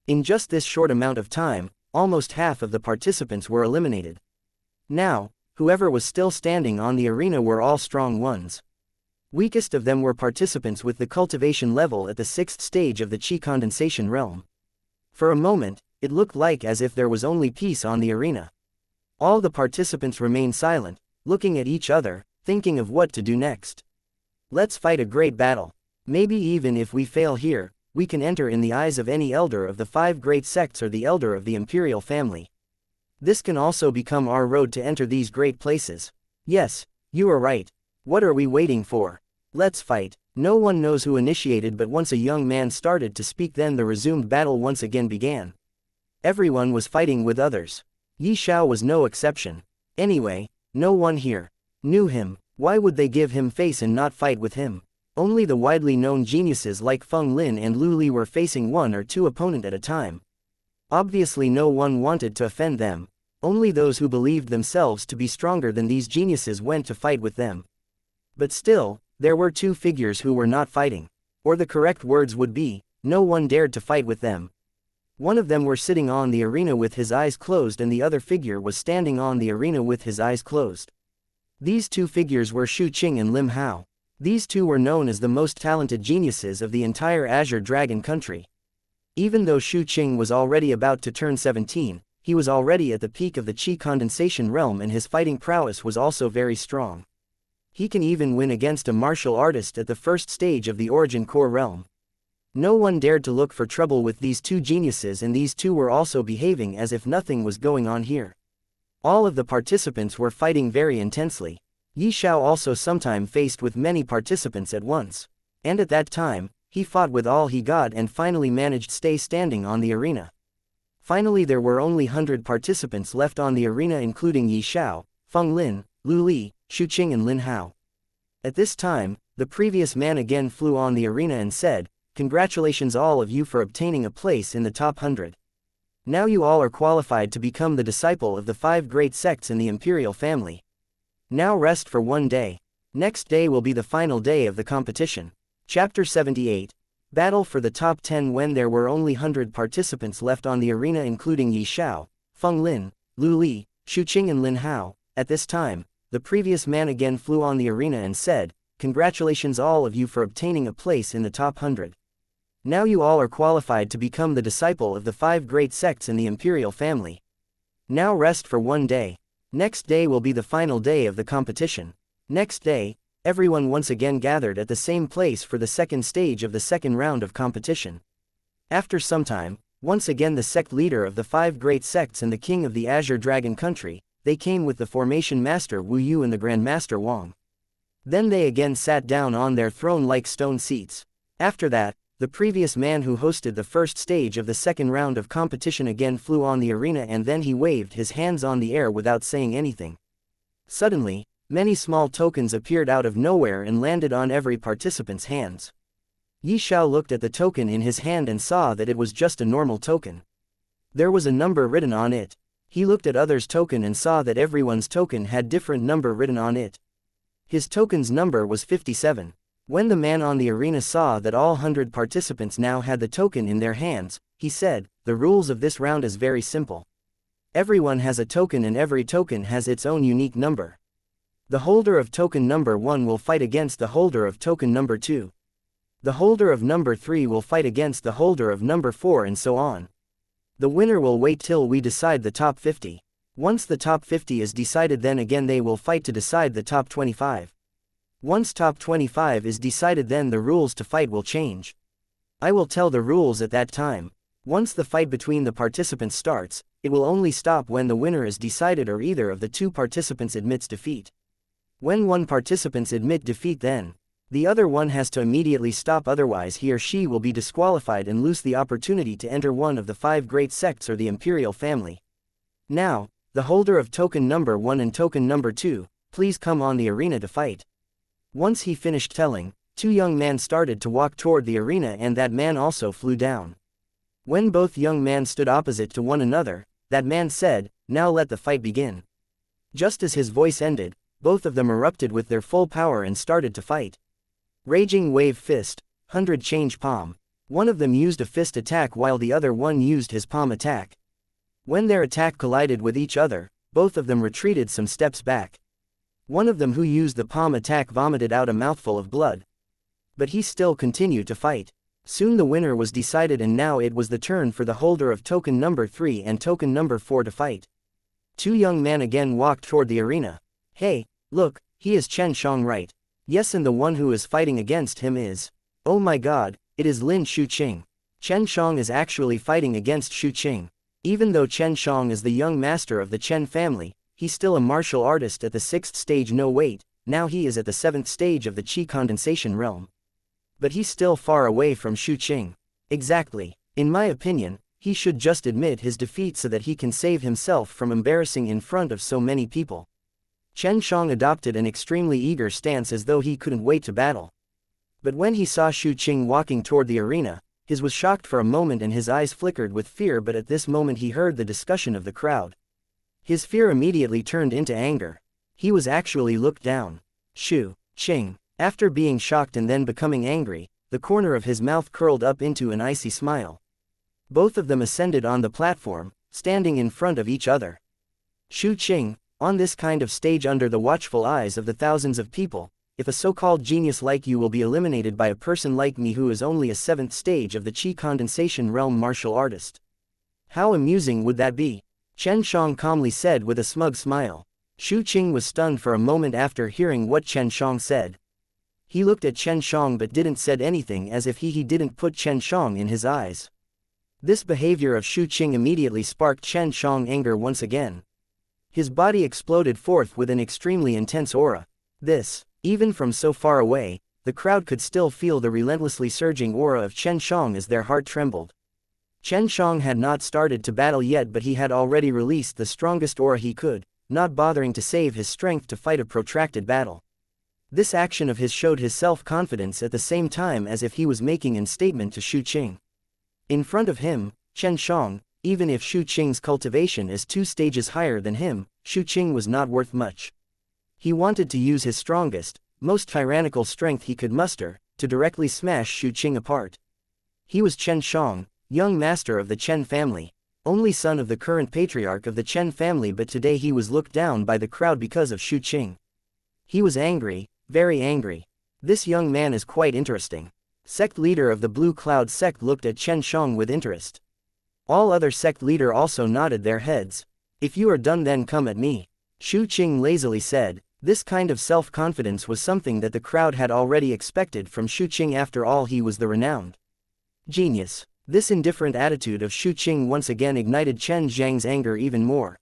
In just this short amount of time, almost half of the participants were eliminated. Now, whoever was still standing on the arena were all strong ones. Weakest of them were participants with the cultivation level at the 6th stage of the chi condensation realm. For a moment, it looked like as if there was only peace on the arena. All the participants remained silent, looking at each other, thinking of what to do next. Let's fight a great battle. Maybe even if we fail here, we can enter in the eyes of any elder of the 5 great sects or the elder of the imperial family. This can also become our road to enter these great places. Yes, you are right. What are we waiting for? Let's fight. No one knows who initiated, but once a young man started to speak, then the resumed battle once again began. Everyone was fighting with others. Xiao was no exception. Anyway, no one here knew him. Why would they give him face and not fight with him? Only the widely known geniuses like Feng Lin and Lu Li were facing 1 or 2 opponents at a time. Obviously no one wanted to offend them. Only those who believed themselves to be stronger than these geniuses went to fight with them. But still, there were 2 figures who were not fighting. Or the correct words would be, no one dared to fight with them. One of them were sitting on the arena with his eyes closed, and the other figure was standing on the arena with his eyes closed. These 2 figures were Shu Qing and Lim Hao. These 2 were known as the most talented geniuses of the entire Azure Dragon country. Even though Shu Qing was already about to turn 17, he was already at the peak of the chi condensation realm, and his fighting prowess was also very strong. He can even win against a martial artist at the 1st stage of the origin core realm. No one dared to look for trouble with these 2 geniuses, and these 2 were also behaving as if nothing was going on here. All of the participants were fighting very intensely. Xiao also sometime faced with many participants at once. And at that time, he fought with all he got and finally managed to stay standing on the arena. Finally there were only 100 participants left on the arena, including Xiao, Feng Lin, Lu Li, Shu Qing and Lin Hao. At this time, the previous man again flew on the arena and said, "Congratulations all of you for obtaining a place in the top 100. Now you all are qualified to become the disciple of the 5 great sects in the imperial family. Now rest for 1 day. Next day will be the final day of the competition." Chapter 78. Battle for the top 10. When there were only 100 participants left on the arena, including Xiao, Feng Lin, Lu Li, Shu Qing and Lin Hao, at this time, the previous man again flew on the arena and said, "Congratulations all of you for obtaining a place in the top 100. Now you all are qualified to become the disciple of the 5 great sects in the imperial family. Now rest for 1 day. Next day will be the final day of the competition." Next day, everyone once again gathered at the same place for the 2nd stage of the 2nd round of competition. After some time, once again the sect leader of the 5 great sects and the king of the Azure Dragon country, they came with the formation master Wu Yu and the Grand Master Wang. Then they again sat down on their throne-like stone seats. After that, the previous man who hosted the 1st stage of the 2nd round of competition again flew on the arena, and then he waved his hands on the air without saying anything. Suddenly, many small tokens appeared out of nowhere and landed on every participant's hands. Xiao looked at the token in his hand and saw that it was just a normal token. There was a number written on it. He looked at others' token and saw that everyone's token had different number written on it. His token's number was 57. When the man on the arena saw that all 100 participants now had the token in their hands, he said, "The rules of this round is very simple. Everyone has a token and every token has its own unique number. The holder of token number 1 will fight against the holder of token number 2. The holder of number 3 will fight against the holder of number 4, and so on. The winner will wait till we decide the top 50. Once the top 50 is decided, then again they will fight to decide the top 25. Once top 25 is decided, then the rules to fight will change. I will tell the rules at that time. Once the fight between the participants starts, it will only stop when the winner is decided or either of the 2 participants admits defeat. When one participant admits defeat, then The other one has to immediately stop, otherwise he or she will be disqualified and lose the opportunity to enter one of the 5 great sects or the imperial family. Now, the holder of token number 1 and token number 2, please come on the arena to fight. Once he finished telling, 2 young men started to walk toward the arena and that man also flew down. When both young men stood opposite to one another, that man said, "Now let the fight begin." Just as his voice ended, both of them erupted with their full power and started to fight. Raging Wave Fist, 100 Change Palm. One of them used a fist attack while the other one used his palm attack. When their attack collided with each other, both of them retreated some steps back. One of them who used the palm attack vomited out a mouthful of blood. But he still continued to fight. Soon the winner was decided and now it was the turn for the holder of token number 3 and token number 4 to fight. 2 young men again walked toward the arena. "Hey, look, he is Xianxia, right?" "Yes, and the one who is fighting against him is... Oh my god, it is Lin Shuqing." Xianxia is actually fighting against Shuqing. Even though Xianxia is the young master of the Chen family, he's still a martial artist at the 6th stage. No wait, now he is at the 7th stage of the Qi condensation realm. But he's still far away from Shuqing. Exactly. In my opinion, he should just admit his defeat so that he can save himself from embarrassing in front of so many people. Xianxia adopted an extremely eager stance as though he couldn't wait to battle. But when he saw Shuqing walking toward the arena, his was shocked for a moment and his eyes flickered with fear, but at this moment he heard the discussion of the crowd. His fear immediately turned into anger. He was actually looked down. Shuqing. After being shocked and then becoming angry, the corner of his mouth curled up into an icy smile. Both of them ascended on the platform, standing in front of each other. Shuqing, on this kind of stage under the watchful eyes of the thousands of people, if a so-called genius like you will be eliminated by a person like me who is only a 7th stage of the Qi condensation realm martial artist. How amusing would that be? Xianxia calmly said with a smug smile. Shuqing was stunned for a moment after hearing what Xianxia said. He looked at Xianxia but didn't said anything, as if he didn't put Xianxia in his eyes. This behavior of Shuqing immediately sparked Xianxia anger once again. His body exploded forth with an extremely intense aura. Even from so far away, the crowd could still feel the relentlessly surging aura of Xianxia as their heart trembled. Xianxia had not started to battle yet, but he had already released the strongest aura he could, not bothering to save his strength to fight a protracted battle. This action of his showed his self-confidence at the same time as if he was making a statement to Shuqing. In front of him, Xianxia, even if Shuqing's cultivation is 2 stages higher than him, Shuqing was not worth much. He wanted to use his strongest, most tyrannical strength he could muster, to directly smash Shuqing apart. He was Xianxia, young master of the Chen family, only son of the current patriarch of the Chen family, but today he was looked down by the crowd because of Shuqing. He was angry, very angry. This young man is quite interesting. Sect leader of the Blue Cloud sect looked at Xianxia with interest. All other sect leader also nodded their heads. "If you are done then come at me," Shuqing lazily said. This kind of self-confidence was something that the crowd had already expected from Shuqing. After all, he was the renowned genius. This indifferent attitude of Shuqing once again ignited Chen Zhang's anger even more.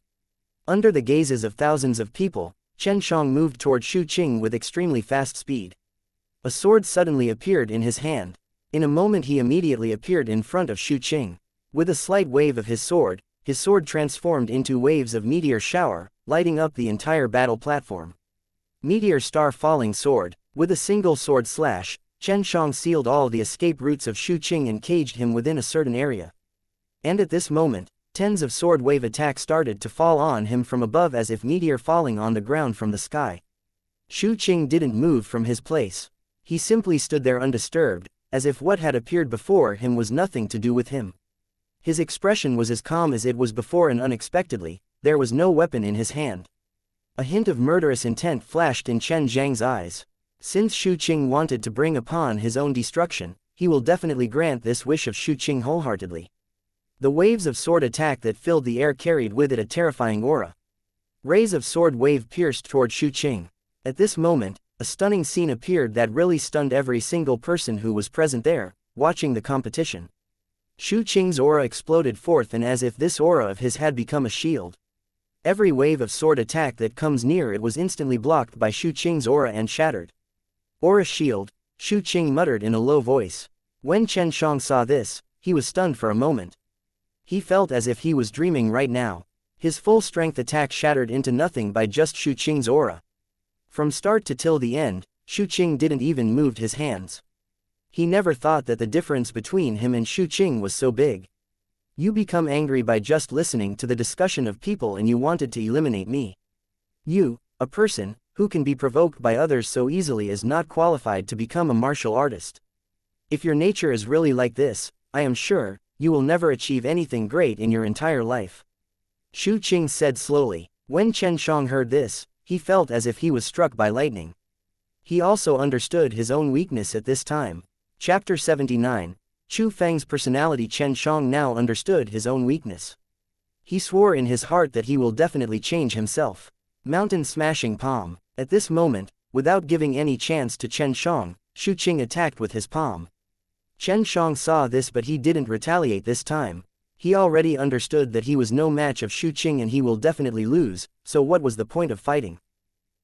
Under the gazes of thousands of people, Xianxia moved toward Shuqing with extremely fast speed. A sword suddenly appeared in his hand. In a moment he immediately appeared in front of Shuqing. With a slight wave of his sword transformed into waves of meteor shower, lighting up the entire battle platform. Meteor star falling sword. With a single sword slash, Xianxia sealed all the escape routes of Shuqing and caged him within a certain area. And at this moment, tens of sword wave attacks started to fall on him from above as if meteor falling on the ground from the sky. Shuqing didn't move from his place. He simply stood there undisturbed, as if what had appeared before him was nothing to do with him. His expression was as calm as it was before, and unexpectedly, there was no weapon in his hand. A hint of murderous intent flashed in Chen Zhang's eyes. Since Shuqing wanted to bring upon his own destruction, he will definitely grant this wish of Shuqing wholeheartedly. The waves of sword attack that filled the air carried with it a terrifying aura. Rays of sword wave pierced toward Shuqing. At this moment, a stunning scene appeared that really stunned every single person who was present there, watching the competition. Shuqing's aura exploded forth, and as if this aura of his had become a shield. Every wave of sword attack that comes near it was instantly blocked by Shuqing's aura and shattered. Aura shield, Shu Qing muttered in a low voice. When Chen Shang saw this, he was stunned for a moment. He felt as if he was dreaming right now. His full-strength attack shattered into nothing by just Shu Qing's aura. From start to till the end, Shu Qing didn't even move his hands. He never thought that the difference between him and Shu Qing was so big. You become angry by just listening to the discussion of people and you wanted to eliminate me. You, a person, who can be provoked by others so easily is not qualified to become a martial artist. If your nature is really like this, I am sure, you will never achieve anything great in your entire life. Shu Qing said slowly. When Chen Shang heard this, he felt as if he was struck by lightning. He also understood his own weakness at this time. Chapter 79. Chu Feng's personality. Chen Shang now understood his own weakness. He swore in his heart that he will definitely change himself. Mountain smashing palm. At this moment, without giving any chance to Chen Shang, Shu Qing attacked with his palm. Chen Shang saw this but he didn't retaliate this time. He already understood that he was no match of Shu Qing and he will definitely lose, so what was the point of fighting?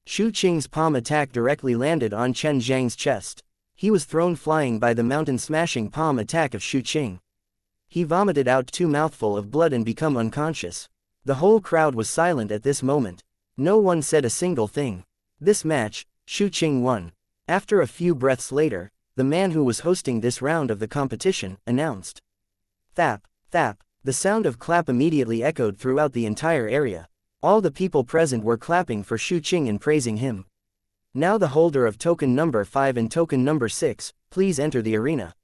Shu Qing's palm attack directly landed on Chen Zhang's chest. He was thrown flying by the mountain-smashing palm attack of Shu Qing. He vomited out 2 mouthfuls of blood and became unconscious. The whole crowd was silent at this moment. No one said a single thing. This match, Shu Qing won. After a few breaths later, the man who was hosting this round of the competition announced. Thap, thap. The sound of clap immediately echoed throughout the entire area. All the people present were clapping for Shu Qing and praising him. Now the holder of token number 5 and token number 6, please enter the arena.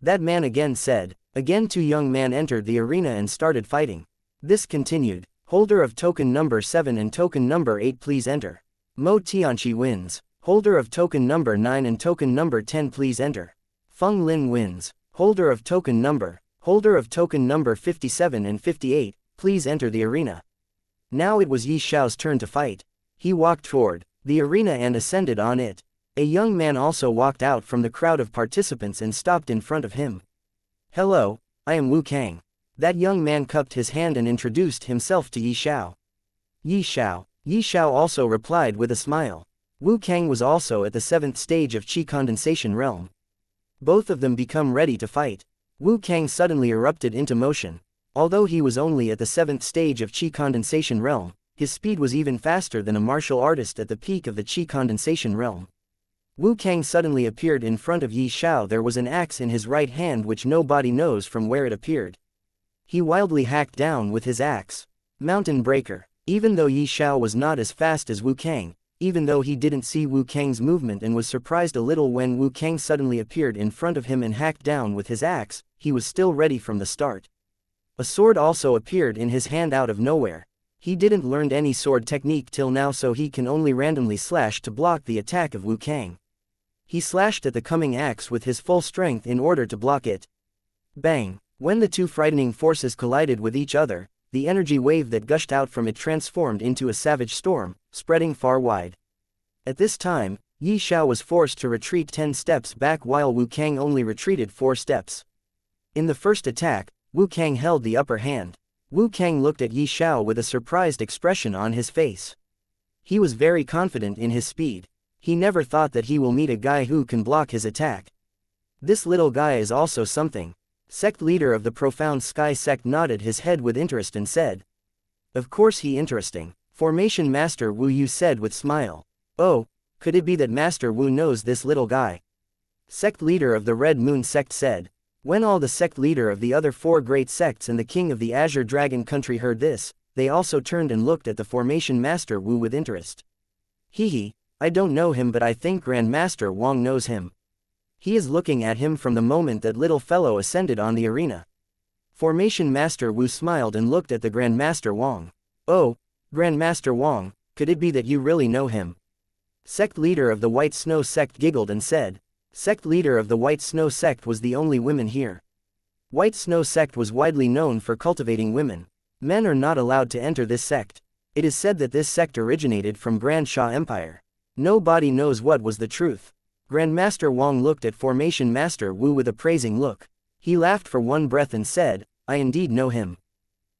That man again said. Again 2 young men entered the arena and started fighting. This continued. Holder of token number 7 and token number 8 please enter. Mo Tianqi wins. Holder of token number 9 and token number 10 please enter. Feng Lin wins. Holder of token number 57 and 58, please enter the arena. Now it was Yi Xiao's turn to fight. He walked toward the arena and ascended on it. A young man also walked out from the crowd of participants and stopped in front of him. Hello, I am Wu Kang. That young man cupped his hand and introduced himself to Yi Xiao. Yi Xiao. Yi Xiao also replied with a smile. Wu Kang was also at the 7th stage of Qi condensation realm. Both of them become ready to fight. Wu Kang suddenly erupted into motion. Although he was only at the 7th stage of Qi condensation realm, his speed was even faster than a martial artist at the peak of the Qi condensation realm. Wu Kang suddenly appeared in front of Yi Xiao. There was an axe in his right hand which nobody knows from where it appeared. He wildly hacked down with his axe. Mountain Breaker. Even though Yi Xiao was not as fast as Wu Kang, even though he didn't see Wu Kang's movement and was surprised a little when Wu Kang suddenly appeared in front of him and hacked down with his axe, he was still ready from the start. A sword also appeared in his hand out of nowhere. He didn't learn any sword technique till now, so he can only randomly slash to block the attack of Wu Kang. He slashed at the coming axe with his full strength in order to block it. Bang! When the 2 frightening forces collided with each other, the energy wave that gushed out from it transformed into a savage storm, spreading far wide. At this time, Yi Xiao was forced to retreat 10 steps back while Wu Kang only retreated 4 steps. In the first attack, Wu Kang held the upper hand. Wu Kang looked at Yi Xiao with a surprised expression on his face. He was very confident in his speed. He never thought that he will meet a guy who can block his attack. This little guy is also something. Sect leader of the Profound Sky sect nodded his head with interest and said. Of course he interesting. Formation Master Wu Yu said with smile. Oh, could it be that Master Wu knows this little guy? Sect leader of the Red Moon sect said. When all the sect leader of the other 4 great sects and the king of the Azure Dragon country heard this, they also turned and looked at the Formation Master Wu with interest. Hehe, I don't know him but I think Grand Master Wang knows him. He is looking at him from the moment that little fellow ascended on the arena. Formation Master Wu smiled and looked at the Grand Master Wang. Oh, Grand Master Wang, could it be that you really know him? Sect leader of the White Snow sect giggled and said. Sect leader of the White Snow sect was the only women here. White Snow sect was widely known for cultivating women. Men are not allowed to enter this sect. It is said that this sect originated from Grand Xia Empire. Nobody knows what was the truth. Grandmaster Wang looked at Formation Master Wu with a praising look. He laughed for one breath and said, I indeed know him.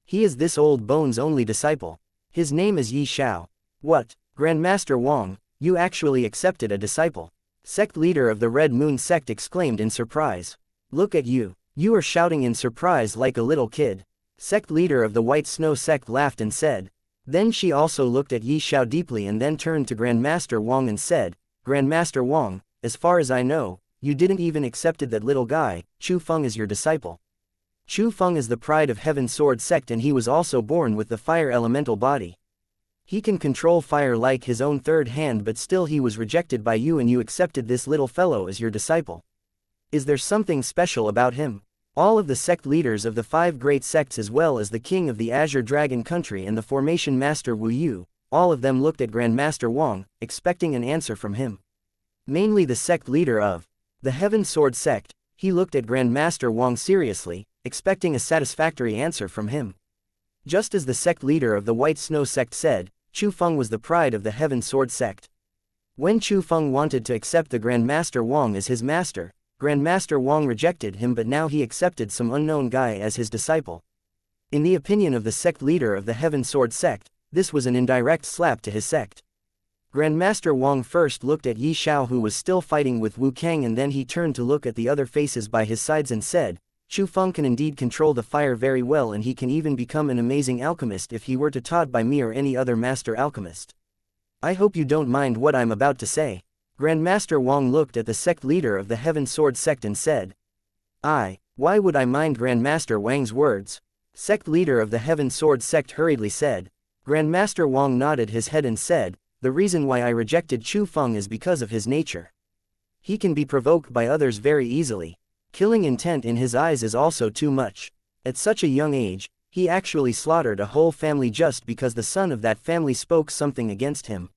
He is this old bone's only disciple. His name is Yi Xiao. What, Grandmaster Wang, you actually accepted a disciple? Sect leader of the Red Moon sect exclaimed in surprise. Look at you. You are shouting in surprise like a little kid. Sect leader of the White Snow sect laughed and said. Then she also looked at Xiao deeply and then turned to Grandmaster Wang and said, Grandmaster Wang, as far as I know, you didn't even accepted that little guy, Chu Feng, as your disciple. Chu Feng is the pride of Heaven Sword sect and he was also born with the fire elemental body. He can control fire like his own third hand, but still he was rejected by you and you accepted this little fellow as your disciple. Is there something special about him? All of the sect leaders of the 5 great sects as well as the king of the Azure Dragon country and the formation master Wu Yu, all of them looked at Grandmaster Wang, expecting an answer from him. Mainly the sect leader of the Heaven Sword sect, he looked at Grandmaster Wang seriously, expecting a satisfactory answer from him. Just as the sect leader of the White Snow sect said, Chu Feng was the pride of the Heaven Sword sect. When Chu Feng wanted to accept the Grandmaster Wang as his master, Grandmaster Wang rejected him, but now he accepted some unknown guy as his disciple. In the opinion of the sect leader of the Heaven Sword sect, this was an indirect slap to his sect. Grandmaster Wang first looked at Xiao who was still fighting with Wu Kang, and then he turned to look at the other faces by his sides and said, Chu Feng can indeed control the fire very well and he can even become an amazing alchemist if he were to taught by me or any other master alchemist. I hope you don't mind what I'm about to say. Grandmaster Wang looked at the sect leader of the Heaven Sword sect and said. Why would I mind Grandmaster Wang's words? Sect leader of the Heaven Sword sect hurriedly said. Grandmaster Wang nodded his head and said, the reason why I rejected Chu Feng is because of his nature. He can be provoked by others very easily. Killing intent in his eyes is also too much. At such a young age, he actually slaughtered a whole family just because the son of that family spoke something against him.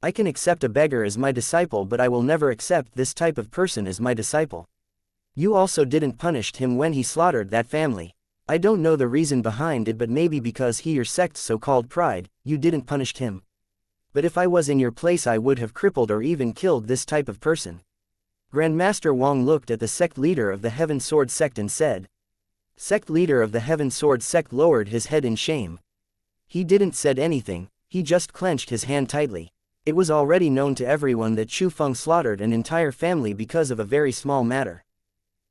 I can accept a beggar as my disciple, but I will never accept this type of person as my disciple. You also didn't punish him when he slaughtered that family. I don't know the reason behind it, but maybe because he your sect's so-called pride, you didn't punish him. But if I was in your place I would have crippled or even killed this type of person. Grandmaster Wang looked at the sect leader of the Heaven Sword sect and said. Sect leader of the Heaven Sword sect lowered his head in shame. He didn't said anything, he just clenched his hand tightly. It was already known to everyone that Chu Feng slaughtered an entire family because of a very small matter.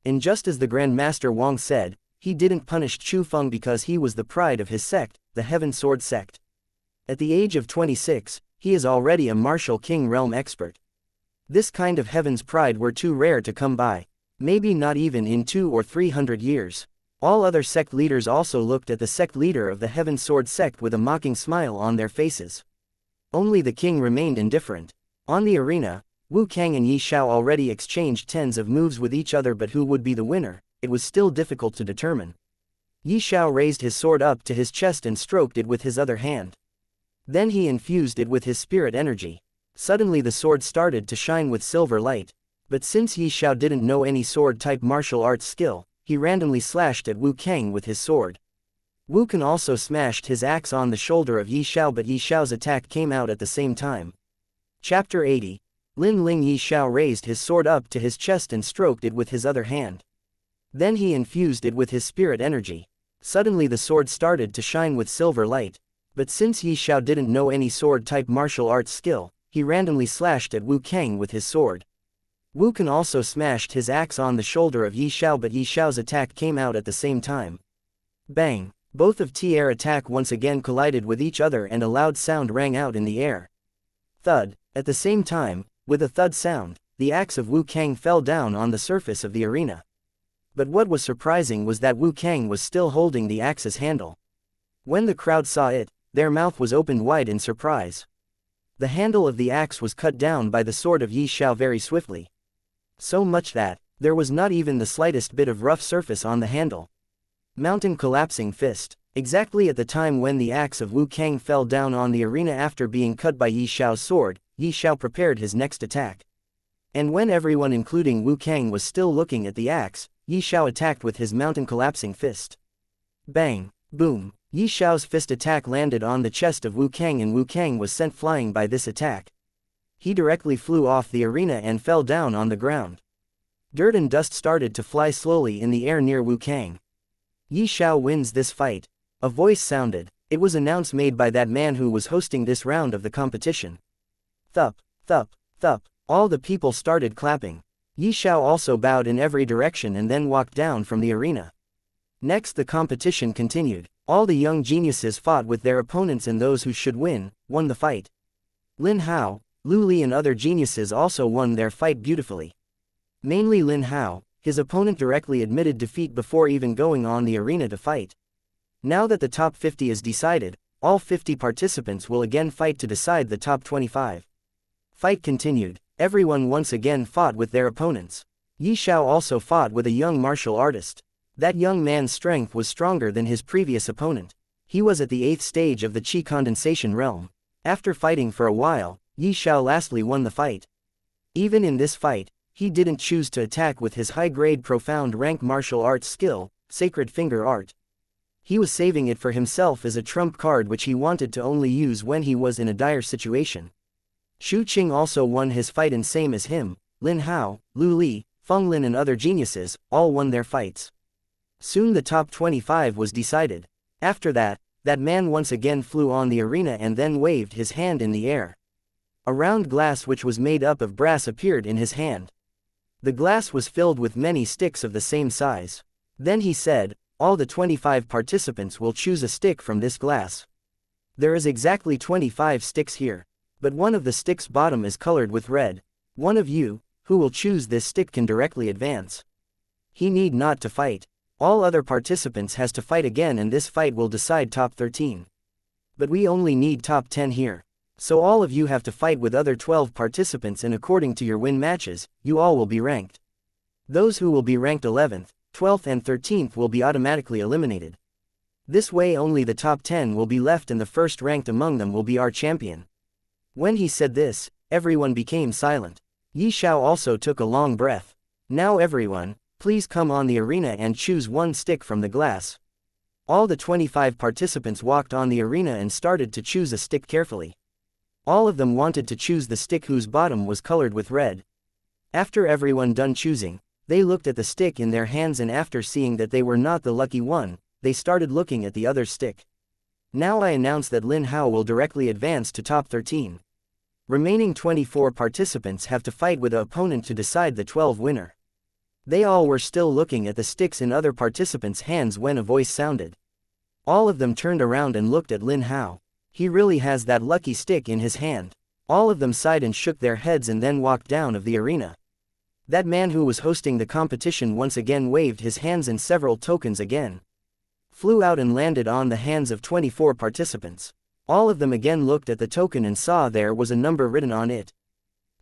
And just as the Grandmaster Wang said, he didn't punish Chu Feng because he was the pride of his sect, the Heaven Sword sect. At the age of 26, he is already a martial king realm expert. This kind of heaven's pride were too rare to come by. Maybe not even in 200 or 300 years. All other sect leaders also looked at the sect leader of the Heaven Sword sect with a mocking smile on their faces. Only the king remained indifferent. On the arena, Wu Kang and Xiao already exchanged tens of moves with each other, but who would be the winner, it was still difficult to determine. Xiao raised his sword up to his chest and stroked it with his other hand. Then he infused it with his spirit energy. Suddenly the sword started to shine with silver light. But since Xiao didn't know any sword-type martial arts skill, he randomly slashed at Wu Kang with his sword. Wu Kang also smashed his axe on the shoulder of Xiao, but Xiao's attack came out at the same time. Chapter 80. Lin Ling. Xiao raised his sword up to his chest and stroked it with his other hand. Then he infused it with his spirit energy. Suddenly the sword started to shine with silver light. But since Xiao didn't know any sword-type martial arts skill, he randomly slashed at Wu Kang with his sword. Wu Kang also smashed his axe on the shoulder of Xiao, but Xiao's attack came out at the same time. Bang! Both of their attack once again collided with each other and a loud sound rang out in the air. Thud! At the same time, with a thud sound, the axe of Wu Kang fell down on the surface of the arena. But what was surprising was that Wu Kang was still holding the axe's handle. When the crowd saw it, their mouth was opened wide in surprise. The handle of the axe was cut down by the sword of Xiao very swiftly. So much that there was not even the slightest bit of rough surface on the handle. Mountain collapsing fist. Exactly at the time when the axe of Wu Kang fell down on the arena after being cut by Xiao's sword, Xiao prepared his next attack. And when everyone including Wu Kang was still looking at the axe, Xiao attacked with his mountain collapsing fist. Bang! Boom! Xiao's fist attack landed on the chest of Wu Kang and Wu Kang was sent flying by this attack. He directly flew off the arena and fell down on the ground. Dirt and dust started to fly slowly in the air near Wu Kang. Xiao wins this fight. A voice sounded. It was announced made by that man who was hosting this round of the competition. Thup, thup, thup. All the people started clapping. Xiao also bowed in every direction and then walked down from the arena. Next the competition continued. All the young geniuses fought with their opponents and those who should win, won the fight. Lin Hao, Lu Li and other geniuses also won their fight beautifully. Mainly Lin Hao, his opponent directly admitted defeat before even going on the arena to fight. Now that the top 50 is decided, all 50 participants will again fight to decide the top 25. Fight continued. Everyone once again fought with their opponents. Xiao also fought with a young martial artist. That young man's strength was stronger than his previous opponent. He was at the 8th stage of the Qi condensation realm. After fighting for a while, Xiao lastly won the fight. Even in this fight, he didn't choose to attack with his high-grade profound rank martial arts skill, Sacred Finger Art. He was saving it for himself as a trump card which he wanted to only use when he was in a dire situation. Xu Qing also won his fight and same as him, Lin Hao, Lu Li, Feng Lin and other geniuses, all won their fights. Soon the top 25 was decided. After that, that man once again flew on the arena and then waved his hand in the air. A round glass which was made up of brass appeared in his hand. The glass was filled with many sticks of the same size. Then he said, all the 25 participants will choose a stick from this glass. There is exactly 25 sticks here. But one of the stick's bottom is colored with red. One of you, who will choose this stick can directly advance. He need not to fight. All other participants has to fight again and this fight will decide top 13. But we only need top 10 here. So all of you have to fight with other 12 participants and according to your win matches, you all will be ranked. Those who will be ranked 11th, 12th and 13th will be automatically eliminated. This way only the top 10 will be left and the first ranked among them will be our champion. When he said this, everyone became silent. Xiao also took a long breath. Now everyone, please come on the arena and choose one stick from the glass. All the 25 participants walked on the arena and started to choose a stick carefully. All of them wanted to choose the stick whose bottom was colored with red. After everyone done choosing, they looked at the stick in their hands and after seeing that they were not the lucky one, they started looking at the other stick. Now I announce that Lin Hao will directly advance to top 13. Remaining 24 participants have to fight with an opponent to decide the 12 winner. They all were still looking at the sticks in other participants' hands when a voice sounded. All of them turned around and looked at Lin Hao. He really has that lucky stick in his hand. All of them sighed and shook their heads and then walked down of the arena. That man who was hosting the competition once again waved his hands and several tokens again flew out and landed on the hands of 24 participants. All of them again looked at the token and saw there was a number written on it.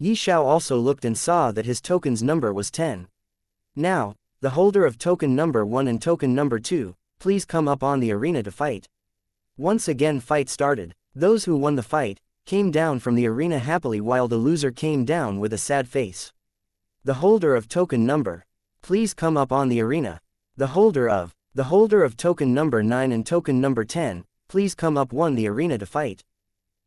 Xiao also looked and saw that his token's number was 10. Now, the holder of token number 1 and token number 2, please come up on the arena to fight. Once again fight started. Those who won the fight came down from the arena happily while the loser came down with a sad face. The holder of token number, please come up on the arena. The holder of token number 9 and token number 10, please come up on the arena to fight.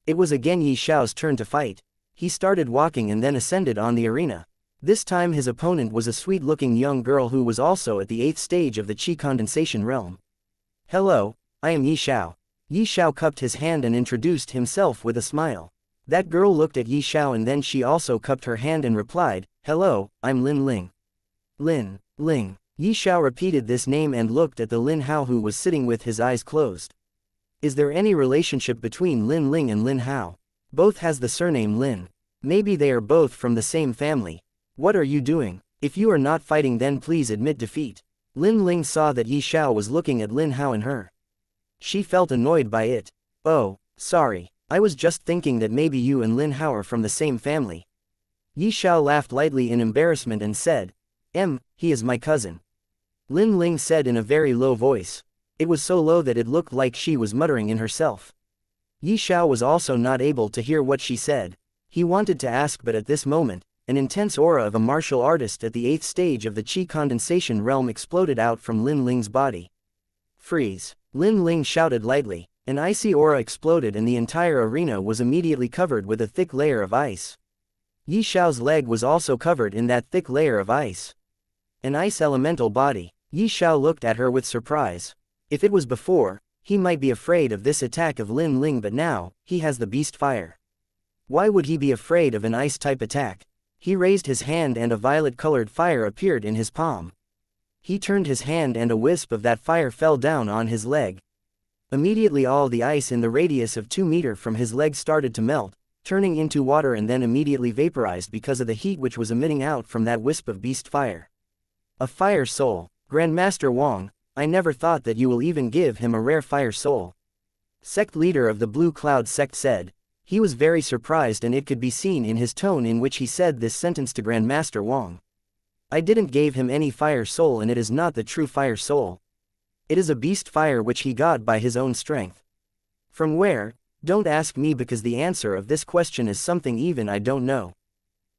It was again Xiao's turn to fight. He started walking and then ascended on the arena. This time his opponent was a sweet-looking young girl who was also at the 8th stage of the Qi condensation realm. Hello, I am Xiao. Xiao cupped his hand and introduced himself with a smile. That girl looked at Xiao and then she also cupped her hand and replied, hello, I'm Lin Ling. Lin Ling. Xiao repeated this name and looked at the Lin Hao who was sitting with his eyes closed. Is there any relationship between Lin Ling and Lin Hao? Both has the surname Lin. Maybe they are both from the same family. What are you doing? If you are not fighting then please admit defeat. Lin Ling saw that Xiao was looking at Lin Hao and her. She felt annoyed by it. Oh, sorry. I was just thinking that maybe you and Lin Hao are from the same family. Xiao laughed lightly in embarrassment and said, he is my cousin. Lin Ling said in a very low voice. It was so low that it looked like she was muttering in herself. Xiao was also not able to hear what she said. He wanted to ask but at this moment, an intense aura of a martial artist at the 8th stage of the Qi condensation realm exploded out from Lin Ling's body. Freeze! Lin Ling shouted lightly. An icy aura exploded and the entire arena was immediately covered with a thick layer of ice. Xiao's leg was also covered in that thick layer of ice. An ice elemental body. Xiao looked at her with surprise. If it was before, he might be afraid of this attack of Lin Ling but now, he has the beast fire. Why would he be afraid of an ice-type attack? He raised his hand and a violet-colored fire appeared in his palm. He turned his hand and a wisp of that fire fell down on his leg. Immediately all the ice in the radius of 2 meters from his leg started to melt, turning into water and then immediately vaporized because of the heat which was emitting out from that wisp of beast fire. A fire soul. Grandmaster Wang, I never thought that you will even give him a rare fire soul. Sect leader of the Blue Cloud sect said. He was very surprised and it could be seen in his tone in which he said this sentence to Grandmaster Wang. I didn't give him any fire soul and it is not the true fire soul. It is a beast fire which he got by his own strength. From where? Don't ask me because the answer of this question is something even I don't know.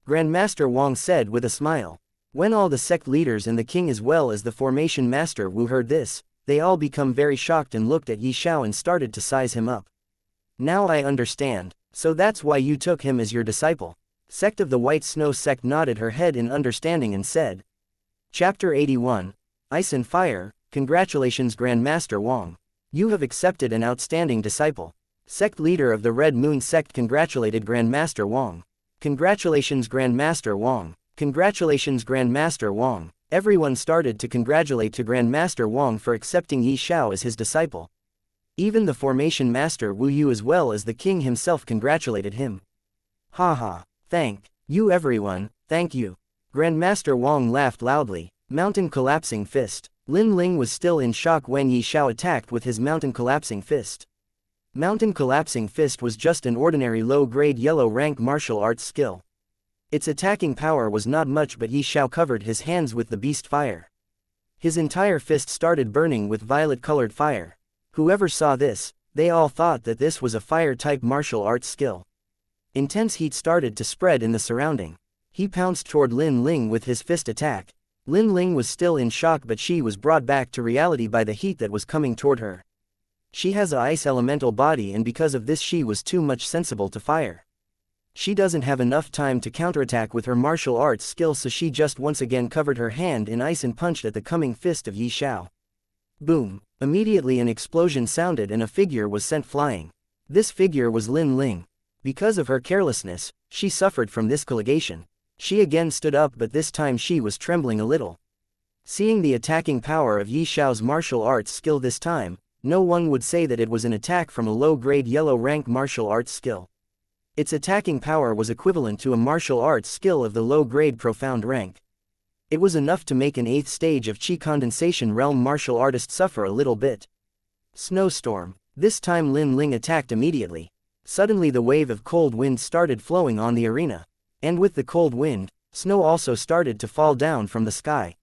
Grandmaster Wang said with a smile. When all the sect leaders and the king as well as the formation master Wu heard this, they all become very shocked and looked at Xiao and started to size him up. Now I understand. So that's why you took him as your disciple. Sect of the White Snow sect nodded her head in understanding and said. Chapter 81. Ice and Fire. Congratulations Grandmaster Wang. You have accepted an outstanding disciple. Sect leader of the Red Moon sect congratulated Grandmaster Wang. Congratulations Grandmaster Wang. Congratulations Grandmaster Wang. Everyone started to congratulate to Grandmaster Wang for accepting Xiao as his disciple. Even the formation master Wu Yu as well as the king himself congratulated him. Haha, thank you everyone, thank you. Grandmaster Wang laughed loudly. Mountain collapsing fist. Lin Ling was still in shock when Xiao attacked with his mountain collapsing fist. Mountain collapsing fist was just an ordinary low-grade yellow rank martial arts skill. Its attacking power was not much but Xiao covered his hands with the beast fire. His entire fist started burning with violet-colored fire. Whoever saw this, they all thought that this was a fire-type martial arts skill. Intense heat started to spread in the surrounding. He pounced toward Lin Ling with his fist attack. Lin Ling was still in shock but she was brought back to reality by the heat that was coming toward her. She has a ice elemental body and because of this she was too much sensible to fire. She doesn't have enough time to counterattack with her martial arts skill so she just once again covered her hand in ice and punched at the coming fist of Xiao. Boom! Immediately an explosion sounded and a figure was sent flying. This figure was Lin Ling. Because of her carelessness, she suffered from this colligation. She again stood up but this time she was trembling a little. Seeing the attacking power of Xiao's martial arts skill this time, no one would say that it was an attack from a low-grade yellow rank martial arts skill. Its attacking power was equivalent to a martial arts skill of the low-grade profound rank. It was enough to make an 8th stage of Qi condensation realm martial artist suffer a little bit. Snowstorm. This time Lin Ling attacked immediately. Suddenly the wave of cold wind started flowing on the arena. And with the cold wind, snow also started to fall down from the sky.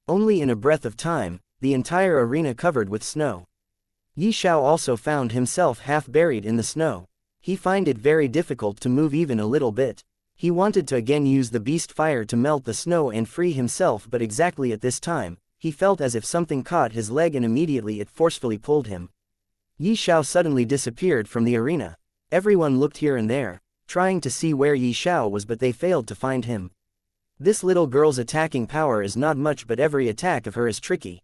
Only in a breath of time, the entire arena covered with snow. Xiao also found himself half buried in the snow. He found it very difficult to move even a little bit. He wanted to again use the beast fire to melt the snow and free himself but exactly at this time, he felt as if something caught his leg and immediately it forcefully pulled him. Xiao suddenly disappeared from the arena. Everyone looked here and there, trying to see where Xiao was but they failed to find him. This little girl's attacking power is not much but every attack of her is tricky.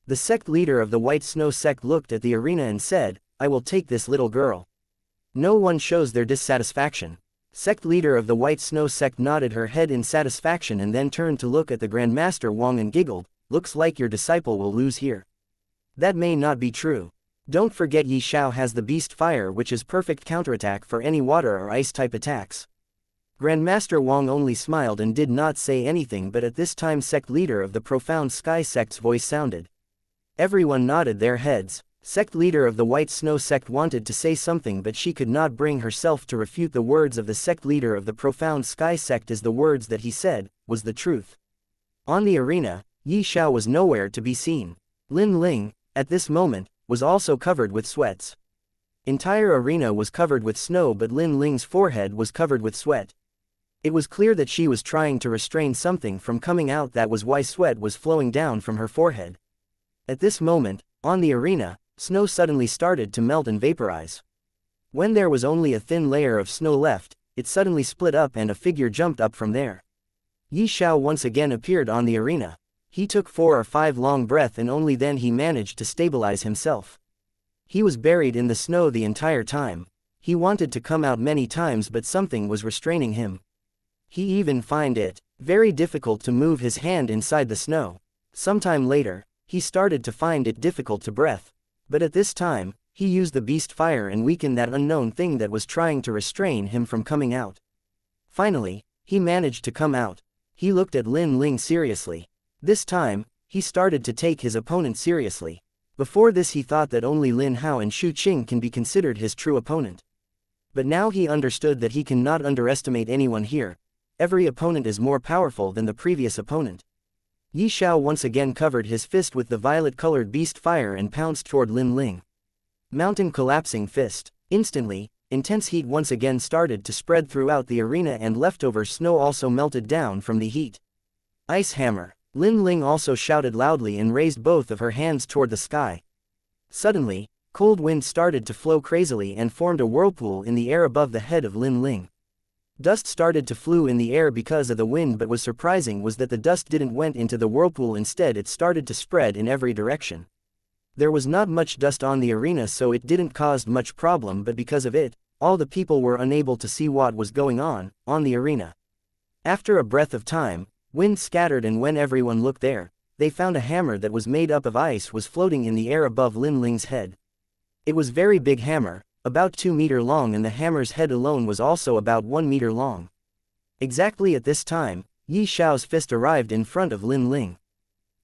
The sect leader of the White Snow sect looked at the arena and said, I will take this little girl. No one shows their dissatisfaction. Sect leader of the White Snow sect nodded her head in satisfaction and then turned to look at the Grandmaster Wang and giggled, looks like your disciple will lose here. That may not be true. Don't forget Xiao has the beast fire which is perfect counterattack for any water or ice type attacks. Grandmaster Wang only smiled and did not say anything but at this time sect leader of the Profound Sky sect's voice sounded. Everyone nodded their heads. Sect leader of the White Snow sect wanted to say something but she could not bring herself to refute the words of the sect leader of the Profound Sky sect as the words that he said, was the truth. On the arena, Xiao was nowhere to be seen. Lin Ling, at this moment, was also covered with sweats. Entire arena was covered with snow but Lin Ling's forehead was covered with sweat. It was clear that she was trying to restrain something from coming out, that was why sweat was flowing down from her forehead. At this moment, on the arena, snow suddenly started to melt and vaporize. When there was only a thin layer of snow left, it suddenly split up and a figure jumped up from there. Xiao once again appeared on the arena. He took 4 or 5 long breaths and only then he managed to stabilize himself. He was buried in the snow the entire time. He wanted to come out many times but something was restraining him. He even find it very difficult to move his hand inside the snow. Sometime later, he started to find it difficult to breathe. But at this time, he used the beast fire and weakened that unknown thing that was trying to restrain him from coming out. Finally, he managed to come out. He looked at Lin Ling seriously. This time, he started to take his opponent seriously. Before this he thought that only Lin Hao and Shu Qing can be considered his true opponent. But now he understood that he cannot underestimate anyone here. Every opponent is more powerful than the previous opponent. Yi Xiao once again covered his fist with the violet-colored beast fire and pounced toward Lin Ling. Mountain collapsing fist. Instantly, intense heat once again started to spread throughout the arena and leftover snow also melted down from the heat. Ice hammer. Lin Ling also shouted loudly and raised both of her hands toward the sky. Suddenly, cold wind started to flow crazily and formed a whirlpool in the air above the head of Lin Ling. Dust started to flew in the air because of the wind, but was surprising was that the dust didn't went into the whirlpool, instead it started to spread in every direction. There was not much dust on the arena, so it didn't cause much problem, but because of it, all the people were unable to see what was going on the arena. After a breath of time, wind scattered, and when everyone looked there, they found a hammer that was made up of ice was floating in the air above Lin Ling's head. It was very big hammer, about 2 meters long, and the hammer's head alone was also about 1 meter long. Exactly at this time, Yi Xiao's fist arrived in front of Lin Ling.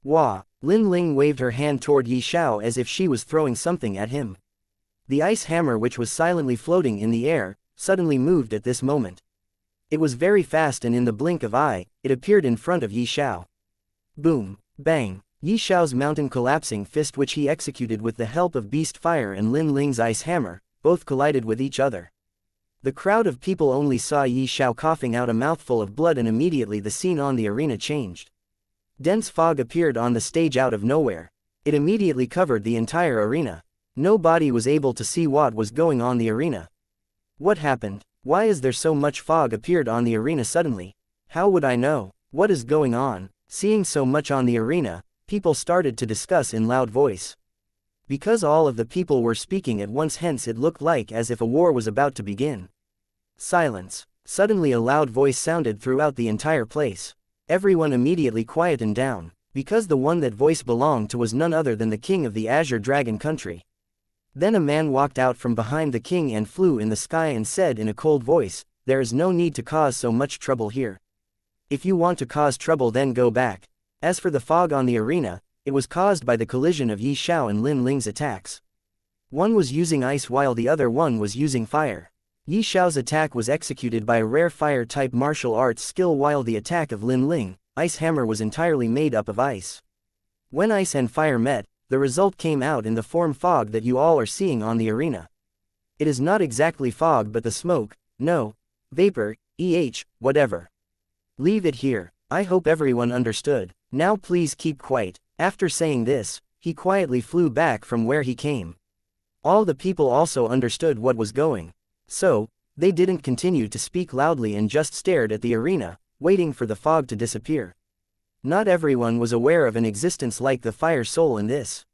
Wah! Lin Ling waved her hand toward Yi Xiao as if she was throwing something at him. The ice hammer, which was silently floating in the air, suddenly moved at this moment. It was very fast, and in the blink of eye, it appeared in front of Yi Xiao. Boom! Bang! Yi Xiao's mountain collapsing fist, which he executed with the help of beast fire, and Lin Ling's ice hammer, both collided with each other. The crowd of people only saw Yi Xiao coughing out a mouthful of blood, and immediately the scene on the arena changed. Dense fog appeared on the stage out of nowhere. It immediately covered the entire arena. Nobody was able to see what was going on the arena. What happened? Why is there so much fog appeared on the arena suddenly? How would I know? What is going on? Seeing so much on the arena, people started to discuss in loud voice. Because all of the people were speaking at once, hence it looked like as if a war was about to begin. Silence. Suddenly a loud voice sounded throughout the entire place. Everyone immediately quietened down, because the one that voice belonged to was none other than the king of the Azure Dragon country. Then a man walked out from behind the king and flew in the sky and said in a cold voice, "There is no need to cause so much trouble here. If you want to cause trouble, then go back." As for the fog on the arena, it was caused by the collision of Yi Xiao and Lin Ling's attacks. One was using ice while the other one was using fire. Yi Xiao's attack was executed by a rare fire-type martial arts skill, while the attack of Lin Ling, ice hammer, was entirely made up of ice. When ice and fire met, the result came out in the form fog that you all are seeing on the arena. It is not exactly fog, but the smoke, no, vapor, whatever. Leave it here. I hope everyone understood. Now please keep quiet. After saying this, he quietly flew back from where he came. All the people also understood what was going. So, they didn't continue to speak loudly and just stared at the arena, waiting for the fog to disappear. Not everyone was aware of an existence like the fire soul in this.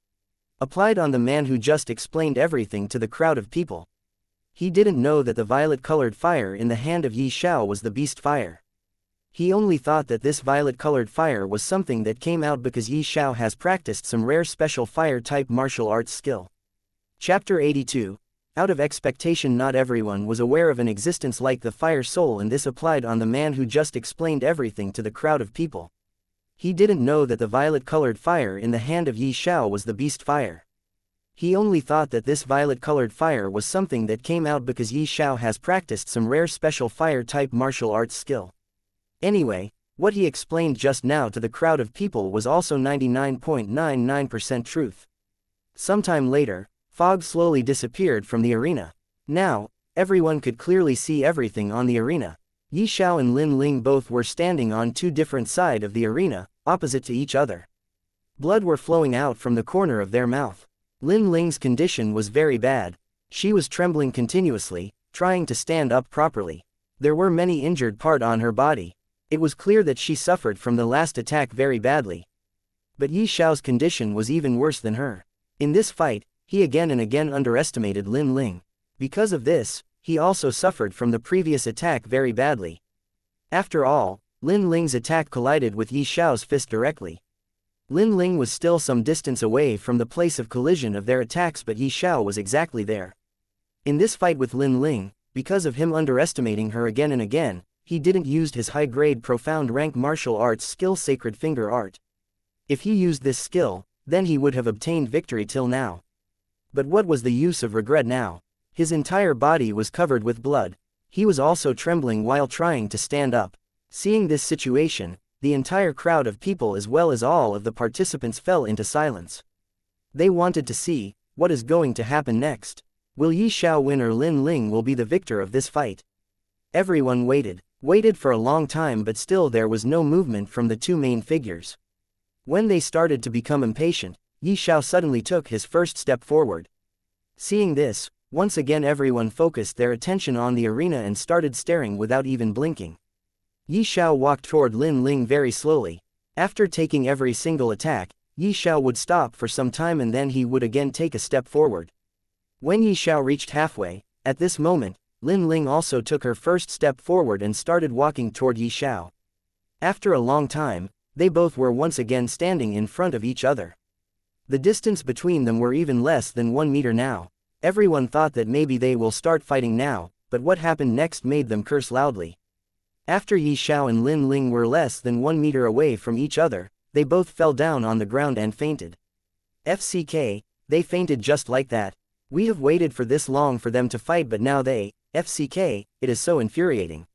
Applied on the man who just explained everything to the crowd of people. He didn't know that the violet-colored fire in the hand of Yi Xiao was the beast fire. He only thought that this violet-colored fire was something that came out because Yi Xiao has practiced some rare special fire-type martial arts skill. Chapter 82. Out of expectation, not everyone was aware of an existence like the fire soul, and this applied on the man who just explained everything to the crowd of people. He didn't know that the violet-colored fire in the hand of Yi Xiao was the beast fire. He only thought that this violet-colored fire was something that came out because Yi Xiao has practiced some rare special fire-type martial arts skill. Anyway, what he explained just now to the crowd of people was also 99.99% truth. Sometime later, fog slowly disappeared from the arena. Now, everyone could clearly see everything on the arena. Yi Xiao and Lin Ling both were standing on two different sides of the arena, opposite to each other. Blood were flowing out from the corner of their mouth. Lin Ling's condition was very bad. She was trembling continuously, trying to stand up properly. There were many injured parts on her body. It was clear that she suffered from the last attack very badly. But Yi Xiao's condition was even worse than her. In this fight, he again and again underestimated Lin Ling. Because of this, he also suffered from the previous attack very badly. After all, Lin Ling's attack collided with Yi Xiao's fist directly. Lin Ling was still some distance away from the place of collision of their attacks, but Yi Xiao was exactly there. In this fight with Lin Ling, because of him underestimating her again and again, he didn't use his high-grade profound rank martial arts skill Sacred Finger Art. If he used this skill, then he would have obtained victory till now. But what was the use of regret now? His entire body was covered with blood. He was also trembling while trying to stand up. Seeing this situation, the entire crowd of people as well as all of the participants fell into silence. They wanted to see what is going to happen next. Will Yi Xiao win or Lin Ling will be the victor of this fight? Everyone waited for a long time, but still there was no movement from the two main figures. When they started to become impatient, Yi Xiao suddenly took his first step forward. Seeing this, once again everyone focused their attention on the arena and started staring without even blinking. Yi Xiao walked toward Lin Ling very slowly. After taking every single attack, Yi Xiao would stop for some time and then he would again take a step forward. When Yi Xiao reached halfway, at this moment, Lin Ling also took her first step forward and started walking toward Yi Xiao. After a long time, they both were once again standing in front of each other. The distance between them were even less than 1 meter now. Everyone thought that maybe they will start fighting now, but what happened next made them curse loudly. After Yi Xiao and Lin Ling were less than 1 meter away from each other, they both fell down on the ground and fainted. FCK, they fainted just like that. We have waited for this long for them to fight, but now FCK, it is so infuriating.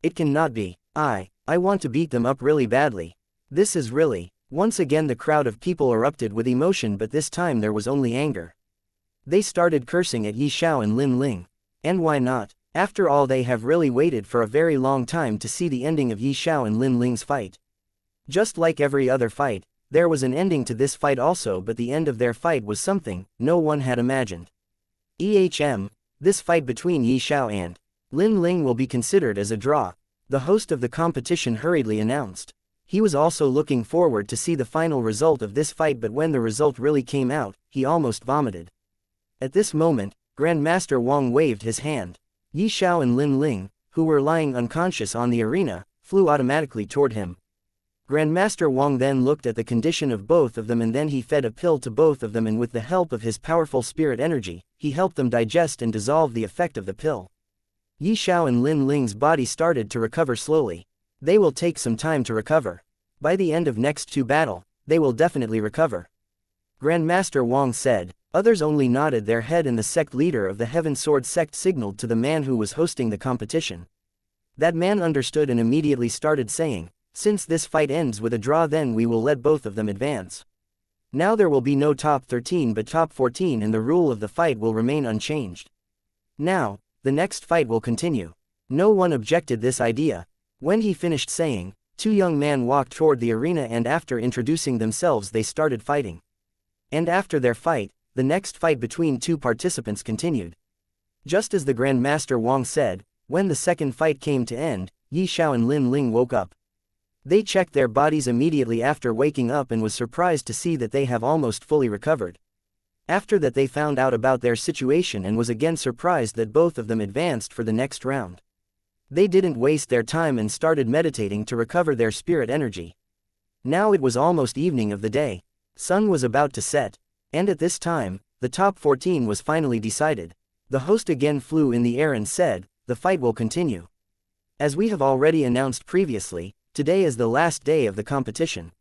It cannot be. I want to beat them up really badly. This is really. Once again the crowd of people erupted with emotion, but this time there was only anger. They started cursing at Yi Xiao and Lin Ling. And why not? After all, they have really waited for a very long time to see the ending of Yi Xiao and Lin Ling's fight. Just like every other fight, there was an ending to this fight also, but the end of their fight was something no one had imagined. This fight between Yi Xiao and Lin Ling will be considered as a draw, the host of the competition hurriedly announced. He was also looking forward to see the final result of this fight, but when the result really came out, he almost vomited. At this moment, Grandmaster Wang waved his hand. Yi Xiao and Lin Ling, who were lying unconscious on the arena, flew automatically toward him. Grandmaster Wang then looked at the condition of both of them and then he fed a pill to both of them, and with the help of his powerful spirit energy, he helped them digest and dissolve the effect of the pill. Yi Xiao and Lin Ling's body started to recover slowly. They will take some time to recover. By the end of next 2 battle, they will definitely recover. Grandmaster Wang said. Others only nodded their head, and the sect leader of the Heaven Sword sect signaled to the man who was hosting the competition. That man understood and immediately started saying, since this fight ends with a draw, then we will let both of them advance. Now there will be no top 13 but top 14, and the rule of the fight will remain unchanged. Now, the next fight will continue. No one objected this idea. When he finished saying, 2 young men walked toward the arena and after introducing themselves they started fighting. And after their fight, the next fight between 2 participants continued. Just as the Grandmaster Wang said, when the second fight came to end, Yi Xiao and Lin Ling woke up. They checked their bodies immediately after waking up and was surprised to see that they have almost fully recovered. After that they found out about their situation and was again surprised that both of them advanced for the next round. They didn't waste their time and started meditating to recover their spirit energy. Now it was almost evening of the day. Sun was about to set. And at this time, the top 14 was finally decided. The host again flew in the air and said, the fight will continue. As we have already announced previously, today is the last day of the competition.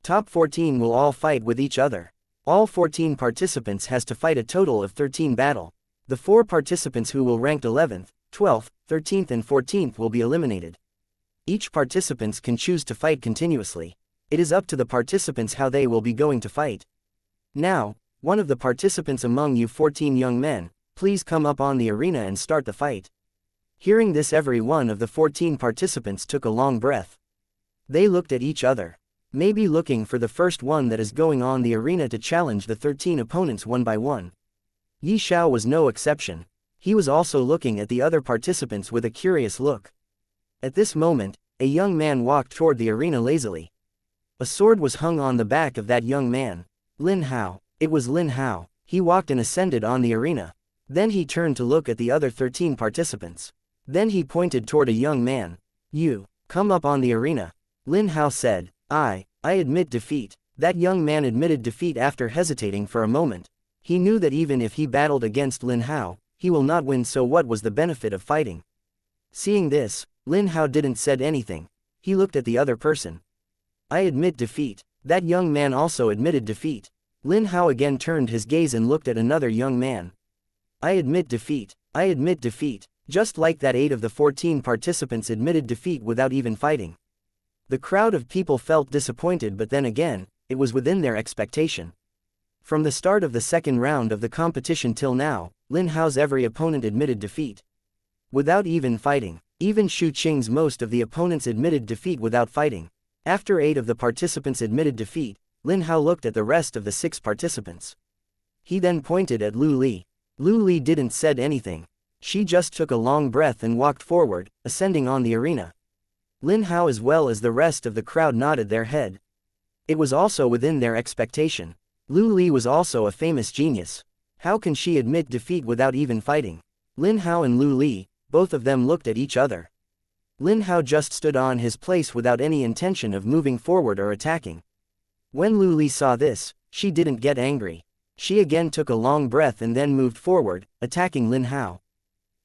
Top 14 will all fight with each other. All 14 participants has to fight a total of 13 battle. The 4 participants who will ranked 11th, 12th, 13th and 14th will be eliminated. Each participants can choose to fight continuously. It is up to the participants how they will be going to fight. Now, one of the participants among you 14 young men, please come up on the arena and start the fight. Hearing this, every one of the 14 participants took a long breath. They looked at each other, maybe looking for the first one that is going on the arena to challenge the 13 opponents one by one. Yi Xiao was no exception. He was also looking at the other participants with a curious look. At this moment, a young man walked toward the arena lazily. A sword was hung on the back of that young man. Lin Hao. It was Lin Hao. He walked and ascended on the arena. Then he turned to look at the other 13 participants. Then he pointed toward a young man. You. Come up on the arena. Lin Hao said. I admit defeat. That young man admitted defeat after hesitating for a moment. He knew that even if he battled against Lin Hao, he will not win, so what was the benefit of fighting? Seeing this, Lin Hao didn't said anything. He looked at the other person. I admit defeat. That young man also admitted defeat. Lin Hao again turned his gaze and looked at another young man. I admit defeat. I admit defeat. Just like that, 8 of the 14 participants admitted defeat without even fighting. The crowd of people felt disappointed, but then again, it was within their expectation. From the start of the second round of the competition till now, Lin Hao's every opponent admitted defeat without even fighting. Even Xu Qing's most of the opponents admitted defeat without fighting. After 8 of the participants admitted defeat, Lin Hao looked at the rest of the 6 participants. He then pointed at Lu Li. Lu Li didn't said anything. She just took a long breath and walked forward, ascending on the arena. Lin Hao as well as the rest of the crowd nodded their head. It was also within their expectation. Lu Li was also a famous genius. How can she admit defeat without even fighting? Lin Hao and Lu Li, both of them looked at each other. Lin Hao just stood on his place without any intention of moving forward or attacking. When Lu Li saw this, she didn't get angry. She again took a long breath and then moved forward, attacking Lin Hao.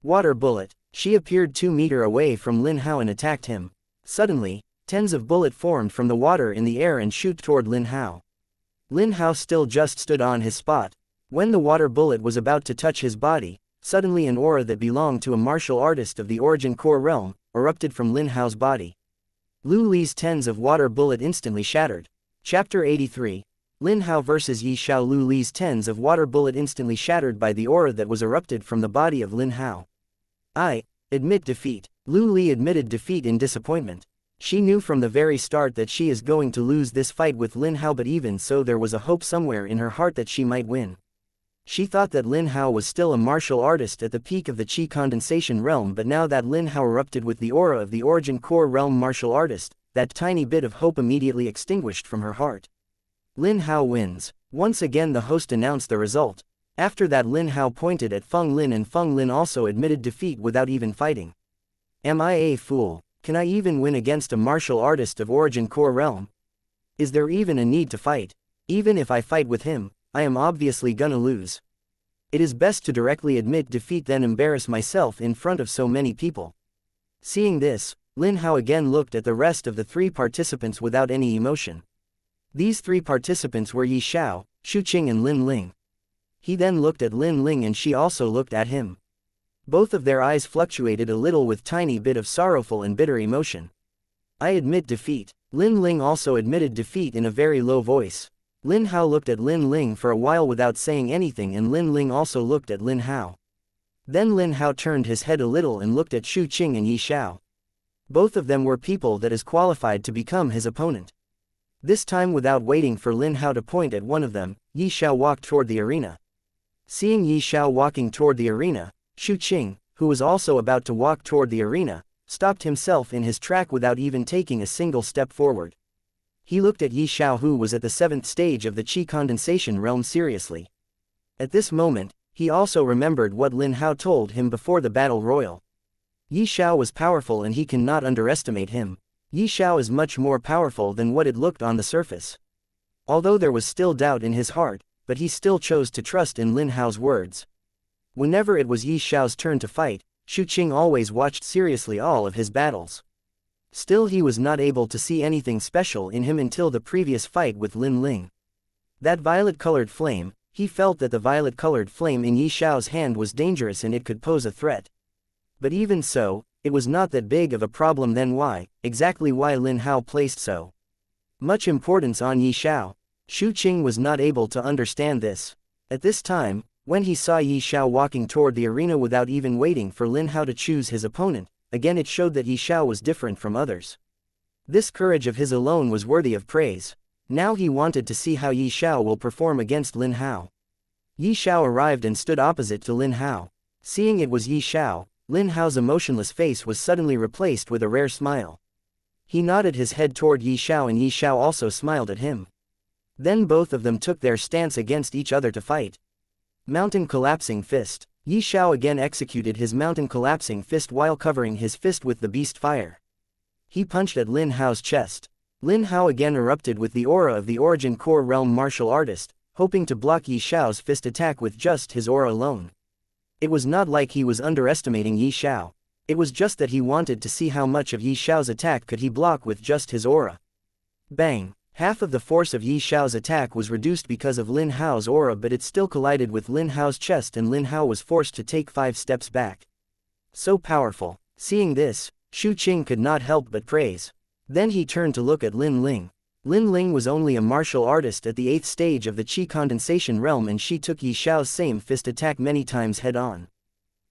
Water bullet. She appeared 2 meters away from Lin Hao and attacked him. Suddenly, tens of bullets formed from the water in the air and shoot toward Lin Hao. Lin Hao still just stood on his spot. When the water bullet was about to touch his body, suddenly an aura that belonged to a martial artist of the Origin Core realm erupted from Lin Hao's body. Lu Li's tens of water bullet instantly shattered. Chapter 83. Lin Hao vs Yi Xiao. Lu Li's tens of water bullet instantly shattered by the aura that was erupted from the body of Lin Hao. I admit defeat. Lu Li admitted defeat in disappointment. She knew from the very start that she is going to lose this fight with Lin Hao, but even so there was a hope somewhere in her heart that she might win. She thought that Lin Hao was still a martial artist at the peak of the Qi condensation realm, but now that Lin Hao erupted with the aura of the Origin Core realm martial artist, that tiny bit of hope immediately extinguished from her heart. Lin Hao wins. Once again the host announced the result. After that Lin Hao pointed at Feng Lin, and Feng Lin also admitted defeat without even fighting. Am I a fool? Can I even win against a martial artist of Origin Core realm? Is there even a need to fight? Even if I fight with him, I am obviously gonna lose. It is best to directly admit defeat than embarrass myself in front of so many people. Seeing this, Lin Hao again looked at the rest of the 3 participants without any emotion. These 3 participants were Yi Xiao, Xu Qing and Lin Ling. He then looked at Lin Ling and she also looked at him. Both of their eyes fluctuated a little with tiny bit of sorrowful and bitter emotion. I admit defeat. Lin Ling also admitted defeat in a very low voice. Lin Hao looked at Lin Ling for a while without saying anything, and Lin Ling also looked at Lin Hao. Then Lin Hao turned his head a little and looked at Xu Qing and Yi Xiao. Both of them were people that is qualified to become his opponent. This time, without waiting for Lin Hao to point at one of them, Yi Xiao walked toward the arena. Seeing Yi Xiao walking toward the arena, Xu Qing, who was also about to walk toward the arena, stopped himself in his track without even taking a single step forward. He looked at Yi Xiao, who was at the 7th stage of the Qi condensation realm, seriously. At this moment, he also remembered what Lin Hao told him before the battle royal. Yi Xiao was powerful and he cannot underestimate him. Yi Xiao is much more powerful than what it looked on the surface. Although there was still doubt in his heart, but he still chose to trust in Lin Hao's words. Whenever it was Yi Xiao's turn to fight, Xu Qing always watched seriously all of his battles. Still, he was not able to see anything special in him until the previous fight with Lin Ling. That violet-colored flame, he felt that the violet-colored flame in Yi Xiao's hand was dangerous and it could pose a threat. But even so, it was not that big of a problem. Then why Lin Hao placed so much importance on Yi Xiao? Xu Qing was not able to understand this. At this time, when he saw Yi Xiao walking toward the arena without even waiting for Lin Hao to choose his opponent, again it showed that Yi Xiao was different from others. This courage of his alone was worthy of praise. Now he wanted to see how Yi Xiao will perform against Lin Hao. Yi Xiao arrived and stood opposite to Lin Hao. Seeing it was Yi Xiao, Lin Hao's emotionless face was suddenly replaced with a rare smile. He nodded his head toward Yi Xiao and Yi Xiao also smiled at him. Then both of them took their stance against each other to fight. Mountain collapsing fist. Yi Xiao again executed his mountain collapsing fist while covering his fist with the beast fire. He punched at Lin Hao's chest. Lin Hao again erupted with the aura of the Origin Core Realm martial artist, hoping to block Yi Xiao's fist attack with just his aura alone. It was not like he was underestimating Yi Xiao. It was just that he wanted to see how much of Yi Xiao's attack could he block with just his aura. Bang! Half of the force of Yi Xiao's attack was reduced because of Lin Hao's aura, but it still collided with Lin Hao's chest and Lin Hao was forced to take 5 steps back. So powerful. Seeing this, Shu Qing could not help but praise. Then he turned to look at Lin Ling. Lin Ling was only a martial artist at the 8th stage of the Qi Condensation realm, and she took Yi Xiao's same fist attack many times head-on.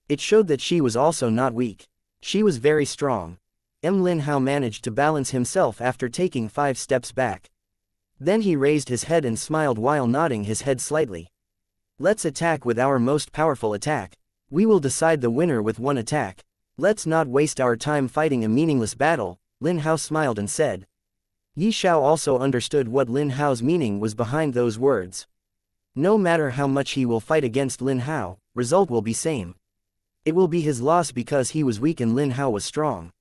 It showed that she was also not weak. She was very strong. Lin Hao managed to balance himself after taking 5 steps back. Then he raised his head and smiled while nodding his head slightly. Let's attack with our most powerful attack. We will decide the winner with one attack. Let's not waste our time fighting a meaningless battle, Lin Hao smiled and said. Yi Xiao also understood what Lin Hao's meaning was behind those words. No matter how much he will fight against Lin Hao, result will be same. It will be his loss because he was weak and Lin Hao was strong.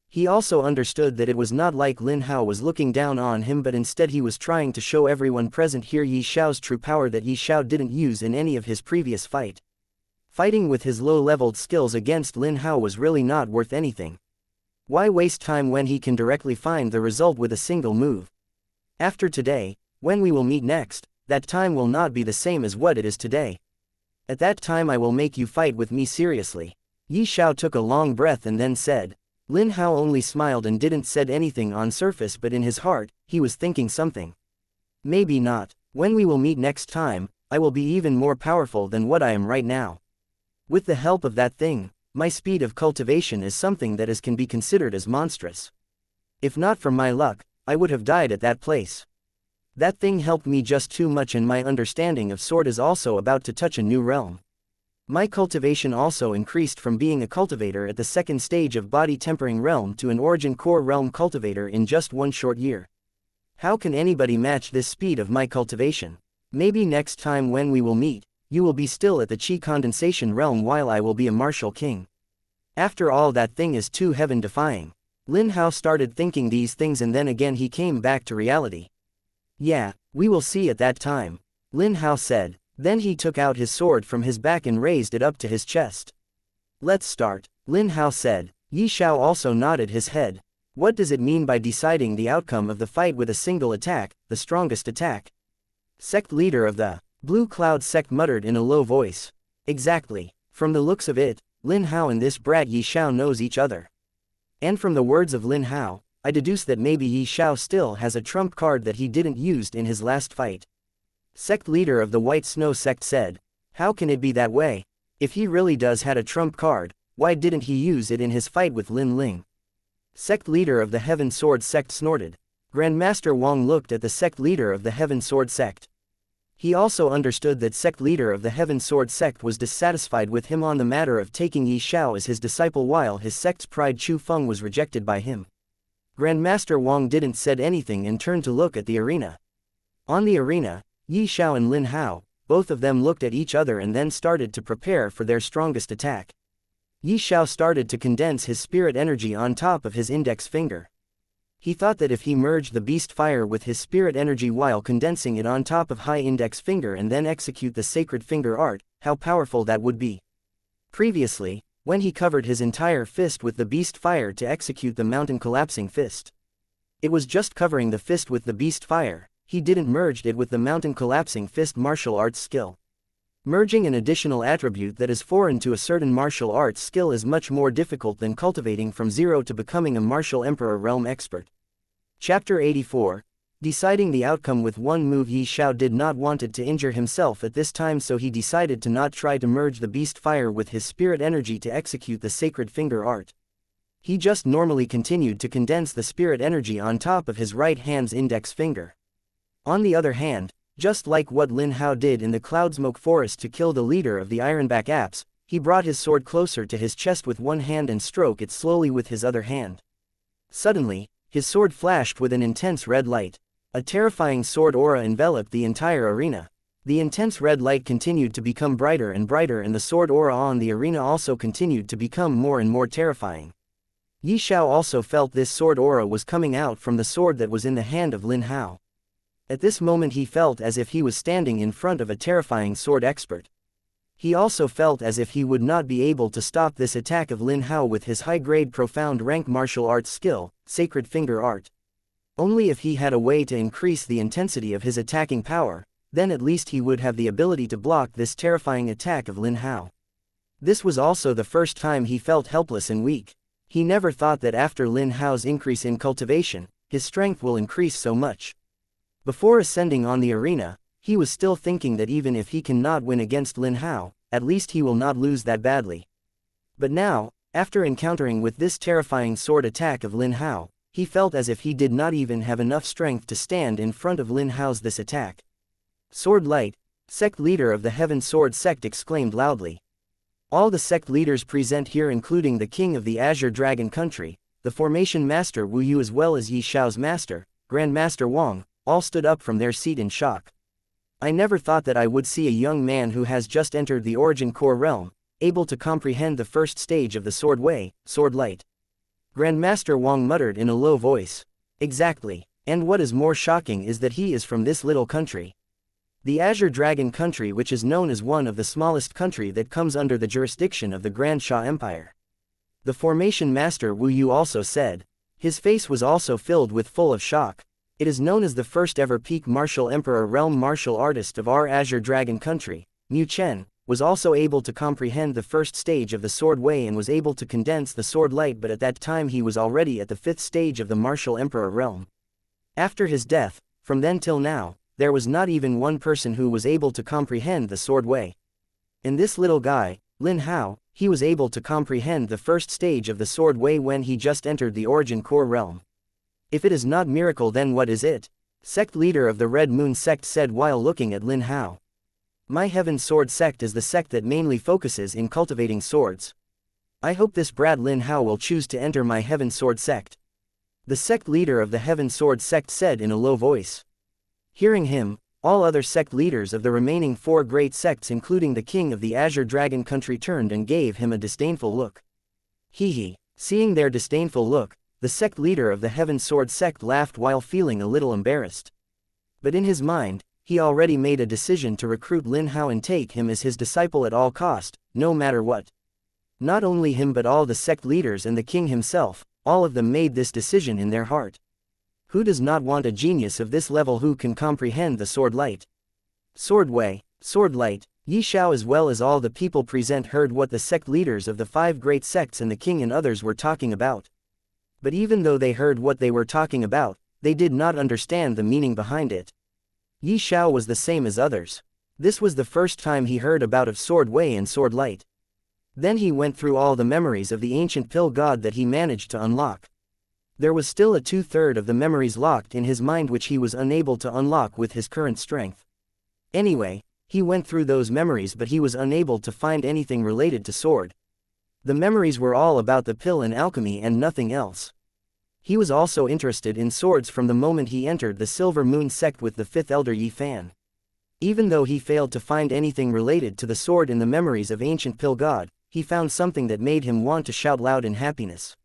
He also understood that it was not like Lin Hao was looking down on him, but instead he was trying to show everyone present here Yi Xiao's true power that Yi Xiao didn't use in any of his previous fight. Fighting with his low-leveled skills against Lin Hao was really not worth anything. Why waste time when he can directly find the result with a single move? After today, when we will meet next, that time will not be the same as what it is today. At that time I will make you fight with me seriously. Yi Xiao took a long breath and then said. Lin Hao only smiled and didn't said anything on surface, but in his heart, he was thinking something. Maybe not. When we will meet next time, I will be even more powerful than what I am right now. With the help of that thing, my speed of cultivation is something that can be considered as monstrous. If not for my luck, I would have died at that place. That thing helped me just too much, and my understanding of sword is also about to touch a new realm. My cultivation also increased from being a cultivator at the 2nd stage of body tempering realm to an origin core realm cultivator in just one short year. How can anybody match this speed of my cultivation? Maybe next time when we will meet, you will be still at the Qi Condensation realm while I will be a martial king. After all, that thing is too heaven-defying. Lin Hao started thinking these things and then again he came back to reality. Yeah, we will see at that time, Lin Hao said. Then he took out his sword from his back and raised it up to his chest. Let's start, Lin Hao said. Yi Xiao also nodded his head. What does it mean by deciding the outcome of the fight with a single attack, the strongest attack? Sect leader of the Blue Cloud sect muttered in a low voice. Exactly. From the looks of it, Lin Hao and this brat Yi Xiao knows each other. And from the words of Lin Hao, I deduce that maybe Yi Xiao still has a trump card that he didn't use in his last fight. Sect leader of the White Snow sect said. How can it be that way? If he really does had a trump card, why didn't he use it in his fight with Lin Ling? Sect leader of the Heaven Sword sect snorted. Grandmaster Wang looked at the sect leader of the Heaven Sword sect. He also understood that sect leader of the Heaven Sword sect was dissatisfied with him on the matter of taking Yi Xiao as his disciple while his sect's pride Chu Feng was rejected by him. Grandmaster Wang didn't said anything and turned to look at the arena. On the arena, Yi Xiao and Lin Hao, both of them looked at each other and then started to prepare for their strongest attack. Yi Xiao started to condense his spirit energy on top of his index finger. He thought that if he merged the beast fire with his spirit energy while condensing it on top of high index finger and then execute the sacred finger art, how powerful that would be. Previously, when he covered his entire fist with the beast fire to execute the mountain collapsing fist. It was just covering the fist with the beast fire. He didn't merge it with the mountain collapsing fist martial arts skill. Merging an additional attribute that is foreign to a certain martial arts skill is much more difficult than cultivating from zero to becoming a martial emperor realm expert. Chapter 84. Deciding the outcome with one move. Yi Xiao did not wanted to injure himself at this time, so he decided to not try to merge the beast fire with his spirit energy to execute the sacred finger art. He just normally continued to condense the spirit energy on top of his right hand's index finger. On the other hand, just like what Lin Hao did in the Cloudsmoke Forest to kill the leader of the Ironback Apes, he brought his sword closer to his chest with one hand and stroked it slowly with his other hand. Suddenly, his sword flashed with an intense red light. A terrifying sword aura enveloped the entire arena. The intense red light continued to become brighter and brighter, and the sword aura on the arena also continued to become more and more terrifying. Yi Xiao also felt this sword aura was coming out from the sword that was in the hand of Lin Hao. At this moment he felt as if he was standing in front of a terrifying sword expert. He also felt as if he would not be able to stop this attack of Lin Hao with his high-grade profound rank martial arts skill, Sacred Finger Art. Only if he had a way to increase the intensity of his attacking power, then at least he would have the ability to block this terrifying attack of Lin Hao. This was also the first time he felt helpless and weak. He never thought that after Lin Hao's increase in cultivation, his strength will increase so much. Before ascending on the arena, he was still thinking that even if he cannot win against Lin Hao, at least he will not lose that badly. But now, after encountering with this terrifying sword attack of Lin Hao, he felt as if he did not even have enough strength to stand in front of Lin Hao's this attack. Sword Light, sect leader of the Heaven Sword sect exclaimed loudly. All the sect leaders present here including the king of the Azure Dragon country, the formation master Wu Yu as well as Yi Xiao's master, Grand Master Wang, all stood up from their seat in shock. I never thought that I would see a young man who has just entered the Origin Core realm, able to comprehend the first stage of the Sword Way, Sword Light. Grandmaster Wang muttered in a low voice. Exactly, and what is more shocking is that he is from this little country. The Azure Dragon country, which is known as one of the smallest country that comes under the jurisdiction of the Grand Xia Empire. The formation master Wu Yu also said. His face was also filled with full of shock. It is known as the first ever peak martial emperor realm martial artist of our Azure Dragon country, Mu Chen, was also able to comprehend the first stage of the Sword Way and was able to condense the Sword Light, but at that time he was already at the 5th stage of the martial emperor realm. After his death, from then till now, there was not even one person who was able to comprehend the Sword Way. And this little guy, Lin Hao, he was able to comprehend the first stage of the Sword Way when he just entered the Origin Core realm. If it is not miracle, then what is it? Sect leader of the Red Moon sect said while looking at Lin Hao. My Heaven Sword sect is the sect that mainly focuses in cultivating swords. I hope this brat Lin Hao will choose to enter my Heaven Sword sect. The sect leader of the Heaven Sword sect said in a low voice. Hearing him, all other sect leaders of the remaining 4 great sects including the king of the Azure Dragon country turned and gave him a disdainful look. Hee. Seeing their disdainful look, the sect leader of the Heaven Sword sect laughed while feeling a little embarrassed. But in his mind, he already made a decision to recruit Lin Hao and take him as his disciple at all cost, no matter what. Not only him but all the sect leaders and the king himself, all of them made this decision in their heart. Who does not want a genius of this level who can comprehend the Sword Light? Sword Way, Sword Light, Yi Xiao as well as all the people present heard what the sect leaders of the 5 great sects and the king and others were talking about. But even though they heard what they were talking about, they did not understand the meaning behind it. Yi Xiao was the same as others. This was the first time he heard about of Sword Way and Sword Light. Then he went through all the memories of the ancient pill god that he managed to unlock. There was still a 2/3 of the memories locked in his mind which he was unable to unlock with his current strength. Anyway, he went through those memories but he was unable to find anything related to sword. The memories were all about the pill and alchemy and nothing else. He was also interested in swords from the moment he entered the Silver Moon sect with the 5th Elder Yi Fan. Even though he failed to find anything related to the sword in the memories of ancient pill god, he found something that made him want to shout loud in happiness.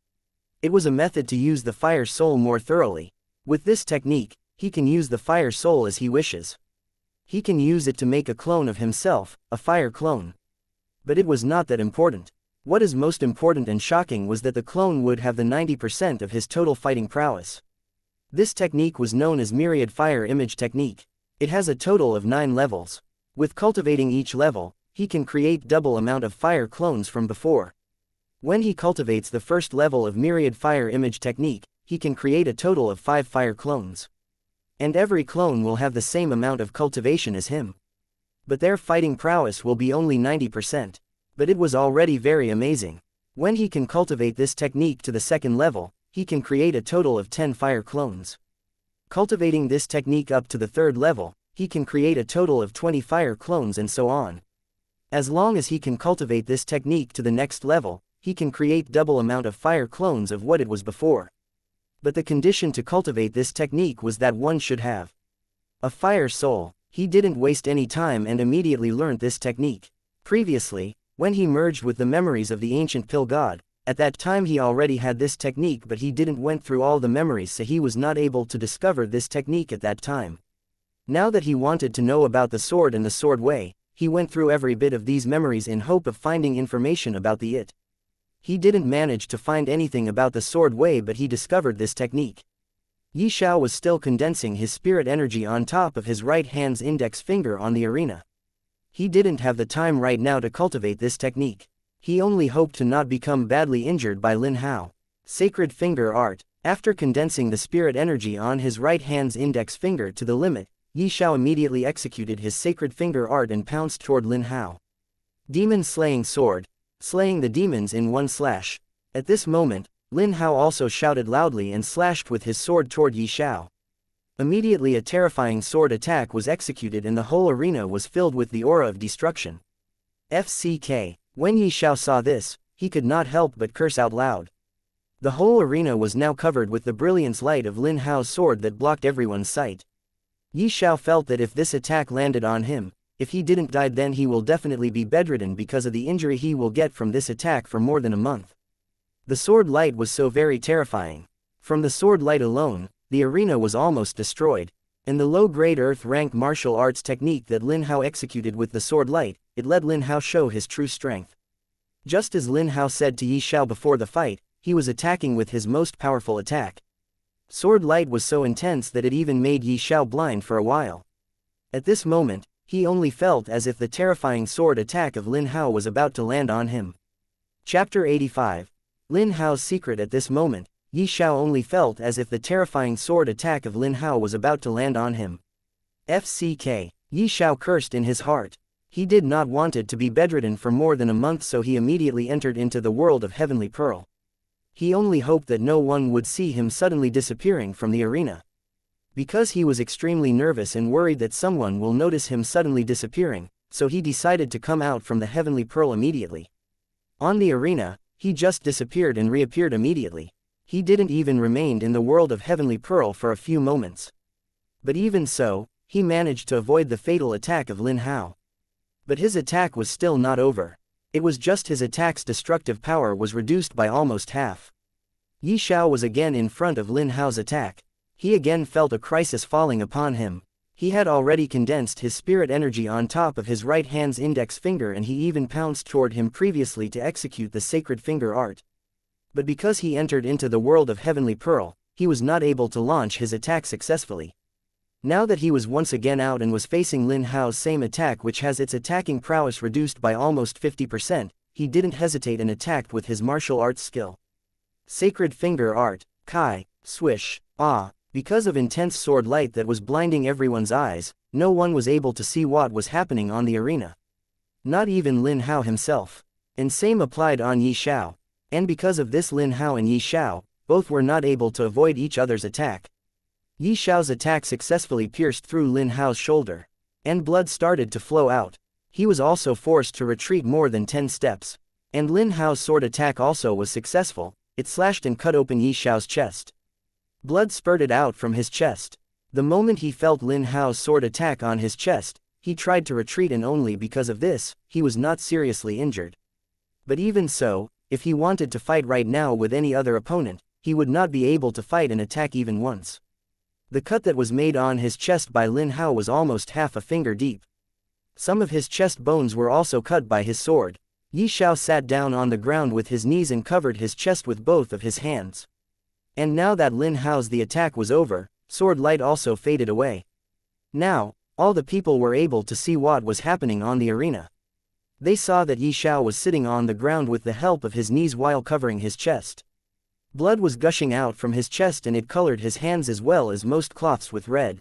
It was a method to use the fire soul more thoroughly. With this technique, he can use the fire soul as he wishes. He can use it to make a clone of himself, a fire clone. But it was not that important. What is most important and shocking was that the clone would have the 90% of his total fighting prowess. This technique was known as Myriad Fire Image Technique. It has a total of 9 levels. With cultivating each level, he can create double amount of fire clones from before. When he cultivates the first level of Myriad Fire Image Technique, he can create a total of 5 fire clones. And every clone will have the same amount of cultivation as him. But their fighting prowess will be only 90%. But it was already very amazing. When he can cultivate this technique to the 2nd level, he can create a total of 10 fire clones. Cultivating this technique up to the 3rd level, he can create a total of 20 fire clones and so on. As long as he can cultivate this technique to the next level, he can create double amount of fire clones of what it was before. But the condition to cultivate this technique was that one should have a fire soul. He didn't waste any time and immediately learned this technique. Previously, when he merged with the memories of the ancient pill god, At that time he already had this technique, but he didn't went through all the memories, so he was not able to discover this technique at that time. Now that he wanted to know about the sword and the sword way, he went through every bit of these memories in hope of finding information about the it. He didn't manage to find anything about the sword way, but he discovered this technique. Xiao was still condensing his spirit energy on top of his right hand's index finger on the arena. He didn't have the time right now to cultivate this technique. He only hoped to not become badly injured by Lin Hao. Sacred Finger Art. After condensing the spirit energy on his right hand's index finger to the limit, Xiao immediately executed his Sacred Finger Art and pounced toward Lin Hao. Demon Slaying Sword. Slaying the demons in one slash. At this moment, Lin Hao also shouted loudly and slashed with his sword toward Xiao. Immediately a terrifying sword attack was executed and the whole arena was filled with the aura of destruction. FCK. When Xiao saw this, he could not help but curse out loud. The whole arena was now covered with the brilliance light of Lin Hao's sword that blocked everyone's sight. Xiao felt that if this attack landed on him, if he didn't die, then he will definitely be bedridden because of the injury he will get from this attack for more than a month. The sword light was so very terrifying. From the sword light alone, the arena was almost destroyed. And the low-grade earth-rank martial arts technique that Lin Hao executed with the sword light, it let Lin Hao show his true strength. Just as Lin Hao said to Xiao before the fight, he was attacking with his most powerful attack. Sword light was so intense that it even made Xiao blind for a while. At this moment, he only felt as if the terrifying sword attack of Lin Hao was about to land on him. Chapter 85. Lin Hao's secret. At this moment, Xiao only felt as if the terrifying sword attack of Lin Hao was about to land on him. FCK. Xiao cursed in his heart. He did not wanted to be bedridden for more than a month, so he immediately entered into the world of Heavenly Pearl. He only hoped that no one would see him suddenly disappearing from the arena. Because he was extremely nervous and worried that someone will notice him suddenly disappearing, so he decided to come out from the Heavenly Pearl immediately. On the arena, he just disappeared and reappeared immediately. He didn't even remain in the world of Heavenly Pearl for a few moments. But even so, he managed to avoid the fatal attack of Lin Hao. But his attack was still not over. It was just his attack's destructive power was reduced by almost half. Xiao was again in front of Lin Hao's attack. He again felt a crisis falling upon him. He had already condensed his spirit energy on top of his right hand's index finger, and he even pounced toward him previously to execute the Sacred Finger Art. But because he entered into the world of Heavenly Pearl, he was not able to launch his attack successfully. Now that he was once again out and was facing Lin Hao's same attack, which has its attacking prowess reduced by almost 50%, he didn't hesitate and attacked with his martial arts skill. Sacred Finger Art. Kai. Swish. Ah. Because of intense sword light that was blinding everyone's eyes, no one was able to see what was happening on the arena. Not even Lin Hao himself. And same applied on Xiao. And because of this, Lin Hao and Xiao, both were not able to avoid each other's attack. Xiao's attack successfully pierced through Lin Hao's shoulder. And blood started to flow out. He was also forced to retreat more than 10 steps. And Lin Hao's sword attack also was successful. It slashed and cut open Xiao's chest. Blood spurted out from his chest. The moment he felt Lin Hao's sword attack on his chest, he tried to retreat, and only because of this, he was not seriously injured. But even so, if he wanted to fight right now with any other opponent, he would not be able to fight and attack even once. The cut that was made on his chest by Lin Hao was almost half a finger deep. Some of his chest bones were also cut by his sword. Xiao sat down on the ground with his knees and covered his chest with both of his hands. And now that Lin Hao's the attack was over, sword light also faded away. Now, all the people were able to see what was happening on the arena. They saw that Xiao was sitting on the ground with the help of his knees while covering his chest. Blood was gushing out from his chest and it colored his hands as well as most cloths with red.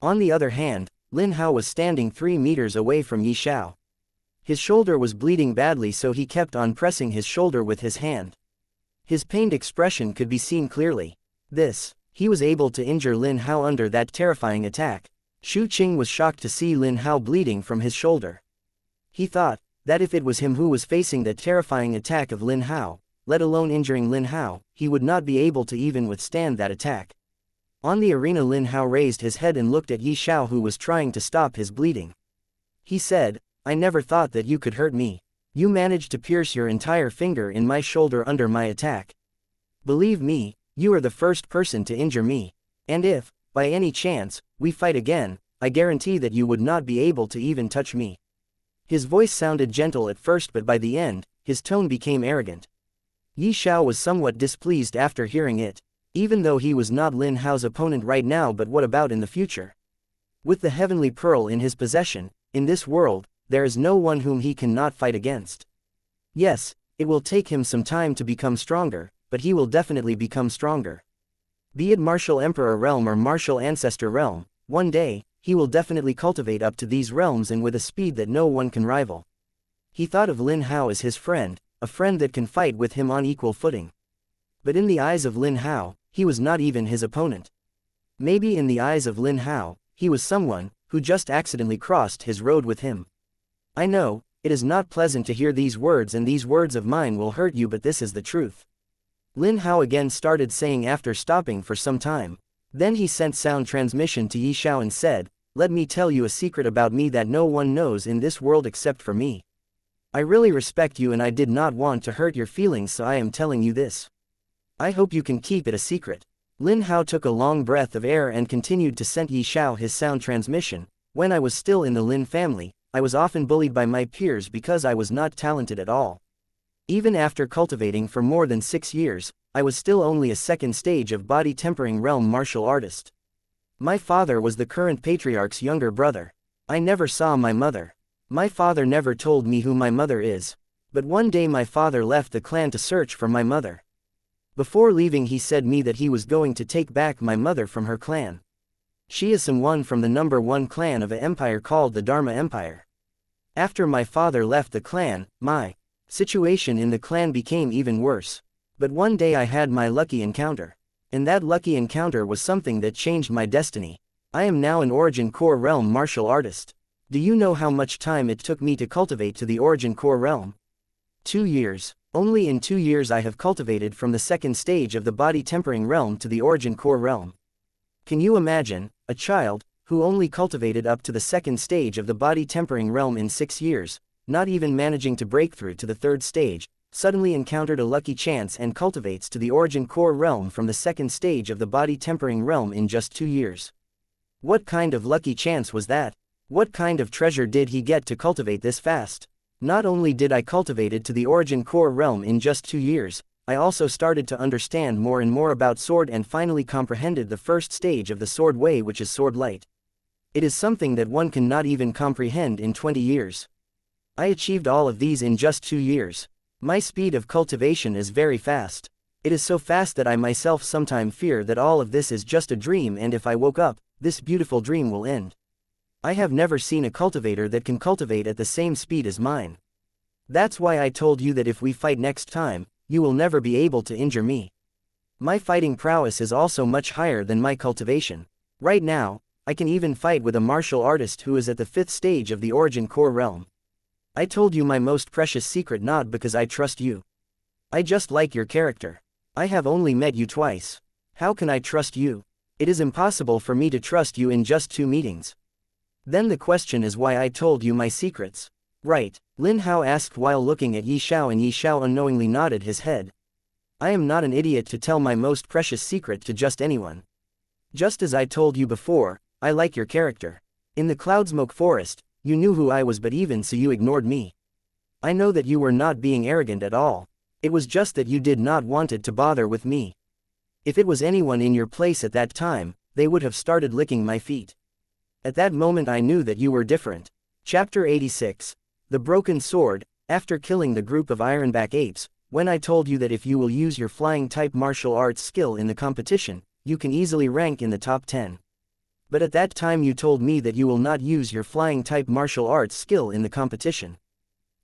On the other hand, Lin Hao was standing 3 meters away from Xiao. His shoulder was bleeding badly, so he kept on pressing his shoulder with his hand. His pained expression could be seen clearly. He was able to injure Lin Hao under that terrifying attack. Shu Qing was shocked to see Lin Hao bleeding from his shoulder. He thought that if it was him who was facing the terrifying attack of Lin Hao, let alone injuring Lin Hao, he would not be able to even withstand that attack. On the arena, Lin Hao raised his head and looked at Xiao, who was trying to stop his bleeding. He said, "I never thought that you could hurt me." You managed to pierce your entire finger in my shoulder under my attack. Believe me, you are the first person to injure me. And if, by any chance, we fight again, I guarantee that you would not be able to even touch me. His voice sounded gentle at first, but by the end, his tone became arrogant. Xiao was somewhat displeased after hearing it. Even though he was not Lin Hao's opponent right now, but what about in the future? With the heavenly pearl in his possession, in this world, there is no one whom he cannot fight against. Yes, it will take him some time to become stronger, but he will definitely become stronger. Be it Martial Emperor realm or Martial Ancestor realm, one day, he will definitely cultivate up to these realms, and with a speed that no one can rival. He thought of Lin Hao as his friend, a friend that can fight with him on equal footing. But in the eyes of Lin Hao, he was not even his opponent. Maybe in the eyes of Lin Hao, he was someone who just accidentally crossed his road with him. I know, it is not pleasant to hear these words, and these words of mine will hurt you, but this is the truth. Lin Hao again started saying after stopping for some time. Then he sent sound transmission to Xiao and said, "Let me tell you a secret about me that no one knows in this world except for me. I really respect you and I did not want to hurt your feelings, so I am telling you this. I hope you can keep it a secret." Lin Hao took a long breath of air and continued to send Xiao his sound transmission. When I was still in the Lin family, I was often bullied by my peers because I was not talented at all. Even after cultivating for more than 6 years, I was still only a second stage of body tempering realm martial artist. My father was the current patriarch's younger brother. I never saw my mother. My father never told me who my mother is. But one day my father left the clan to search for my mother. Before leaving, he said me that he was going to take back my mother from her clan. She is someone from the number 1 clan of an empire called the Dharma Empire. After my father left the clan, my situation in the clan became even worse. But one day I had my lucky encounter. And that lucky encounter was something that changed my destiny. I am now an Origin Core Realm martial artist. Do you know how much time it took me to cultivate to the Origin Core Realm? 2 years. Only in 2 years I have cultivated from the second stage of the body tempering realm to the Origin Core Realm. Can you imagine, a child, who only cultivated up to the second stage of the body tempering realm in 6 years, not even managing to break through to the third stage, suddenly encountered a lucky chance and cultivates to the Origin Core Realm from the second stage of the body tempering realm in just 2 years. What kind of lucky chance was that? What kind of treasure did he get to cultivate this fast? Not only did I cultivate it to the Origin Core Realm in just 2 years, I also started to understand more and more about sword and finally comprehended the first stage of the sword way, which is sword light. It is something that one cannot even comprehend in 20 years. I achieved all of these in just 2 years. My speed of cultivation is very fast. It is so fast that I myself sometimes fear that all of this is just a dream, and if I woke up, this beautiful dream will end. I have never seen a cultivator that can cultivate at the same speed as mine. That's why I told you that if we fight next time, you will never be able to injure me. My fighting prowess is also much higher than my cultivation. Right now, I can even fight with a martial artist who is at the 5th stage of the Origin Core Realm. I told you my most precious secret not because I trust you. I just like your character. I have only met you twice. How can I trust you? It is impossible for me to trust you in just 2 meetings. Then the question is why I told you my secrets. Right, Lin Hao asked while looking at Xiao, and Xiao unknowingly nodded his head. I am not an idiot to tell my most precious secret to just anyone. Just as I told you before, I like your character. In the Cloudsmoke Forest, you knew who I was, but even so you ignored me. I know that you were not being arrogant at all. It was just that you did not wanted to bother with me. If it was anyone in your place at that time, they would have started licking my feet. At that moment I knew that you were different. Chapter 86. The Broken Sword. After killing the group of Ironback apes, when I told you that if you will use your flying type martial arts skill in the competition, you can easily rank in the top 10. But at that time you told me that you will not use your flying type martial arts skill in the competition.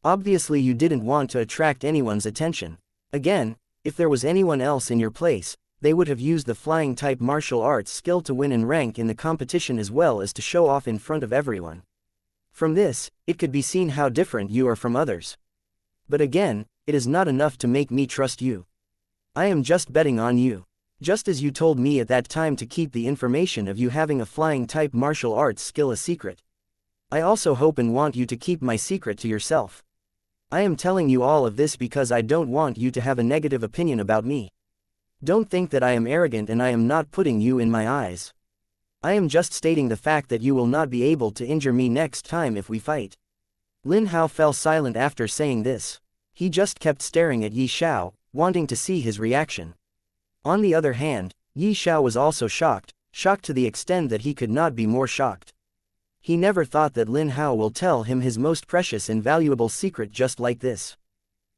Obviously you didn't want to attract anyone's attention. Again, if there was anyone else in your place, they would have used the flying type martial arts skill to win and rank in the competition as well as to show off in front of everyone. From this, it could be seen how different you are from others. But again, it is not enough to make me trust you. I am just betting on you. Just as you told me at that time to keep the information of you having a flying type martial arts skill a secret. I also hope and want you to keep my secret to yourself. I am telling you all of this because I don't want you to have a negative opinion about me. Don't think that I am arrogant and I am not putting you in my eyes. I am just stating the fact that you will not be able to injure me next time if we fight. Lin Hao fell silent after saying this. He just kept staring at Yi Xiao, wanting to see his reaction. On the other hand, Yi Xiao was also shocked to the extent that he could not be more shocked. He never thought that Lin Hao will tell him his most precious and valuable secret just like this.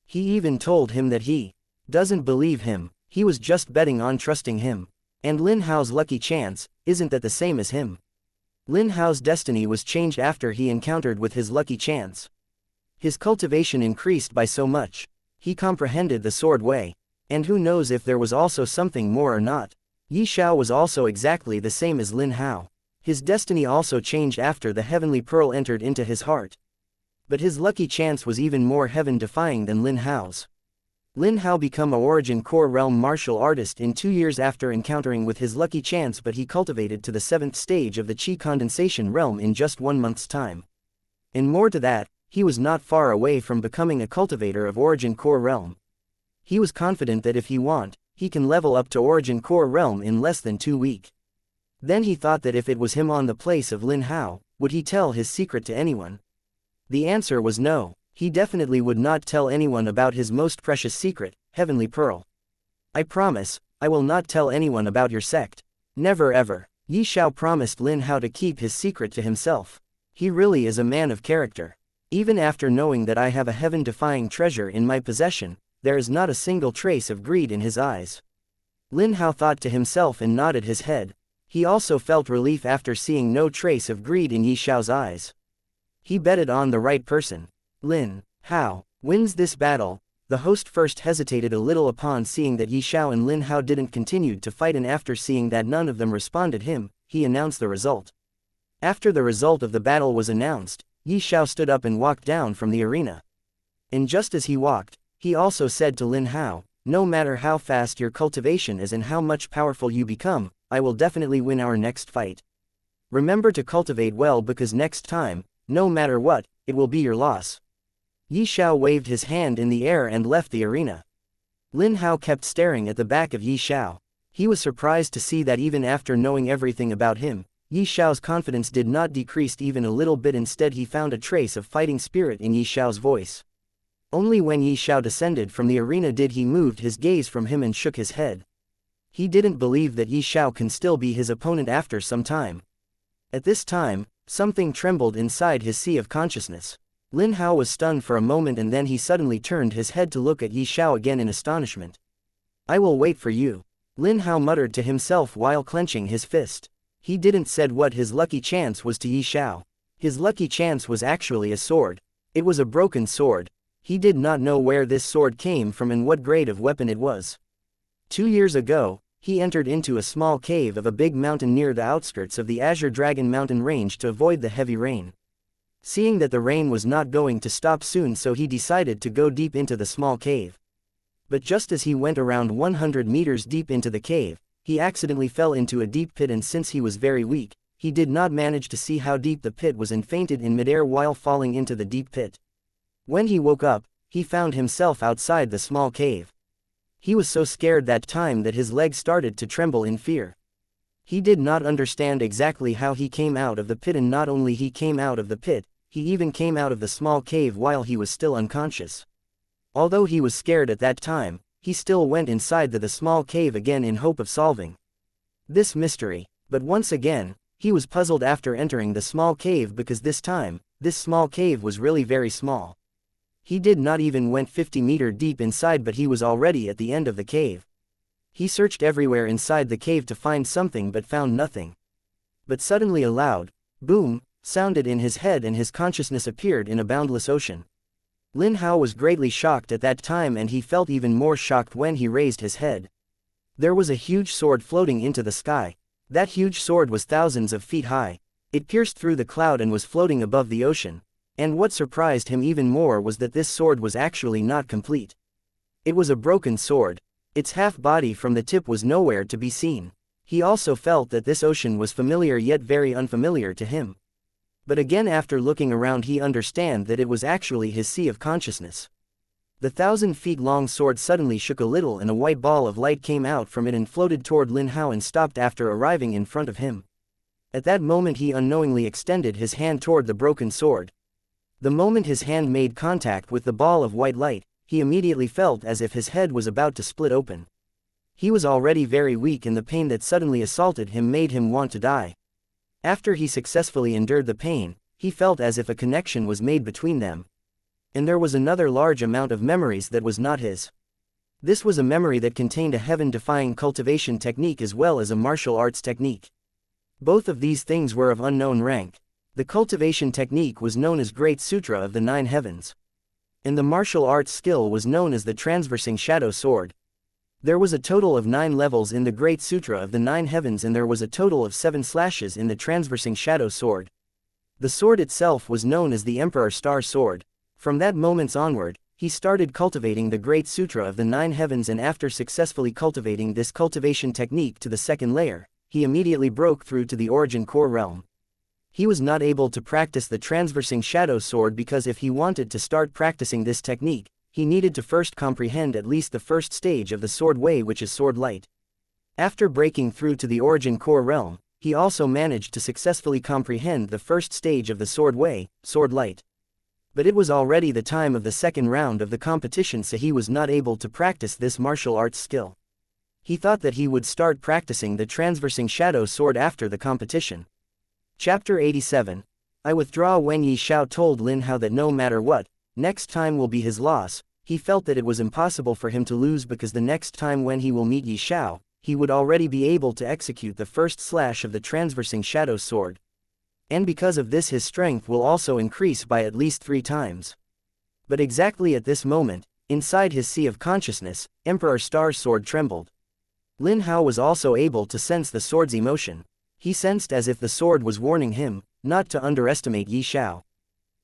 He even told him that he doesn't believe him, he was just betting on trusting him. And Lin Hao's lucky chance, isn't that the same as him? Lin Hao's destiny was changed after he encountered with his lucky chance. His cultivation increased by so much. He comprehended the sword way. And who knows if there was also something more or not. Yi Xiao was also exactly the same as Lin Hao. His destiny also changed after the heavenly pearl entered into his heart. But his lucky chance was even more heaven-defying than Lin Hao's. Lin Hao became a origin core realm martial artist in 2 years after encountering with his lucky chance, but he cultivated to the 7th stage of the Qi condensation realm in just 1 month's time. And more to that, he was not far away from becoming a cultivator of origin core realm. He was confident that if he want, he can level up to origin core realm in less than 2 weeks. Then he thought that if it was him on the place of Lin Hao, would he tell his secret to anyone? The answer was no, he definitely would not tell anyone about his most precious secret, Heavenly Pearl. I promise, I will not tell anyone about your sect. Never ever. Yi Xiao promised Lin Hao to keep his secret to himself. He really is a man of character. Even after knowing that I have a heaven-defying treasure in my possession, there is not a single trace of greed in his eyes. Lin Hao thought to himself and nodded his head. He also felt relief after seeing no trace of greed in Yi Xiao's eyes. He betted on the right person. Lin Hao wins this battle. The host first hesitated a little upon seeing that Yi Xiao and Lin Hao didn't continue to fight, and after seeing that none of them responded him, he announced the result. After the result of the battle was announced, Yi Xiao stood up and walked down from the arena. And just as he walked, he also said to Lin Hao, no matter how fast your cultivation is and how much powerful you become, I will definitely win our next fight. Remember to cultivate well, because next time, no matter what, it will be your loss. Yi Xiao waved his hand in the air and left the arena. Lin Hao kept staring at the back of Yi Xiao. He was surprised to see that even after knowing everything about him, Yi Xiao's confidence did not decrease even a little bit. Instead, he found a trace of fighting spirit in Yi Xiao's voice. Only when Yi Xiao descended from the arena did he move his gaze from him and shook his head. He didn't believe that Yi Xiao can still be his opponent after some time. At this time, something trembled inside his sea of consciousness. Lin Hao was stunned for a moment, and then he suddenly turned his head to look at Yi Xiao again in astonishment. I will wait for you. Lin Hao muttered to himself while clenching his fist. He didn't said what his lucky chance was to Yi Xiao. His lucky chance was actually a sword. It was a broken sword. He did not know where this sword came from and what grade of weapon it was. 2 years ago, he entered into a small cave of a big mountain near the outskirts of the Azure Dragon Mountain range to avoid the heavy rain. Seeing that the rain was not going to stop soon, so he decided to go deep into the small cave. But just as he went around 100 meters deep into the cave, he accidentally fell into a deep pit, and since he was very weak, he did not manage to see how deep the pit was and fainted in midair while falling into the deep pit. When he woke up, he found himself outside the small cave. He was so scared that time that his legs started to tremble in fear. He did not understand exactly how he came out of the pit, and not only he came out of the pit, he even came out of the small cave while he was still unconscious. Although he was scared at that time, he still went inside the small cave again in hope of solving this mystery. But once again, he was puzzled after entering the small cave, because this time, this small cave was really very small. He did not even went 50 meters deep inside, but he was already at the end of the cave. He searched everywhere inside the cave to find something but found nothing. But suddenly a loud boom sounded in his head and his consciousness appeared in a boundless ocean. Lin Hao was greatly shocked at that time, and he felt even more shocked when he raised his head. There was a huge sword floating into the sky. That huge sword was thousands of feet high. It pierced through the cloud and was floating above the ocean. And what surprised him even more was that this sword was actually not complete. It was a broken sword. Its half body from the tip was nowhere to be seen. He also felt that this ocean was familiar yet very unfamiliar to him. But again, after looking around, he understand that it was actually his sea of consciousness. The 1,000-feet-long sword suddenly shook a little and a white ball of light came out from it and floated toward Lin Hao and stopped after arriving in front of him. At that moment he unknowingly extended his hand toward the broken sword. The moment his hand made contact with the ball of white light, he immediately felt as if his head was about to split open. He was already very weak and the pain that suddenly assaulted him made him want to die. After he successfully endured the pain, he felt as if a connection was made between them. And there was another large amount of memories that was not his. This was a memory that contained a heaven-defying cultivation technique as well as a martial arts technique. Both of these things were of unknown rank. The cultivation technique was known as Great Sutra of the Nine Heavens. And the martial arts skill was known as the Transversing Shadow Sword. There was a total of 9 levels in the Great Sutra of the Nine Heavens and there was a total of 7 slashes in the Transversing Shadow Sword. The sword itself was known as the Emperor Star Sword. From that moment onward, he started cultivating the Great Sutra of the Nine Heavens, and after successfully cultivating this cultivation technique to the second layer, he immediately broke through to the origin core realm. He was not able to practice the Transversing Shadow Sword because if he wanted to start practicing this technique, he needed to first comprehend at least the first stage of the Sword Way, which is Sword Light. After breaking through to the origin core realm, he also managed to successfully comprehend the first stage of the Sword Way, Sword Light. But it was already the time of the second round of the competition, so he was not able to practice this martial arts skill. He thought that he would start practicing the Transversing Shadow Sword after the competition. Chapter 87. I withdraw. When Xiao told Lin Hao that no matter what, next time will be his loss, he felt that it was impossible for him to lose because the next time when he will meet Xiao, he would already be able to execute the first slash of the Transversing Shadow Sword. And because of this his strength will also increase by at least 3 times. But exactly at this moment, inside his sea of consciousness, Emperor Star's sword trembled. Lin Hao was also able to sense the sword's emotion. He sensed as if the sword was warning him not to underestimate Xiao.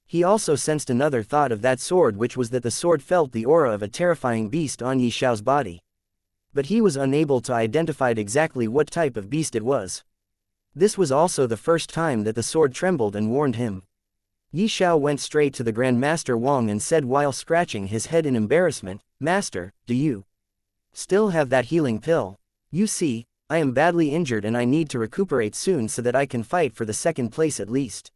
He also sensed another thought of that sword, which was that the sword felt the aura of a terrifying beast on Xiao's body. But he was unable to identify exactly what type of beast it was. This was also the first time that the sword trembled and warned him. Xiao went straight to the Grand Master Wang and said while scratching his head in embarrassment, "Master, do you still have that healing pill? You see, I am badly injured and I need to recuperate soon so that I can fight for the second place at least."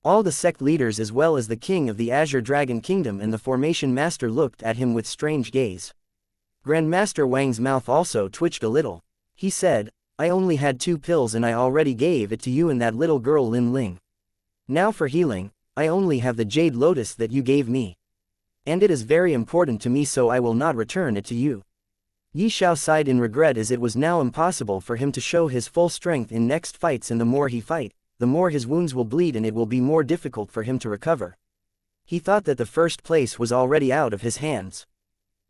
All the sect leaders as well as the king of the Azure Dragon Kingdom and the Formation Master looked at him with strange gaze. Grandmaster Wang's mouth also twitched a little. He said, "I only had 2 pills and I already gave it to you and that little girl Lin Ling. Now for healing, I only have the Jade Lotus that you gave me. And it is very important to me, so I will not return it to you." Xiao sighed in regret as it was now impossible for him to show his full strength in next fights, and the more he fight, the more his wounds will bleed and it will be more difficult for him to recover. He thought that the first place was already out of his hands.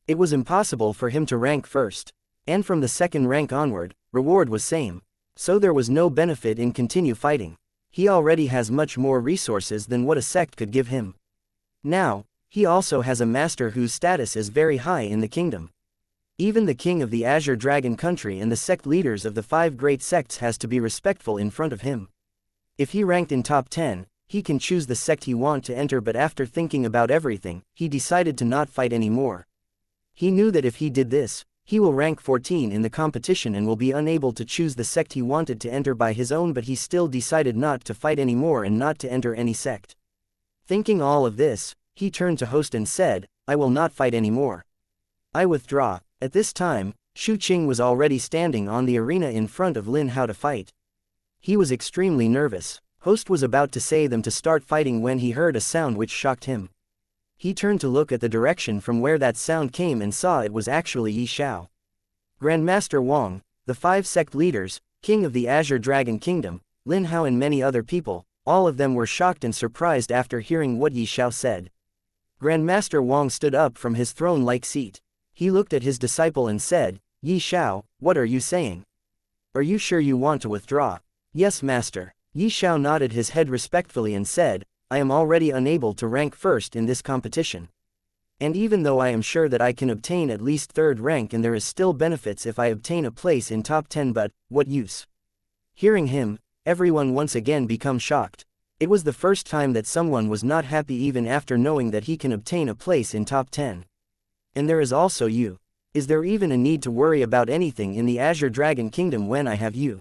It was impossible for him to rank first. And from the second rank onward, reward was same. So there was no benefit in continue fighting. He already has much more resources than what a sect could give him. Now, he also has a master whose status is very high in the kingdom. Even the king of the Azure Dragon country and the sect leaders of the 5 great sects has to be respectful in front of him. If he ranked in top 10, he can choose the sect he want to enter, but after thinking about everything, he decided to not fight anymore. He knew that if he did this, he will rank 14 in the competition and will be unable to choose the sect he wanted to enter by his own, but he still decided not to fight anymore and not to enter any sect. Thinking all of this, he turned to host and said, "I will not fight anymore. I withdraw." At this time, Shu Qing was already standing on the arena in front of Lin Hao to fight. He was extremely nervous. Host was about to say them to start fighting when he heard a sound which shocked him. He turned to look at the direction from where that sound came and saw it was actually Xiao. Grandmaster Wang, the 5 sect leaders, king of the Azure Dragon Kingdom, Lin Hao and many other people, all of them were shocked and surprised after hearing what Xiao said. Grandmaster Wang stood up from his throne-like seat. He looked at his disciple and said, "Xiao, what are you saying? Are you sure you want to withdraw?" "Yes, master." Xiao nodded his head respectfully and said, "I am already unable to rank first in this competition. And even though I am sure that I can obtain at least 3rd rank and there is still benefits if I obtain a place in top 10, but what use?" Hearing him, everyone once again become shocked. It was the first time that someone was not happy even after knowing that he can obtain a place in top 10. And there is also you. Is there even a need to worry about anything in the Azure Dragon Kingdom when I have you?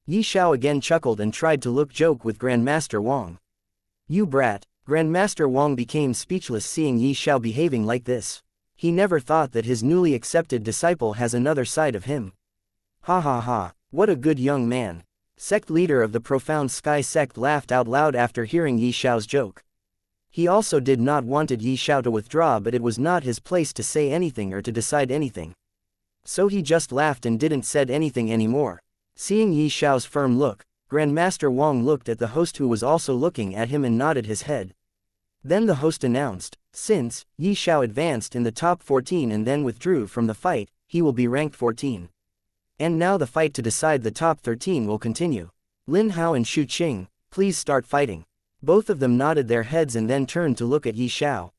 Xiao again chuckled and tried to look joke with Grandmaster Wang. You brat. Grandmaster Wang became speechless seeing Xiao behaving like this. He never thought that his newly accepted disciple has another side of him. Ha ha ha, what a good young man. Sect leader of the Profound Sky sect laughed out loud after hearing Xiao's joke. He also did not wanted Xiao to withdraw, but it was not his place to say anything or to decide anything. So he just laughed and didn't said anything anymore. Seeing Xiao's firm look, Grandmaster Wang looked at the host who was also looking at him and nodded his head. Then the host announced, since Xiao advanced in the top 14 and then withdrew from the fight, he will be ranked 14. And now the fight to decide the top 13 will continue. Lin Hao and Xu Qing, please start fighting. Both of them nodded their heads and then turned to look at Xiao.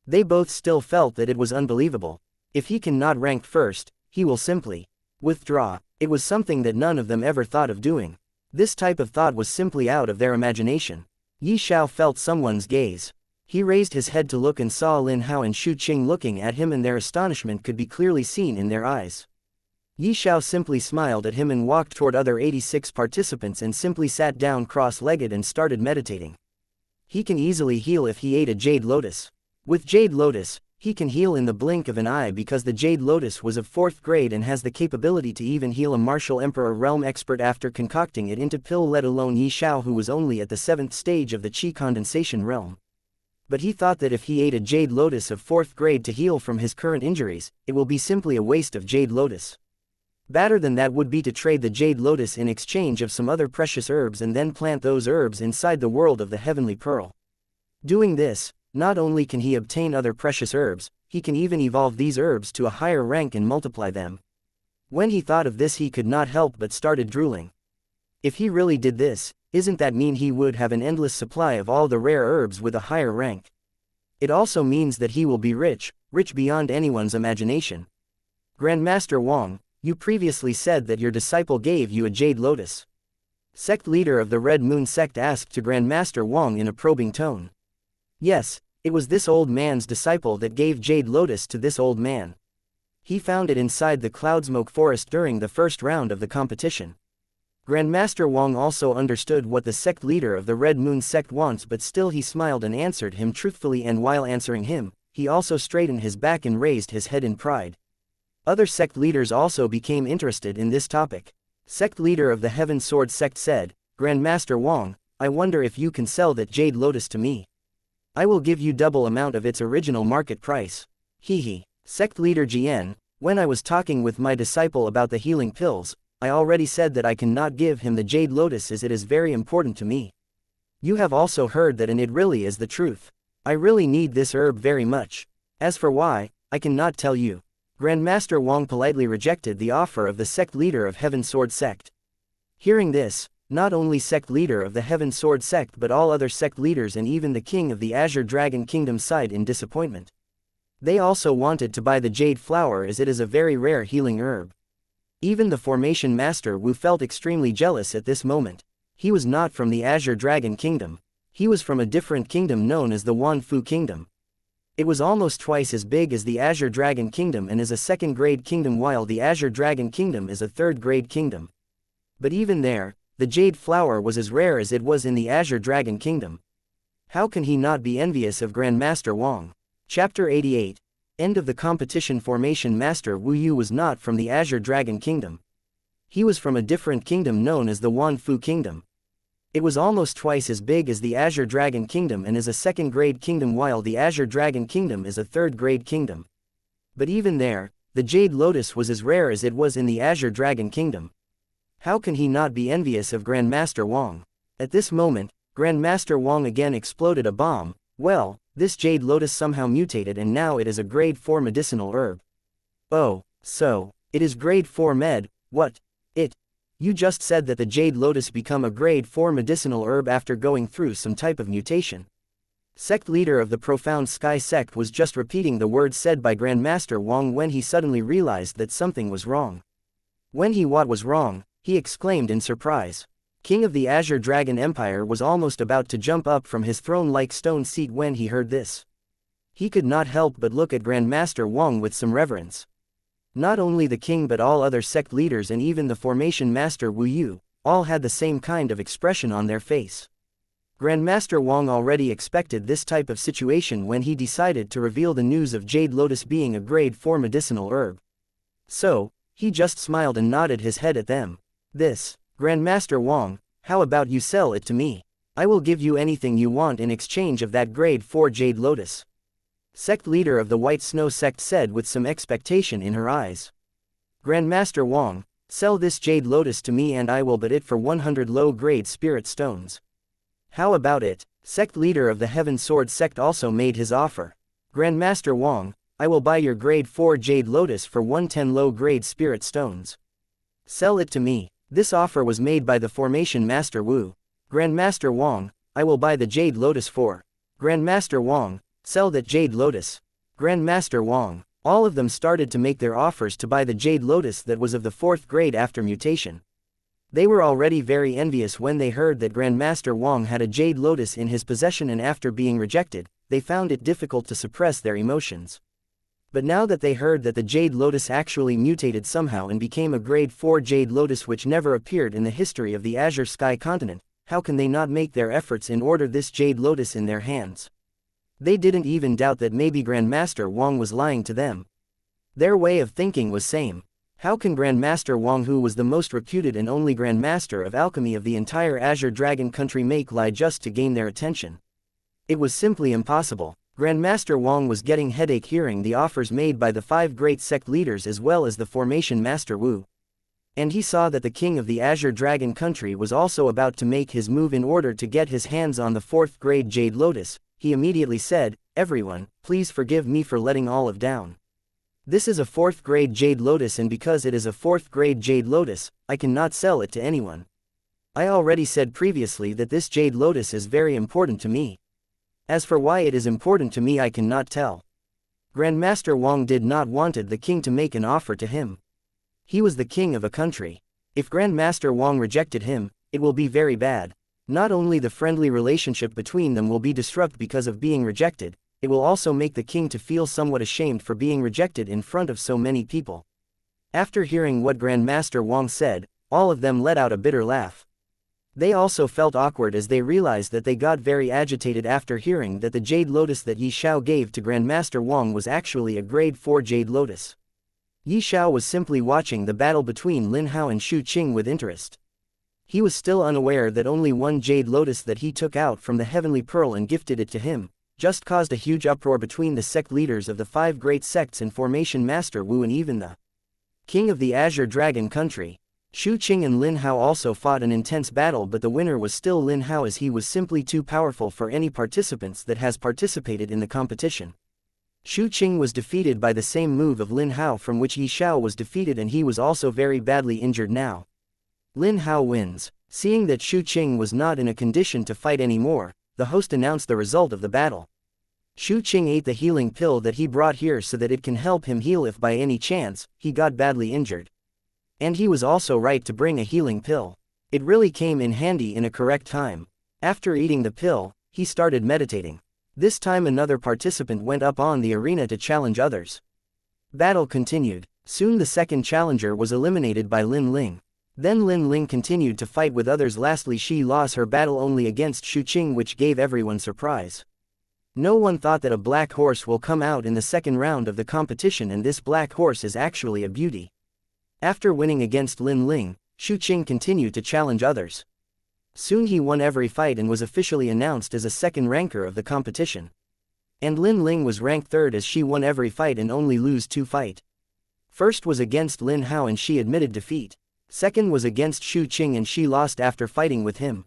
They both still felt that it was unbelievable. If he cannot rank first, he will simply withdraw. It was something that none of them ever thought of doing. This type of thought was simply out of their imagination. Xiao felt someone's gaze. He raised his head to look and saw Lin Hao and Xu Qing looking at him, and their astonishment could be clearly seen in their eyes. Xiao simply smiled at him and walked toward other 86 participants and simply sat down cross-legged and started meditating. He can easily heal if he ate a Jade Lotus. With Jade Lotus, he can heal in the blink of an eye because the Jade Lotus was of 4th grade and has the capability to even heal a martial emperor realm expert after concocting it into pill, let alone Xiao who was only at the 7th stage of the Qi condensation realm. But he thought that if he ate a Jade Lotus of 4th grade to heal from his current injuries, it will be simply a waste of Jade Lotus. Better than that would be to trade the Jade Lotus in exchange of some other precious herbs and then plant those herbs inside the world of the Heavenly Pearl. Doing this, not only can he obtain other precious herbs, he can even evolve these herbs to a higher rank and multiply them. When he thought of this, he could not help but started drooling. If he really did this, isn't that mean he would have an endless supply of all the rare herbs with a higher rank? It also means that he will be rich, rich beyond anyone's imagination. Grandmaster Wang, you previously said that your disciple gave you a Jade Lotus. Sect leader of the Red Moon sect asked to Grandmaster Wang in a probing tone. Yes, it was this old man's disciple that gave Jade Lotus to this old man. He found it inside the Cloudsmoke Forest during the first round of the competition. Grandmaster Wang also understood what the sect leader of the Red Moon sect wants, but still he smiled and answered him truthfully, and while answering him, he also straightened his back and raised his head in pride. Other sect leaders also became interested in this topic. Sect leader of the Heaven Sword sect said, Grandmaster Wang, I wonder if you can sell that Jade Lotus to me. I will give you double amount of its original market price. Hee. Sect leader Jian, when I was talking with my disciple about the healing pills, I already said that I cannot give him the Jade Lotus as it is very important to me. You have also heard that, and it really is the truth. I really need this herb very much. As for why, I cannot tell you. Grandmaster Wang politely rejected the offer of the sect leader of Heaven Sword sect. Hearing this, not only sect leader of the Heaven Sword sect but all other sect leaders and even the king of the Azure Dragon Kingdom sighed in disappointment. They also wanted to buy the Jade Flower as it is a very rare healing herb. Even the Formation Master Wu felt extremely jealous at this moment. He was not from the Azure Dragon Kingdom. He was from a different kingdom known as the Wanfu Kingdom. It was almost twice as big as the Azure Dragon Kingdom and is a 2nd grade kingdom, while the Azure Dragon Kingdom is a 3rd grade kingdom. But even there, the Jade Flower was as rare as it was in the Azure Dragon Kingdom. How can he not be envious of Grandmaster Wang? Chapter 88. End of the competition. Formation Master Wu Yu was not from the Azure Dragon Kingdom. He was from a different kingdom known as the Wanfu Kingdom. It was almost twice as big as the Azure Dragon Kingdom and is a 2nd grade kingdom, while the Azure Dragon Kingdom is a 3rd grade kingdom. But even there, the Jade Lotus was as rare as it was in the Azure Dragon Kingdom. How can he not be envious of Grandmaster Wang? At this moment, Grandmaster Wang again exploded a bomb. Well, this Jade Lotus somehow mutated and now it is a grade 4 medicinal herb. Oh, so, it is grade 4 med, what? You just said that the Jade Lotus become a grade 4 medicinal herb after going through some type of mutation. Sect leader of the Profound Sky sect was just repeating the words said by Grandmaster Wang when he suddenly realized that something was wrong. When what was wrong, he exclaimed in surprise. King of the Azure Dragon Empire was almost about to jump up from his throne-like stone seat when he heard this. He could not help but look at Grandmaster Wang with some reverence. Not only the king but all other sect leaders and even the formation master Wu Yu, all had the same kind of expression on their face. Grandmaster Wang already expected this type of situation when he decided to reveal the news of Jade Lotus being a grade 4 medicinal herb. So, he just smiled and nodded his head at them. This, Grandmaster Wang, how about you sell it to me? I will give you anything you want in exchange of that grade 4 Jade Lotus. Sect leader of the White Snow sect said with some expectation in her eyes. Grandmaster Wang, sell this Jade Lotus to me and I will bid it for 100 low-grade spirit stones. How about it? Sect leader of the Heaven Sword sect also made his offer. Grandmaster Wang, I will buy your grade 4 Jade Lotus for 110 low-grade spirit stones. Sell it to me. This offer was made by the formation master Wu. Grandmaster Wang, I will buy the Jade Lotus for. Grandmaster Wang, sell that Jade Lotus. Grandmaster Wang. All of them started to make their offers to buy the Jade Lotus that was of the 4th grade after mutation. They were already very envious when they heard that Grandmaster Wang had a Jade Lotus in his possession, and after being rejected, they found it difficult to suppress their emotions. But now that they heard that the Jade Lotus actually mutated somehow and became a grade 4 Jade Lotus which never appeared in the history of the Azure Sky continent, how can they not make their efforts in order this Jade Lotus in their hands? They didn't even doubt that maybe Grandmaster Wang was lying to them. Their way of thinking was same. How can Grandmaster Wang, who was the most reputed and only Grandmaster of alchemy of the entire Azure Dragon country, make lie just to gain their attention? It was simply impossible. Grandmaster Wang was getting headache hearing the offers made by the 5 great sect leaders as well as the formation master Wu. And he saw that the king of the Azure Dragon country was also about to make his move in order to get his hands on the 4th grade Jade Lotus. He immediately said, "Everyone, please forgive me for letting all of down. This is a 4th grade Jade Lotus, and because it is a 4th grade Jade Lotus, I cannot sell it to anyone. I already said previously that this Jade Lotus is very important to me. As for why it is important to me, I cannot tell." Grandmaster Wang did not wanted the king to make an offer to him. He was the king of a country. If Grandmaster Wang rejected him, it will be very bad. Not only the friendly relationship between them will be disrupted because of being rejected, it will also make the king to feel somewhat ashamed for being rejected in front of so many people. After hearing what Grandmaster Wang said, all of them let out a bitter laugh. They also felt awkward as they realized that they got very agitated after hearing that the Jade Lotus that Xiao gave to Grandmaster Wang was actually a grade 4 Jade Lotus. Xiao was simply watching the battle between Lin Hao and Xu Qing with interest. He was still unaware that only one Jade Lotus that he took out from the Heavenly Pearl and gifted it to him, just caused a huge uproar between the sect leaders of the 5 great sects and formation master Wu and even the king of the Azure Dragon country. Xu Qing and Lin Hao also fought an intense battle, but the winner was still Lin Hao, as he was simply too powerful for any participants that has participated in the competition. Xu Qing was defeated by the same move of Lin Hao from which Xiao was defeated, and he was also very badly injured now. Lin Hao wins. Seeing that Xu Qing was not in a condition to fight anymore, the host announced the result of the battle. Xu Qing ate the healing pill that he brought here so that it can help him heal if by any chance he got badly injured. And he was also right to bring a healing pill. It really came in handy in a correct time. After eating the pill, he started meditating. This time another participant went up on the arena to challenge others. Battle continued. Soon the second challenger was eliminated by Lin Ling. Then Lin Ling continued to fight with others. Lastly, she lost her battle only against Xu Qing, which gave everyone surprise. No one thought that a black horse will come out in the second round of the competition, and this black horse is actually a beauty. After winning against Lin Ling, Xu Qing continued to challenge others. Soon he won every fight and was officially announced as a second ranker of the competition. And Lin Ling was ranked third as she won every fight and only lose 2 fights. First was against Lin Hao and she admitted defeat. Second was against Xu Qing and she lost after fighting with him.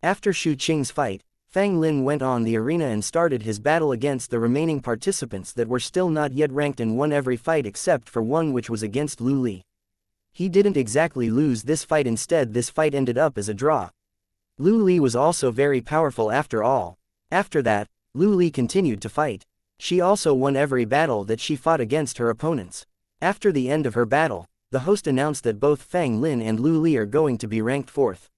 After Xu Qing's fight, Fang Lin went on the arena and started his battle against the remaining participants that were still not yet ranked and won every fight except for one, which was against Lu Li. He didn't exactly lose this fight, instead this fight ended up as a draw. Lu Li was also very powerful after all. After that, Lu Li continued to fight. She also won every battle that she fought against her opponents. After the end of her battle, the host announced that both Fang Lin and Lu Li are going to be ranked 4th.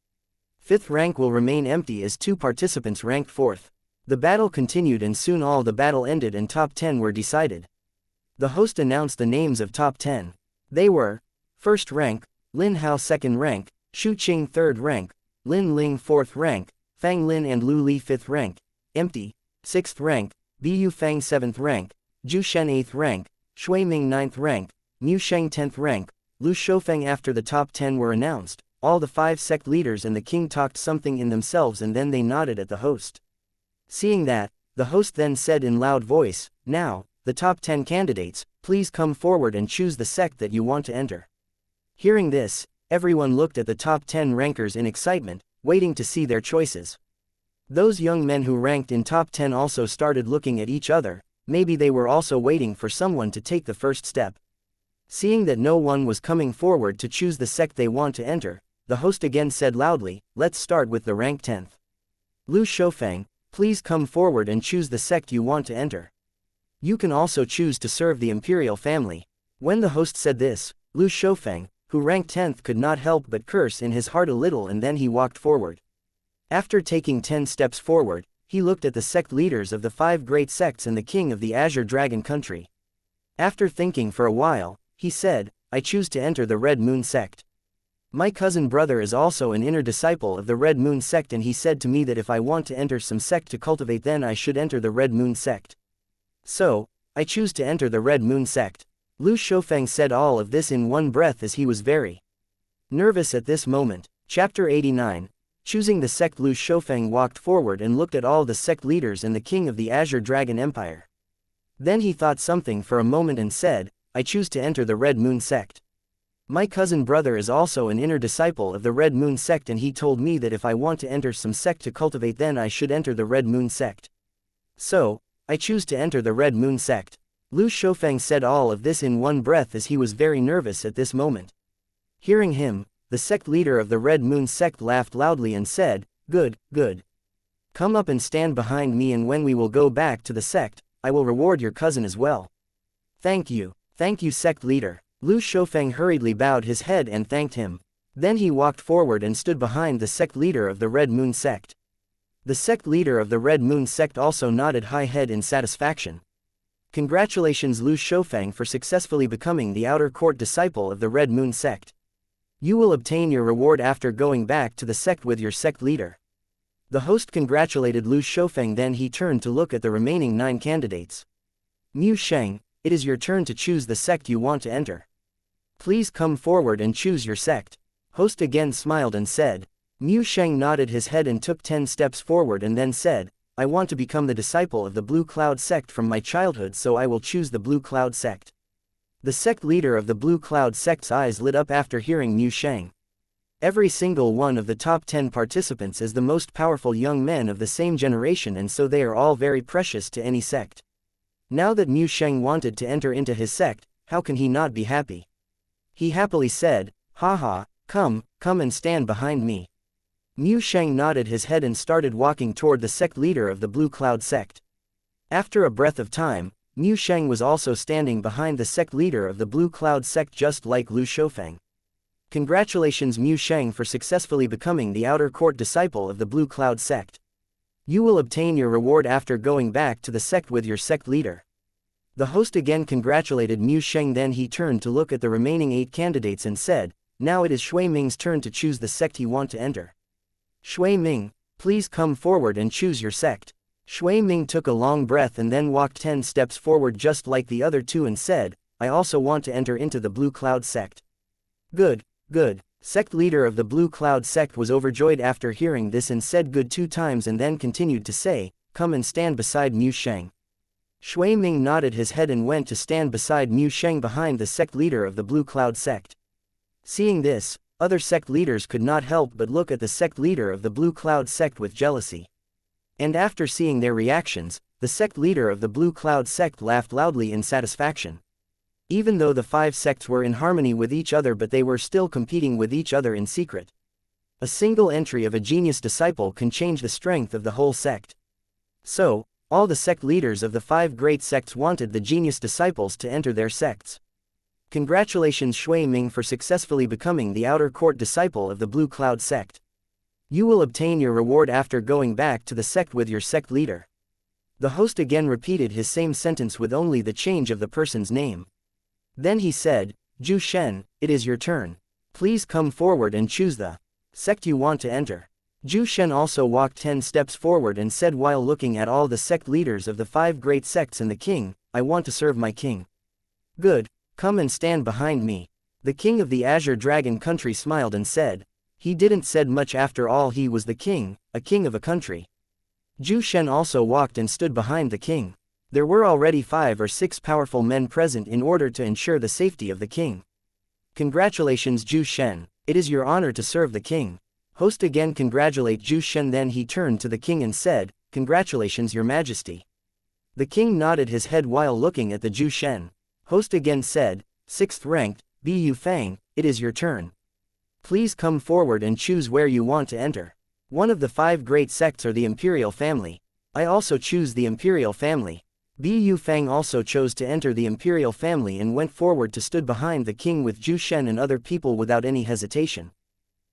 Fifth rank will remain empty as 2 participants ranked 4th. The battle continued and soon all the battle ended and top 10 were decided. The host announced the names of top 10. They were: 1st rank, Lin Hao 2nd rank, Shu Qing 3rd rank, Lin Ling 4th rank, Fang Lin and Lu Li 5th rank, empty. 6th rank, Bu Fang 7th rank, Zhu Shen 8th rank, Shui Ming 9th rank, Mu Sheng 10th rank, Lu Shoufeng. After the top 10 were announced, all the 5 sect leaders and the king talked something in themselves and then they nodded at the host. Seeing that, the host then said in loud voice, "Now, the top 10 candidates, please come forward and choose the sect that you want to enter." Hearing this, everyone looked at the top 10 rankers in excitement, waiting to see their choices. Those young men who ranked in top 10 also started looking at each other, maybe they were also waiting for someone to take the first step. Seeing that no one was coming forward to choose the sect they want to enter, the host again said loudly, "Let's start with the rank 10th. Lu Shoufeng, please come forward and choose the sect you want to enter. You can also choose to serve the imperial family." When the host said this, Lu Shoufeng, who ranked 10th, could not help but curse in his heart a little and then he walked forward. After taking 10 steps forward, he looked at the sect leaders of the 5 great sects and the king of the Azure Dragon country. After thinking for a while, he said, "I choose to enter the Red Moon sect. My cousin brother is also an inner disciple of the Red Moon sect and he said to me that if I want to enter some sect to cultivate then I should enter the Red Moon sect. So, I choose to enter the Red Moon sect." Lu Shoufeng said all of this in one breath as he was very nervous at this moment. Chapter 89. Choosing the sect. Lu Shoufeng walked forward and looked at all the sect leaders and the king of the Azure Dragon Empire. Then he thought something for a moment and said, "I choose to enter the Red Moon sect. My cousin brother is also an inner disciple of the Red Moon sect and he told me that if I want to enter some sect to cultivate then I should enter the Red Moon sect. So, I choose to enter the Red Moon sect." Lu Shoufeng said all of this in one breath as he was very nervous at this moment. Hearing him, the sect leader of the Red Moon sect laughed loudly and said, "Good, good. Come up and stand behind me and when we will go back to the sect, I will reward your cousin as well." Thank you, sect leader." Lu Shoufeng hurriedly bowed his head and thanked him. Then he walked forward and stood behind the sect leader of the Red Moon sect. The sect leader of the Red Moon sect also nodded high head in satisfaction. Congratulations Lu Shoufeng for successfully becoming the outer court disciple of the Red Moon sect. You will obtain your reward after going back to the sect with your sect leader. The host congratulated Lu Shoufeng, then he turned to look at the remaining 9 candidates. Mu Sheng, it is your turn to choose the sect you want to enter. Please come forward and choose your sect. Host again smiled and said. Mu Sheng nodded his head and took 10 steps forward and then said, "I want to become the disciple of the Blue Cloud sect from my childhood, so I will choose the Blue Cloud sect." The sect leader of the Blue Cloud sect's eyes lit up after hearing Mu Sheng. Every single one of the top 10 participants is the most powerful young men of the same generation and so they are all very precious to any sect. Now that Mu Sheng wanted to enter into his sect, how can he not be happy? He happily said, "Haha, come and stand behind me." Mu Sheng nodded his head and started walking toward the sect leader of the Blue Cloud sect. After a breath of time, Mu Sheng was also standing behind the sect leader of the Blue Cloud sect just like Lu Shoufeng. Congratulations Mu Sheng for successfully becoming the outer court disciple of the Blue Cloud sect. You will obtain your reward after going back to the sect with your sect leader. The host again congratulated Mu Sheng, then he turned to look at the remaining 8 candidates and said, "Now it is Shui Ming's turn to choose the sect he want to enter. Shui Ming, please come forward and choose your sect." Shui Ming took a long breath and then walked 10 steps forward just like the other 2 and said, "I also want to enter into the Blue Cloud sect." Good. Sect leader of the Blue Cloud sect was overjoyed after hearing this and said good 2 times and then continued to say, "Come and stand beside Mu Sheng." Shui Ming nodded his head and went to stand beside Mu Sheng behind the sect leader of the Blue Cloud sect. Seeing this, other sect leaders could not help but look at the sect leader of the Blue Cloud sect with jealousy. And after seeing their reactions, the sect leader of the Blue Cloud sect laughed loudly in satisfaction. Even though the 5 sects were in harmony with each other, but they were still competing with each other in secret. A single entry of a genius disciple can change the strength of the whole sect. So, all the sect leaders of the 5 great sects wanted the genius disciples to enter their sects. Congratulations Shui Ming for successfully becoming the outer court disciple of the Blue Cloud sect. You will obtain your reward after going back to the sect with your sect leader. The host again repeated his same sentence with only the change of the person's name. Then he said, Zhu Shen, it is your turn. Please come forward and choose the sect you want to enter. Zhu Shen also walked 10 steps forward and said while looking at all the sect leaders of the 5 great sects and the king, I want to serve my king. Good, come and stand behind me. The king of the Azure Dragon country smiled and said. He didn't said much after all, he was the king, a king of a country. Zhu Shen also walked and stood behind the king. There were already 5 or 6 powerful men present in order to ensure the safety of the king. Congratulations Zhu Shen, it is your honor to serve the king. Host again congratulate Zhu Shen, then he turned to the king and said, Congratulations your majesty. The king nodded his head while looking at the Zhu Shen. Host again said, 6th ranked, Bu Fang, it is your turn. Please come forward and choose where you want to enter. One of the 5 great sects are the imperial family. I also choose the imperial family. Bu Fang also chose to enter the imperial family and went forward to stood behind the king with Zhu Shen and other people without any hesitation.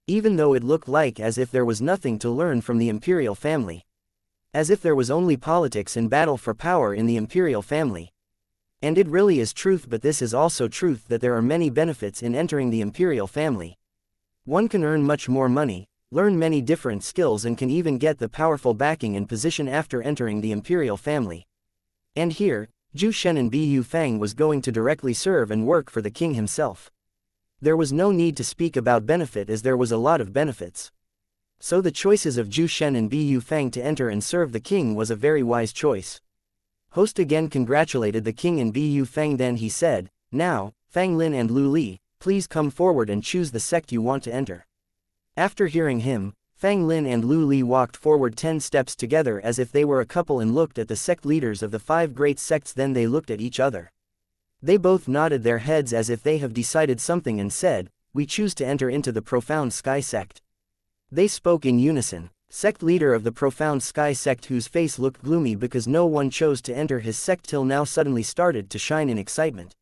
Even though it looked like as if there was nothing to learn from the imperial family. As if there was only politics and battle for power in the imperial family. And it really is truth, but this is also truth that there are many benefits in entering the imperial family. One can earn much more money, learn many different skills, and can even get the powerful backing and position after entering the imperial family. And here, Zhu Shen and Bu Fang was going to directly serve and work for the king himself. There was no need to speak about benefit as there was a lot of benefits. So the choices of Zhu Shen and Bu Fang to enter and serve the king was a very wise choice. Host again congratulated the king and Bu Fang, then he said, Now, Fang Lin and Lu Li, please come forward and choose the sect you want to enter. After hearing him, Fang Lin and Lu Li walked forward 10 steps together as if they were a couple and looked at the sect leaders of the 5 great sects, then they looked at each other. They both nodded their heads as if they have decided something and said, We choose to enter into the Profound Sky sect. They spoke in unison. Sect leader of the Profound Sky sect, whose face looked gloomy because no one chose to enter his sect till now, suddenly started to shine in excitement.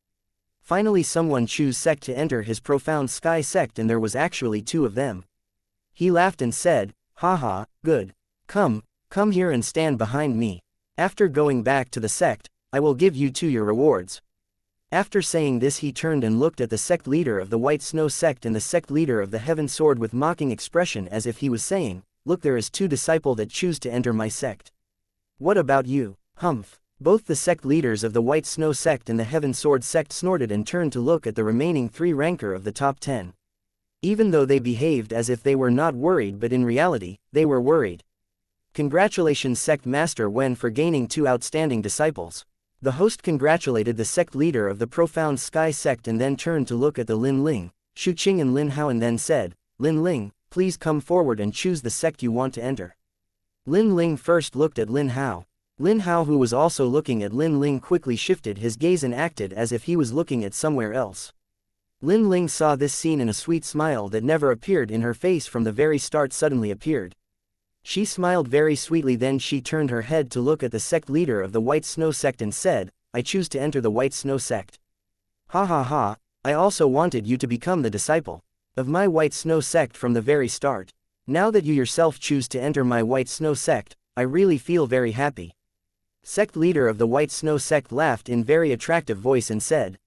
Finally someone chose sect to enter his Profound Sky sect, and there was actually 2 of them. He laughed and said, Haha, good. Come here and stand behind me. After going back to the sect, I will give you 2 your rewards. After saying this he turned and looked at the sect leader of the White Snow sect and the sect leader of the Heaven Sword with mocking expression as if he was saying, Look, there is 2 disciple that choose to enter my sect. What about you? Humph. Both the sect leaders of the White Snow sect and the Heaven Sword sect snorted and turned to look at the remaining 3 ranker of the top 10. Even though they behaved as if they were not worried, but in reality, they were worried. Congratulations sect master Wen for gaining 2 outstanding disciples. The host congratulated the sect leader of the Profound Sky sect and then turned to look at the Lin Ling, Shu Qing and Lin Hao and then said, Lin Ling, please come forward and choose the sect you want to enter. Lin Ling first looked at Lin Hao. Lin Hao, who was also looking at Lin Ling, quickly shifted his gaze and acted as if he was looking at somewhere else. Lin Ling saw this scene and a sweet smile that never appeared in her face from the very start suddenly appeared. She smiled very sweetly, then she turned her head to look at the sect leader of the White Snow sect and said, I choose to enter the White Snow sect. Ha ha ha, I also wanted you to become the disciple of my White Snow sect from the very start. Now that you yourself choose to enter my White Snow sect, I really feel very happy. Sect leader of the White Snow sect laughed in very attractive voice and said.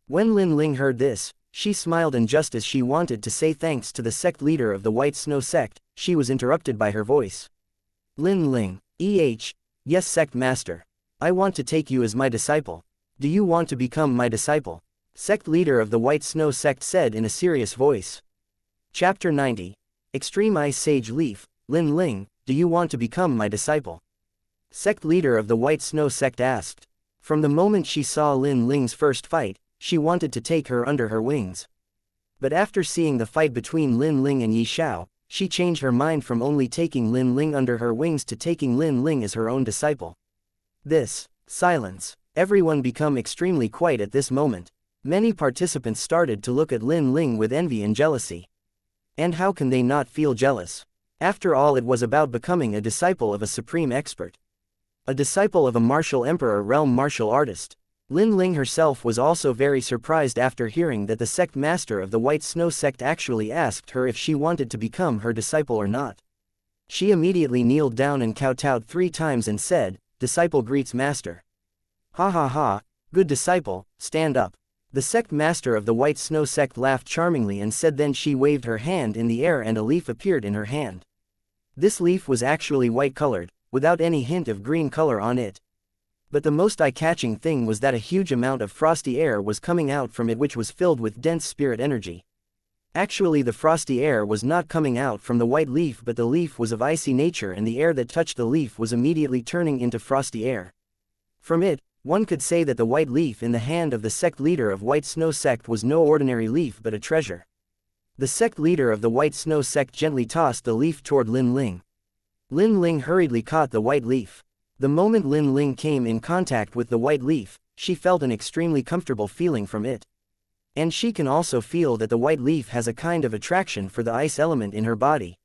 When Lin Ling heard this, she smiled, and just as she wanted to say thanks to the sect leader of the White Snow sect, she was interrupted by her voice. Lin Ling, yes sect master. I want to take you as my disciple. Do you want to become my disciple? Sect leader of the White Snow sect said in a serious voice. Chapter 90. Extreme Ice Sage Leaf. Lin Ling, do you want to become my disciple? Sect leader of the White Snow sect asked. From the moment she saw Lin Ling's first fight, she wanted to take her under her wings. But after seeing the fight between Lin Ling and Xiao, she changed her mind from only taking Lin Ling under her wings to taking Lin Ling as her own disciple. Silence. Everyone became extremely quiet at this moment. Many participants started to look at Lin Ling with envy and jealousy. And how can they not feel jealous? After all, it was about becoming a disciple of a supreme expert. A disciple of a martial emperor realm martial artist. Lin Ling herself was also very surprised after hearing that the sect master of the White Snow sect actually asked her if she wanted to become her disciple or not. She immediately kneeled down and kowtowed 3 times and said, "Disciple greets master." "Ha ha ha, good disciple, stand up." The sect master of the White Snow sect laughed charmingly and said, then she waved her hand in the air and a leaf appeared in her hand. This leaf was actually white colored, without any hint of green color on it. But the most eye-catching thing was that a huge amount of frosty air was coming out from it, which was filled with dense spirit energy. Actually, the frosty air was not coming out from the white leaf, but the leaf was of icy nature and the air that touched the leaf was immediately turning into frosty air. From it, one could say that the white leaf in the hand of the sect leader of White Snow sect was no ordinary leaf but a treasure. The sect leader of the White Snow sect gently tossed the leaf toward Lin Ling. Lin Ling hurriedly caught the white leaf. The moment Lin Ling came in contact with the white leaf, she felt an extremely comfortable feeling from it. And she can also feel that the white leaf has a kind of attraction for the ice element in her body.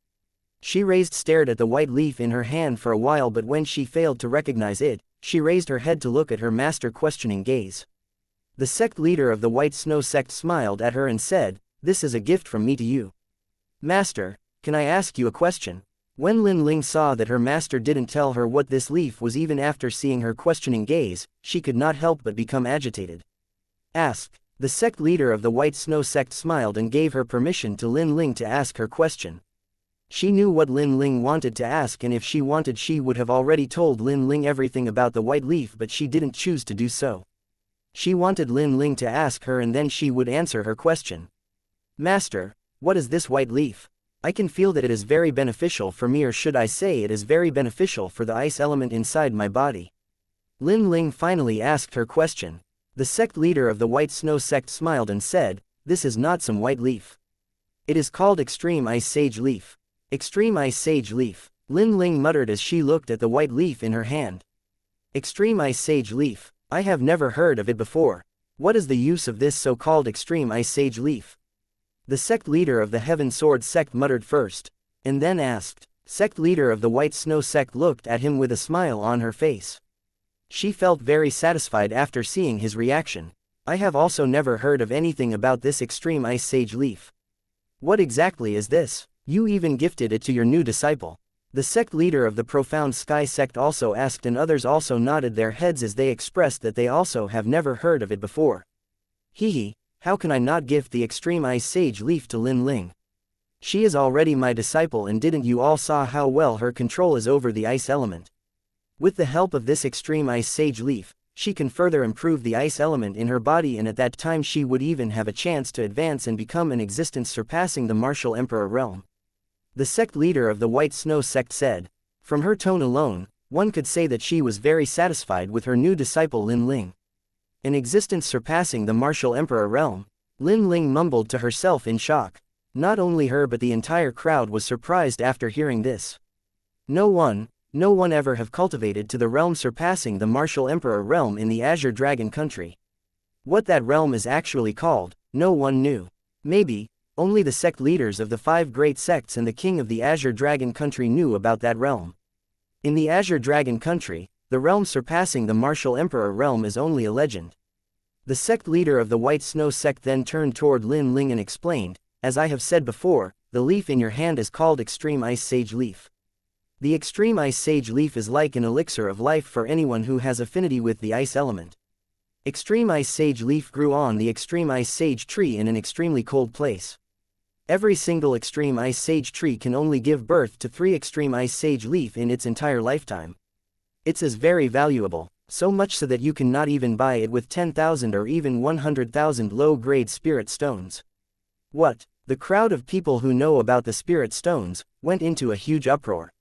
She stared at the white leaf in her hand for a while, but when she failed to recognize it, she raised her head to look at her master questioning gaze. The sect leader of the White Snow sect smiled at her and said, "This is a gift from me to you." "Master, can I ask you a question?" When Lin Ling saw that her master didn't tell her what this leaf was even after seeing her questioning gaze, she could not help but become agitated. "Ask." The sect leader of the White Snow sect smiled and gave her permission to Lin Ling to ask her question. She knew what Lin Ling wanted to ask, and if she wanted she would have already told Lin Ling everything about the white leaf, but she didn't choose to do so. She wanted Lin Ling to ask her and then she would answer her question. "Master, what is this white leaf? I can feel that it is very beneficial for me, or should I say it is very beneficial for the ice element inside my body." Lin Ling finally asked her question. The sect leader of the White Snow sect smiled and said, "This is not some white leaf. It is called Extreme Ice Sage Leaf." "Extreme Ice Sage Leaf," Lin Ling muttered as she looked at the white leaf in her hand. "Extreme Ice Sage Leaf, I have never heard of it before. What is the use of this so-called Extreme Ice Sage Leaf?" The sect leader of the Heaven Sword sect muttered first, and then asked. Sect leader of the White Snow sect looked at him with a smile on her face. She felt very satisfied after seeing his reaction. "I have also never heard of anything about this Extreme Ice Sage Leaf. What exactly is this? You even gifted it to your new disciple." The sect leader of the Profound Sky sect also asked, and others also nodded their heads as they expressed that they also have never heard of it before. "Hehe, how can I not gift the Extreme Ice Sage Leaf to Lin Ling? She is already my disciple, and didn't you all saw how well her control is over the ice element? With the help of this Extreme Ice Sage Leaf, she can further improve the ice element in her body, and at that time she would even have a chance to advance and become an existence surpassing the Martial Emperor realm." The sect leader of the White Snow sect said. From her tone alone, one could say that she was very satisfied with her new disciple Lin Ling. An existence surpassing the Martial Emperor realm. Lin Ling mumbled to herself in shock. Not only her but the entire crowd was surprised after hearing this. No one ever have cultivated to the realm surpassing the Martial Emperor realm in the Azure Dragon country. What that realm is actually called, no one knew. Maybe only the sect leaders of the 5 great sects and the king of the Azure Dragon country knew about that realm. In the Azure Dragon country, the realm surpassing the Martial Emperor realm is only a legend. The sect leader of the White Snow sect then turned toward Lin Ling and explained, "As I have said before, the leaf in your hand is called Extreme Ice Sage Leaf. The Extreme Ice Sage Leaf is like an elixir of life for anyone who has affinity with the ice element. Extreme Ice Sage Leaf grew on the Extreme Ice Sage tree in an extremely cold place. Every single Extreme Ice Sage tree can only give birth to 3 Extreme Ice Sage Leaf in its entire lifetime. It's very valuable, so much so that you can not even buy it with 10,000 or even 100,000 low-grade spirit stones." What? The crowd of people who know about the spirit stones went into a huge uproar.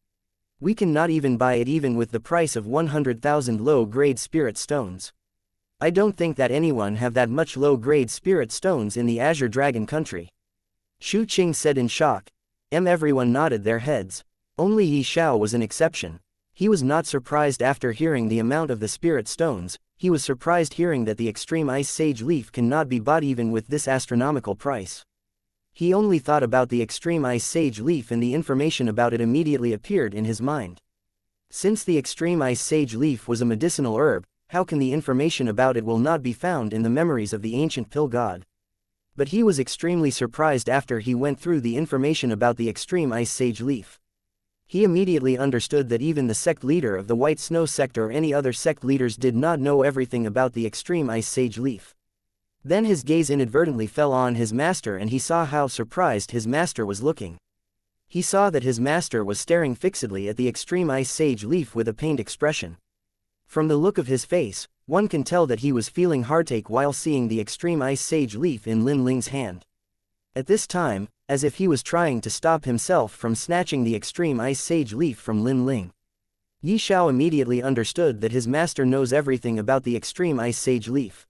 "We can not even buy it even with the price of 100,000 low-grade spirit stones. I don't think that anyone have that much low-grade spirit stones in the Azure Dragon country." Shu Qing said in shock. Everyone nodded their heads. Only Xiao was an exception. He was not surprised after hearing the amount of the spirit stones, he was surprised hearing that the Extreme Ice Sage Leaf cannot be bought even with this astronomical price. He only thought about the Extreme Ice Sage Leaf and the information about it immediately appeared in his mind. Since the Extreme Ice Sage Leaf was a medicinal herb, how can the information about it will not be found in the memories of the ancient pill god? But he was extremely surprised after he went through the information about the Extreme Ice Sage Leaf. He immediately understood that even the sect leader of the White Snow sect or any other sect leaders did not know everything about the extreme ice sage leaf. Then his gaze inadvertently fell on his master and he saw how surprised his master was looking. He saw that his master was staring fixedly at the extreme ice sage leaf with a pained expression. From the look of his face, one can tell that he was feeling heartache while seeing the extreme ice sage leaf in Lin Ling's hand. At this time, as if he was trying to stop himself from snatching the extreme ice sage leaf from Lin Ling, Xiao immediately understood that his master knows everything about the extreme ice sage leaf.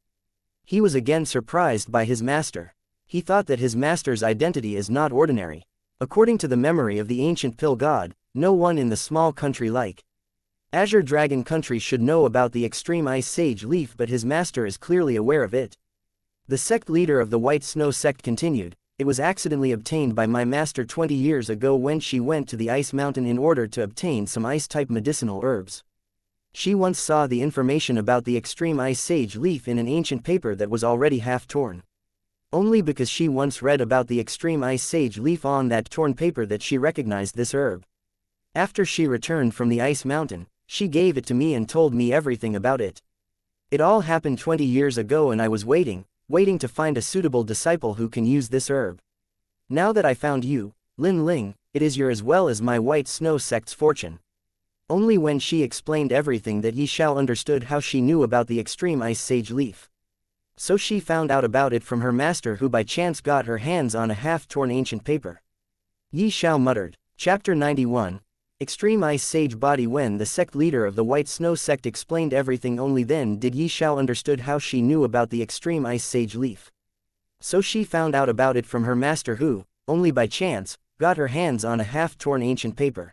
He was again surprised by his master. He thought that his master's identity is not ordinary. According to the memory of the ancient pill god, no one in the small country like Azure Dragon country should know about the extreme ice sage leaf, but his master is clearly aware of it. The sect leader of the White Snow sect continued, "It was accidentally obtained by my master 20 years ago when she went to the ice mountain in order to obtain some ice-type medicinal herbs. She once saw the information about the extreme ice sage leaf in an ancient paper that was already half torn. Only because she once read about the extreme ice sage leaf on that torn paper that she recognized this herb. After she returned from the ice mountain, she gave it to me and told me everything about it. It all happened 20 years ago and I was waiting to find a suitable disciple who can use this herb. Now that I found you, Lin Ling, it is your as well as my White Snow sect's fortune." Only when she explained everything that Xiao understood how she knew about the extreme ice sage leaf. So she found out about it from her master who by chance got her hands on a half-torn ancient paper. Xiao muttered. Chapter 91. Extreme Ice Sage Body. When the sect leader of the White Snow sect explained everything, only then did Xiao understood how she knew about the extreme ice sage leaf. So she found out about it from her master who, only by chance, got her hands on a half-torn ancient paper.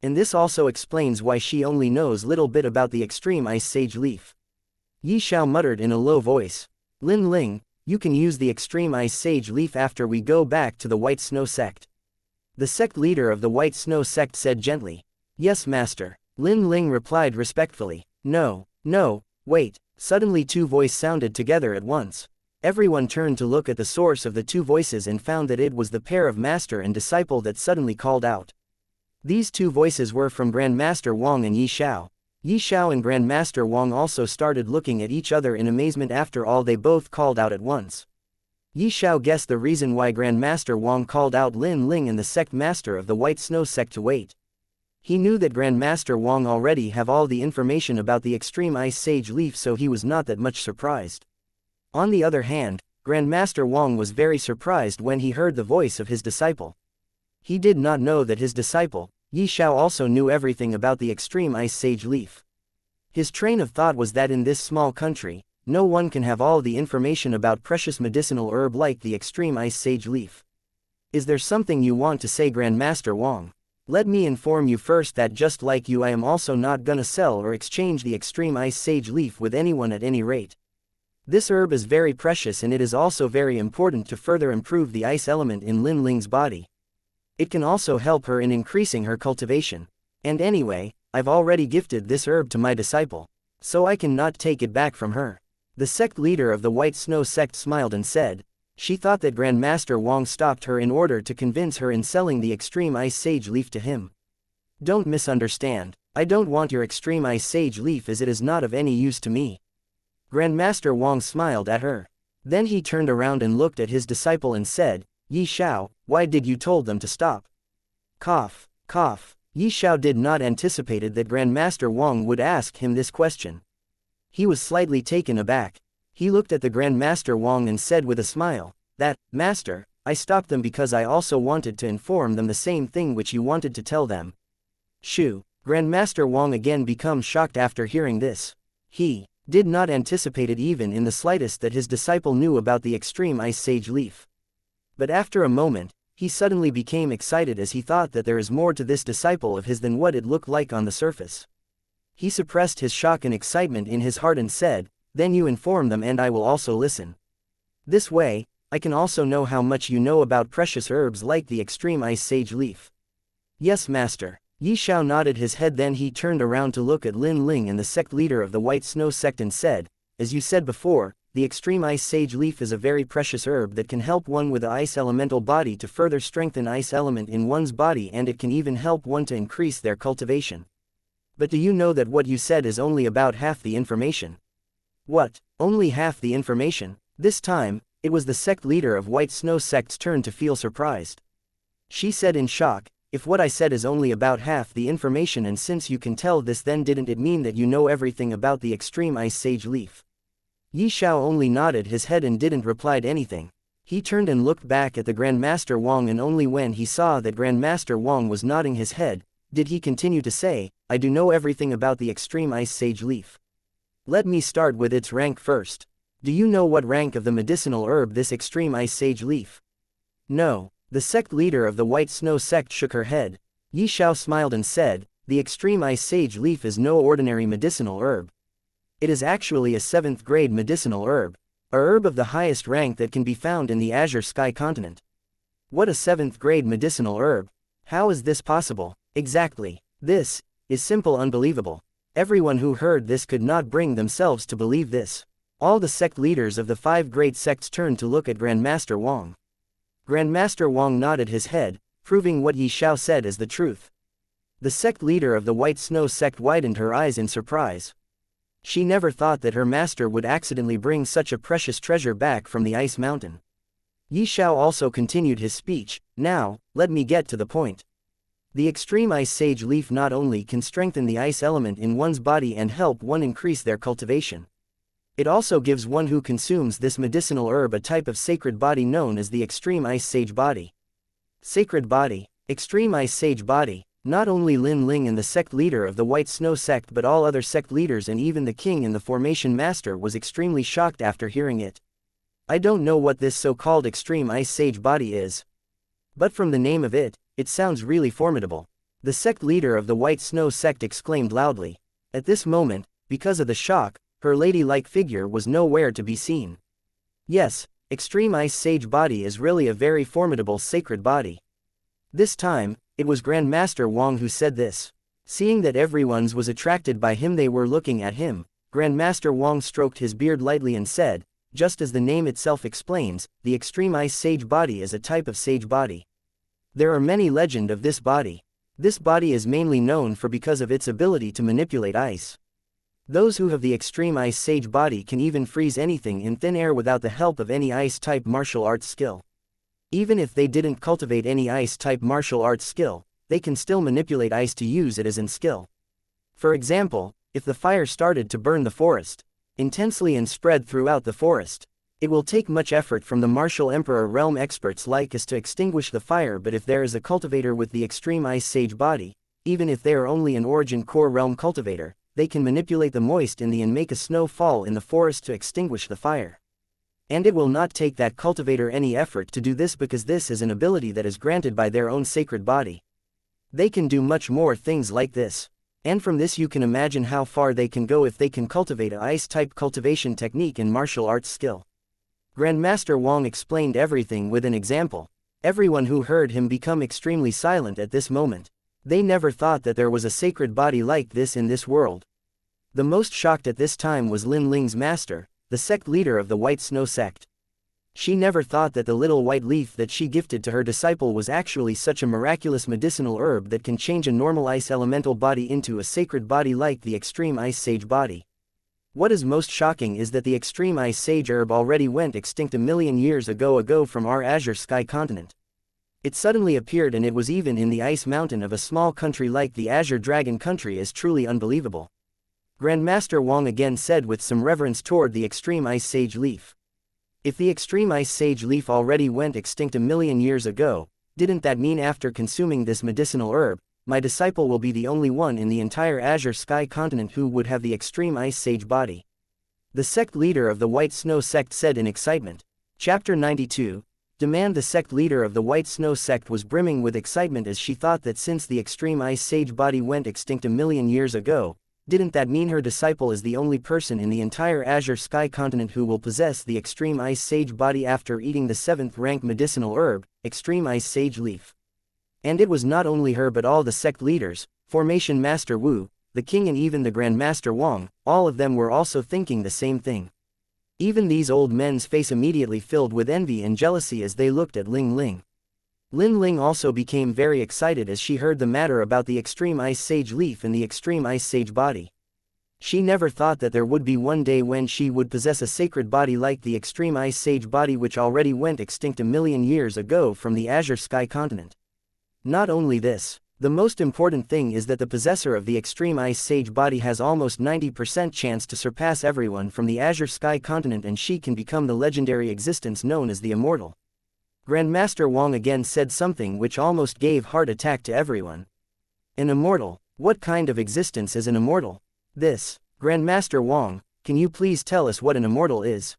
And this also explains why she only knows little bit about the extreme ice sage leaf. Xiao muttered in a low voice, "Lin Ling, you can use the extreme ice sage leaf after we go back to the White Snow sect." The sect leader of the White Snow sect said gently, "Yes, master." Lin Ling replied respectfully, "No, wait." Suddenly two voices sounded together at once. Everyone turned to look at the source of the two voices and found that it was the pair of master and disciple that suddenly called out. These two voices were from Grandmaster Wang and Xiao. Xiao and Grandmaster Wang also started looking at each other in amazement. After all, they both called out at once. Xiao guessed the reason why Grandmaster Wang called out Lin Ling and the sect master of the White Snow sect to wait. He knew that Grandmaster Wang already have all the information about the extreme ice sage leaf, so he was not that much surprised. On the other hand, Grandmaster Wang was very surprised when he heard the voice of his disciple. He did not know that his disciple, Xiao, also knew everything about the extreme ice sage leaf. His train of thought was that in this small country, no one can have all the information about precious medicinal herb like the extreme ice sage leaf. "Is there something you want to say, Grandmaster Wang? Let me inform you first that just like you, I am also not gonna sell or exchange the extreme ice sage leaf with anyone at any rate. This herb is very precious and it is also very important to further improve the ice element in Lin Ling's body. It can also help her in increasing her cultivation. And anyway, I've already gifted this herb to my disciple, so I cannot take it back from her." The sect leader of the White Snow sect smiled and said, she thought that Grandmaster Wang stopped her in order to convince her in selling the extreme ice sage leaf to him. "Don't misunderstand, I don't want your extreme ice sage leaf as it is not of any use to me." Grandmaster Wang smiled at her. Then he turned around and looked at his disciple and said, "Xiao, why did you told them to stop?" Cough, cough. Xiao did not anticipated that Grandmaster Wang would ask him this question. He was slightly taken aback. He looked at the Grandmaster Wang and said with a smile, "That, master, I stopped them because I also wanted to inform them the same thing which you wanted to tell them." Shoo. Grandmaster Wang again became shocked after hearing this. He did not anticipate it even in the slightest that his disciple knew about the extreme ice sage leaf. But after a moment, he suddenly became excited as he thought that there is more to this disciple of his than what it looked like on the surface. He suppressed his shock and excitement in his heart and said, "Then you inform them and I will also listen. This way, I can also know how much you know about precious herbs like the extreme ice sage leaf." "Yes, master." Xiao nodded his head. Then he turned around to look at Lin Ling and the sect leader of the White Snow sect and said, "As you said before, the extreme ice sage leaf is a very precious herb that can help one with the ice elemental body to further strengthen ice element in one's body, and it can even help one to increase their cultivation. But do you know that what you said is only about half the information? What? Only half the information? This time, it was the sect leader of White Snow Sect's turn to feel surprised. She said in shock, "If what I said is only about half the information, and since you can tell this, then didn't it mean that you know everything about the extreme ice sage leaf?" Xiao only nodded his head and didn't reply anything. He turned and looked back at the Grandmaster Wang, and only when he saw that Grandmaster Wang was nodding his head, did he continue to say, "I do know everything about the extreme ice sage leaf. Let me start with its rank first. Do you know what rank of the medicinal herb this extreme ice sage leaf?" "No." The sect leader of the White Snow Sect shook her head. Xiao smiled and said, "The extreme ice sage leaf is no ordinary medicinal herb. It is actually a 7th grade medicinal herb, a herb of the highest rank that can be found in the Azure Sky continent." "What, a 7th grade medicinal herb? How is this possible?" "Exactly. This is simple unbelievable." Everyone who heard this could not bring themselves to believe this. All the sect leaders of the 5 great sects turned to look at Grandmaster Wang. Grandmaster Wang nodded his head, proving what Xiao said is the truth. The sect leader of the White Snow Sect widened her eyes in surprise. She never thought that her master would accidentally bring such a precious treasure back from the ice mountain. Xiao also continued his speech. "Now, let me get to the point. The extreme ice sage leaf not only can strengthen the ice element in one's body and help one increase their cultivation. It also gives one who consumes this medicinal herb a type of sacred body known as the extreme ice sage body." Sacred body, extreme ice sage body. Not only Lin Ling and the sect leader of the White Snow Sect, but all other sect leaders and even the king and the formation master was extremely shocked after hearing it. "I don't know what this so-called extreme ice sage body is. But from the name of it, it sounds really formidable," the sect leader of the White Snow Sect exclaimed loudly. At this moment, because of the shock, her ladylike figure was nowhere to be seen. "Yes, extreme ice sage body is really a very formidable sacred body." This time, it was Grandmaster Wang who said this. Seeing that everyone's was attracted by him, they were looking at him, Grandmaster Wang stroked his beard lightly and said, "Just as the name itself explains, the extreme ice sage body is a type of sage body. There are many legends of this body. This body is mainly known for because of its ability to manipulate ice. Those who have the extreme ice sage body can even freeze anything in thin air without the help of any ice-type martial arts skill. Even if they didn't cultivate any ice-type martial arts skill, they can still manipulate ice to use it as in skill. For example, if the fire started to burn the forest intensely and spread throughout the forest, it will take much effort from the martial emperor realm experts like us to extinguish the fire, but if there is a cultivator with the extreme ice sage body, even if they are only an origin core realm cultivator, they can manipulate the moist in the and make a snow fall in the forest to extinguish the fire. And it will not take that cultivator any effort to do this because this is an ability that is granted by their own sacred body. They can do much more things like this. And from this you can imagine how far they can go if they can cultivate a ice-type cultivation technique and martial arts skill." Grandmaster Wang explained everything with an example. Everyone who heard him become extremely silent at this moment. They never thought that there was a sacred body like this in this world. The most shocked at this time was Lin Ling's master, the sect leader of the White Snow Sect. She never thought that the little white leaf that she gifted to her disciple was actually such a miraculous medicinal herb that can change a normal ice elemental body into a sacred body like the extreme ice sage body. What is most shocking is that the extreme ice sage herb already went extinct a million years ago from our Azure Sky continent. It suddenly appeared, and it was even in the ice mountain of a small country like the Azure Dragon country, is truly unbelievable. Grandmaster Wang again said with some reverence toward the extreme ice sage leaf. If the extreme ice sage leaf already went extinct a million years ago, didn't that mean after consuming this medicinal herb, my disciple will be the only one in the entire Azure Sky continent who would have the extreme ice sage body? The sect leader of the White Snow Sect said in excitement. Chapter 92. Demand. The sect leader of the White Snow Sect was brimming with excitement as she thought that since the extreme ice sage body went extinct a million years ago, didn't that mean her disciple is the only person in the entire Azure Sky continent who will possess the extreme ice sage body after eating the 7th rank medicinal herb, extreme ice sage leaf? And it was not only her but all the sect leaders, Formation Master Wu, the king and even the Grandmaster Wang, all of them were also thinking the same thing. Even these old men's face immediately filled with envy and jealousy as they looked at Ling Ling. Lin Ling also became very excited as she heard the matter about the extreme ice sage leaf and the extreme ice sage body. She never thought that there would be one day when she would possess a sacred body like the extreme ice sage body which already went extinct a million years ago from the Azure Sky continent. Not only this, the most important thing is that the possessor of the extreme ice sage body has almost 90% chance to surpass everyone from the Azure Sky continent, and she can become the legendary existence known as the Immortal. Grandmaster Wang again said something which almost gave heart attack to everyone. An immortal? What kind of existence is an immortal? This, Grandmaster Wang, can you please tell us what an immortal is?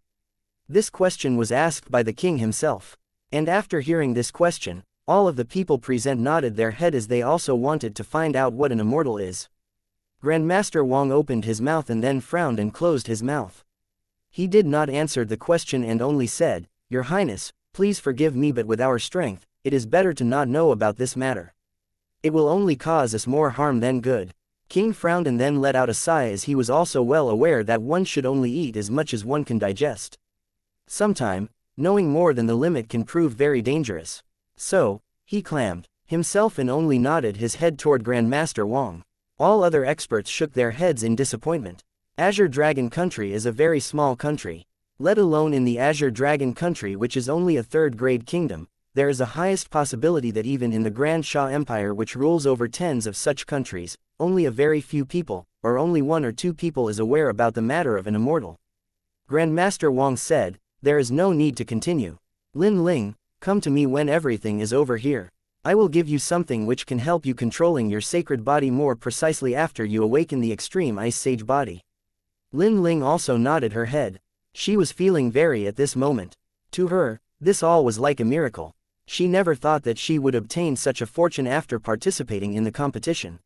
This question was asked by the king himself. And after hearing this question, all of the people present nodded their head as they also wanted to find out what an immortal is. Grandmaster Wang opened his mouth and then frowned and closed his mouth. He did not answer the question and only said, "Your Highness, please forgive me, but with our strength, it is better to not know about this matter. It will only cause us more harm than good." King frowned and then let out a sigh as he was also well aware that one should only eat as much as one can digest. Sometime, knowing more than the limit can prove very dangerous. So, he clammed himself and only nodded his head toward Grandmaster Wang. All other experts shook their heads in disappointment. Azure Dragon Country is a very small country. Let alone in the Azure Dragon Country, which is only a third-grade kingdom, there is a highest possibility that even in the Grand Xia Empire, which rules over tens of such countries, only a very few people, or only one or two people, is aware about the matter of an immortal. Grandmaster Wang said, "There is no need to continue. Lin Ling, come to me when everything is over here. I will give you something which can help you controlling your sacred body more precisely after you awaken the extreme ice sage body." Lin Ling also nodded her head. She was feeling very at this moment. To her, this all was like a miracle. She never thought that she would obtain such a fortune after participating in the competition.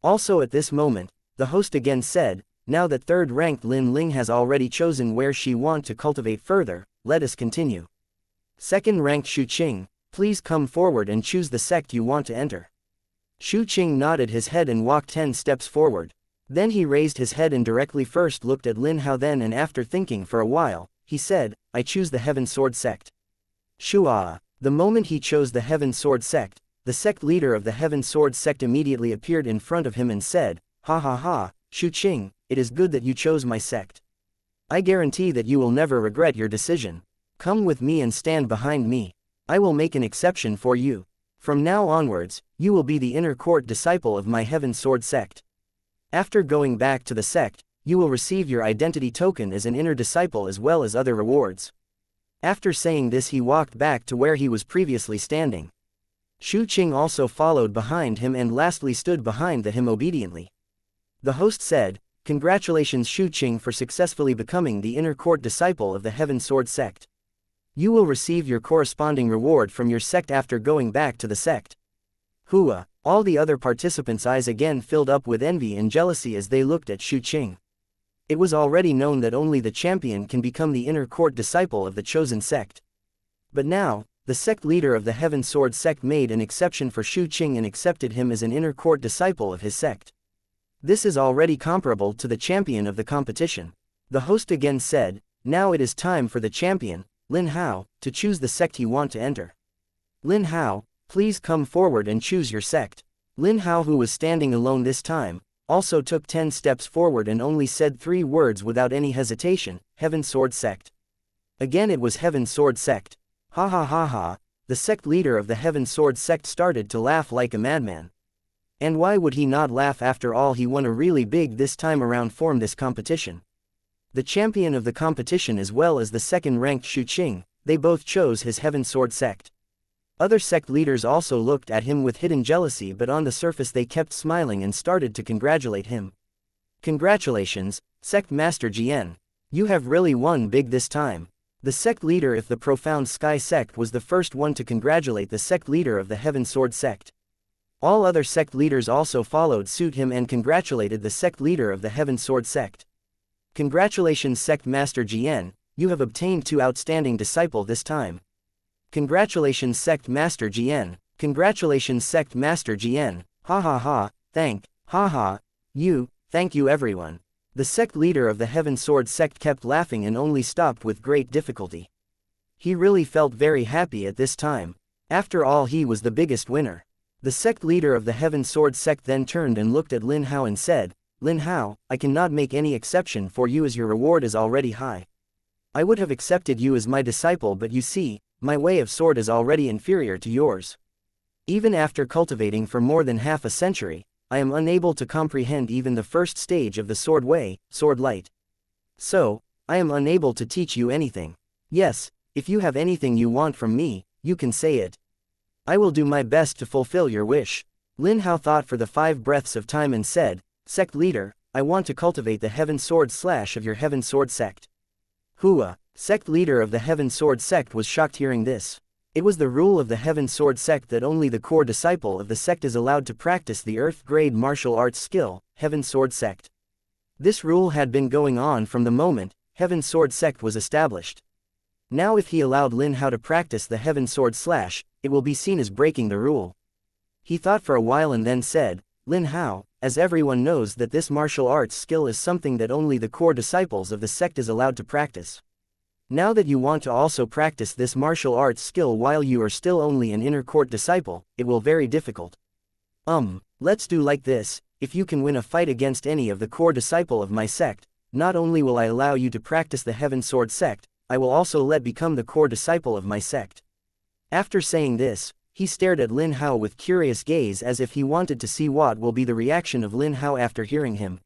Also at this moment, the host again said, "Now that third-ranked Lin Ling has already chosen where she wants to cultivate further, let us continue. Second-ranked Shu Qing, please come forward and choose the sect you want to enter." Shu Qing nodded his head and walked 10 steps forward. Then he raised his head and directly first looked at Lin Hao, then and after thinking for a while, he said, "I choose the Heaven Sword sect." Shua. The moment he chose the Heaven Sword sect, the sect leader of the Heaven Sword sect immediately appeared in front of him and said, "Ha ha ha, Shu Qing, it is good that you chose my sect. I guarantee that you will never regret your decision. Come with me and stand behind me. I will make an exception for you. From now onwards, you will be the inner court disciple of my Heaven Sword sect. After going back to the sect, you will receive your identity token as an inner disciple as well as other rewards." After saying this, he walked back to where he was previously standing. Shu Qing also followed behind him and lastly stood behind him obediently. The host said, "Congratulations Shu Qing for successfully becoming the inner court disciple of the Heaven Sword sect. You will receive your corresponding reward from your sect after going back to the sect." Hua. All the other participants' eyes again filled up with envy and jealousy as they looked at Shu Qing. It was already known that only the champion can become the inner court disciple of the chosen sect. But now, the sect leader of the Heaven Sword sect made an exception for Shu Qing and accepted him as an inner court disciple of his sect. This is already comparable to the champion of the competition. The host again said, "Now it is time for the champion, Lin Hao, to choose the sect he wants to enter. Lin Hao, please come forward and choose your sect." Lin Hao, who was standing alone this time, also took 10 steps forward and only said 3 words without any hesitation, "Heaven Sword sect." Again it was Heaven Sword sect. Ha ha ha ha, the sect leader of the Heaven Sword sect started to laugh like a madman. And why would he not laugh? After all, he won a really big this time around from this competition. The champion of the competition as well as the second-ranked Shu Qing, they both chose his Heaven Sword sect. Other sect leaders also looked at him with hidden jealousy, but on the surface they kept smiling and started to congratulate him. "Congratulations, Sect Master Jian. You have really won big this time." The sect leader of the Profound Sky sect was the first one to congratulate the sect leader of the Heaven Sword sect. All other sect leaders also followed suit him and congratulated the sect leader of the Heaven Sword sect. "Congratulations Sect Master Jian, you have obtained 2 outstanding disciple this time." "Congratulations Sect Master Jian, congratulations Sect Master Jian, ha ha ha, thank you everyone." The sect leader of the Heaven Sword sect kept laughing and only stopped with great difficulty. He really felt very happy at this time. After all, he was the biggest winner. The sect leader of the Heaven Sword sect then turned and looked at Lin Hao and said, "Lin Hao, I cannot make any exception for you as your reward is already high. I would have accepted you as my disciple, but you see, my way of sword is already inferior to yours. Even after cultivating for more than half a century, I am unable to comprehend even the first stage of the sword way, sword light. So, I am unable to teach you anything. Yes, if you have anything you want from me, you can say it. I will do my best to fulfill your wish." Lin Hao thought for the 5 breaths of time and said, "Sect leader, I want to cultivate the Heaven Sword / of your Heaven Sword sect." Hua, sect leader of the Heaven Sword sect, was shocked hearing this. It was the rule of the Heaven Sword sect that only the core disciple of the sect is allowed to practice the Earth-grade martial arts skill, Heaven Sword sect. This rule had been going on from the moment Heaven Sword sect was established. Now if he allowed Lin Hao to practice the Heaven Sword / it will be seen as breaking the rule. He thought for a while and then said, "Lin Hao, as everyone knows that this martial arts skill is something that only the core disciples of the sect is allowed to practice. Now that you want to also practice this martial arts skill while you are still only an inner court disciple, it will very difficult. Let's do like this, if you can win a fight against any of the core disciple of my sect, not only will I allow you to practice the Heaven Sword sect, I will also let become the core disciple of my sect." After saying this, he stared at Lin Hao with curious gaze as if he wanted to see what will be the reaction of Lin Hao after hearing him.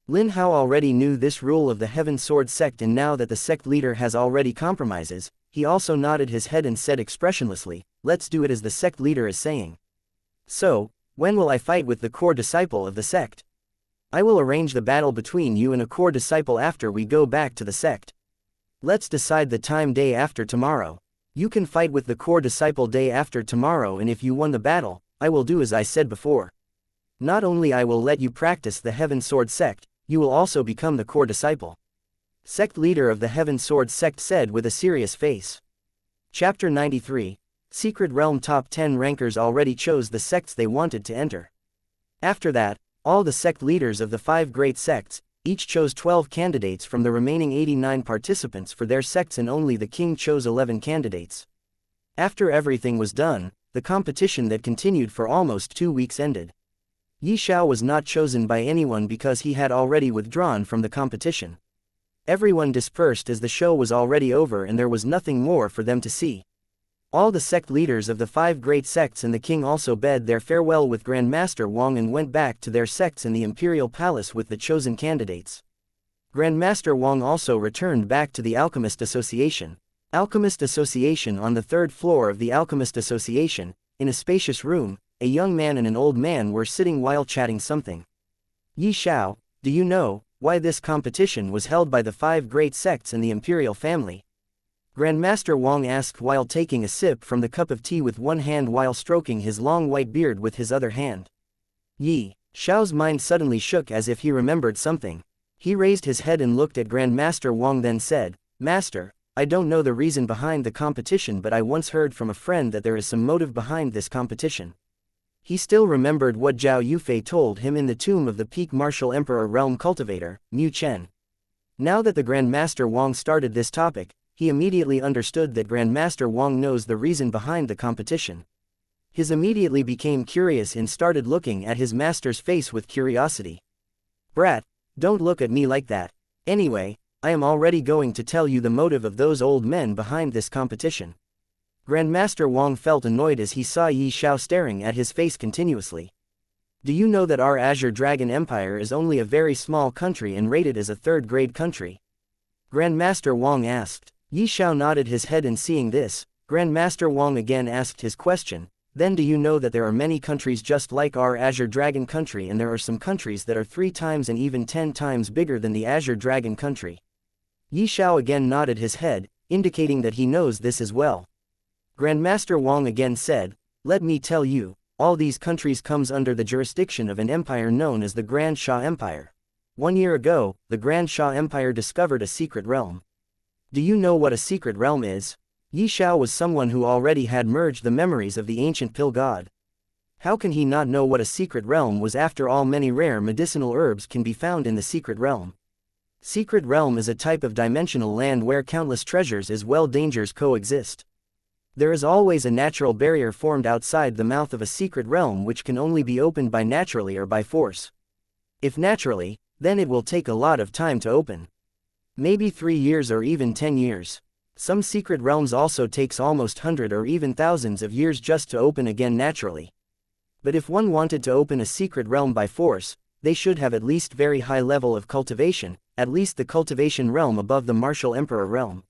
Lin Hao already knew this rule of the Heaven Sword sect, and now that the sect leader has already compromises, he also nodded his head and said expressionlessly, "Let's do it as the sect leader is saying. So, when will I fight with the core disciple of the sect? I will arrange the battle between you and a core disciple after we go back to the sect. Let's decide the time day after tomorrow. You can fight with the core disciple day after tomorrow, and if you won the battle, I will do as I said before. Not only I will let you practice the Heaven Sword sect, you will also become the core disciple." Sect leader of the Heaven Sword sect said with a serious face. Chapter 93. Secret Realm. Top 10 rankers already chose the sects they wanted to enter. After that, all the sect leaders of the 5 great sects, each chose 12 candidates from the remaining 89 participants for their sects, and only the king chose 11 candidates. After everything was done, the competition that continued for almost 2 weeks ended. Xiao was not chosen by anyone because he had already withdrawn from the competition. Everyone dispersed as the show was already over and there was nothing more for them to see. All the sect leaders of the 5 great sects and the king also bade their farewell with Grandmaster Wang and went back to their sects in the Imperial Palace with the chosen candidates. Grandmaster Wang also returned back to the Alchemist Association. Alchemist Association. On the 3rd floor of the Alchemist Association, in a spacious room, a young man and an old man were sitting while chatting something. "Xiao, do you know why this competition was held by the 5 great sects and the imperial family?" Grandmaster Wang asked while taking a sip from the cup of tea with one hand while stroking his long white beard with his other hand. Xiao's mind suddenly shook as if he remembered something. He raised his head and looked at Grandmaster Wang, then said, "Master, I don't know the reason behind the competition, but I once heard from a friend that there is some motive behind this competition." He still remembered what Zhao Yufei told him in the tomb of the peak martial emperor realm cultivator, Mu Chen. Now that the Grandmaster Wang started this topic, he immediately understood that Grandmaster Wang knows the reason behind the competition. He immediately became curious and started looking at his master's face with curiosity. "Brat, don't look at me like that. Anyway, I am already going to tell you the motive of those old men behind this competition." Grandmaster Wang felt annoyed as he saw Xiao staring at his face continuously. "Do you know that our Azure Dragon Empire is only a very small country and rated as a 3rd-grade country?" Grandmaster Wang asked. Xiao nodded his head, and seeing this, Grandmaster Wang again asked his question, "Then do you know that there are many countries just like our Azure Dragon country, and there are some countries that are 3 times and even 10 times bigger than the Azure Dragon country?" Xiao again nodded his head, indicating that he knows this as well. Grandmaster Wang again said, "Let me tell you, all these countries comes under the jurisdiction of an empire known as the Grand Xia Empire. 1 year ago, the Grand Xia Empire discovered a secret realm. Do you know what a secret realm is?" Xiao was someone who already had merged the memories of the ancient pill god. How can he not know what a secret realm was? After all, many rare medicinal herbs can be found in the secret realm. Secret realm is a type of dimensional land where countless treasures as well dangers coexist. There is always a natural barrier formed outside the mouth of a secret realm which can only be opened by naturally or by force. If naturally, then it will take a lot of time to open. Maybe 3 years or even 10 years. Some secret realms also takes almost 100 or even thousands of years just to open again naturally. But if one wanted to open a secret realm by force, they should have at least very high level of cultivation, at least the cultivation realm above the martial emperor realm.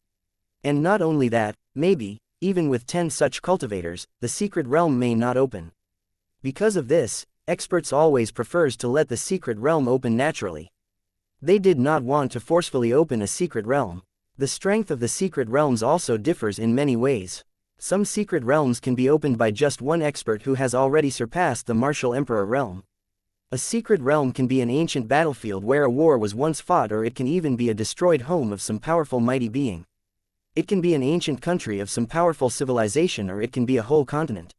And not only that, maybe, even with 10 such cultivators, the secret realm may not open. Because of this, experts always prefers to let the secret realm open naturally. They did not want to forcefully open a secret realm. The strength of the secret realms also differs in many ways. Some secret realms can be opened by just one expert who has already surpassed the martial emperor realm. A secret realm can be an ancient battlefield where a war was once fought, or it can even be a destroyed home of some powerful mighty being. It can be an ancient country of some powerful civilization, or it can be a whole continent.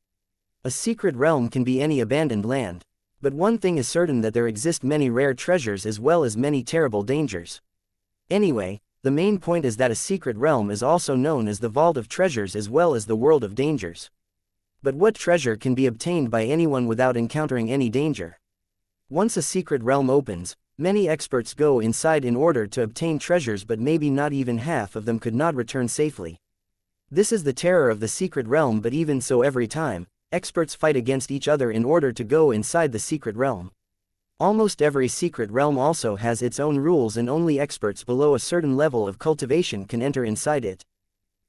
A secret realm can be any abandoned land. But one thing is certain, that there exist many rare treasures as well as many terrible dangers. Anyway, the main point is that a secret realm is also known as the Vault of Treasures as well as the World of Dangers. But what treasure can be obtained by anyone without encountering any danger? Once a secret realm opens, many experts go inside in order to obtain treasures, but maybe not even half of them could not return safely. This is the terror of the secret realm, but even so, every time, experts fight against each other in order to go inside the secret realm. Almost every secret realm also has its own rules, and only experts below a certain level of cultivation can enter inside it.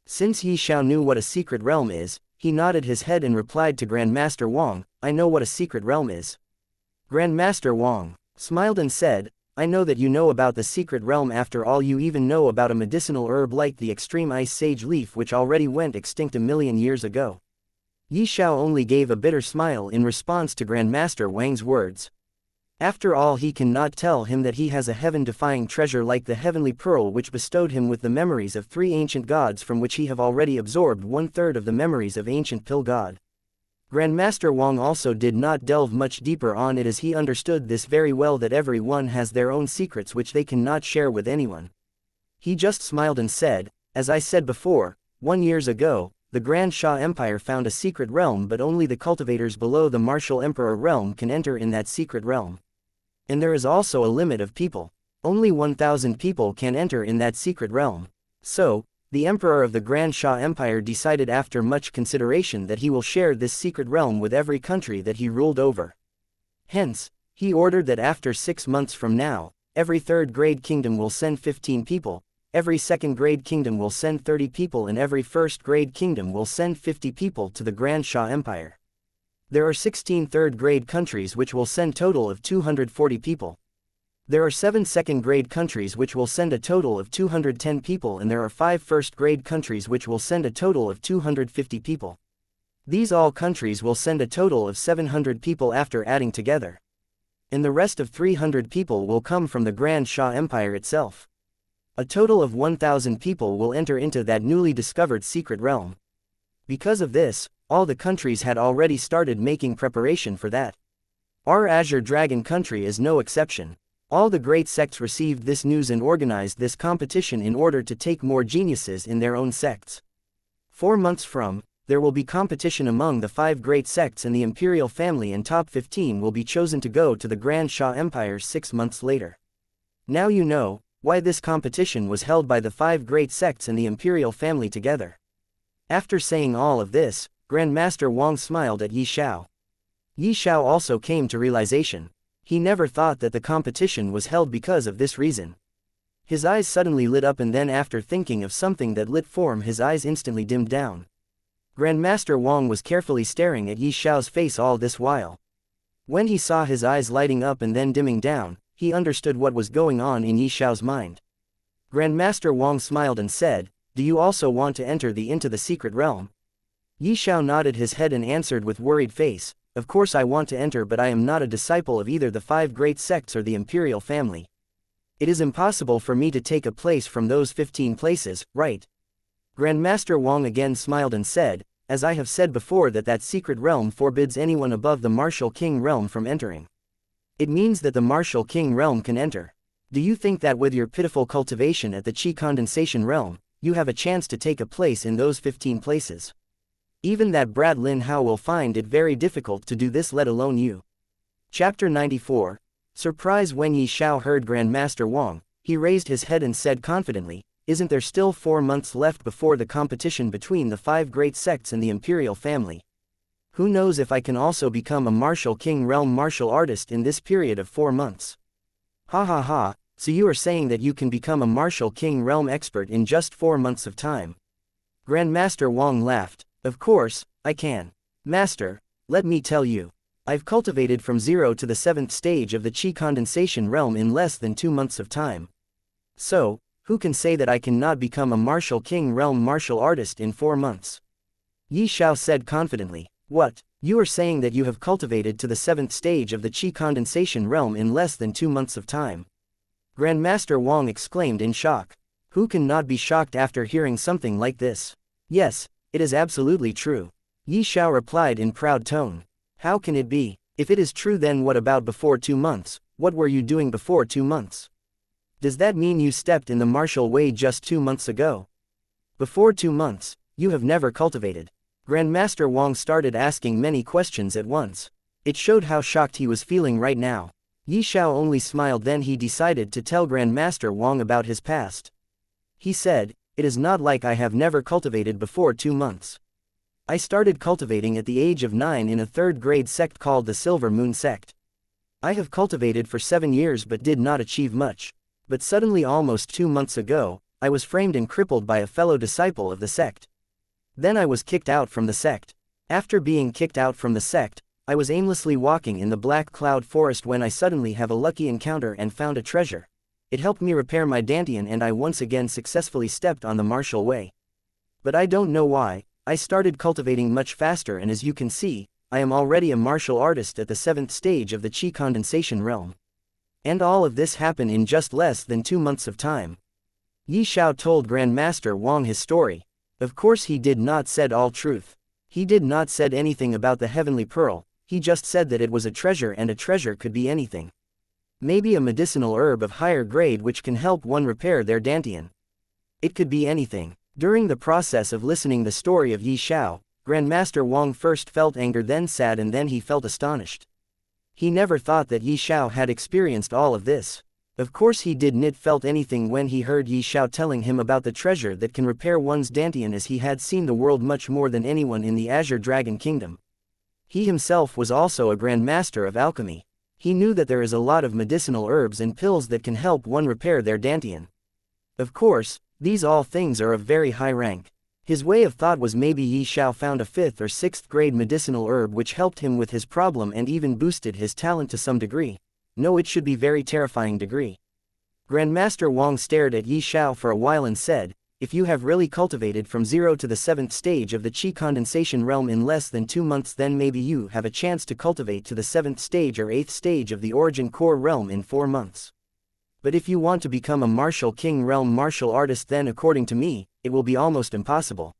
Since Xiao knew what a secret realm is, he nodded his head and replied to Grandmaster Wang, "I know what a secret realm is." Grandmaster Wang smiled and said, "I know that you know about the secret realm. After all, you even know about a medicinal herb like the extreme ice sage leaf, which already went extinct 1,000,000 years ago." Xiao only gave a bitter smile in response to Grandmaster Wang's words. After all, he cannot tell him that he has a heaven-defying treasure like the heavenly pearl, which bestowed him with the memories of 3 ancient gods, from which he have already absorbed 1/3 of the memories of ancient Pill God. Grandmaster Wang also did not delve much deeper on it, as he understood this very well, that everyone has their own secrets which they cannot share with anyone. He just smiled and said, "As I said before, 1 year ago, the Grand Xia Empire found a secret realm, but only the cultivators below the martial emperor realm can enter in that secret realm. And there is also a limit of people. Only 1,000 people can enter in that secret realm. So, the emperor of the Grand Xia Empire decided after much consideration that he will share this secret realm with every country that he ruled over. Hence, he ordered that after 6 months from now, every 3rd grade kingdom will send 15 people, every 2nd grade kingdom will send 30 people, and every 1st grade kingdom will send 50 people to the Grand Xia Empire. There are 16 3rd grade countries which will send total of 240 people. There are 7 2nd grade countries which will send a total of 210 people, and there are 5 1st grade countries which will send a total of 250 people. These all countries will send a total of 700 people after adding together. And the rest of 300 people will come from the Grand Xia Empire itself. A total of 1,000 people will enter into that newly discovered secret realm. Because of this, all the countries had already started making preparation for that. Our Azure Dragon country is no exception. All the great sects received this news and organized this competition in order to take more geniuses in their own sects. 4 months from, there will be competition among the 5 great sects and the imperial family, and top 15 will be chosen to go to the Grand Xia Empire 6 months later. Now you know why this competition was held by the 5 great sects and the imperial family together. After saying all of this, Grandmaster Wang smiled at Xiao. Xiao also came to realization. He never thought that the competition was held because of this reason. His eyes suddenly lit up, and then after thinking of something that lit form, his eyes instantly dimmed down. Grandmaster Wang was carefully staring at Xiao's face all this while. When he saw his eyes lighting up and then dimming down, he understood what was going on in Xiao's mind. Grandmaster Wang smiled and said, "Do you also want to enter into the secret realm?" Xiao nodded his head and answered with worried face, "Of course I want to enter, but I am not a disciple of either the 5 great sects or the imperial family. It is impossible for me to take a place from those 15 places, right?" Grandmaster Wang again smiled and said, "As I have said before, that secret realm forbids anyone above the martial king realm from entering. It means that the martial king realm can enter. Do you think that with your pitiful cultivation at the Qi condensation realm, you have a chance to take a place in those 15 places? Even that Brad Lin Hao will find it very difficult to do this, let alone you. Chapter 94. Surprise. When Yi Xiao heard Grandmaster Wang, he raised his head and said confidently, "Isn't there still 4 months left before the competition between the 5 great sects and the imperial family? Who knows if I can also become a martial king realm martial artist in this period of 4 months? Ha ha ha, so you are saying that you can become a martial king realm expert in just 4 months of time?" Grandmaster Wang laughed. "Of course, I can. Master, let me tell you. I've cultivated from 0 to the 7th stage of the Qi condensation realm in less than 2 months of time. So, who can say that I cannot become a martial king realm martial artist in 4 months? Yi Xiao said confidently. What, you are saying that you have cultivated to the 7th stage of the Qi condensation realm in less than 2 months of time? Grandmaster Wang exclaimed in shock. Who can not be shocked after hearing something like this? Yes, it is absolutely true. Yi Xiao replied in proud tone. How can it be? If it is true, then what about before 2 months? What were you doing before 2 months? Does that mean you stepped in the martial way just 2 months ago? Before 2 months, you have never cultivated. Grandmaster Wang started asking many questions at once. It showed how shocked he was feeling right now. Yi Xiao only smiled, then he decided to tell Grandmaster Wang about his past. He said, "It is not like I have never cultivated before 2 months. I started cultivating at the age of 9 in a 3rd grade sect called the Silver Moon sect. I have cultivated for 7 years but did not achieve much. But suddenly, almost 2 months ago, I was framed and crippled by a fellow disciple of the sect. Then I was kicked out from the sect. After being kicked out from the sect, I was aimlessly walking in the Black Cloud Forest when I suddenly have a lucky encounter and found a treasure. It helped me repair my dantian and I once again successfully stepped on the martial way. But I don't know why, I started cultivating much faster, and as you can see, I am already a martial artist at the 7th stage of the Qi condensation realm. And all of this happened in just less than 2 months of time." Yi Xiao told Grandmaster Wang his story. Of course he did not said all truth. He did not said anything about the heavenly pearl, he just said that it was a treasure, and a treasure could be anything. Maybe a medicinal herb of higher grade which can help one repair their dantian. It could be anything. During the process of listening the story of Yi Xiao, Grandmaster Wang first felt anger, then sad, and then he felt astonished. He never thought that Yi Xiao had experienced all of this. Of course he didn't felt anything when he heard Yi Xiao telling him about the treasure that can repair one's dantian, as he had seen the world much more than anyone in the Azure Dragon Kingdom. He himself was also a Grandmaster of Alchemy. He knew that there is a lot of medicinal herbs and pills that can help one repair their dantian. Of course, these all things are of very high rank. His way of thought was maybe Yi Xiao found a 5th or 6th grade medicinal herb which helped him with his problem and even boosted his talent to some degree. No, it should be very terrifying degree. Grandmaster Wang stared at Yi Xiao for a while and said, "If you have really cultivated from 0 to the 7th stage of the Qi condensation realm in less than 2 months, then maybe you have a chance to cultivate to the 7th stage or 8th stage of the origin core realm in 4 months. But if you want to become a martial king realm martial artist, then according to me, it will be almost impossible."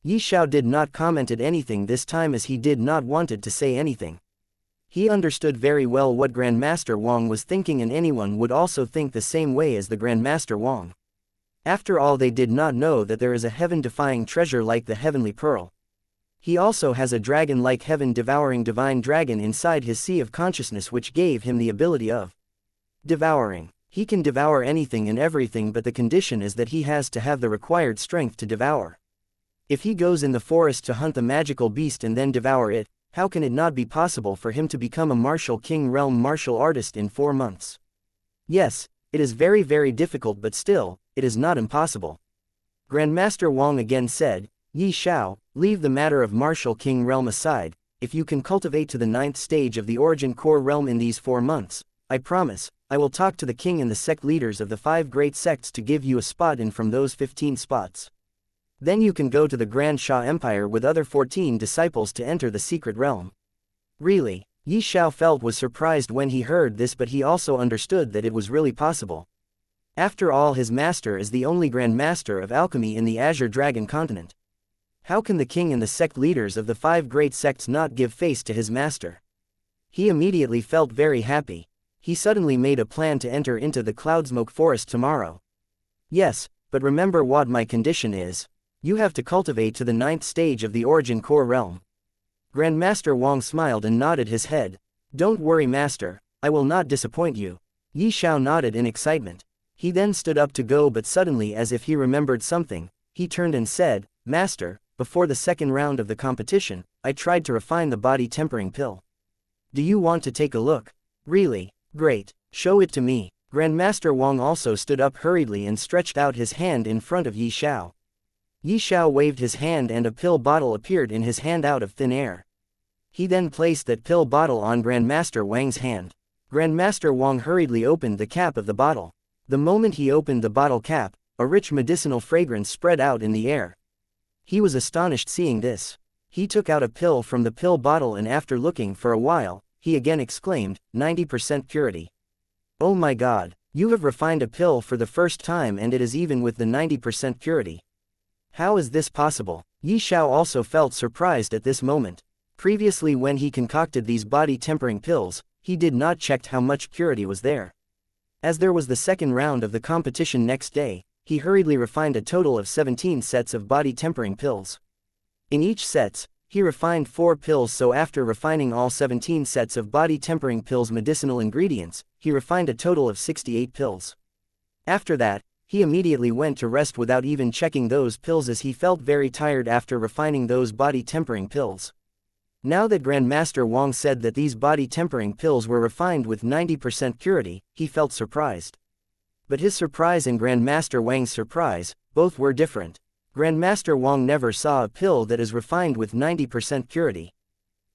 Yi Xiao did not commented anything this time, as he did not wanted to say anything. He understood very well what Grandmaster Wang was thinking, and anyone would also think the same way as the Grandmaster Wang. After all, they did not know that there is a heaven-defying treasure like the Heavenly Pearl. He also has a dragon-like heaven-devouring divine dragon inside his sea of consciousness, which gave him the ability of devouring. He can devour anything and everything, but the condition is that he has to have the required strength to devour. If he goes in the forest to hunt the magical beast and then devour it, how can it not be possible for him to become a martial king realm martial artist in 4 months? Yes, it is very very difficult, but still, it is not impossible. Grandmaster Wang again said, "Yi Xiao, leave the matter of martial king realm aside. If you can cultivate to the 9th stage of the origin core realm in these 4 months, I promise, I will talk to the king and the sect leaders of the 5 great sects to give you a spot in from those 15 spots. Then you can go to the Grand Sha Empire with other 14 disciples to enter the secret realm." Really, Yi Xiao felt was surprised when he heard this, but he also understood that it was really possible. After all, his master is the only Grand Master of Alchemy in the Azure Dragon continent. How can the king and the sect leaders of the 5 great sects not give face to his master? He immediately felt very happy. He suddenly made a plan to enter into the Cloudsmoke Forest tomorrow. Yes, but remember what my condition is. You have to cultivate to the 9th stage of the Origin Core Realm. Grandmaster Wang smiled and nodded his head. Don't worry, Master, I will not disappoint you. Yi Xiao nodded in excitement. He then stood up to go, but suddenly, as if he remembered something, he turned and said, Master, before the second round of the competition, I tried to refine the body tempering pill. Do you want to take a look? Really? Great. Show it to me. Grandmaster Wang also stood up hurriedly and stretched out his hand in front of Yi Xiao. Yi Xiao waved his hand and a pill bottle appeared in his hand out of thin air. He then placed that pill bottle on Grandmaster Wang's hand. Grandmaster Wang hurriedly opened the cap of the bottle. The moment he opened the bottle cap, a rich medicinal fragrance spread out in the air. He was astonished seeing this. He took out a pill from the pill bottle and after looking for a while, he again exclaimed, 90% purity. Oh my God, you have refined a pill for the first time and it is even with the 90% purity. How is this possible? Yi Xiao also felt surprised at this moment. Previously when he concocted these body tempering pills, he did not check how much purity was there. As there was the second round of the competition next day, he hurriedly refined a total of 17 sets of body tempering pills. In each sets, he refined 4 pills, so after refining all 17 sets of body tempering pills' medicinal ingredients, he refined a total of 68 pills. After that, he immediately went to rest without even checking those pills as he felt very tired after refining those body tempering pills. Now that Grandmaster Wang said that these body tempering pills were refined with 90% purity, he felt surprised. But his surprise and Grandmaster Wang's surprise, both were different. Grandmaster Wang never saw a pill that is refined with 90% purity.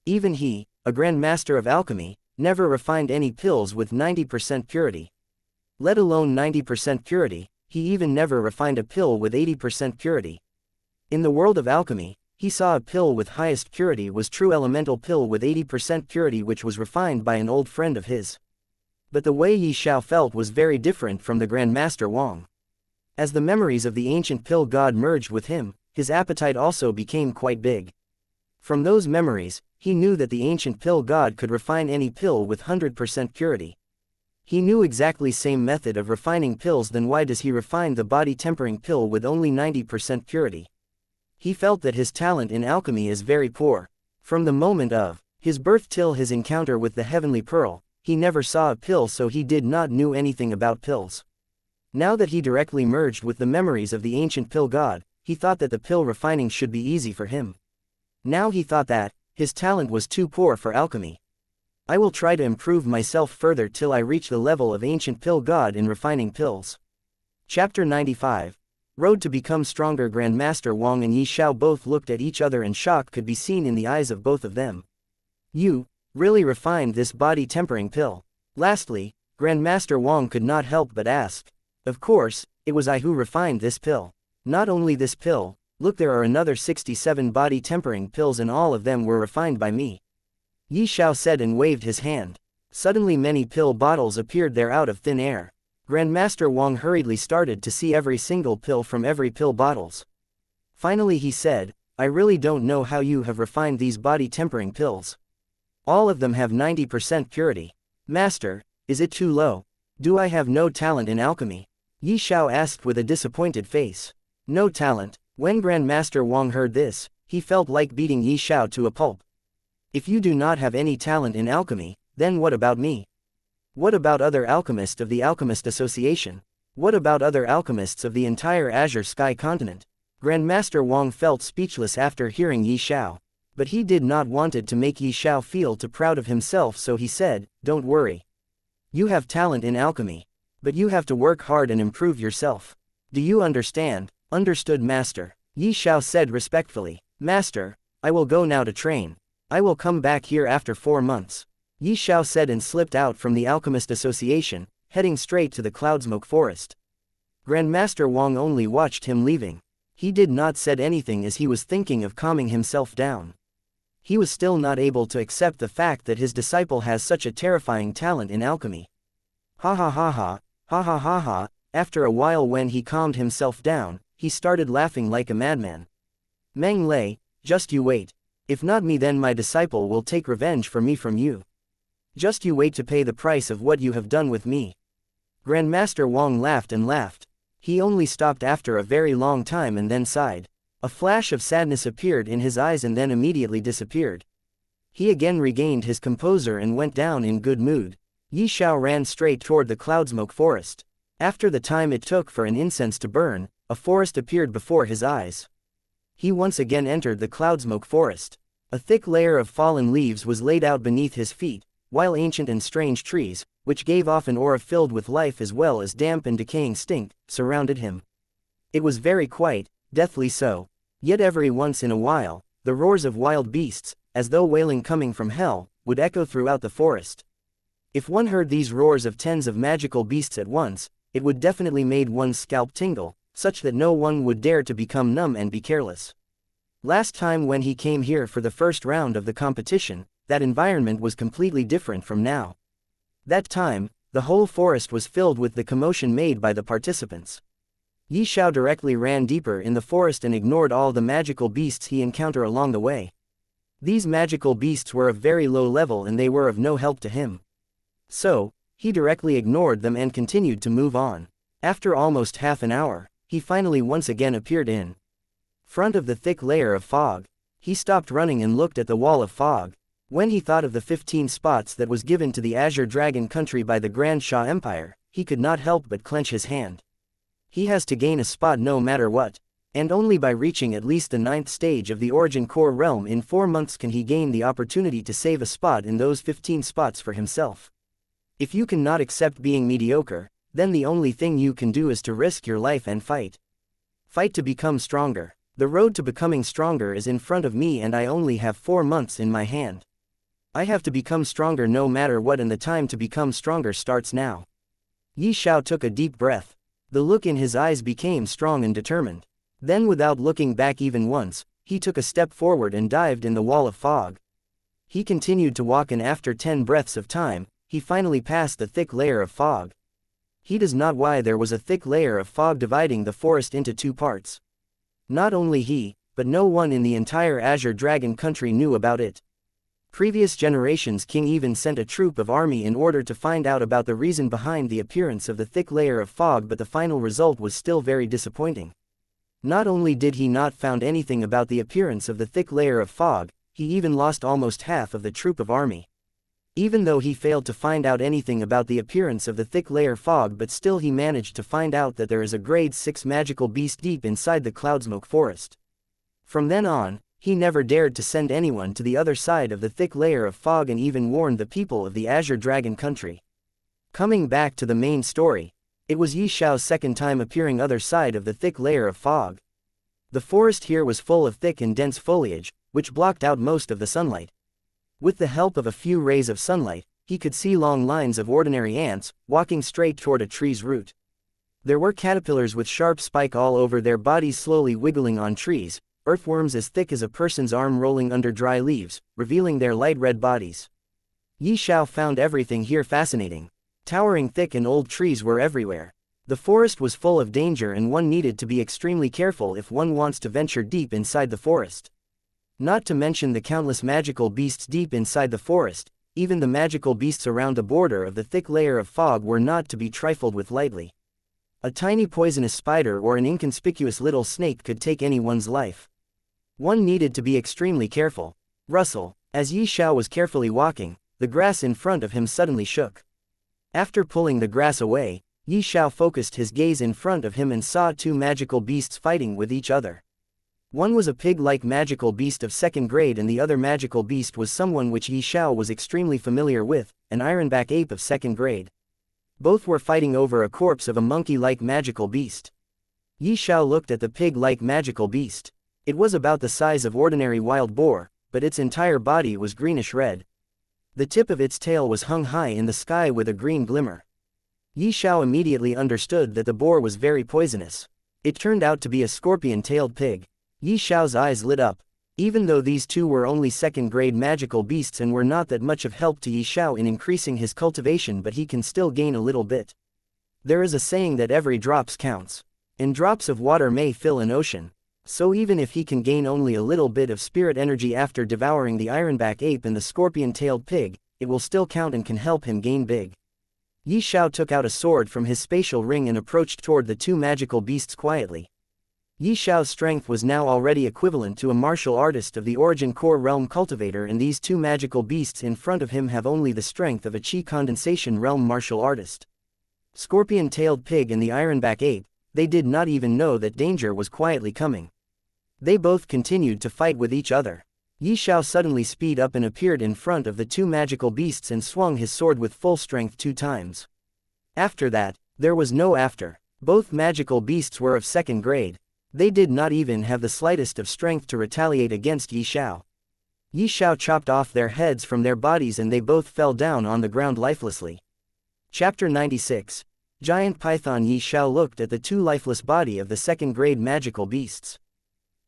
Even he, a Grandmaster of Alchemy, never refined any pills with 90% purity. Let alone 90% purity, he even never refined a pill with 80% purity. In the world of alchemy, he saw a pill with highest purity was true elemental pill with 80% purity, which was refined by an old friend of his. But the way Yi Xiao felt was very different from the Grandmaster Wang. As the memories of the ancient pill god merged with him, his appetite also became quite big. From those memories, he knew that the ancient pill god could refine any pill with 100% purity. He knew exactly same method of refining pills, then why does he refine the body tempering pill with only 90% purity? He felt that his talent in alchemy is very poor. From the moment of his birth till his encounter with the heavenly pearl, he never saw a pill, so he did not knew anything about pills. Now that he directly merged with the memories of the ancient pill god, he thought that the pill refining should be easy for him. Now he thought that his talent was too poor for alchemy. I will try to improve myself further till I reach the level of ancient pill god in refining pills. Chapter 95. Road to become stronger. Grandmaster Wang and Yi Xiao both looked at each other and shock could be seen in the eyes of both of them. You really refined this body tempering pill? Lastly, Grandmaster Wang could not help but ask. Of course, it was I who refined this pill. Not only this pill, look, there are another 67 body tempering pills and all of them were refined by me. Yi Xiao said and waved his hand. Suddenly many pill bottles appeared there out of thin air. Grandmaster Wang hurriedly started to see every single pill from every pill bottles. Finally he said, I really don't know how you have refined these body tempering pills. All of them have 90% purity. Master, is it too low? Do I have no talent in alchemy? Yi Xiao asked with a disappointed face. No talent? When Grandmaster Wang heard this, he felt like beating Yi Xiao to a pulp. If you do not have any talent in alchemy, then what about me? What about other alchemists of the Alchemist Association? What about other alchemists of the entire Azure Sky continent? Grandmaster Wang felt speechless after hearing Yi Xiao. But he did not wanted to make Yi Xiao feel too proud of himself, so he said, don't worry. You have talent in alchemy. But you have to work hard and improve yourself. Do you understand? Understood, Master. Yi Xiao said respectfully. Master, I will go now to train. I will come back here after 4 months. Yi Xiao said and slipped out from the Alchemist Association, heading straight to the Cloudsmoke Forest. Grandmaster Wang only watched him leaving. He did not said anything as he was thinking of calming himself down. He was still not able to accept the fact that his disciple has such a terrifying talent in alchemy. Ha ha ha ha, ha ha ha ha. After a while, when he calmed himself down, he started laughing like a madman. Meng Lei, just you wait. If not me, then my disciple will take revenge for me from you. Just you wait to pay the price of what you have done with me. Grandmaster Wang laughed and laughed. He only stopped after a very long time and then sighed. A flash of sadness appeared in his eyes and then immediately disappeared. He again regained his composure and went down in good mood. Xiao ran straight toward the cloudsmoke forest. After the time it took for an incense to burn, a forest appeared before his eyes. He once again entered the cloudsmoke forest. A thick layer of fallen leaves was laid out beneath his feet, while ancient and strange trees, which gave off an aura filled with life as well as damp and decaying stink, surrounded him. It was very quiet, deathly so. Yet every once in a while, the roars of wild beasts, as though wailing coming from hell, would echo throughout the forest. If one heard these roars of tens of magical beasts at once, it would definitely make one's scalp tingle, such that no one would dare to become numb and be careless. Last time when he came here for the first round of the competition, that environment was completely different from now. That time, the whole forest was filled with the commotion made by the participants. Xiao directly ran deeper in the forest and ignored all the magical beasts he encountered along the way. These magical beasts were of very low level and they were of no help to him. So, he directly ignored them and continued to move on. After almost half an hour, he finally once again appeared in front of the thick layer of fog. He stopped running and looked at the wall of fog. When he thought of the 15 spots that was given to the Azure Dragon country by the Grand Xiao Empire, he could not help but clench his hand. He has to gain a spot no matter what, and only by reaching at least the 9th stage of the Origin Core realm in 4 months can he gain the opportunity to save a spot in those 15 spots for himself. If you cannot accept being mediocre, then the only thing you can do is to risk your life and fight. Fight to become stronger. The road to becoming stronger is in front of me and I only have 4 months in my hand. I have to become stronger no matter what and the time to become stronger starts now. Xiao took a deep breath. The look in his eyes became strong and determined. Then without looking back even once, he took a step forward and dived in the wall of fog. He continued to walk and after 10 breaths of time, he finally passed the thick layer of fog. He does not know why there was a thick layer of fog dividing the forest into 2 parts. Not only he, but no one in the entire Azure Dragon country knew about it. Previous generations king even sent a troop of army in order to find out about the reason behind the appearance of the thick layer of fog, but the final result was still very disappointing. Not only did he not found anything about the appearance of the thick layer of fog, he even lost almost half of the troop of army. Even though he failed to find out anything about the appearance of the thick layer fog, but still he managed to find out that there is a grade 6 magical beast deep inside the cloudsmoke forest. From then on, he never dared to send anyone to the other side of the thick layer of fog and even warned the people of the Azure Dragon country. Coming back to the main story, it was Xiao's second time appearing other side of the thick layer of fog. The forest here was full of thick and dense foliage, which blocked out most of the sunlight. With the help of a few rays of sunlight, he could see long lines of ordinary ants, walking straight toward a tree's root. There were caterpillars with sharp spike all over their bodies slowly wiggling on trees, earthworms as thick as a person's arm rolling under dry leaves, revealing their light red bodies. Xiao found everything here fascinating. Towering thick and old trees were everywhere. The forest was full of danger and one needed to be extremely careful if one wants to venture deep inside the forest. Not to mention the countless magical beasts deep inside the forest, even the magical beasts around the border of the thick layer of fog were not to be trifled with lightly. A tiny poisonous spider or an inconspicuous little snake could take anyone's life. One needed to be extremely careful. Rustle. As Xiao was carefully walking, the grass in front of him suddenly shook. After pulling the grass away, Xiao focused his gaze in front of him and saw 2 magical beasts fighting with each other. One was a pig-like magical beast of 2nd grade and the other magical beast was someone which Xiao was extremely familiar with, an ironback ape of 2nd grade. Both were fighting over a corpse of a monkey-like magical beast. Xiao looked at the pig-like magical beast. It was about the size of ordinary wild boar, but its entire body was greenish-red. The tip of its tail was hung high in the sky with a green glimmer. Xiao immediately understood that the boar was very poisonous. It turned out to be a scorpion-tailed pig. Xiao's eyes lit up. Even though these 2 were only 2nd grade magical beasts and were not that much of help to Xiao in increasing his cultivation, but he can still gain a little bit. There is a saying that every drops counts. And drops of water may fill an ocean. So even if he can gain only a little bit of spirit energy after devouring the ironback ape and the scorpion-tailed pig, it will still count and can help him gain big. Yi Xiao took out a sword from his spatial ring and approached toward the two magical beasts quietly. Yi Xiao's strength was now already equivalent to a martial artist of the Origin Core Realm cultivator, and these two magical beasts in front of him have only the strength of a Qi Condensation Realm martial artist. Scorpion-tailed pig and the ironback ape, they did not even know that danger was quietly coming. They both continued to fight with each other. Yi Xiao suddenly speed up and appeared in front of the two magical beasts and swung his sword with full strength 2 times. After that, there was no after. Both magical beasts were of second grade. They did not even have the slightest of strength to retaliate against Yi Xiao. Yi Xiao chopped off their heads from their bodies and they both fell down on the ground lifelessly. Chapter 96. Giant Python. Yi Xiao looked at the two lifeless body of the second-grade magical beasts.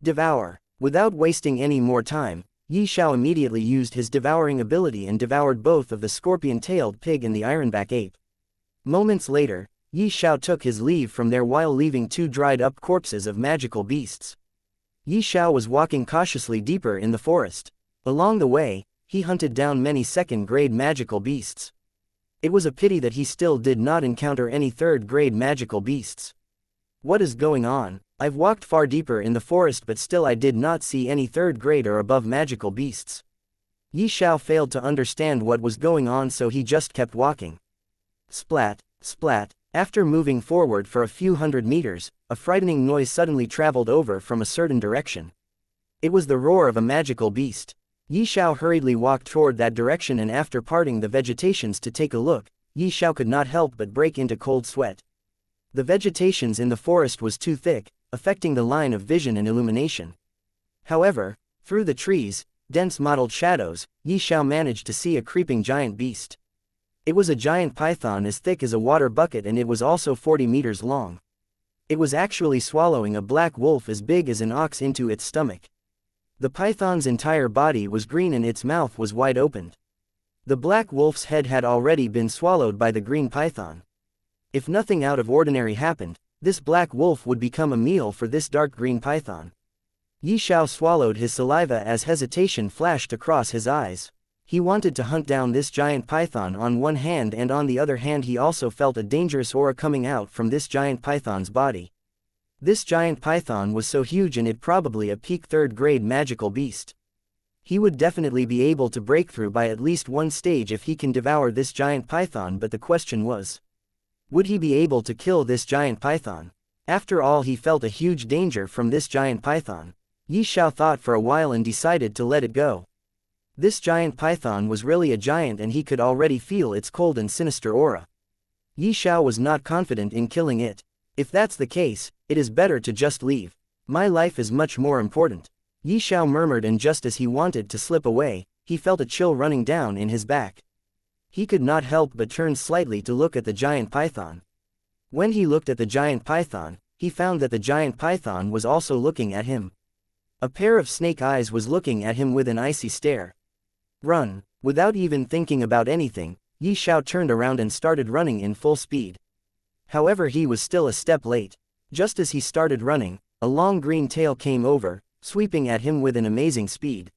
Devour. Without wasting any more time, Yi Xiao immediately used his devouring ability and devoured both of the scorpion-tailed pig and the ironback ape. Moments later, Yi Xiao took his leave from there while leaving 2 dried-up corpses of magical beasts. Yi Xiao was walking cautiously deeper in the forest. Along the way, he hunted down many second-grade magical beasts. It was a pity that he still did not encounter any third-grade magical beasts. What is going on? I've walked far deeper in the forest but still I did not see any third-grade or above magical beasts. Yi Xiao failed to understand what was going on, so he just kept walking. Splat, splat. After moving forward for a few hundred meters, a frightening noise suddenly traveled over from a certain direction. It was the roar of a magical beast. Yi Xiao hurriedly walked toward that direction, and after parting the vegetations to take a look, Yi Xiao could not help but break into cold sweat. The vegetations in the forest was too thick, affecting the line of vision and illumination. However, through the trees, dense mottled shadows, Yi Xiao managed to see a creeping giant beast. It was a giant python as thick as a water bucket, and it was also 40 meters long. It was actually swallowing a black wolf as big as an ox into its stomach. The python's entire body was green and its mouth was wide opened. The black wolf's head had already been swallowed by the green python. If nothing out of ordinary happened, this black wolf would become a meal for this dark green python. Yi Xiao swallowed his saliva as hesitation flashed across his eyes. He wanted to hunt down this giant python on one hand, and on the other hand he also felt a dangerous aura coming out from this giant python's body. This giant python was so huge and it probably a peak third-grade magical beast. He would definitely be able to break through by at least one stage if he can devour this giant python, but the question was, would he be able to kill this giant python? After all, he felt a huge danger from this giant python. Yi Xiao thought for a while and decided to let it go. This giant python was really a giant and he could already feel its cold and sinister aura. Yi Xiao was not confident in killing it. If that's the case, it is better to just leave. My life is much more important. Yi Xiao murmured, and just as he wanted to slip away, he felt a chill running down in his back. He could not help but turn slightly to look at the giant python. When he looked at the giant python, he found that the giant python was also looking at him. A pair of snake eyes was looking at him with an icy stare. Run! Without even thinking about anything, Yi Xiao turned around and started running in full speed. However, he was still a step late. Just as he started running, a long green tail came over, sweeping at him with an amazing speed.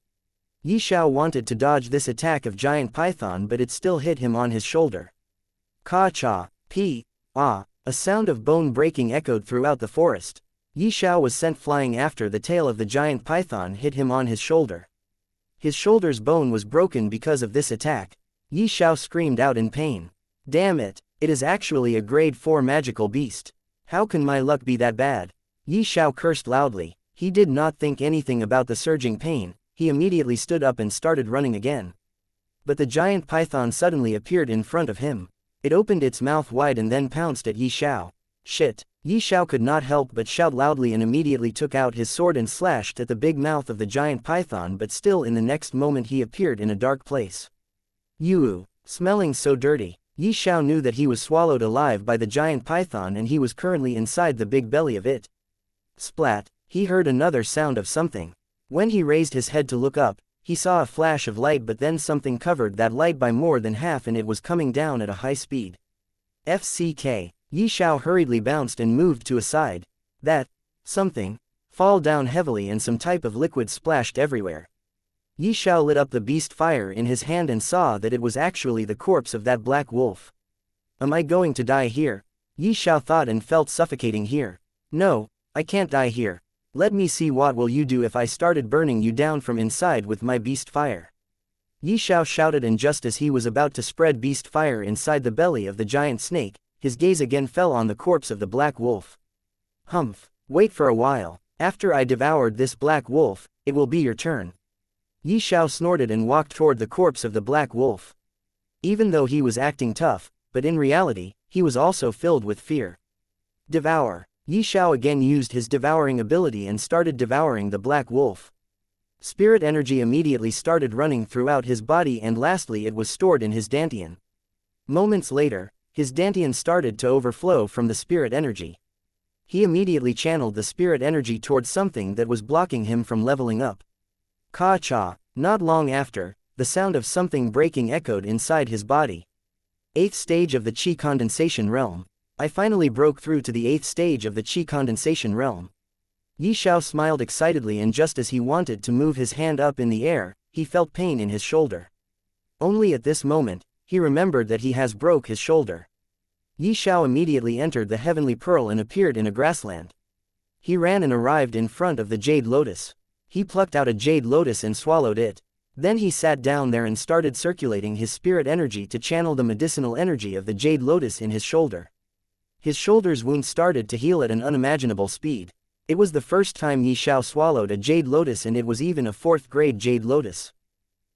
Yi Xiao wanted to dodge this attack of giant python, but it still hit him on his shoulder. Ka-cha, pi, ah, a sound of bone breaking echoed throughout the forest. Yi Xiao was sent flying after the tail of the giant python hit him on his shoulder. His shoulder's bone was broken because of this attack. Yi Xiao screamed out in pain. Damn it, it is actually a grade 4 magical beast. How can my luck be that bad? Yi Xiao cursed loudly. He did not think anything about the surging pain. He immediately stood up and started running again. But the giant python suddenly appeared in front of him. It opened its mouth wide and then pounced at Yi Xiao. Shit! Yi Xiao could not help but shout loudly and immediately took out his sword and slashed at the big mouth of the giant python, but still in the next moment he appeared in a dark place. Yoo! Smelling so dirty. Yi Xiao knew that he was swallowed alive by the giant python and he was currently inside the big belly of it. Splat! He heard another sound of something. When he raised his head to look up, he saw a flash of light, but then something covered that light by more than half and it was coming down at a high speed. FCK. Yi Xiao hurriedly bounced and moved to a side. That something fall down heavily and some type of liquid splashed everywhere. Yi Xiao lit up the beast fire in his hand and saw that it was actually the corpse of that black wolf. Am I going to die here? Yi Xiao thought and felt suffocating here. No, I can't die here. Let me see what will you do if I started burning you down from inside with my beast fire. Yi Xiao shouted, and just as he was about to spread beast fire inside the belly of the giant snake, his gaze again fell on the corpse of the black wolf. Humph, wait for a while. After I devoured this black wolf, it will be your turn. Yi Xiao snorted and walked toward the corpse of the black wolf. Even though he was acting tough, but in reality, he was also filled with fear. Devour. Yi Xiao again used his devouring ability and started devouring the black wolf. Spirit energy immediately started running throughout his body, and lastly it was stored in his dantian. Moments later, his dantian started to overflow from the spirit energy. He immediately channeled the spirit energy towards something that was blocking him from leveling up. Ka-cha. Not long after, the sound of something breaking echoed inside his body. 8th stage of the Qi condensation realm. I finally broke through to the 8th stage of the Qi condensation realm. Yi Xiao smiled excitedly, and just as he wanted to move his hand up in the air, he felt pain in his shoulder. Only at this moment, he remembered that he has broke his shoulder. Yi Xiao immediately entered the heavenly pearl and appeared in a grassland. He ran and arrived in front of the jade lotus. He plucked out a jade lotus and swallowed it. Then he sat down there and started circulating his spirit energy to channel the medicinal energy of the jade lotus in his shoulder. His shoulder's wound started to heal at an unimaginable speed. It was the first time Yi Xiao swallowed a jade lotus, and it was even a 4th grade jade lotus.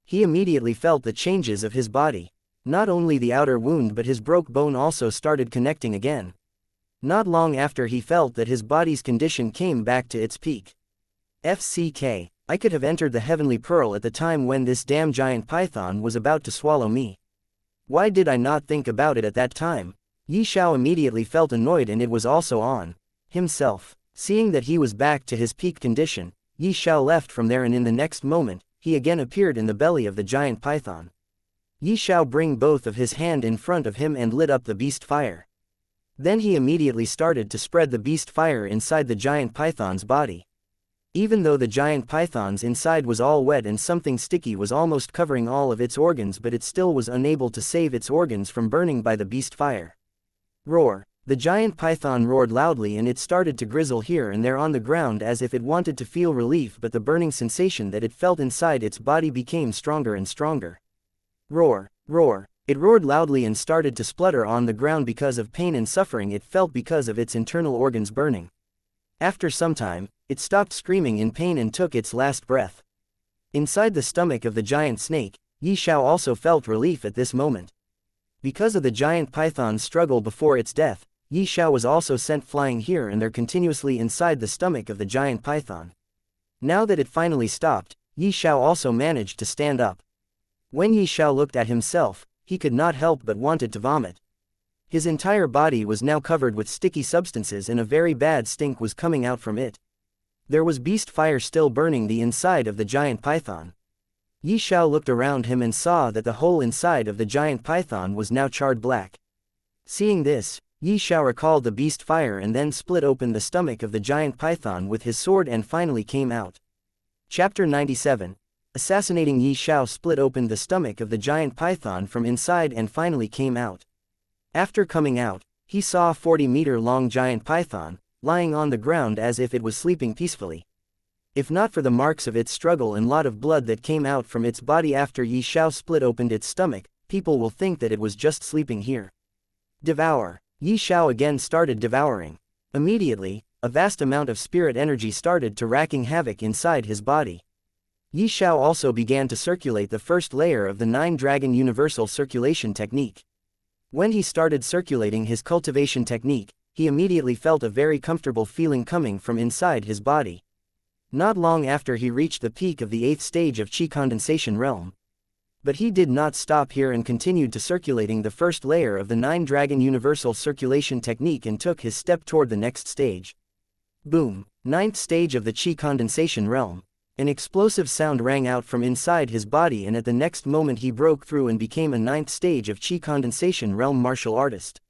He immediately felt the changes of his body. Not only the outer wound but his broke bone also started connecting again. Not long after, he felt that his body's condition came back to its peak. FCK, I could have entered the heavenly pearl at the time when this damn giant python was about to swallow me. Why did I not think about it at that time? Yi Xiao immediately felt annoyed, and it was also on himself. Seeing that he was back to his peak condition, Yi Xiao left from there, and in the next moment, he again appeared in the belly of the giant python. Yi Xiao bring both of his hand in front of him and lit up the beast fire. Then he immediately started to spread the beast fire inside the giant python's body. Even though the giant python's inside was all wet and something sticky was almost covering all of its organs, but it still was unable to save its organs from burning by the beast fire. Roar. The giant python roared loudly, and it started to grizzle here and there on the ground as if it wanted to feel relief, but the burning sensation that it felt inside its body became stronger and stronger. Roar, roar. It roared loudly and started to splutter on the ground because of pain and suffering it felt because of its internal organs burning. After some time, it stopped screaming in pain and took its last breath. Inside the stomach of the giant snake, Yi Xiao also felt relief at this moment. Because of the giant python's struggle before its death, Yi Xiao was also sent flying here and there continuously inside the stomach of the giant python. Now that it finally stopped, Yi Xiao also managed to stand up. When Yi Xiao looked at himself, he could not help but wanted to vomit. His entire body was now covered with sticky substances, and a very bad stink was coming out from it. There was beast fire still burning the inside of the giant python. Yi Xiao looked around him and saw that the whole inside of the giant python was now charred black. Seeing this, Yi Xiao recalled the beast fire and then split open the stomach of the giant python with his sword and finally came out. Chapter 97. Assassinating. Yi Xiao split open the stomach of the giant python from inside and finally came out. After coming out, he saw a 40-meter-long giant python, lying on the ground as if it was sleeping peacefully. If not for the marks of its struggle and lot of blood that came out from its body after Yi Xiao split opened its stomach, people will think that it was just sleeping here. Devour. Yi Xiao again started devouring. Immediately, a vast amount of spirit energy started to wreaking havoc inside his body. Yi Xiao also began to circulate the first layer of the 9-dragon universal circulation technique. When he started circulating his cultivation technique, he immediately felt a very comfortable feeling coming from inside his body. Not long after, he reached the peak of the 8th stage of Qi condensation realm. But he did not stop here and continued to circulating the first layer of the 9-dragon universal circulation technique and took his step toward the next stage. Boom! 9th stage of the Qi condensation realm. An explosive sound rang out from inside his body, and at the next moment he broke through and became a 9th stage of Qi condensation realm martial artist.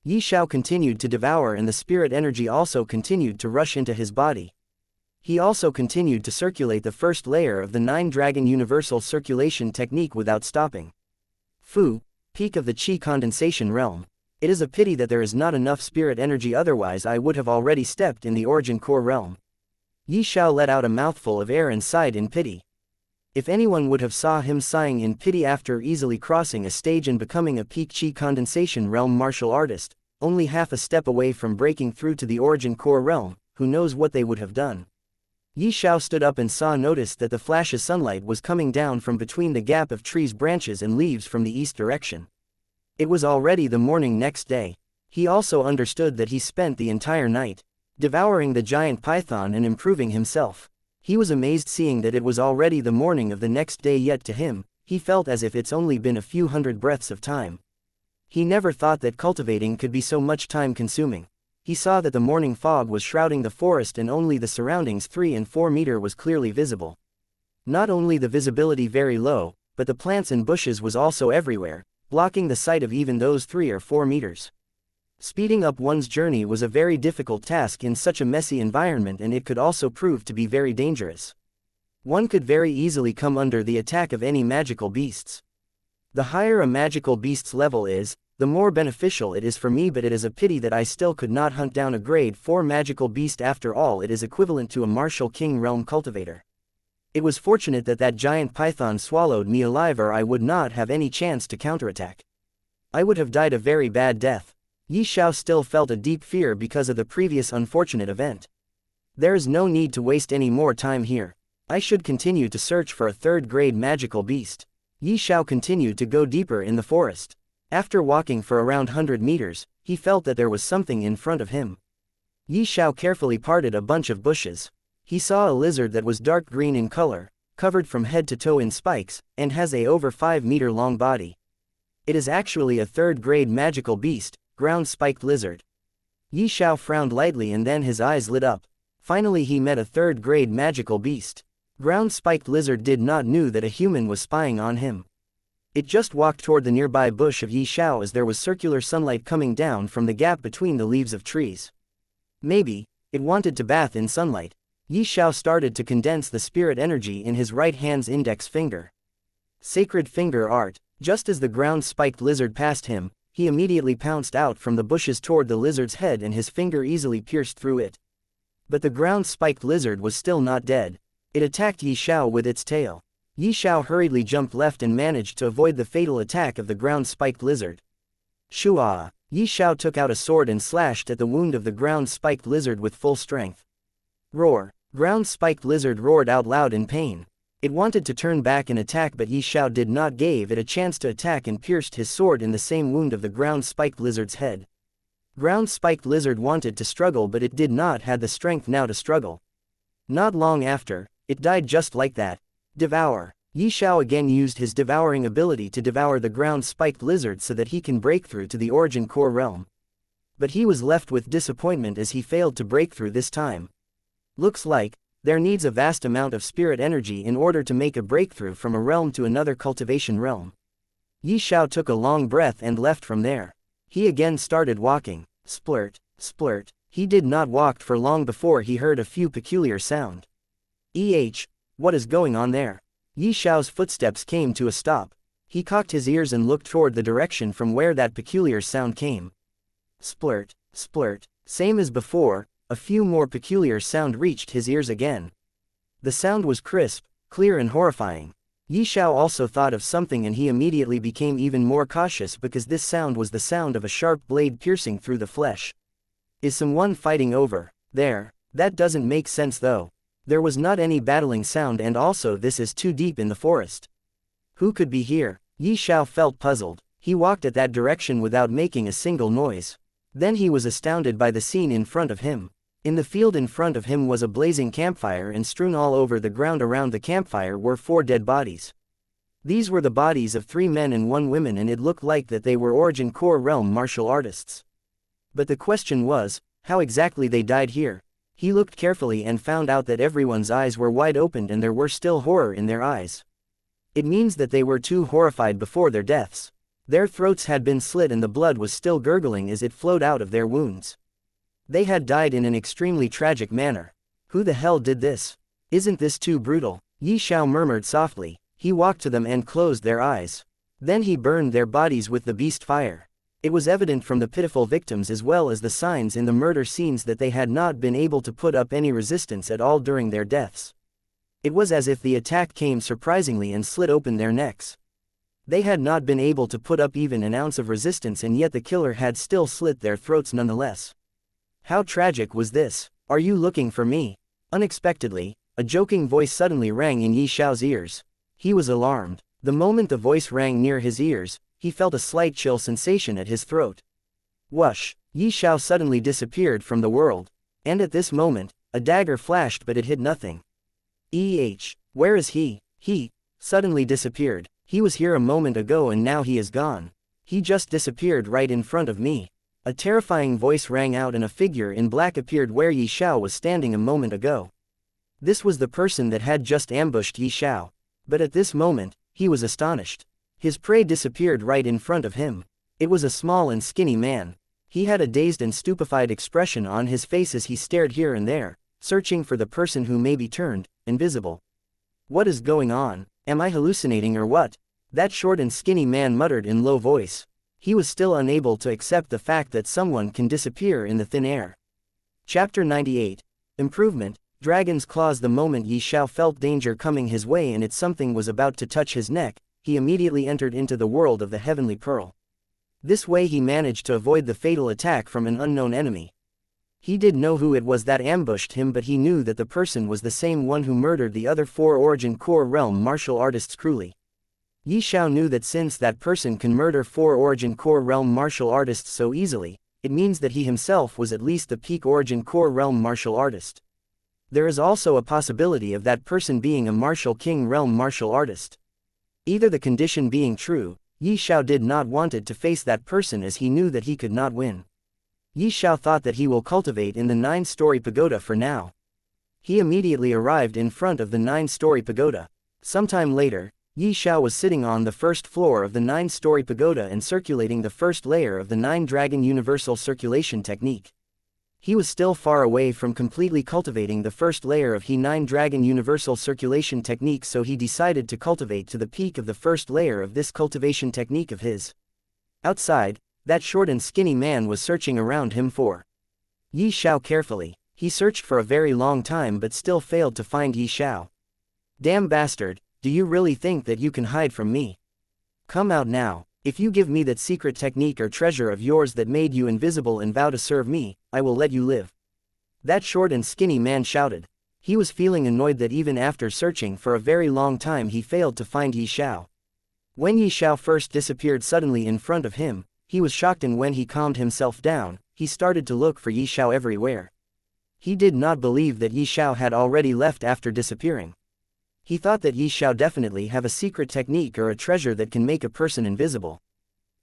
Yi Xiao continued to devour, and the spirit energy also continued to rush into his body. He also continued to circulate the first layer of the 9-dragon universal circulation technique without stopping. Fu, peak of the Qi condensation realm. It is a pity that there is not enough spirit energy, otherwise I would have already stepped in the origin core realm. Yi Xiao let out a mouthful of air and sighed in pity. If anyone would have saw him sighing in pity after easily crossing a stage and becoming a peak Qi condensation realm martial artist, only half a step away from breaking through to the origin core realm, who knows what they would have done. Yi Xiao stood up and noticed that the flash of sunlight was coming down from between the gap of trees' branches and leaves from the east direction. It was already the morning next day. He also understood that he spent the entire night devouring the giant python and improving himself. He was amazed seeing that it was already the morning of the next day, yet to him, he felt as if it's only been a few hundred breaths of time. He never thought that cultivating could be so much time-consuming. He saw that the morning fog was shrouding the forest and only the surroundings 3 and 4 meters was clearly visible. Not only the visibility very low, but the plants and bushes was also everywhere, blocking the sight of even those 3 or 4 meters. Speeding up one's journey was a very difficult task in such a messy environment, and it could also prove to be very dangerous. One could very easily come under the attack of any magical beasts. The higher a magical beast's level is, the more beneficial it is for me, but it is a pity that I still could not hunt down a grade 4 magical beast. After all, it is equivalent to a martial king realm cultivator. It was fortunate that that giant python swallowed me alive, or I would not have any chance to counterattack. I would have died a very bad death. Yi Xiao still felt a deep fear because of the previous unfortunate event. There is no need to waste any more time here. I should continue to search for a 3rd-grade magical beast. Yi Xiao continued to go deeper in the forest. After walking for around 100 meters, he felt that there was something in front of him. Yi Xiao carefully parted a bunch of bushes. He saw a lizard that was dark green in color, covered from head to toe in spikes, and has a over 5-meter long body. It is actually a 3rd-grade magical beast, ground-spiked lizard. Yi Xiao frowned lightly and then his eyes lit up. Finally he met a 3rd-grade magical beast. Ground-spiked lizard did not know that a human was spying on him. It just walked toward the nearby bush of Yi Xiao as there was circular sunlight coming down from the gap between the leaves of trees. Maybe it wanted to bath in sunlight. Yi Xiao started to condense the spirit energy in his right hand's index finger. Sacred finger art. Just as the ground-spiked lizard passed him, he immediately pounced out from the bushes toward the lizard's head and his finger easily pierced through it. But the ground-spiked lizard was still not dead. It attacked Yi Xiao with its tail. Yi Xiao hurriedly jumped left and managed to avoid the fatal attack of the ground-spiked lizard. Shua! Yi Xiao took out a sword and slashed at the wound of the ground-spiked lizard with full strength. Roar! Ground-spiked lizard roared out loud in pain. It wanted to turn back and attack, but Yi Xiao did not give it a chance to attack and pierced his sword in the same wound of the ground-spiked lizard's head. Ground-spiked lizard wanted to struggle, but it did not have the strength now to struggle. Not long after, it died just like that. Devour. Yi Xiao again used his devouring ability to devour the ground-spiked lizard so that he can break through to the origin core realm. But he was left with disappointment as he failed to break through this time. Looks like there needs a vast amount of spirit energy in order to make a breakthrough from a realm to another cultivation realm. Yi Xiao took a long breath and left from there. He again started walking. Splurt, splurt. He did not walk for long before he heard a few peculiar sound. What is going on there? Yi Xiao's footsteps came to a stop. He cocked his ears and looked toward the direction from where that peculiar sound came. Splurt, splurt. Same as before, a few more peculiar sound reached his ears again. The sound was crisp, clear and horrifying. Yi Xiao also thought of something and he immediately became even more cautious because this sound was the sound of a sharp blade piercing through the flesh. Is someone fighting over there? That doesn't make sense though. There was not any battling sound, and also this is too deep in the forest. Who could be here? Yi Xiao felt puzzled. He walked at that direction without making a single noise. Then he was astounded by the scene in front of him. In the field in front of him was a blazing campfire, and strewn all over the ground around the campfire were 4 dead bodies. These were the bodies of 3 men and 1 woman, and it looked like that they were origin core realm martial artists. But the question was, how exactly they died here? He looked carefully and found out that everyone's eyes were wide opened and there were still horror in their eyes. It means that they were too horrified before their deaths. Their throats had been slit and the blood was still gurgling as it flowed out of their wounds. They had died in an extremely tragic manner. Who the hell did this? Isn't this too brutal? Yi Xiao murmured softly. He walked to them and closed their eyes. Then he burned their bodies with the beast fire. It was evident from the pitiful victims as well as the signs in the murder scenes that they had not been able to put up any resistance at all during their deaths. It was as if the attack came surprisingly and slit open their necks. They had not been able to put up even an ounce of resistance, and yet the killer had still slit their throats nonetheless. How tragic was this? Are you looking for me? Unexpectedly, a joking voice suddenly rang in Yi Xiao's ears. He was alarmed. The moment the voice rang near his ears, he felt a slight chill sensation at his throat. Whoosh! Yi Xiao suddenly disappeared from the world. And at this moment, a dagger flashed, but it hid nothing. Where is he? He suddenly disappeared. He was here a moment ago and now he is gone. He just disappeared right in front of me. A terrifying voice rang out and a figure in black appeared where Yi Xiao was standing a moment ago. This was the person that had just ambushed Yi Xiao. But at this moment, he was astonished. His prey disappeared right in front of him. It was a small and skinny man. He had a dazed and stupefied expression on his face as he stared here and there, searching for the person who may be turned invisible. What is going on? Am I hallucinating or what? That short and skinny man muttered in low voice. He was still unable to accept the fact that someone can disappear in the thin air. Chapter 98. Improvement. Dragon's Claws. The moment Yi Xiao felt danger coming his way and something was about to touch his neck, he immediately entered into the world of the Heavenly Pearl. This way he managed to avoid the fatal attack from an unknown enemy. He did know who it was that ambushed him, but he knew that the person was the same one who murdered the other 4 Origin Core Realm martial artists cruelly. Yi Xiao knew that since that person can murder 4 Origin Core Realm martial artists so easily, it means that he himself was at least the peak Origin Core Realm martial artist. There is also a possibility of that person being a Martial King Realm martial artist. Either the condition being true, Yi Xiao did not want it to face that person as he knew that he could not win. Yi Xiao thought that he will cultivate in the 9-story pagoda for now. He immediately arrived in front of the 9-story pagoda. Sometime later, Yi Xiao was sitting on the first floor of the 9-story pagoda and circulating the first layer of the 9-dragon universal circulation technique. He was still far away from completely cultivating the first layer of the 9-dragon universal circulation technique, so he decided to cultivate to the peak of the first layer of this cultivation technique of his. Outside, that short and skinny man was searching around him for Yi Xiao carefully. He searched for a very long time but still failed to find Yi Xiao. Damn bastard, do you really think that you can hide from me? Come out now. If you give me that secret technique or treasure of yours that made you invisible and vow to serve me, I will let you live. That short and skinny man shouted. He was feeling annoyed that even after searching for a very long time he failed to find Yi Xiao. When Yi Xiao first disappeared suddenly in front of him, he was shocked, and when he calmed himself down, he started to look for Yi Xiao everywhere. He did not believe that Yi Xiao had already left after disappearing. He thought that Yi Xiao definitely have a secret technique or a treasure that can make a person invisible.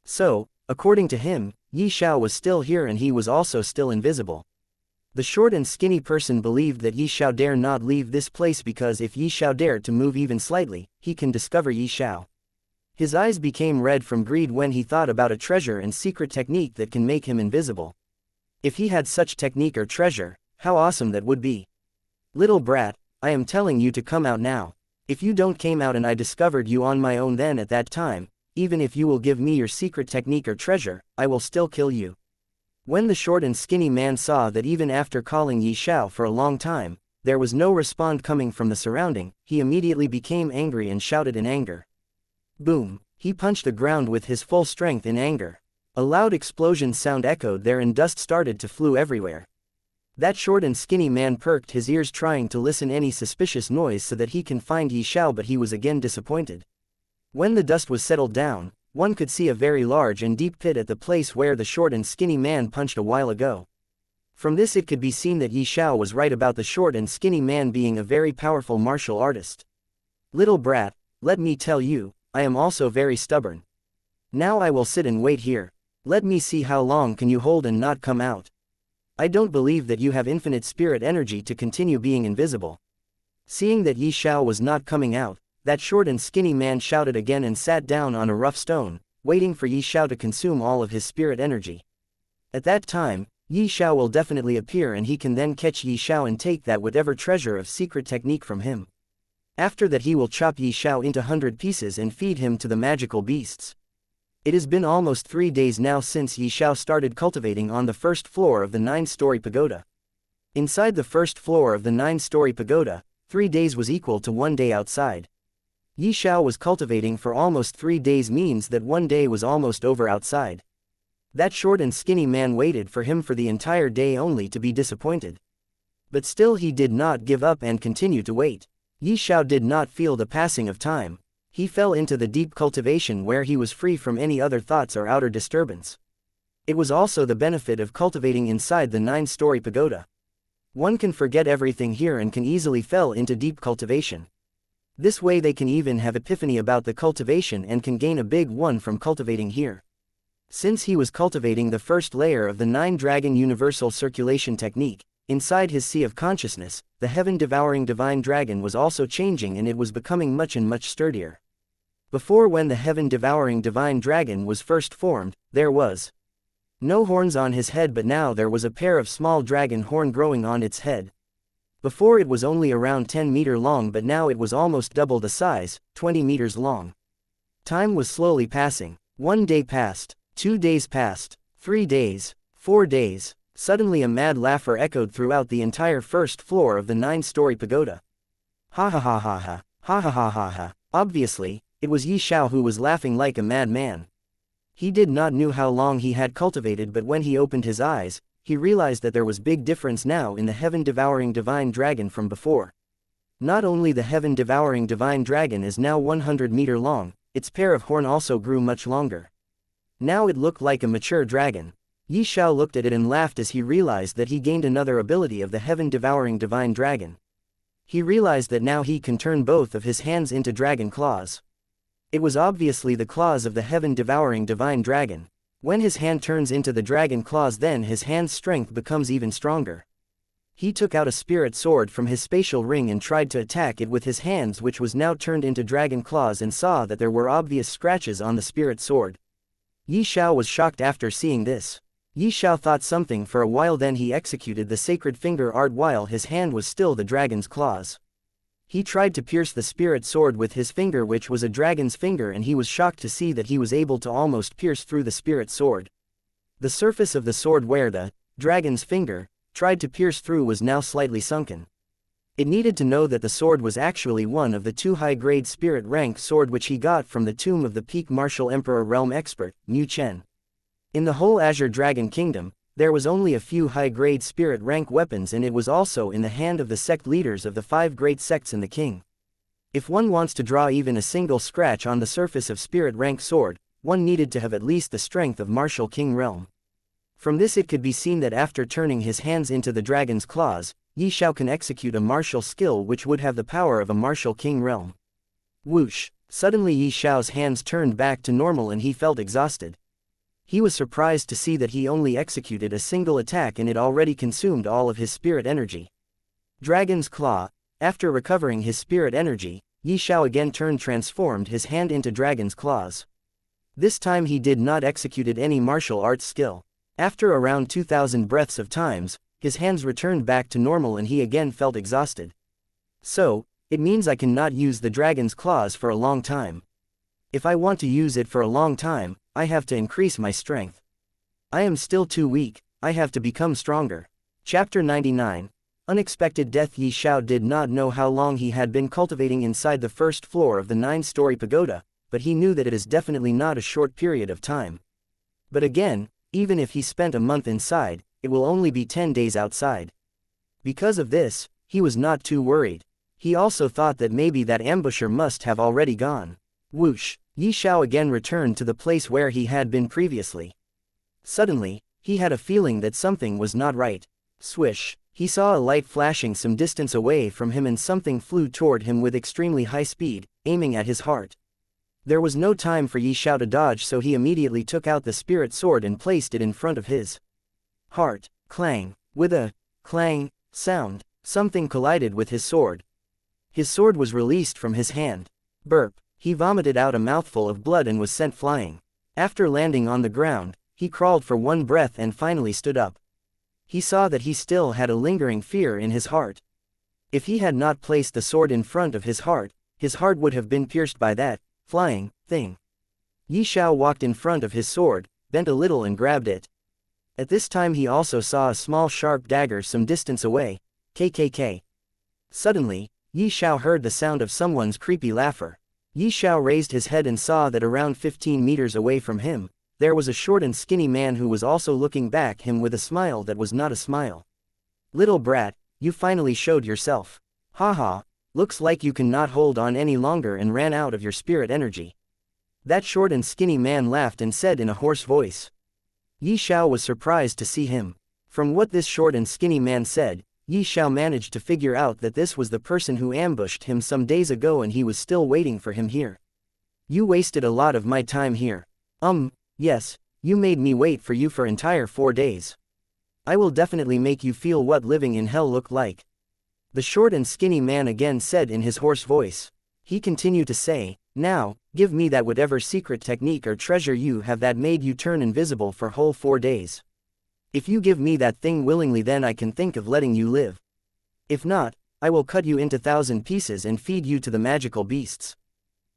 So, according to him, Yi Xiao was still here and he was also still invisible. The short and skinny person believed that Yi Xiao dare not leave this place because if Yi Xiao dared to move even slightly, he can discover Yi Xiao. His eyes became red from greed when he thought about a treasure and secret technique that can make him invisible. If he had such technique or treasure, how awesome that would be. Little brat, I am telling you to come out now. If you don't came out and I discovered you on my own, then at that time, even if you will give me your secret technique or treasure, I will still kill you. When the short and skinny man saw that even after calling Yi Xiao for a long time, there was no response coming from the surrounding, he immediately became angry and shouted in anger. Boom! He punched the ground with his full strength in anger. A loud explosion sound echoed there and dust started to flew everywhere. That short and skinny man perked his ears trying to listen any suspicious noise so that he can find Yi Xiao, but he was again disappointed. When the dust was settled down, one could see a very large and deep pit at the place where the short and skinny man punched a while ago. From this it could be seen that Yi Xiao was right about the short and skinny man being a very powerful martial artist. Little brat, let me tell you, I am also very stubborn. Now I will sit and wait here. Let me see how long can you hold and not come out. I don't believe that you have infinite spirit energy to continue being invisible. Seeing that Yi Xiao was not coming out, that short and skinny man shouted again and sat down on a rough stone, waiting for Yi Xiao to consume all of his spirit energy. At that time, Yi Xiao will definitely appear and he can then catch Yi Xiao and take that whatever treasure of secret technique from him. After that he will chop Yi Xiao into 100 pieces and feed him to the magical beasts. It has been almost 3 days now since Yi Xiao started cultivating on the first floor of the 9-story pagoda. Inside the first floor of the 9-story pagoda, 3 days was equal to 1 day outside. Yi Xiao was cultivating for almost 3 days means that 1 day was almost over outside. That short and skinny man waited for him for the entire day only to be disappointed. But still he did not give up and continue to wait. Yi Xiao did not feel the passing of time. He fell into the deep cultivation where he was free from any other thoughts or outer disturbance. It was also the benefit of cultivating inside the 9-story pagoda. One can forget everything here and can easily fall into deep cultivation. This way they can even have epiphany about the cultivation and can gain a big one from cultivating here. Since he was cultivating the first layer of the 9-dragon universal circulation technique, inside his sea of consciousness, the heaven-devouring divine dragon was also changing and it was becoming much and much sturdier. Before, when the heaven-devouring divine dragon was first formed, there was no horns on his head, but now there was a pair of small dragon horn growing on its head. Before it was only around 10 meters long, but now it was almost double the size, 20 meters long. Time was slowly passing. 1 day passed, 2 days passed, 3 days, 4 days. Suddenly a mad laughter echoed throughout the entire first floor of the 9-story pagoda. Ha ha ha ha ha, ha ha ha ha ha. Obviously, it was Yi Xiao who was laughing like a madman. He did not know how long he had cultivated, but when he opened his eyes, he realized that there was big difference now in the heaven-devouring divine dragon from before. Not only the heaven-devouring divine dragon is now 100 meters long, its pair of horn also grew much longer. Now it looked like a mature dragon. Yi Xiao looked at it and laughed as he realized that he gained another ability of the heaven-devouring divine dragon. He realized that now he can turn both of his hands into dragon claws. It was obviously the claws of the heaven-devouring divine dragon. When his hand turns into the dragon claws, then his hand's strength becomes even stronger. He took out a spirit sword from his spatial ring and tried to attack it with his hands, which was now turned into dragon claws, and saw that there were obvious scratches on the spirit sword. Yi Xiao was shocked after seeing this. Yi Xiao thought something for a while, then he executed the sacred finger art while his hand was still the dragon's claws. He tried to pierce the spirit sword with his finger, which was a dragon's finger, and he was shocked to see that he was able to almost pierce through the spirit sword. The surface of the sword where the dragon's finger tried to pierce through was now slightly sunken. It needed to know that the sword was actually one of the 2 high-grade spirit rank sword which he got from the tomb of the peak martial emperor realm expert, Mu Chen. In the whole Azure Dragon Kingdom, there was only a few high-grade spirit rank weapons, and it was also in the hand of the sect leaders of the 5 great sects in the king. If one wants to draw even a single scratch on the surface of spirit rank sword, one needed to have at least the strength of martial king realm. From this it could be seen that after turning his hands into the dragon's claws, Yi Xiao can execute a martial skill which would have the power of a martial king realm. Whoosh! Suddenly Yi Xiao's hands turned back to normal and he felt exhausted. He was surprised to see that he only executed a single attack and it already consumed all of his spirit energy. Dragon's Claw. After recovering his spirit energy, Yi Xiao again transformed his hand into dragon's claws. This time he did not executed any martial arts skill. After around 2,000 breaths of times, his hands returned back to normal and he again felt exhausted. So, it means I cannot use the dragon's claws for a long time. If I want to use it for a long time, I have to increase my strength. I am still too weak, I have to become stronger. Chapter 99. Unexpected Death. Yi Xiao did not know how long he had been cultivating inside the first floor of the 9-story pagoda, but he knew that it is definitely not a short period of time. But again, even if he spent a month inside, it will only be 10 days outside. Because of this, he was not too worried. He also thought that maybe that ambusher must have already gone. Whoosh! Yi Xiao again returned to the place where he had been previously. Suddenly, he had a feeling that something was not right. Swish! He saw a light flashing some distance away from him and something flew toward him with extremely high speed, aiming at his heart. There was no time for Yi Xiao to dodge, so he immediately took out the spirit sword and placed it in front of his heart. Clang! With a clang sound, something collided with his sword. His sword was released from his hand. Burp! He vomited out a mouthful of blood and was sent flying. After landing on the ground, he crawled for one breath and finally stood up. He saw that he still had a lingering fear in his heart. If he had not placed the sword in front of his heart would have been pierced by that flying thing. Xiao walked in front of his sword, bent a little and grabbed it. At this time he also saw a small sharp dagger some distance away. KKK. Suddenly, Xiao heard the sound of someone's creepy laughter. Xiao raised his head and saw that around 15 meters away from him, there was a short and skinny man who was also looking back him with a smile that was not a smile. Little brat, you finally showed yourself. Haha, looks like you cannot hold on any longer and ran out of your spirit energy. That short and skinny man laughed and said in a hoarse voice. Xiao was surprised to see him. From what this short and skinny man said, Xiao managed to figure out that this was the person who ambushed him some days ago and he was still waiting for him here. You wasted a lot of my time here. Yes, you made me wait for you for entire 4 days. I will definitely make you feel what living in hell looked like. The short and skinny man again said in his hoarse voice. He continued to say, now, give me that whatever secret technique or treasure you have that made you turn invisible for whole 4 days. If you give me that thing willingly then I can think of letting you live. If not, I will cut you into 1,000 pieces and feed you to the magical beasts.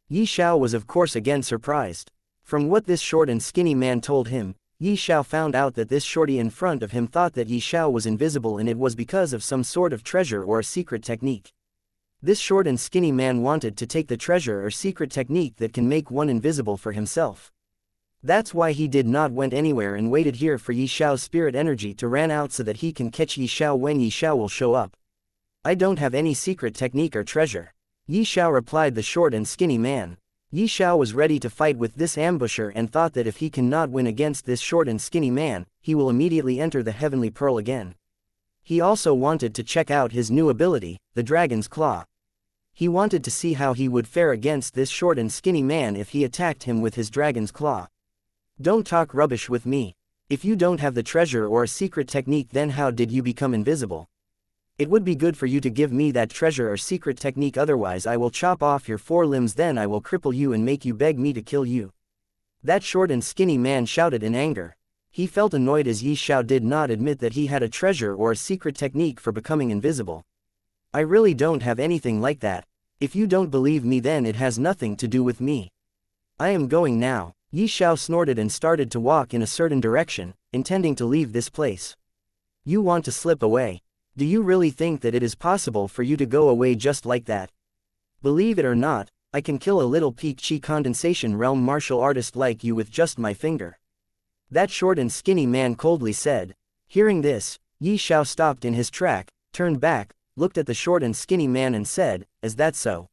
Xiao was of course again surprised. From what this short and skinny man told him, Xiao found out that this shorty in front of him thought that Xiao was invisible and it was because of some sort of treasure or a secret technique. This short and skinny man wanted to take the treasure or secret technique that can make one invisible for himself. That's why he did not went anywhere and waited here for Xiao's spirit energy to run out so that he can catch Xiao when Xiao will show up. I don't have any secret technique or treasure. Xiao replied the short and skinny man. Xiao was ready to fight with this ambusher and thought that if he cannot win against this short and skinny man, he will immediately enter the Heavenly Pearl again. He also wanted to check out his new ability, the Dragon's Claw. He wanted to see how he would fare against this short and skinny man if he attacked him with his Dragon's Claw. Don't talk rubbish with me. If you don't have the treasure or a secret technique then how did you become invisible? It would be good for you to give me that treasure or secret technique otherwise I will chop off your 4 limbs then I will cripple you and make you beg me to kill you. That short and skinny man shouted in anger. He felt annoyed as Xiao did not admit that he had a treasure or a secret technique for becoming invisible. I really don't have anything like that. If you don't believe me then it has nothing to do with me. I am going now. Xiao snorted and started to walk in a certain direction, intending to leave this place. You want to slip away? Do you really think that it is possible for you to go away just like that? Believe it or not, I can kill a little peak chi condensation realm martial artist like you with just my finger. That short and skinny man coldly said. Hearing this, Xiao stopped in his track, turned back, looked at the short and skinny man and said, is that so?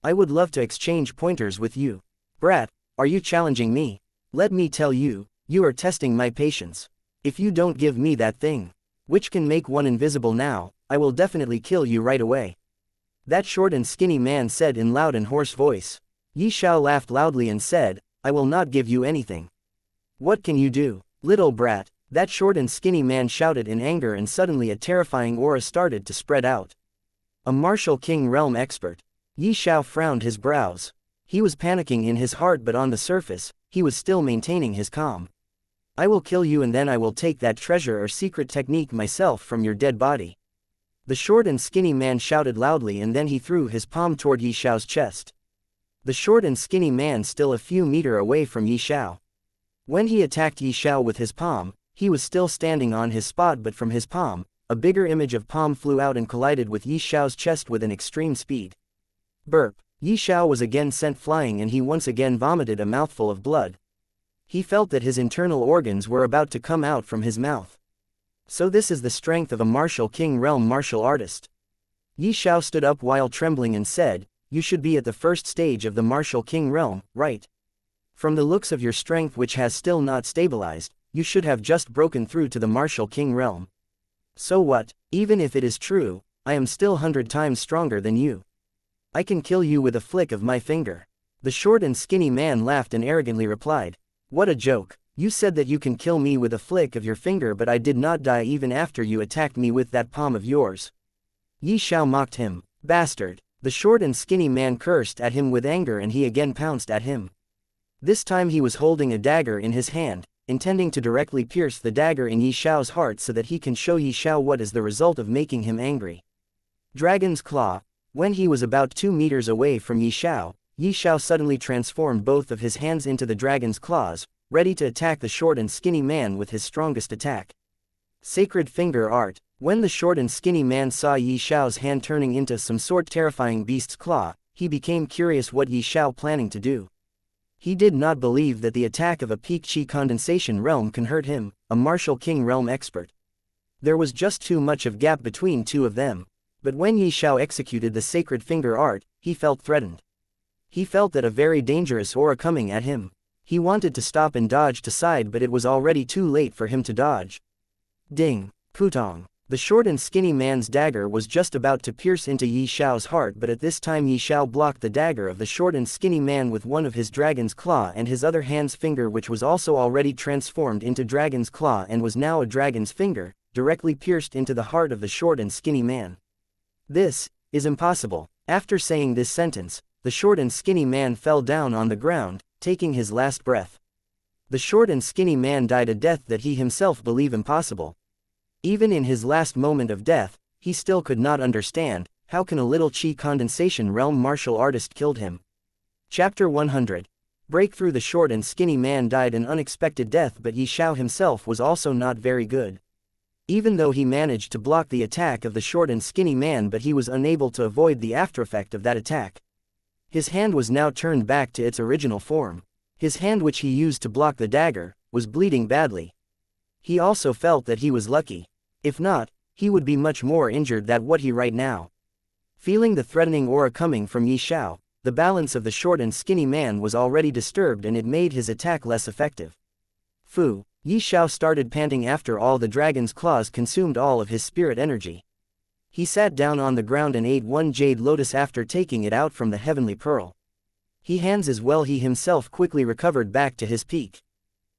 I would love to exchange pointers with you. Brat, are you challenging me? Let me tell you, you are testing my patience. If you don't give me that thing, which can make one invisible now, I will definitely kill you right away. That short and skinny man said in loud and hoarse voice. Xiao laughed loudly and said, I will not give you anything. What can you do, little brat? That short and skinny man shouted in anger and suddenly a terrifying aura started to spread out. A martial king realm expert. Xiao frowned his brows. He was panicking in his heart but on the surface, he was still maintaining his calm. I will kill you and then I will take that treasure or secret technique myself from your dead body. The short and skinny man shouted loudly and then he threw his palm toward Xiao's chest. The short and skinny man still a few meters away from Xiao. When he attacked Xiao with his palm, he was still standing on his spot but from his palm, a bigger image of palm flew out and collided with Xiao's chest with an extreme speed. Burp. Xiao was again sent flying and he once again vomited a mouthful of blood. He felt that his internal organs were about to come out from his mouth. So this is the strength of a martial king realm martial artist. Xiao stood up while trembling and said, you should be at the first stage of the martial king realm, right? From the looks of your strength which has still not stabilized, you should have just broken through to the martial king realm. So what, even if it is true, I am still 100 times stronger than you. I can kill you with a flick of my finger. The short and skinny man laughed and arrogantly replied. What a joke, you said that you can kill me with a flick of your finger but I did not die even after you attacked me with that palm of yours. Xiao mocked him. Bastard. The short and skinny man cursed at him with anger and he again pounced at him. This time he was holding a dagger in his hand. intending to directly pierce the dagger in Yi Xiao's heart so that he can show Yi Xiao what is the result of making him angry. Dragon's Claw. When he was about 2 meters away from Yi Xiao suddenly transformed both of his hands into the dragon's claws, ready to attack the short and skinny man with his strongest attack. Sacred Finger Art. When the short and skinny man saw Yi Xiao's hand turning into some sort terrifying beast's claw, he became curious what Yi Xiao planning to do. He did not believe that the attack of a peak chi condensation realm can hurt him, a martial king realm expert. There was just too much of gap between two of them. But when Yi Xiao executed the Sacred Finger Art, he felt threatened. He felt that a very dangerous aura coming at him. He wanted to stop and dodge to side, but it was already too late for him to dodge. Ding! Putong! The short and skinny man's dagger was just about to pierce into Yi Xiao's heart, but at this time Yi Xiao blocked the dagger of the short and skinny man with one of his dragon's claw and his other hand's finger, which was also already transformed into dragon's claw and was now a dragon's finger, directly pierced into the heart of the short and skinny man. This is impossible. After saying this sentence, the short and skinny man fell down on the ground, taking his last breath. The short and skinny man died a death that he himself believed impossible. Even in his last moment of death, he still could not understand, how can a little chi condensation realm martial artist killed him? Chapter 100. Breakthrough. The short and skinny man died an unexpected death, but Yi Xiao himself was also not very good. Even though he managed to block the attack of the short and skinny man, but he was unable to avoid the aftereffect of that attack. His hand was now turned back to its original form. His hand, which he used to block the dagger, was bleeding badly. He also felt that he was lucky. If not, he would be much more injured than what he right now. Feeling the threatening aura coming from Yi Xiao, the balance of the short and skinny man was already disturbed and it made his attack less effective. Fu! Yi Xiao started panting after all the dragon's claws consumed all of his spirit energy. He sat down on the ground and ate one jade lotus after taking it out from the heavenly pearl. He hands as well. He himself quickly recovered back to his peak.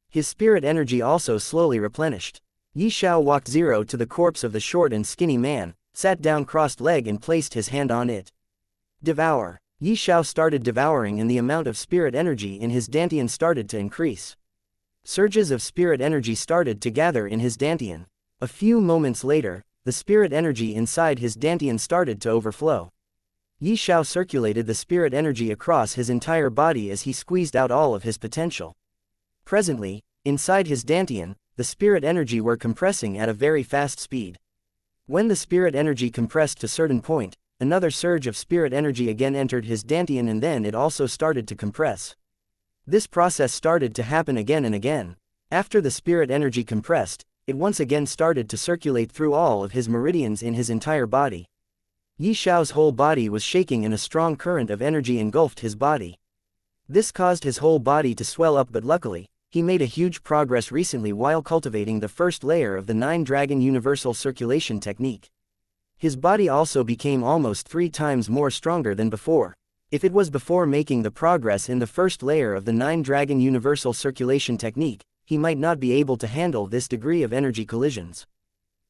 His spirit energy also slowly replenished. Yi Xiao walked zero to the corpse of the short and skinny man, sat down crossed leg and placed his hand on it. Devour. Yi Xiao started devouring and the amount of spirit energy in his dantian started to increase. Surges of spirit energy started to gather in his dantian. A few moments later, the spirit energy inside his dantian started to overflow. Yi Xiao circulated the spirit energy across his entire body as he squeezed out all of his potential. Presently, inside his dantian, the spirit energy were compressing at a very fast speed. When the spirit energy compressed to a certain point, another surge of spirit energy again entered his dantian and then it also started to compress. This process started to happen again and again. After the spirit energy compressed, it once again started to circulate through all of his meridians in his entire body. Yi Xiao's whole body was shaking and a strong current of energy engulfed his body. This caused his whole body to swell up, but luckily, he made a huge progress recently while cultivating the first layer of the 9-Dragon Universal Circulation Technique. His body also became almost 3 times more stronger than before. If it was before making the progress in the first layer of the 9-Dragon Universal Circulation Technique, he might not be able to handle this degree of energy collisions.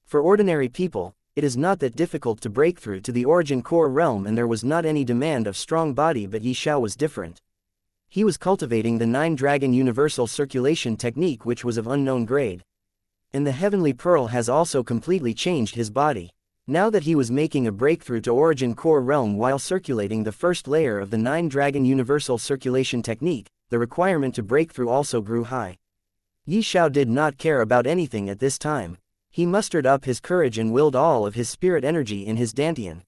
For ordinary people, it is not that difficult to break through to the origin core realm, and there was not any demand of strong body, but Yi Xiao was different. He was cultivating the 9-Dragon Universal Circulation Technique, which was of unknown grade. And the Heavenly Pearl has also completely changed his body. Now that he was making a breakthrough to Origin Core Realm while circulating the first layer of the 9-Dragon Universal Circulation Technique, the requirement to break through also grew high. Yi Xiao did not care about anything at this time. He mustered up his courage and willed all of his spirit energy in his dantian.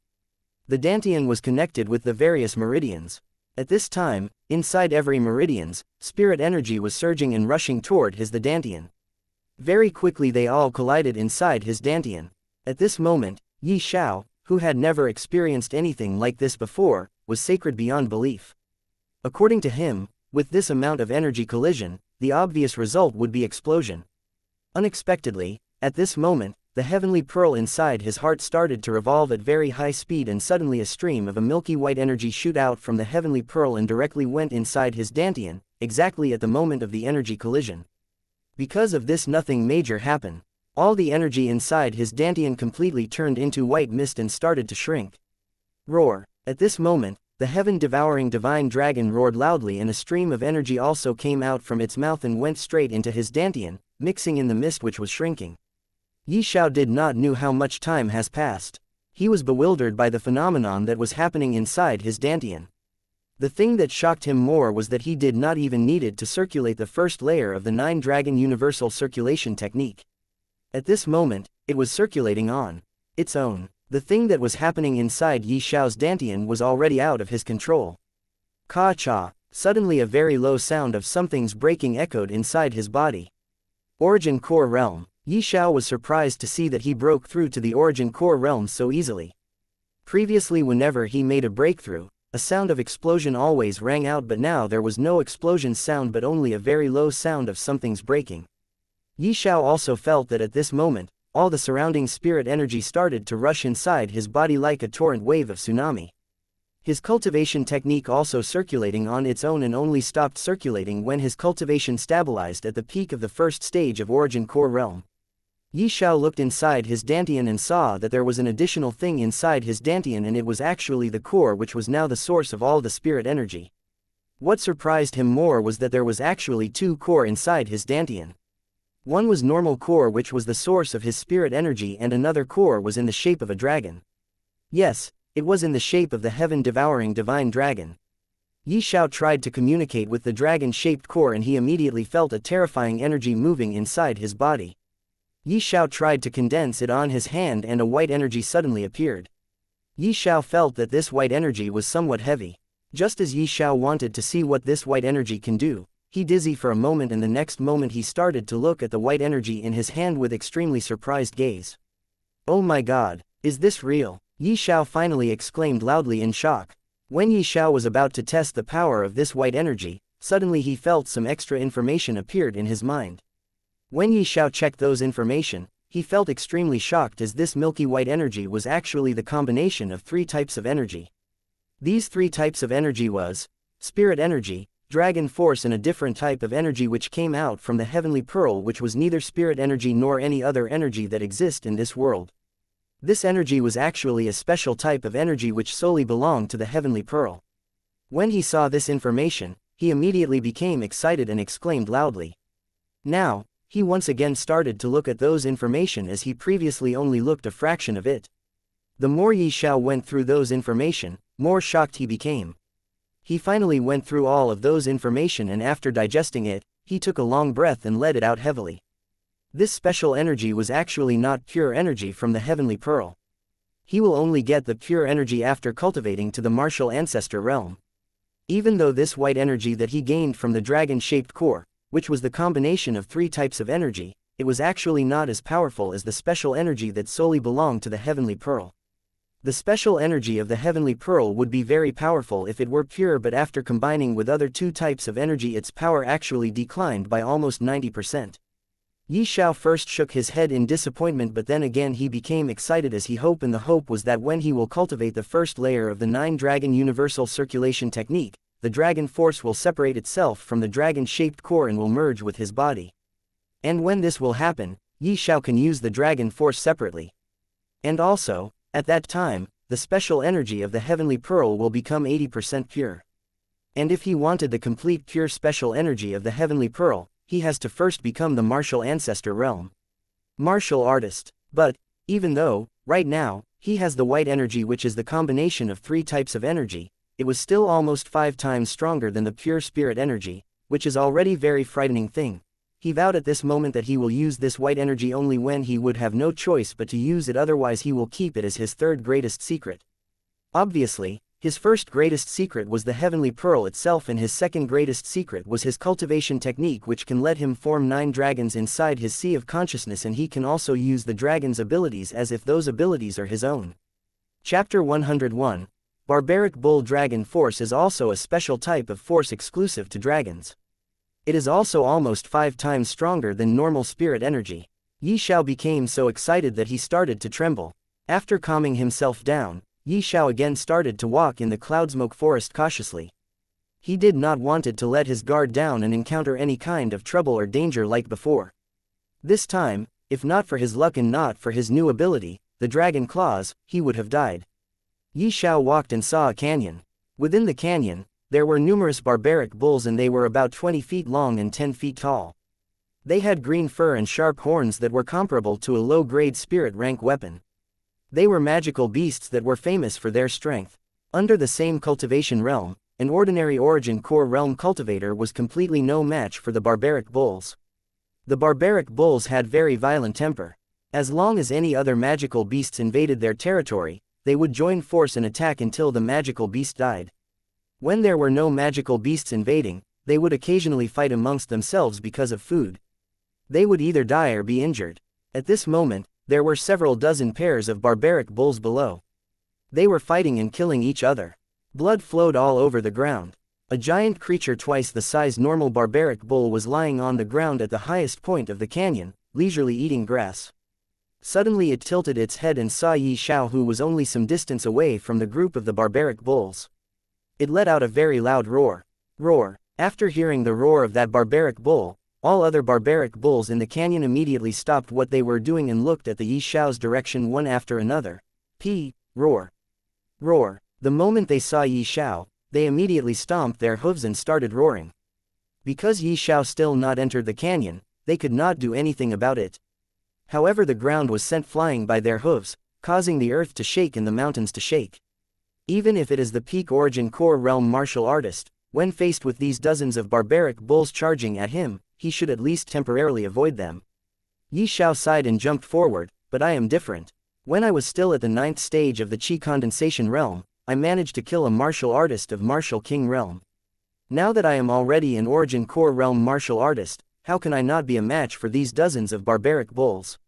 The dantian was connected with the various meridians. At this time, inside every meridians, spirit energy was surging and rushing toward the dantian. Very quickly they all collided inside his dantian. At this moment, Yi Xiao, who had never experienced anything like this before, was sacred beyond belief. According to him, with this amount of energy collision, the obvious result would be explosion. Unexpectedly, at this moment, the heavenly pearl inside his heart started to revolve at very high speed, and suddenly a stream of a milky white energy shoot out from the heavenly pearl and directly went inside his dantian, exactly at the moment of the energy collision. Because of this, nothing major happened. All the energy inside his dantian completely turned into white mist and started to shrink. Roar! At this moment, The heaven-devouring divine dragon roared loudly, and a stream of energy also came out from its mouth and went straight into his dantian, mixing in the mist which was shrinking. Xiao did not know how much time has passed. He was bewildered by the phenomenon that was happening inside his dantian. The thing that shocked him more was that he did not even needed to circulate the first layer of the 9-dragon universal circulation technique. At this moment, it was circulating on its own. The thing that was happening inside Xiao's dantian was already out of his control. Ka-cha! Suddenly a very low sound of something's breaking echoed inside his body. Origin Core Realm. Xiao was surprised to see that he broke through to the Origin Core Realm so easily. Previously, whenever he made a breakthrough, a sound of explosion always rang out, but now there was no explosion sound but only a very low sound of something's breaking. Xiao also felt that at this moment, all the surrounding spirit energy started to rush inside his body like a torrent wave of tsunami. His cultivation technique also circulating on its own and only stopped circulating when his cultivation stabilized at the peak of the first stage of Origin Core Realm. Xiao looked inside his dantian and saw that there was an additional thing inside his dantian, and it was actually the core, which was now the source of all the spirit energy. What surprised him more was that there was actually 2 core inside his dantian. One was normal core, which was the source of his spirit energy, and another core was in the shape of a dragon. Yes, it was in the shape of the heaven-devouring divine dragon. Xiao tried to communicate with the dragon-shaped core, and he immediately felt a terrifying energy moving inside his body. Xiao tried to condense it on his hand, and a white energy suddenly appeared. Xiao felt that this white energy was somewhat heavy. Just as Xiao wanted to see what this white energy can do, he dizzy for a moment, and the next moment he started to look at the white energy in his hand with extremely surprised gaze. "Oh my god, is this real?" Xiao finally exclaimed loudly in shock. When Xiao was about to test the power of this white energy, suddenly he felt some extra information appeared in his mind. When Xiao checked those information, he felt extremely shocked, as this milky white energy was actually the combination of 3 types of energy. These 3 types of energy was spirit energy, dragon force, and a different type of energy which came out from the heavenly pearl, which was neither spirit energy nor any other energy that exists in this world. This energy was actually a special type of energy which solely belonged to the heavenly pearl. When he saw this information, he immediately became excited and exclaimed loudly. Now, he once again started to look at those information, as he previously only looked a fraction of it. The more Xiao went through those information, more shocked he became. He finally went through all of those information, and after digesting it, he took a long breath and let it out heavily. This special energy was actually not pure energy from the heavenly pearl. He will only get the pure energy after cultivating to the martial ancestor realm. Even though this white energy that he gained from the dragon-shaped core, which was the combination of 3 types of energy, it was actually not as powerful as the special energy that solely belonged to the heavenly pearl. The special energy of the heavenly pearl would be very powerful if it were pure, but after combining with other 2 types of energy, its power actually declined by almost 90%. Xiao first shook his head in disappointment, but then again he became excited, as he hoped, and the hope was that when he will cultivate the first layer of the 9-dragon universal circulation technique, the dragon force will separate itself from the dragon-shaped core and will merge with his body. And when this will happen, Xiao can use the dragon force separately. And also, at that time, the special energy of the heavenly pearl will become 80% pure. And if he wanted the complete pure special energy of the heavenly pearl, he has to first become the martial ancestor realm. Martial artist. But, even though, right now, he has the white energy, which is the combination of 3 types of energy, it was still almost 5 times stronger than the pure spirit energy, which is already very frightening thing. He vowed at this moment that he will use this white energy only when he would have no choice but to use it, otherwise he will keep it as his 3rd greatest secret. Obviously, his first greatest secret was the heavenly pearl itself, and his 2nd greatest secret was his cultivation technique, which can let him form 9 dragons inside his sea of consciousness, and he can also use the dragon's abilities as if those abilities are his own. Chapter 101. Barbaric Bull Dragon Force is also a special type of force exclusive to dragons. It is also almost 5 times stronger than normal spirit energy. Xiao became so excited that he started to tremble. After calming himself down, Xiao again started to walk in the cloudsmoke forest cautiously. He did not wanted to let his guard down and encounter any kind of trouble or danger like before. This time, if not for his luck and not for his new ability, the dragon claws, he would have died. Xiao walked and saw a canyon. Within the canyon, there were numerous barbaric bulls, and they were about 20 feet long and 10 feet tall. They had green fur and sharp horns that were comparable to a low-grade spirit rank weapon. They were magical beasts that were famous for their strength. Under the same cultivation realm, an ordinary origin core realm cultivator was completely no match for the barbaric bulls. The barbaric bulls had very violent temper. As long as any other magical beasts invaded their territory, they would join force and attack until the magical beast died. When there were no magical beasts invading, they would occasionally fight amongst themselves because of food. They would either die or be injured. At this moment, there were several dozen pairs of barbaric bulls below. They were fighting and killing each other. Blood flowed all over the ground. A giant creature twice the size normal barbaric bull was lying on the ground at the highest point of the canyon, leisurely eating grass. Suddenly it tilted its head and saw Xiao, who was only some distance away from the group of the barbaric bulls. It let out a very loud roar. Roar. After hearing the roar of that barbaric bull, all other barbaric bulls in the canyon immediately stopped what they were doing and looked at the Xiao's direction one after another. Roar. Roar. The moment they saw Xiao, they immediately stomped their hooves and started roaring. Because Xiao still not entered the canyon, they could not do anything about it. However, the ground was sent flying by their hooves, causing the earth to shake and the mountains to shake. Even if it is the peak origin core realm martial artist, when faced with these dozens of barbaric bulls charging at him, he should at least temporarily avoid them. Xiao sighed and jumped forward, but I am different. When I was still at the 9th stage of the Qi condensation realm, I managed to kill a martial artist of martial king realm. Now that I am already an origin core realm martial artist, how can I not be a match for these dozens of barbaric bulls?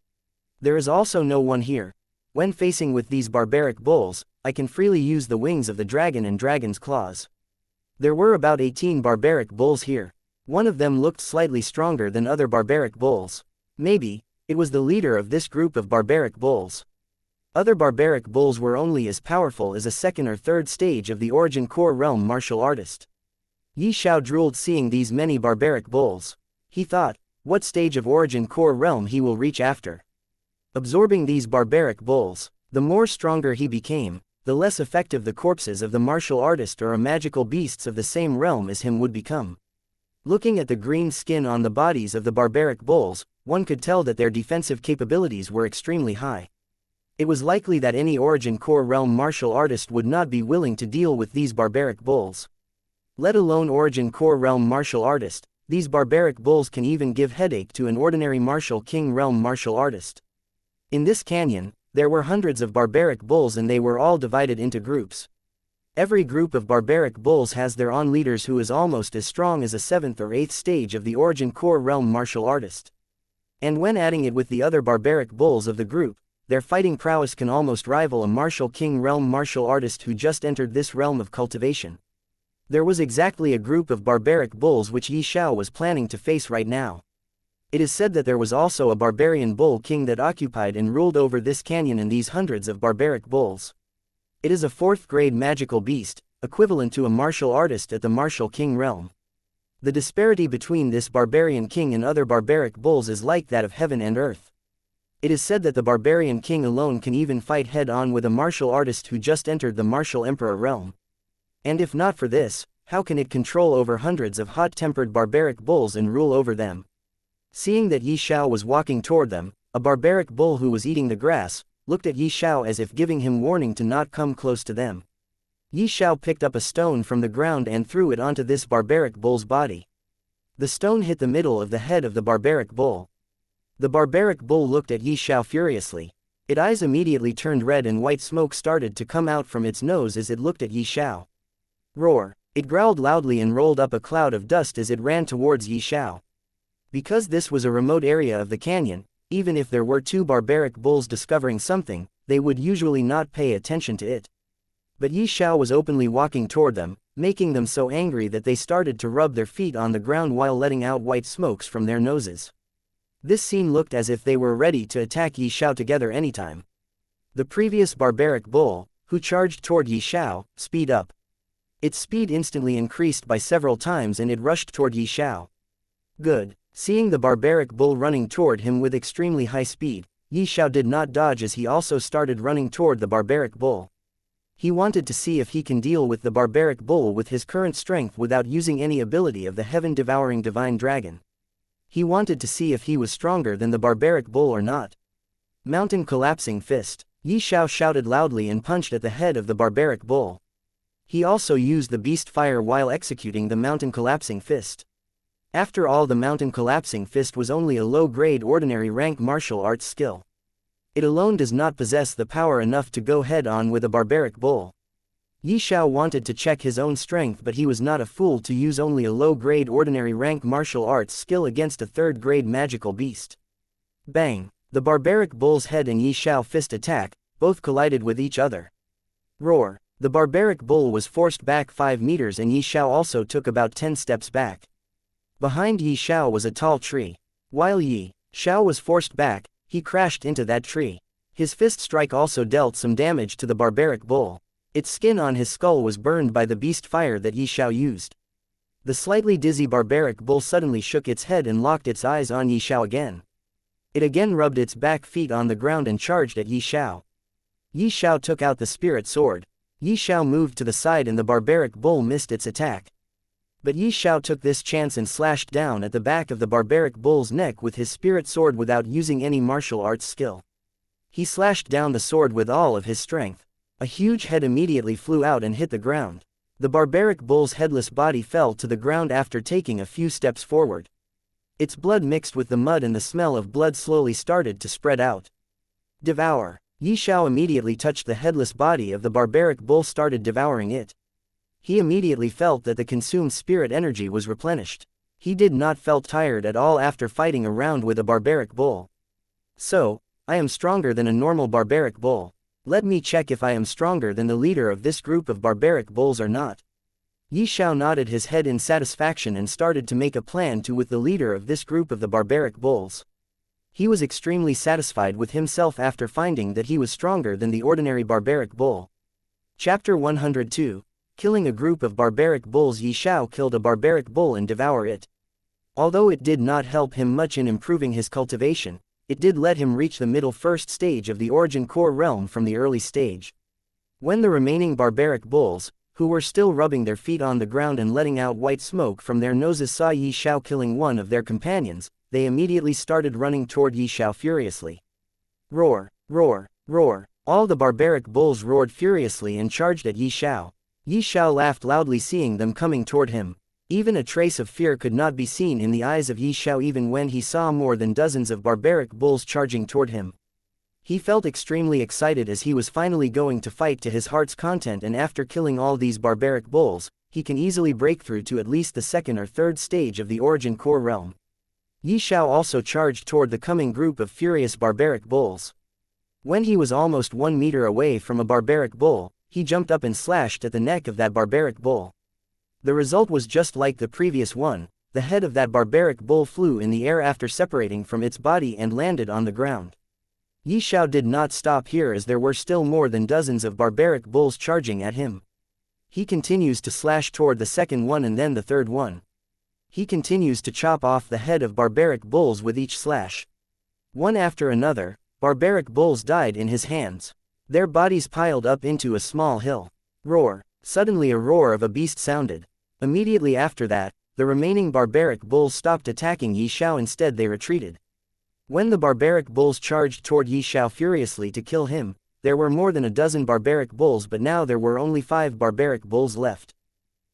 There is also no one here. When facing with these barbaric bulls, I can freely use the wings of the dragon and dragon's claws. There were about 18 barbaric bulls here. One of them looked slightly stronger than other barbaric bulls. Maybe, it was the leader of this group of barbaric bulls. Other barbaric bulls were only as powerful as a 2nd or 3rd stage of the origin core realm martial artist. Xiao drooled seeing these many barbaric bulls. He thought, what stage of origin core realm he will reach after. Absorbing these barbaric bulls, the more stronger he became, the less effective the corpses of the martial artist or a magical beasts of the same realm as him would become. Looking at the green skin on the bodies of the barbaric bulls, one could tell that their defensive capabilities were extremely high. It was likely that any origin core realm martial artist would not be willing to deal with these barbaric bulls. Let alone origin core realm martial artist, these barbaric bulls can even give headache to an ordinary martial king realm martial artist. In this canyon, there were hundreds of barbaric bulls and they were all divided into groups. Every group of barbaric bulls has their own leaders who is almost as strong as a 7th or 8th stage of the origin core realm martial artist. And when adding it with the other barbaric bulls of the group, their fighting prowess can almost rival a martial king realm martial artist who just entered this realm of cultivation. There was exactly a group of barbaric bulls which Xiao was planning to face right now. It is said that there was also a barbarian bull king that occupied and ruled over this canyon and these hundreds of barbaric bulls. It is a 4th grade magical beast, equivalent to a martial artist at the martial king realm. The disparity between this barbarian king and other barbaric bulls is like that of heaven and earth. It is said that the barbarian king alone can even fight head-on with a martial artist who just entered the martial emperor realm. And if not for this, how can it control over hundreds of hot-tempered barbaric bulls and rule over them? Seeing that Xiao was walking toward them, a barbaric bull who was eating the grass, looked at Xiao as if giving him warning to not come close to them. Xiao picked up a stone from the ground and threw it onto this barbaric bull's body. The stone hit the middle of the head of the barbaric bull. The barbaric bull looked at Xiao furiously. Its eyes immediately turned red and white smoke started to come out from its nose as it looked at Xiao. Roar! It growled loudly and rolled up a cloud of dust as it ran towards Xiao. Because this was a remote area of the canyon, even if there were 2 barbaric bulls discovering something, they would usually not pay attention to it. But Xiao was openly walking toward them, making them so angry that they started to rub their feet on the ground while letting out white smokes from their noses. This scene looked as if they were ready to attack Xiao together anytime. The previous barbaric bull, who charged toward Xiao, speed up. Its speed instantly increased by several times and it rushed toward Xiao. Good. Seeing the barbaric bull running toward him with extremely high speed, Xiao did not dodge as he also started running toward the barbaric bull. He wanted to see if he can deal with the barbaric bull with his current strength without using any ability of the heaven-devouring divine dragon. He wanted to see if he was stronger than the barbaric bull or not. Mountain collapsing fist. Xiao shouted loudly and punched at the head of the barbaric bull. He also used the beast fire while executing the mountain collapsing fist. After all, the mountain collapsing fist was only a low-grade ordinary rank martial arts skill. It alone does not possess the power enough to go head-on with a barbaric bull. Xiao wanted to check his own strength, but he was not a fool to use only a low-grade ordinary rank martial arts skill against a third-grade magical beast. Bang! The barbaric bull's head and Xiao fist attack both collided with each other. Roar! The barbaric bull was forced back 5 meters and Xiao also took about 10 steps back. Behind Xiao was a tall tree. While Xiao was forced back, he crashed into that tree. His fist strike also dealt some damage to the barbaric bull. Its skin on his skull was burned by the beast fire that Xiao used. The slightly dizzy barbaric bull suddenly shook its head and locked its eyes on Xiao again. It again rubbed its back feet on the ground and charged at Xiao. Xiao took out the spirit sword. Xiao moved to the side and the barbaric bull missed its attack. But Xiao took this chance and slashed down at the back of the barbaric bull's neck with his spirit sword without using any martial arts skill. He slashed down the sword with all of his strength. A huge head immediately flew out and hit the ground. The barbaric bull's headless body fell to the ground after taking a few steps forward. Its blood mixed with the mud and the smell of blood slowly started to spread out. Devour! Xiao immediately touched the headless body of the barbaric bull, started devouring it. He immediately felt that the consumed spirit energy was replenished. He did not felt tired at all after fighting around with a barbaric bull. So, I am stronger than a normal barbaric bull. Let me check if I am stronger than the leader of this group of barbaric bulls or not. Xiao nodded his head in satisfaction and started to make a plan with the leader of this group of the barbaric bulls. He was extremely satisfied with himself after finding that he was stronger than the ordinary barbaric bull. Chapter 102. Killing a group of barbaric bulls. Xiao killed a barbaric bull and devoured it. Although it did not help him much in improving his cultivation, it did let him reach the middle first stage of the origin core realm from the early stage. When the remaining barbaric bulls, who were still rubbing their feet on the ground and letting out white smoke from their noses, saw Xiao killing one of their companions, they immediately started running toward Xiao furiously. Roar! Roar! Roar! All the barbaric bulls roared furiously and charged at Xiao. Xiao laughed loudly seeing them coming toward him. Even a trace of fear could not be seen in the eyes of Xiao even when he saw more than dozens of barbaric bulls charging toward him. He felt extremely excited as he was finally going to fight to his heart's content, and after killing all these barbaric bulls, he can easily break through to at least the second or third stage of the origin core realm. Xiao also charged toward the coming group of furious barbaric bulls. When he was almost 1 meter away from a barbaric bull, he jumped up and slashed at the neck of that barbaric bull. The result was just like the previous one. The head of that barbaric bull flew in the air after separating from its body and landed on the ground. Xiao did not stop here as there were still more than dozens of barbaric bulls charging at him. He continues to slash toward the second one and then the third one. He continues to chop off the head of barbaric bulls with each slash. One after another, barbaric bulls died in his hands. Their bodies piled up into a small hill. Roar! Suddenly a roar of a beast sounded. Immediately after that, the remaining barbaric bulls stopped attacking Xiao, instead they retreated. When the barbaric bulls charged toward Xiao furiously to kill him, there were more than a dozen barbaric bulls, but now there were only 5 barbaric bulls left.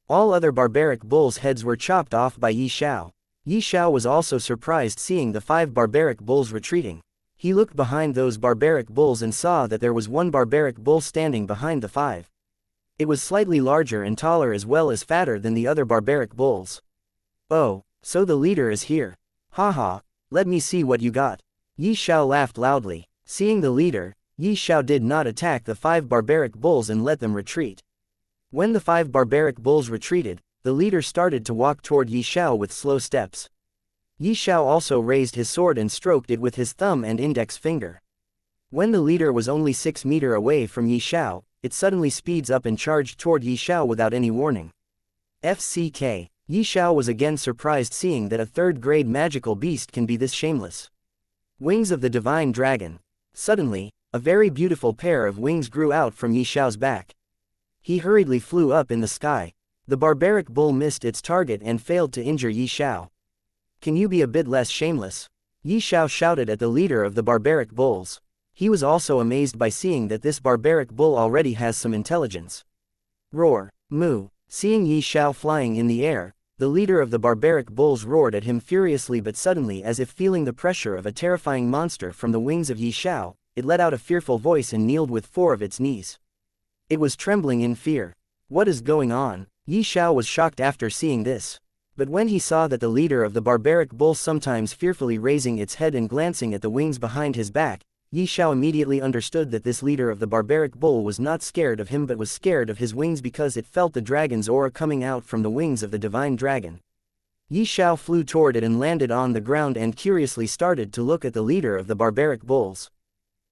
All other barbaric bulls' heads were chopped off by Xiao. Xiao was also surprised seeing the 5 barbaric bulls retreating. He looked behind those barbaric bulls and saw that there was one barbaric bull standing behind the 5. It was slightly larger and taller as well as fatter than the other barbaric bulls. Oh, so the leader is here. Haha, let me see what you got. Xiao laughed loudly. Seeing the leader, Xiao did not attack the 5 barbaric bulls and let them retreat. When the 5 barbaric bulls retreated, the leader started to walk toward Xiao with slow steps. Xiao also raised his sword and stroked it with his thumb and index finger. When the leader was only 6 meters away from Xiao, it suddenly speeds up and charged toward Xiao without any warning. FCK. Xiao was again surprised seeing that a third-grade magical beast can be this shameless. Wings of the Divine Dragon. Suddenly, a very beautiful pair of wings grew out from Xiao's back. He hurriedly flew up in the sky. The barbaric bull missed its target and failed to injure Xiao. Can you be a bit less shameless? Xiao shouted at the leader of the barbaric bulls. He was also amazed by seeing that this barbaric bull already has some intelligence. Roar, moo. Seeing Xiao flying in the air, the leader of the barbaric bulls roared at him furiously, but suddenly, as if feeling the pressure of a terrifying monster from the wings of Xiao, it let out a fearful voice and kneeled with 4 of its knees. It was trembling in fear. What is going on? Xiao was shocked after seeing this. But when he saw that the leader of the barbaric bull sometimes fearfully raising its head and glancing at the wings behind his back, Xiao immediately understood that this leader of the barbaric bull was not scared of him but was scared of his wings because it felt the dragon's aura coming out from the wings of the divine dragon. Xiao flew toward it and landed on the ground and curiously started to look at the leader of the barbaric bulls.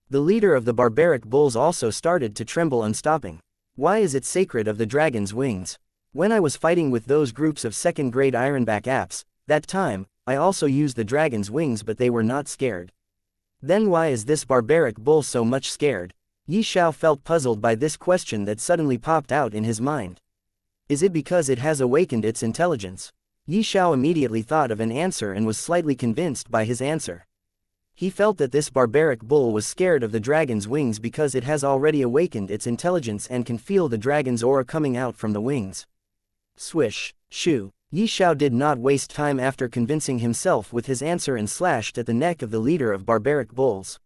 The leader of the barbaric bulls also started to tremble, unstopping. Why is it sacred of the dragon's wings? When I was fighting with those groups of second-grade ironback apes, that time, I also used the dragon's wings but they were not scared. Then why is this barbaric bull so much scared? Xiao felt puzzled by this question that suddenly popped out in his mind. Is it because it has awakened its intelligence? Xiao immediately thought of an answer and was slightly convinced by his answer. He felt that this barbaric bull was scared of the dragon's wings because it has already awakened its intelligence and can feel the dragon's aura coming out from the wings. Swish, shoo. Xiao did not waste time after convincing himself with his answer and slashed at the neck of the leader of barbaric bulls.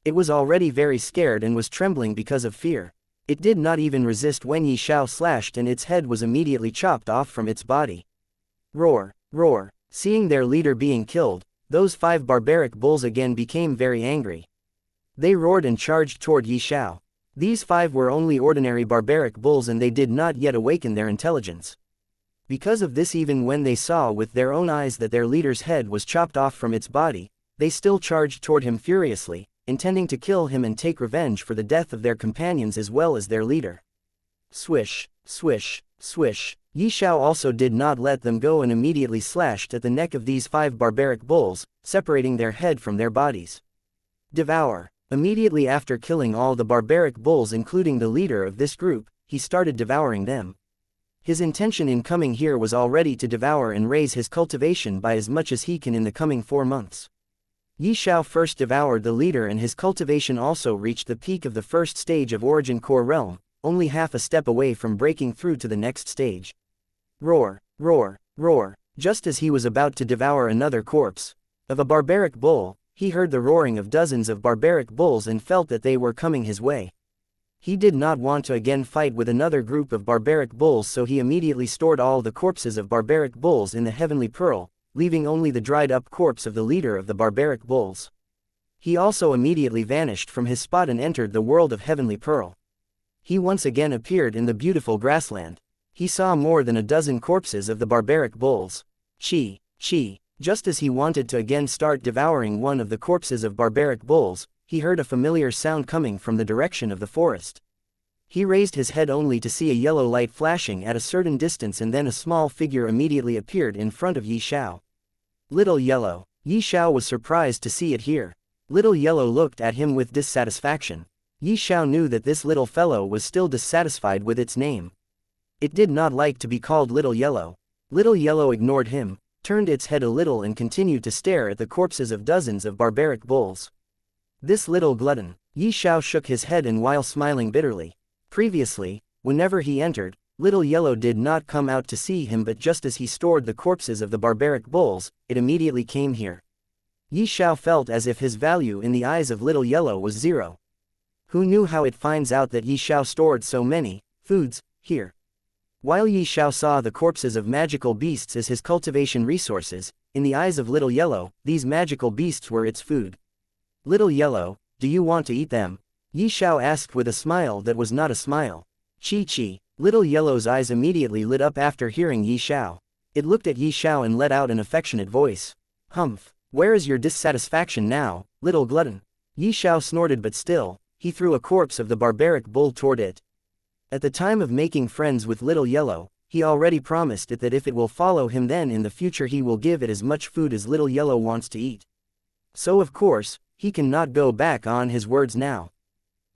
It was already very scared and was trembling because of fear. It did not even resist when Xiao slashed and its head was immediately chopped off from its body. Roar, roar. Seeing their leader being killed, those 5 barbaric bulls again became very angry. They roared and charged toward Xiao. These 5 were only ordinary barbaric bulls and they did not yet awaken their intelligence. Because of this, even when they saw with their own eyes that their leader's head was chopped off from its body, they still charged toward him furiously, intending to kill him and take revenge for the death of their companions as well as their leader. Swish, swish, swish. Xiao also did not let them go and immediately slashed at the neck of these 5 barbaric bulls, separating their head from their bodies. Devour. Immediately after killing all the barbaric bulls including the leader of this group, he started devouring them. His intention in coming here was already to devour and raise his cultivation by as much as he can in the coming 4 months. Xiao first devoured the leader and his cultivation also reached the peak of the first stage of Origin Core Realm, only half a step away from breaking through to the next stage. Roar, roar, roar. Just as he was about to devour another corpse of a barbaric bull, he heard the roaring of dozens of barbaric bulls and felt that they were coming his way. He did not want to again fight with another group of barbaric bulls, so he immediately stored all the corpses of barbaric bulls in the Heavenly Pearl, leaving only the dried-up corpse of the leader of the barbaric bulls. He also immediately vanished from his spot and entered the world of Heavenly Pearl. He once again appeared in the beautiful grassland. He saw more than a dozen corpses of the barbaric bulls. Chi, chi. Just as he wanted to again start devouring one of the corpses of barbaric bulls, he heard a familiar sound coming from the direction of the forest. He raised his head only to see a yellow light flashing at a certain distance, and then a small figure immediately appeared in front of Xiao. Little Yellow. Xiao was surprised to see it here. Little Yellow looked at him with dissatisfaction. Xiao knew that this little fellow was still dissatisfied with its name. It did not like to be called Little Yellow. Little Yellow ignored him, turned its head a little and continued to stare at the corpses of dozens of barbaric bulls. This little glutton. Xiao shook his head and while smiling bitterly. Previously, whenever he entered, Little Yellow did not come out to see him, but just as he stored the corpses of the barbaric bulls, it immediately came here. Xiao felt as if his value in the eyes of Little Yellow was 0. Who knew how it finds out that Xiao stored so many foods here? While Xiao saw the corpses of magical beasts as his cultivation resources, in the eyes of Little Yellow, these magical beasts were its food. Little Yellow, do you want to eat them? Xiao asked with a smile that was not a smile. Chi. Little Yellow's eyes immediately lit up after hearing Xiao. It looked at Xiao and let out an affectionate voice. Humph, where is your dissatisfaction now, little glutton? Xiao snorted, but still, he threw a corpse of the barbaric bull toward it. At the time of making friends with Little Yellow, he already promised it that if it will follow him, then in the future he will give it as much food as Little Yellow wants to eat. So of course, he cannot go back on his words now.